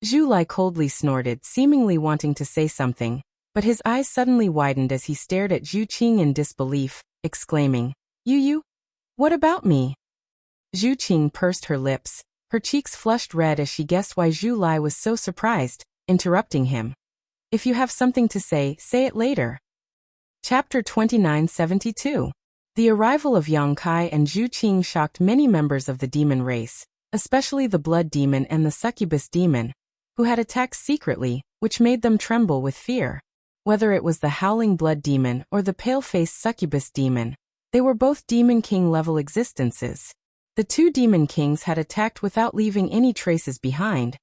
Zhu Lai coldly snorted, seemingly wanting to say something, but his eyes suddenly widened as he stared at Zhu Qing in disbelief, exclaiming, You? What about me?" Zhu Qing pursed her lips, her cheeks flushed red as she guessed why Zhu Lai was so surprised, interrupting him. "If you have something to say it later." Chapter 2972. The arrival of Yang Kai and Zhu Qing shocked many members of the demon race, especially the blood demon and the succubus demon, who had attacked secretly, which made them tremble with fear. Whether it was the howling blood demon or the pale-faced succubus demon, they were both Demon King-level existences. The two Demon Kings had attacked without leaving any traces behind,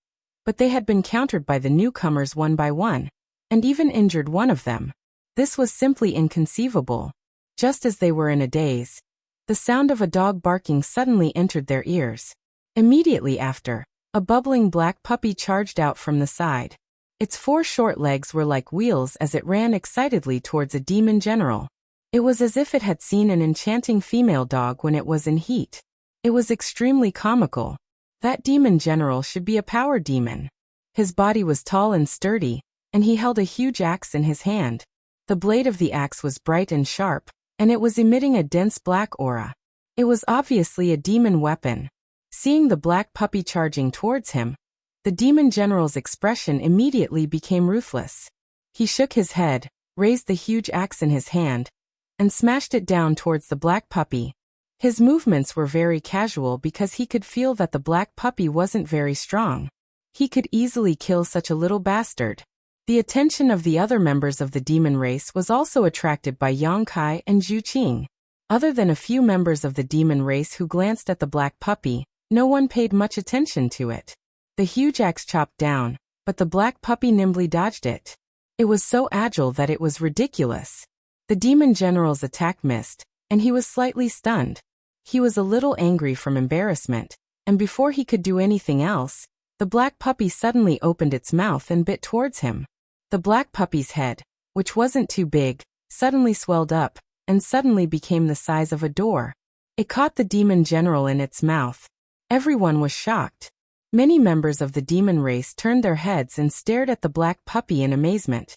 but they had been countered by the newcomers one by one, and even injured one of them. This was simply inconceivable. Just as they were in a daze, the sound of a dog barking suddenly entered their ears. Immediately after, a bubbling black puppy charged out from the side. Its 4 short legs were like wheels as it ran excitedly towards a demon general. It was as if it had seen an enchanting female dog when it was in heat. It was extremely comical. That demon general should be a power demon. His body was tall and sturdy, and he held a huge axe in his hand. The blade of the axe was bright and sharp, and it was emitting a dense black aura. It was obviously a demon weapon. Seeing the black puppy charging towards him, the demon general's expression immediately became ruthless. He shook his head, raised the huge axe in his hand, and smashed it down towards the black puppy. His movements were very casual because he could feel that the black puppy wasn't very strong. He could easily kill such a little bastard. The attention of the other members of the demon race was also attracted by Yang Kai and Zhu Qing. Other than a few members of the demon race who glanced at the black puppy, no one paid much attention to it. The huge axe chopped down, but the black puppy nimbly dodged it. It was so agile that it was ridiculous. The demon general's attack missed, and he was slightly stunned. He was a little angry from embarrassment, and before he could do anything else, the black puppy suddenly opened its mouth and bit towards him. The black puppy's head, which wasn't too big, suddenly swelled up, and suddenly became the size of a door. It caught the demon general in its mouth. Everyone was shocked. Many members of the demon race turned their heads and stared at the black puppy in amazement,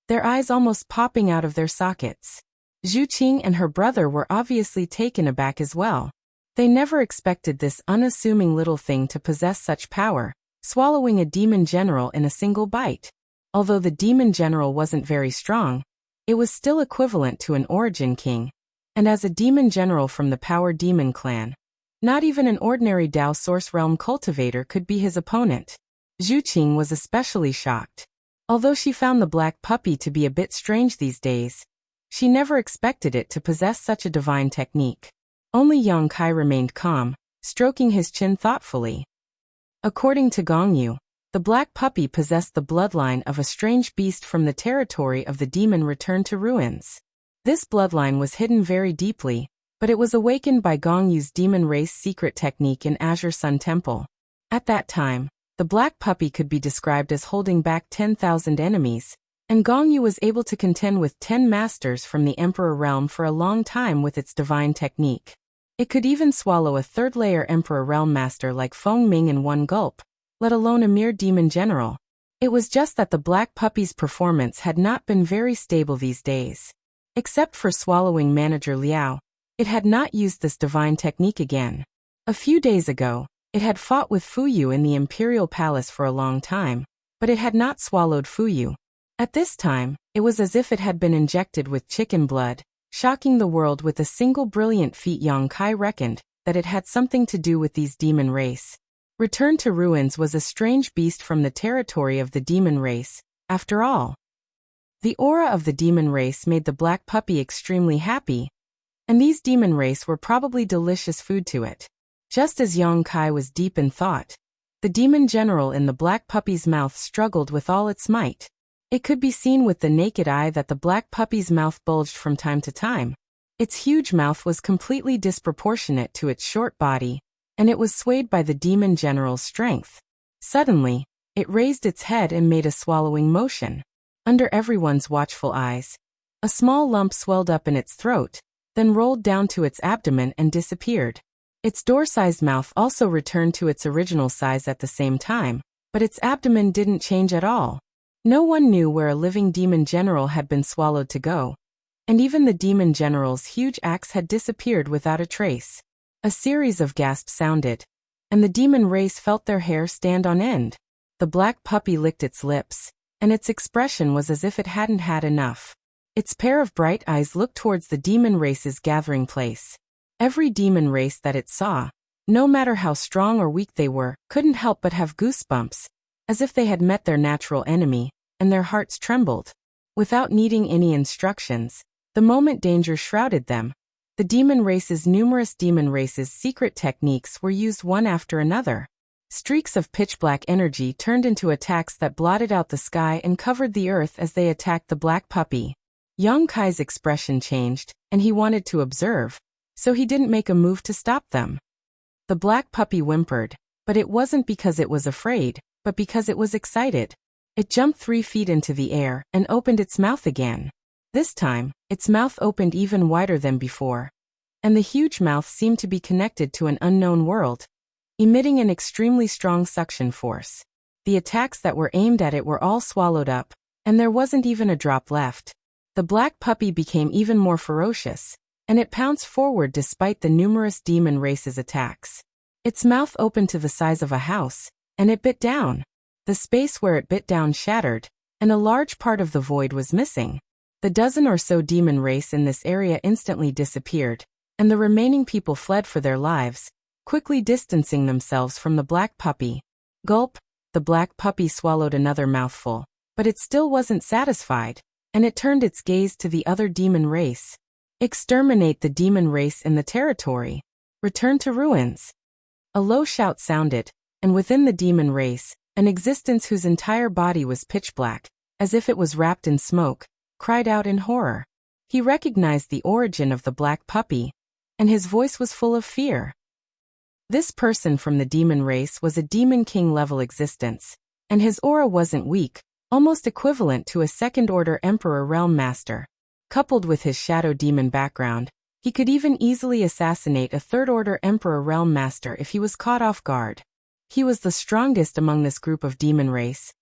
their eyes almost popping out of their sockets. Zhu Qing and her brother were obviously taken aback as well. They never expected this unassuming little thing to possess such power, swallowing a demon general in a single bite. Although the demon general wasn't very strong, it was still equivalent to an origin king, and as a demon general from the Power Demon clan, not even an ordinary Dao Source Realm cultivator could be his opponent. Zhu Qing was especially shocked. Although she found the black puppy to be a bit strange these days, she never expected it to possess such a divine technique. Only Yang Kai remained calm, stroking his chin thoughtfully. According to Gongyu, the black puppy possessed the bloodline of a strange beast from the territory of the demon returned to ruins. This bloodline was hidden very deeply, but it was awakened by Gongyu's demon race secret technique in Azure Sun Temple. At that time, the black puppy could be described as holding back 10,000 enemies, and Gongyu was able to contend with 10 masters from the Emperor Realm for a long time with its divine technique. It could even swallow a third-layer Emperor Realm master like Feng Ming in one gulp, let alone a mere demon general. It was just that the black puppy's performance had not been very stable these days. Except for swallowing manager Liao, it had not used this divine technique again. A few days ago, it had fought with Fuyu in the Imperial Palace for a long time, but it had not swallowed Fuyu. At this time, it was as if it had been injected with chicken blood, shocking the world with a single brilliant feat. Yang Kai reckoned that it had something to do with these demon race. Return to Ruins was a strange beast from the territory of the demon race, after all. The aura of the demon race made the black puppy extremely happy, and these demon race were probably delicious food to it. Just as Yong Kai was deep in thought, the demon general in the black puppy's mouth struggled with all its might. It could be seen with the naked eye that the black puppy's mouth bulged from time to time. Its huge mouth was completely disproportionate to its short body, and it was swayed by the demon general's strength. Suddenly, it raised its head and made a swallowing motion. Under everyone's watchful eyes, a small lump swelled up in its throat, then rolled down to its abdomen and disappeared. Its door-sized mouth also returned to its original size at the same time, but its abdomen didn't change at all. No one knew where a living demon general had been swallowed to go, and even the demon general's huge axe had disappeared without a trace. A series of gasps sounded, and the demon race felt their hair stand on end. The black puppy licked its lips, and its expression was as if it hadn't had enough. Its pair of bright eyes looked towards the demon race's gathering place. Every demon race that it saw, no matter how strong or weak they were, couldn't help but have goosebumps, as if they had met their natural enemy, and their hearts trembled. Without needing any instructions, the moment danger shrouded them, the demon race's numerous demon race's secret techniques were used one after another. Streaks of pitch-black energy turned into attacks that blotted out the sky and covered the earth as they attacked the black puppy. Yong Kai's expression changed, and he wanted to observe, so he didn't make a move to stop them. The black puppy whimpered, but it wasn't because it was afraid, but because it was excited. It jumped 3 feet into the air and opened its mouth again. This time, its mouth opened even wider than before, and the huge mouth seemed to be connected to an unknown world, emitting an extremely strong suction force. The attacks that were aimed at it were all swallowed up, and there wasn't even a drop left. The black puppy became even more ferocious, and it pounced forward despite the numerous demon race's attacks. Its mouth opened to the size of a house, and it bit down. The space where it bit down shattered, and a large part of the void was missing. The dozen or so demon race in this area instantly disappeared, and the remaining people fled for their lives, quickly distancing themselves from the black puppy. Gulp, the black puppy swallowed another mouthful, but it still wasn't satisfied, and it turned its gaze to the other demon race. Exterminate the demon race in the territory. Return to ruins. A low shout sounded, and within the demon race, an existence whose entire body was pitch black, as if it was wrapped in smoke, cried out in horror. He recognized the origin of the black puppy, and his voice was full of fear. This person from the demon race was a demon king-level existence, and his aura wasn't weak, almost equivalent to a second-order emperor realm master. Coupled with his shadow demon background, he could even easily assassinate a third-order emperor realm master if he was caught off guard. He was the strongest among this group of demon race,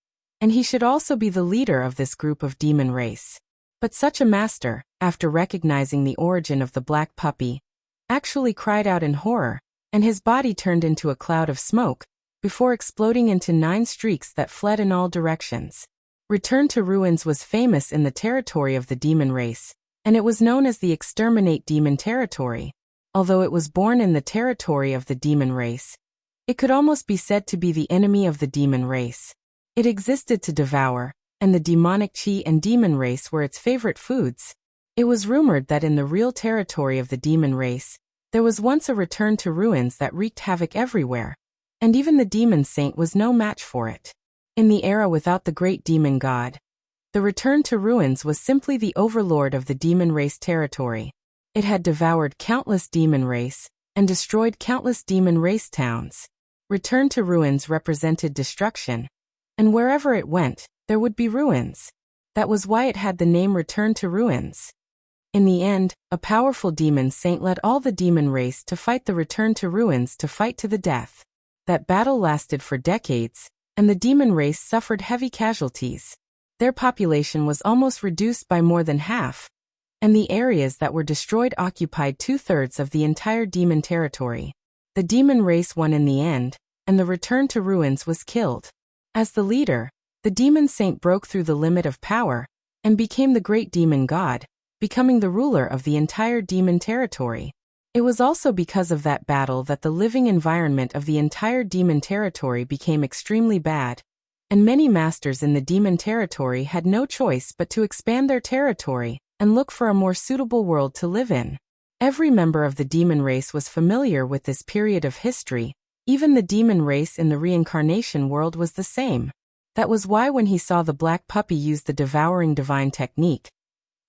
and he should also be the leader of this group of demon race. But such a master, after recognizing the origin of the black puppy, actually cried out in horror, and his body turned into a cloud of smoke, before exploding into 9 streaks that fled in all directions. Return to Ruins was famous in the territory of the demon race, and it was known as the Exterminate Demon Territory. Although it was born in the territory of the demon race, it could almost be said to be the enemy of the demon race. It existed to devour, and the demonic chi and demon race were its favorite foods. It was rumored that in the real territory of the demon race, there was once a return to ruins that wreaked havoc everywhere, and even the demon saint was no match for it. In the era without the great demon god, the return to ruins was simply the overlord of the demon race territory. It had devoured countless demon race, and destroyed countless demon race towns. Return to Ruins represented destruction, and wherever it went, there would be ruins. That was why it had the name Return to Ruins. In the end, a powerful demon saint led all the demon race to fight the Return to Ruins to fight to the death. That battle lasted for decades, and the demon race suffered heavy casualties. Their population was almost reduced by more than half, and the areas that were destroyed occupied 2/3 of the entire demon territory. The demon race won in the end, and the Return to Ruins was killed. As the leader, the demon saint broke through the limit of power, and became the great demon god, becoming the ruler of the entire demon territory. It was also because of that battle that the living environment of the entire demon territory became extremely bad, and many masters in the demon territory had no choice but to expand their territory and look for a more suitable world to live in. Every member of the demon race was familiar with this period of history. Even the demon race in the reincarnation world was the same. That was why when he saw the black puppy use the devouring divine technique,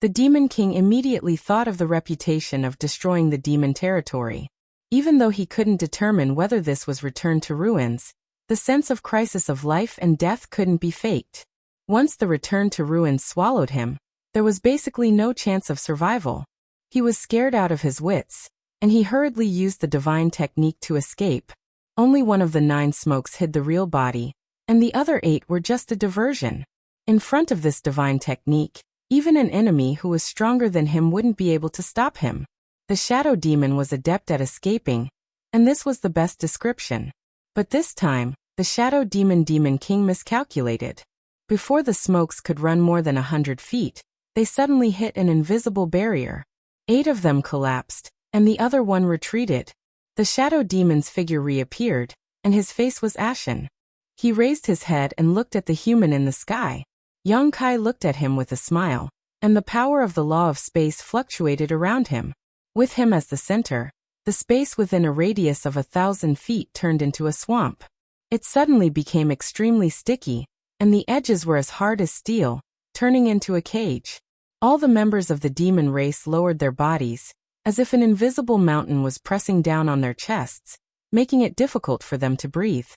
the Demon King immediately thought of the reputation of destroying the demon territory. Even though he couldn't determine whether this was return to ruins, the sense of crisis of life and death couldn't be faked. Once the return to ruins swallowed him, there was basically no chance of survival. He was scared out of his wits, and he hurriedly used the divine technique to escape. Only one of the 9 smokes hid the real body, and the other 8 were just a diversion. In front of this divine technique, even an enemy who was stronger than him wouldn't be able to stop him. The shadow demon was adept at escaping, and this was the best description. But this time, the shadow demon King miscalculated. Before the smokes could run more than 100 feet, they suddenly hit an invisible barrier. 8 of them collapsed, and the other one retreated. The shadow demon's figure reappeared, and his face was ashen. He raised his head and looked at the human in the sky. Yang Kai looked at him with a smile, and the power of the law of space fluctuated around him. With him as the center, the space within a radius of 1,000 feet turned into a swamp. It suddenly became extremely sticky, and the edges were as hard as steel, turning into a cage. All the members of the demon race lowered their bodies, as if an invisible mountain was pressing down on their chests, making it difficult for them to breathe.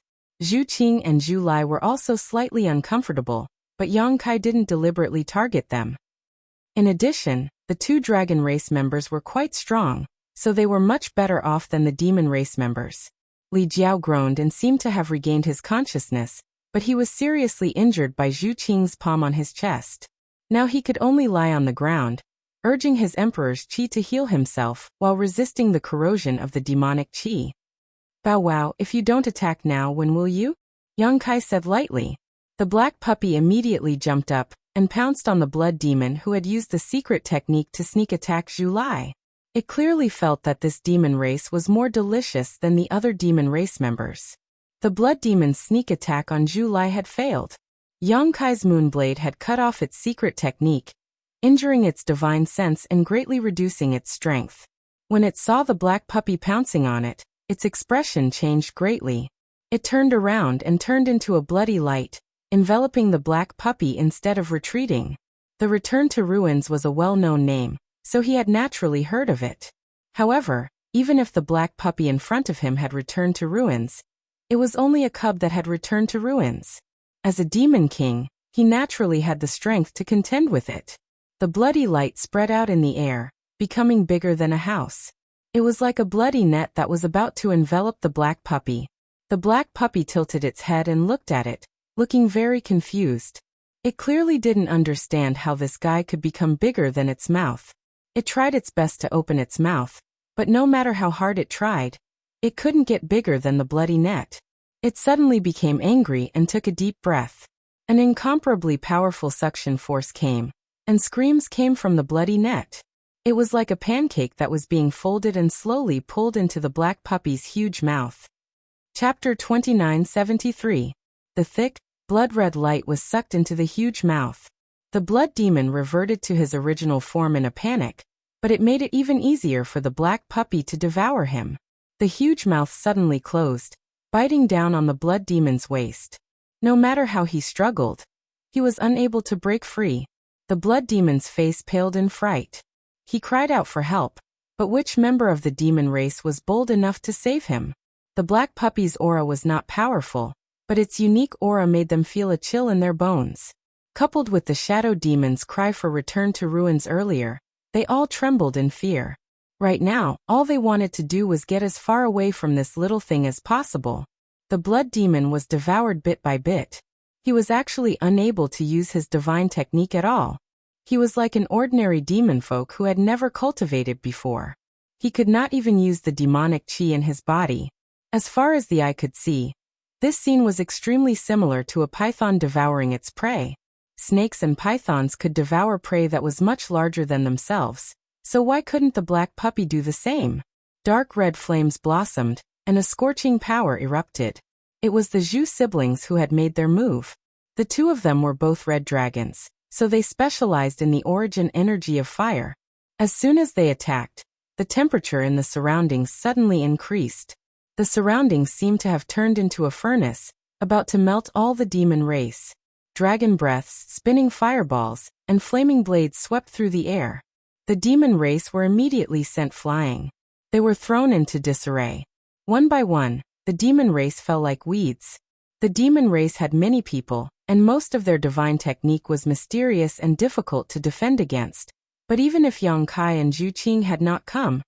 Zhu Qing and Zhu Lai were also slightly uncomfortable, but Yang Kai didn't deliberately target them. In addition, the 2 dragon race members were quite strong, so they were much better off than the demon race members. Li Jiao groaned and seemed to have regained his consciousness, but he was seriously injured by Zhu Qing's palm on his chest. Now he could only lie on the ground, urging his emperor's qi to heal himself while resisting the corrosion of the demonic qi. "Bow wow, if you don't attack now, when will you?" Yang Kai said lightly. The black puppy immediately jumped up and pounced on the blood demon who had used the secret technique to sneak attack Zhu Lai. It clearly felt that this demon race was more delicious than the other demon race members. The blood demon's sneak attack on Zhu Lai had failed. Yang Kai's moonblade had cut off its secret technique, injuring its divine sense and greatly reducing its strength. When it saw the black puppy pouncing on it, its expression changed greatly. It turned around and turned into a bloody light, enveloping the black puppy instead of retreating. The Return to Ruins was a well-known name, so he had naturally heard of it. However, even if the black puppy in front of him had returned to ruins, it was only a cub that had returned to ruins. As a demon king, he naturally had the strength to contend with it. The bloody light spread out in the air, becoming bigger than a house. It was like a bloody net that was about to envelop the black puppy. The black puppy tilted its head and looked at it, looking very confused. It clearly didn't understand how this guy could become bigger than its mouth. It tried its best to open its mouth, but no matter how hard it tried, it couldn't get bigger than the bloody net. It suddenly became angry and took a deep breath. An incomparably powerful suction force came, and screams came from the bloody net. It was like a pancake that was being folded and slowly pulled into the black puppy's huge mouth. Chapter 2973. The thick, blood-red light was sucked into the huge mouth. The blood demon reverted to his original form in a panic, but it made it even easier for the black puppy to devour him. The huge mouth suddenly closed, biting down on the blood demon's waist. No matter how he struggled, he was unable to break free. The blood demon's face paled in fright. He cried out for help, but which member of the demon race was bold enough to save him? The black puppy's aura was not powerful, but its unique aura made them feel a chill in their bones. Coupled with the shadow demon's cry for return to ruins earlier, they all trembled in fear. Right now, all they wanted to do was get as far away from this little thing as possible. The blood demon was devoured bit by bit. He was actually unable to use his divine technique at all. He was like an ordinary demon folk who had never cultivated before. He could not even use the demonic chi in his body. As far as the eye could see, this scene was extremely similar to a python devouring its prey. Snakes and pythons could devour prey that was much larger than themselves, so why couldn't the black puppy do the same? Dark red flames blossomed, and a scorching power erupted. It was the Zhu siblings who had made their move. The 2 of them were both red dragons, so they specialized in the origin energy of fire. As soon as they attacked, the temperature in the surroundings suddenly increased. The surroundings seemed to have turned into a furnace, about to melt all the demon race. Dragon breaths, spinning fireballs, and flaming blades swept through the air. The demon race were immediately sent flying. They were thrown into disarray. One by one, the demon race fell like weeds. The demon race had many people, and most of their divine technique was mysterious and difficult to defend against. But even if Yang Kai and Zhu Qing had not come,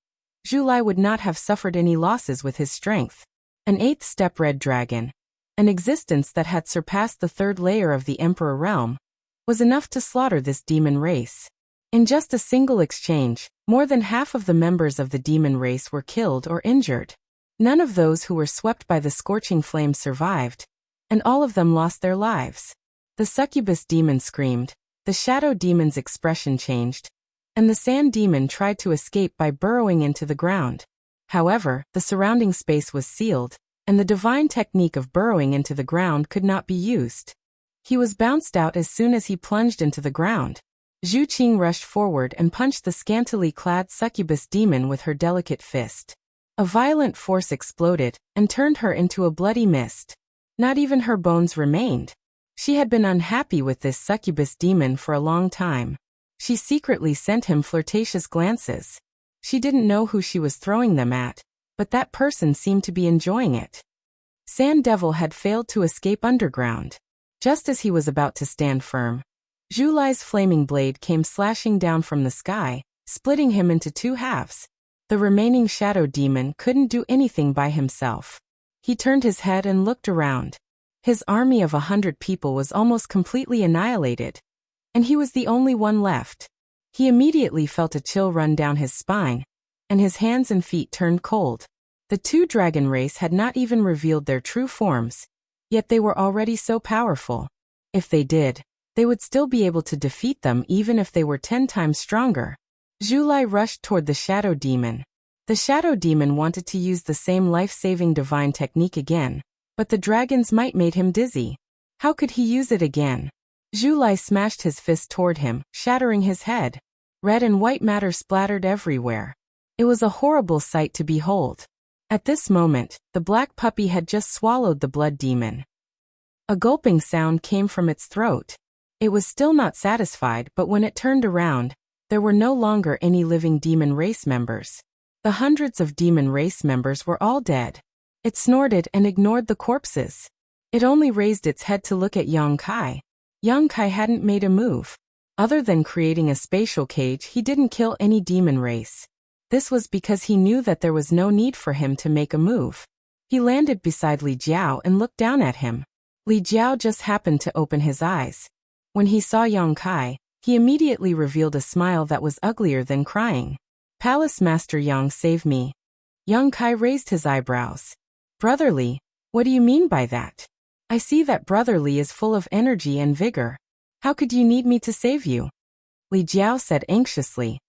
Zhu Lai would not have suffered any losses with his strength. An eighth-step red dragon, an existence that had surpassed the third layer of the Emperor realm, was enough to slaughter this demon race. In just a single exchange, more than half of the members of the demon race were killed or injured. None of those who were swept by the scorching flames survived, and all of them lost their lives. The succubus demon screamed, the shadow demon's expression changed, and the sand demon tried to escape by burrowing into the ground. However, the surrounding space was sealed, and the divine technique of burrowing into the ground could not be used. He was bounced out as soon as he plunged into the ground. Zhu Qing rushed forward and punched the scantily clad succubus demon with her delicate fist. A violent force exploded and turned her into a bloody mist. Not even her bones remained. She had been unhappy with this succubus demon for a long time. She secretly sent him flirtatious glances. She didn't know who she was throwing them at, but that person seemed to be enjoying it. Sand Devil had failed to escape underground. Just as he was about to stand firm, Zhu Lai's flaming blade came slashing down from the sky, splitting him into two halves. The remaining shadow demon couldn't do anything by himself. He turned his head and looked around. His army of 100 people was almost completely annihilated, and he was the only one left. He immediately felt a chill run down his spine, and his hands and feet turned cold. The two dragon race had not even revealed their true forms, yet they were already so powerful. If they did, they would still be able to defeat them even if they were 10 times stronger. Zhu Lai rushed toward the shadow demon. The shadow demon wanted to use the same life-saving divine technique again, but the dragon's might made him dizzy. How could he use it again? Zhu Lai smashed his fist toward him, shattering his head. Red and white matter splattered everywhere. It was a horrible sight to behold. At this moment, the black puppy had just swallowed the blood demon. A gulping sound came from its throat. It was still not satisfied, but when it turned around, there were no longer any living demon race members. The hundreds of demon race members were all dead. It snorted and ignored the corpses. It only raised its head to look at Yang Kai. Yang Kai hadn't made a move. Other than creating a spatial cage, he didn't kill any demon race. This was because he knew that there was no need for him to make a move. He landed beside Li Jiao and looked down at him. Li Jiao just happened to open his eyes. When he saw Yang Kai, he immediately revealed a smile that was uglier than crying. Palace Master Yang, save me. Yang Kai raised his eyebrows. Brotherly, what do you mean by that? I see that Brotherly is full of energy and vigor. How could you need me to save you? Li Jiao said anxiously.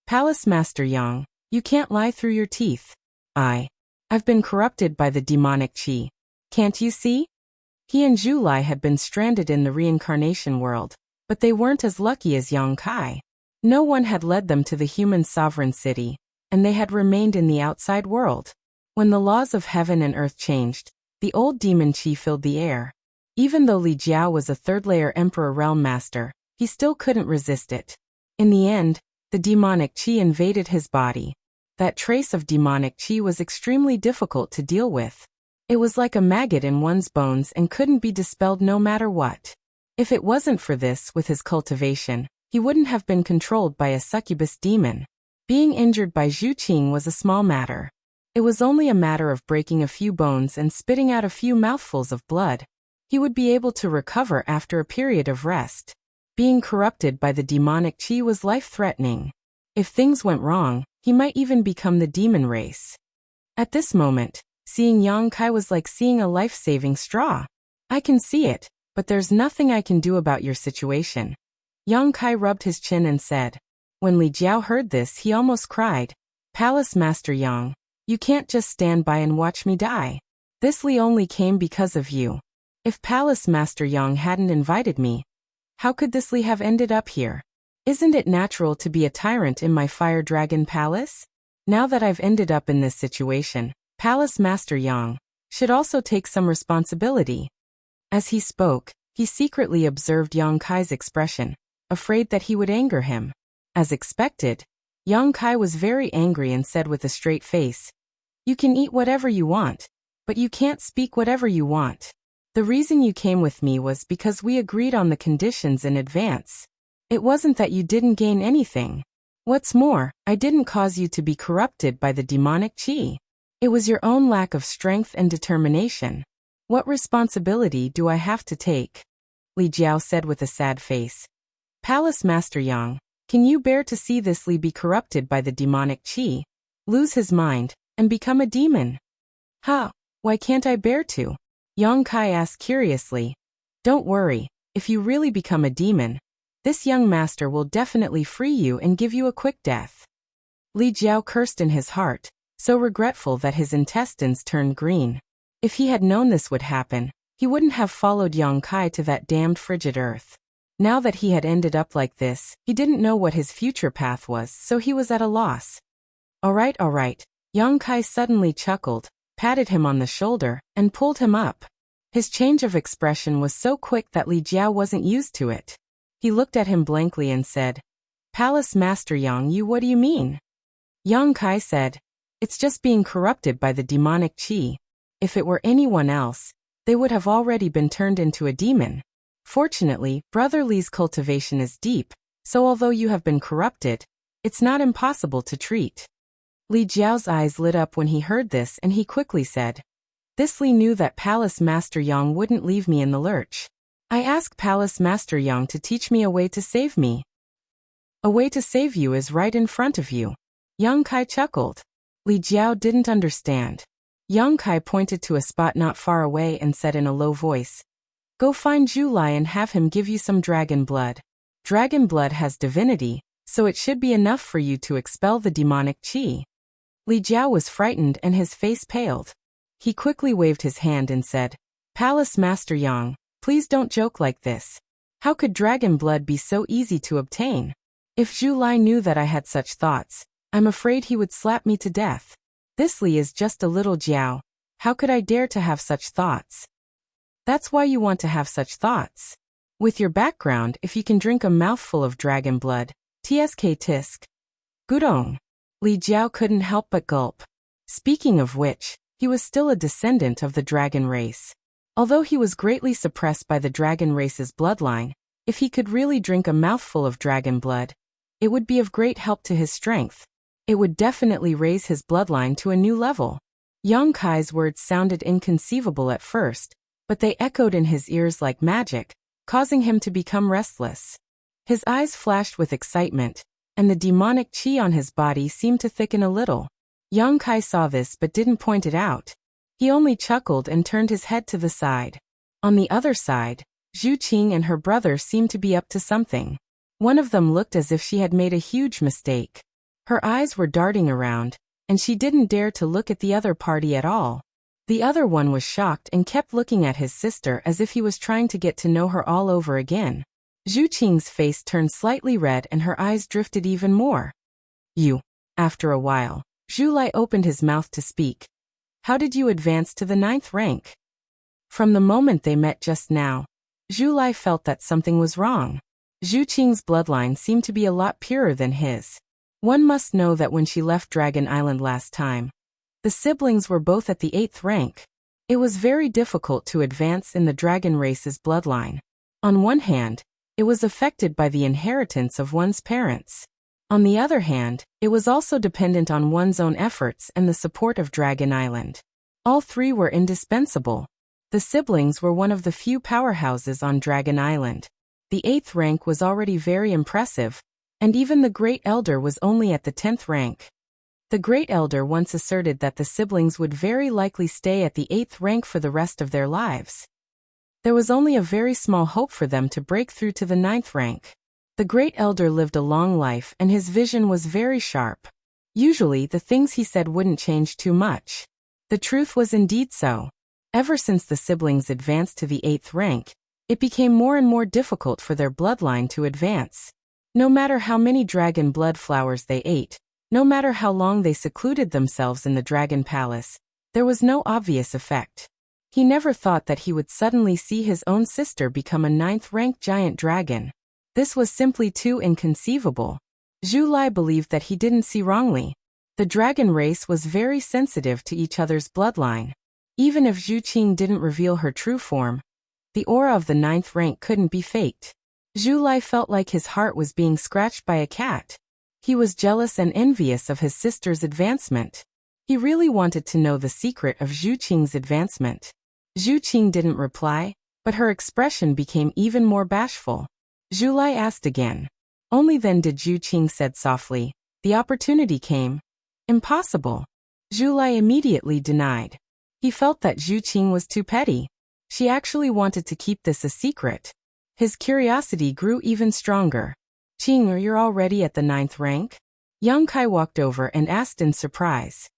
Palace Master Yang, you can't lie through your teeth. I've been corrupted by the demonic qi. Can't you see? He and Zhu Lai had been stranded in the reincarnation world, but they weren't as lucky as Yang Kai. No one had led them to the human sovereign city, and they had remained in the outside world. When the laws of heaven and earth changed, the old demon qi filled the air. Even though Li Jiao was a third-layer Emperor Realm Master, he still couldn't resist it. In the end, the demonic qi invaded his body. That trace of demonic qi was extremely difficult to deal with. It was like a maggot in one's bones and couldn't be dispelled no matter what. If it wasn't for this, with his cultivation, he wouldn't have been controlled by a succubus demon. Being injured by Zhu Qing was a small matter. It was only a matter of breaking a few bones and spitting out a few mouthfuls of blood. He would be able to recover after a period of rest. Being corrupted by the demonic qi was life-threatening. If things went wrong, he might even become the demon race. At this moment, seeing Yang Kai was like seeing a life-saving straw. I can see it, but there's nothing I can do about your situation. Yang Kai rubbed his chin and said. When Li Jiao heard this, he almost cried. Palace Master Yang, you can't just stand by and watch me die. This Li only came because of you. If Palace Master Yang hadn't invited me, how could this Li have ended up here? Isn't it natural to be a tyrant in my fire dragon palace? Now that I've ended up in this situation, Palace Master Yang should also take some responsibility. As he spoke, he secretly observed Yang Kai's expression, afraid that he would anger him. As expected, Yang Kai was very angry and said with a straight face, "You can eat whatever you want, but you can't speak whatever you want. The reason you came with me was because we agreed on the conditions in advance. It wasn't that you didn't gain anything. What's more, I didn't cause you to be corrupted by the demonic qi. It was your own lack of strength and determination. What responsibility do I have to take?" Li Jiao said with a sad face. "Palace Master Yang, can you bear to see this Li be corrupted by the demonic qi, lose his mind, and become a demon?" "Ha, why can't I bear to?" Yang Kai asked curiously. "Don't worry, if you really become a demon, this young master will definitely free you and give you a quick death." Li Jiao cursed in his heart, so regretful that his intestines turned green. If he had known this would happen, he wouldn't have followed Yang Kai to that damned frigid earth. Now that he had ended up like this, he didn't know what his future path was, so he was at a loss. All right. Yang Kai suddenly chuckled, patted him on the shoulder, and pulled him up. His change of expression was so quick that Li Jiao wasn't used to it. He looked at him blankly and said, "Palace Master Yang, what do you mean?" Yang Kai said, "It's just being corrupted by the demonic qi. If it were anyone else, they would have already been turned into a demon. Fortunately, Brother Li's cultivation is deep, so although you have been corrupted, it's not impossible to treat." Li Jiao's eyes lit up when he heard this and he quickly said, "This Li knew that Palace Master Yang wouldn't leave me in the lurch. I asked Palace Master Yang to teach me a way to save me." "A way to save you is right in front of you." Yang Kai chuckled. Li Jiao didn't understand. Yang Kai pointed to a spot not far away and said in a low voice, "Go find Zhu Lai and have him give you some dragon blood. Dragon blood has divinity, so it should be enough for you to expel the demonic qi." Li Jiao was frightened and his face paled. He quickly waved his hand and said, "Palace Master Yang, please don't joke like this. How could dragon blood be so easy to obtain? If Zhu Lai knew that I had such thoughts, I'm afraid he would slap me to death. This Li is just a little Jiao. How could I dare to have such thoughts?" "That's why you want to have such thoughts. With your background, if you can drink a mouthful of dragon blood, tisk. Gudong." Li Jiao couldn't help but gulp. Speaking of which, he was still a descendant of the dragon race. Although he was greatly suppressed by the dragon race's bloodline, if he could really drink a mouthful of dragon blood, it would be of great help to his strength. It would definitely raise his bloodline to a new level. Yang Kai's words sounded inconceivable at first, but they echoed in his ears like magic, causing him to become restless. His eyes flashed with excitement, and the demonic qi on his body seemed to thicken a little. Yang Kai saw this but didn't point it out. He only chuckled and turned his head to the side. On the other side, Zhu Qing and her brother seemed to be up to something. One of them looked as if she had made a huge mistake. Her eyes were darting around, and she didn't dare to look at the other party at all. The other one was shocked and kept looking at his sister as if he was trying to get to know her all over again. Zhu Qing's face turned slightly red and her eyes drifted even more. "You." After a while, Zhu Lai opened his mouth to speak. "How did you advance to the 9th rank?" From the moment they met just now, Zhu Lai felt that something was wrong. Zhu Qing's bloodline seemed to be a lot purer than his. One must know that when she left Dragon Island last time, the siblings were both at the 8th rank. It was very difficult to advance in the dragon race's bloodline. On one hand, it was affected by the inheritance of one's parents. On the other hand, it was also dependent on one's own efforts and the support of Dragon Island. All three were indispensable. The siblings were one of the few powerhouses on Dragon Island. The 8th rank was already very impressive, and even the Great Elder was only at the 10th rank. The Great Elder once asserted that the siblings would very likely stay at the 8th rank for the rest of their lives. There was only a very small hope for them to break through to the 9th rank. The Great Elder lived a long life and his vision was very sharp. Usually the things he said wouldn't change too much. The truth was indeed so. Ever since the siblings advanced to the 8th rank, it became more and more difficult for their bloodline to advance. No matter how many dragon blood flowers they ate, No matter how long they secluded themselves in the Dragon Palace, there was no obvious effect. He never thought that he would suddenly see his own sister become a 9th-ranked giant dragon. This was simply too inconceivable. Zhu Lai believed that he didn't see wrongly. The dragon race was very sensitive to each other's bloodline. Even if Zhu Qing didn't reveal her true form, the aura of the 9th rank couldn't be faked. Zhu Lai felt like his heart was being scratched by a cat. He was jealous and envious of his sister's advancement. He really wanted to know the secret of Zhu Qing's advancement. Zhu Qing didn't reply, but her expression became even more bashful. Zhu Lai asked again. Only then did Zhu Qing said softly, "The opportunity came." "Impossible." Zhu Lai immediately denied. He felt that Zhu Qing was too petty. She actually wanted to keep this a secret. His curiosity grew even stronger. "Qing, you're already at the 9th rank?" Yang Kai walked over and asked in surprise.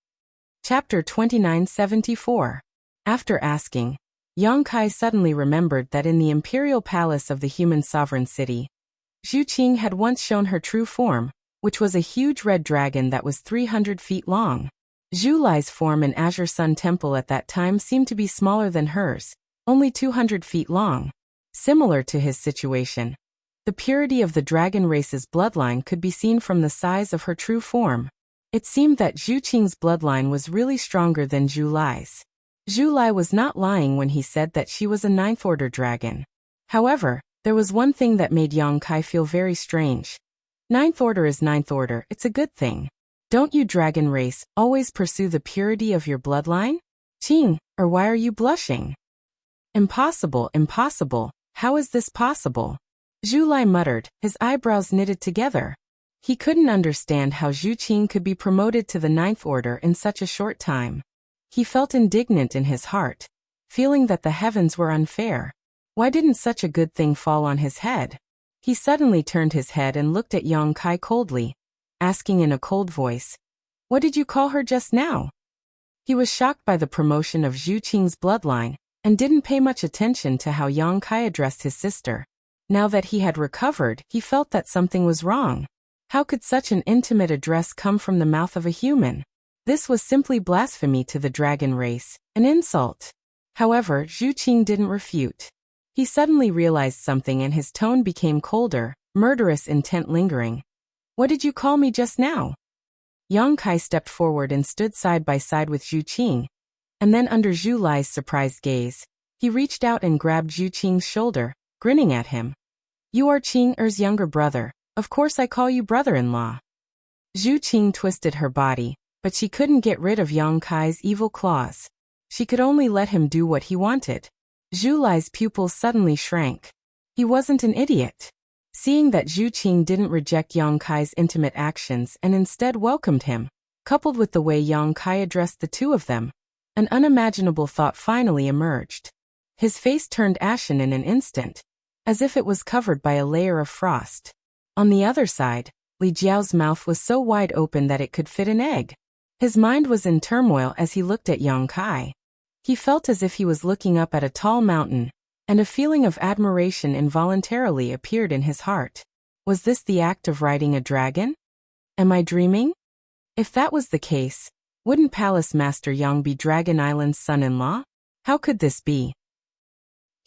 Chapter 2974. After asking, Yang Kai suddenly remembered that in the imperial palace of the human sovereign city, Zhu Qing had once shown her true form, which was a huge red dragon that was 300 feet long. Zhu Lai's form in Azure Sun Temple at that time seemed to be smaller than hers, only 200 feet long. Similar to his situation, the purity of the dragon race's bloodline could be seen from the size of her true form. It seemed that Zhu Qing's bloodline was really stronger than Zhu Lai's. Zhu Lai was not lying when he said that she was a 9th-order dragon. However, there was one thing that made Yang Kai feel very strange. 9th order is 9th order, it's a good thing. Don't you dragon race always pursue the purity of your bloodline? Qing, or why are you blushing? Impossible, impossible, how is this possible? Zhu Lai muttered, his eyebrows knitted together. He couldn't understand how Zhu Qing could be promoted to the 9th order in such a short time. He felt indignant in his heart, feeling that the heavens were unfair. Why didn't such a good thing fall on his head? He suddenly turned his head and looked at Yang Kai coldly, asking in a cold voice, "What did you call her just now?" He was shocked by the promotion of Zhu Qing's bloodline, and didn't pay much attention to how Yang Kai addressed his sister. Now that he had recovered, he felt that something was wrong. How could such an intimate address come from the mouth of a human? This was simply blasphemy to the dragon race, an insult. However, Zhu Qing didn't refute. He suddenly realized something and his tone became colder, murderous intent lingering. "What did you call me just now?" Yang Kai stepped forward and stood side by side with Zhu Qing, and then under Zhu Lai's surprised gaze, he reached out and grabbed Zhu Qing's shoulder, grinning at him. "You are Qing Er's younger brother, of course I call you brother-in-law." Zhu Qing twisted her body, but she couldn't get rid of Yang Kai's evil claws. She could only let him do what he wanted. Zhu Lai's pupils suddenly shrank. He wasn't an idiot. Seeing that Zhu Qing didn't reject Yang Kai's intimate actions and instead welcomed him, coupled with the way Yang Kai addressed the two of them, an unimaginable thought finally emerged. His face turned ashen in an instant, as if it was covered by a layer of frost. On the other side, Li Jiao's mouth was so wide open that it could fit an egg. His mind was in turmoil as he looked at Yang Kai. He felt as if he was looking up at a tall mountain, and a feeling of admiration involuntarily appeared in his heart. Was this the act of riding a dragon? Am I dreaming? If that was the case, wouldn't Palace Master Yang be Dragon Island's son-in-law? How could this be?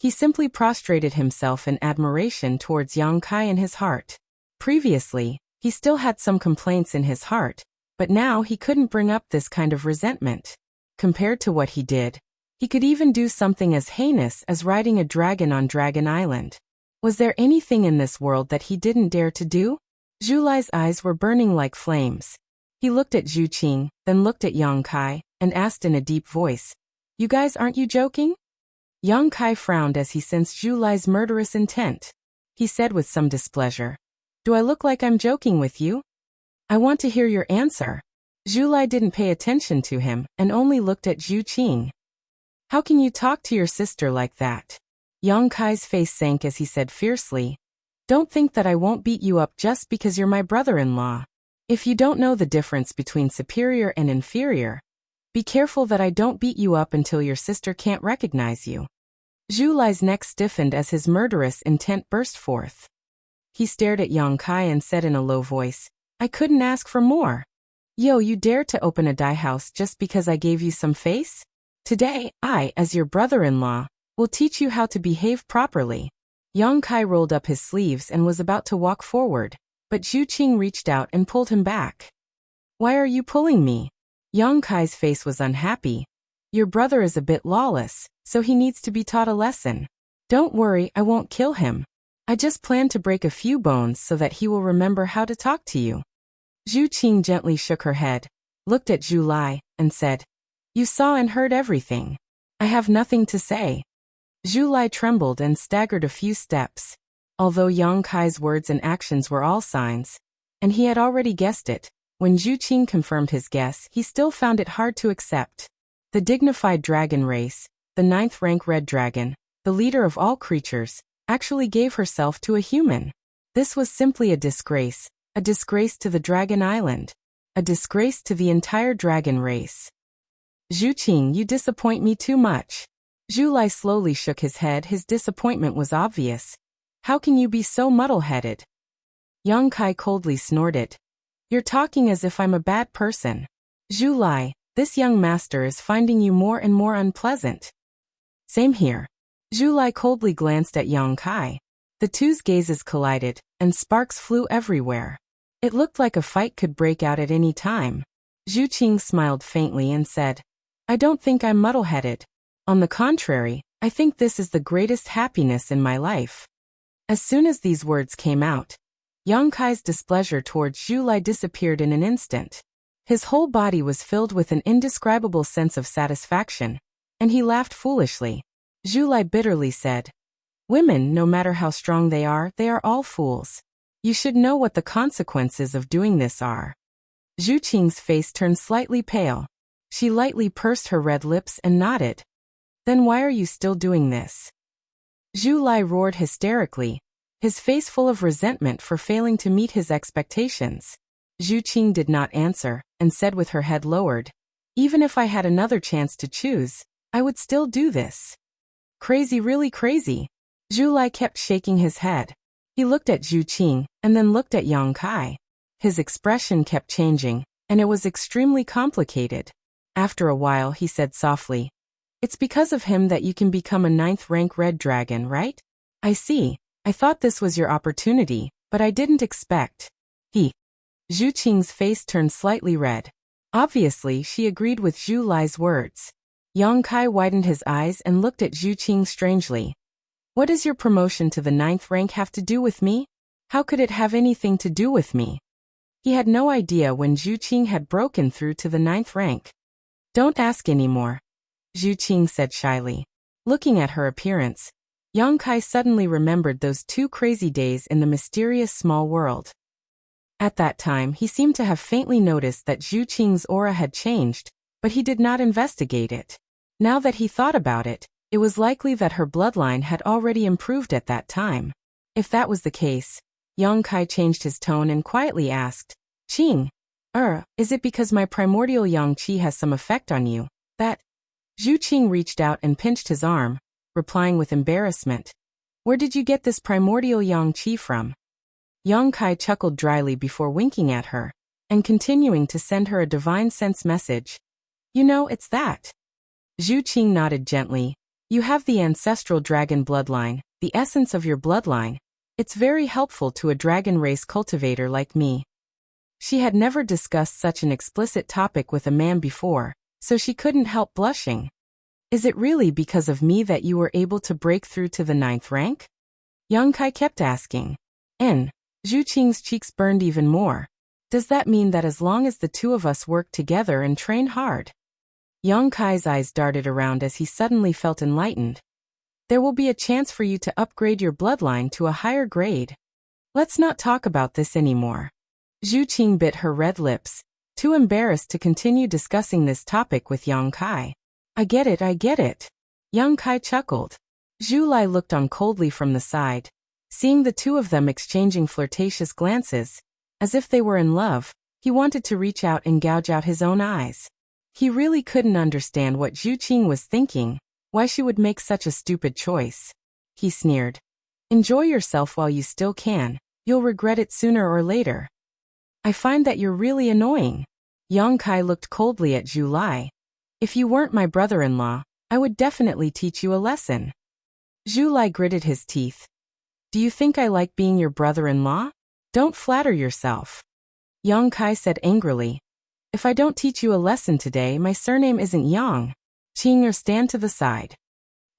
He simply prostrated himself in admiration towards Yang Kai in his heart. Previously, he still had some complaints in his heart, but now he couldn't bring up this kind of resentment. Compared to what he did, he could even do something as heinous as riding a dragon on Dragon Island. Was there anything in this world that he didn't dare to do? Zhu Lai's eyes were burning like flames. He looked at Zhu Qing, then looked at Yang Kai, and asked in a deep voice, "You guys, aren't you joking?" Yang Kai frowned as he sensed Zhu Lai's murderous intent. He said with some displeasure, "Do I look like I'm joking with you? I want to hear your answer." Zhu Lai didn't pay attention to him and only looked at Zhu Qing. "How can you talk to your sister like that?" Yang Kai's face sank as he said fiercely, "Don't think that I won't beat you up just because you're my brother-in-law. If you don't know the difference between superior and inferior, be careful that I don't beat you up until your sister can't recognize you." Zhu Lai's neck stiffened as his murderous intent burst forth. He stared at Yang Kai and said in a low voice, "I couldn't ask for more." Yo, you dare to open a dye house just because I gave you some face? Today, I, as your brother-in-law, will teach you how to behave properly. Yang Kai rolled up his sleeves and was about to walk forward, but Zhu Qing reached out and pulled him back. Why are you pulling me? Yang Kai's face was unhappy. Your brother is a bit lawless, so he needs to be taught a lesson. Don't worry, I won't kill him. I just plan to break a few bones so that he will remember how to talk to you. Zhu Qing gently shook her head, looked at Zhu Lai, and said, You saw and heard everything. I have nothing to say. Zhu Lai trembled and staggered a few steps. Although Yang Kai's words and actions were all signs, and he had already guessed it, when Zhu Qing confirmed his guess, he still found it hard to accept. The dignified dragon race, the 9th rank red dragon, the leader of all creatures, actually gave herself to a human. This was simply a disgrace to the Dragon Island, a disgrace to the entire dragon race. Zhu Qing, you disappoint me too much. Zhu Lai slowly shook his head. His disappointment was obvious. How can you be so muddle-headed? Yang Kai coldly snorted. You're talking as if I'm a bad person. Zhu Lai, this young master is finding you more and more unpleasant. Same here. Zhu Lai coldly glanced at Yang Kai. The two's gazes collided, and sparks flew everywhere. It looked like a fight could break out at any time. Zhu Qing smiled faintly and said, I don't think I'm muddle-headed. On the contrary, I think this is the greatest happiness in my life. As soon as these words came out, Yang Kai's displeasure towards Zhu Lai disappeared in an instant. His whole body was filled with an indescribable sense of satisfaction, and he laughed foolishly. Zhu Lai bitterly said, Women, no matter how strong they are all fools. You should know what the consequences of doing this are. Zhu Qing's face turned slightly pale. She lightly pursed her red lips and nodded. Then why are you still doing this? Zhu Lai roared hysterically, his face full of resentment for failing to meet his expectations. Zhu Qing did not answer, and said with her head lowered, Even if I had another chance to choose, I would still do this. Crazy, really crazy. Zhu Lai kept shaking his head. He looked at Zhu Qing, and then looked at Yang Kai. His expression kept changing, and it was extremely complicated. After a while he said softly, It's because of him that you can become a 9th rank red dragon, right? I see. I thought this was your opportunity, but I didn't expect. Zhu Qing's face turned slightly red. Obviously she agreed with Zhu Lai's words. Yang Kai widened his eyes and looked at Zhu Qing strangely. What does your promotion to the 9th rank have to do with me? How could it have anything to do with me? He had no idea when Zhu Qing had broken through to the 9th rank. Don't ask anymore, Zhu Qing said shyly. Looking at her appearance, Yang Kai suddenly remembered those 2 crazy days in the mysterious small world. At that time he seemed to have faintly noticed that Zhu Qing's aura had changed, but he did not investigate it. Now that he thought about it, it was likely that her bloodline had already improved at that time. If that was the case, Yang Kai changed his tone and quietly asked, Qing, is it because my primordial yang qi has some effect on you, that? Zhu Qing reached out and pinched his arm, replying with embarrassment. Where did you get this primordial yang qi from? Yang Kai chuckled dryly before winking at her, and continuing to send her a divine sense message. You know, it's that. Zhu Qing nodded gently. You have the ancestral dragon bloodline, the essence of your bloodline. It's very helpful to a dragon race cultivator like me. She had never discussed such an explicit topic with a man before, so she couldn't help blushing. Is it really because of me that you were able to break through to the 9th rank? Yang Kai kept asking. Zhu Qing's cheeks burned even more. Does that mean that as long as the two of us work together and train hard? Yang Kai's eyes darted around as he suddenly felt enlightened. There will be a chance for you to upgrade your bloodline to a higher grade. Let's not talk about this anymore. Zhu Qing bit her red lips, too embarrassed to continue discussing this topic with Yang Kai. I get it. Yang Kai chuckled. Zhu Lai looked on coldly from the side. Seeing the two of them exchanging flirtatious glances, as if they were in love, he wanted to reach out and gouge out his own eyes. He really couldn't understand what Zhu Qing was thinking, why she would make such a stupid choice. He sneered. Enjoy yourself while you still can, you'll regret it sooner or later. I find that you're really annoying. Yang Kai looked coldly at Zhu Lai. If you weren't my brother-in-law, I would definitely teach you a lesson. Zhu Lai gritted his teeth. Do you think I like being your brother-in-law? Don't flatter yourself. Yang Kai said angrily. If I don't teach you a lesson today, my surname isn't Yang. Qing, or stand to the side.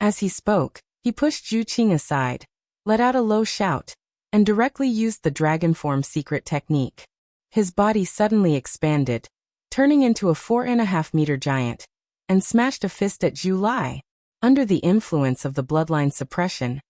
As he spoke, he pushed Zhu Qing aside, let out a low shout, and directly used the dragon form secret technique. His body suddenly expanded, turning into a 4.5-meter giant, and smashed a fist at Zhu Lai. Under the influence of the bloodline suppression,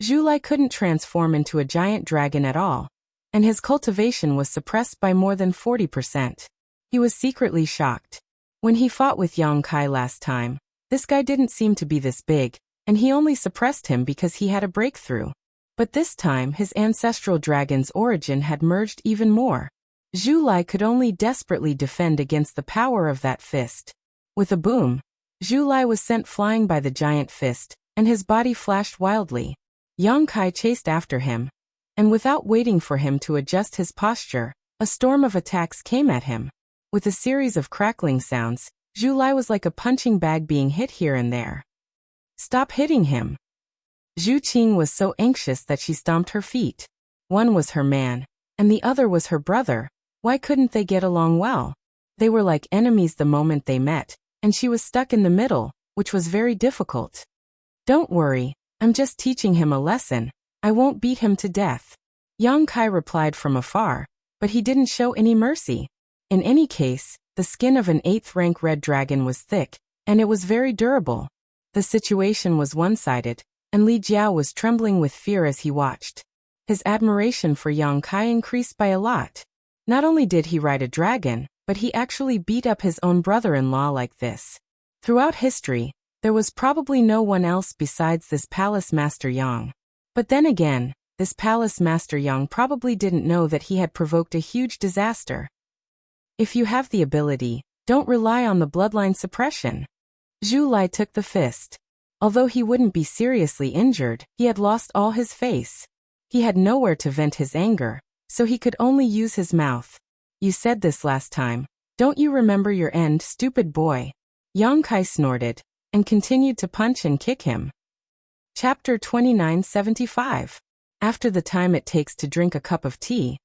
Zhu Lai couldn't transform into a giant dragon at all, and his cultivation was suppressed by more than 40%. He was secretly shocked. When he fought with Yang Kai last time, this guy didn't seem to be this big, and he only suppressed him because he had a breakthrough. But this time his ancestral dragon's origin had merged even more. Zhu Lai could only desperately defend against the power of that fist. With a boom, Zhu Lai was sent flying by the giant fist, and his body flashed wildly. Yang Kai chased after him, and without waiting for him to adjust his posture, a storm of attacks came at him. With a series of crackling sounds, Zhu Lai was like a punching bag being hit here and there. Stop hitting him. Zhu Qing was so anxious that she stomped her feet. One was her man, and the other was her brother. Why couldn't they get along well? They were like enemies the moment they met, and she was stuck in the middle, which was very difficult. Don't worry, I'm just teaching him a lesson. I won't beat him to death. Yang Kai replied from afar, but he didn't show any mercy. In any case, the skin of an 8th-rank red dragon was thick, and it was very durable. The situation was one-sided, and Li Jiao was trembling with fear as he watched. His admiration for Yang Kai increased by a lot. Not only did he ride a dragon, but he actually beat up his own brother-in-law like this. Throughout history, there was probably no one else besides this Palace Master Yang. But then again, this Palace Master Yang probably didn't know that he had provoked a huge disaster. If you have the ability, don't rely on the bloodline suppression. Zhu Lai took the fist. Although he wouldn't be seriously injured, he had lost all his face. He had nowhere to vent his anger, so he could only use his mouth. You said this last time. Don't you remember your end, stupid boy? Yang Kai snorted, and continued to punch and kick him. Chapter 2975. After the time it takes to drink a cup of tea,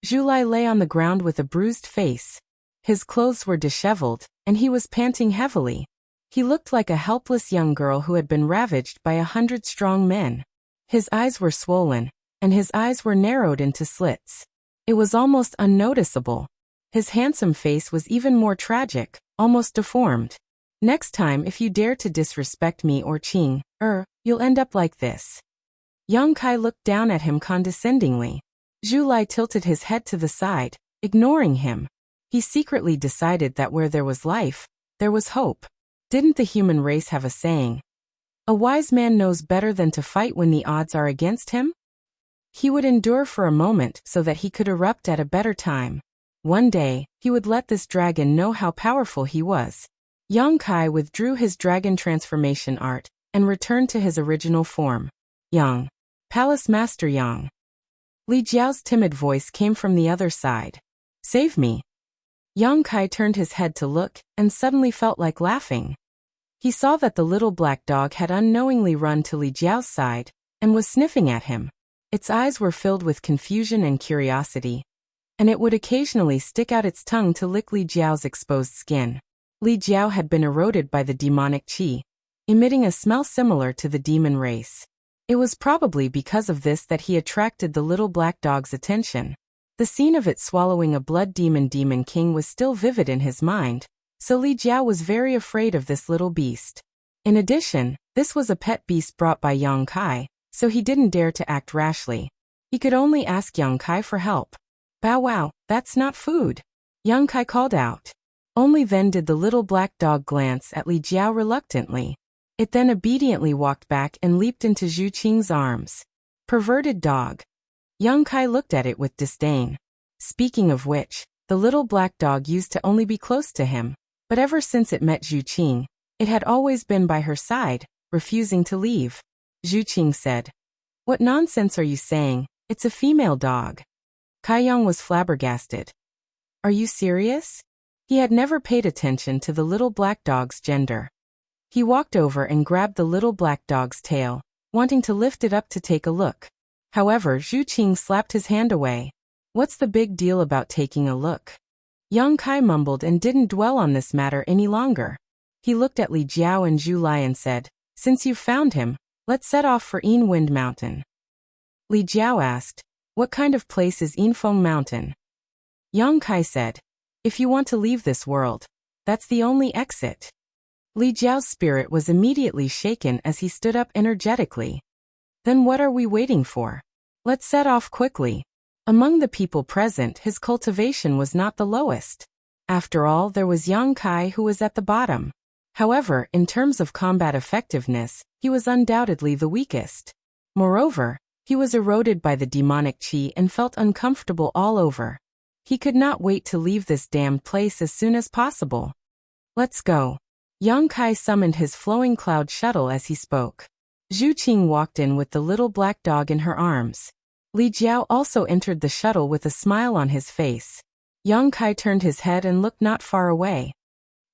Zhu Lai lay on the ground with a bruised face. His clothes were disheveled, and he was panting heavily. He looked like a helpless young girl who had been ravaged by 100 strong men. His eyes were swollen, and his eyes were narrowed into slits. It was almost unnoticeable. His handsome face was even more tragic, almost deformed. Next time if you dare to disrespect me or Qing, you'll end up like this. Yang Kai looked down at him condescendingly. Zhu Lai tilted his head to the side, ignoring him. He secretly decided that where there was life, there was hope. Didn't the human race have a saying? A wise man knows better than to fight when the odds are against him? He would endure for a moment so that he could erupt at a better time. One day, he would let this dragon know how powerful he was. Yang Kai withdrew his dragon transformation art and returned to his original form. Yang. Palace Master Yang. Li Jiao's timid voice came from the other side. Save me. Yang Kai turned his head to look and suddenly felt like laughing. He saw that the little black dog had unknowingly run to Li Jiao's side and was sniffing at him. Its eyes were filled with confusion and curiosity, and it would occasionally stick out its tongue to lick Li Jiao's exposed skin. Li Jiao had been eroded by the demonic qi, emitting a smell similar to the demon race. It was probably because of this that he attracted the little black dog's attention. The scene of it swallowing a blood demon king was still vivid in his mind, so Li Jiao was very afraid of this little beast. In addition, this was a pet beast brought by Yang Kai, so he didn't dare to act rashly. He could only ask Yang Kai for help. Bow wow, that's not food. Yang Kai called out. Only then did the little black dog glance at Li Jiao reluctantly. It then obediently walked back and leaped into Zhu Qing's arms. Perverted dog. Yang Kai looked at it with disdain. Speaking of which, the little black dog used to only be close to him, but ever since it met Zhu Qing, it had always been by her side, refusing to leave. Zhu Qing said, "What nonsense are you saying? It's a female dog." Kai Yang was flabbergasted. "Are you serious?" He had never paid attention to the little black dog's gender. He walked over and grabbed the little black dog's tail, wanting to lift it up to take a look. However, Zhu Qing slapped his hand away. What's the big deal about taking a look? Yang Kai mumbled and didn't dwell on this matter any longer. He looked at Li Jiao and Zhu Lai and said, since you've found him, let's set off for Yin Wind Mountain. Li Jiao asked, what kind of place is Yinfeng Mountain? Yang Kai said, if you want to leave this world, that's the only exit. Li Jiao's spirit was immediately shaken as he stood up energetically. Then what are we waiting for? Let's set off quickly. Among the people present, his cultivation was not the lowest. After all, there was Yang Kai who was at the bottom. However, in terms of combat effectiveness, he was undoubtedly the weakest. Moreover, he was eroded by the demonic qi and felt uncomfortable all over. He could not wait to leave this damned place as soon as possible. Let's go. Yang Kai summoned his flowing cloud shuttle as he spoke. Zhu Qing walked in with the little black dog in her arms. Li Jiao also entered the shuttle with a smile on his face. Yang Kai turned his head and looked not far away.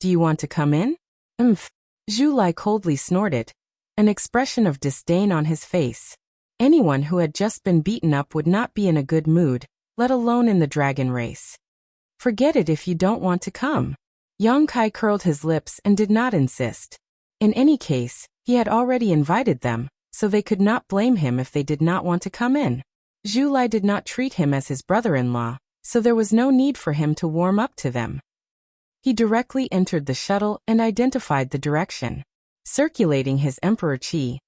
Do you want to come in? Zhu Lai coldly snorted, an expression of disdain on his face. Anyone who had just been beaten up would not be in a good mood, let alone in the dragon race. Forget it if you don't want to come. Yang Kai curled his lips and did not insist. In any case, he had already invited them, so they could not blame him if they did not want to come in. Zhu Lai did not treat him as his brother-in-law, so there was no need for him to warm up to them. He directly entered the shuttle and identified the direction. Circulating his emperor qi,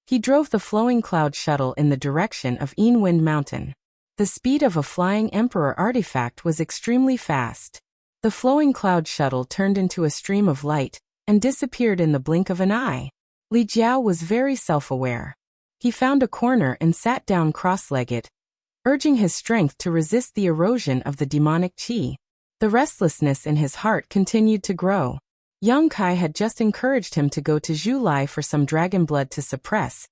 he drove the flowing cloud shuttle in the direction of Yin Wind Mountain. The speed of a flying emperor artifact was extremely fast. The flowing cloud shuttle turned into a stream of light and disappeared in the blink of an eye. Li Jiao was very self-aware. He found a corner and sat down cross-legged, urging his strength to resist the erosion of the demonic qi. The restlessness in his heart continued to grow. Yang Kai had just encouraged him to go to Zhu Lai for some dragon blood to suppress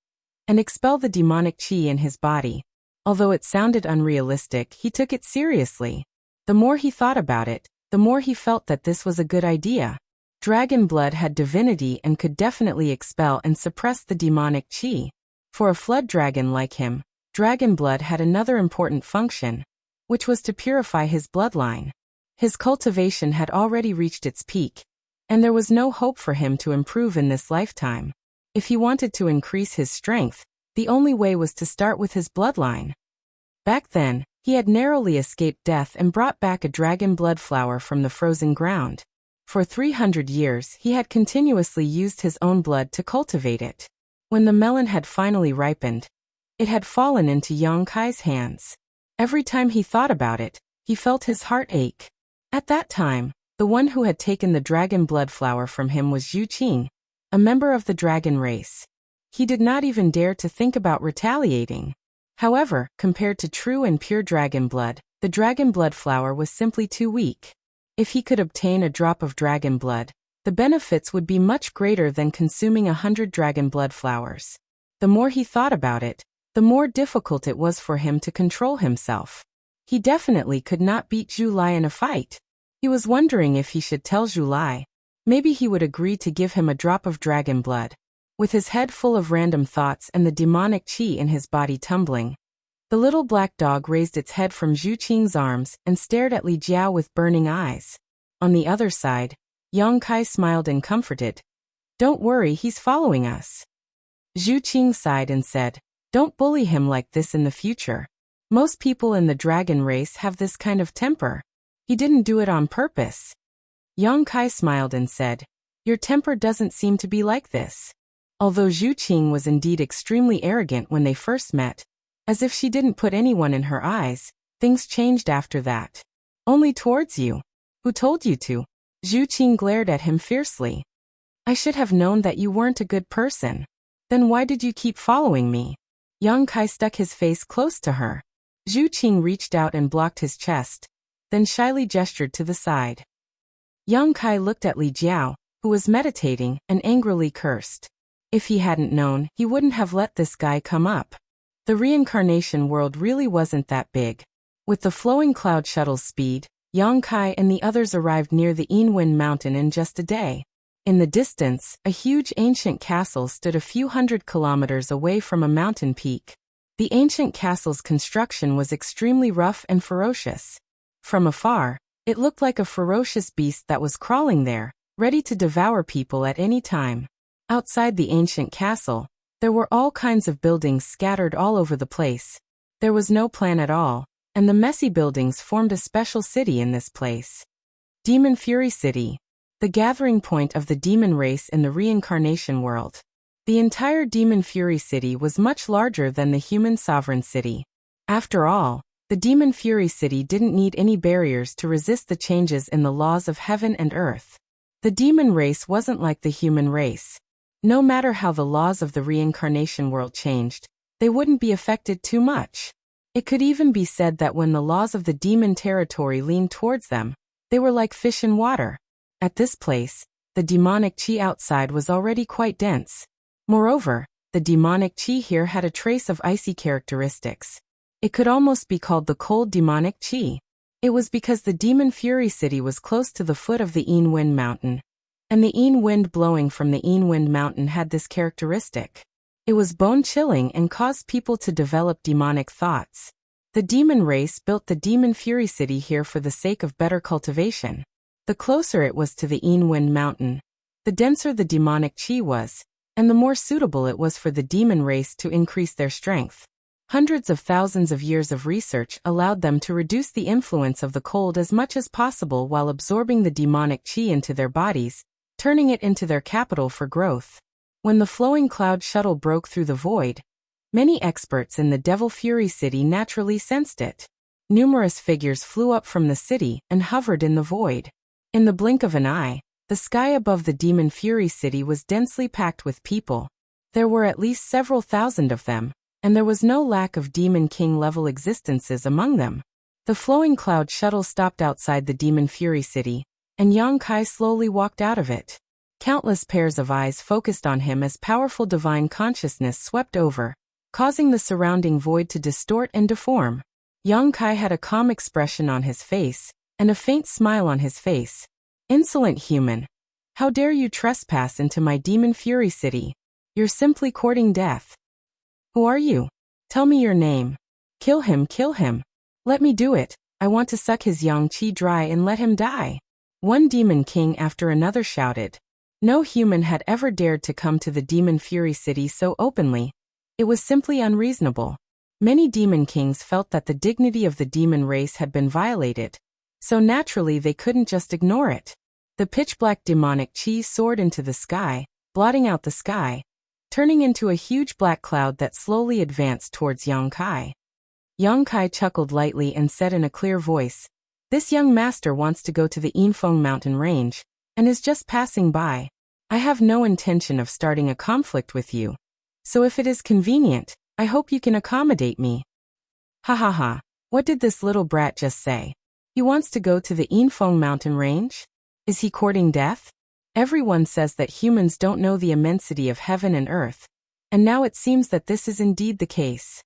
and expel the demonic qi in his body. Although it sounded unrealistic, he took it seriously. The more he thought about it, the more he felt that this was a good idea. Dragon blood had divinity and could definitely expel and suppress the demonic qi. For a flood dragon like him, dragon blood had another important function, which was to purify his bloodline. His cultivation had already reached its peak, and there was no hope for him to improve in this lifetime. If he wanted to increase his strength, the only way was to start with his bloodline. Back then, he had narrowly escaped death and brought back a dragon blood flower from the frozen ground. For 300 years, he had continuously used his own blood to cultivate it. When the melon had finally ripened, it had fallen into Yang Kai's hands. Every time he thought about it, he felt his heart ache. At that time, the one who had taken the dragon blood flower from him was Zhu Qing, a member of the dragon race. He did not even dare to think about retaliating. However, compared to true and pure dragon blood, the dragon blood flower was simply too weak. If he could obtain a drop of dragon blood, the benefits would be much greater than consuming 100 dragon blood flowers. The more he thought about it, the more difficult it was for him to control himself. He definitely could not beat Zhu Lai in a fight. He was wondering if he should tell Zhu Lai. Maybe he would agree to give him a drop of dragon blood. With his head full of random thoughts and the demonic qi in his body tumbling, the little black dog raised its head from Zhu Qing's arms and stared at Li Jiao with burning eyes. On the other side, Yang Kai smiled and comforted. Don't worry, he's following us. Zhu Qing sighed and said, don't bully him like this in the future. Most people in the dragon race have this kind of temper. He didn't do it on purpose. Yang Kai smiled and said, your temper doesn't seem to be like this. Although Zhu Qing was indeed extremely arrogant when they first met, as if she didn't put anyone in her eyes, things changed after that. Only towards you. Who told you to? Zhu Qing glared at him fiercely. I should have known that you weren't a good person. Then why did you keep following me? Yang Kai stuck his face close to her. Zhu Qing reached out and blocked his chest, then shyly gestured to the side. Yang Kai looked at Li Jiao, who was meditating, and angrily cursed. If he hadn't known, he wouldn't have let this guy come up. The reincarnation world really wasn't that big. With the flowing cloud shuttle's speed, Yang Kai and the others arrived near the Yiwen Mountain in just a day. In the distance, a huge ancient castle stood a few hundred kilometers away from a mountain peak. The ancient castle's construction was extremely rough and ferocious. From afar, it looked like a ferocious beast that was crawling there, ready to devour people at any time. Outside the ancient castle, there were all kinds of buildings scattered all over the place. There was no plan at all, and the messy buildings formed a special city in this place. Demon Fury City, the gathering point of the demon race in the reincarnation world. The entire Demon Fury City was much larger than the human sovereign city. After all, the Demon Fury City didn't need any barriers to resist the changes in the laws of heaven and earth. The demon race wasn't like the human race. No matter how the laws of the reincarnation world changed, they wouldn't be affected too much. It could even be said that when the laws of the demon territory leaned towards them, they were like fish in water. At this place, the demonic chi outside was already quite dense. Moreover, the demonic chi here had a trace of icy characteristics. It could almost be called the cold demonic chi. It was because the Demon Fury City was close to the foot of the Yiwen Mountain, and the Yin wind blowing from the Yiwen Mountain had this characteristic. It was bone-chilling and caused people to develop demonic thoughts. The demon race built the Demon Fury City here for the sake of better cultivation. The closer it was to the Yiwen Mountain, the denser the demonic chi was, and the more suitable it was for the demon race to increase their strength. Hundreds of thousands of years of research allowed them to reduce the influence of the cold as much as possible while absorbing the demonic chi into their bodies, turning it into their capital for growth. When the flowing cloud shuttle broke through the void, many experts in the Devil Fury City naturally sensed it. Numerous figures flew up from the city and hovered in the void. In the blink of an eye, the sky above the Demon Fury City was densely packed with people. There were at least several thousand of them, and there was no lack of Demon King-level existences among them. The flowing cloud shuttle stopped outside the Demon Fury City, and Yang Kai slowly walked out of it. Countless pairs of eyes focused on him as powerful divine consciousness swept over, causing the surrounding void to distort and deform. Yang Kai had a calm expression on his face, and a faint smile on his face. "Insolent human! How dare you trespass into my Demon Fury City? You're simply courting death. Who are you? Tell me your name. Kill him, kill him. Let me do it. I want to suck his yang qi dry and let him die." One demon king after another shouted. No human had ever dared to come to the Demon Fury City so openly. It was simply unreasonable. Many demon kings felt that the dignity of the demon race had been violated, so naturally they couldn't just ignore it. The pitch-black demonic chi soared into the sky, blotting out the sky, turning into a huge black cloud that slowly advanced towards Yang Kai. Yang Kai chuckled lightly and said in a clear voice, "This young master wants to go to the Yinfeng mountain range, and is just passing by. I have no intention of starting a conflict with you. So if it is convenient, I hope you can accommodate me." Ha ha ha, what did this little brat just say? He wants to go to the Yinfeng mountain range? Is he courting death? Everyone says that humans don't know the immensity of heaven and earth, and now it seems that this is indeed the case.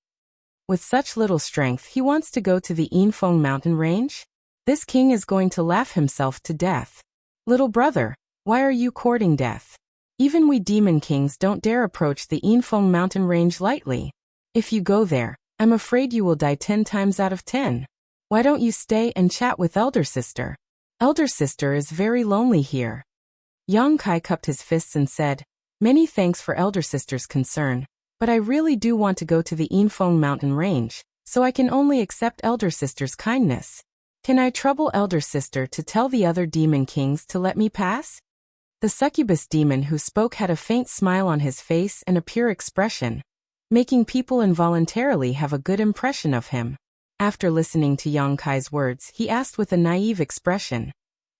With such little strength, he wants to go to the Yinfeng mountain range? This king is going to laugh himself to death. Little brother, why are you courting death? Even we demon kings don't dare approach the Yinfeng mountain range lightly. If you go there, I'm afraid you will die 10 times out of 10. Why don't you stay and chat with Elder Sister? Elder Sister is very lonely here. Yang Kai cupped his fists and said, "Many thanks for Elder Sister's concern, but I really do want to go to the Yinfeng mountain range, so I can only accept Elder Sister's kindness. Can I trouble Elder Sister to tell the other demon kings to let me pass?" The succubus demon who spoke had a faint smile on his face and a pure expression, making people involuntarily have a good impression of him. After listening to Yang Kai's words, he asked with a naive expression,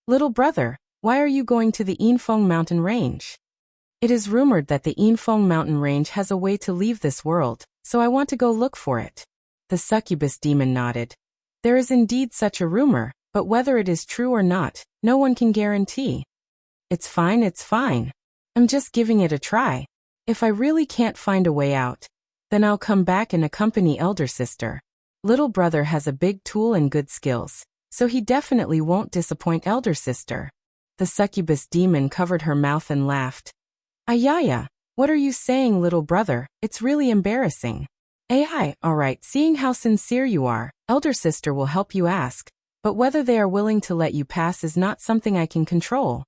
"Little brother, why are you going to the Yinfeng mountain range?" "It is rumored that the Yinfeng mountain range has a way to leave this world, so I want to go look for it." The succubus demon nodded. "There is indeed such a rumor, but whether it is true or not, no one can guarantee." It's fine. I'm just giving it a try. If I really can't find a way out, then I'll come back and accompany Elder Sister. Little brother has a big tool and good skills, so he definitely won't disappoint elder sister. The succubus demon covered her mouth and laughed. Ayaya, what are you saying, little brother? It's really embarrassing. Alright, seeing how sincere you are, elder sister will help you ask, but whether they are willing to let you pass is not something I can control.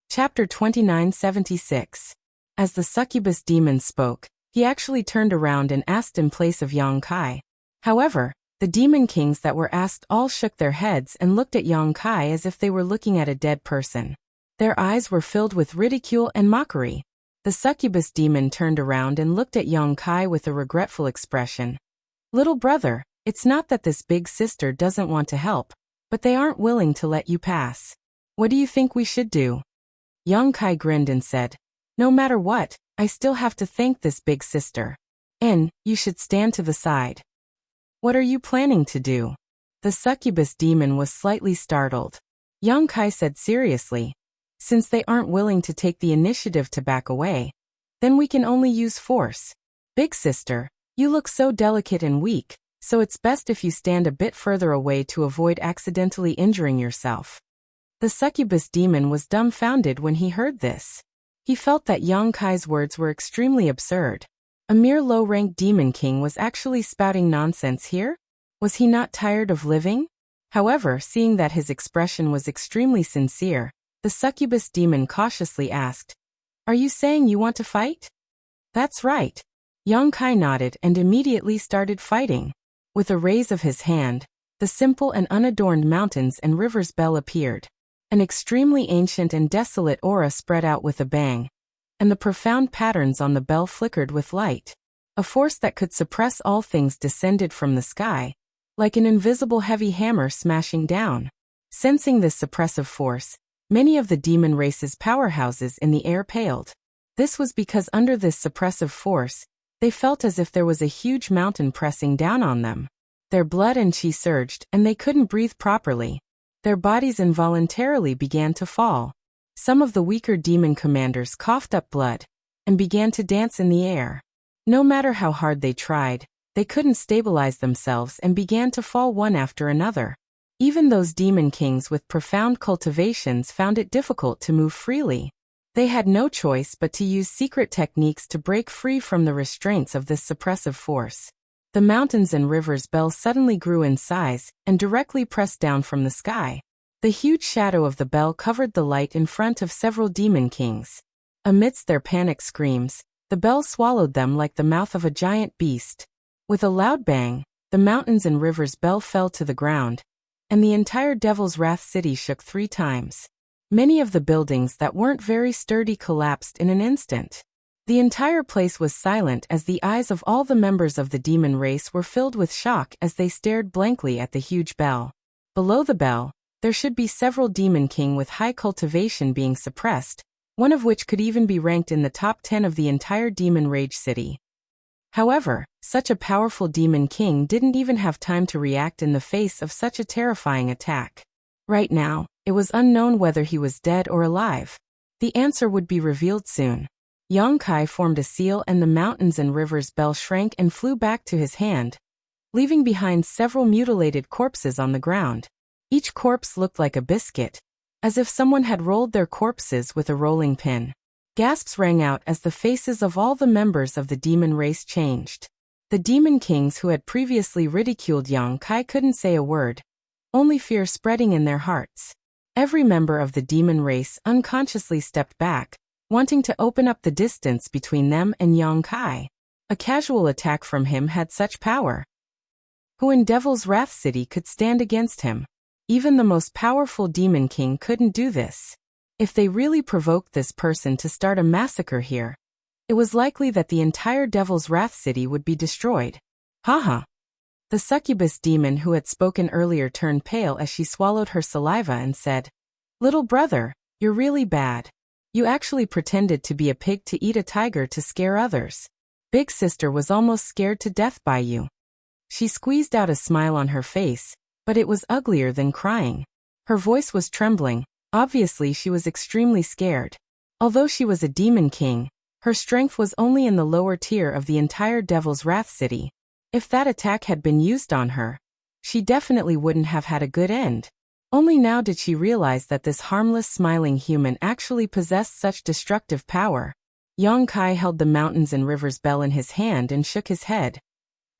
Chapter 2976. As the succubus demon spoke, he actually turned around and asked in place of Yang Kai. However, the demon kings that were asked all shook their heads and looked at Yang Kai as if they were looking at a dead person. Their eyes were filled with ridicule and mockery. The succubus demon turned around and looked at Yang Kai with a regretful expression. Little brother, it's not that this big sister doesn't want to help, but they aren't willing to let you pass. What do you think we should do? Yang Kai grinned and said, no matter what, I still have to thank this big sister. And, you should stand to the side. What are you planning to do? The succubus demon was slightly startled. Yang Kai said seriously, since they aren't willing to take the initiative to back away, then we can only use force. Big sister, you look so delicate and weak, so it's best if you stand a bit further away to avoid accidentally injuring yourself. The succubus demon was dumbfounded when he heard this. He felt that Yang Kai's words were extremely absurd. A mere low-ranked demon king was actually spouting nonsense here? Was he not tired of living? However, seeing that his expression was extremely sincere, the succubus demon cautiously asked, are you saying you want to fight? That's right. Yang Kai nodded and immediately started fighting. With a raise of his hand, the simple and unadorned mountains and rivers bell appeared. An extremely ancient and desolate aura spread out with a bang, and the profound patterns on the bell flickered with light. A force that could suppress all things descended from the sky, like an invisible heavy hammer smashing down. Sensing this suppressive force, many of the demon race's powerhouses in the air paled. This was because under this suppressive force, they felt as if there was a huge mountain pressing down on them. Their blood and chi surged and they couldn't breathe properly. Their bodies involuntarily began to fall. Some of the weaker demon commanders coughed up blood and began to dance in the air. No matter how hard they tried, they couldn't stabilize themselves and began to fall one after another. Even those demon kings with profound cultivations found it difficult to move freely. They had no choice but to use secret techniques to break free from the restraints of this suppressive force. The mountains and rivers bell suddenly grew in size and directly pressed down from the sky. The huge shadow of the bell covered the light in front of several demon kings. Amidst their panic screams, the bell swallowed them like the mouth of a giant beast. With a loud bang, the mountains and rivers bell fell to the ground, and the entire Devil's Wrath city shook 3 times. Many of the buildings that weren't very sturdy collapsed in an instant. The entire place was silent as the eyes of all the members of the demon race were filled with shock as they stared blankly at the huge bell. Below the bell, there should be several demon king with high cultivation being suppressed, one of which could even be ranked in the top 10 of the entire demon rage city. However, such a powerful demon king didn't even have time to react in the face of such a terrifying attack. Right now, it was unknown whether he was dead or alive. The answer would be revealed soon. Yang Kai formed a seal and the mountains and rivers bell shrank and flew back to his hand, leaving behind several mutilated corpses on the ground. Each corpse looked like a biscuit, as if someone had rolled their corpses with a rolling pin. Gasps rang out as the faces of all the members of the demon race changed. The demon kings who had previously ridiculed Yang Kai couldn't say a word, only fear spreading in their hearts. Every member of the demon race unconsciously stepped back, wanting to open up the distance between them and Yang Kai. A casual attack from him had such power. Who in Devil's Wrath City could stand against him? Even the most powerful demon king couldn't do this. If they really provoked this person to start a massacre here, it was likely that the entire Devil's Wrath City would be destroyed. Haha. The succubus demon who had spoken earlier turned pale as she swallowed her saliva and said, "Little brother, you're really bad. You actually pretended to be a pig to eat a tiger to scare others. Big sister was almost scared to death by you." She squeezed out a smile on her face, but it was uglier than crying. Her voice was trembling. Obviously she was extremely scared. Although she was a demon king, her strength was only in the lower tier of the entire Devil's Wrath City. If that attack had been used on her, she definitely wouldn't have had a good end. Only now did she realize that this harmless smiling human actually possessed such destructive power. Yang Kai held the mountains and rivers bell in his hand and shook his head.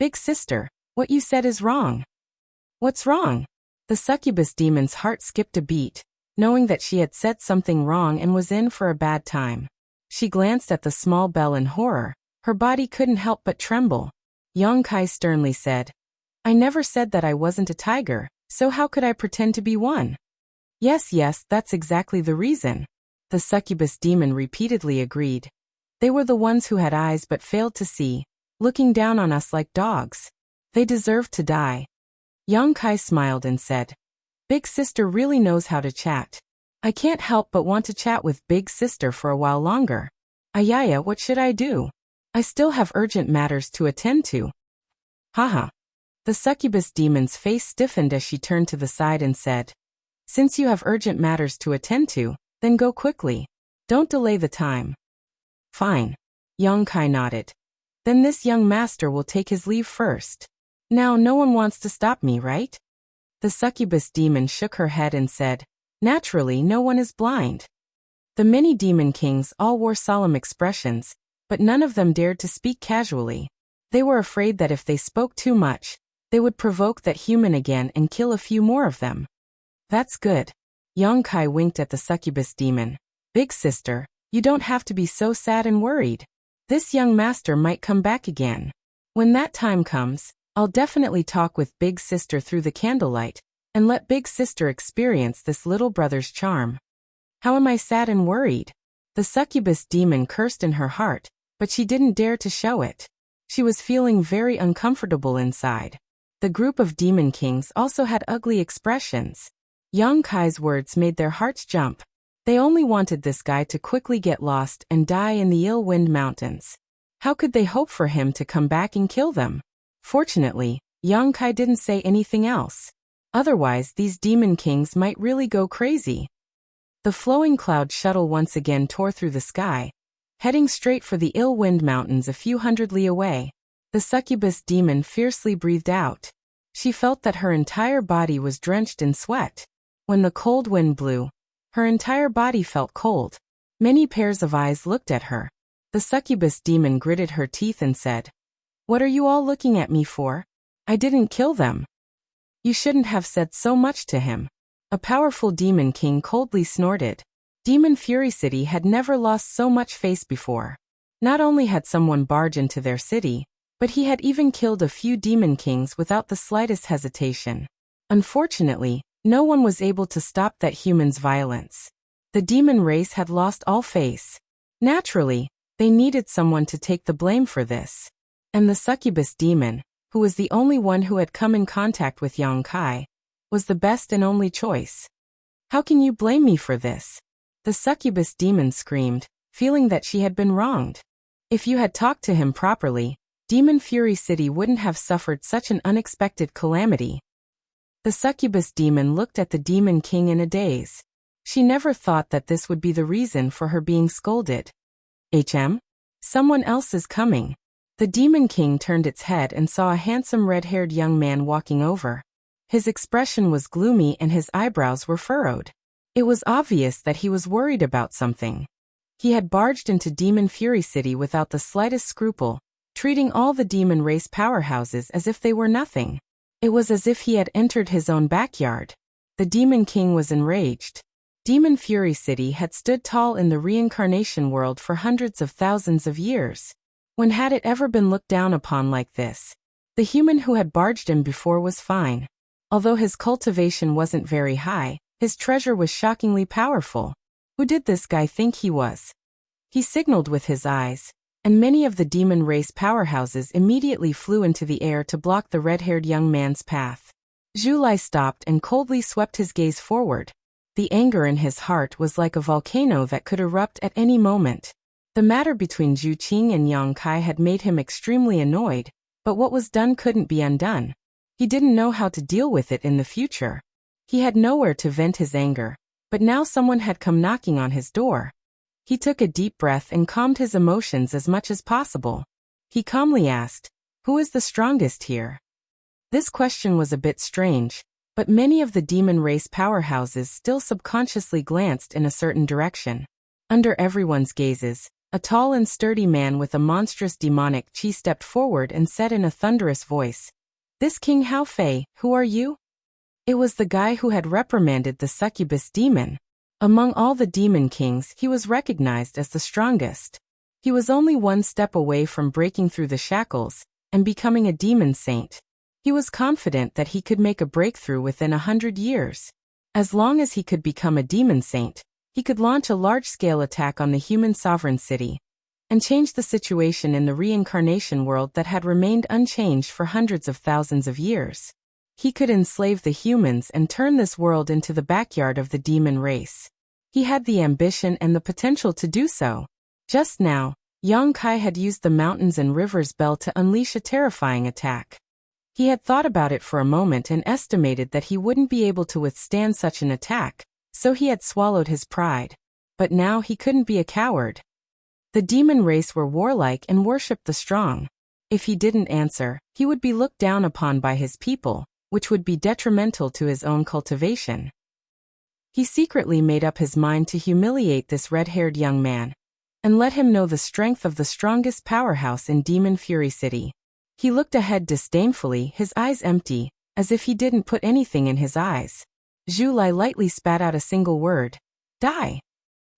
Big sister, what you said is wrong. What's wrong? The succubus demon's heart skipped a beat, knowing that she had said something wrong and was in for a bad time. She glanced at the small bell in horror. Her body couldn't help but tremble. Yang Kai sternly said, I never said that I wasn't a tiger, so how could I pretend to be one? Yes, that's exactly the reason. The succubus demon repeatedly agreed. They were the ones who had eyes but failed to see, looking down on us like dogs. They deserved to die. Yang Kai smiled and said, Big sister really knows how to chat. I can't help but want to chat with Big sister for a while longer. Ayaya, what should I do? I still have urgent matters to attend to. Haha. The succubus demon's face stiffened as she turned to the side and said, Since you have urgent matters to attend to, then go quickly. Don't delay the time. Fine. Yang Kai nodded. Then this young master will take his leave first. Now no one wants to stop me, right? The succubus demon shook her head and said, Naturally, no one is blind. The many demon kings all wore solemn expressions, but none of them dared to speak casually. They were afraid that if they spoke too much, they would provoke that human again and kill a few more of them. That's good. Yang Kai winked at the succubus demon. Big sister, you don't have to be so sad and worried. This young master might come back again. When that time comes, I'll definitely talk with Big Sister through the candlelight, and let Big Sister experience this little brother's charm. How am I sad and worried? The succubus demon cursed in her heart, but she didn't dare to show it. She was feeling very uncomfortable inside. The group of demon kings also had ugly expressions. Yang Kai's words made their hearts jump. They only wanted this guy to quickly get lost and die in the ill-wind mountains. How could they hope for him to come back and kill them? Fortunately, Yang Kai didn't say anything else. Otherwise, these demon kings might really go crazy. The flowing cloud shuttle once again tore through the sky, heading straight for the ill-wind mountains a few hundred li away. The succubus demon fiercely breathed out. She felt that her entire body was drenched in sweat. When the cold wind blew, her entire body felt cold. Many pairs of eyes looked at her. The succubus demon gritted her teeth and said, What are you all looking at me for? I didn't kill them. You shouldn't have said so much to him. A powerful demon king coldly snorted. Demon Fury City had never lost so much face before. Not only had someone barged into their city, but he had even killed a few demon kings without the slightest hesitation. Unfortunately, no one was able to stop that human's violence. The demon race had lost all face. Naturally, they needed someone to take the blame for this. And the succubus demon, who was the only one who had come in contact with Yang Kai, was the best and only choice. How can you blame me for this? The succubus demon screamed, feeling that she had been wronged. If you had talked to him properly, Demon Fury City wouldn't have suffered such an unexpected calamity. The succubus demon looked at the demon king in a daze. She never thought that this would be the reason for her being scolded. Someone else is coming. The demon king turned its head and saw a handsome red-haired young man walking over. His expression was gloomy and his eyebrows were furrowed. It was obvious that he was worried about something. He had barged into Demon Fury City without the slightest scruple, treating all the demon race powerhouses as if they were nothing. It was as if he had entered his own backyard. The Demon King was enraged. Demon Fury City had stood tall in the reincarnation world for hundreds of thousands of years. When had it ever been looked down upon like this? The human who had barged in before was fine. Although his cultivation wasn't very high, his treasure was shockingly powerful. Who did this guy think he was? He signaled with his eyes, and many of the demon race powerhouses immediately flew into the air to block the red-haired young man's path. Zhu Lai stopped and coldly swept his gaze forward. The anger in his heart was like a volcano that could erupt at any moment. The matter between Zhu Qing and Yang Kai had made him extremely annoyed, but what was done couldn't be undone. He didn't know how to deal with it in the future. He had nowhere to vent his anger, but now someone had come knocking on his door. He took a deep breath and calmed his emotions as much as possible. He calmly asked, "Who is the strongest here?" This question was a bit strange, but many of the demon race powerhouses still subconsciously glanced in a certain direction. Under everyone's gazes, a tall and sturdy man with a monstrous demonic chi stepped forward and said in a thunderous voice, "This King Hao Fei, who are you?" It was the guy who had reprimanded the succubus demon. Among all the demon kings, he was recognized as the strongest. He was only one step away from breaking through the shackles and becoming a demon saint. He was confident that he could make a breakthrough within 100 years. As long as he could become a demon saint, he could launch a large-scale attack on the human sovereign city and change the situation in the reincarnation world that had remained unchanged for hundreds of thousands of years. He could enslave the humans and turn this world into the backyard of the demon race. He had the ambition and the potential to do so. Just now, Yang Kai had used the mountains and rivers bell to unleash a terrifying attack. He had thought about it for a moment and estimated that he wouldn't be able to withstand such an attack, so he had swallowed his pride. But now he couldn't be a coward. The demon race were warlike and worshipped the strong. If he didn't answer, he would be looked down upon by his people, which would be detrimental to his own cultivation. He secretly made up his mind to humiliate this red-haired young man and let him know the strength of the strongest powerhouse in Demon Fury City. He looked ahead disdainfully, his eyes empty, as if he didn't put anything in his eyes. Zhu Lai lightly spat out a single word, "Die."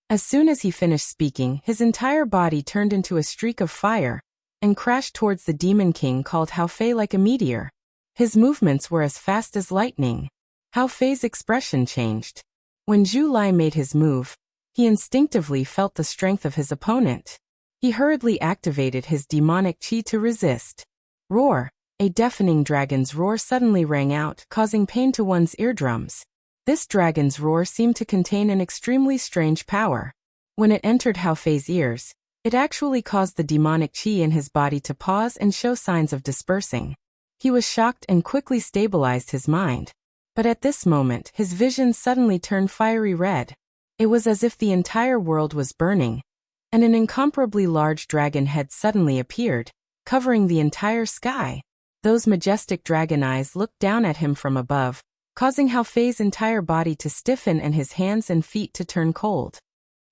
As soon as he finished speaking, his entire body turned into a streak of fire and crashed towards the demon king called Hao Fei like a meteor. His movements were as fast as lightning. Hao Fei's expression changed. When Zhu Lai made his move, he instinctively felt the strength of his opponent. He hurriedly activated his demonic chi to resist. Roar! A deafening dragon's roar suddenly rang out, causing pain to one's eardrums. This dragon's roar seemed to contain an extremely strange power. When it entered Hao Fei's ears, it actually caused the demonic chi in his body to pause and show signs of dispersing. He was shocked and quickly stabilized his mind. But at this moment, his vision suddenly turned fiery red. It was as if the entire world was burning, and an incomparably large dragon head suddenly appeared, covering the entire sky. Those majestic dragon eyes looked down at him from above, causing Hao Fei's entire body to stiffen and his hands and feet to turn cold.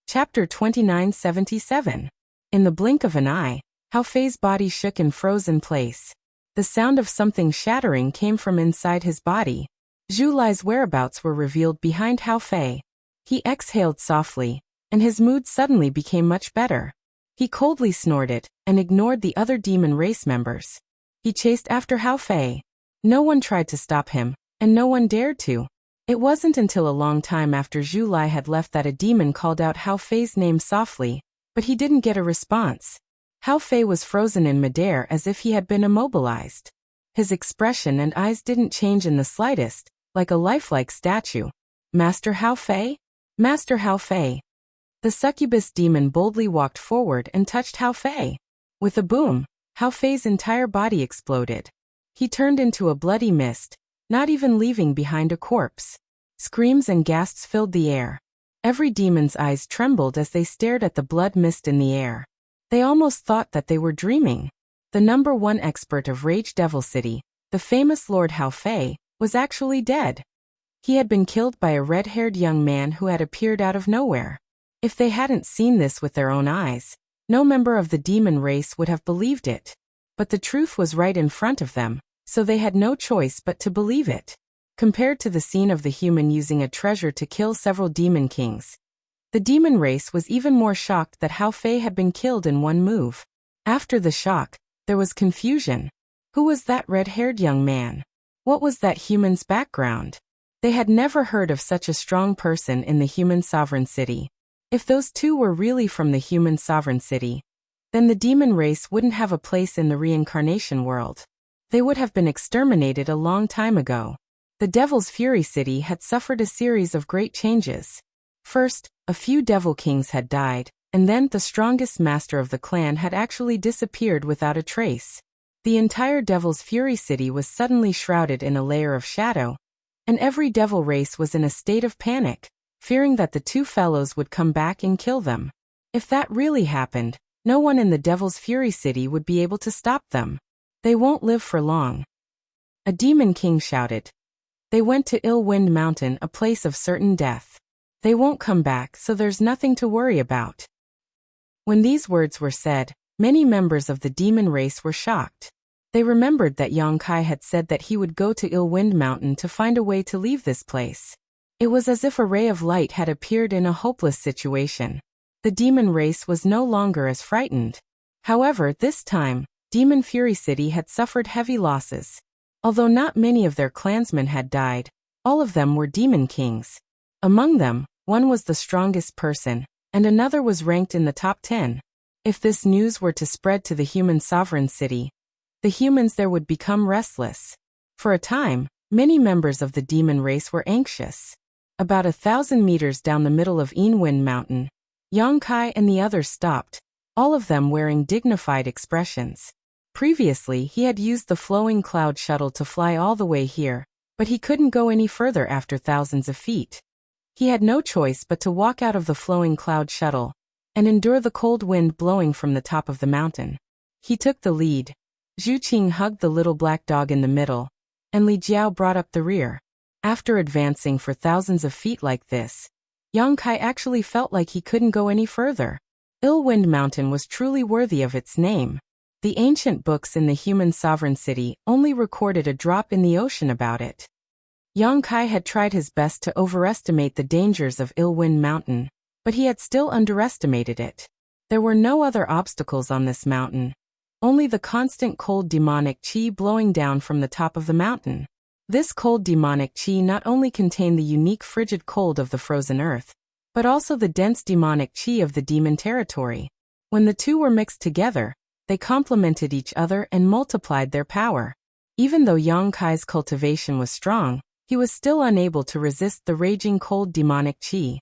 Chapter 2977. In the blink of an eye, Hao Fei's body shook and froze in place. The sound of something shattering came from inside his body. Zhu Lai's whereabouts were revealed behind Hao Fei. He exhaled softly, and his mood suddenly became much better. He coldly snorted and ignored the other demon race members. He chased after Hao Fei. No one tried to stop him, and no one dared to. It wasn't until a long time after Zhu Lai had left that a demon called out Hao Fei's name softly, but he didn't get a response. Hao Fei was frozen in midair as if he had been immobilized. His expression and eyes didn't change in the slightest, like a lifelike statue. "Master Hao Fei? Master Hao Fei." The succubus demon boldly walked forward and touched Hao Fei. With a boom, Hao Fei's entire body exploded. He turned into a bloody mist, not even leaving behind a corpse. Screams and gasps filled the air. Every demon's eyes trembled as they stared at the blood mist in the air. They almost thought that they were dreaming. The #1 expert of Rage Devil City, the famous Lord Hao Fei, was actually dead. He had been killed by a red-haired young man who had appeared out of nowhere. If they hadn't seen this with their own eyes, no member of the demon race would have believed it. But the truth was right in front of them, so they had no choice but to believe it. Compared to the scene of the human using a treasure to kill several demon kings, the demon race was even more shocked that Hao Fei had been killed in one move. After the shock, there was confusion. Who was that red-haired young man? What was that human's background? They had never heard of such a strong person in the human sovereign city. If those two were really from the human sovereign city, then the demon race wouldn't have a place in the reincarnation world. They would have been exterminated a long time ago. The Devil's Fury City had suffered a series of great changes. First, a few devil kings had died, and then the strongest master of the clan had actually disappeared without a trace. The entire Devil's Fury City was suddenly shrouded in a layer of shadow, and every devil race was in a state of panic, fearing that the two fellows would come back and kill them. If that really happened, no one in the Devil's Fury City would be able to stop them. They won't live for long. A demon king shouted. They went to Ill Wind Mountain, a place of certain death. They won't come back, so there's nothing to worry about. When these words were said, many members of the demon race were shocked. They remembered that Yang Kai had said that he would go to Ill Wind Mountain to find a way to leave this place. It was as if a ray of light had appeared in a hopeless situation. The demon race was no longer as frightened. However, this time, Demon Fury City had suffered heavy losses. Although not many of their clansmen had died, all of them were demon kings. Among them, one was the strongest person, and another was ranked in the top 10. If this news were to spread to the human sovereign city, the humans there would become restless. For a time, many members of the demon race were anxious. About 1,000 meters down the middle of Wind Mountain, Yang Kai and the others stopped, all of them wearing dignified expressions. Previously, he had used the flowing cloud shuttle to fly all the way here, but he couldn't go any further after thousands of feet. He had no choice but to walk out of the flowing cloud shuttle and endure the cold wind blowing from the top of the mountain. He took the lead. Zhu Qing hugged the little black dog in the middle, and Li Jiao brought up the rear. After advancing for thousands of feet like this, Yang Kai actually felt like he couldn't go any further. Ill Wind Mountain was truly worthy of its name. The ancient books in the human sovereign city only recorded a drop in the ocean about it. Yang Kai had tried his best to overestimate the dangers of Ill Wind Mountain, but he had still underestimated it. There were no other obstacles on this mountain, only the constant cold demonic qi blowing down from the top of the mountain. This cold demonic qi not only contained the unique frigid cold of the frozen earth, but also the dense demonic qi of the demon territory. When the two were mixed together, they complemented each other and multiplied their power. Even though Yang Kai's cultivation was strong, he was still unable to resist the raging cold demonic qi.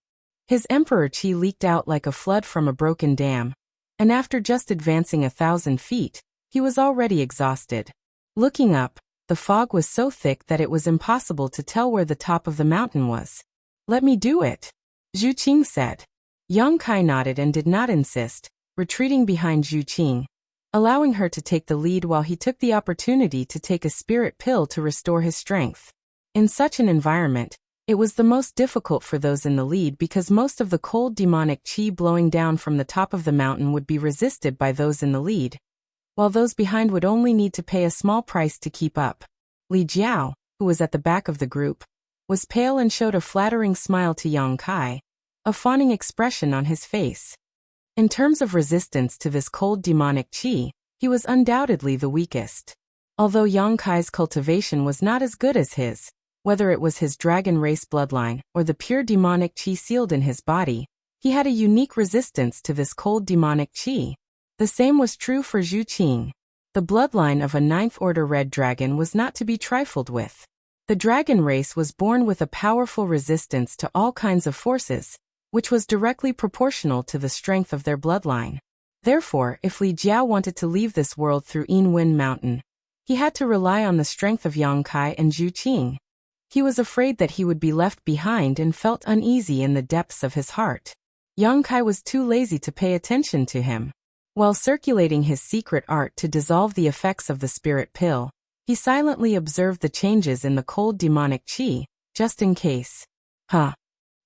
His emperor qi leaked out like a flood from a broken dam, and after just advancing 1,000 feet, he was already exhausted. Looking up, the fog was so thick that it was impossible to tell where the top of the mountain was. "Let me do it," Zhu Qing said. Yang Kai nodded and did not insist, retreating behind Zhu Qing, allowing her to take the lead while he took the opportunity to take a spirit pill to restore his strength. In such an environment, it was the most difficult for those in the lead because most of the cold demonic qi blowing down from the top of the mountain would be resisted by those in the lead, while those behind would only need to pay a small price to keep up. Li Jiao, who was at the back of the group, was pale and showed a flattering smile to Yang Kai, a fawning expression on his face. In terms of resistance to this cold demonic qi, he was undoubtedly the weakest. Although Yang Kai's cultivation was not as good as his, whether it was his dragon race bloodline or the pure demonic qi sealed in his body, he had a unique resistance to this cold demonic qi. The same was true for Zhu Qing. The bloodline of a 9th order red dragon was not to be trifled with. The dragon race was born with a powerful resistance to all kinds of forces, which was directly proportional to the strength of their bloodline. Therefore, if Li Jiao wanted to leave this world through Wind Mountain, he had to rely on the strength of Yang Kai and Zhu Qing. He was afraid that he would be left behind and felt uneasy in the depths of his heart. Yang Kai was too lazy to pay attention to him. While circulating his secret art to dissolve the effects of the spirit pill, he silently observed the changes in the cold demonic qi, just in case. Huh.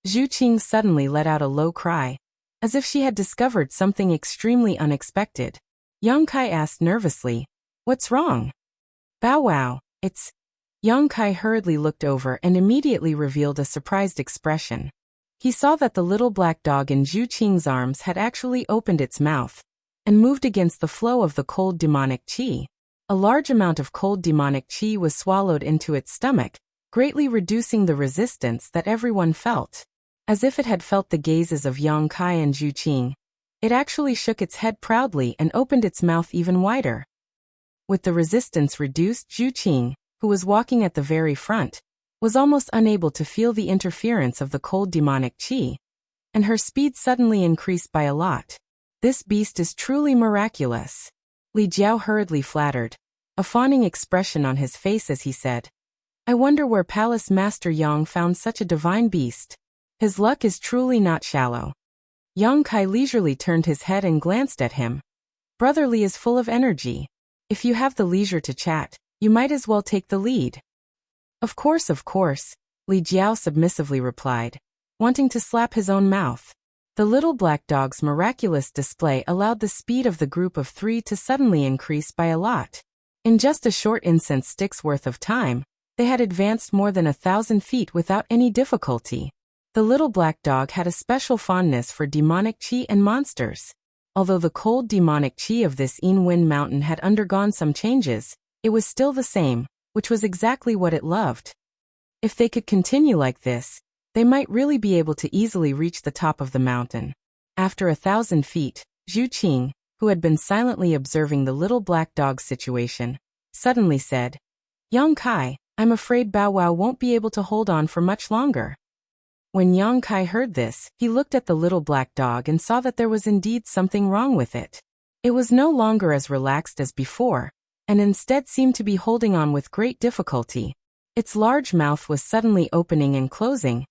Zhu Qing suddenly let out a low cry, as if she had discovered something extremely unexpected. Yang Kai asked nervously, "What's wrong?" "Bow wow, it's..." Yang Kai hurriedly looked over and immediately revealed a surprised expression. He saw that the little black dog in Zhu Qing's arms had actually opened its mouth and moved against the flow of the cold demonic qi. A large amount of cold demonic qi was swallowed into its stomach, greatly reducing the resistance that everyone felt. As if it had felt the gazes of Yang Kai and Zhu Qing, it actually shook its head proudly and opened its mouth even wider. With the resistance reduced, Zhu Qing, who was walking at the very front, was almost unable to feel the interference of the cold demonic qi, and her speed suddenly increased by a lot. "This beast is truly miraculous," Li Jiao hurriedly flattered, a fawning expression on his face as he said, "I wonder where Palace Master Yang found such a divine beast. His luck is truly not shallow." Yang Kai leisurely turned his head and glanced at him. "Brother Li is full of energy. If you have the leisure to chat, You might as well take the lead. Of course, Li Jiao submissively replied, wanting to slap his own mouth. The little black dog's miraculous display allowed the speed of the group of 3 to suddenly increase by a lot. In just a short incense stick's worth of time, they had advanced more than 1,000 feet without any difficulty. The little black dog had a special fondness for demonic qi and monsters. Although the cold demonic qi of this Wind mountain had undergone some changes, it was still the same, which was exactly what it loved. If they could continue like this, they might really be able to easily reach the top of the mountain. After 1,000 feet, Zhu Qing, who had been silently observing the little black dog's situation, suddenly said, Yang Kai, I'm afraid Bow Wow won't be able to hold on for much longer. When Yang Kai heard this, he looked at the little black dog and saw that there was indeed something wrong with it. It was no longer as relaxed as before, and instead seemed to be holding on with great difficulty. Its large mouth was suddenly opening and closing,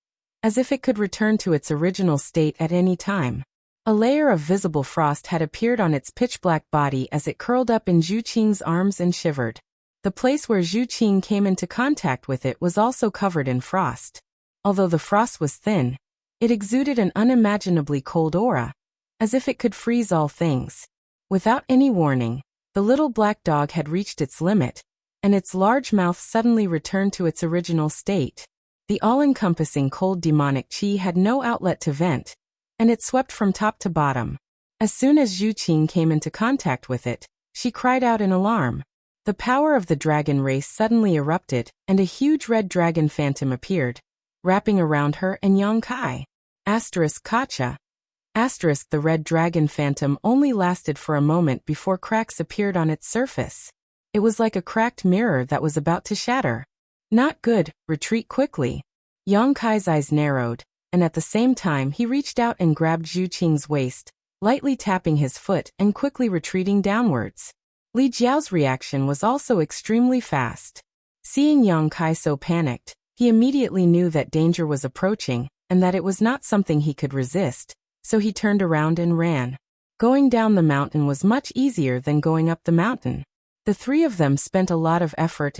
as if it could return to its original state at any time. A layer of visible frost had appeared on its pitch-black body as it curled up in Zhu Qing's arms and shivered. The place where Zhu Qing came into contact with it was also covered in frost. Although the frost was thin, it exuded an unimaginably cold aura, as if it could freeze all things. Without any warning, the little black dog had reached its limit, and its large mouth suddenly returned to its original state. The all-encompassing cold demonic qi had no outlet to vent, and it swept from top to bottom. As soon as Zhu Qing came into contact with it, she cried out in alarm. The power of the dragon race suddenly erupted, and a huge red dragon phantom appeared, wrapping around her and Yang Kai. Kacha. The red dragon phantom only lasted for a moment before cracks appeared on its surface. It was like a cracked mirror that was about to shatter. Not good, retreat quickly. Yang Kai's eyes narrowed, and at the same time he reached out and grabbed Zhu Qing's waist, lightly tapping his foot and quickly retreating downwards. Li Jiao's reaction was also extremely fast. Seeing Yang Kai so panicked, he immediately knew that danger was approaching, and that it was not something he could resist, so he turned around and ran. Going down the mountain was much easier than going up the mountain. The 3 of them spent a lot of effort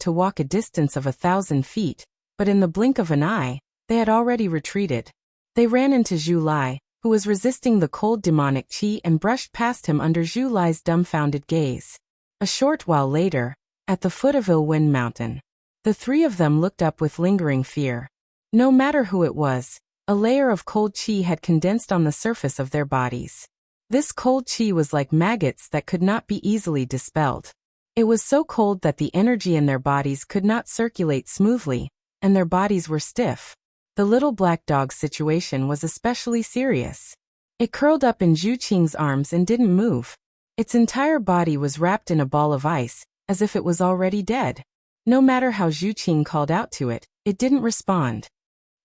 to walk a distance of 1,000 feet, but in the blink of an eye, they had already retreated. They ran into Zhu Lai, who was resisting the cold demonic qi, and brushed past him under Zhu Lai's dumbfounded gaze. A short while later, at the foot of Wind mountain, the 3 of them looked up with lingering fear. No matter who it was, a layer of cold qi had condensed on the surface of their bodies. This cold qi was like maggots that could not be easily dispelled. It was so cold that the energy in their bodies could not circulate smoothly, and their bodies were stiff. The little black dog's situation was especially serious. It curled up in Zhu Qing's arms and didn't move. Its entire body was wrapped in a ball of ice, as if it was already dead. No matter how Zhu Qing called out to it, it didn't respond.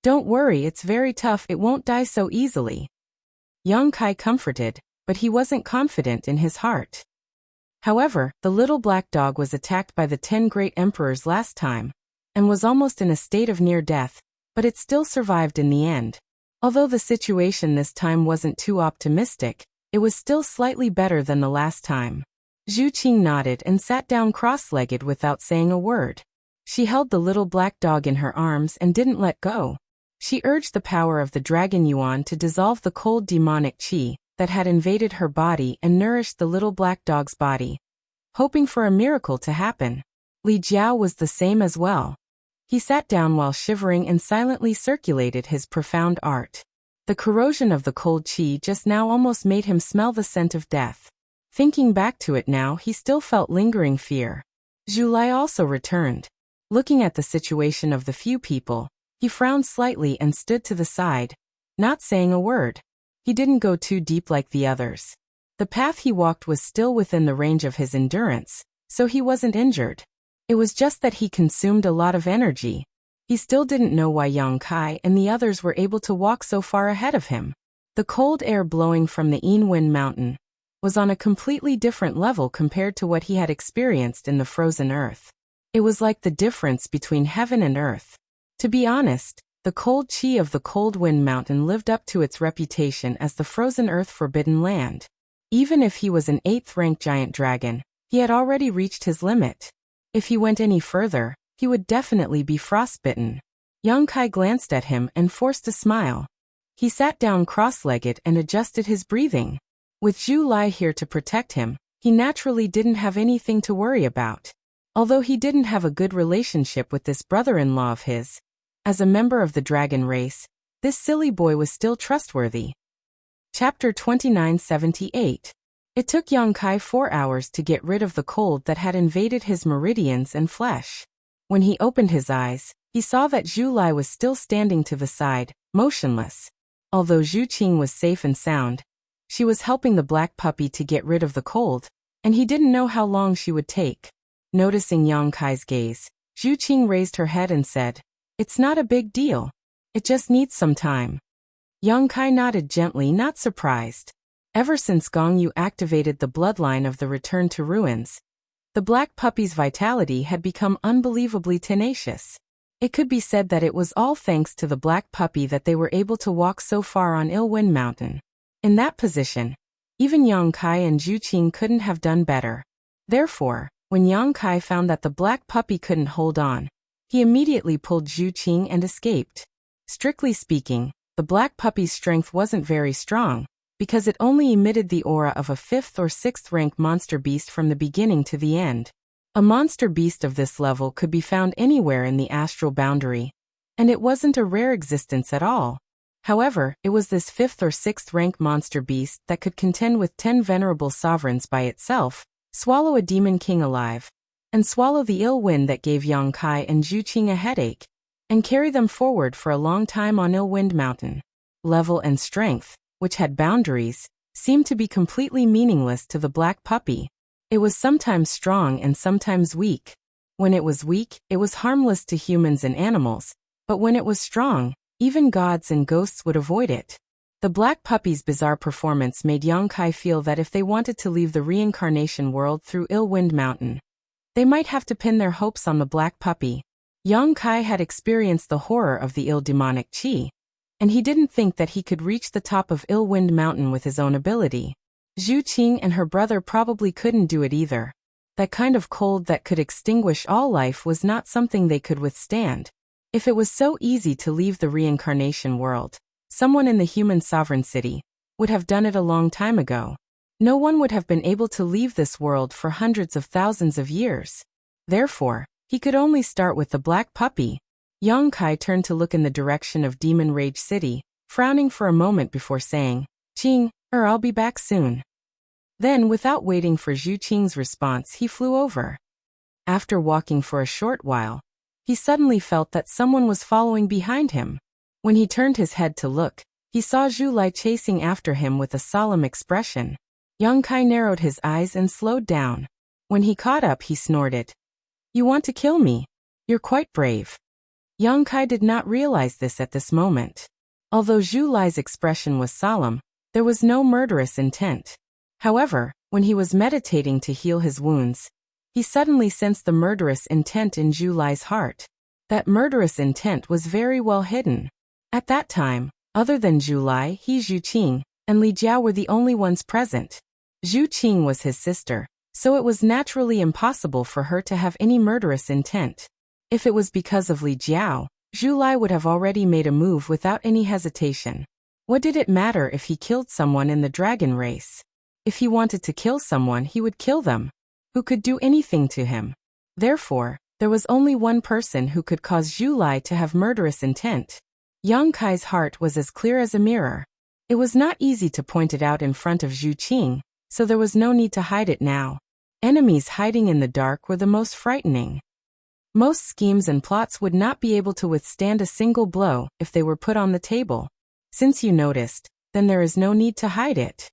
Don't worry, it's very tough, it won't die so easily. Yang Kai comforted, but he wasn't confident in his heart. However, the little black dog was attacked by the 10 great emperors last time, and was almost in a state of near death, but it still survived in the end. Although the situation this time wasn't too optimistic, it was still slightly better than the last time. Zhu Qing nodded and sat down cross-legged without saying a word. She held the little black dog in her arms and didn't let go. She urged the power of the dragon yuan to dissolve the cold demonic qi that had invaded her body and nourished the little black dog's body, hoping for a miracle to happen. Li Jiao was the same as well. He sat down while shivering and silently circulated his profound art. The corrosion of the cold qi just now almost made him smell the scent of death. Thinking back to it now, he still felt lingering fear. Zhu Lai also returned. Looking at the situation of the few people, he frowned slightly and stood to the side, not saying a word. He didn't go too deep like the others. The path he walked was still within the range of his endurance, so he wasn't injured. It was just that he consumed a lot of energy. He still didn't know why Yang Kai and the others were able to walk so far ahead of him. The cold air blowing from the Wind mountain was on a completely different level compared to what he had experienced in the frozen earth. It was like the difference between heaven and earth. To be honest, the cold qi of the cold Wind mountain lived up to its reputation as the frozen earth forbidden land. Even if he was an 8th-ranked giant dragon, he had already reached his limit. If he went any further, he would definitely be frostbitten. Yang Kai glanced at him and forced a smile. He sat down cross-legged and adjusted his breathing. With Zhu Lai here to protect him, he naturally didn't have anything to worry about. Although he didn't have a good relationship with this brother-in-law of his, as a member of the dragon race, this silly boy was still trustworthy. Chapter 2978. It took Yang Kai 4 hours to get rid of the cold that had invaded his meridians and flesh. When he opened his eyes, he saw that Zhu Lai was still standing to the side, motionless. Although Zhu Qing was safe and sound, she was helping the black puppy to get rid of the cold, and he didn't know how long she would take. Noticing Yang Kai's gaze, Zhu Qing raised her head and said, "It's not a big deal. It just needs some time." Yang Kai nodded gently, not surprised. Ever since Gong Yu activated the bloodline of the Return to Ruins, the black puppy's vitality had become unbelievably tenacious. It could be said that it was all thanks to the black puppy that they were able to walk so far on Illwind Mountain. In that position, even Yang Kai and Zhu Qing couldn't have done better. Therefore, when Yang Kai found that the black puppy couldn't hold on, he immediately pulled Zhu Qing and escaped. Strictly speaking, the black puppy's strength wasn't very strong, because it only emitted the aura of a 5th or 6th rank monster beast from the beginning to the end. A monster beast of this level could be found anywhere in the astral boundary, and it wasn't a rare existence at all. However, it was this 5th or 6th rank monster beast that could contend with 10 venerable sovereigns by itself, swallow a demon king alive, and swallow the ill wind that gave Yang Kai and Zhu Qing a headache, and carry them forward for a long time on Illwind Mountain. Level and strength, which had boundaries, seemed to be completely meaningless to the black puppy. It was sometimes strong and sometimes weak. When it was weak, it was harmless to humans and animals, but when it was strong, even gods and ghosts would avoid it. The black puppy's bizarre performance made Yang Kai feel that if they wanted to leave the reincarnation world through Illwind Mountain, they might have to pin their hopes on the black puppy. Yang Kai had experienced the horror of the ill demonic qi, and he didn't think that he could reach the top of Illwind Mountain with his own ability. Zhu Qing and her brother probably couldn't do it either. That kind of cold that could extinguish all life was not something they could withstand. If it was so easy to leave the reincarnation world, someone in the human sovereign city would have done it a long time ago. No one would have been able to leave this world for hundreds of thousands of years. Therefore, he could only start with the black puppy. Yang Kai turned to look in the direction of Demon Rage City, frowning for a moment before saying, "Qing, I'll be back soon." Then, without waiting for Zhu Qing's response, he flew over. After walking for a short while, he suddenly felt that someone was following behind him. When he turned his head to look, he saw Zhu Lai chasing after him with a solemn expression. Yang Kai narrowed his eyes and slowed down. When he caught up, he snorted, "You want to kill me? You're quite brave." Yang Kai did not realize this at this moment. Although Zhu Lai's expression was solemn, there was no murderous intent. However, when he was meditating to heal his wounds, he suddenly sensed the murderous intent in Zhu Lai's heart. That murderous intent was very well hidden. At that time, other than Zhu Lai, Zhu Qing and Li Jiao were the only ones present. Zhu Qing was his sister, so it was naturally impossible for her to have any murderous intent. If it was because of Li Jiao, Zhu Lai would have already made a move without any hesitation. What did it matter if he killed someone in the dragon race? If he wanted to kill someone, he would kill them. Who could do anything to him? Therefore, there was only one person who could cause Zhu Lai to have murderous intent. Yang Kai's heart was as clear as a mirror. It was not easy to point it out in front of Zhu Qing, so there was no need to hide it now. Enemies hiding in the dark were the most frightening. Most schemes and plots would not be able to withstand a single blow if they were put on the table. Since you noticed, then there is no need to hide it.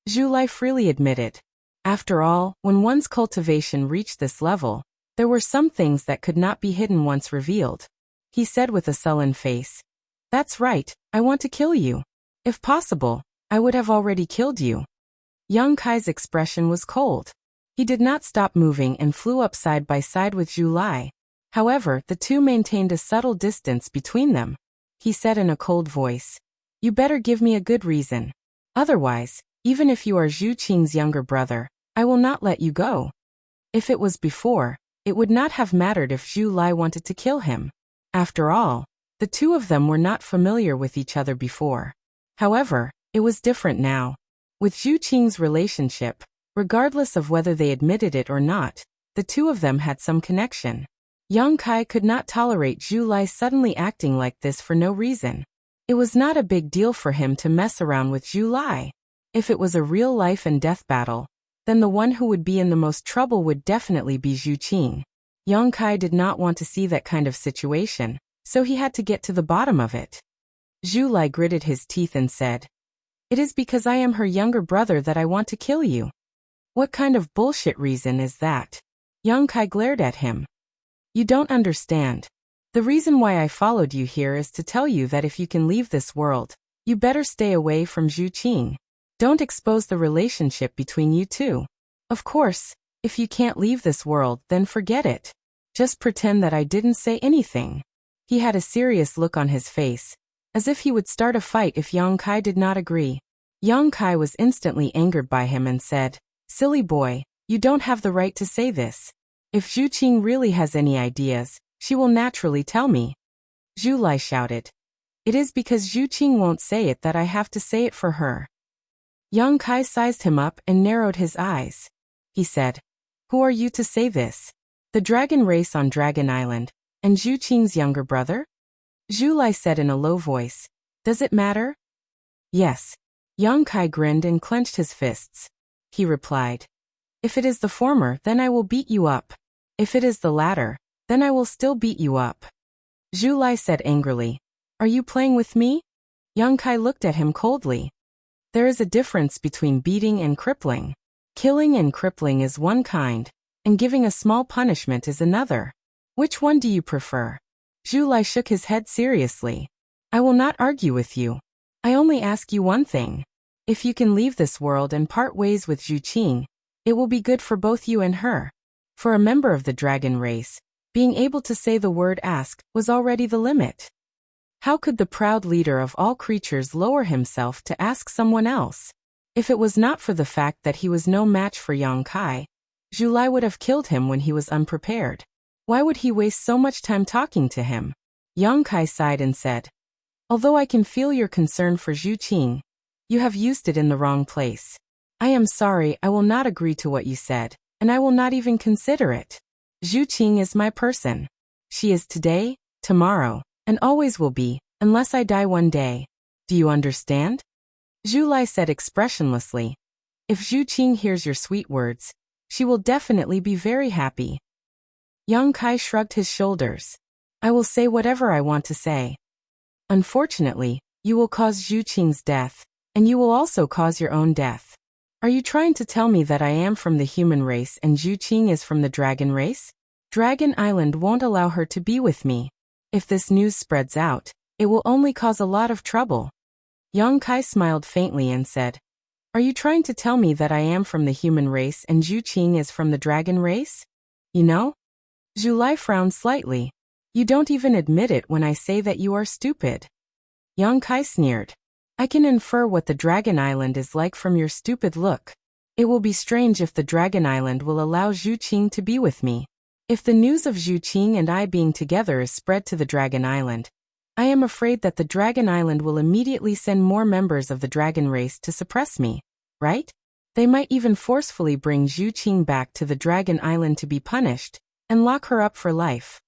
Zhu Lai freely admitted. After all, when one's cultivation reached this level, there were some things that could not be hidden once revealed. He said with a sullen face, "That's right, I want to kill you. If possible, I would have already killed you." Yang Kai's expression was cold. He did not stop moving and flew up side by side with Zhu Lai. However, the two maintained a subtle distance between them. He said in a cold voice, "You better give me a good reason. Otherwise, even if you are Zhu Qing's younger brother, I will not let you go." If it was before, It would not have mattered if Zhu Lai wanted to kill him. After all, the two of them were not familiar with each other before. However, it was different now. With Zhu Qing's relationship, regardless of whether they admitted it or not, the two of them had some connection. Yang Kai could not tolerate Zhu Lai suddenly acting like this for no reason. It was not a big deal for him to mess around with Zhu Lai. If it was a real life and death battle, then the one who would be in the most trouble would definitely be Zhu Qing. Yang Kai did not want to see that kind of situation, so he had to get to the bottom of it. Zhu Lai gritted his teeth and said, "It is because I am her younger brother that I want to kill you." "What kind of bullshit reason is that?" Yang Kai glared at him. "You don't understand. The reason why I followed you here is to tell you that if you can leave this world, you better stay away from Zhu Qing. Don't expose the relationship between you two. Of course, if you can't leave this world, then forget it. Just pretend that I didn't say anything." He had a serious look on his face, as if he would start a fight if Yang Kai did not agree. Yang Kai was instantly angered by him and said, "Silly boy, you don't have the right to say this. If Zhu Qing really has any ideas, she will naturally tell me." Zhu Lai shouted, "It is because Zhu Qing won't say it that I have to say it for her." Yang Kai sized him up and narrowed his eyes. He said, "Who are you to say this? The dragon race on Dragon Island, and Zhu Qing's younger brother?" Zhu Lai said in a low voice, "Does it matter?" "Yes." Yang Kai grinned and clenched his fists. He replied, "If it is the former, then I will beat you up. If it is the latter, then I will still beat you up." Zhu Lai said angrily, "Are you playing with me?" Yang Kai looked at him coldly. There is a difference between beating and crippling. Killing and crippling is one kind, and giving a small punishment is another. Which one do you prefer? Zhu Lai shook his head seriously. "I will not argue with you. I only ask you one thing. If you can leave this world and part ways with Zhu Qing, it will be good for both you and her." For a member of the dragon race, being able to say the word ask was already the limit. How could the proud leader of all creatures lower himself to ask someone else? If it was not for the fact that he was no match for Yang Kai, Zhu Lai would have killed him when he was unprepared. Why would he waste so much time talking to him? Yang Kai sighed and said, "Although I can feel your concern for Zhu Qing, you have used it in the wrong place. I am sorry, I will not agree to what you said, and I will not even consider it. Zhu Qing is my person. She is today, tomorrow, and always will be, unless I die one day. Do you understand?" Zhu Lai said expressionlessly, "If Zhu Qing hears your sweet words, she will definitely be very happy." Yang Kai shrugged his shoulders. "I will say whatever I want to say. Unfortunately, you will cause Zhu Qing's death, and you will also cause your own death. Are you trying to tell me that I am from the human race and Zhu Qing is from the dragon race? Dragon Island won't allow her to be with me. If this news spreads out, it will only cause a lot of trouble." Yang Kai smiled faintly and said, "Are you trying to tell me that I am from the human race and Zhu Qing is from the dragon race? You know?" Zhu Lai frowned slightly. "You don't even admit it when I say that you are stupid." Yang Kai sneered, "I can infer what the Dragon Island is like from your stupid look. It will be strange if the Dragon Island will allow Zhu Qing to be with me. If the news of Zhu Qing and I being together is spread to the Dragon Island, I am afraid that the Dragon Island will immediately send more members of the dragon race to suppress me, right? They might even forcefully bring Zhu Qing back to the Dragon Island to be punished, and lock her up for life."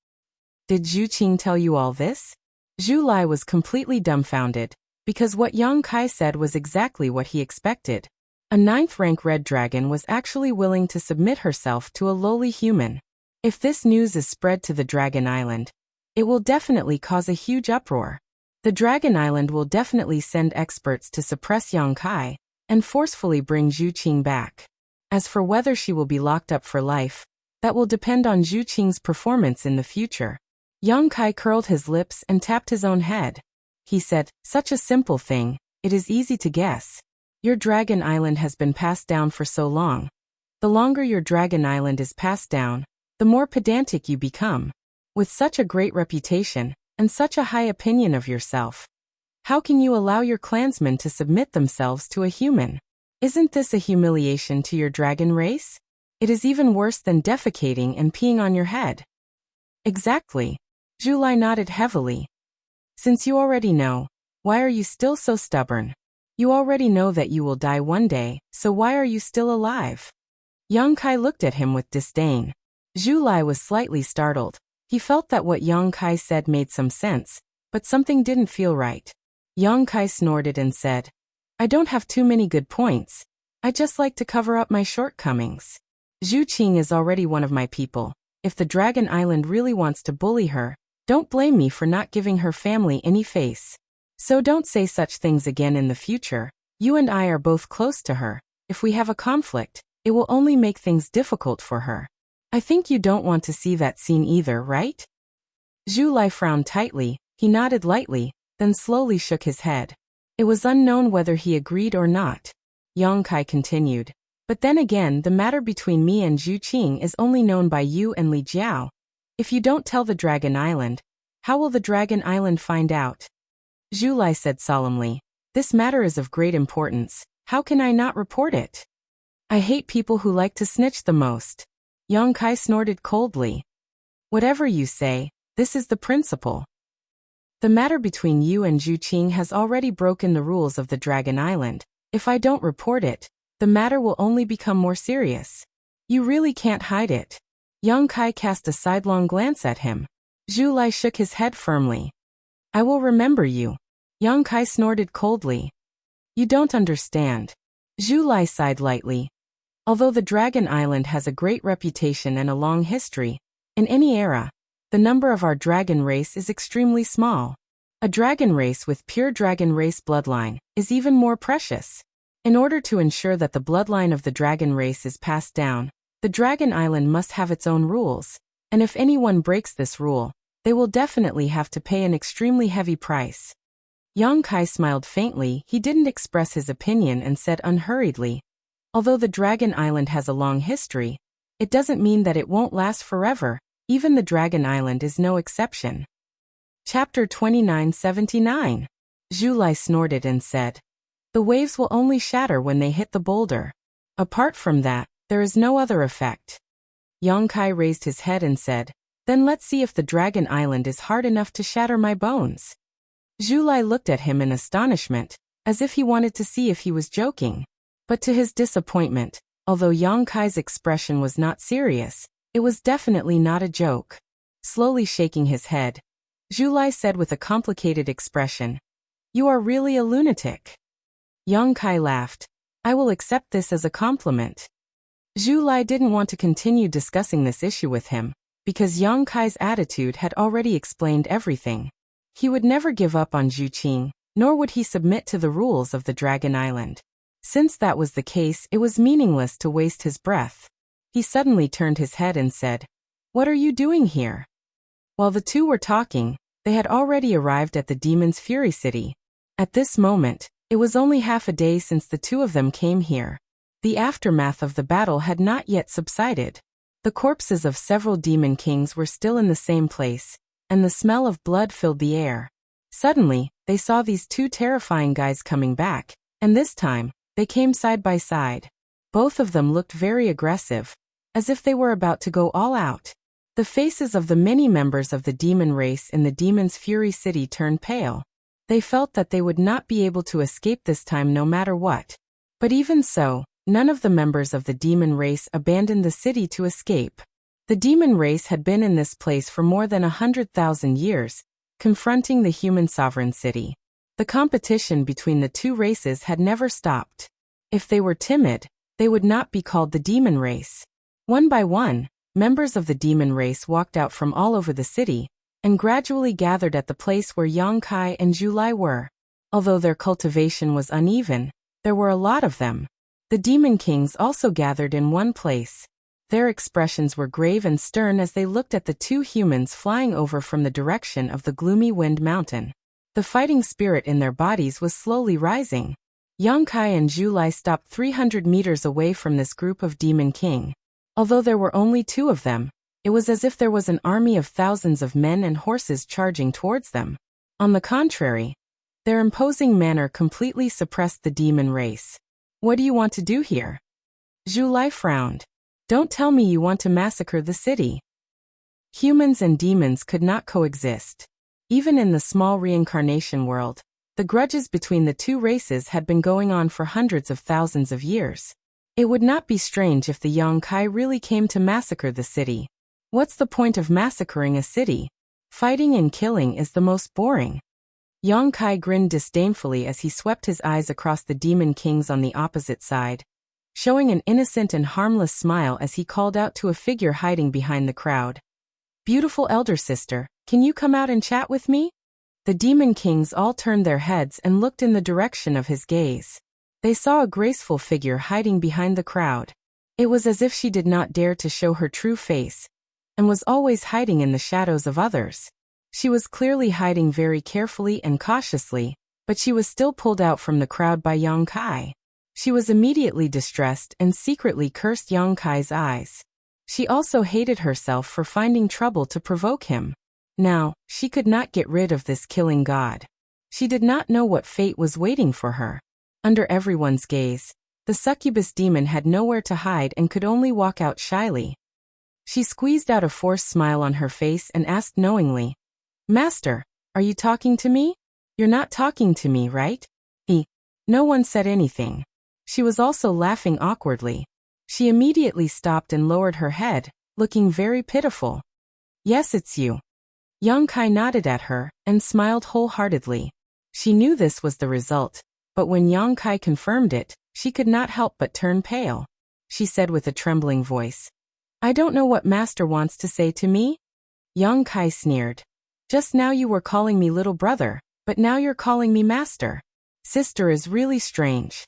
"Did Zhu Qing tell you all this?" Zhu Lai was completely dumbfounded, because what Yang Kai said was exactly what he expected. A 9th-rank red dragon was actually willing to submit herself to a lowly human. If this news is spread to the Dragon Island, it will definitely cause a huge uproar. The Dragon Island will definitely send experts to suppress Yang Kai and forcefully bring Zhu Qing back. As for whether she will be locked up for life, that will depend on Zhu Qing's performance in the future. Yang Kai curled his lips and tapped his own head. He said, "Such a simple thing, it is easy to guess. Your Dragon Island has been passed down for so long. The longer your Dragon Island is passed down, the more pedantic you become. With such a great reputation, and such a high opinion of yourself, how can you allow your clansmen to submit themselves to a human? Isn't this a humiliation to your dragon race?" It is even worse than defecating and peeing on your head. Exactly. Zhu Lai nodded heavily. Since you already know, why are you still so stubborn? You already know that you will die one day, so why are you still alive? Yang Kai looked at him with disdain. Zhu Lai was slightly startled. He felt that what Yang Kai said made some sense, but something didn't feel right. Yang Kai snorted and said, I don't have too many good points. I just like to cover up my shortcomings. Zhu Qing is already one of my people. If the Dragon Island really wants to bully her, don't blame me for not giving her family any face. So don't say such things again in the future. You and I are both close to her. If we have a conflict, it will only make things difficult for her. I think you don't want to see that scene either, right? Zhu Lai frowned tightly. He nodded lightly, then slowly shook his head. It was unknown whether he agreed or not. Yang Kai continued. But then again, the matter between me and Zhu Qing is only known by you and Li Jiao. If you don't tell the Dragon Island, how will the Dragon Island find out? Zhu Lai said solemnly. This matter is of great importance. How can I not report it? I hate people who like to snitch the most. Yang Kai snorted coldly. Whatever you say, this is the principle. The matter between you and Zhu Qing has already broken the rules of the Dragon Island. If I don't report it, the matter will only become more serious. You really can't hide it. Yang Kai cast a sidelong glance at him. Zhu Lai shook his head firmly. I will remember you. Yang Kai snorted coldly. You don't understand. Zhu Lai sighed lightly. Although the Dragon Island has a great reputation and a long history, in any era, the number of our dragon race is extremely small. A dragon race with pure dragon race bloodline is even more precious. In order to ensure that the bloodline of the dragon race is passed down, the Dragon Island must have its own rules, and if anyone breaks this rule, they will definitely have to pay an extremely heavy price. Yang Kai smiled faintly. He didn't express his opinion and said unhurriedly, although the Dragon Island has a long history, it doesn't mean that it won't last forever. Even the Dragon Island is no exception. Chapter 2979. Zhu Lai snorted and said, the waves will only shatter when they hit the boulder. Apart from that, there is no other effect. Yang Kai raised his head and said, then let's see if the Dragon Island is hard enough to shatter my bones. Zhu Lai looked at him in astonishment, as if he wanted to see if he was joking. But to his disappointment, although Yang Kai's expression was not serious, it was definitely not a joke. Slowly shaking his head, Zhu Lai said with a complicated expression, you are really a lunatic. Yang Kai laughed. I will accept this as a compliment. Zhu Lai didn't want to continue discussing this issue with him, because Yang Kai's attitude had already explained everything. He would never give up on Zhu Qing, nor would he submit to the rules of the Dragon Island. Since that was the case, it was meaningless to waste his breath. He suddenly turned his head and said, what are you doing here? While the two were talking, they had already arrived at the Demon's Fury City. At this moment, it was only half a day since the two of them came here. The aftermath of the battle had not yet subsided. The corpses of several demon kings were still in the same place, and the smell of blood filled the air. Suddenly, they saw these two terrifying guys coming back, and this time, they came side by side. Both of them looked very aggressive, as if they were about to go all out. The faces of the many members of the demon race in the Demon's Fury City turned pale. They felt that they would not be able to escape this time no matter what. But even so, none of the members of the demon race abandoned the city to escape. The demon race had been in this place for more than 100,000 years, confronting the human sovereign city. The competition between the two races had never stopped. If they were timid, they would not be called the demon race. One by one, members of the demon race walked out from all over the city, and gradually gathered at the place where Yang Kai and Zhu Lai were. Although their cultivation was uneven, there were a lot of them. The demon kings also gathered in one place. Their expressions were grave and stern as they looked at the two humans flying over from the direction of the gloomy Wind Mountain. The fighting spirit in their bodies was slowly rising. Yang Kai and Zhu Lai stopped 300 meters away from this group of demon king. Although there were only two of them, it was as if there was an army of thousands of men and horses charging towards them. On the contrary, their imposing manner completely suppressed the demon race. What do you want to do here? Zhu Lai frowned. Don't tell me you want to massacre the city. Humans and demons could not coexist. Even in the small reincarnation world, the grudges between the two races had been going on for hundreds of thousands of years. It would not be strange if the Yongkai really came to massacre the city. What's the point of massacring a city? Fighting and killing is the most boring. Yongkai grinned disdainfully as he swept his eyes across the demon kings on the opposite side, showing an innocent and harmless smile as he called out to a figure hiding behind the crowd. Beautiful elder sister, can you come out and chat with me? The demon kings all turned their heads and looked in the direction of his gaze. They saw a graceful figure hiding behind the crowd. It was as if she did not dare to show her true face, and was always hiding in the shadows of others. She was clearly hiding very carefully and cautiously, but she was still pulled out from the crowd by Yongkai. She was immediately distressed and secretly cursed Yongkai's eyes. She also hated herself for finding trouble to provoke him. Now, she could not get rid of this killing god. She did not know what fate was waiting for her. Under everyone's gaze, the succubus demon had nowhere to hide and could only walk out shyly. She squeezed out a forced smile on her face and asked knowingly, "Master, are you talking to me? You're not talking to me, right?" No one said anything. She was also laughing awkwardly. She immediately stopped and lowered her head, looking very pitiful. "Yes, it's you." Yongkai nodded at her and smiled wholeheartedly. She knew this was the result, but when Yongkai confirmed it, she could not help but turn pale. She said with a trembling voice, "I don't know what Master wants to say to me." Yongkai sneered. "Just now you were calling me little brother, but now you're calling me master. Sister is really strange."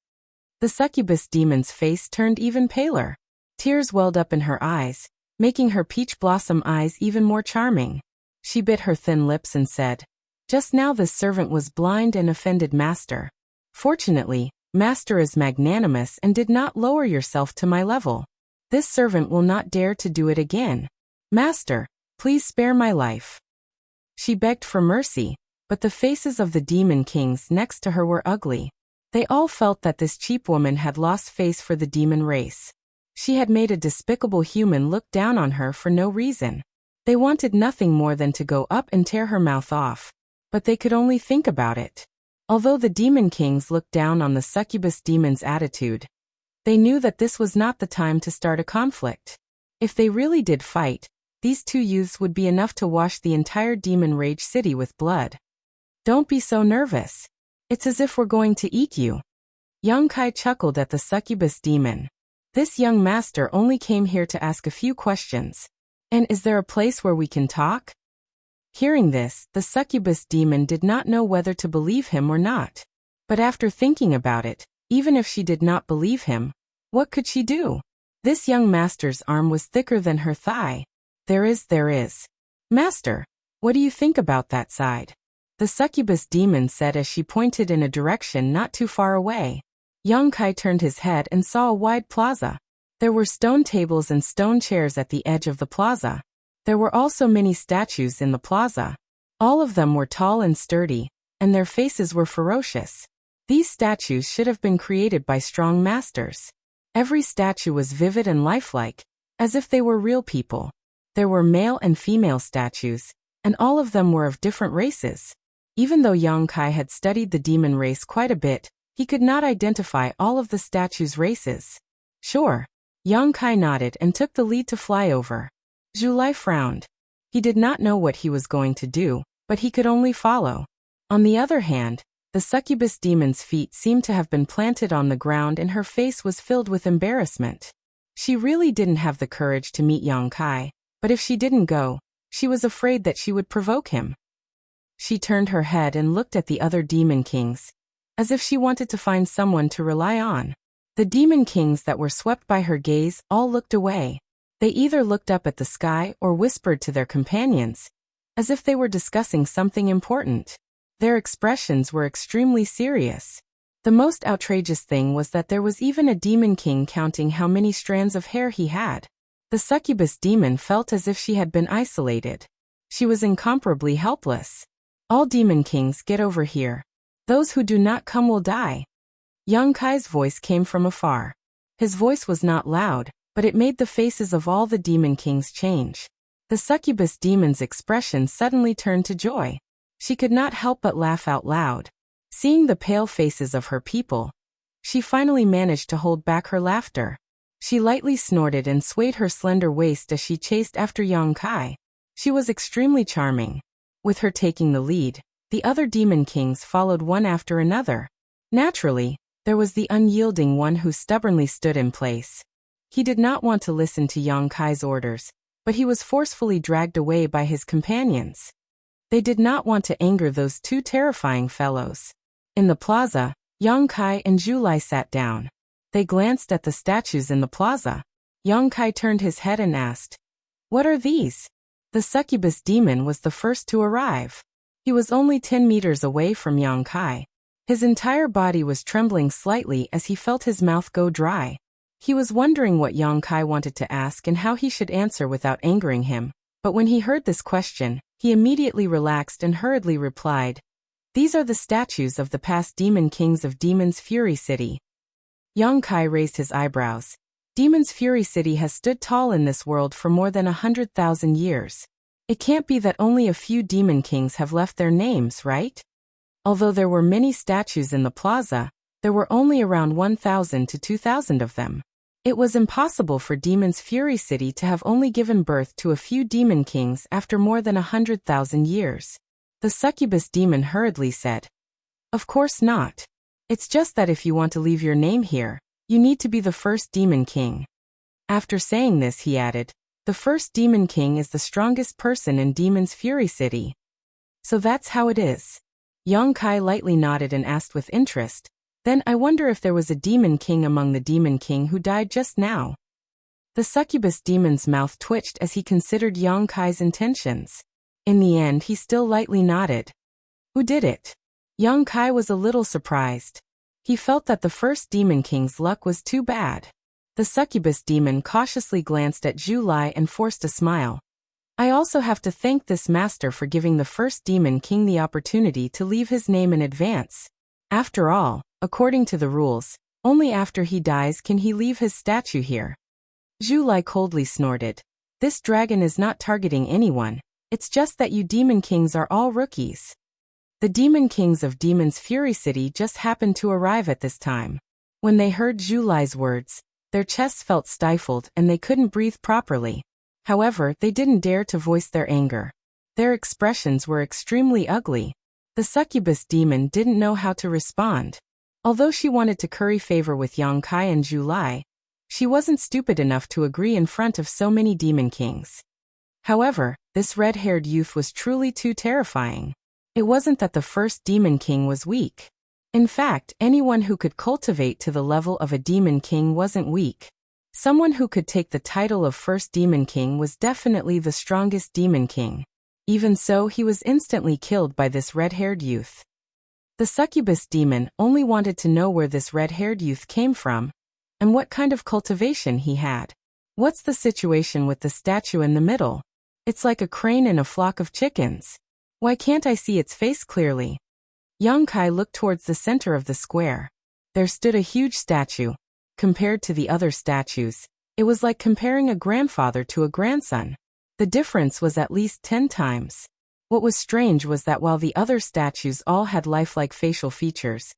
The succubus demon's face turned even paler. Tears welled up in her eyes, making her peach blossom eyes even more charming. She bit her thin lips and said, "Just now this servant was blind and offended Master. Fortunately, Master is magnanimous and did not lower yourself to my level. This servant will not dare to do it again. Master, please spare my life." She begged for mercy, but the faces of the demon kings next to her were ugly. They all felt that this cheap woman had lost face for the demon race. She had made a despicable human look down on her for no reason. They wanted nothing more than to go up and tear her mouth off, but they could only think about it. Although the demon kings looked down on the succubus demon's attitude, they knew that this was not the time to start a conflict. If they really did fight, these two youths would be enough to wash the entire demon rage city with blood. "Don't be so nervous. It's as if we're going to eat you." Yongkai chuckled at the succubus demon. "This young master only came here to ask a few questions. And is there a place where we can talk?" Hearing this, the succubus demon did not know whether to believe him or not. But after thinking about it, even if she did not believe him, what could she do? This young master's arm was thicker than her thigh. There is. "Master, what do you think about that side?" The succubus demon said as she pointed in a direction not too far away. Yongkai turned his head and saw a wide plaza. There were stone tables and stone chairs at the edge of the plaza. There were also many statues in the plaza. All of them were tall and sturdy, and their faces were ferocious. These statues should have been created by strong masters. Every statue was vivid and lifelike, as if they were real people. There were male and female statues, and all of them were of different races. Even though Yongkai had studied the demon race quite a bit, he could not identify all of the statues' races. "Sure." Yongkai nodded and took the lead to fly over. Zhulai frowned. He did not know what he was going to do, but he could only follow. On the other hand, the succubus demon's feet seemed to have been planted on the ground and her face was filled with embarrassment. She really didn't have the courage to meet Yongkai, but if she didn't go, she was afraid that she would provoke him. She turned her head and looked at the other demon kings, as if she wanted to find someone to rely on. The demon kings that were swept by her gaze all looked away. They either looked up at the sky or whispered to their companions, as if they were discussing something important. Their expressions were extremely serious. The most outrageous thing was that there was even a demon king counting how many strands of hair he had. The succubus demon felt as if she had been isolated. She was incomparably helpless. "All demon kings, get over here. Those who do not come will die." Yongkai's voice came from afar. His voice was not loud, but it made the faces of all the demon kings change. The succubus demon's expression suddenly turned to joy. She could not help but laugh out loud. Seeing the pale faces of her people, she finally managed to hold back her laughter. She lightly snorted and swayed her slender waist as she chased after Yang Kai. She was extremely charming. With her taking the lead, the other demon kings followed one after another. Naturally, there was the unyielding one who stubbornly stood in place. He did not want to listen to Yang Kai's orders, but he was forcefully dragged away by his companions. They did not want to anger those two terrifying fellows. In the plaza, Yang Kai and Zhu sat down. They glanced at the statues in the plaza. Yang Kai turned his head and asked, "What are these?" The succubus demon was the first to arrive. He was only 10 meters away from Yang Kai. His entire body was trembling slightly as he felt his mouth go dry. He was wondering what Yang Kai wanted to ask and how he should answer without angering him, but when he heard this question, he immediately relaxed and hurriedly replied, "These are the statues of the past demon kings of Demon's Fury City." Yang Kai raised his eyebrows. Demon's Fury City has stood tall in this world for more than 100,000 years. It can't be that only a few demon kings have left their names, right? Although there were many statues in the plaza, there were only around 1,000 to 2,000 of them. It was impossible for Demon's Fury City to have only given birth to a few demon kings after more than 100,000 years. The succubus demon hurriedly said, "Of course not. It's just that if you want to leave your name here, you need to be the first demon king." After saying this, he added, "The first demon king is the strongest person in Demon's Fury City." "So that's how it is." Yang Kai lightly nodded and asked with interest, "Then I wonder if there was a demon king among the demon king who died just now." The succubus demon's mouth twitched as he considered Yang Kai's intentions. In the end, he still lightly nodded. "Who did it?" Yang Kai was a little surprised. He felt that the first demon king's luck was too bad. The succubus demon cautiously glanced at Zhu Lai and forced a smile. "I also have to thank this master for giving the first demon king the opportunity to leave his name in advance. After all, according to the rules, only after he dies can he leave his statue here." Zhu Lai coldly snorted. "This dragon is not targeting anyone. It's just that you demon kings are all rookies." The demon kings of Demon's Fury City just happened to arrive at this time. When they heard Zhu Lai's words, their chests felt stifled and they couldn't breathe properly. However, they didn't dare to voice their anger. Their expressions were extremely ugly. The succubus demon didn't know how to respond. Although she wanted to curry favor with Yang Kai and Zhu Lai, she wasn't stupid enough to agree in front of so many demon kings. However, this red-haired youth was truly too terrifying. It wasn't that the first demon king was weak. In fact, anyone who could cultivate to the level of a demon king wasn't weak. Someone who could take the title of first demon king was definitely the strongest demon king. Even so, he was instantly killed by this red-haired youth. The succubus demon only wanted to know where this red-haired youth came from, and what kind of cultivation he had. What's the situation with the statue in the middle? It's like a crane and a flock of chickens. Why can't I see its face clearly? Yang Kai looked towards the center of the square. There stood a huge statue. Compared to the other statues, it was like comparing a grandfather to a grandson. The difference was at least 10 times. What was strange was that while the other statues all had lifelike facial features,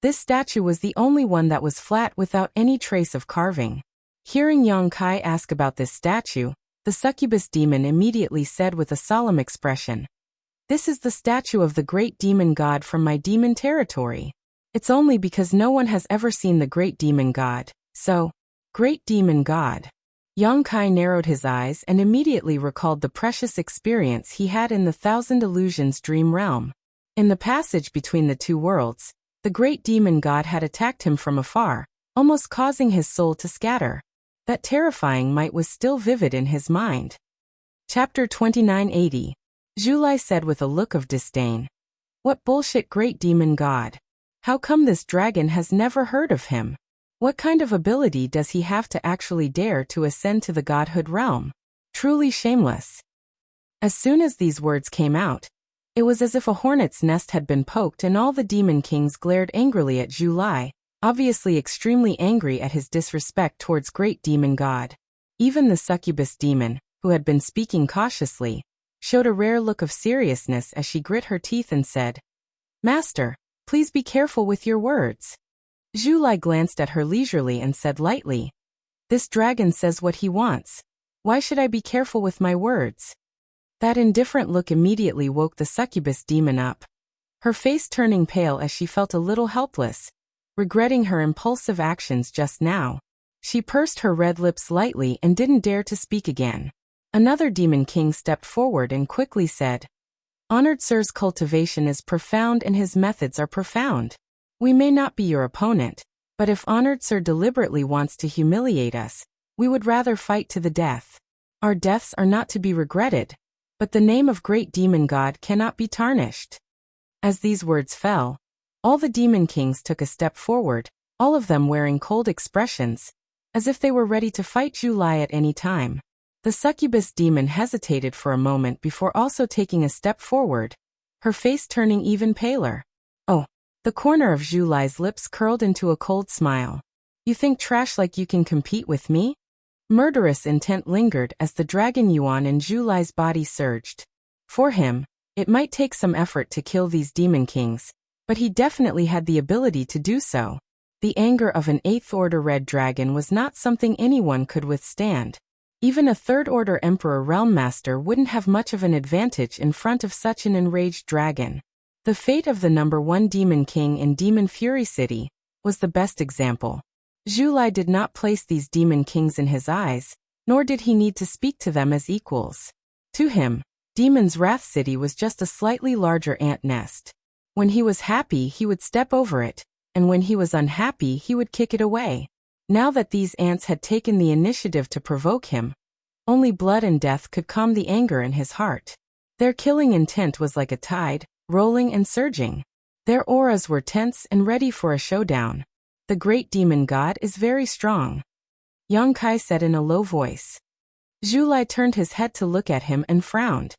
this statue was the only one that was flat without any trace of carving. Hearing Yang Kai ask about this statue, the succubus demon immediately said with a solemn expression, "This is the statue of the great demon god from my demon territory. It's only because no one has ever seen the great demon god, so, great demon god." Yang Kai narrowed his eyes and immediately recalled the precious experience he had in the Thousand Illusions dream realm. In the passage between the two worlds, the great demon god had attacked him from afar, almost causing his soul to scatter. That terrifying might was still vivid in his mind. Chapter 2980. Zhu Lai said with a look of disdain. "What bullshit great demon god? How come this dragon has never heard of him? What kind of ability does he have to actually dare to ascend to the godhood realm? Truly shameless." As soon as these words came out, it was as if a hornet's nest had been poked and all the demon kings glared angrily at Zhu Lai. obviously extremely angry at his disrespect towards great demon god. Even the succubus demon, who had been speaking cautiously, showed a rare look of seriousness as she grit her teeth and said, "Master, please be careful with your words." Zhu Lai glanced at her leisurely and said lightly, "This dragon says what he wants. Why should I be careful with my words?" That indifferent look immediately woke the succubus demon up, her face turning pale as she felt a little helpless, regretting her impulsive actions just now. She pursed her red lips lightly and didn't dare to speak again. Another demon king stepped forward and quickly said, "Honored Sir's cultivation is profound and his methods are profound. We may not be your opponent, but if Honored Sir deliberately wants to humiliate us, we would rather fight to the death. Our deaths are not to be regretted, but the name of great demon god cannot be tarnished." As these words fell, all the demon kings took a step forward, all of them wearing cold expressions, as if they were ready to fight Zhu Lai at any time. The succubus demon hesitated for a moment before also taking a step forward, her face turning even paler. "Oh." The corner of Zhu Lai's lips curled into a cold smile. "You think trash like you can compete with me?" Murderous intent lingered as the dragon yuan in Zhu Lai's body surged. For him, it might take some effort to kill these demon kings, but he definitely had the ability to do so. The anger of an 8th-order red dragon was not something anyone could withstand. Even a 3rd-order Emperor Realm Master wouldn't have much of an advantage in front of such an enraged dragon. The fate of the number 1 demon king in Demon Fury City was the best example. Zhu Lai did not place these demon kings in his eyes, nor did he need to speak to them as equals. To him, Demon's Wrath City was just a slightly larger ant nest. When he was happy, he would step over it, and when he was unhappy, he would kick it away. Now that these ants had taken the initiative to provoke him, only blood and death could calm the anger in his heart. Their killing intent was like a tide, rolling and surging. Their auras were tense and ready for a showdown. "The great demon god is very strong," Yang Kai said in a low voice. Zhu Lai turned his head to look at him and frowned.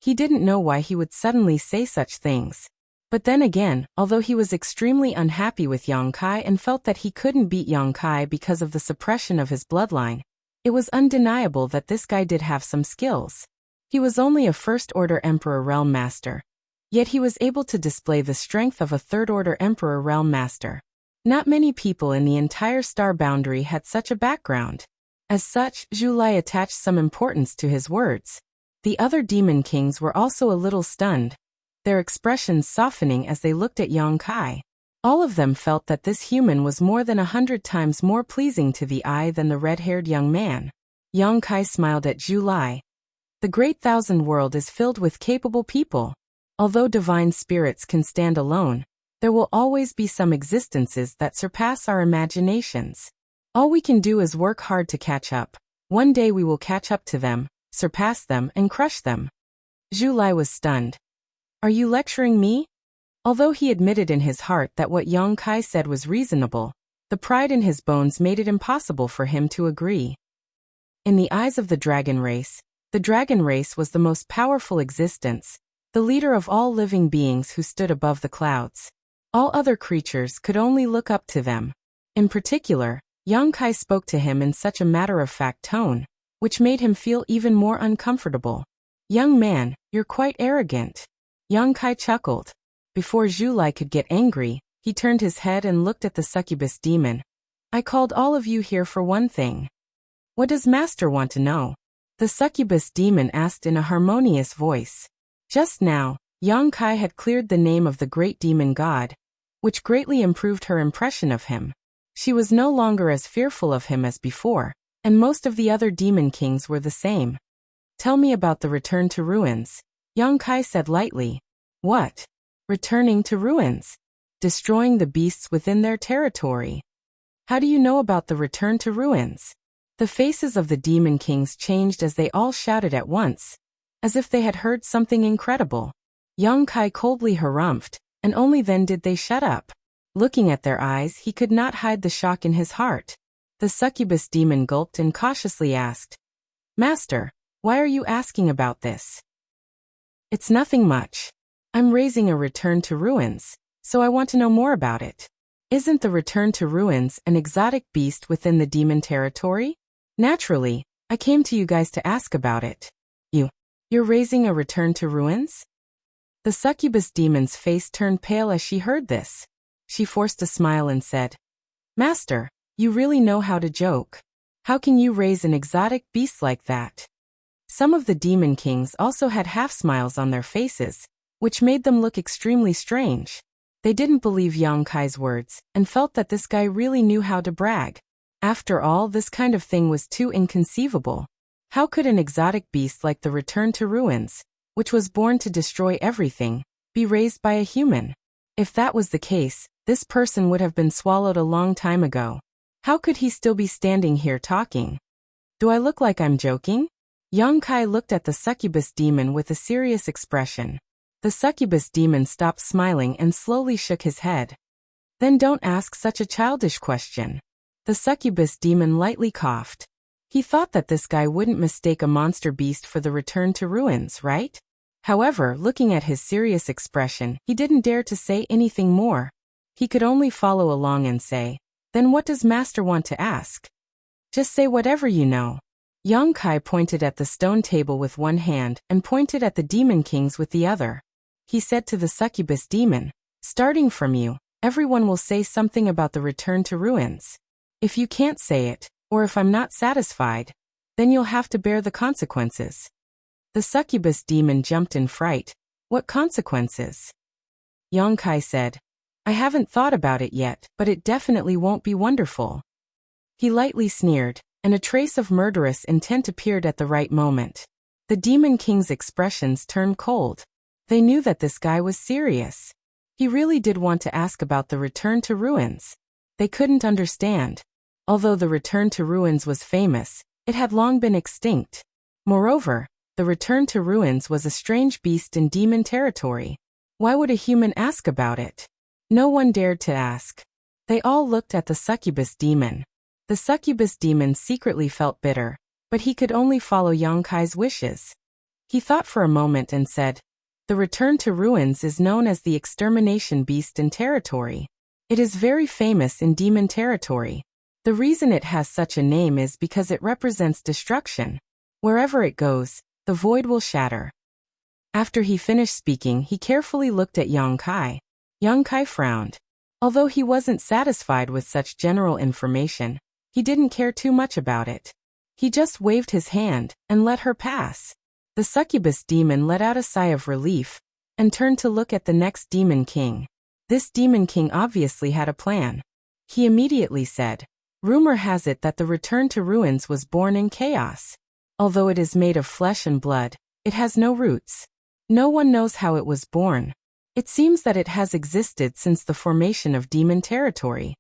He didn't know why he would suddenly say such things. But then again, although he was extremely unhappy with Yang Kai and felt that he couldn't beat Yang Kai because of the suppression of his bloodline, it was undeniable that this guy did have some skills. He was only a 1st-order Emperor Realm Master, yet he was able to display the strength of a 3rd-order Emperor Realm Master. Not many people in the entire star boundary had such a background. As such, Zhu Lai attached some importance to his words. The other demon kings were also a little stunned, their expressions softening as they looked at Yang Kai. All of them felt that this human was more than 100 times more pleasing to the eye than the red-haired young man. Yang Kai smiled at Zhu Lai. "The great thousand world is filled with capable people. Although divine spirits can stand alone, there will always be some existences that surpass our imaginations. All we can do is work hard to catch up. One day we will catch up to them, surpass them, and crush them." Zhu Lai was stunned. "Are you lecturing me?" Although he admitted in his heart that what Yang Kai said was reasonable, the pride in his bones made it impossible for him to agree. In the eyes of the dragon race was the most powerful existence, the leader of all living beings who stood above the clouds. All other creatures could only look up to them. In particular, Yang Kai spoke to him in such a matter-of-fact tone, which made him feel even more uncomfortable. "Young man, you're quite arrogant." Yang Kai chuckled. Before Zhu Lai could get angry, he turned his head and looked at the succubus demon. "I called all of you here for one thing. What does Master want to know?" The succubus demon asked in a harmonious voice. Just now, Yang Kai had cleared the name of the great demon god, which greatly improved her impression of him. She was no longer as fearful of him as before, and most of the other demon kings were the same. "Tell me about the return to ruins," Yang Kai said lightly. "What? Returning to ruins? Destroying the beasts within their territory? How do you know about the return to ruins?" The faces of the demon kings changed as they all shouted at once, as if they had heard something incredible. Yang Kai coldly harumphed, and only then did they shut up. Looking at their eyes, he could not hide the shock in his heart. The succubus demon gulped and cautiously asked, "Master, why are you asking about this?" "It's nothing much. I'm raising a return to ruins, so I want to know more about it." Isn't the return to ruins an exotic beast within the demon territory? Naturally, I came to you guys to ask about it. You're raising a return to ruins? The succubus demon's face turned pale as she heard this. She forced a smile and said, Master, you really know how to joke. How can you raise an exotic beast like that? Some of the demon kings also had half-smiles on their faces, which made them look extremely strange. They didn't believe Yang Kai's words and felt that this guy really knew how to brag. After all, this kind of thing was too inconceivable. How could an exotic beast like the Return to Ruins, which was born to destroy everything, be raised by a human? If that was the case, this person would have been swallowed a long time ago. How could he still be standing here talking? Do I look like I'm joking? Yang Kai looked at the succubus demon with a serious expression. The succubus demon stopped smiling and slowly shook his head. Then don't ask such a childish question. The succubus demon lightly coughed. He thought that this guy wouldn't mistake a monster beast for the Return to Ruins, right? However, looking at his serious expression, he didn't dare to say anything more. He could only follow along and say, Then what does Master want to ask? Just say whatever you know. Yang Kai pointed at the stone table with one hand and pointed at the demon kings with the other. He said to the succubus demon, Starting from you, everyone will say something about the Return to Ruins. If you can't say it, or if I'm not satisfied, then you'll have to bear the consequences. The succubus demon jumped in fright. What consequences? Yang Kai said, I haven't thought about it yet, but it definitely won't be wonderful. He lightly sneered, and a trace of murderous intent appeared at the right moment. The demon king's expressions turned cold. They knew that this guy was serious. He really did want to ask about the Return to Ruins. They couldn't understand. Although the Return to Ruins was famous, it had long been extinct. Moreover, the Return to Ruins was a strange beast in demon territory. Why would a human ask about it? No one dared to ask. They all looked at the succubus demon. The succubus demon secretly felt bitter, but he could only follow Yang Kai's wishes. He thought for a moment and said, The Return to Ruins is known as the extermination beast in territory. It is very famous in demon territory. The reason it has such a name is because it represents destruction. Wherever it goes, the void will shatter. After he finished speaking, he carefully looked at Yang Kai. Yang Kai frowned. Although he wasn't satisfied with such general information, he didn't care too much about it. He just waved his hand and let her pass. The succubus demon let out a sigh of relief and turned to look at the next demon king. This demon king obviously had a plan. He immediately said, Rumor has it that the Return to Ruins was born in chaos. Although it is made of flesh and blood, it has no roots. No one knows how it was born. It seems that it has existed since the formation of demon territory.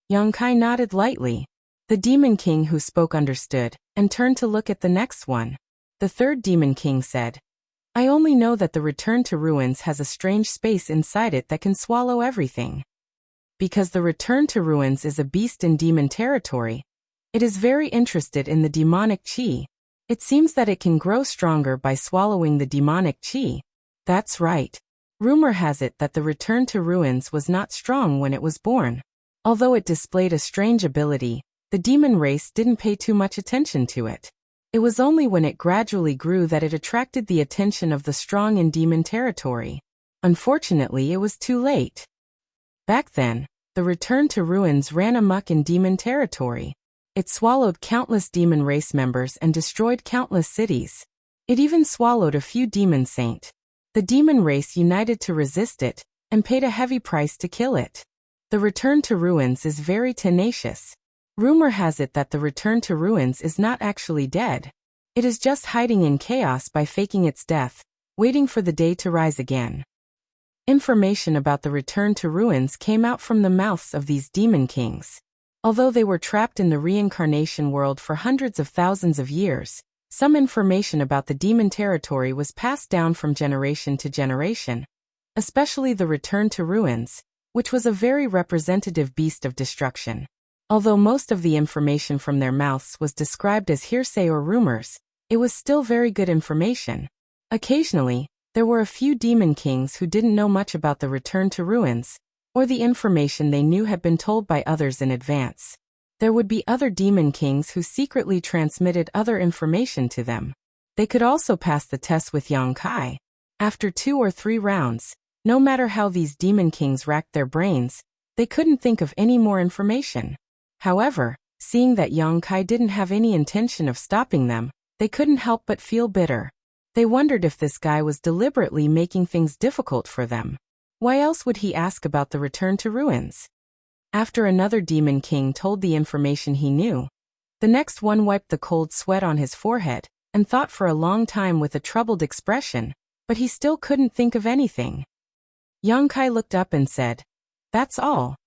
Yang Kai nodded lightly. The demon king who spoke understood, and turned to look at the next one. The third demon king said, I only know that the Return to Ruins has a strange space inside it that can swallow everything. Because the Return to Ruins is a beast in demon territory, it is very interested in the demonic chi. It seems that it can grow stronger by swallowing the demonic chi. That's right. Rumor has it that the Return to Ruins was not strong when it was born. Although it displayed a strange ability, the demon race didn't pay too much attention to it. It was only when it gradually grew that it attracted the attention of the strong in demon territory. Unfortunately, it was too late. Back then, the Return to Ruins ran amok in demon territory. It swallowed countless demon race members and destroyed countless cities. It even swallowed a few demon saint. The demon race united to resist it, and paid a heavy price to kill it. The Return to Ruins is very tenacious. Rumor has it that the Return to Ruins is not actually dead. It is just hiding in chaos by faking its death, waiting for the day to rise again. Information about the Return to Ruins came out from the mouths of these demon kings. Although they were trapped in the reincarnation world for hundreds of thousands of years, some information about the demon territory was passed down from generation to generation, especially the Return to Ruins, which was a very representative beast of destruction. Although most of the information from their mouths was described as hearsay or rumors, it was still very good information. Occasionally, there were a few demon kings who didn't know much about the Return to Ruins, or the information they knew had been told by others in advance. There would be other demon kings who secretly transmitted other information to them. They could also pass the test with Yang Kai. After 2 or 3 rounds, no matter how these demon kings racked their brains, they couldn't think of any more information. However, seeing that Yang Kai didn't have any intention of stopping them, they couldn't help but feel bitter. They wondered if this guy was deliberately making things difficult for them. Why else would he ask about the return to ruins? After another demon king told the information he knew, the next one wiped the cold sweat on his forehead and thought for a long time with a troubled expression, but he still couldn't think of anything. Yang Kai looked up and said, "That's all."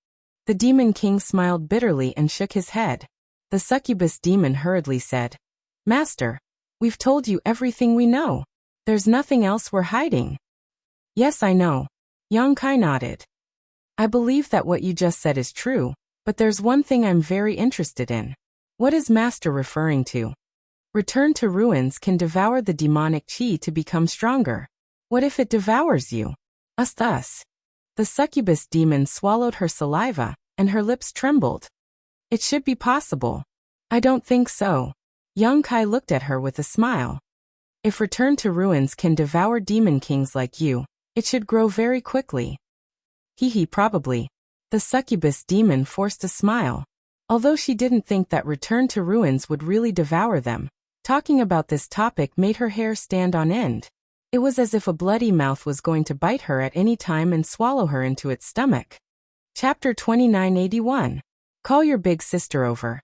The demon king smiled bitterly and shook his head. The succubus demon hurriedly said, "Master, we've told you everything we know. There's nothing else we're hiding." "Yes, I know." Yang Kai nodded. "I believe that what you just said is true, but there's one thing I'm very interested in. What is Master referring to? Return to ruins can devour the demonic chi to become stronger. What if it devours you? Us thus." The succubus demon swallowed her saliva, and her lips trembled. "It should be possible." "I don't think so." Yang Kai looked at her with a smile. "If return to ruins can devour demon kings like you, it should grow very quickly." Probably. The succubus demon forced a smile. Although she didn't think that return to ruins would really devour them, talking about this topic made her hair stand on end. It was as if a bloody mouth was going to bite her at any time and swallow her into its stomach. Chapter 2981. Call your big sister over.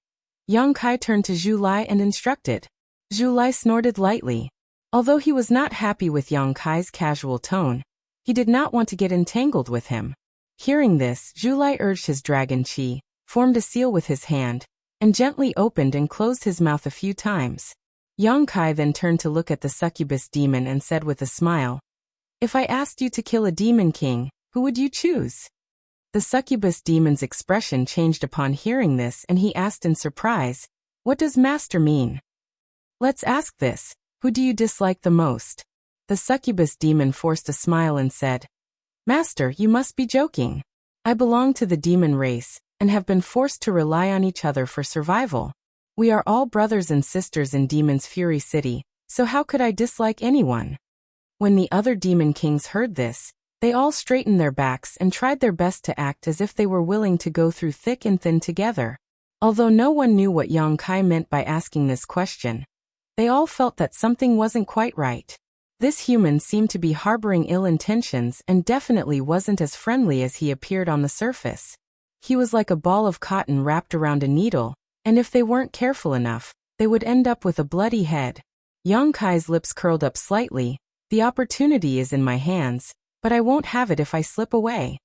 Yang Kai turned to Zhu Lai and instructed. Zhu Lai snorted lightly. Although he was not happy with Yang Kai's casual tone, he did not want to get entangled with him. Hearing this, Zhu Lai urged his dragon chi, formed a seal with his hand, and gently opened and closed his mouth a few times. Yang Kai then turned to look at the succubus demon and said with a smile, "If I asked you to kill a demon king, who would you choose?" The succubus demon's expression changed upon hearing this, and he asked in surprise, "What does Master mean?" "Let's ask this, who do you dislike the most?" The succubus demon forced a smile and said, "Master, you must be joking. I belong to the demon race, and have been forced to rely on each other for survival. We are all brothers and sisters in Demon's Fury City, so how could I dislike anyone?" When the other demon kings heard this, they all straightened their backs and tried their best to act as if they were willing to go through thick and thin together. Although no one knew what Yang Kai meant by asking this question, they all felt that something wasn't quite right. This human seemed to be harboring ill intentions and definitely wasn't as friendly as he appeared on the surface. He was like a ball of cotton wrapped around a needle, and if they weren't careful enough, they would end up with a bloody head. Yang Kai's lips curled up slightly. "The opportunity is in my hands, but I won't have it if I slip away."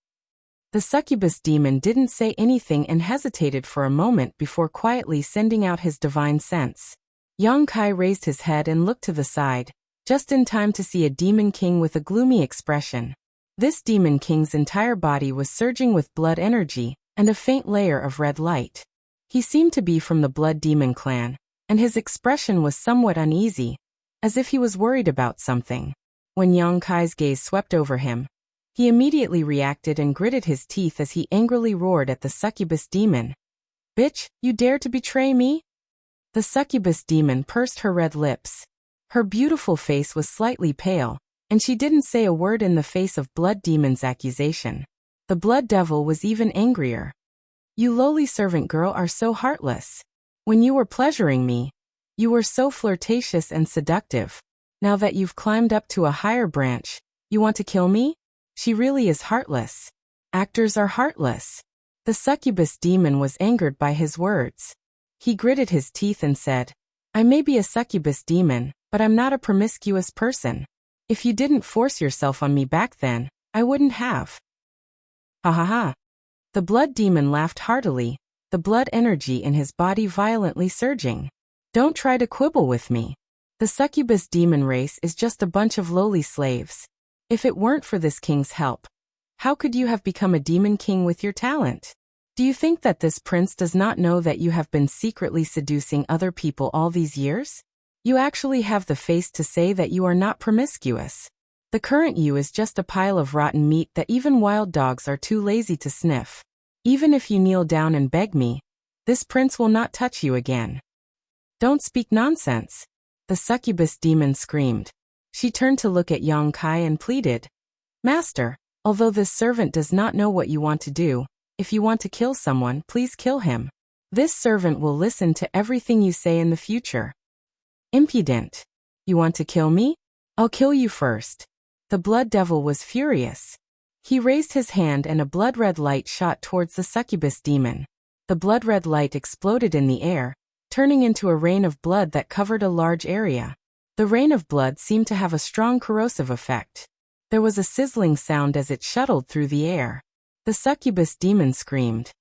The succubus demon didn't say anything and hesitated for a moment before quietly sending out his divine sense. Yang Kai raised his head and looked to the side, just in time to see a demon king with a gloomy expression. This demon king's entire body was surging with blood energy and a faint layer of red light. He seemed to be from the blood demon clan, and his expression was somewhat uneasy, as if he was worried about something. When Yang Kai's gaze swept over him, he immediately reacted and gritted his teeth as he angrily roared at the succubus demon. "Bitch, you dare to betray me?" The succubus demon pursed her red lips. Her beautiful face was slightly pale, and she didn't say a word in the face of Blood Demon's accusation. The Blood Devil was even angrier. "You lowly servant girl are so heartless. When you were pleasuring me, you were so flirtatious and seductive. Now that you've climbed up to a higher branch, you want to kill me? She really is heartless. Actors are heartless." The succubus demon was angered by his words. He gritted his teeth and said, "I may be a succubus demon, but I'm not a promiscuous person. If you didn't force yourself on me back then, I wouldn't have." "Ha ha ha." The blood demon laughed heartily, the blood energy in his body violently surging. "Don't try to quibble with me. The succubus demon race is just a bunch of lowly slaves. If it weren't for this king's help, how could you have become a demon king with your talent? Do you think that this prince does not know that you have been secretly seducing other people all these years? You actually have the face to say that you are not promiscuous. The current you is just a pile of rotten meat that even wild dogs are too lazy to sniff. Even if you kneel down and beg me, this prince will not touch you again. Don't speak nonsense, the succubus demon screamed. She turned to look at Yang Kai and pleaded, Master, although this servant does not know what you want to do, if you want to kill someone, please kill him. This servant will listen to everything you say in the future. Impudent. You want to kill me? I'll kill you first. The blood devil was furious. He raised his hand and a blood-red light shot towards the succubus demon. The blood-red light exploded in the air, turning into a rain of blood that covered a large area. The rain of blood seemed to have a strong corrosive effect. There was a sizzling sound as it shuttled through the air. The succubus demon screamed.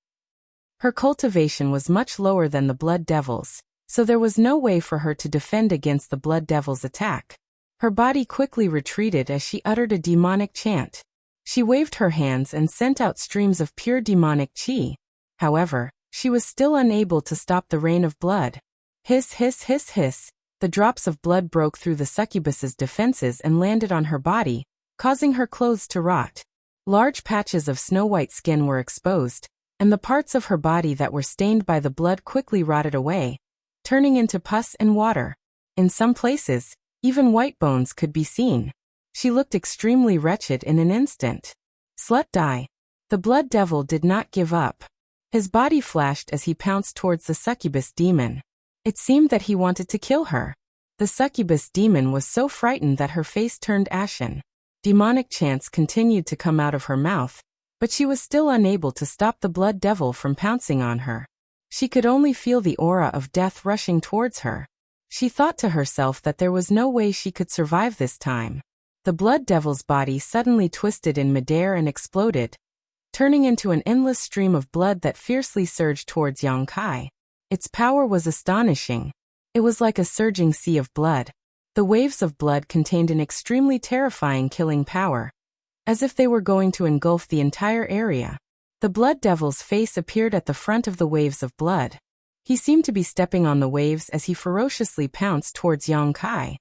Her cultivation was much lower than the blood devil's, so there was no way for her to defend against the blood devil's attack. Her body quickly retreated as she uttered a demonic chant. She waved her hands and sent out streams of pure demonic chi. However, she was still unable to stop the rain of blood. Hiss, hiss, hiss, hiss. The drops of blood broke through the succubus's defenses and landed on her body, causing her clothes to rot. Large patches of snow-white skin were exposed, and the parts of her body that were stained by the blood quickly rotted away, turning into pus and water. In some places, even white bones could be seen. She looked extremely wretched in an instant. Slut die. The blood devil did not give up. His body flashed as he pounced towards the succubus demon. It seemed that he wanted to kill her. The succubus demon was so frightened that her face turned ashen. Demonic chants continued to come out of her mouth, but she was still unable to stop the blood devil from pouncing on her. She could only feel the aura of death rushing towards her. She thought to herself that there was no way she could survive this time. The blood devil's body suddenly twisted in midair and exploded, turning into an endless stream of blood that fiercely surged towards Yang Kai. Its power was astonishing. It was like a surging sea of blood. The waves of blood contained an extremely terrifying killing power, as if they were going to engulf the entire area. The blood devil's face appeared at the front of the waves of blood. He seemed to be stepping on the waves as he ferociously pounced towards Yang Kai.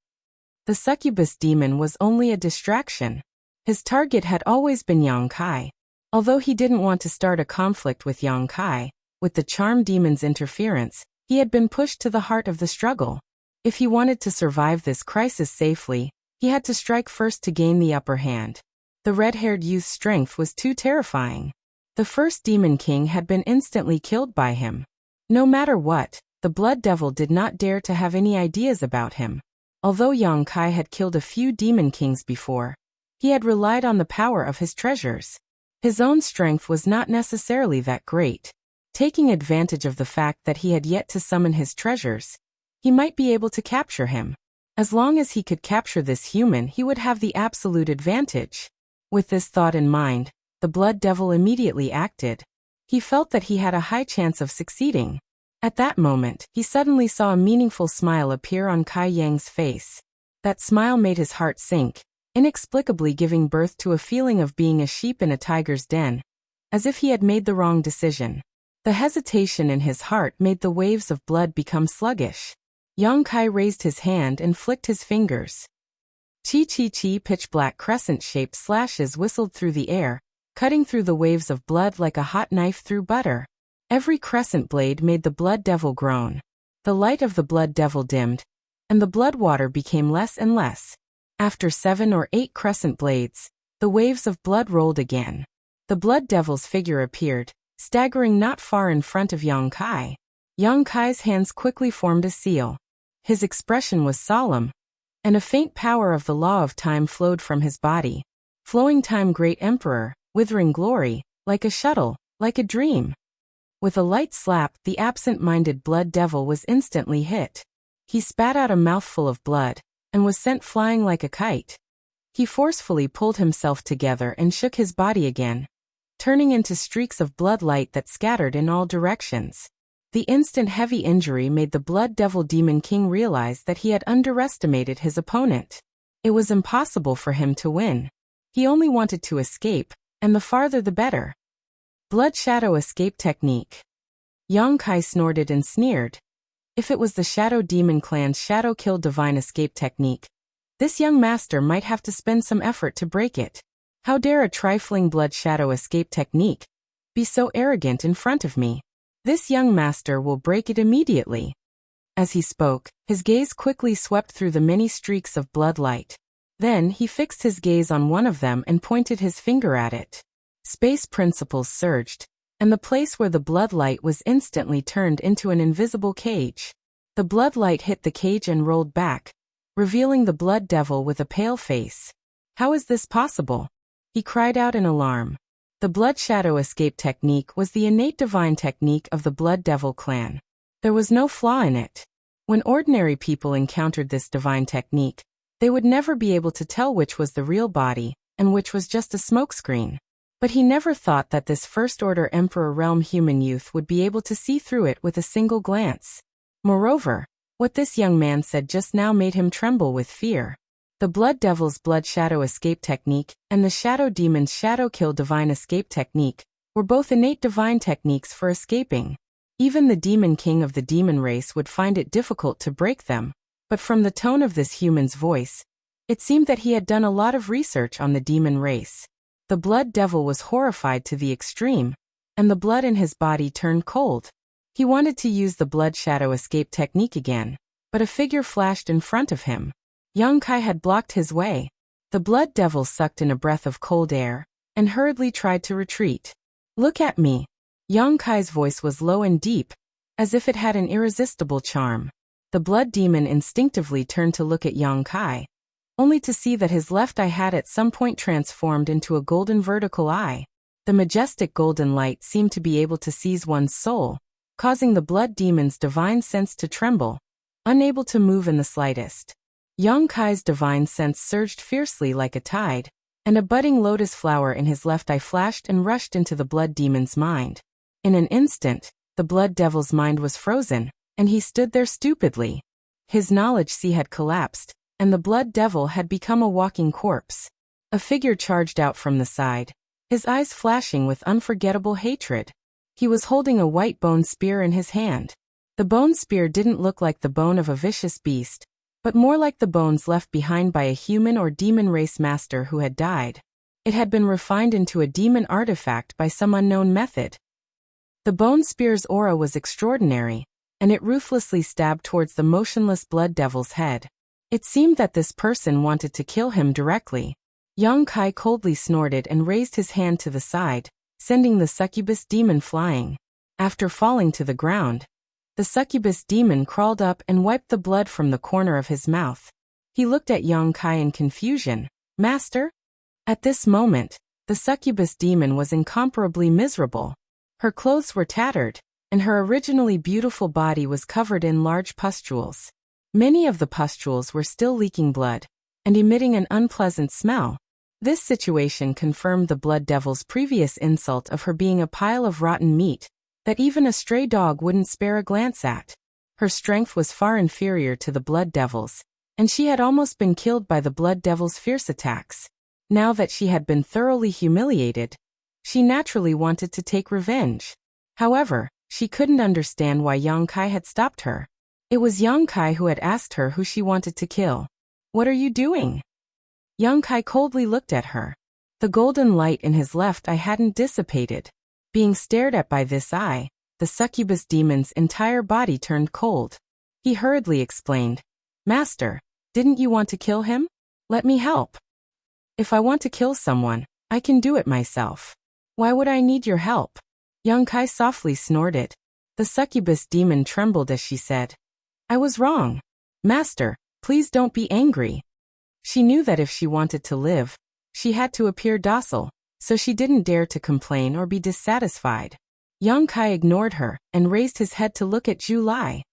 The succubus demon was only a distraction. His target had always been Yang Kai. Although he didn't want to start a conflict with Yang Kai, with the charm demon's interference, he had been pushed to the heart of the struggle. If he wanted to survive this crisis safely, he had to strike first to gain the upper hand. The red-haired youth's strength was too terrifying. The first demon king had been instantly killed by him. No matter what, the blood devil did not dare to have any ideas about him. Although Yang Kai had killed a few demon kings before, he had relied on the power of his treasures. His own strength was not necessarily that great. Taking advantage of the fact that he had yet to summon his treasures, he might be able to capture him. As long as he could capture this human, he would have the absolute advantage. With this thought in mind, the blood devil immediately acted. He felt that he had a high chance of succeeding. At that moment, he suddenly saw a meaningful smile appear on Kai Yang's face. That smile made his heart sink, inexplicably giving birth to a feeling of being a sheep in a tiger's den, as if he had made the wrong decision. The hesitation in his heart made the waves of blood become sluggish. Yang Kai raised his hand and flicked his fingers. Chi-chi-chi, pitch-black crescent-shaped slashes whistled through the air, cutting through the waves of blood like a hot knife through butter. Every crescent blade made the blood devil groan. The light of the blood devil dimmed, and the blood water became less and less. After 7 or 8 crescent blades, the waves of blood rolled again. The blood devil's figure appeared, staggering not far in front of Yang Kai. Yang Kai's hands quickly formed a seal. His expression was solemn, and a faint power of the law of time flowed from his body. Flowing time, great emperor, withering glory, like a shuttle, like a dream. With a light slap, the absent-minded blood devil was instantly hit. He spat out a mouthful of blood, and was sent flying like a kite. He forcefully pulled himself together and shook his body again, turning into streaks of blood light that scattered in all directions. The instant heavy injury made the blood devil demon king realize that he had underestimated his opponent. It was impossible for him to win. He only wanted to escape, and the farther the better. Blood shadow escape technique. Yang Kai snorted and sneered. If it was the Shadow Demon Clan's Shadow Kill Divine Escape technique, This young master might have to spend some effort to break it. How dare a trifling blood shadow escape technique be so arrogant in front of me? This young master will break it immediately. As he spoke, his gaze quickly swept through the many streaks of blood light. Then he fixed his gaze on one of them and pointed his finger at it. Space principles surged, and the place where the blood light was instantly turned into an invisible cage. The blood light hit the cage and rolled back, revealing the blood devil with a pale face. How is this possible? He cried out in alarm. The blood shadow escape technique was the innate divine technique of the blood devil clan. There was no flaw in it. When ordinary people encountered this divine technique, they would never be able to tell which was the real body and which was just a smokescreen. But he never thought that this first-order Emperor Realm human youth would be able to see through it with a single glance. Moreover, what this young man said just now made him tremble with fear. The Blood Devil's Blood Shadow Escape Technique and the Shadow Demon's Shadow Kill Divine Escape Technique were both innate divine techniques for escaping. Even the Demon King of the Demon race would find it difficult to break them, but from the tone of this human's voice, it seemed that he had done a lot of research on the demon race. The Blood Devil was horrified to the extreme, and the blood in his body turned cold. He wanted to use the Blood Shadow Escape Technique again, but a figure flashed in front of him. Young Kai had blocked his way. The Blood Devil sucked in a breath of cold air, and hurriedly tried to retreat. "Look at me." Young Kai's voice was low and deep, as if it had an irresistible charm. The blood demon instinctively turned to look at Young Kai, only to see that his left eye had at some point transformed into a golden vertical eye. The majestic golden light seemed to be able to seize one's soul, causing the blood demon's divine sense to tremble, unable to move in the slightest. Young Kai's divine sense surged fiercely like a tide, and a budding lotus flower in his left eye flashed and rushed into the blood demon's mind. In an instant, the blood devil's mind was frozen, and he stood there stupidly. His knowledge sea had collapsed, and the blood devil had become a walking corpse. A figure charged out from the side, his eyes flashing with unforgettable hatred. He was holding a white bone spear in his hand. The bone spear didn't look like the bone of a vicious beast, but more like the bones left behind by a human or demon race master who had died. It had been refined into a demon artifact by some unknown method. The bone spear's aura was extraordinary, and it ruthlessly stabbed towards the motionless blood devil's head. It seemed that this person wanted to kill him directly. Young Kai coldly snorted and raised his hand to the side, sending the succubus demon flying. After falling to the ground, the succubus demon crawled up and wiped the blood from the corner of his mouth. He looked at Young Kai in confusion. "Master?" At this moment, the succubus demon was incomparably miserable. Her clothes were tattered, and her originally beautiful body was covered in large pustules. Many of the pustules were still leaking blood, and emitting an unpleasant smell. This situation confirmed the blood devil's previous insult of her being a pile of rotten meat that even a stray dog wouldn't spare a glance at. Her strength was far inferior to the blood devil's, and she had almost been killed by the blood devil's fierce attacks. Now that she had been thoroughly humiliated, she naturally wanted to take revenge. However, she couldn't understand why Young Kai had stopped her. It was Young Kai who had asked her who she wanted to kill. "What are you doing?" Young Kai coldly looked at her. The golden light in his left eye hadn't dissipated. Being stared at by this eye, the succubus demon's entire body turned cold. He hurriedly explained, "Master, didn't you want to kill him? Let me help. If I want to kill someone, I can do it myself. Why would I need your help?" Young Kai softly snorted. The succubus demon trembled as she said, "I was wrong. Master, please don't be angry." She knew that if she wanted to live, she had to appear docile, so she didn't dare to complain or be dissatisfied. Young Kai ignored her and raised his head to look at Zhu Lai.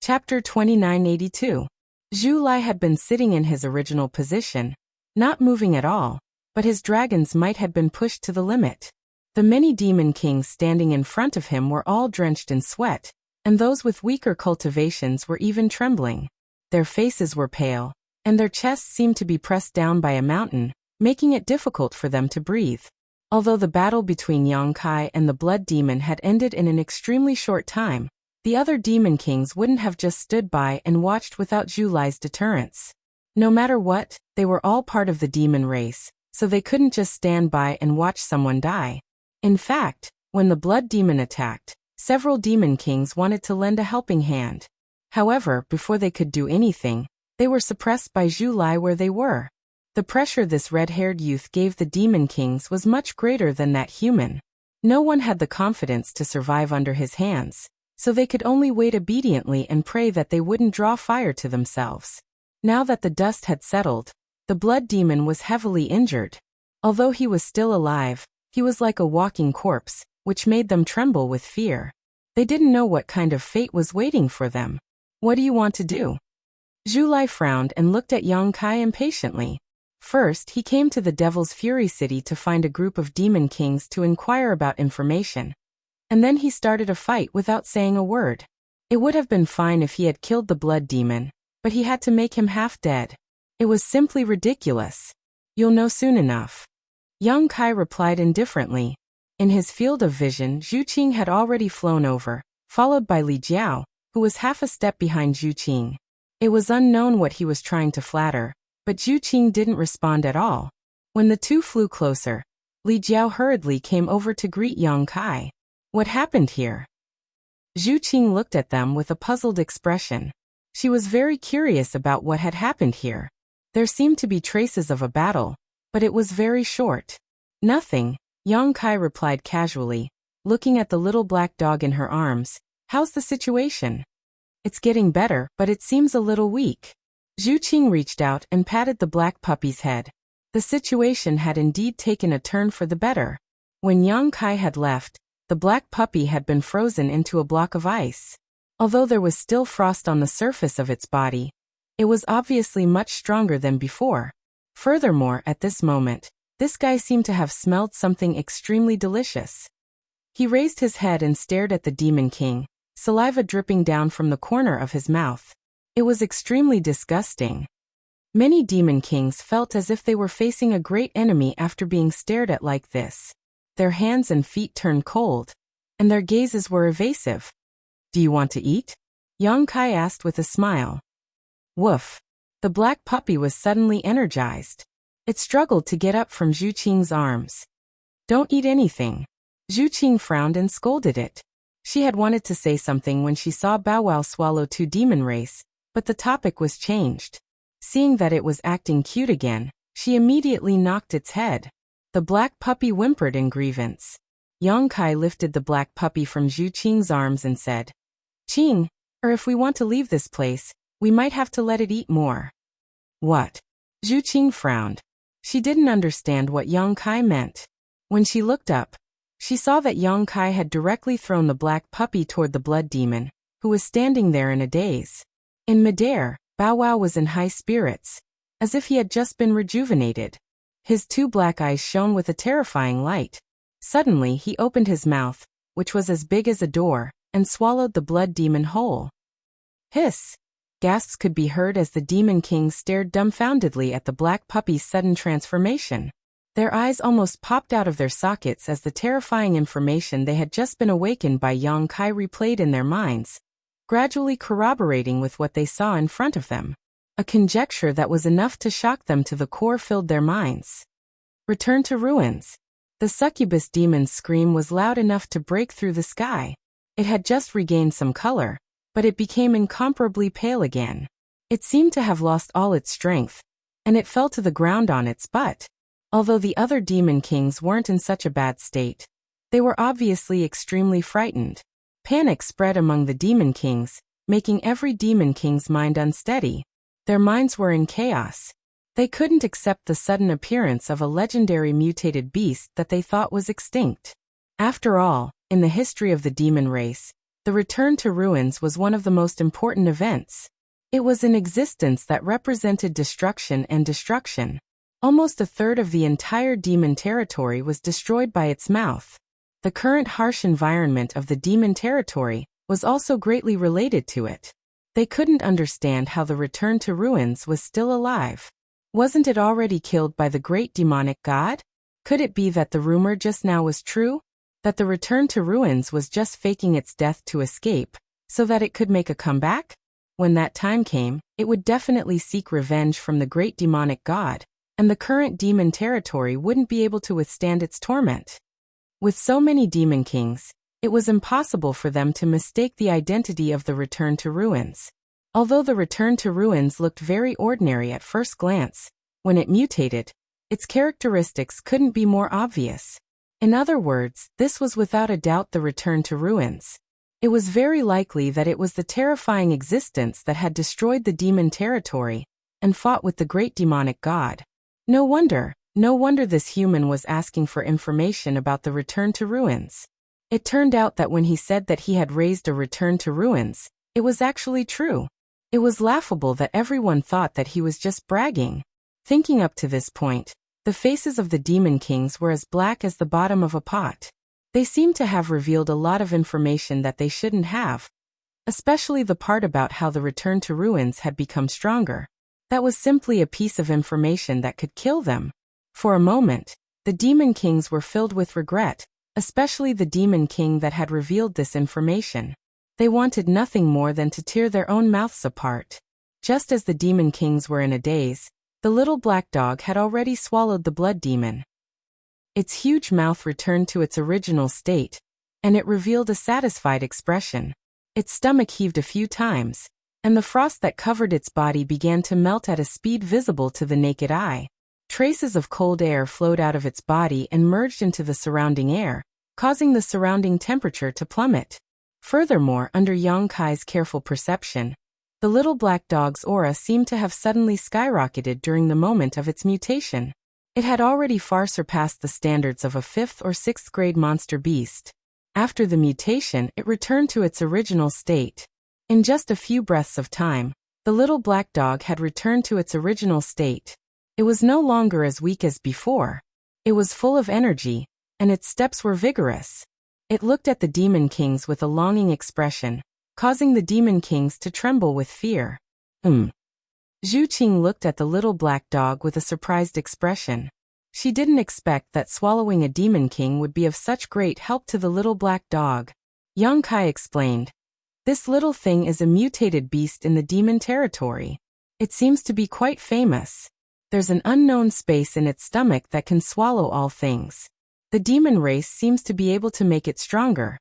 Chapter 2982. Zhu Lai had been sitting in his original position, not moving at all, but his dragon's might had been pushed to the limit. The many demon kings standing in front of him were all drenched in sweat, and those with weaker cultivations were even trembling. Their faces were pale, and their chests seemed to be pressed down by a mountain, making it difficult for them to breathe. Although the battle between Young Kai and the blood demon had ended in an extremely short time, the other demon kings wouldn't have just stood by and watched without Zhu Lai's deterrence. No matter what, they were all part of the demon race, so they couldn't just stand by and watch someone die. In fact, when the blood demon attacked, several demon kings wanted to lend a helping hand. However, before they could do anything, they were suppressed by Zhu Lai where they were. The pressure this red-haired youth gave the demon kings was much greater than that human. No one had the confidence to survive under his hands, so they could only wait obediently and pray that they wouldn't draw fire to themselves. Now that the dust had settled, the blood demon was heavily injured. Although he was still alive, he was like a walking corpse, which made them tremble with fear. They didn't know what kind of fate was waiting for them. What do you want to do? Zhu Lai frowned and looked at Yang Kai impatiently. First, he came to the Devil's Fury City to find a group of demon kings to inquire about information. And then he started a fight without saying a word. It would have been fine if he had killed the blood demon, but he had to make him half dead. It was simply ridiculous. You'll know soon enough. Yang Kai replied indifferently. In his field of vision, Zhu Qing had already flown over, followed by Li Jiao, who was half a step behind Zhu Qing. It was unknown what he was trying to flatter, but Zhu Qing didn't respond at all. When the two flew closer, Li Jiao hurriedly came over to greet Yang Kai. What happened here? Zhu Qing looked at them with a puzzled expression. She was very curious about what had happened here. There seemed to be traces of a battle, but it was very short. Nothing, Yang Kai replied casually, looking at the little black dog in her arms. How's the situation? It's getting better, but it seems a little weak. Zhu Qing reached out and patted the black puppy's head. The situation had indeed taken a turn for the better. When Yang Kai had left, the black puppy had been frozen into a block of ice. Although there was still frost on the surface of its body, it was obviously much stronger than before. Furthermore, at this moment, this guy seemed to have smelled something extremely delicious. He raised his head and stared at the Demon King, saliva dripping down from the corner of his mouth. It was extremely disgusting. Many Demon Kings felt as if they were facing a great enemy after being stared at like this. Their hands and feet turned cold, and their gazes were evasive. Do you want to eat? Yang Kai asked with a smile. Woof. The black puppy was suddenly energized. It struggled to get up from Zhu Qing's arms. Don't eat anything. Zhu Qing frowned and scolded it. She had wanted to say something when she saw Bow Wow swallow two demon race, but the topic was changed. Seeing that it was acting cute again, she immediately knocked its head. The black puppy whimpered in grievance. Yang Kai lifted the black puppy from Zhu Qing's arms and said, Qing, if we want to leave this place, we might have to let it eat more. What? Zhu Qing frowned. She didn't understand what Yang Kai meant. When she looked up, she saw that Yang Kai had directly thrown the black puppy toward the blood demon, who was standing there in a daze. In midair, Bow Wow was in high spirits, as if he had just been rejuvenated. His two black eyes shone with a terrifying light. Suddenly he opened his mouth, which was as big as a door, and swallowed the blood demon whole. Hiss! Gasps could be heard as the Demon King stared dumbfoundedly at the black puppy's sudden transformation. Their eyes almost popped out of their sockets as the terrifying information they had just been awakened by Yang Kai replayed in their minds, gradually corroborating with what they saw in front of them. A conjecture that was enough to shock them to the core filled their minds. Return to ruins. The succubus demon's scream was loud enough to break through the sky. It had just regained some color, but it became incomparably pale again. It seemed to have lost all its strength, and it fell to the ground on its butt. Although the other demon kings weren't in such a bad state, they were obviously extremely frightened. Panic spread among the demon kings, making every demon king's mind unsteady. Their minds were in chaos. They couldn't accept the sudden appearance of a legendary mutated beast that they thought was extinct. After all, in the history of the demon race, the return to ruins was one of the most important events. It was an existence that represented destruction and destruction. Almost a third of the entire demon territory was destroyed by its mouth. The current harsh environment of the demon territory was also greatly related to it. They couldn't understand how the return to ruins was still alive. Wasn't it already killed by the great demonic god? Could it be that the rumor just now was true? That the return to ruins was just faking its death to escape, so that it could make a comeback? When that time came, it would definitely seek revenge from the great demonic god, and the current demon territory wouldn't be able to withstand its torment. With so many demon kings, it was impossible for them to mistake the identity of the Return to Ruins. Although the Return to Ruins looked very ordinary at first glance, when it mutated, its characteristics couldn't be more obvious. In other words, this was without a doubt the Return to Ruins. It was very likely that it was the terrifying existence that had destroyed the demon territory and fought with the great demonic god. No wonder this human was asking for information about the Return to Ruins. It turned out that when he said that he had raised a Return to Ruins, it was actually true. It was laughable that everyone thought that he was just bragging. Thinking up to this point, the faces of the demon kings were as black as the bottom of a pot. They seemed to have revealed a lot of information that they shouldn't have, especially the part about how the Return to Ruins had become stronger. That was simply a piece of information that could kill them. For a moment, the demon kings were filled with regret, especially the demon king that had revealed this information. They wanted nothing more than to tear their own mouths apart. Just as the demon kings were in a daze, the little black dog had already swallowed the blood demon. Its huge mouth returned to its original state, and it revealed a satisfied expression. Its stomach heaved a few times, and the frost that covered its body began to melt at a speed visible to the naked eye. Traces of cold air flowed out of its body and merged into the surrounding air, causing the surrounding temperature to plummet. Furthermore, under Yang Kai's careful perception, the little black dog's aura seemed to have suddenly skyrocketed during the moment of its mutation. It had already far surpassed the standards of a 5th or 6th grade monster beast. After the mutation, it returned to its original state. In just a few breaths of time, the little black dog had returned to its original state. It was no longer as weak as before. It was full of energy, and its steps were vigorous. It looked at the demon kings with a longing expression, causing the demon kings to tremble with fear. Zhu Qing looked at the little black dog with a surprised expression. She didn't expect that swallowing a demon king would be of such great help to the little black dog. Yang Kai explained, "This little thing is a mutated beast in the demon territory. It seems to be quite famous. There's an unknown space in its stomach that can swallow all things. The demon race seems to be able to make it stronger."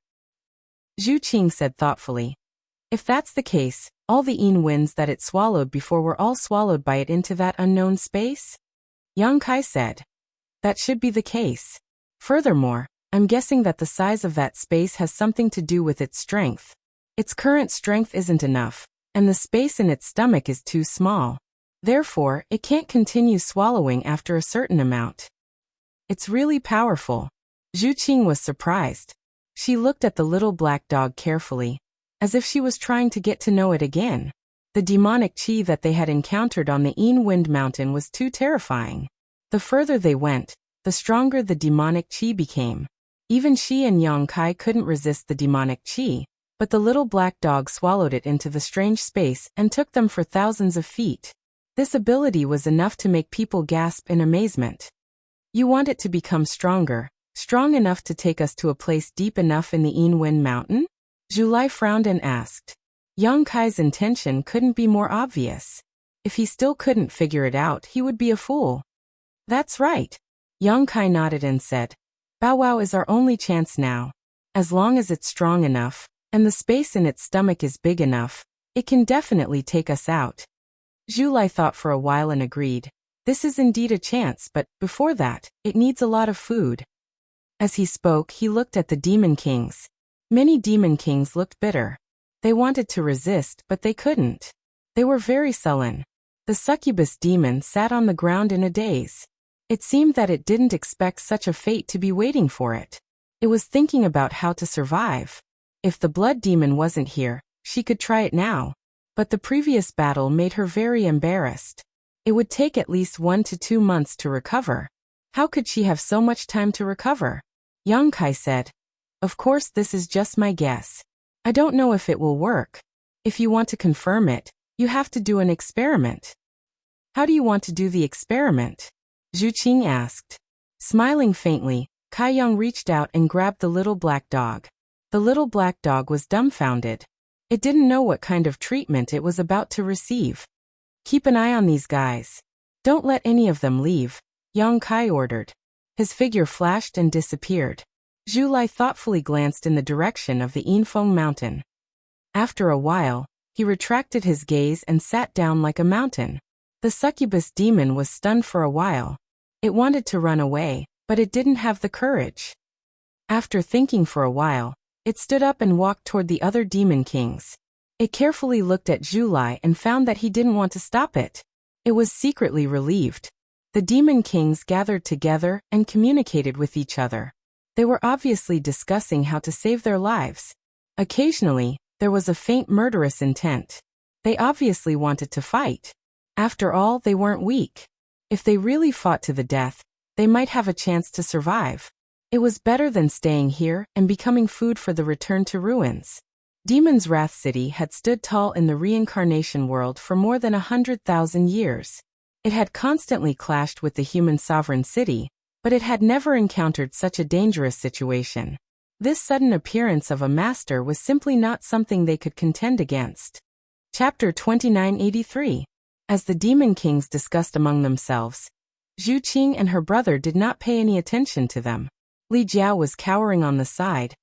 Zhu Qing said thoughtfully, "If that's the case, all the Yin winds that it swallowed before were all swallowed by it into that unknown space?" Yang Kai said, "That should be the case. Furthermore, I'm guessing that the size of that space has something to do with its strength. Its current strength isn't enough, and the space in its stomach is too small. Therefore, it can't continue swallowing after a certain amount. It's really powerful." Zhu Qing was surprised. She looked at the little black dog carefully, as if she was trying to get to know it again. The demonic chi that they had encountered on the Yin Wind Mountain was too terrifying. The further they went, the stronger the demonic chi became. Even she and Yang Kai couldn't resist the demonic chi, but the little black dog swallowed it into the strange space and took them for thousands of feet. This ability was enough to make people gasp in amazement. "You want it to become stronger, strong enough to take us to a place deep enough in the Yin Wind Mountain?" Zhu Lai frowned and asked. Yang Kai's intention couldn't be more obvious. If he still couldn't figure it out, he would be a fool. "That's right." Yang Kai nodded and said, "Bow Wow is our only chance now. As long as it's strong enough, and the space in its stomach is big enough, it can definitely take us out." Zhu Lai thought for a while and agreed. This is indeed a chance, but before that, it needs a lot of food. As he spoke, he looked at the demon kings. Many demon kings looked bitter. They wanted to resist, but they couldn't. They were very sullen. The succubus demon sat on the ground in a daze. It seemed that it didn't expect such a fate to be waiting for it. It was thinking about how to survive. If the blood demon wasn't here, she could try it now. But the previous battle made her very embarrassed. It would take at least 1 to 2 months to recover. How could she have so much time to recover? Yang Kai said, "Of course, this is just my guess. I don't know if it will work. If you want to confirm it, you have to do an experiment." "How do you want to do the experiment?" Zhu Qing asked. Smiling faintly, Kai Yang reached out and grabbed the little black dog. The little black dog was dumbfounded. It didn't know what kind of treatment it was about to receive. Keep an eye on these guys. Don't let any of them leave, Yang Kai ordered. His figure flashed and disappeared. Zhu Lai thoughtfully glanced in the direction of the Yinfeng mountain. After a while, he retracted his gaze and sat down like a mountain. The succubus demon was stunned for a while. It wanted to run away, but it didn't have the courage. After thinking for a while, it stood up and walked toward the other demon kings. It carefully looked at Zhu Lai and found that he didn't want to stop it. It was secretly relieved. The demon kings gathered together and communicated with each other. They were obviously discussing how to save their lives. Occasionally, there was a faint murderous intent. They obviously wanted to fight. After all, they weren't weak. If they really fought to the death, they might have a chance to survive. It was better than staying here and becoming food for the return to ruins. Demon's Wrath City had stood tall in the reincarnation world for more than 100,000 years. It had constantly clashed with the human sovereign city, but it had never encountered such a dangerous situation. This sudden appearance of a master was simply not something they could contend against. Chapter 2983. As the demon kings discussed among themselves, Zhu Qing and her brother did not pay any attention to them. Li Jiao was cowering on the side,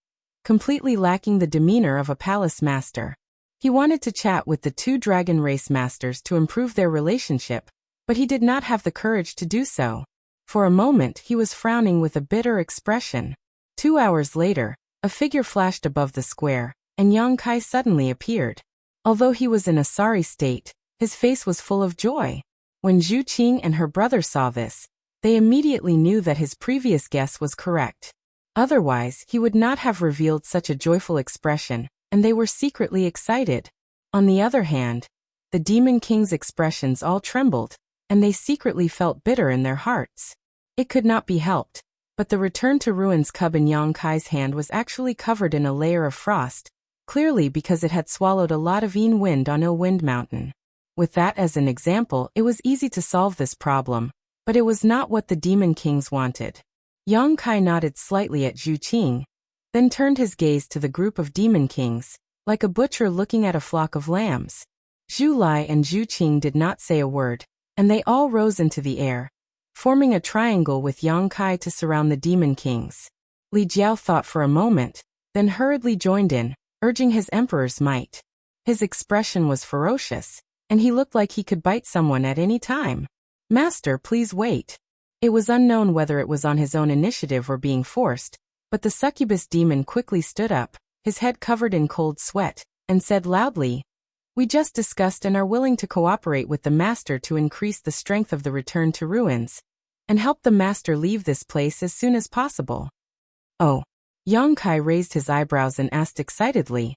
completely lacking the demeanor of a palace master. He wanted to chat with the two dragon race masters to improve their relationship, but he did not have the courage to do so. For a moment he was frowning with a bitter expression. 2 hours later, a figure flashed above the square, and Yang Kai suddenly appeared. Although he was in a sorry state, his face was full of joy. When Zhu Qing and her brother saw this, they immediately knew that his previous guess was correct. Otherwise, he would not have revealed such a joyful expression, and they were secretly excited. On the other hand, the demon king's expressions all trembled, and they secretly felt bitter in their hearts. It could not be helped, but the return to ruins cub in Yang Kai's hand was actually covered in a layer of frost, clearly because it had swallowed a lot of Yin wind on Ill Wind Mountain. With that as an example, it was easy to solve this problem, but it was not what the demon kings wanted. Yang Kai nodded slightly at Zhu Qing, then turned his gaze to the group of demon kings, like a butcher looking at a flock of lambs. Zhu Lai and Zhu Qing did not say a word, and they all rose into the air, forming a triangle with Yang Kai to surround the demon kings. Li Jiao thought for a moment, then hurriedly joined in, urging his emperor's might. His expression was ferocious, and he looked like he could bite someone at any time. Master, please wait. It was unknown whether it was on his own initiative or being forced, but the succubus demon quickly stood up, his head covered in cold sweat, and said loudly, "We just discussed and are willing to cooperate with the master to increase the strength of the return to ruins, and help the master leave this place as soon as possible." Oh. Yang Kai raised his eyebrows and asked excitedly,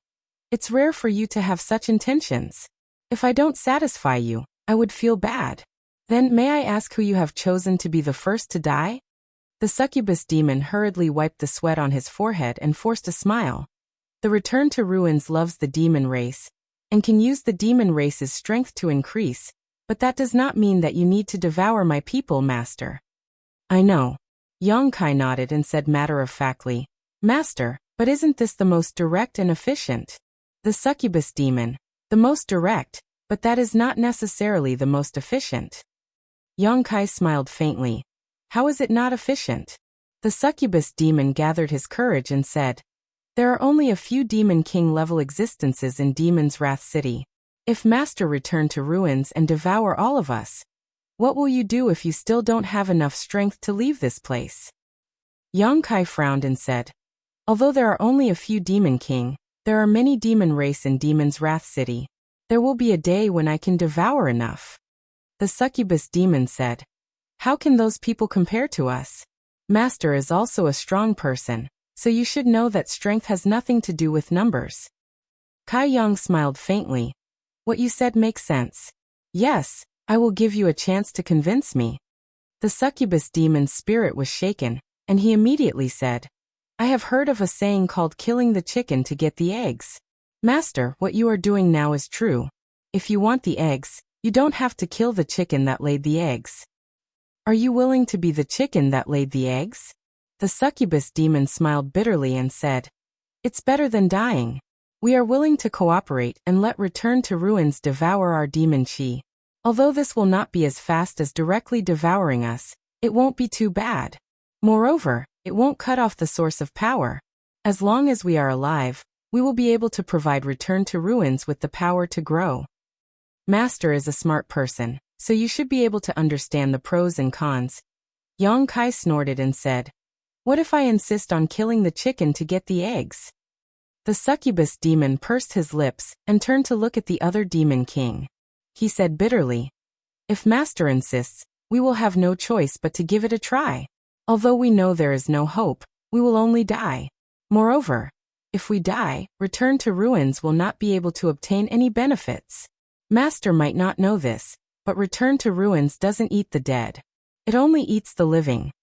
"It's rare for you to have such intentions. If I don't satisfy you, I would feel bad. Then may I ask who you have chosen to be the first to die?" The succubus demon hurriedly wiped the sweat on his forehead and forced a smile. The return to ruins loves the demon race, and can use the demon race's strength to increase, but that does not mean that you need to devour my people, master. I know. Yang Kai nodded and said matter-of-factly, "Master, but isn't this the most direct and efficient?" The succubus demon, the most direct, but that is not necessarily the most efficient. Yang Kai smiled faintly. How is it not efficient? The succubus demon gathered his courage and said, "There are only a few demon king level existences in Demon's Wrath City. If master returned to ruins and devour all of us, what will you do if you still don't have enough strength to leave this place?" Yang Kai frowned and said, "Although there are only a few demon king, there are many demon race in Demon's Wrath City. There will be a day when I can devour enough." The succubus demon said, "How can those people compare to us? Master is also a strong person, so you should know that strength has nothing to do with numbers." Kai Yang smiled faintly. "What you said makes sense. Yes, I will give you a chance to convince me." The succubus demon's spirit was shaken, and he immediately said, "I have heard of a saying called killing the chicken to get the eggs. Master, what you are doing now is true. If you want the eggs, you don't have to kill the chicken that laid the eggs. Are you willing to be the chicken that laid the eggs?" The succubus demon smiled bitterly and said, "It's better than dying. We are willing to cooperate and let Return to Ruins devour our demon chi. Although this will not be as fast as directly devouring us, it won't be too bad. Moreover, it won't cut off the source of power. As long as we are alive, we will be able to provide Return to Ruins with the power to grow. Master is a smart person, so you should be able to understand the pros and cons. Yang Kai snorted and said, "What if I insist on killing the chicken to get the eggs?" The succubus demon pursed his lips and turned to look at the other demon king. He said bitterly, "If Master insists, we will have no choice but to give it a try. Although we know there is no hope, we will only die. Moreover, if we die, Return to Ruins will not be able to obtain any benefits. Master might not know this, but Return to Ruins doesn't eat the dead. It only eats the living."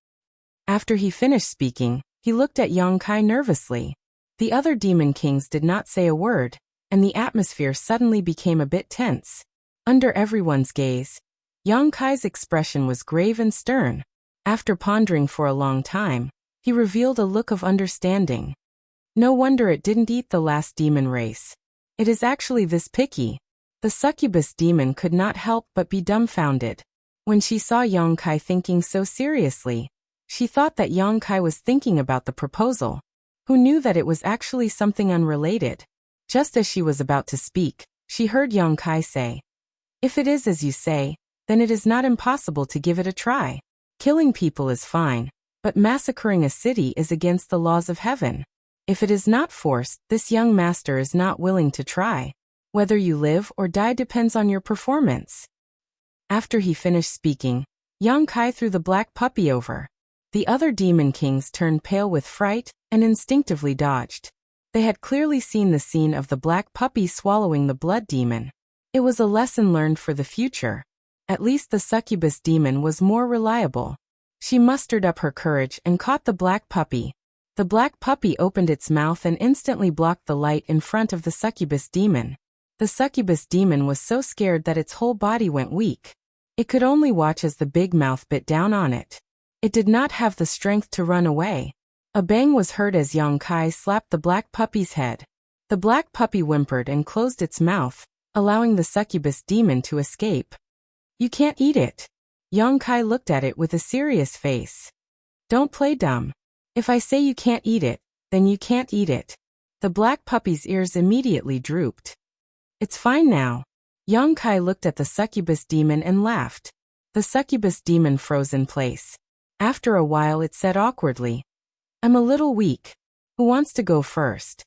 After he finished speaking, he looked at Yang Kai nervously. The other demon kings did not say a word, and the atmosphere suddenly became a bit tense. Under everyone's gaze, Yang Kai's expression was grave and stern. After pondering for a long time, he revealed a look of understanding. No wonder it didn't eat the last demon race. It is actually this picky. The succubus demon could not help but be dumbfounded. When she saw Yang Kai thinking so seriously, she thought that Yang Kai was thinking about the proposal. Who knew that it was actually something unrelated? Just as she was about to speak, she heard Yang Kai say, "If it is as you say, then it is not impossible to give it a try. Killing people is fine, but massacring a city is against the laws of heaven. If it is not forced, this young master is not willing to try. Whether you live or die depends on your performance." After he finished speaking, Yang Kai threw the black puppy over. The other demon kings turned pale with fright and instinctively dodged. They had clearly seen the scene of the black puppy swallowing the blood demon. It was a lesson learned for the future. At least the succubus demon was more reliable. She mustered up her courage and caught the black puppy. The black puppy opened its mouth and instantly blocked the light in front of the succubus demon. The succubus demon was so scared that its whole body went weak. It could only watch as the big mouth bit down on it. It did not have the strength to run away. A bang was heard as Yang Kai slapped the black puppy's head. The black puppy whimpered and closed its mouth, allowing the succubus demon to escape. "You can't eat it." Yang Kai looked at it with a serious face. "Don't play dumb. If I say you can't eat it, then you can't eat it." The black puppy's ears immediately drooped. "It's fine now." Yang Kai looked at the succubus demon and laughed. The succubus demon froze in place. After a while it said awkwardly, "I'm a little weak. Who wants to go first?"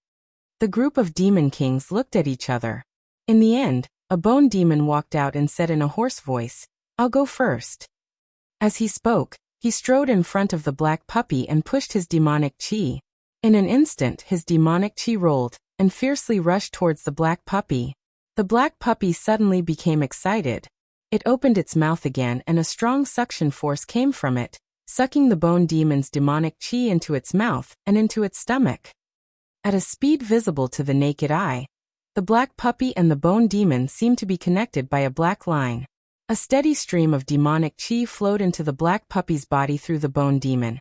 The group of demon kings looked at each other. In the end, a bone demon walked out and said in a hoarse voice, "I'll go first." As he spoke, he strode in front of the black puppy and pushed his demonic chi. In an instant his demonic chi rolled and fiercely rushed towards the black puppy. The black puppy suddenly became excited. It opened its mouth again and a strong suction force came from it, sucking the bone demon's demonic chi into its mouth and into its stomach. At a speed visible to the naked eye, the black puppy and the bone demon seemed to be connected by a black line. A steady stream of demonic chi flowed into the black puppy's body through the bone demon,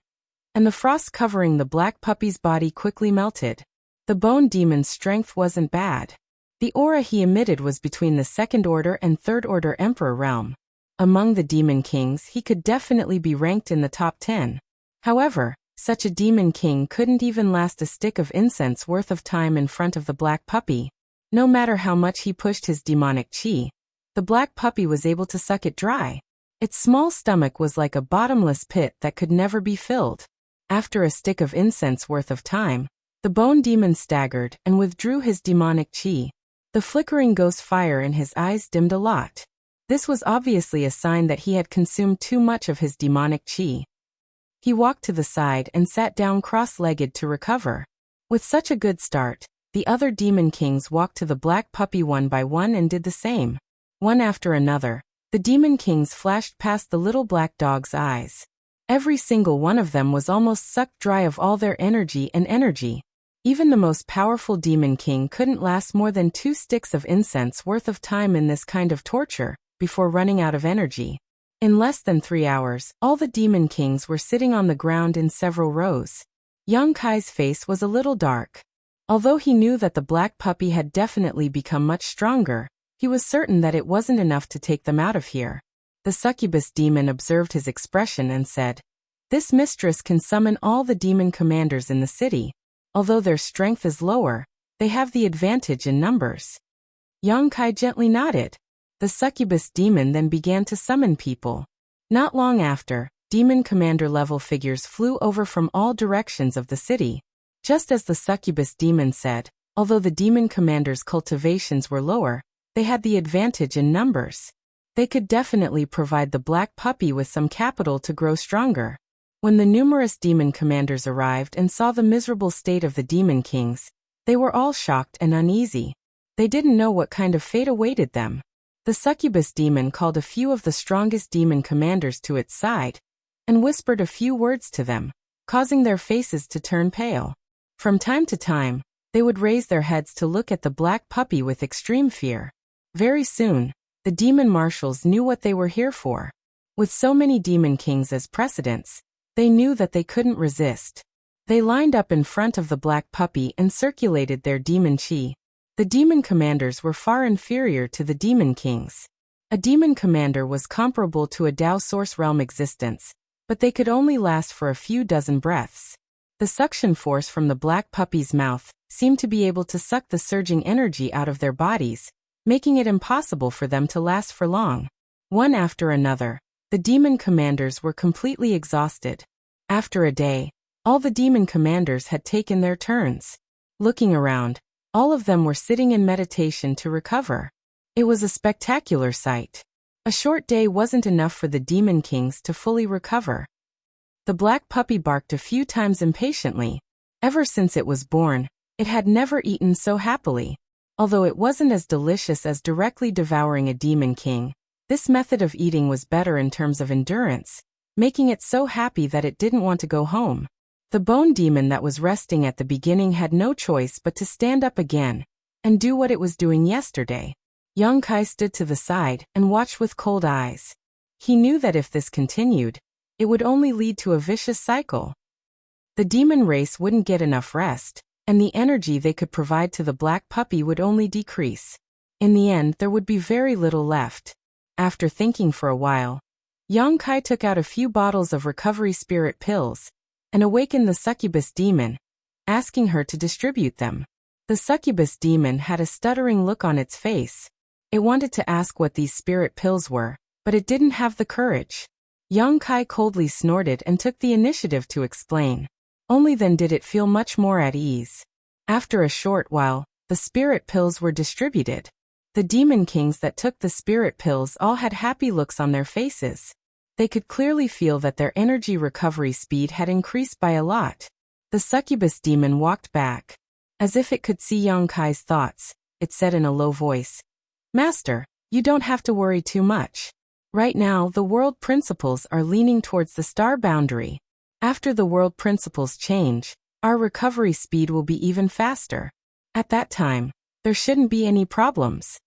and the frost covering the black puppy's body quickly melted. The bone demon's strength wasn't bad. The aura he emitted was between the second order and third order emperor realm. Among the demon kings he could definitely be ranked in the top 10. However, such a demon king couldn't even last a stick of incense worth of time in front of the black puppy. No matter how much he pushed his demonic chi, the black puppy was able to suck it dry. Its small stomach was like a bottomless pit that could never be filled. After a stick of incense worth of time, the bone demon staggered and withdrew his demonic chi. The flickering ghost fire in his eyes dimmed a lot. This was obviously a sign that he had consumed too much of his demonic chi. He walked to the side and sat down cross-legged to recover. With such a good start, the other demon kings walked to the black puppy one by one and did the same. One after another, the demon kings flashed past the little black dog's eyes. Every single one of them was almost sucked dry of all their energy and energy. Even the most powerful demon king couldn't last more than 2 sticks of incense worth of time in this kind of torture, before running out of energy. In less than 3 hours, all the demon kings were sitting on the ground in several rows. Yang Kai's face was a little dark. Although he knew that the black puppy had definitely become much stronger, he was certain that it wasn't enough to take them out of here. The succubus demon observed his expression and said, "This mistress can summon all the demon commanders in the city. Although their strength is lower, they have the advantage in numbers." Yang Kai gently nodded. The succubus demon then began to summon people. Not long after, demon commander level figures flew over from all directions of the city. Just as the succubus demon said, although the demon commander's cultivations were lower, they had the advantage in numbers. They could definitely provide the black puppy with some capital to grow stronger. When the numerous demon commanders arrived and saw the miserable state of the demon kings, they were all shocked and uneasy. They didn't know what kind of fate awaited them. The succubus demon called a few of the strongest demon commanders to its side and whispered a few words to them, causing their faces to turn pale. From time to time, they would raise their heads to look at the black puppy with extreme fear. Very soon, the demon marshals knew what they were here for. With so many demon kings as precedents, they knew that they couldn't resist. They lined up in front of the black puppy and circulated their demon chi. The demon commanders were far inferior to the demon kings. A demon commander was comparable to a Tao source realm existence, but they could only last for a few dozen breaths. The suction force from the black puppy's mouth seemed to be able to suck the surging energy out of their bodies, making it impossible for them to last for long. One after another, the demon commanders were completely exhausted. After a day, all the demon commanders had taken their turns. Looking around, all of them were sitting in meditation to recover. It was a spectacular sight. A short day wasn't enough for the demon kings to fully recover. The black puppy barked a few times impatiently. Ever since it was born, it had never eaten so happily. Although it wasn't as delicious as directly devouring a demon king, this method of eating was better in terms of endurance, making it so happy that it didn't want to go home. The bone demon that was resting at the beginning had no choice but to stand up again and do what it was doing yesterday. Yang Kai stood to the side and watched with cold eyes. He knew that if this continued, it would only lead to a vicious cycle. The demon race wouldn't get enough rest, and the energy they could provide to the black puppy would only decrease. In the end, there would be very little left. After thinking for a while, Yang Kai took out a few bottles of recovery spirit pills and awakened the succubus demon, asking her to distribute them. The succubus demon had a stuttering look on its face. It wanted to ask what these spirit pills were, but it didn't have the courage. Yang Kai coldly snorted and took the initiative to explain. Only then did it feel much more at ease. After a short while, the spirit pills were distributed. The demon kings that took the spirit pills all had happy looks on their faces. They could clearly feel that their energy recovery speed had increased by a lot. The succubus demon walked back. As if it could see Yang Kai's thoughts, it said in a low voice, "Master, you don't have to worry too much. Right now, the world principles are leaning towards the star boundary. After the world principles change, our recovery speed will be even faster. At that time, there shouldn't be any problems."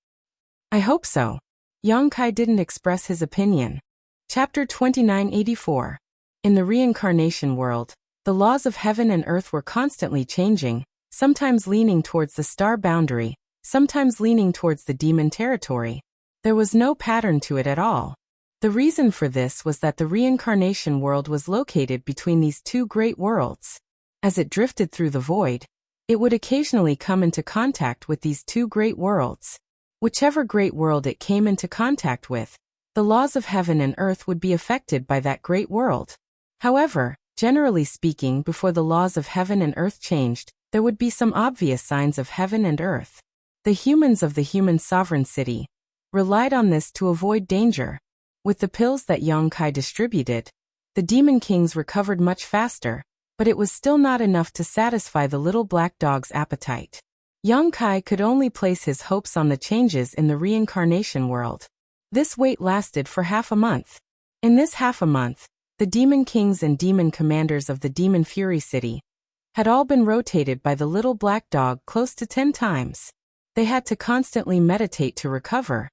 "I hope so." Yang Kai didn't express his opinion. Chapter 2984. In the reincarnation world, the laws of heaven and earth were constantly changing, sometimes leaning towards the star boundary, sometimes leaning towards the demon territory. There was no pattern to it at all. The reason for this was that the reincarnation world was located between these two great worlds. As it drifted through the void, it would occasionally come into contact with these two great worlds. Whichever great world it came into contact with, the laws of heaven and earth would be affected by that great world. However, generally speaking, before the laws of heaven and earth changed, there would be some obvious signs of heaven and earth. The humans of the human sovereign city relied on this to avoid danger. With the pills that Yang Kai distributed, the demon kings recovered much faster, but it was still not enough to satisfy the little black dog's appetite. Yang Kai could only place his hopes on the changes in the reincarnation world. This wait lasted for half a month. In this half a month, the demon kings and demon commanders of the demon fury city had all been rotated by the little black dog close to 10 times. They had to constantly meditate to recover,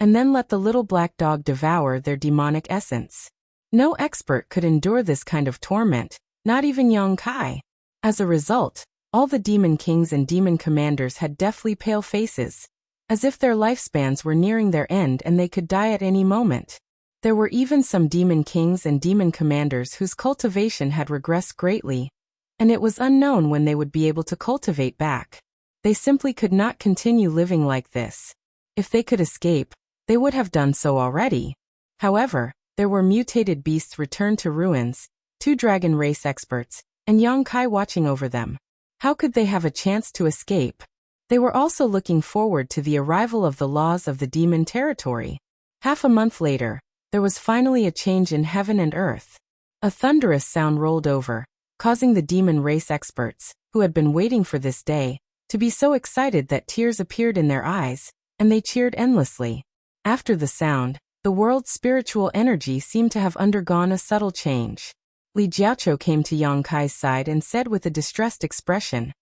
and then let the little black dog devour their demonic essence. No expert could endure this kind of torment, not even Yang Kai. As a result, All the demon kings and demon commanders had deathly pale faces, as if their lifespans were nearing their end and they could die at any moment. There were even some demon kings and demon commanders whose cultivation had regressed greatly, and it was unknown when they would be able to cultivate back. They simply could not continue living like this. If they could escape, they would have done so already. However, there were mutated beasts returned to ruins, 2 dragon race experts, and Yang Kai watching over them. How could they have a chance to escape? They were also looking forward to the arrival of the laws of the demon territory. Half a month later, there was finally a change in heaven and earth. A thunderous sound rolled over, causing the demon race experts, who had been waiting for this day, to be so excited that tears appeared in their eyes, and they cheered endlessly. After the sound, the world's spiritual energy seemed to have undergone a subtle change. Li Jiaoqiu came to Yang Kai's side and said with a distressed expression,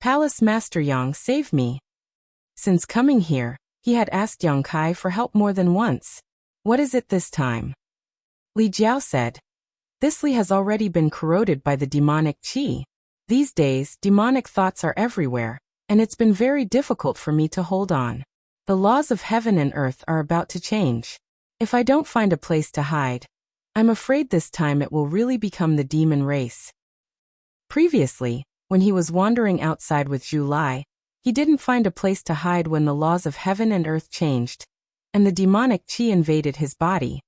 "Palace Master Yang, save me." Since coming here, he had asked Yang Kai for help more than once. "What is it this time?" Li Jiao said, "This Li has already been corroded by the demonic qi. These days, demonic thoughts are everywhere, and it's been very difficult for me to hold on. The laws of heaven and earth are about to change. If I don't find a place to hide, I'm afraid this time it will really become the demon race." Previously, when he was wandering outside with Zhu Lai, he didn't find a place to hide when the laws of heaven and earth changed, and the demonic qi invaded his body.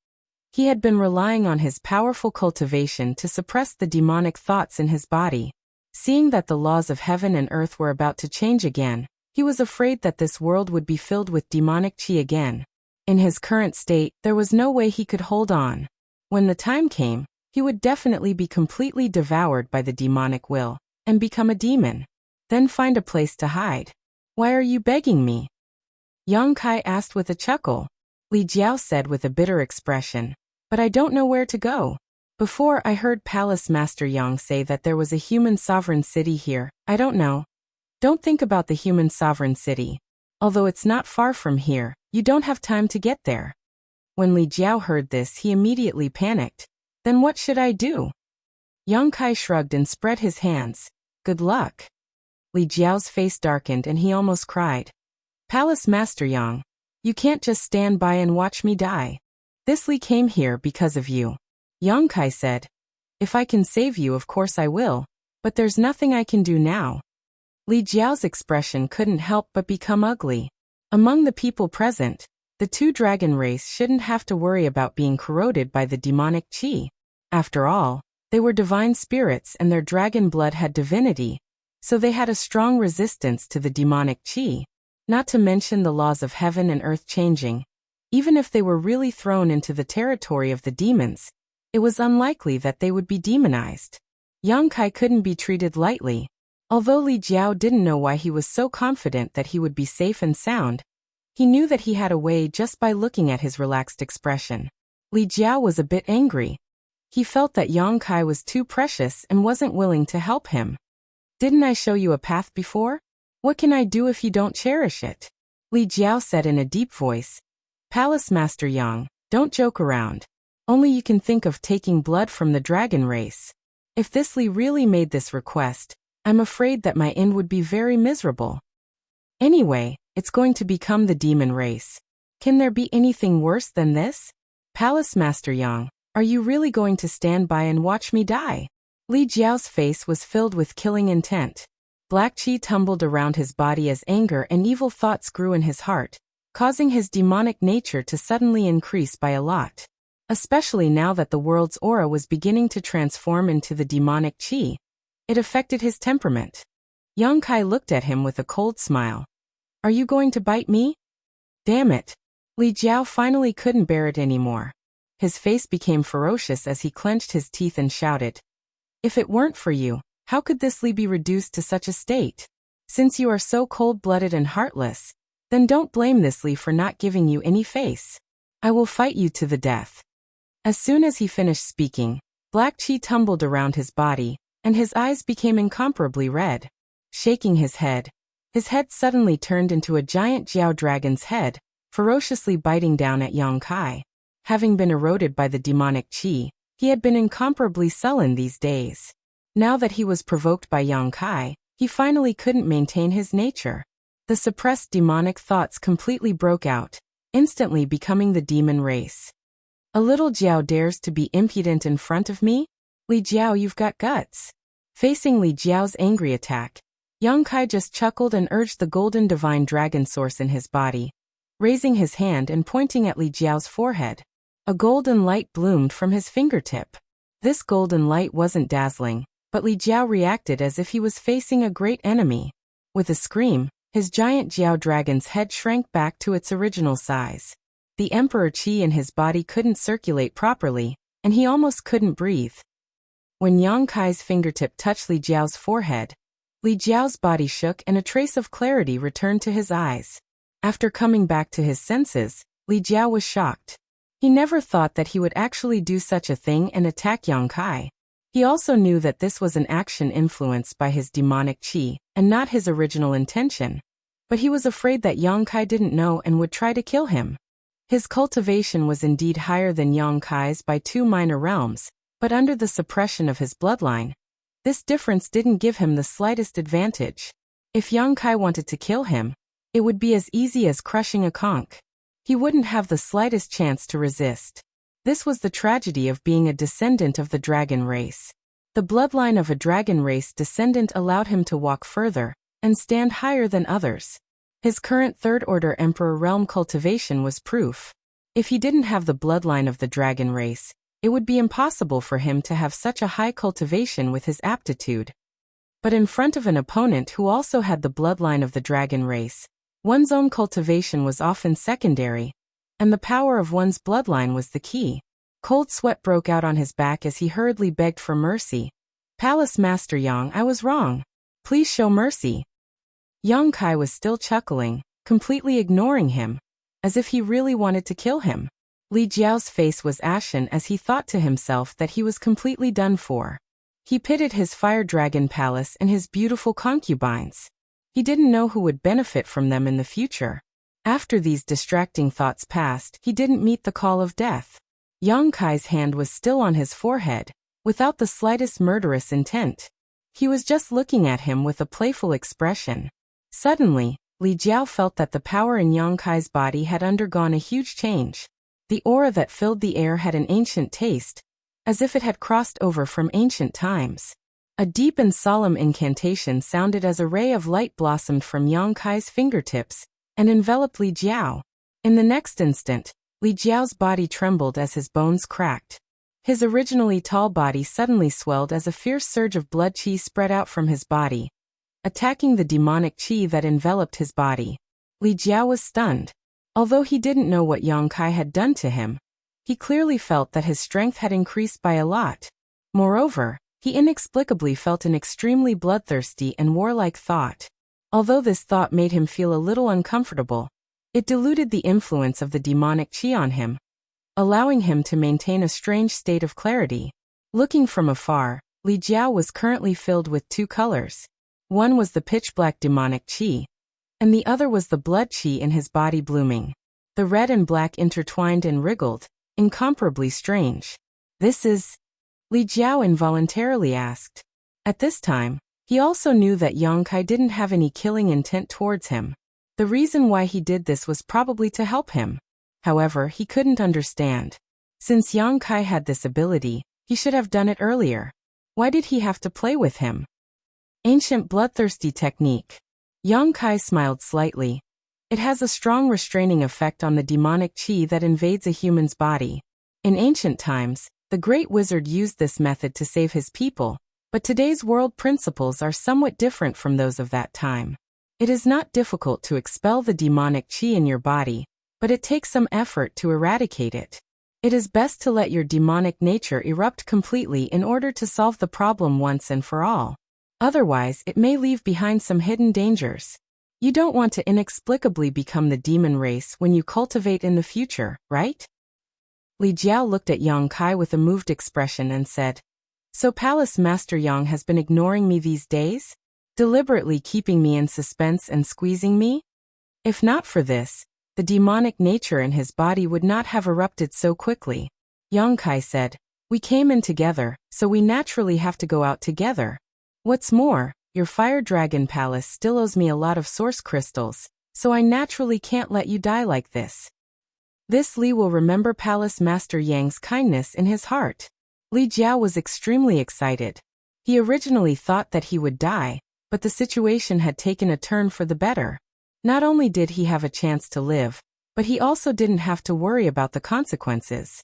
He had been relying on his powerful cultivation to suppress the demonic thoughts in his body. Seeing that the laws of heaven and earth were about to change again, he was afraid that this world would be filled with demonic qi again. In his current state, there was no way he could hold on. When the time came, he would definitely be completely devoured by the demonic will, and become a demon. Then find a place to hide. "Why are you begging me?" Yang Kai asked with a chuckle. Li Jiao said with a bitter expression, "But I don't know where to go. Before I heard Palace Master Yang say that there was a human sovereign city here. I don't know. Don't think about the human sovereign city. Although it's not far from here, you don't have time to get there." When Li Jiao heard this, he immediately panicked. "Then what should I do?" Yang Kai shrugged and spread his hands. "Good luck." Li Jiao's face darkened and he almost cried. "Palace Master Yang, you can't just stand by and watch me die. This Li came here because of you." Yang Kai said, "If I can save you, of course I will, but there's nothing I can do now." Li Jiao's expression couldn't help but become ugly. Among the people present, the 2 dragon race shouldn't have to worry about being corroded by the demonic qi. After all, they were divine spirits and their dragon blood had divinity, so they had a strong resistance to the demonic qi. Not to mention the laws of heaven and earth changing. Even if they were really thrown into the territory of the demons, it was unlikely that they would be demonized. Yang Kai couldn't be treated lightly. Although Li Jiao didn't know why he was so confident that he would be safe and sound, he knew that he had a way just by looking at his relaxed expression. Li Jiao was a bit angry. He felt that Yang Kai was too precious and wasn't willing to help him. "Didn't I show you a path before? What can I do if you don't cherish it?" Li Jiao said in a deep voice. "Palace Master Yang, don't joke around. Only you can think of taking blood from the dragon race. If this Li really made this request, I'm afraid that my end would be very miserable. Anyway, it's going to become the demon race. Can there be anything worse than this? Palace Master Yang, are you really going to stand by and watch me die?" Li Jiao's face was filled with killing intent. Black qi tumbled around his body as anger and evil thoughts grew in his heart, causing his demonic nature to suddenly increase by a lot. Especially now that the world's aura was beginning to transform into the demonic qi. It affected his temperament. Yang Kai looked at him with a cold smile. "Are you going to bite me?" Damn it. Li Jiao finally couldn't bear it anymore. His face became ferocious as he clenched his teeth and shouted, "If it weren't for you, how could this Li be reduced to such a state? Since you are so cold-blooded and heartless, then don't blame this Li for not giving you any face. I will fight you to the death." As soon as he finished speaking, black qi tumbled around his body, and his eyes became incomparably red. Shaking his head suddenly turned into a giant Jiao dragon's head, ferociously biting down at Yang Kai. Having been eroded by the demonic qi, he had been incomparably sullen these days. Now that he was provoked by Yang Kai, He finally couldn't maintain his nature. The suppressed demonic thoughts completely broke out, instantly becoming the demon race. A little Jiao dares to be impudent in front of me? Li Jiao, you've got guts. Facing Li Jiao's angry attack, Yang Kai just chuckled and urged the golden divine dragon source in his body, raising his hand and pointing at Li Jiao's forehead. A golden light bloomed from his fingertip. This golden light wasn't dazzling, but Li Jiao reacted as if he was facing a great enemy. With a scream, his giant Jiao dragon's head shrank back to its original size. The emperor qi in his body couldn't circulate properly, and he almost couldn't breathe. When Yang Kai's fingertip touched Li Jiao's forehead, Li Jiao's body shook and a trace of clarity returned to his eyes. After coming back to his senses, Li Jiao was shocked. He never thought that he would actually do such a thing and attack Yang Kai. He also knew that this was an action influenced by his demonic qi, and not his original intention. But he was afraid that Yang Kai didn't know and would try to kill him. His cultivation was indeed higher than Yang Kai's by 2 minor realms, but under the suppression of his bloodline, this difference didn't give him the slightest advantage. If Yang Kai wanted to kill him, it would be as easy as crushing a conch. He wouldn't have the slightest chance to resist. This was the tragedy of being a descendant of the dragon race. The bloodline of a dragon race descendant allowed him to walk further and stand higher than others. His current third-order emperor realm cultivation was proof. If he didn't have the bloodline of the dragon race, it would be impossible for him to have such a high cultivation with his aptitude. But in front of an opponent who also had the bloodline of the dragon race, one's own cultivation was often secondary, and the power of one's bloodline was the key. Cold sweat broke out on his back as he hurriedly begged for mercy. "Palace Master Yang, I was wrong. Please show mercy." Yang Kai was still chuckling, completely ignoring him, as if he really wanted to kill him. Li Jiao's face was ashen as he thought to himself that he was completely done for. He pitted his fire dragon palace and his beautiful concubines. He didn't know who would benefit from them in the future. After these distracting thoughts passed, he didn't meet the call of death. Yang Kai's hand was still on his forehead, without the slightest murderous intent. He was just looking at him with a playful expression. Suddenly, Li Jiao felt that the power in Yang Kai's body had undergone a huge change. The aura that filled the air had an ancient taste, as if it had crossed over from ancient times. A deep and solemn incantation sounded as a ray of light blossomed from Yang Kai's fingertips and enveloped Li Jiao. In the next instant, Li Jiao's body trembled as his bones cracked. His originally tall body suddenly swelled as a fierce surge of blood qi spread out from his body, attacking the demonic qi that enveloped his body. Li Jiao was stunned. Although he didn't know what Yang Kai had done to him, he clearly felt that his strength had increased by a lot. Moreover, he inexplicably felt an extremely bloodthirsty and warlike thought. Although this thought made him feel a little uncomfortable, it diluted the influence of the demonic qi on him, allowing him to maintain a strange state of clarity. Looking from afar, Li Jiao was currently filled with 2 colors. One was the pitch-black demonic qi, and the other was the blood qi in his body blooming. The red and black intertwined and wriggled, incomparably strange. "This is..." Li Jiao involuntarily asked. At this time, he also knew that Yang Kai didn't have any killing intent towards him. The reason why he did this was probably to help him. However, he couldn't understand. Since Yang Kai had this ability, he should have done it earlier. Why did he have to play with him? Ancient bloodthirsty technique. Yang Kai smiled slightly. It has a strong restraining effect on the demonic qi that invades a human's body. In ancient times, the great wizard used this method to save his people, but today's world principles are somewhat different from those of that time. It is not difficult to expel the demonic qi in your body, but it takes some effort to eradicate it. It is best to let your demonic nature erupt completely in order to solve the problem once and for all. Otherwise, it may leave behind some hidden dangers. You don't want to inexplicably become the demon race when you cultivate in the future, right? Li Jiao looked at Yang Kai with a moved expression and said, "So Palace Master Yang has been ignoring me these days? Deliberately keeping me in suspense and squeezing me? If not for this, the demonic nature in his body would not have erupted so quickly." Yang Kai said, "We came in together, so we naturally have to go out together. What's more, your fire dragon palace still owes me a lot of source crystals, so I naturally can't let you die like this. This Li will remember Palace Master Yang's kindness in his heart. Li Jiao was extremely excited. He originally thought that he would die, but the situation had taken a turn for the better. Not only did he have a chance to live, but he also didn't have to worry about the consequences.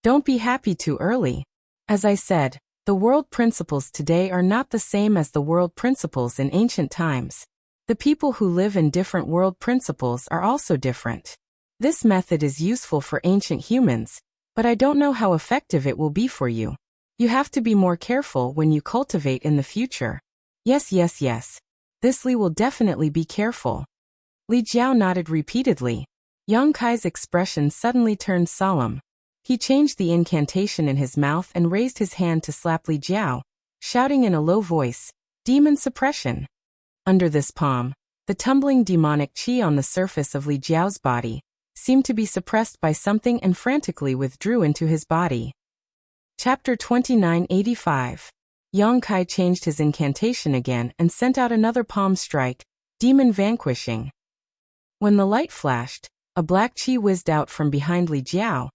Don't be happy too early. As I said, the world principles today are not the same as the world principles in ancient times. The people who live in different world principles are also different. This method is useful for ancient humans, but I don't know how effective it will be for you. You have to be more careful when you cultivate in the future. Yes. This Li will definitely be careful. Li Jiao nodded repeatedly. Yang Kai's expression suddenly turned solemn. He changed the incantation in his mouth and raised his hand to slap Li Jiao, shouting in a low voice, "Demon suppression." Under this palm, the tumbling demonic qi on the surface of Li Jiao's body seemed to be suppressed by something and frantically withdrew into his body. Chapter 2985. Yang Kai changed his incantation again and sent out another palm strike, demon vanquishing. When the light flashed, a black qi whizzed out from behind Li Jiao,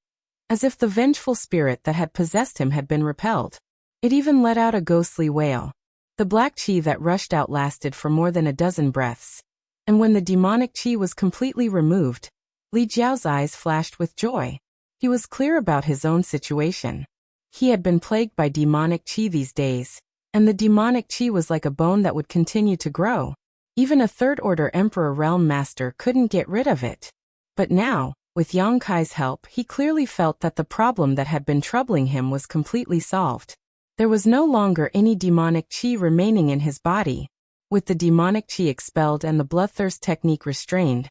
as if the vengeful spirit that had possessed him had been repelled. It even let out a ghostly wail. The black qi that rushed out lasted for more than a dozen breaths, and when the demonic qi was completely removed, Li Jiao's eyes flashed with joy. He was clear about his own situation. He had been plagued by demonic qi these days, and the demonic qi was like a bone that would continue to grow. Even a third-order Emperor Realm Master couldn't get rid of it. But now, with Yang Kai's help, he clearly felt that the problem that had been troubling him was completely solved. There was no longer any demonic qi remaining in his body. With the demonic qi expelled and the bloodthirst technique restrained,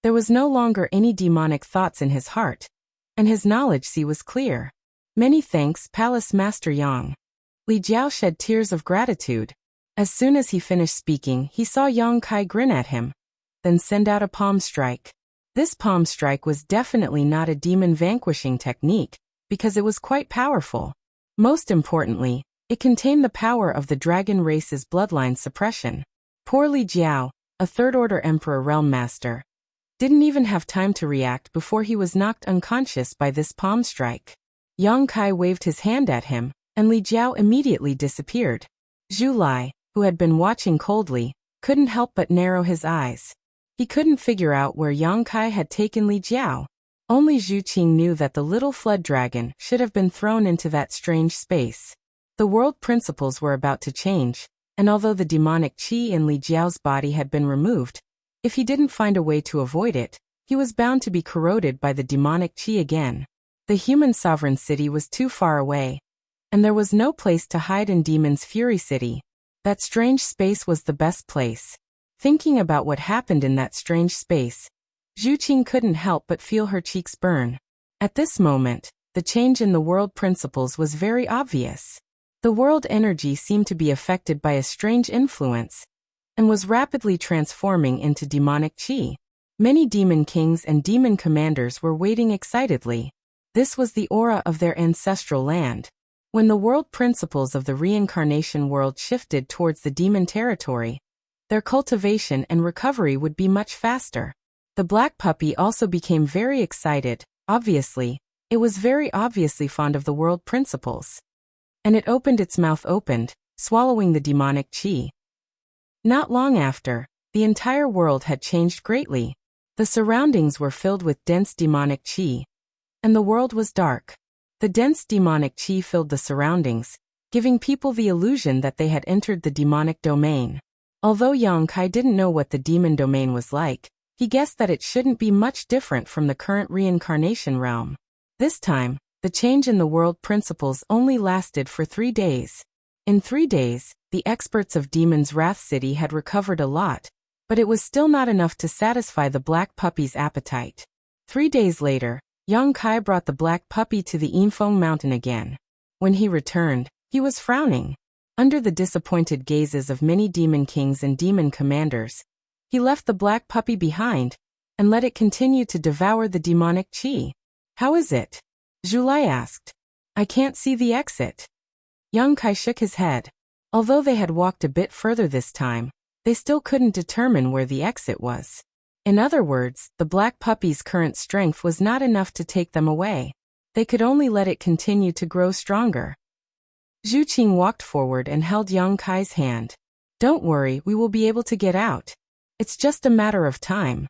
there was no longer any demonic thoughts in his heart, and his knowledge sea was clear. Many thanks, Palace Master Yang. Li Jiao shed tears of gratitude. As soon as he finished speaking, he saw Yang Kai grin at him, then send out a palm strike. This palm strike was definitely not a demon vanquishing technique, because it was quite powerful. Most importantly, it contained the power of the dragon race's bloodline suppression. Poor Li Jiao, a third-order Emperor Realm Master, didn't even have time to react before he was knocked unconscious by this palm strike. Yang Kai waved his hand at him, and Li Jiao immediately disappeared. Zhu Lai, who had been watching coldly, couldn't help but narrow his eyes. He couldn't figure out where Yang Kai had taken Li Jiao. Only Zhu Qing knew that the little flood dragon should have been thrown into that strange space. The world principles were about to change, and although the demonic qi in Li Jiao's body had been removed, if he didn't find a way to avoid it, he was bound to be corroded by the demonic qi again. The human sovereign city was too far away, and there was no place to hide in Demon's Fury City. That strange space was the best place. Thinking about what happened in that strange space, Zhu Qing couldn't help but feel her cheeks burn. At this moment, the change in the world principles was very obvious. The world energy seemed to be affected by a strange influence, and was rapidly transforming into demonic qi. Many demon kings and demon commanders were waiting excitedly. This was the aura of their ancestral land. When the world principles of the reincarnation world shifted towards the demon territory, their cultivation and recovery would be much faster. The black puppy also became very excited. Obviously, it was very obviously fond of the world principles. And it opened its mouth swallowing the demonic qi. Not long after, the entire world had changed greatly. The surroundings were filled with dense demonic qi, and the world was dark. The dense demonic qi filled the surroundings, giving people the illusion that they had entered the demonic domain. Although Yang Kai didn't know what the demon domain was like, he guessed that it shouldn't be much different from the current reincarnation realm. This time, the change in the world principles only lasted for 3 days. In 3 days, the experts of Demon's Wrath City had recovered a lot, but it was still not enough to satisfy the black puppy's appetite. 3 days later, Yang Kai brought the black puppy to the Yinfeng Mountain again. When he returned, he was frowning. Under the disappointed gazes of many demon kings and demon commanders, he left the black puppy behind, and let it continue to devour the demonic qi. How is it? Zhu Lai asked. I can't see the exit. Yang Kai shook his head. Although they had walked a bit further this time, they still couldn't determine where the exit was. In other words, the black puppy's current strength was not enough to take them away. They could only let it continue to grow stronger. Zhu Qing walked forward and held Yang Kai's hand. "Don't worry, we will be able to get out. It's just a matter of time."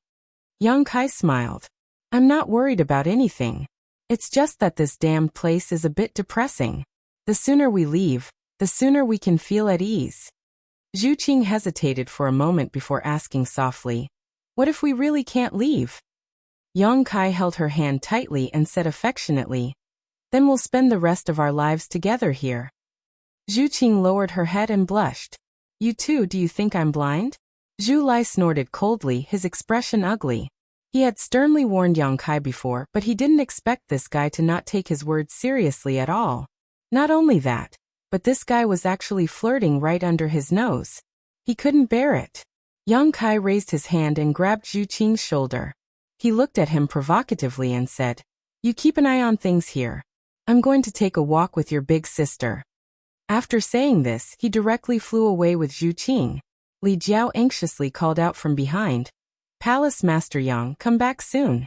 Yang Kai smiled. "I'm not worried about anything. It's just that this damned place is a bit depressing. The sooner we leave, the sooner we can feel at ease." Zhu Qing hesitated for a moment before asking softly, "What if we really can't leave?" Yang Kai held her hand tightly and said affectionately, "Then we'll spend the rest of our lives together here." Zhu Qing lowered her head and blushed. "You too, do you think I'm blind?" Zhu Lai snorted coldly, his expression ugly. He had sternly warned Yang Kai before, but he didn't expect this guy to not take his words seriously at all. Not only that, but this guy was actually flirting right under his nose. He couldn't bear it. Yang Kai raised his hand and grabbed Zhu Qing's shoulder. He looked at him provocatively and said, "You keep an eye on things here. I'm going to take a walk with your big sister." After saying this, he directly flew away with Zhu Qing. Li Jiao anxiously called out from behind, "Palace Master Yang, come back soon."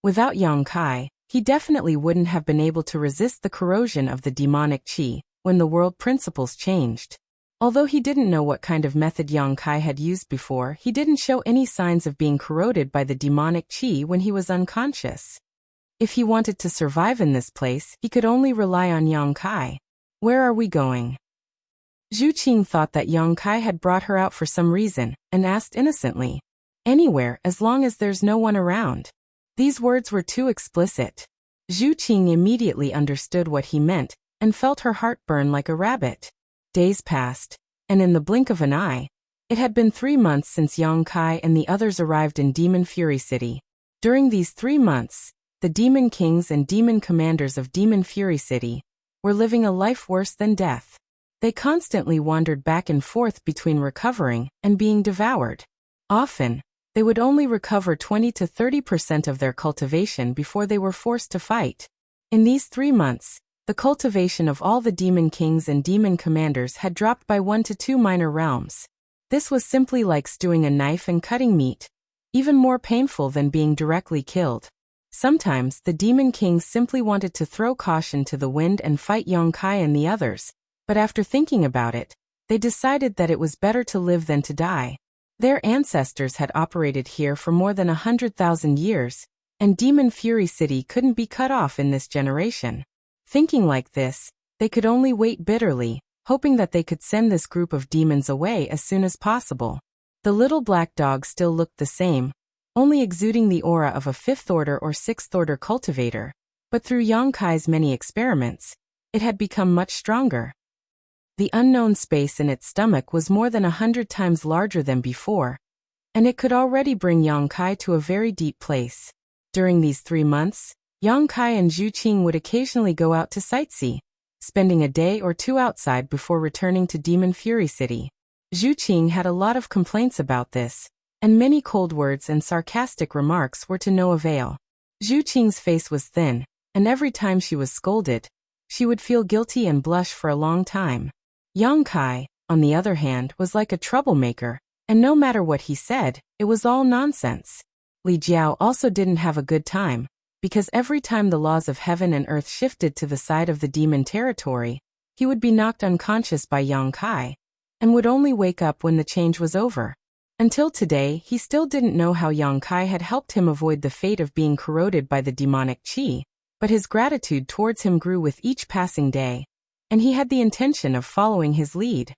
Without Yang Kai, he definitely wouldn't have been able to resist the corrosion of the demonic qi when the world principles changed. Although he didn't know what kind of method Yang Kai had used before, he didn't show any signs of being corroded by the demonic qi when he was unconscious. If he wanted to survive in this place, he could only rely on Yang Kai. "Where are we going?" Zhu Qing thought that Yang Kai had brought her out for some reason, and asked innocently, "Anywhere, as long as there's no one around." These words were too explicit. Zhu Qing immediately understood what he meant, and felt her heart burn like a rabbit. Days passed, and in the blink of an eye, it had been 3 months since Yang Kai and the others arrived in Demon Fury City. During these 3 months, the Demon Kings and Demon Commanders of Demon Fury City were living a life worse than death. They constantly wandered back and forth between recovering and being devoured. Often, they would only recover 20 to 30% of their cultivation before they were forced to fight. In these 3 months, the cultivation of all the Demon Kings and Demon Commanders had dropped by 1 to 2 minor realms. This was simply like stewing a knife and cutting meat, even more painful than being directly killed. Sometimes the Demon Kings simply wanted to throw caution to the wind and fight Yang Kai and the others, but after thinking about it, they decided that it was better to live than to die. Their ancestors had operated here for more than 100,000 years, and Demon Fury City couldn't be cut off in this generation. Thinking like this, they could only wait bitterly, hoping that they could send this group of demons away as soon as possible. The little black dog still looked the same, only exuding the aura of a 5th order or 6th order cultivator, but through Yang Kai's many experiments, it had become much stronger. The unknown space in its stomach was more than 100 times larger than before, and it could already bring Yang Kai to a very deep place. During these 3 months, Yang Kai and Zhu Qing would occasionally go out to sightsee, spending a day or 2 outside before returning to Demon Fury City. Zhu Qing had a lot of complaints about this, and many cold words and sarcastic remarks were to no avail. Zhu Qing's face was thin, and every time she was scolded, she would feel guilty and blush for a long time. Yang Kai, on the other hand, was like a troublemaker, and no matter what he said, it was all nonsense. Li Jiao also didn't have a good time, because every time the laws of heaven and earth shifted to the side of the demon territory, he would be knocked unconscious by Yang Kai, and would only wake up when the change was over. Until today, he still didn't know how Yang Kai had helped him avoid the fate of being corroded by the demonic qi, but his gratitude towards him grew with each passing day, and he had the intention of following his lead.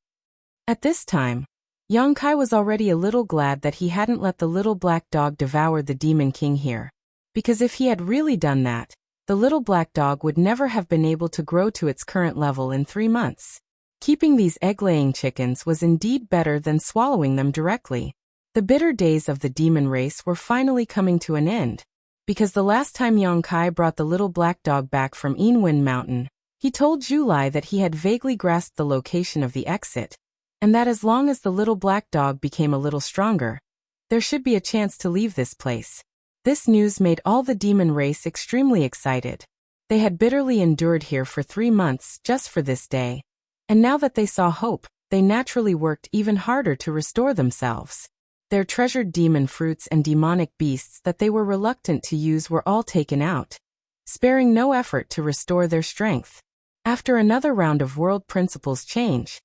At this time, Yang Kai was already a little glad that he hadn't let the little black dog devour the Demon King here, because if he had really done that, the little black dog would never have been able to grow to its current level in 3 months. Keeping these egg-laying chickens was indeed better than swallowing them directly. The bitter days of the demon race were finally coming to an end, because the last time Yang Kai brought the little black dog back from Yianwen Mountain, he told Zhu Lai that he had vaguely grasped the location of the exit, and that as long as the little black dog became a little stronger, there should be a chance to leave this place. This news made all the demon race extremely excited. They had bitterly endured here for 3 months just for this day, and now that they saw hope, they naturally worked even harder to restore themselves. Their treasured demon fruits and demonic beasts that they were reluctant to use were all taken out, sparing no effort to restore their strength. After another round of world principles change,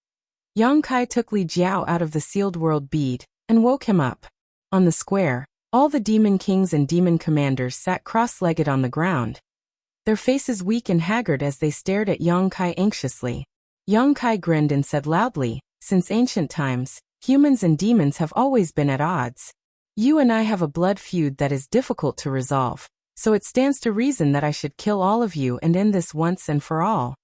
Yang Kai took Li Jiao out of the sealed world bead and woke him up. On the square, all the demon kings and demon commanders sat cross-legged on the ground, their faces weak and haggard as they stared at Yang Kai anxiously. Yang Kai grinned and said loudly, "Since ancient times, humans and demons have always been at odds. You and I have a blood feud that is difficult to resolve, so it stands to reason that I should kill all of you and end this once and for all."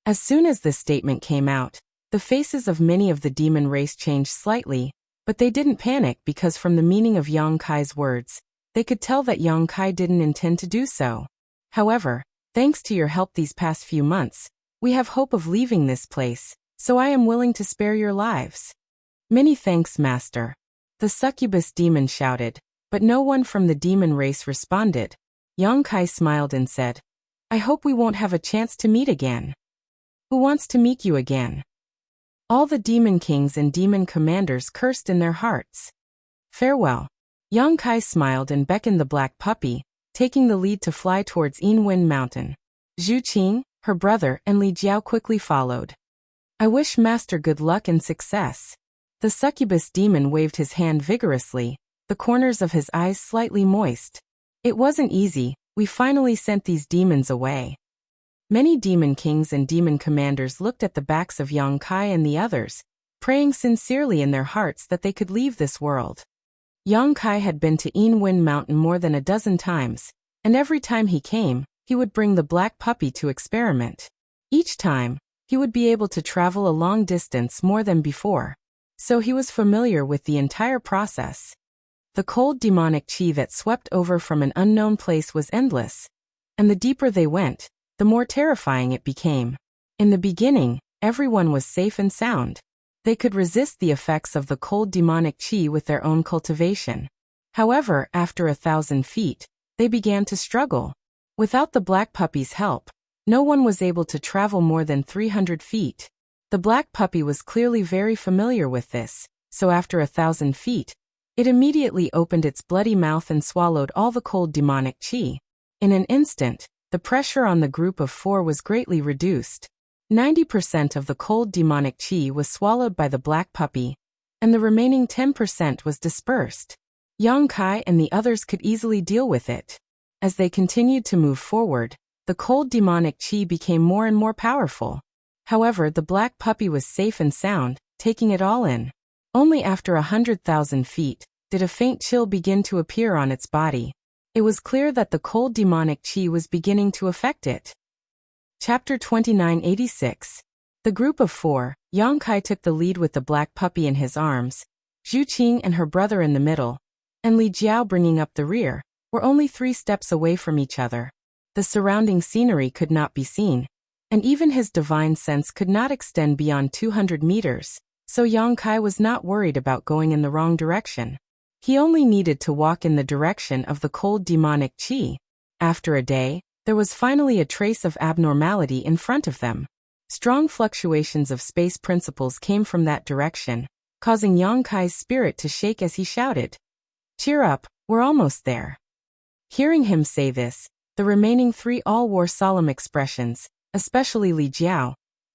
As soon as this statement came out, the faces of many of the demon race changed slightly, but they didn't panic because from the meaning of Yang Kai's words, they could tell that Yang Kai didn't intend to do so. However, thanks to your help these past few months, we have hope of leaving this place, so I am willing to spare your lives. Many thanks, Master. The succubus demon shouted, but no one from the demon race responded. Yang Kai smiled and said, "I hope we won't have a chance to meet again." "Who wants to meet you again?" All the demon kings and demon commanders cursed in their hearts. "Farewell." Yang Kai smiled and beckoned the black puppy, taking the lead to fly towards Yianwen Mountain. Zhu Qing, her brother, and Li Jiao quickly followed. "I wish Master good luck and success." The succubus demon waved his hand vigorously, the corners of his eyes slightly moist. "It wasn't easy, we finally sent these demons away." Many demon kings and demon commanders looked at the backs of Yang Kai and the others, praying sincerely in their hearts that they could leave this world. Yang Kai had been to Yianwen Mountain more than a dozen times, and every time he came, he would bring the black puppy to experiment. Each time, he would be able to travel a long distance more than before, so he was familiar with the entire process. The cold demonic chi that swept over from an unknown place was endless, and the deeper they went, the more terrifying it became. In the beginning, everyone was safe and sound. They could resist the effects of the cold demonic chi with their own cultivation. However, after 1,000 feet, they began to struggle. Without the black puppy's help, no one was able to travel more than 300 feet. The black puppy was clearly very familiar with this, so after 1,000 feet, it immediately opened its bloody mouth and swallowed all the cold demonic chi. In an instant, the pressure on the group of 4 was greatly reduced. 90% of the cold demonic chi was swallowed by the black puppy, and the remaining 10% was dispersed. Yang Kai and the others could easily deal with it. As they continued to move forward, the cold demonic chi became more and more powerful. However, the black puppy was safe and sound, taking it all in. Only after 100,000 feet did a faint chill begin to appear on its body. It was clear that the cold demonic chi was beginning to affect it. Chapter 2986. The group of 4, Yang Kai took the lead with the black puppy in his arms, Zhu Qing and her brother in the middle, and Li Jiao bringing up the rear, were only 3 steps away from each other. The surrounding scenery could not be seen, and even his divine sense could not extend beyond 200 meters, so Yang Kai was not worried about going in the wrong direction. He only needed to walk in the direction of the cold demonic chi. After a day, there was finally a trace of abnormality in front of them. Strong fluctuations of space principles came from that direction, causing Yang Kai's spirit to shake as he shouted, "Cheer up, we're almost there." Hearing him say this, the remaining 3 all wore solemn expressions, especially Li Jiao,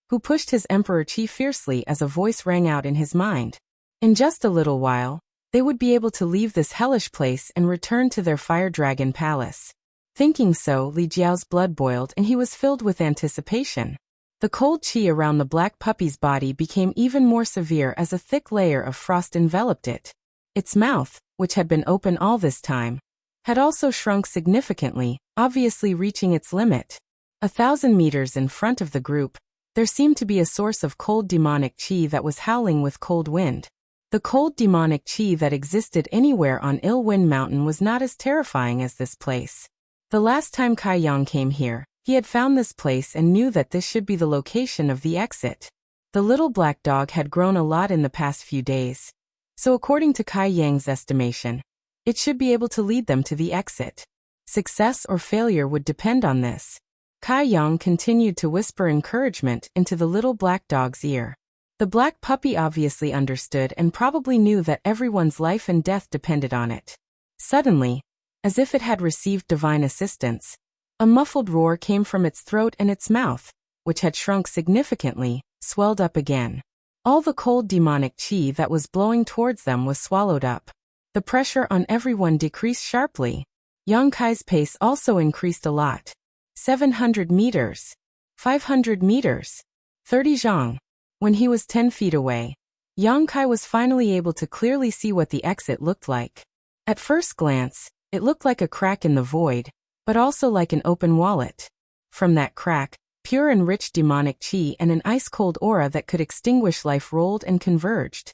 who pushed his emperor chi fiercely as a voice rang out in his mind. In just a little while, they would be able to leave this hellish place and return to their fire dragon palace. Thinking so, Li Jiao's blood boiled and he was filled with anticipation. The cold chi around the black puppy's body became even more severe as a thick layer of frost enveloped it. Its mouth, which had been open all this time, had also shrunk significantly, obviously reaching its limit. 1,000 meters in front of the group, there seemed to be a source of cold demonic chi that was howling with cold wind. The cold demonic chi that existed anywhere on Yianwen Mountain was not as terrifying as this place. The last time Kai Yang came here, he had found this place and knew that this should be the location of the exit. The little black dog had grown a lot in the past few days, so according to Kai Yang's estimation, it should be able to lead them to the exit. Success or failure would depend on this. Kai Yang continued to whisper encouragement into the little black dog's ear. The black puppy obviously understood and probably knew that everyone's life and death depended on it. Suddenly, as if it had received divine assistance, a muffled roar came from its throat, and its mouth, which had shrunk significantly, swelled up again. All the cold demonic chi that was blowing towards them was swallowed up. The pressure on everyone decreased sharply. Yang Kai's pace also increased a lot. 700 meters. 500 meters. 30 zhang. When he was 10 feet away, Yang Kai was finally able to clearly see what the exit looked like. At first glance, it looked like a crack in the void, but also like an open wallet. From that crack, pure and rich demonic chi and an ice-cold aura that could extinguish life rolled and converged.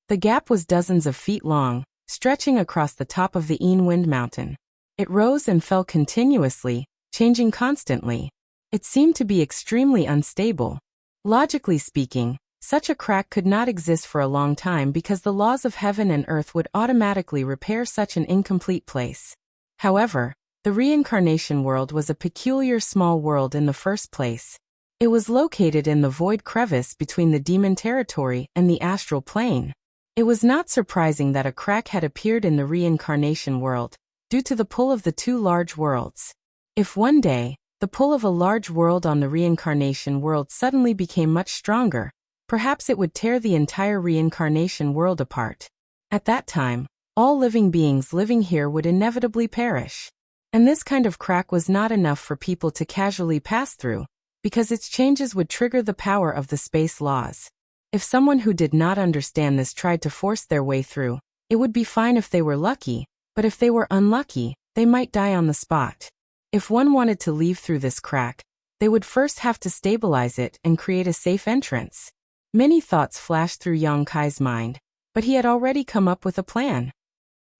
The gap was dozens of feet long, stretching across the top of the Wind Mountain. It rose and fell continuously, changing constantly. It seemed to be extremely unstable. Logically speaking, such a crack could not exist for a long time because the laws of heaven and earth would automatically repair such an incomplete place. However, the reincarnation world was a peculiar small world in the first place. It was located in the void crevice between the demon territory and the astral plane. It was not surprising that a crack had appeared in the reincarnation world, due to the pull of the two large worlds. If one day, the pull of a large world on the reincarnation world suddenly became much stronger, perhaps it would tear the entire reincarnation world apart. At that time, all living beings living here would inevitably perish. And this kind of crack was not enough for people to casually pass through, because its changes would trigger the power of the space laws. If someone who did not understand this tried to force their way through, it would be fine if they were lucky, but if they were unlucky, they might die on the spot. If one wanted to leave through this crack, they would first have to stabilize it and create a safe entrance. Many thoughts flashed through Yang Kai's mind, but he had already come up with a plan.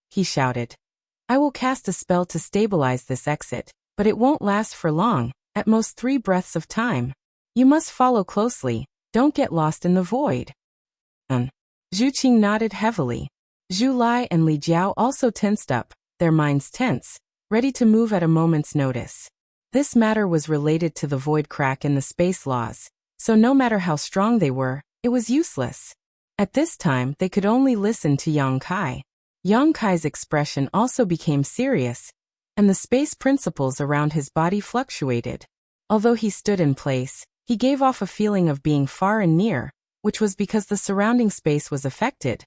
He shouted, "I will cast a spell to stabilize this exit, but it won't last for long, at most 3 breaths of time. You must follow closely, don't get lost in the void." Zhu Qing nodded heavily. Zhu Lai and Li Jiao also tensed up, their minds tense, ready to move at a moment's notice. This matter was related to the void crack in the space laws, so no matter how strong they were, it was useless. At this time, they could only listen to Yang Kai. Yang Kai's expression also became serious, and the space principles around his body fluctuated. Although he stood in place, he gave off a feeling of being far and near, which was because the surrounding space was affected.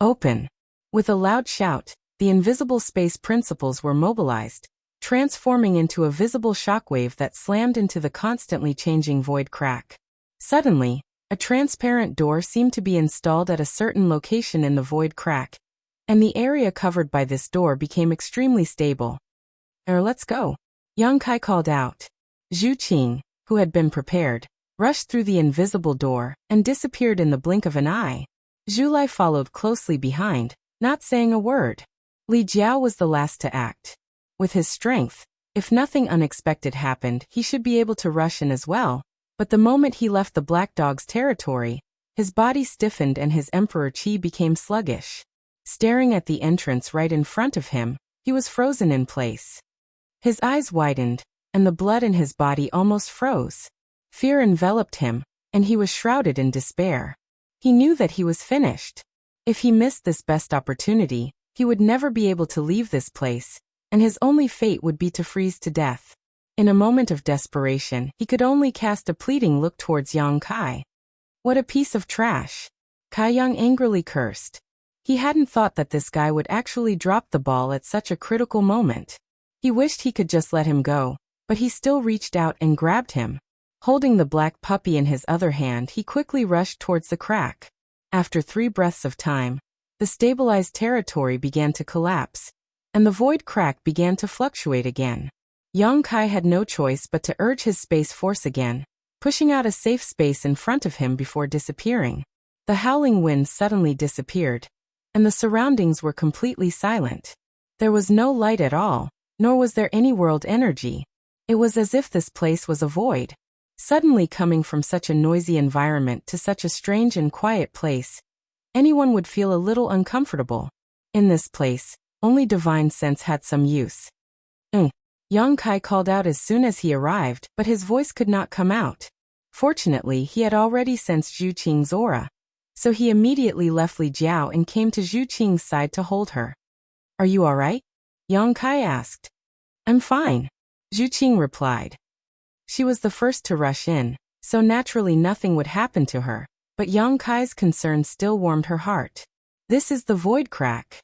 Open. With a loud shout, the invisible space principles were mobilized, transforming into a visible shockwave that slammed into the constantly changing void crack. Suddenly, a transparent door seemed to be installed at a certain location in the void crack, and the area covered by this door became extremely stable. Let's go," Yang Kai called out. Zhu Qing, who had been prepared, rushed through the invisible door and disappeared in the blink of an eye. Zhu Lai followed closely behind, not saying a word. Li Jiao was the last to act. With his strength, if nothing unexpected happened, he should be able to rush in as well, but the moment he left the black dog's territory, his body stiffened and his emperor chi became sluggish. Staring at the entrance right in front of him, he was frozen in place. His eyes widened, and the blood in his body almost froze. Fear enveloped him, and he was shrouded in despair. He knew that he was finished. If he missed this best opportunity, he would never be able to leave this place, and his only fate would be to freeze to death. In a moment of desperation, he could only cast a pleading look towards Yang Kai. "What a piece of trash!" Kai Yang angrily cursed. He hadn't thought that this guy would actually drop the ball at such a critical moment. He wished he could just let him go, but he still reached out and grabbed him. Holding the black puppy in his other hand, he quickly rushed towards the crack. After 3 breaths of time, the stabilized territory began to collapse, and the void crack began to fluctuate again. Yang Kai had no choice but to urge his space force again, pushing out a safe space in front of him before disappearing. The howling wind suddenly disappeared, and the surroundings were completely silent. There was no light at all, nor was there any world energy. It was as if this place was a void. Suddenly coming from such a noisy environment to such a strange and quiet place, anyone would feel a little uncomfortable. In this place, only divine sense had some use. Yang Kai called out as soon as he arrived, but his voice could not come out. Fortunately, he had already sensed Zhu Qing's aura. So he immediately left Li Jiao and came to Zhu Qing's side to hold her. "Are you all right?" Yang Kai asked. "I'm fine," Zhu Qing replied. She was the first to rush in, so naturally nothing would happen to her, but Yang Kai's concern still warmed her heart. "This is the void crack."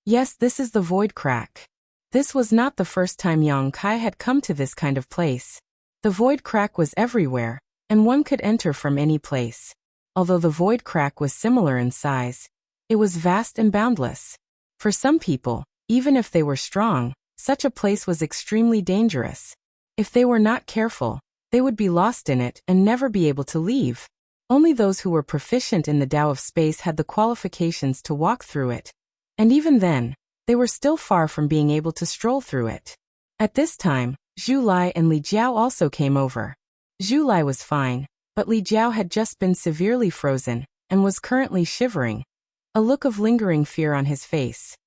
Yes, this is the void crack. This was not the first time Yang Kai had come to this kind of place. The void crack was everywhere, and one could enter from any place. Although the void crack was similar in size, it was vast and boundless. For some people, even if they were strong, such a place was extremely dangerous. If they were not careful, they would be lost in it and never be able to leave. Only those who were proficient in the Tao of space had the qualifications to walk through it. And even then, they were still far from being able to stroll through it. At this time, Zhu Lai and Li Jiao also came over. Zhu Lai was fine, but Li Jiao had just been severely frozen and was currently shivering, a look of lingering fear on his face.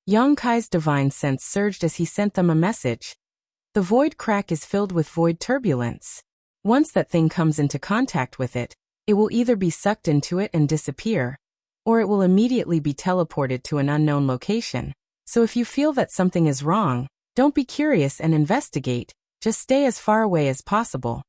Yang Kai's divine sense surged as he sent them a message. The void crack is filled with void turbulence. Once that thing comes into contact with it, it will either be sucked into it and disappear, or it will immediately be teleported to an unknown location. So if you feel that something is wrong, don't be curious and investigate, just stay as far away as possible.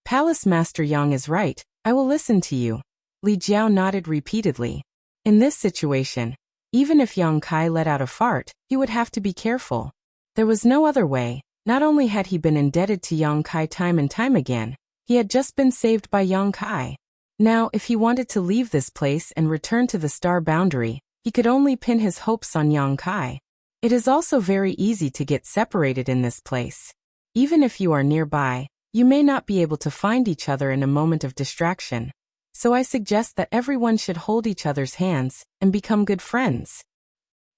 Palace Master Yang is right, I will listen to you. Li Jiao nodded repeatedly. In this situation, even if Yang Kai let out a fart, he would have to be careful. There was no other way. Not only had he been indebted to Yang Kai time and time again, he had just been saved by Yang Kai. Now, if he wanted to leave this place and return to the star boundary, he could only pin his hopes on Yang Kai. It is also very easy to get separated in this place. Even if you are nearby, you may not be able to find each other in a moment of distraction. So I suggest that everyone should hold each other's hands and become good friends.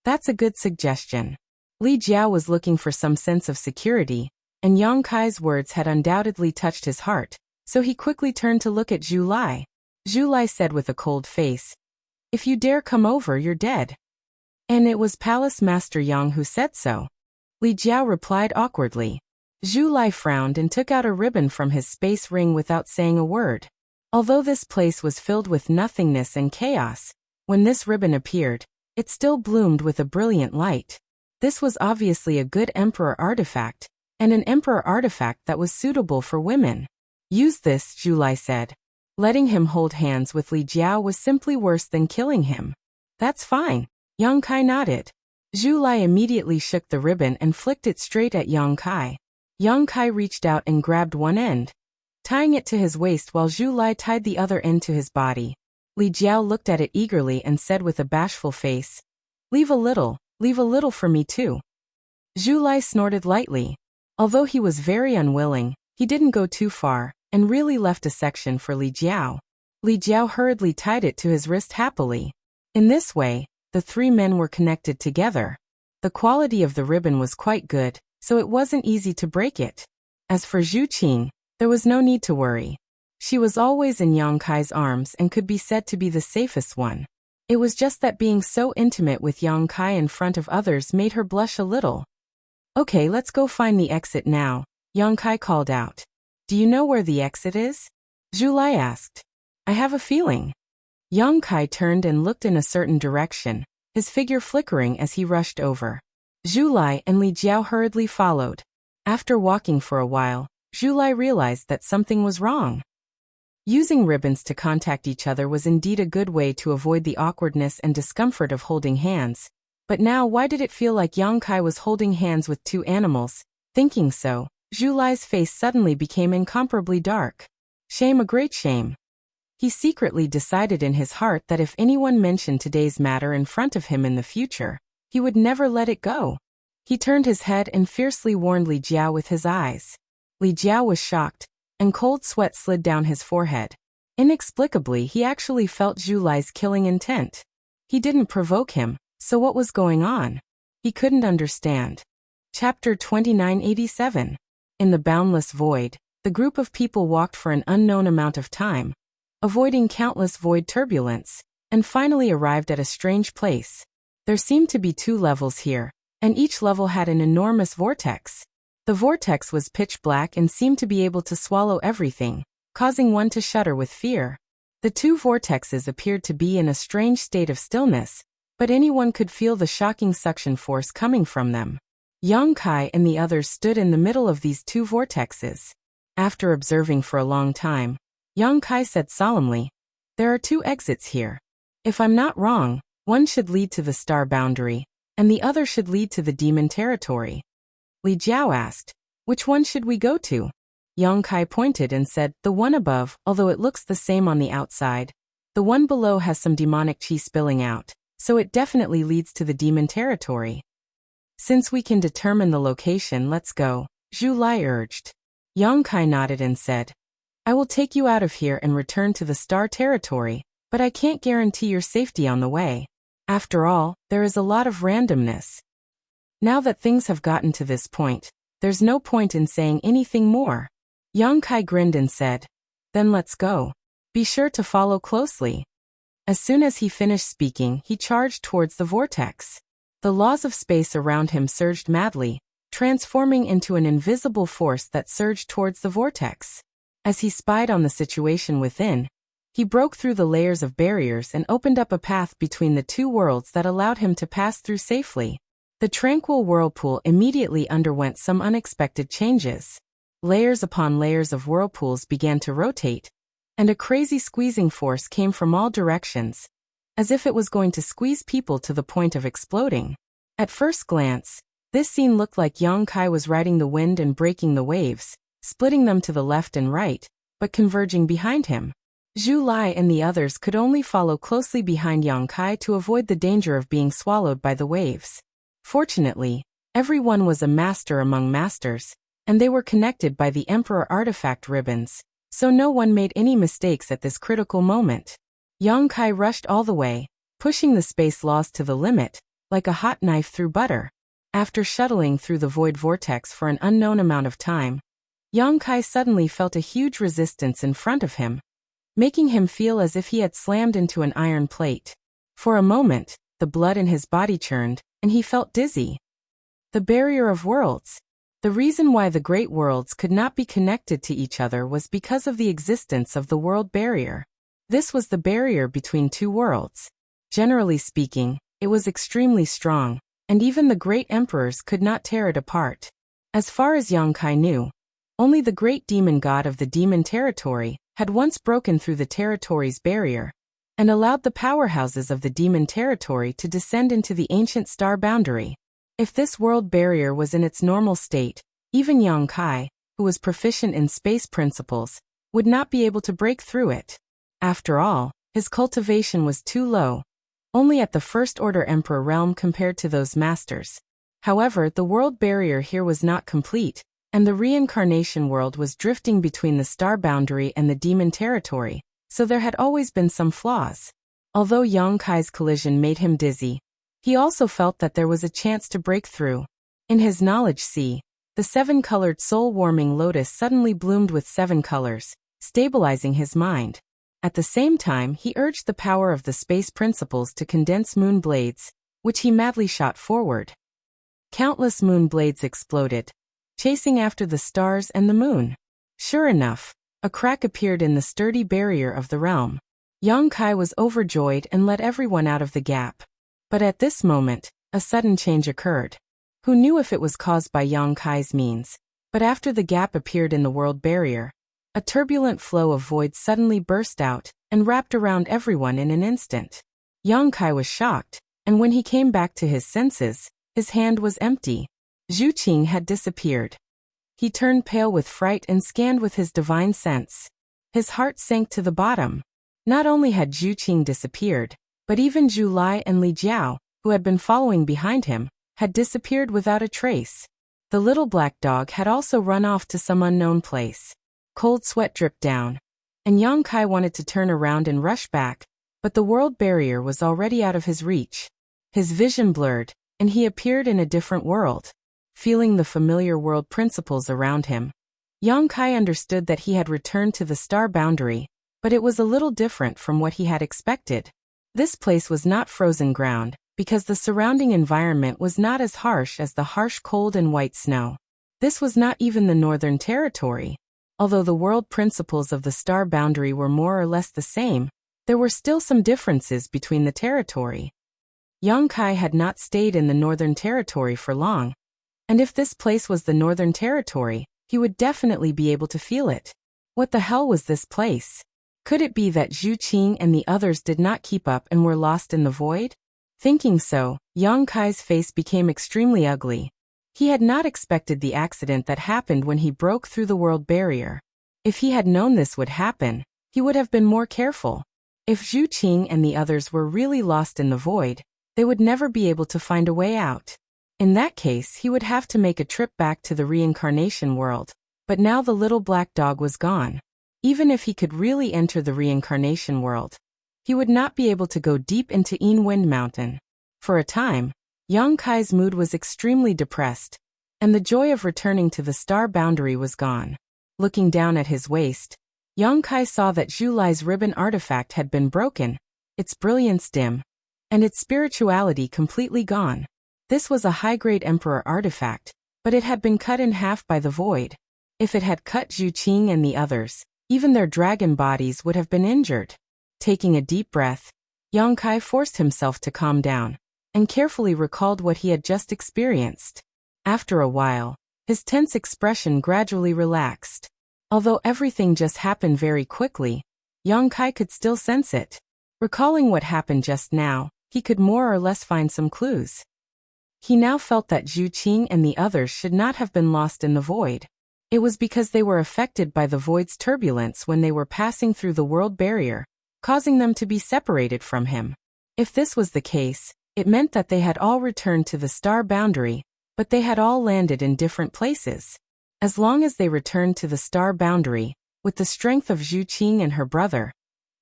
That's a good suggestion. Li Jiao was looking for some sense of security, and Yang Kai's words had undoubtedly touched his heart, so he quickly turned to look at Zhu Lai. Zhu Lai said with a cold face, "If you dare come over, you're dead." And it was Palace Master Yang who said so. Li Jiao replied awkwardly. Zhu Lai frowned and took out a ribbon from his space ring without saying a word. Although this place was filled with nothingness and chaos, when this ribbon appeared, it still bloomed with a brilliant light. This was obviously a good emperor artifact, and an emperor artifact that was suitable for women. "Use this," Zhu Lai said. Letting him hold hands with Li Jiao was simply worse than killing him. "That's fine," Yang Kai nodded. Zhu Lai immediately shook the ribbon and flicked it straight at Yang Kai. Yang Kai reached out and grabbed one end, tying it to his waist while Zhu Lai tied the other end to his body. Li Jiao looked at it eagerly and said with a bashful face, leave a little for me too." Zhu Lai snorted lightly. Although he was very unwilling, he didn't go too far, and really left a section for Li Jiao. Li Jiao hurriedly tied it to his wrist happily. In this way, the three men were connected together. The quality of the ribbon was quite good, so it wasn't easy to break it. As for Zhu Qing, there was no need to worry. She was always in Yang Kai's arms and could be said to be the safest one. It was just that being so intimate with Yang Kai in front of others made her blush a little. "Okay, let's go find the exit now," Yang Kai called out. "Do you know where the exit is?" Zhu Lai asked. "I have a feeling." Yang Kai turned and looked in a certain direction, his figure flickering as he rushed over. Zhu Lai and Li Jiao hurriedly followed. After walking for a while, Zhu Lai realized that something was wrong. Using ribbons to contact each other was indeed a good way to avoid the awkwardness and discomfort of holding hands. But now why did it feel like Yang Kai was holding hands with two animals? Thinking so, Zhu Lai's face suddenly became incomparably dark. Shame, a great shame. He secretly decided in his heart that if anyone mentioned today's matter in front of him in the future, he would never let it go. He turned his head and fiercely warned Li Jiao with his eyes. Li Jiao was shocked, and cold sweat slid down his forehead. Inexplicably, he actually felt Zhu Lai's killing intent. He didn't provoke him, so what was going on? He couldn't understand. Chapter 2987. In the boundless void, the group of people walked for an unknown amount of time, avoiding countless void turbulence, and finally arrived at a strange place. There seemed to be 2 levels here, and each level had an enormous vortex. The vortex was pitch black and seemed to be able to swallow everything. causing one to shudder with fear. The two vortexes appeared to be in a strange state of stillness, but anyone could feel the shocking suction force coming from them. Yang Kai and the others stood in the middle of these two vortexes. After observing for a long time, Yang Kai said solemnly, "There are two exits here. If I'm not wrong, one should lead to the star boundary, and the other should lead to the demon territory." Li Jiao asked, "Which one should we go to?" Yang Kai pointed and said, "The one above, although it looks the same on the outside. The one below has some demonic qi spilling out, so it definitely leads to the demon territory." "Since we can determine the location, let's go," Zhu Lai urged. Yang Kai nodded and said, "I will take you out of here and return to the star territory, but I can't guarantee your safety on the way. After all, there is a lot of randomness. Now that things have gotten to this point, there's no point in saying anything more." Yang Kai grinned and said, "Then let's go. Be sure to follow closely." As soon as he finished speaking, he charged towards the vortex. The laws of space around him surged madly, transforming into an invisible force that surged towards the vortex. As he spied on the situation within, he broke through the layers of barriers and opened up a path between the two worlds that allowed him to pass through safely. The tranquil whirlpool immediately underwent some unexpected changes. Layers upon layers of whirlpools began to rotate, and a crazy squeezing force came from all directions, as if it was going to squeeze people to the point of exploding. At first glance, this scene looked like Yang Kai was riding the wind and breaking the waves, splitting them to the left and right, but converging behind him. Zhu Lai and the others could only follow closely behind Yang Kai to avoid the danger of being swallowed by the waves. Fortunately, everyone was a master among masters, and they were connected by the Emperor artifact ribbons, so no one made any mistakes at this critical moment. Yang Kai rushed all the way, pushing the space laws to the limit, like a hot knife through butter. After shuttling through the void vortex for an unknown amount of time, Yang Kai suddenly felt a huge resistance in front of him, making him feel as if he had slammed into an iron plate. For a moment, the blood in his body churned, and he felt dizzy. The barrier of worlds. The reason why the great worlds could not be connected to each other was because of the existence of the world barrier. This was the barrier between two worlds. Generally speaking, it was extremely strong, and even the great emperors could not tear it apart. As far as Yang Kai knew, only the great demon god of the demon territory had once broken through the territory's barrier, and allowed the powerhouses of the demon territory to descend into the ancient star boundary. If this world barrier was in its normal state, even Yang Kai, who was proficient in space principles, would not be able to break through it. After all, his cultivation was too low, only at the first-order emperor realm compared to those masters. However, the world barrier here was not complete, and the reincarnation world was drifting between the star boundary and the demon territory, so there had always been some flaws. Although Yang Kai's collision made him dizzy, he also felt that there was a chance to break through. In his knowledge sea, the seven-colored soul-warming lotus suddenly bloomed with 7 colors, stabilizing his mind. At the same time, he urged the power of the space principles to condense moon blades, which he madly shot forward. Countless moon blades exploded, chasing after the stars and the moon. Sure enough, a crack appeared in the sturdy barrier of the realm. Yang Kai was overjoyed and let everyone out of the gap. But at this moment, a sudden change occurred. Who knew if it was caused by Yang Kai's means? But after the gap appeared in the world barrier, a turbulent flow of void suddenly burst out and wrapped around everyone in an instant. Yang Kai was shocked, and when he came back to his senses, his hand was empty. Zhu Qing had disappeared. He turned pale with fright and scanned with his divine sense. His heart sank to the bottom. Not only had Zhu Qing disappeared, but even Zhu Lai and Li Jiao, who had been following behind him, had disappeared without a trace. The little black dog had also run off to some unknown place. Cold sweat dripped down, and Yang Kai wanted to turn around and rush back, but the world barrier was already out of his reach. His vision blurred, and he appeared in a different world. Feeling the familiar world principles around him, Yang Kai understood that he had returned to the star boundary, but it was a little different from what he had expected. This place was not frozen ground, because the surrounding environment was not as harsh as the harsh cold and white snow. This was not even the northern territory. Although the world principles of the star boundary were more or less the same, there were still some differences between the territory. Yongkai had not stayed in the Northern Territory for long, and if this place was the Northern Territory, he would definitely be able to feel it. What the hell was this place? Could it be that Zhu Qing and the others did not keep up and were lost in the void? Thinking so, Yongkai's face became extremely ugly. He had not expected the accident that happened when he broke through the world barrier. If he had known this would happen, he would have been more careful. If Zhu Qing and the others were really lost in the void, they would never be able to find a way out. In that case, he would have to make a trip back to the reincarnation world. But now the little black dog was gone. Even if he could really enter the reincarnation world, he would not be able to go deep into Wind Mountain. For a time, Yongkai's mood was extremely depressed, and the joy of returning to the star boundary was gone. Looking down at his waist, Yongkai saw that Zhu Lai's ribbon artifact had been broken, its brilliance dim, and its spirituality completely gone. This was a high-grade Emperor artifact, but it had been cut in half by the void. If it had cut Zhu Qing and the others, even their dragon bodies would have been injured. Taking a deep breath, Yongkai forced himself to calm down, and carefully recalled what he had just experienced. After a while, his tense expression gradually relaxed. Although everything just happened very quickly, Yongkai could still sense it. Recalling what happened just now, he could more or less find some clues. He now felt that Zhu Qing and the others should not have been lost in the void. It was because they were affected by the void's turbulence when they were passing through the world barrier, causing them to be separated from him. If this was the case, it meant that they had all returned to the star boundary, but they had all landed in different places. As long as they returned to the star boundary, with the strength of Zhu Qing and her brother,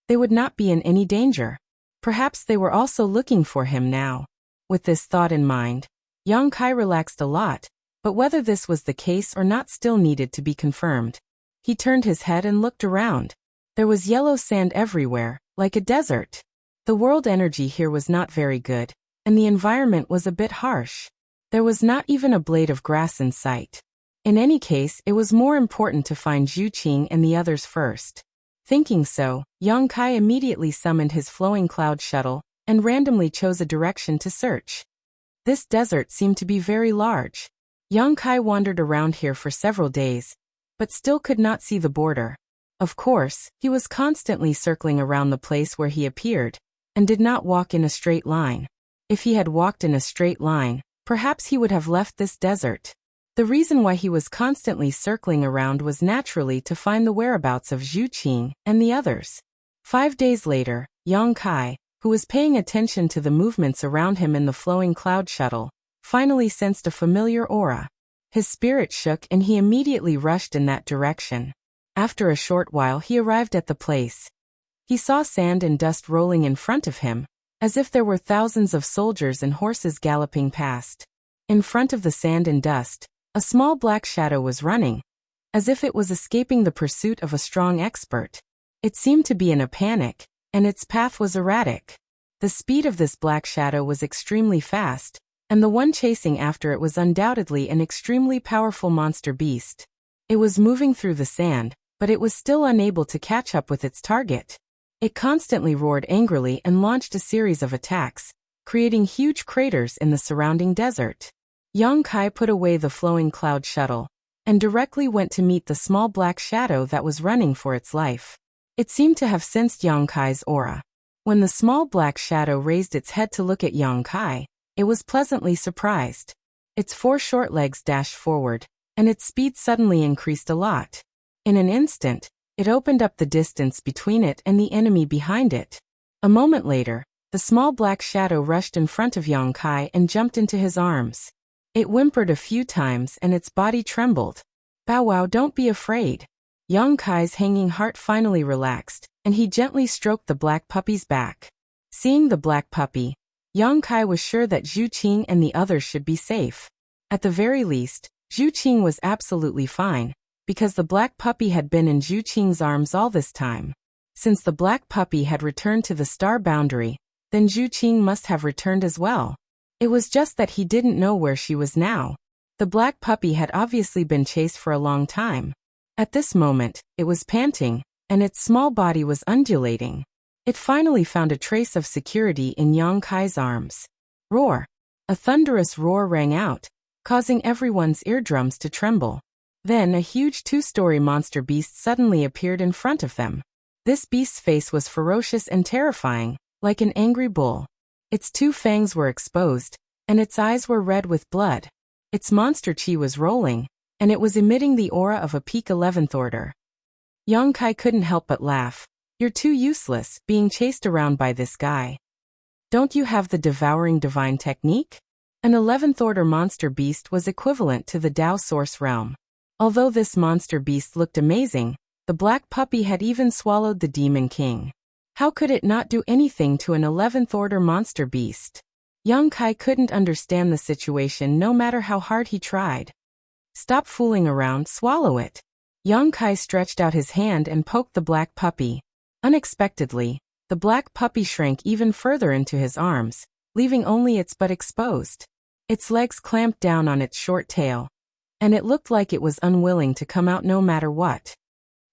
they would not be in any danger. Perhaps they were also looking for him now. With this thought in mind, Yongkai relaxed a lot, but whether this was the case or not still needed to be confirmed. He turned his head and looked around. There was yellow sand everywhere, like a desert. The world energy here was not very good, and the environment was a bit harsh. There was not even a blade of grass in sight. In any case, it was more important to find Zhu Qing and the others first. Thinking so, Yongkai immediately summoned his flowing cloud shuttle and randomly chose a direction to search. This desert seemed to be very large. Yongkai wandered around here for several days, but still could not see the border. Of course, he was constantly circling around the place where he appeared, and did not walk in a straight line. If he had walked in a straight line, perhaps he would have left this desert. The reason why he was constantly circling around was naturally to find the whereabouts of Zhu Qing and the others. 5 days later, Yongkai, who was paying attention to the movements around him in the flowing cloud shuttle, finally sensed a familiar aura. His spirit shook and he immediately rushed in that direction. After a short while he arrived at the place. He saw sand and dust rolling in front of him, as if there were thousands of soldiers and horses galloping past. In front of the sand and dust, a small black shadow was running, as if it was escaping the pursuit of a strong expert. It seemed to be in a panic, and its path was erratic. The speed of this black shadow was extremely fast, and the one chasing after it was undoubtedly an extremely powerful monster beast. It was moving through the sand, but it was still unable to catch up with its target. It constantly roared angrily and launched a series of attacks, creating huge craters in the surrounding desert. Yongkai put away the flowing cloud shuttle, and directly went to meet the small black shadow that was running for its life. It seemed to have sensed Yongkai's aura. When the small black shadow raised its head to look at Yongkai, it was pleasantly surprised. Its 4 short legs dashed forward, and its speed suddenly increased a lot. In an instant, it opened up the distance between it and the enemy behind it. A moment later, the small black shadow rushed in front of Yongkai and jumped into his arms. It whimpered a few times and its body trembled. "Bow wow, don't be afraid." Yongkai's hanging heart finally relaxed, and he gently stroked the black puppy's back. Seeing the black puppy, Yongkai was sure that Zhu Qing and the others should be safe. At the very least, Zhu Qing was absolutely fine, because the black puppy had been in Zhu Qing's arms all this time. Since the black puppy had returned to the star boundary, then Zhu Qing must have returned as well. It was just that he didn't know where she was now. The black puppy had obviously been chased for a long time. At this moment, it was panting, and its small body was undulating. It finally found a trace of security in Yang Kai's arms. Roar! A thunderous roar rang out, causing everyone's eardrums to tremble. Then a huge 2-story monster beast suddenly appeared in front of them. This beast's face was ferocious and terrifying, like an angry bull. Its 2 fangs were exposed, and its eyes were red with blood. Its monster chi was rolling, and it was emitting the aura of a peak 11th order. Yang Kai couldn't help but laugh. You're too useless, being chased around by this guy. Don't you have the devouring divine technique? An 11th order monster beast was equivalent to the Tao source realm. Although this monster beast looked amazing, the black puppy had even swallowed the demon king. How could it not do anything to an 11th order monster beast? Yang Kai couldn't understand the situation no matter how hard he tried. Stop fooling around, swallow it. Yang Kai stretched out his hand and poked the black puppy. Unexpectedly, the black puppy shrank even further into his arms, leaving only its butt exposed. Its legs clamped down on its short tail, and it looked like it was unwilling to come out no matter what.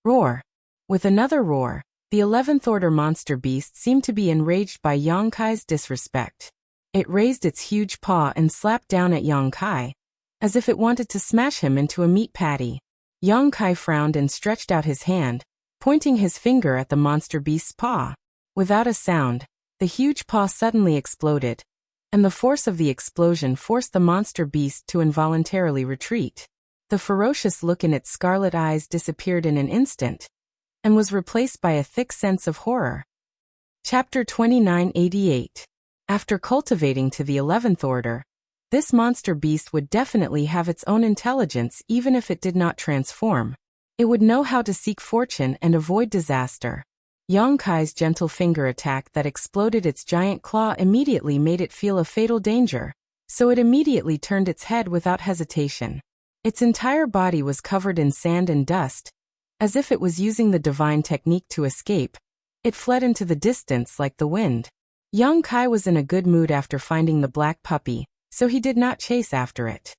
Roar! With another roar, the 11th order monster beast seemed to be enraged by Yang Kai's disrespect. It raised its huge paw and slapped down at Yang Kai, as if it wanted to smash him into a meat patty. Yang Kai frowned and stretched out his hand, pointing his finger at the monster beast's paw. Without a sound, the huge paw suddenly exploded, and the force of the explosion forced the monster beast to involuntarily retreat. The ferocious look in its scarlet eyes disappeared in an instant, and was replaced by a thick sense of horror. Chapter 2988. After cultivating to the 11th order, this monster beast would definitely have its own intelligence even if it did not transform. It would know how to seek fortune and avoid disaster. Yang Kai's gentle finger attack that exploded its giant claw immediately made it feel a fatal danger, so it immediately turned its head without hesitation. Its entire body was covered in sand and dust. As if it was using the divine technique to escape, it fled into the distance like the wind. Yang Kai was in a good mood after finding the black puppy, so he did not chase after it.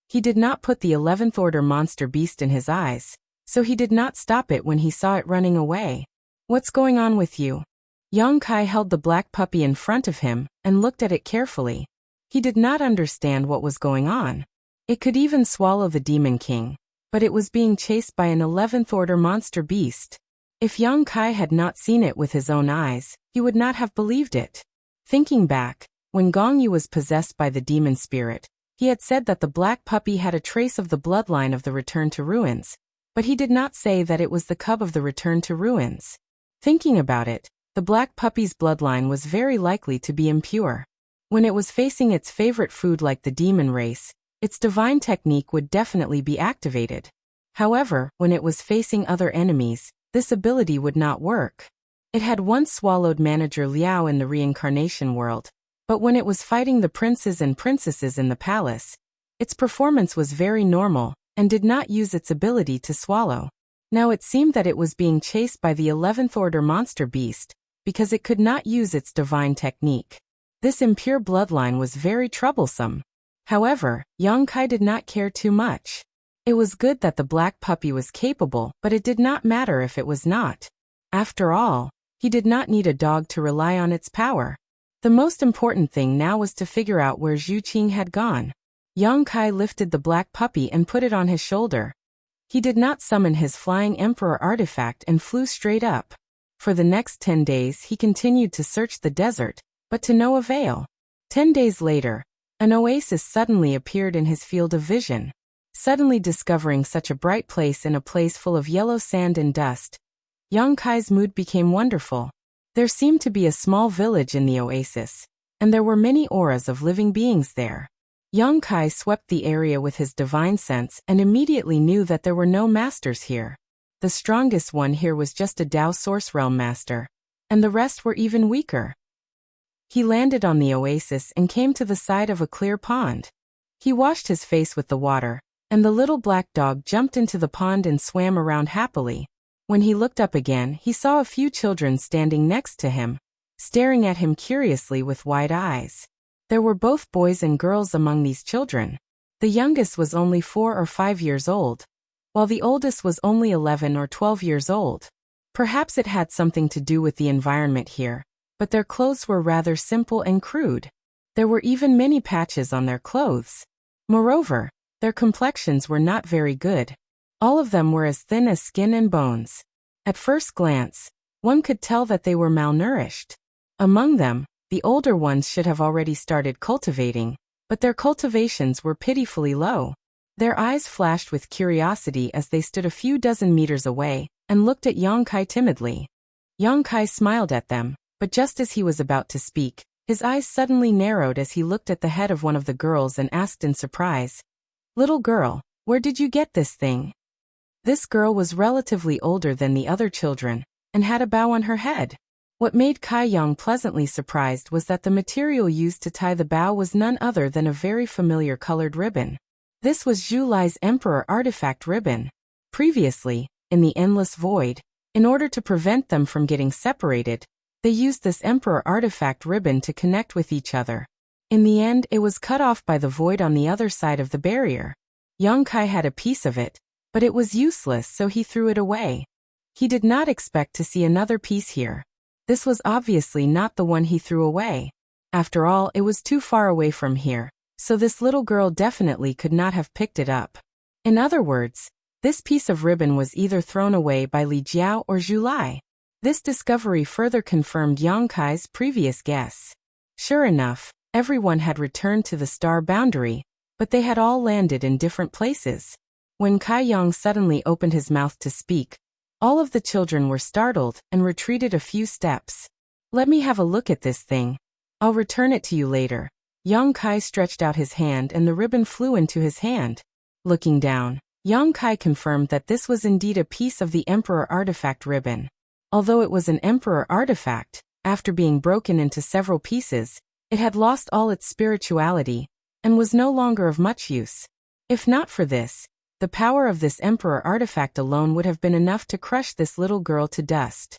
He did not put the 11th order monster beast in his eyes, so he did not stop it when he saw it running away. What's going on with you? Yang Kai held the black puppy in front of him and looked at it carefully. He did not understand what was going on. It could even swallow the demon king, but it was being chased by an 11th order monster beast. If Yang Kai had not seen it with his own eyes, he would not have believed it. Thinking back, when Gong Yu was possessed by the demon spirit, he had said that the black puppy had a trace of the bloodline of the Return to Ruins, but he did not say that it was the cub of the Return to Ruins. Thinking about it, the black puppy's bloodline was very likely to be impure. When it was facing its favorite food like the demon race, its divine technique would definitely be activated. However, when it was facing other enemies, this ability would not work. It had once swallowed manager Liao in the reincarnation world, but when it was fighting the princes and princesses in the palace, its performance was very normal and did not use its ability to swallow. Now it seemed that it was being chased by the 11th order monster beast, because it could not use its divine technique. This impure bloodline was very troublesome. However, Yang Kai did not care too much. It was good that the black puppy was capable, but it did not matter if it was not. After all, he did not need a dog to rely on its power. The most important thing now was to figure out where Zhu Qing had gone. Yang Kai lifted the black puppy and put it on his shoulder. He did not summon his flying emperor artifact and flew straight up. For the next 10 days he continued to search the desert, but to no avail. 10 days later, an oasis suddenly appeared in his field of vision. Suddenly discovering such a bright place in a place full of yellow sand and dust, Yang Kai's mood became wonderful. There seemed to be a small village in the oasis, and there were many auras of living beings there. Yang Kai swept the area with his divine sense and immediately knew that there were no masters here. The strongest one here was just a Tao Source Realm master, and the rest were even weaker. He landed on the oasis and came to the side of a clear pond. He washed his face with the water, and the little black dog jumped into the pond and swam around happily. When he looked up again, he saw a few children standing next to him, staring at him curiously with wide eyes. There were both boys and girls among these children. The youngest was only 4 or 5 years old. while the oldest was only 11 or 12 years old. Perhaps it had something to do with the environment here, but their clothes were rather simple and crude. There were even many patches on their clothes. Moreover, their complexions were not very good. All of them were as thin as skin and bones. At first glance, one could tell that they were malnourished. Among them, the older ones should have already started cultivating, but their cultivations were pitifully low. Their eyes flashed with curiosity as they stood a few dozen meters away and looked at Yang Kai timidly. Yang Kai smiled at them, but just as he was about to speak, his eyes suddenly narrowed as he looked at the head of one of the girls and asked in surprise, "Little girl, where did you get this thing?" This girl was relatively older than the other children, and had a bow on her head. What made Kai Yang pleasantly surprised was that the material used to tie the bow was none other than a very familiar colored ribbon. This was Zhu Lai's Emperor artifact ribbon. Previously, in the Endless Void, in order to prevent them from getting separated, they used this Emperor artifact ribbon to connect with each other. In the end, it was cut off by the void on the other side of the barrier. Yang Kai had a piece of it, but it was useless, so he threw it away. He did not expect to see another piece here. This was obviously not the one he threw away. After all, it was too far away from here, so this little girl definitely could not have picked it up. In other words, this piece of ribbon was either thrown away by Li Jiao or Zhu Lai. This discovery further confirmed Yang Kai's previous guess. Sure enough, everyone had returned to the star boundary, but they had all landed in different places. When Kai Yang suddenly opened his mouth to speak, all of the children were startled and retreated a few steps. "Let me have a look at this thing. I'll return it to you later." Yang Kai stretched out his hand and the ribbon flew into his hand. Looking down, Yang Kai confirmed that this was indeed a piece of the Emperor artifact ribbon. Although it was an Emperor artifact, after being broken into several pieces, it had lost all its spirituality and was no longer of much use. If not for this, the power of this Emperor artifact alone would have been enough to crush this little girl to dust.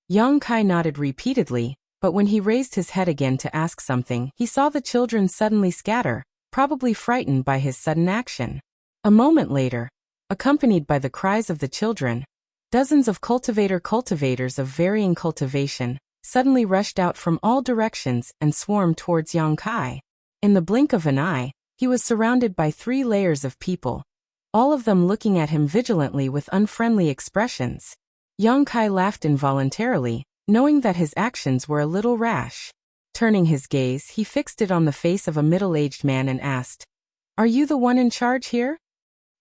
Yang Kai nodded repeatedly, but when he raised his head again to ask something, he saw the children suddenly scatter, probably frightened by his sudden action. A moment later, accompanied by the cries of the children, dozens of cultivators of varying cultivation suddenly rushed out from all directions and swarmed towards Yang Kai. In the blink of an eye, he was surrounded by 3 layers of people, all of them looking at him vigilantly with unfriendly expressions. Yang Kai laughed involuntarily, knowing that his actions were a little rash. Turning his gaze, he fixed it on the face of a middle-aged man and asked, "Are you the one in charge here?"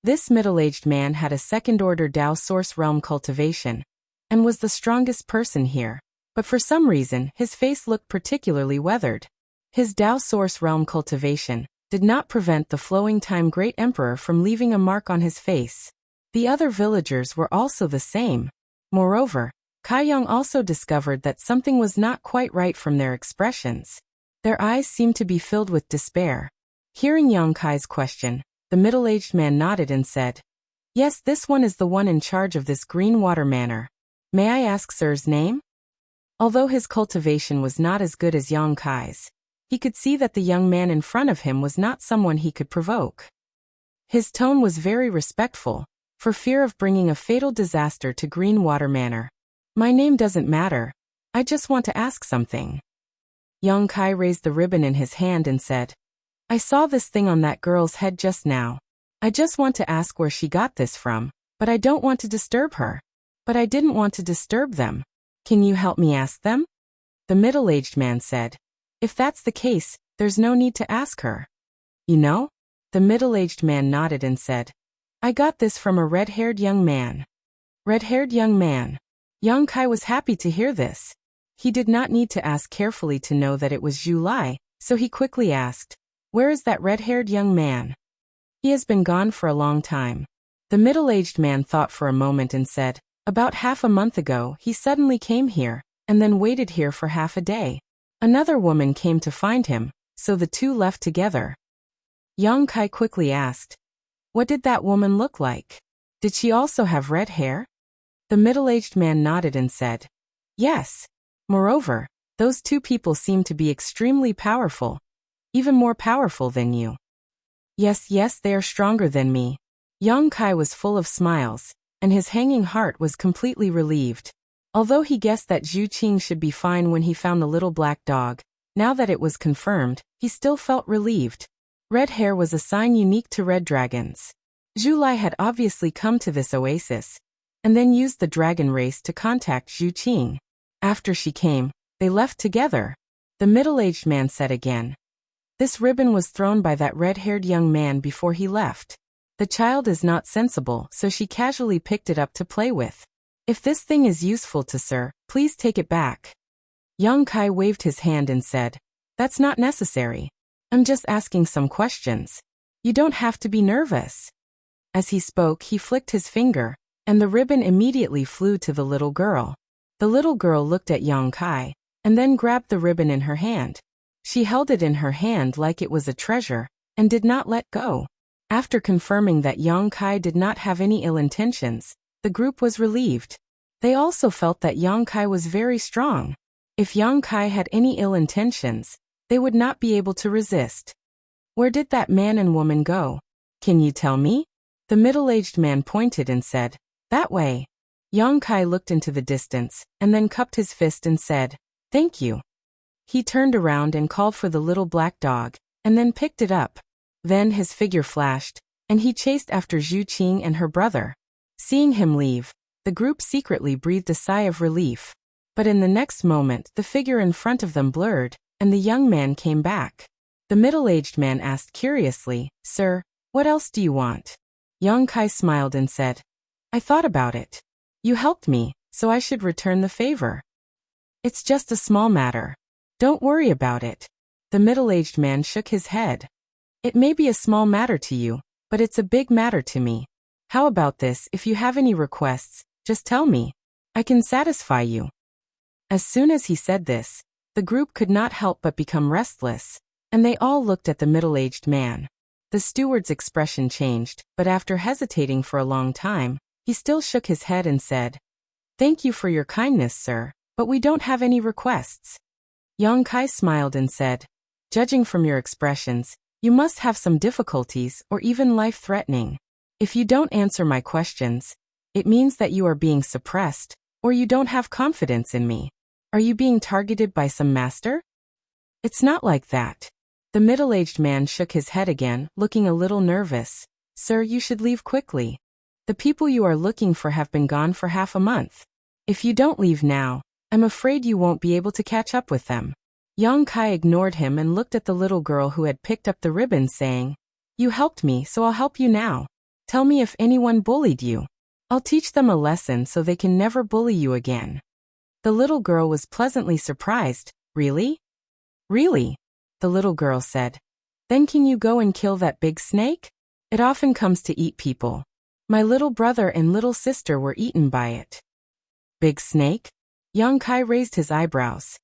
This middle-aged man had a second-order Dao Source Realm cultivation, and was the strongest person here, but for some reason his face looked particularly weathered. His Dao Source Realm cultivation did not prevent the flowing time Great Emperor from leaving a mark on his face. The other villagers were also the same. Moreover, Kai Yang also discovered that something was not quite right from their expressions. Their eyes seemed to be filled with despair. Hearing Yang Kai's question, the middle-aged man nodded and said, "Yes, this one is the one in charge of this Green Water Manor. May I ask sir's name?" Although his cultivation was not as good as Yang Kai's, he could see that the young man in front of him was not someone he could provoke. His tone was very respectful, for fear of bringing a fatal disaster to Green Water Manor. "My name doesn't matter. I just want to ask something." Yang Kai raised the ribbon in his hand and said, "I saw this thing on that girl's head just now. I just want to ask where she got this from, but I don't want to disturb her. But I didn't want to disturb them. Can you help me ask them?" The middle-aged man said, "If that's the case, there's no need to ask her." "You know?" The middle-aged man nodded and said, "I got this from a red-haired young man." Red-haired young man. Yang Kai was happy to hear this. He did not need to ask carefully to know that it was Zhu Lai, so he quickly asked, "Where is that red-haired young man?" "He has been gone for a long time." The middle-aged man thought for a moment and said, "About half a month ago, he suddenly came here, and then waited here for half a day. Another woman came to find him, so the two left together." Yang Kai quickly asked, "What did that woman look like? Did she also have red hair?" The middle-aged man nodded and said, "Yes. Moreover, those 2 people seem to be extremely powerful, even more powerful than you." Yes, they are stronger than me. Yang Kai was full of smiles, and his hanging heart was completely relieved. Although he guessed that Zhu Qing should be fine when he found the little black dog, now that it was confirmed, he still felt relieved. Red hair was a sign unique to red dragons. Zhu Lai had obviously come to this oasis, and then used the dragon race to contact Zhu Qing. After she came, they left together. The middle-aged man said again. This ribbon was thrown by that red-haired young man before he left. The child is not sensible, so she casually picked it up to play with. If this thing is useful to sir, please take it back. Yang Kai waved his hand and said, That's not necessary. I'm just asking some questions. You don't have to be nervous. As he spoke, he flicked his finger, and the ribbon immediately flew to the little girl. The little girl looked at Yang Kai, and then grabbed the ribbon in her hand. She held it in her hand like it was a treasure, and did not let go. After confirming that Yang Kai did not have any ill intentions, the group was relieved. They also felt that Yang Kai was very strong. If Yang Kai had any ill intentions, they would not be able to resist. Where did that man and woman go? Can you tell me? The middle-aged man pointed and said, That way. Yang Kai looked into the distance, and then cupped his fist and said, Thank you. He turned around and called for the little black dog, and then picked it up. Then his figure flashed, and he chased after Zhu Qing and her brother. Seeing him leave, the group secretly breathed a sigh of relief. But in the next moment, the figure in front of them blurred, and the young man came back. The middle-aged man asked curiously, Sir, what else do you want? Yang Kai smiled and said, I thought about it. You helped me, so I should return the favor. It's just a small matter. Don't worry about it. The middle-aged man shook his head. It may be a small matter to you, but it's a big matter to me. How about this? If you have any requests, just tell me. I can satisfy you. As soon as he said this, the group could not help but become restless, and they all looked at the middle-aged man. The steward's expression changed, but after hesitating for a long time, he still shook his head and said, Thank you for your kindness, sir, but we don't have any requests. Yang Kai smiled and said, Judging from your expressions, you must have some difficulties or even life-threatening. If you don't answer my questions, it means that you are being suppressed, or you don't have confidence in me. Are you being targeted by some master? It's not like that. The middle-aged man shook his head again, looking a little nervous. Sir, you should leave quickly. The people you are looking for have been gone for half a month. If you don't leave now, I'm afraid you won't be able to catch up with them. Yang Kai ignored him and looked at the little girl who had picked up the ribbon, saying, You helped me, so I'll help you now. Tell me if anyone bullied you. I'll teach them a lesson so they can never bully you again. The little girl was pleasantly surprised. Really? Really? The little girl said. Then can you go and kill that big snake? It often comes to eat people. My little brother and little sister were eaten by it. Big snake? Yang Kai raised his eyebrows.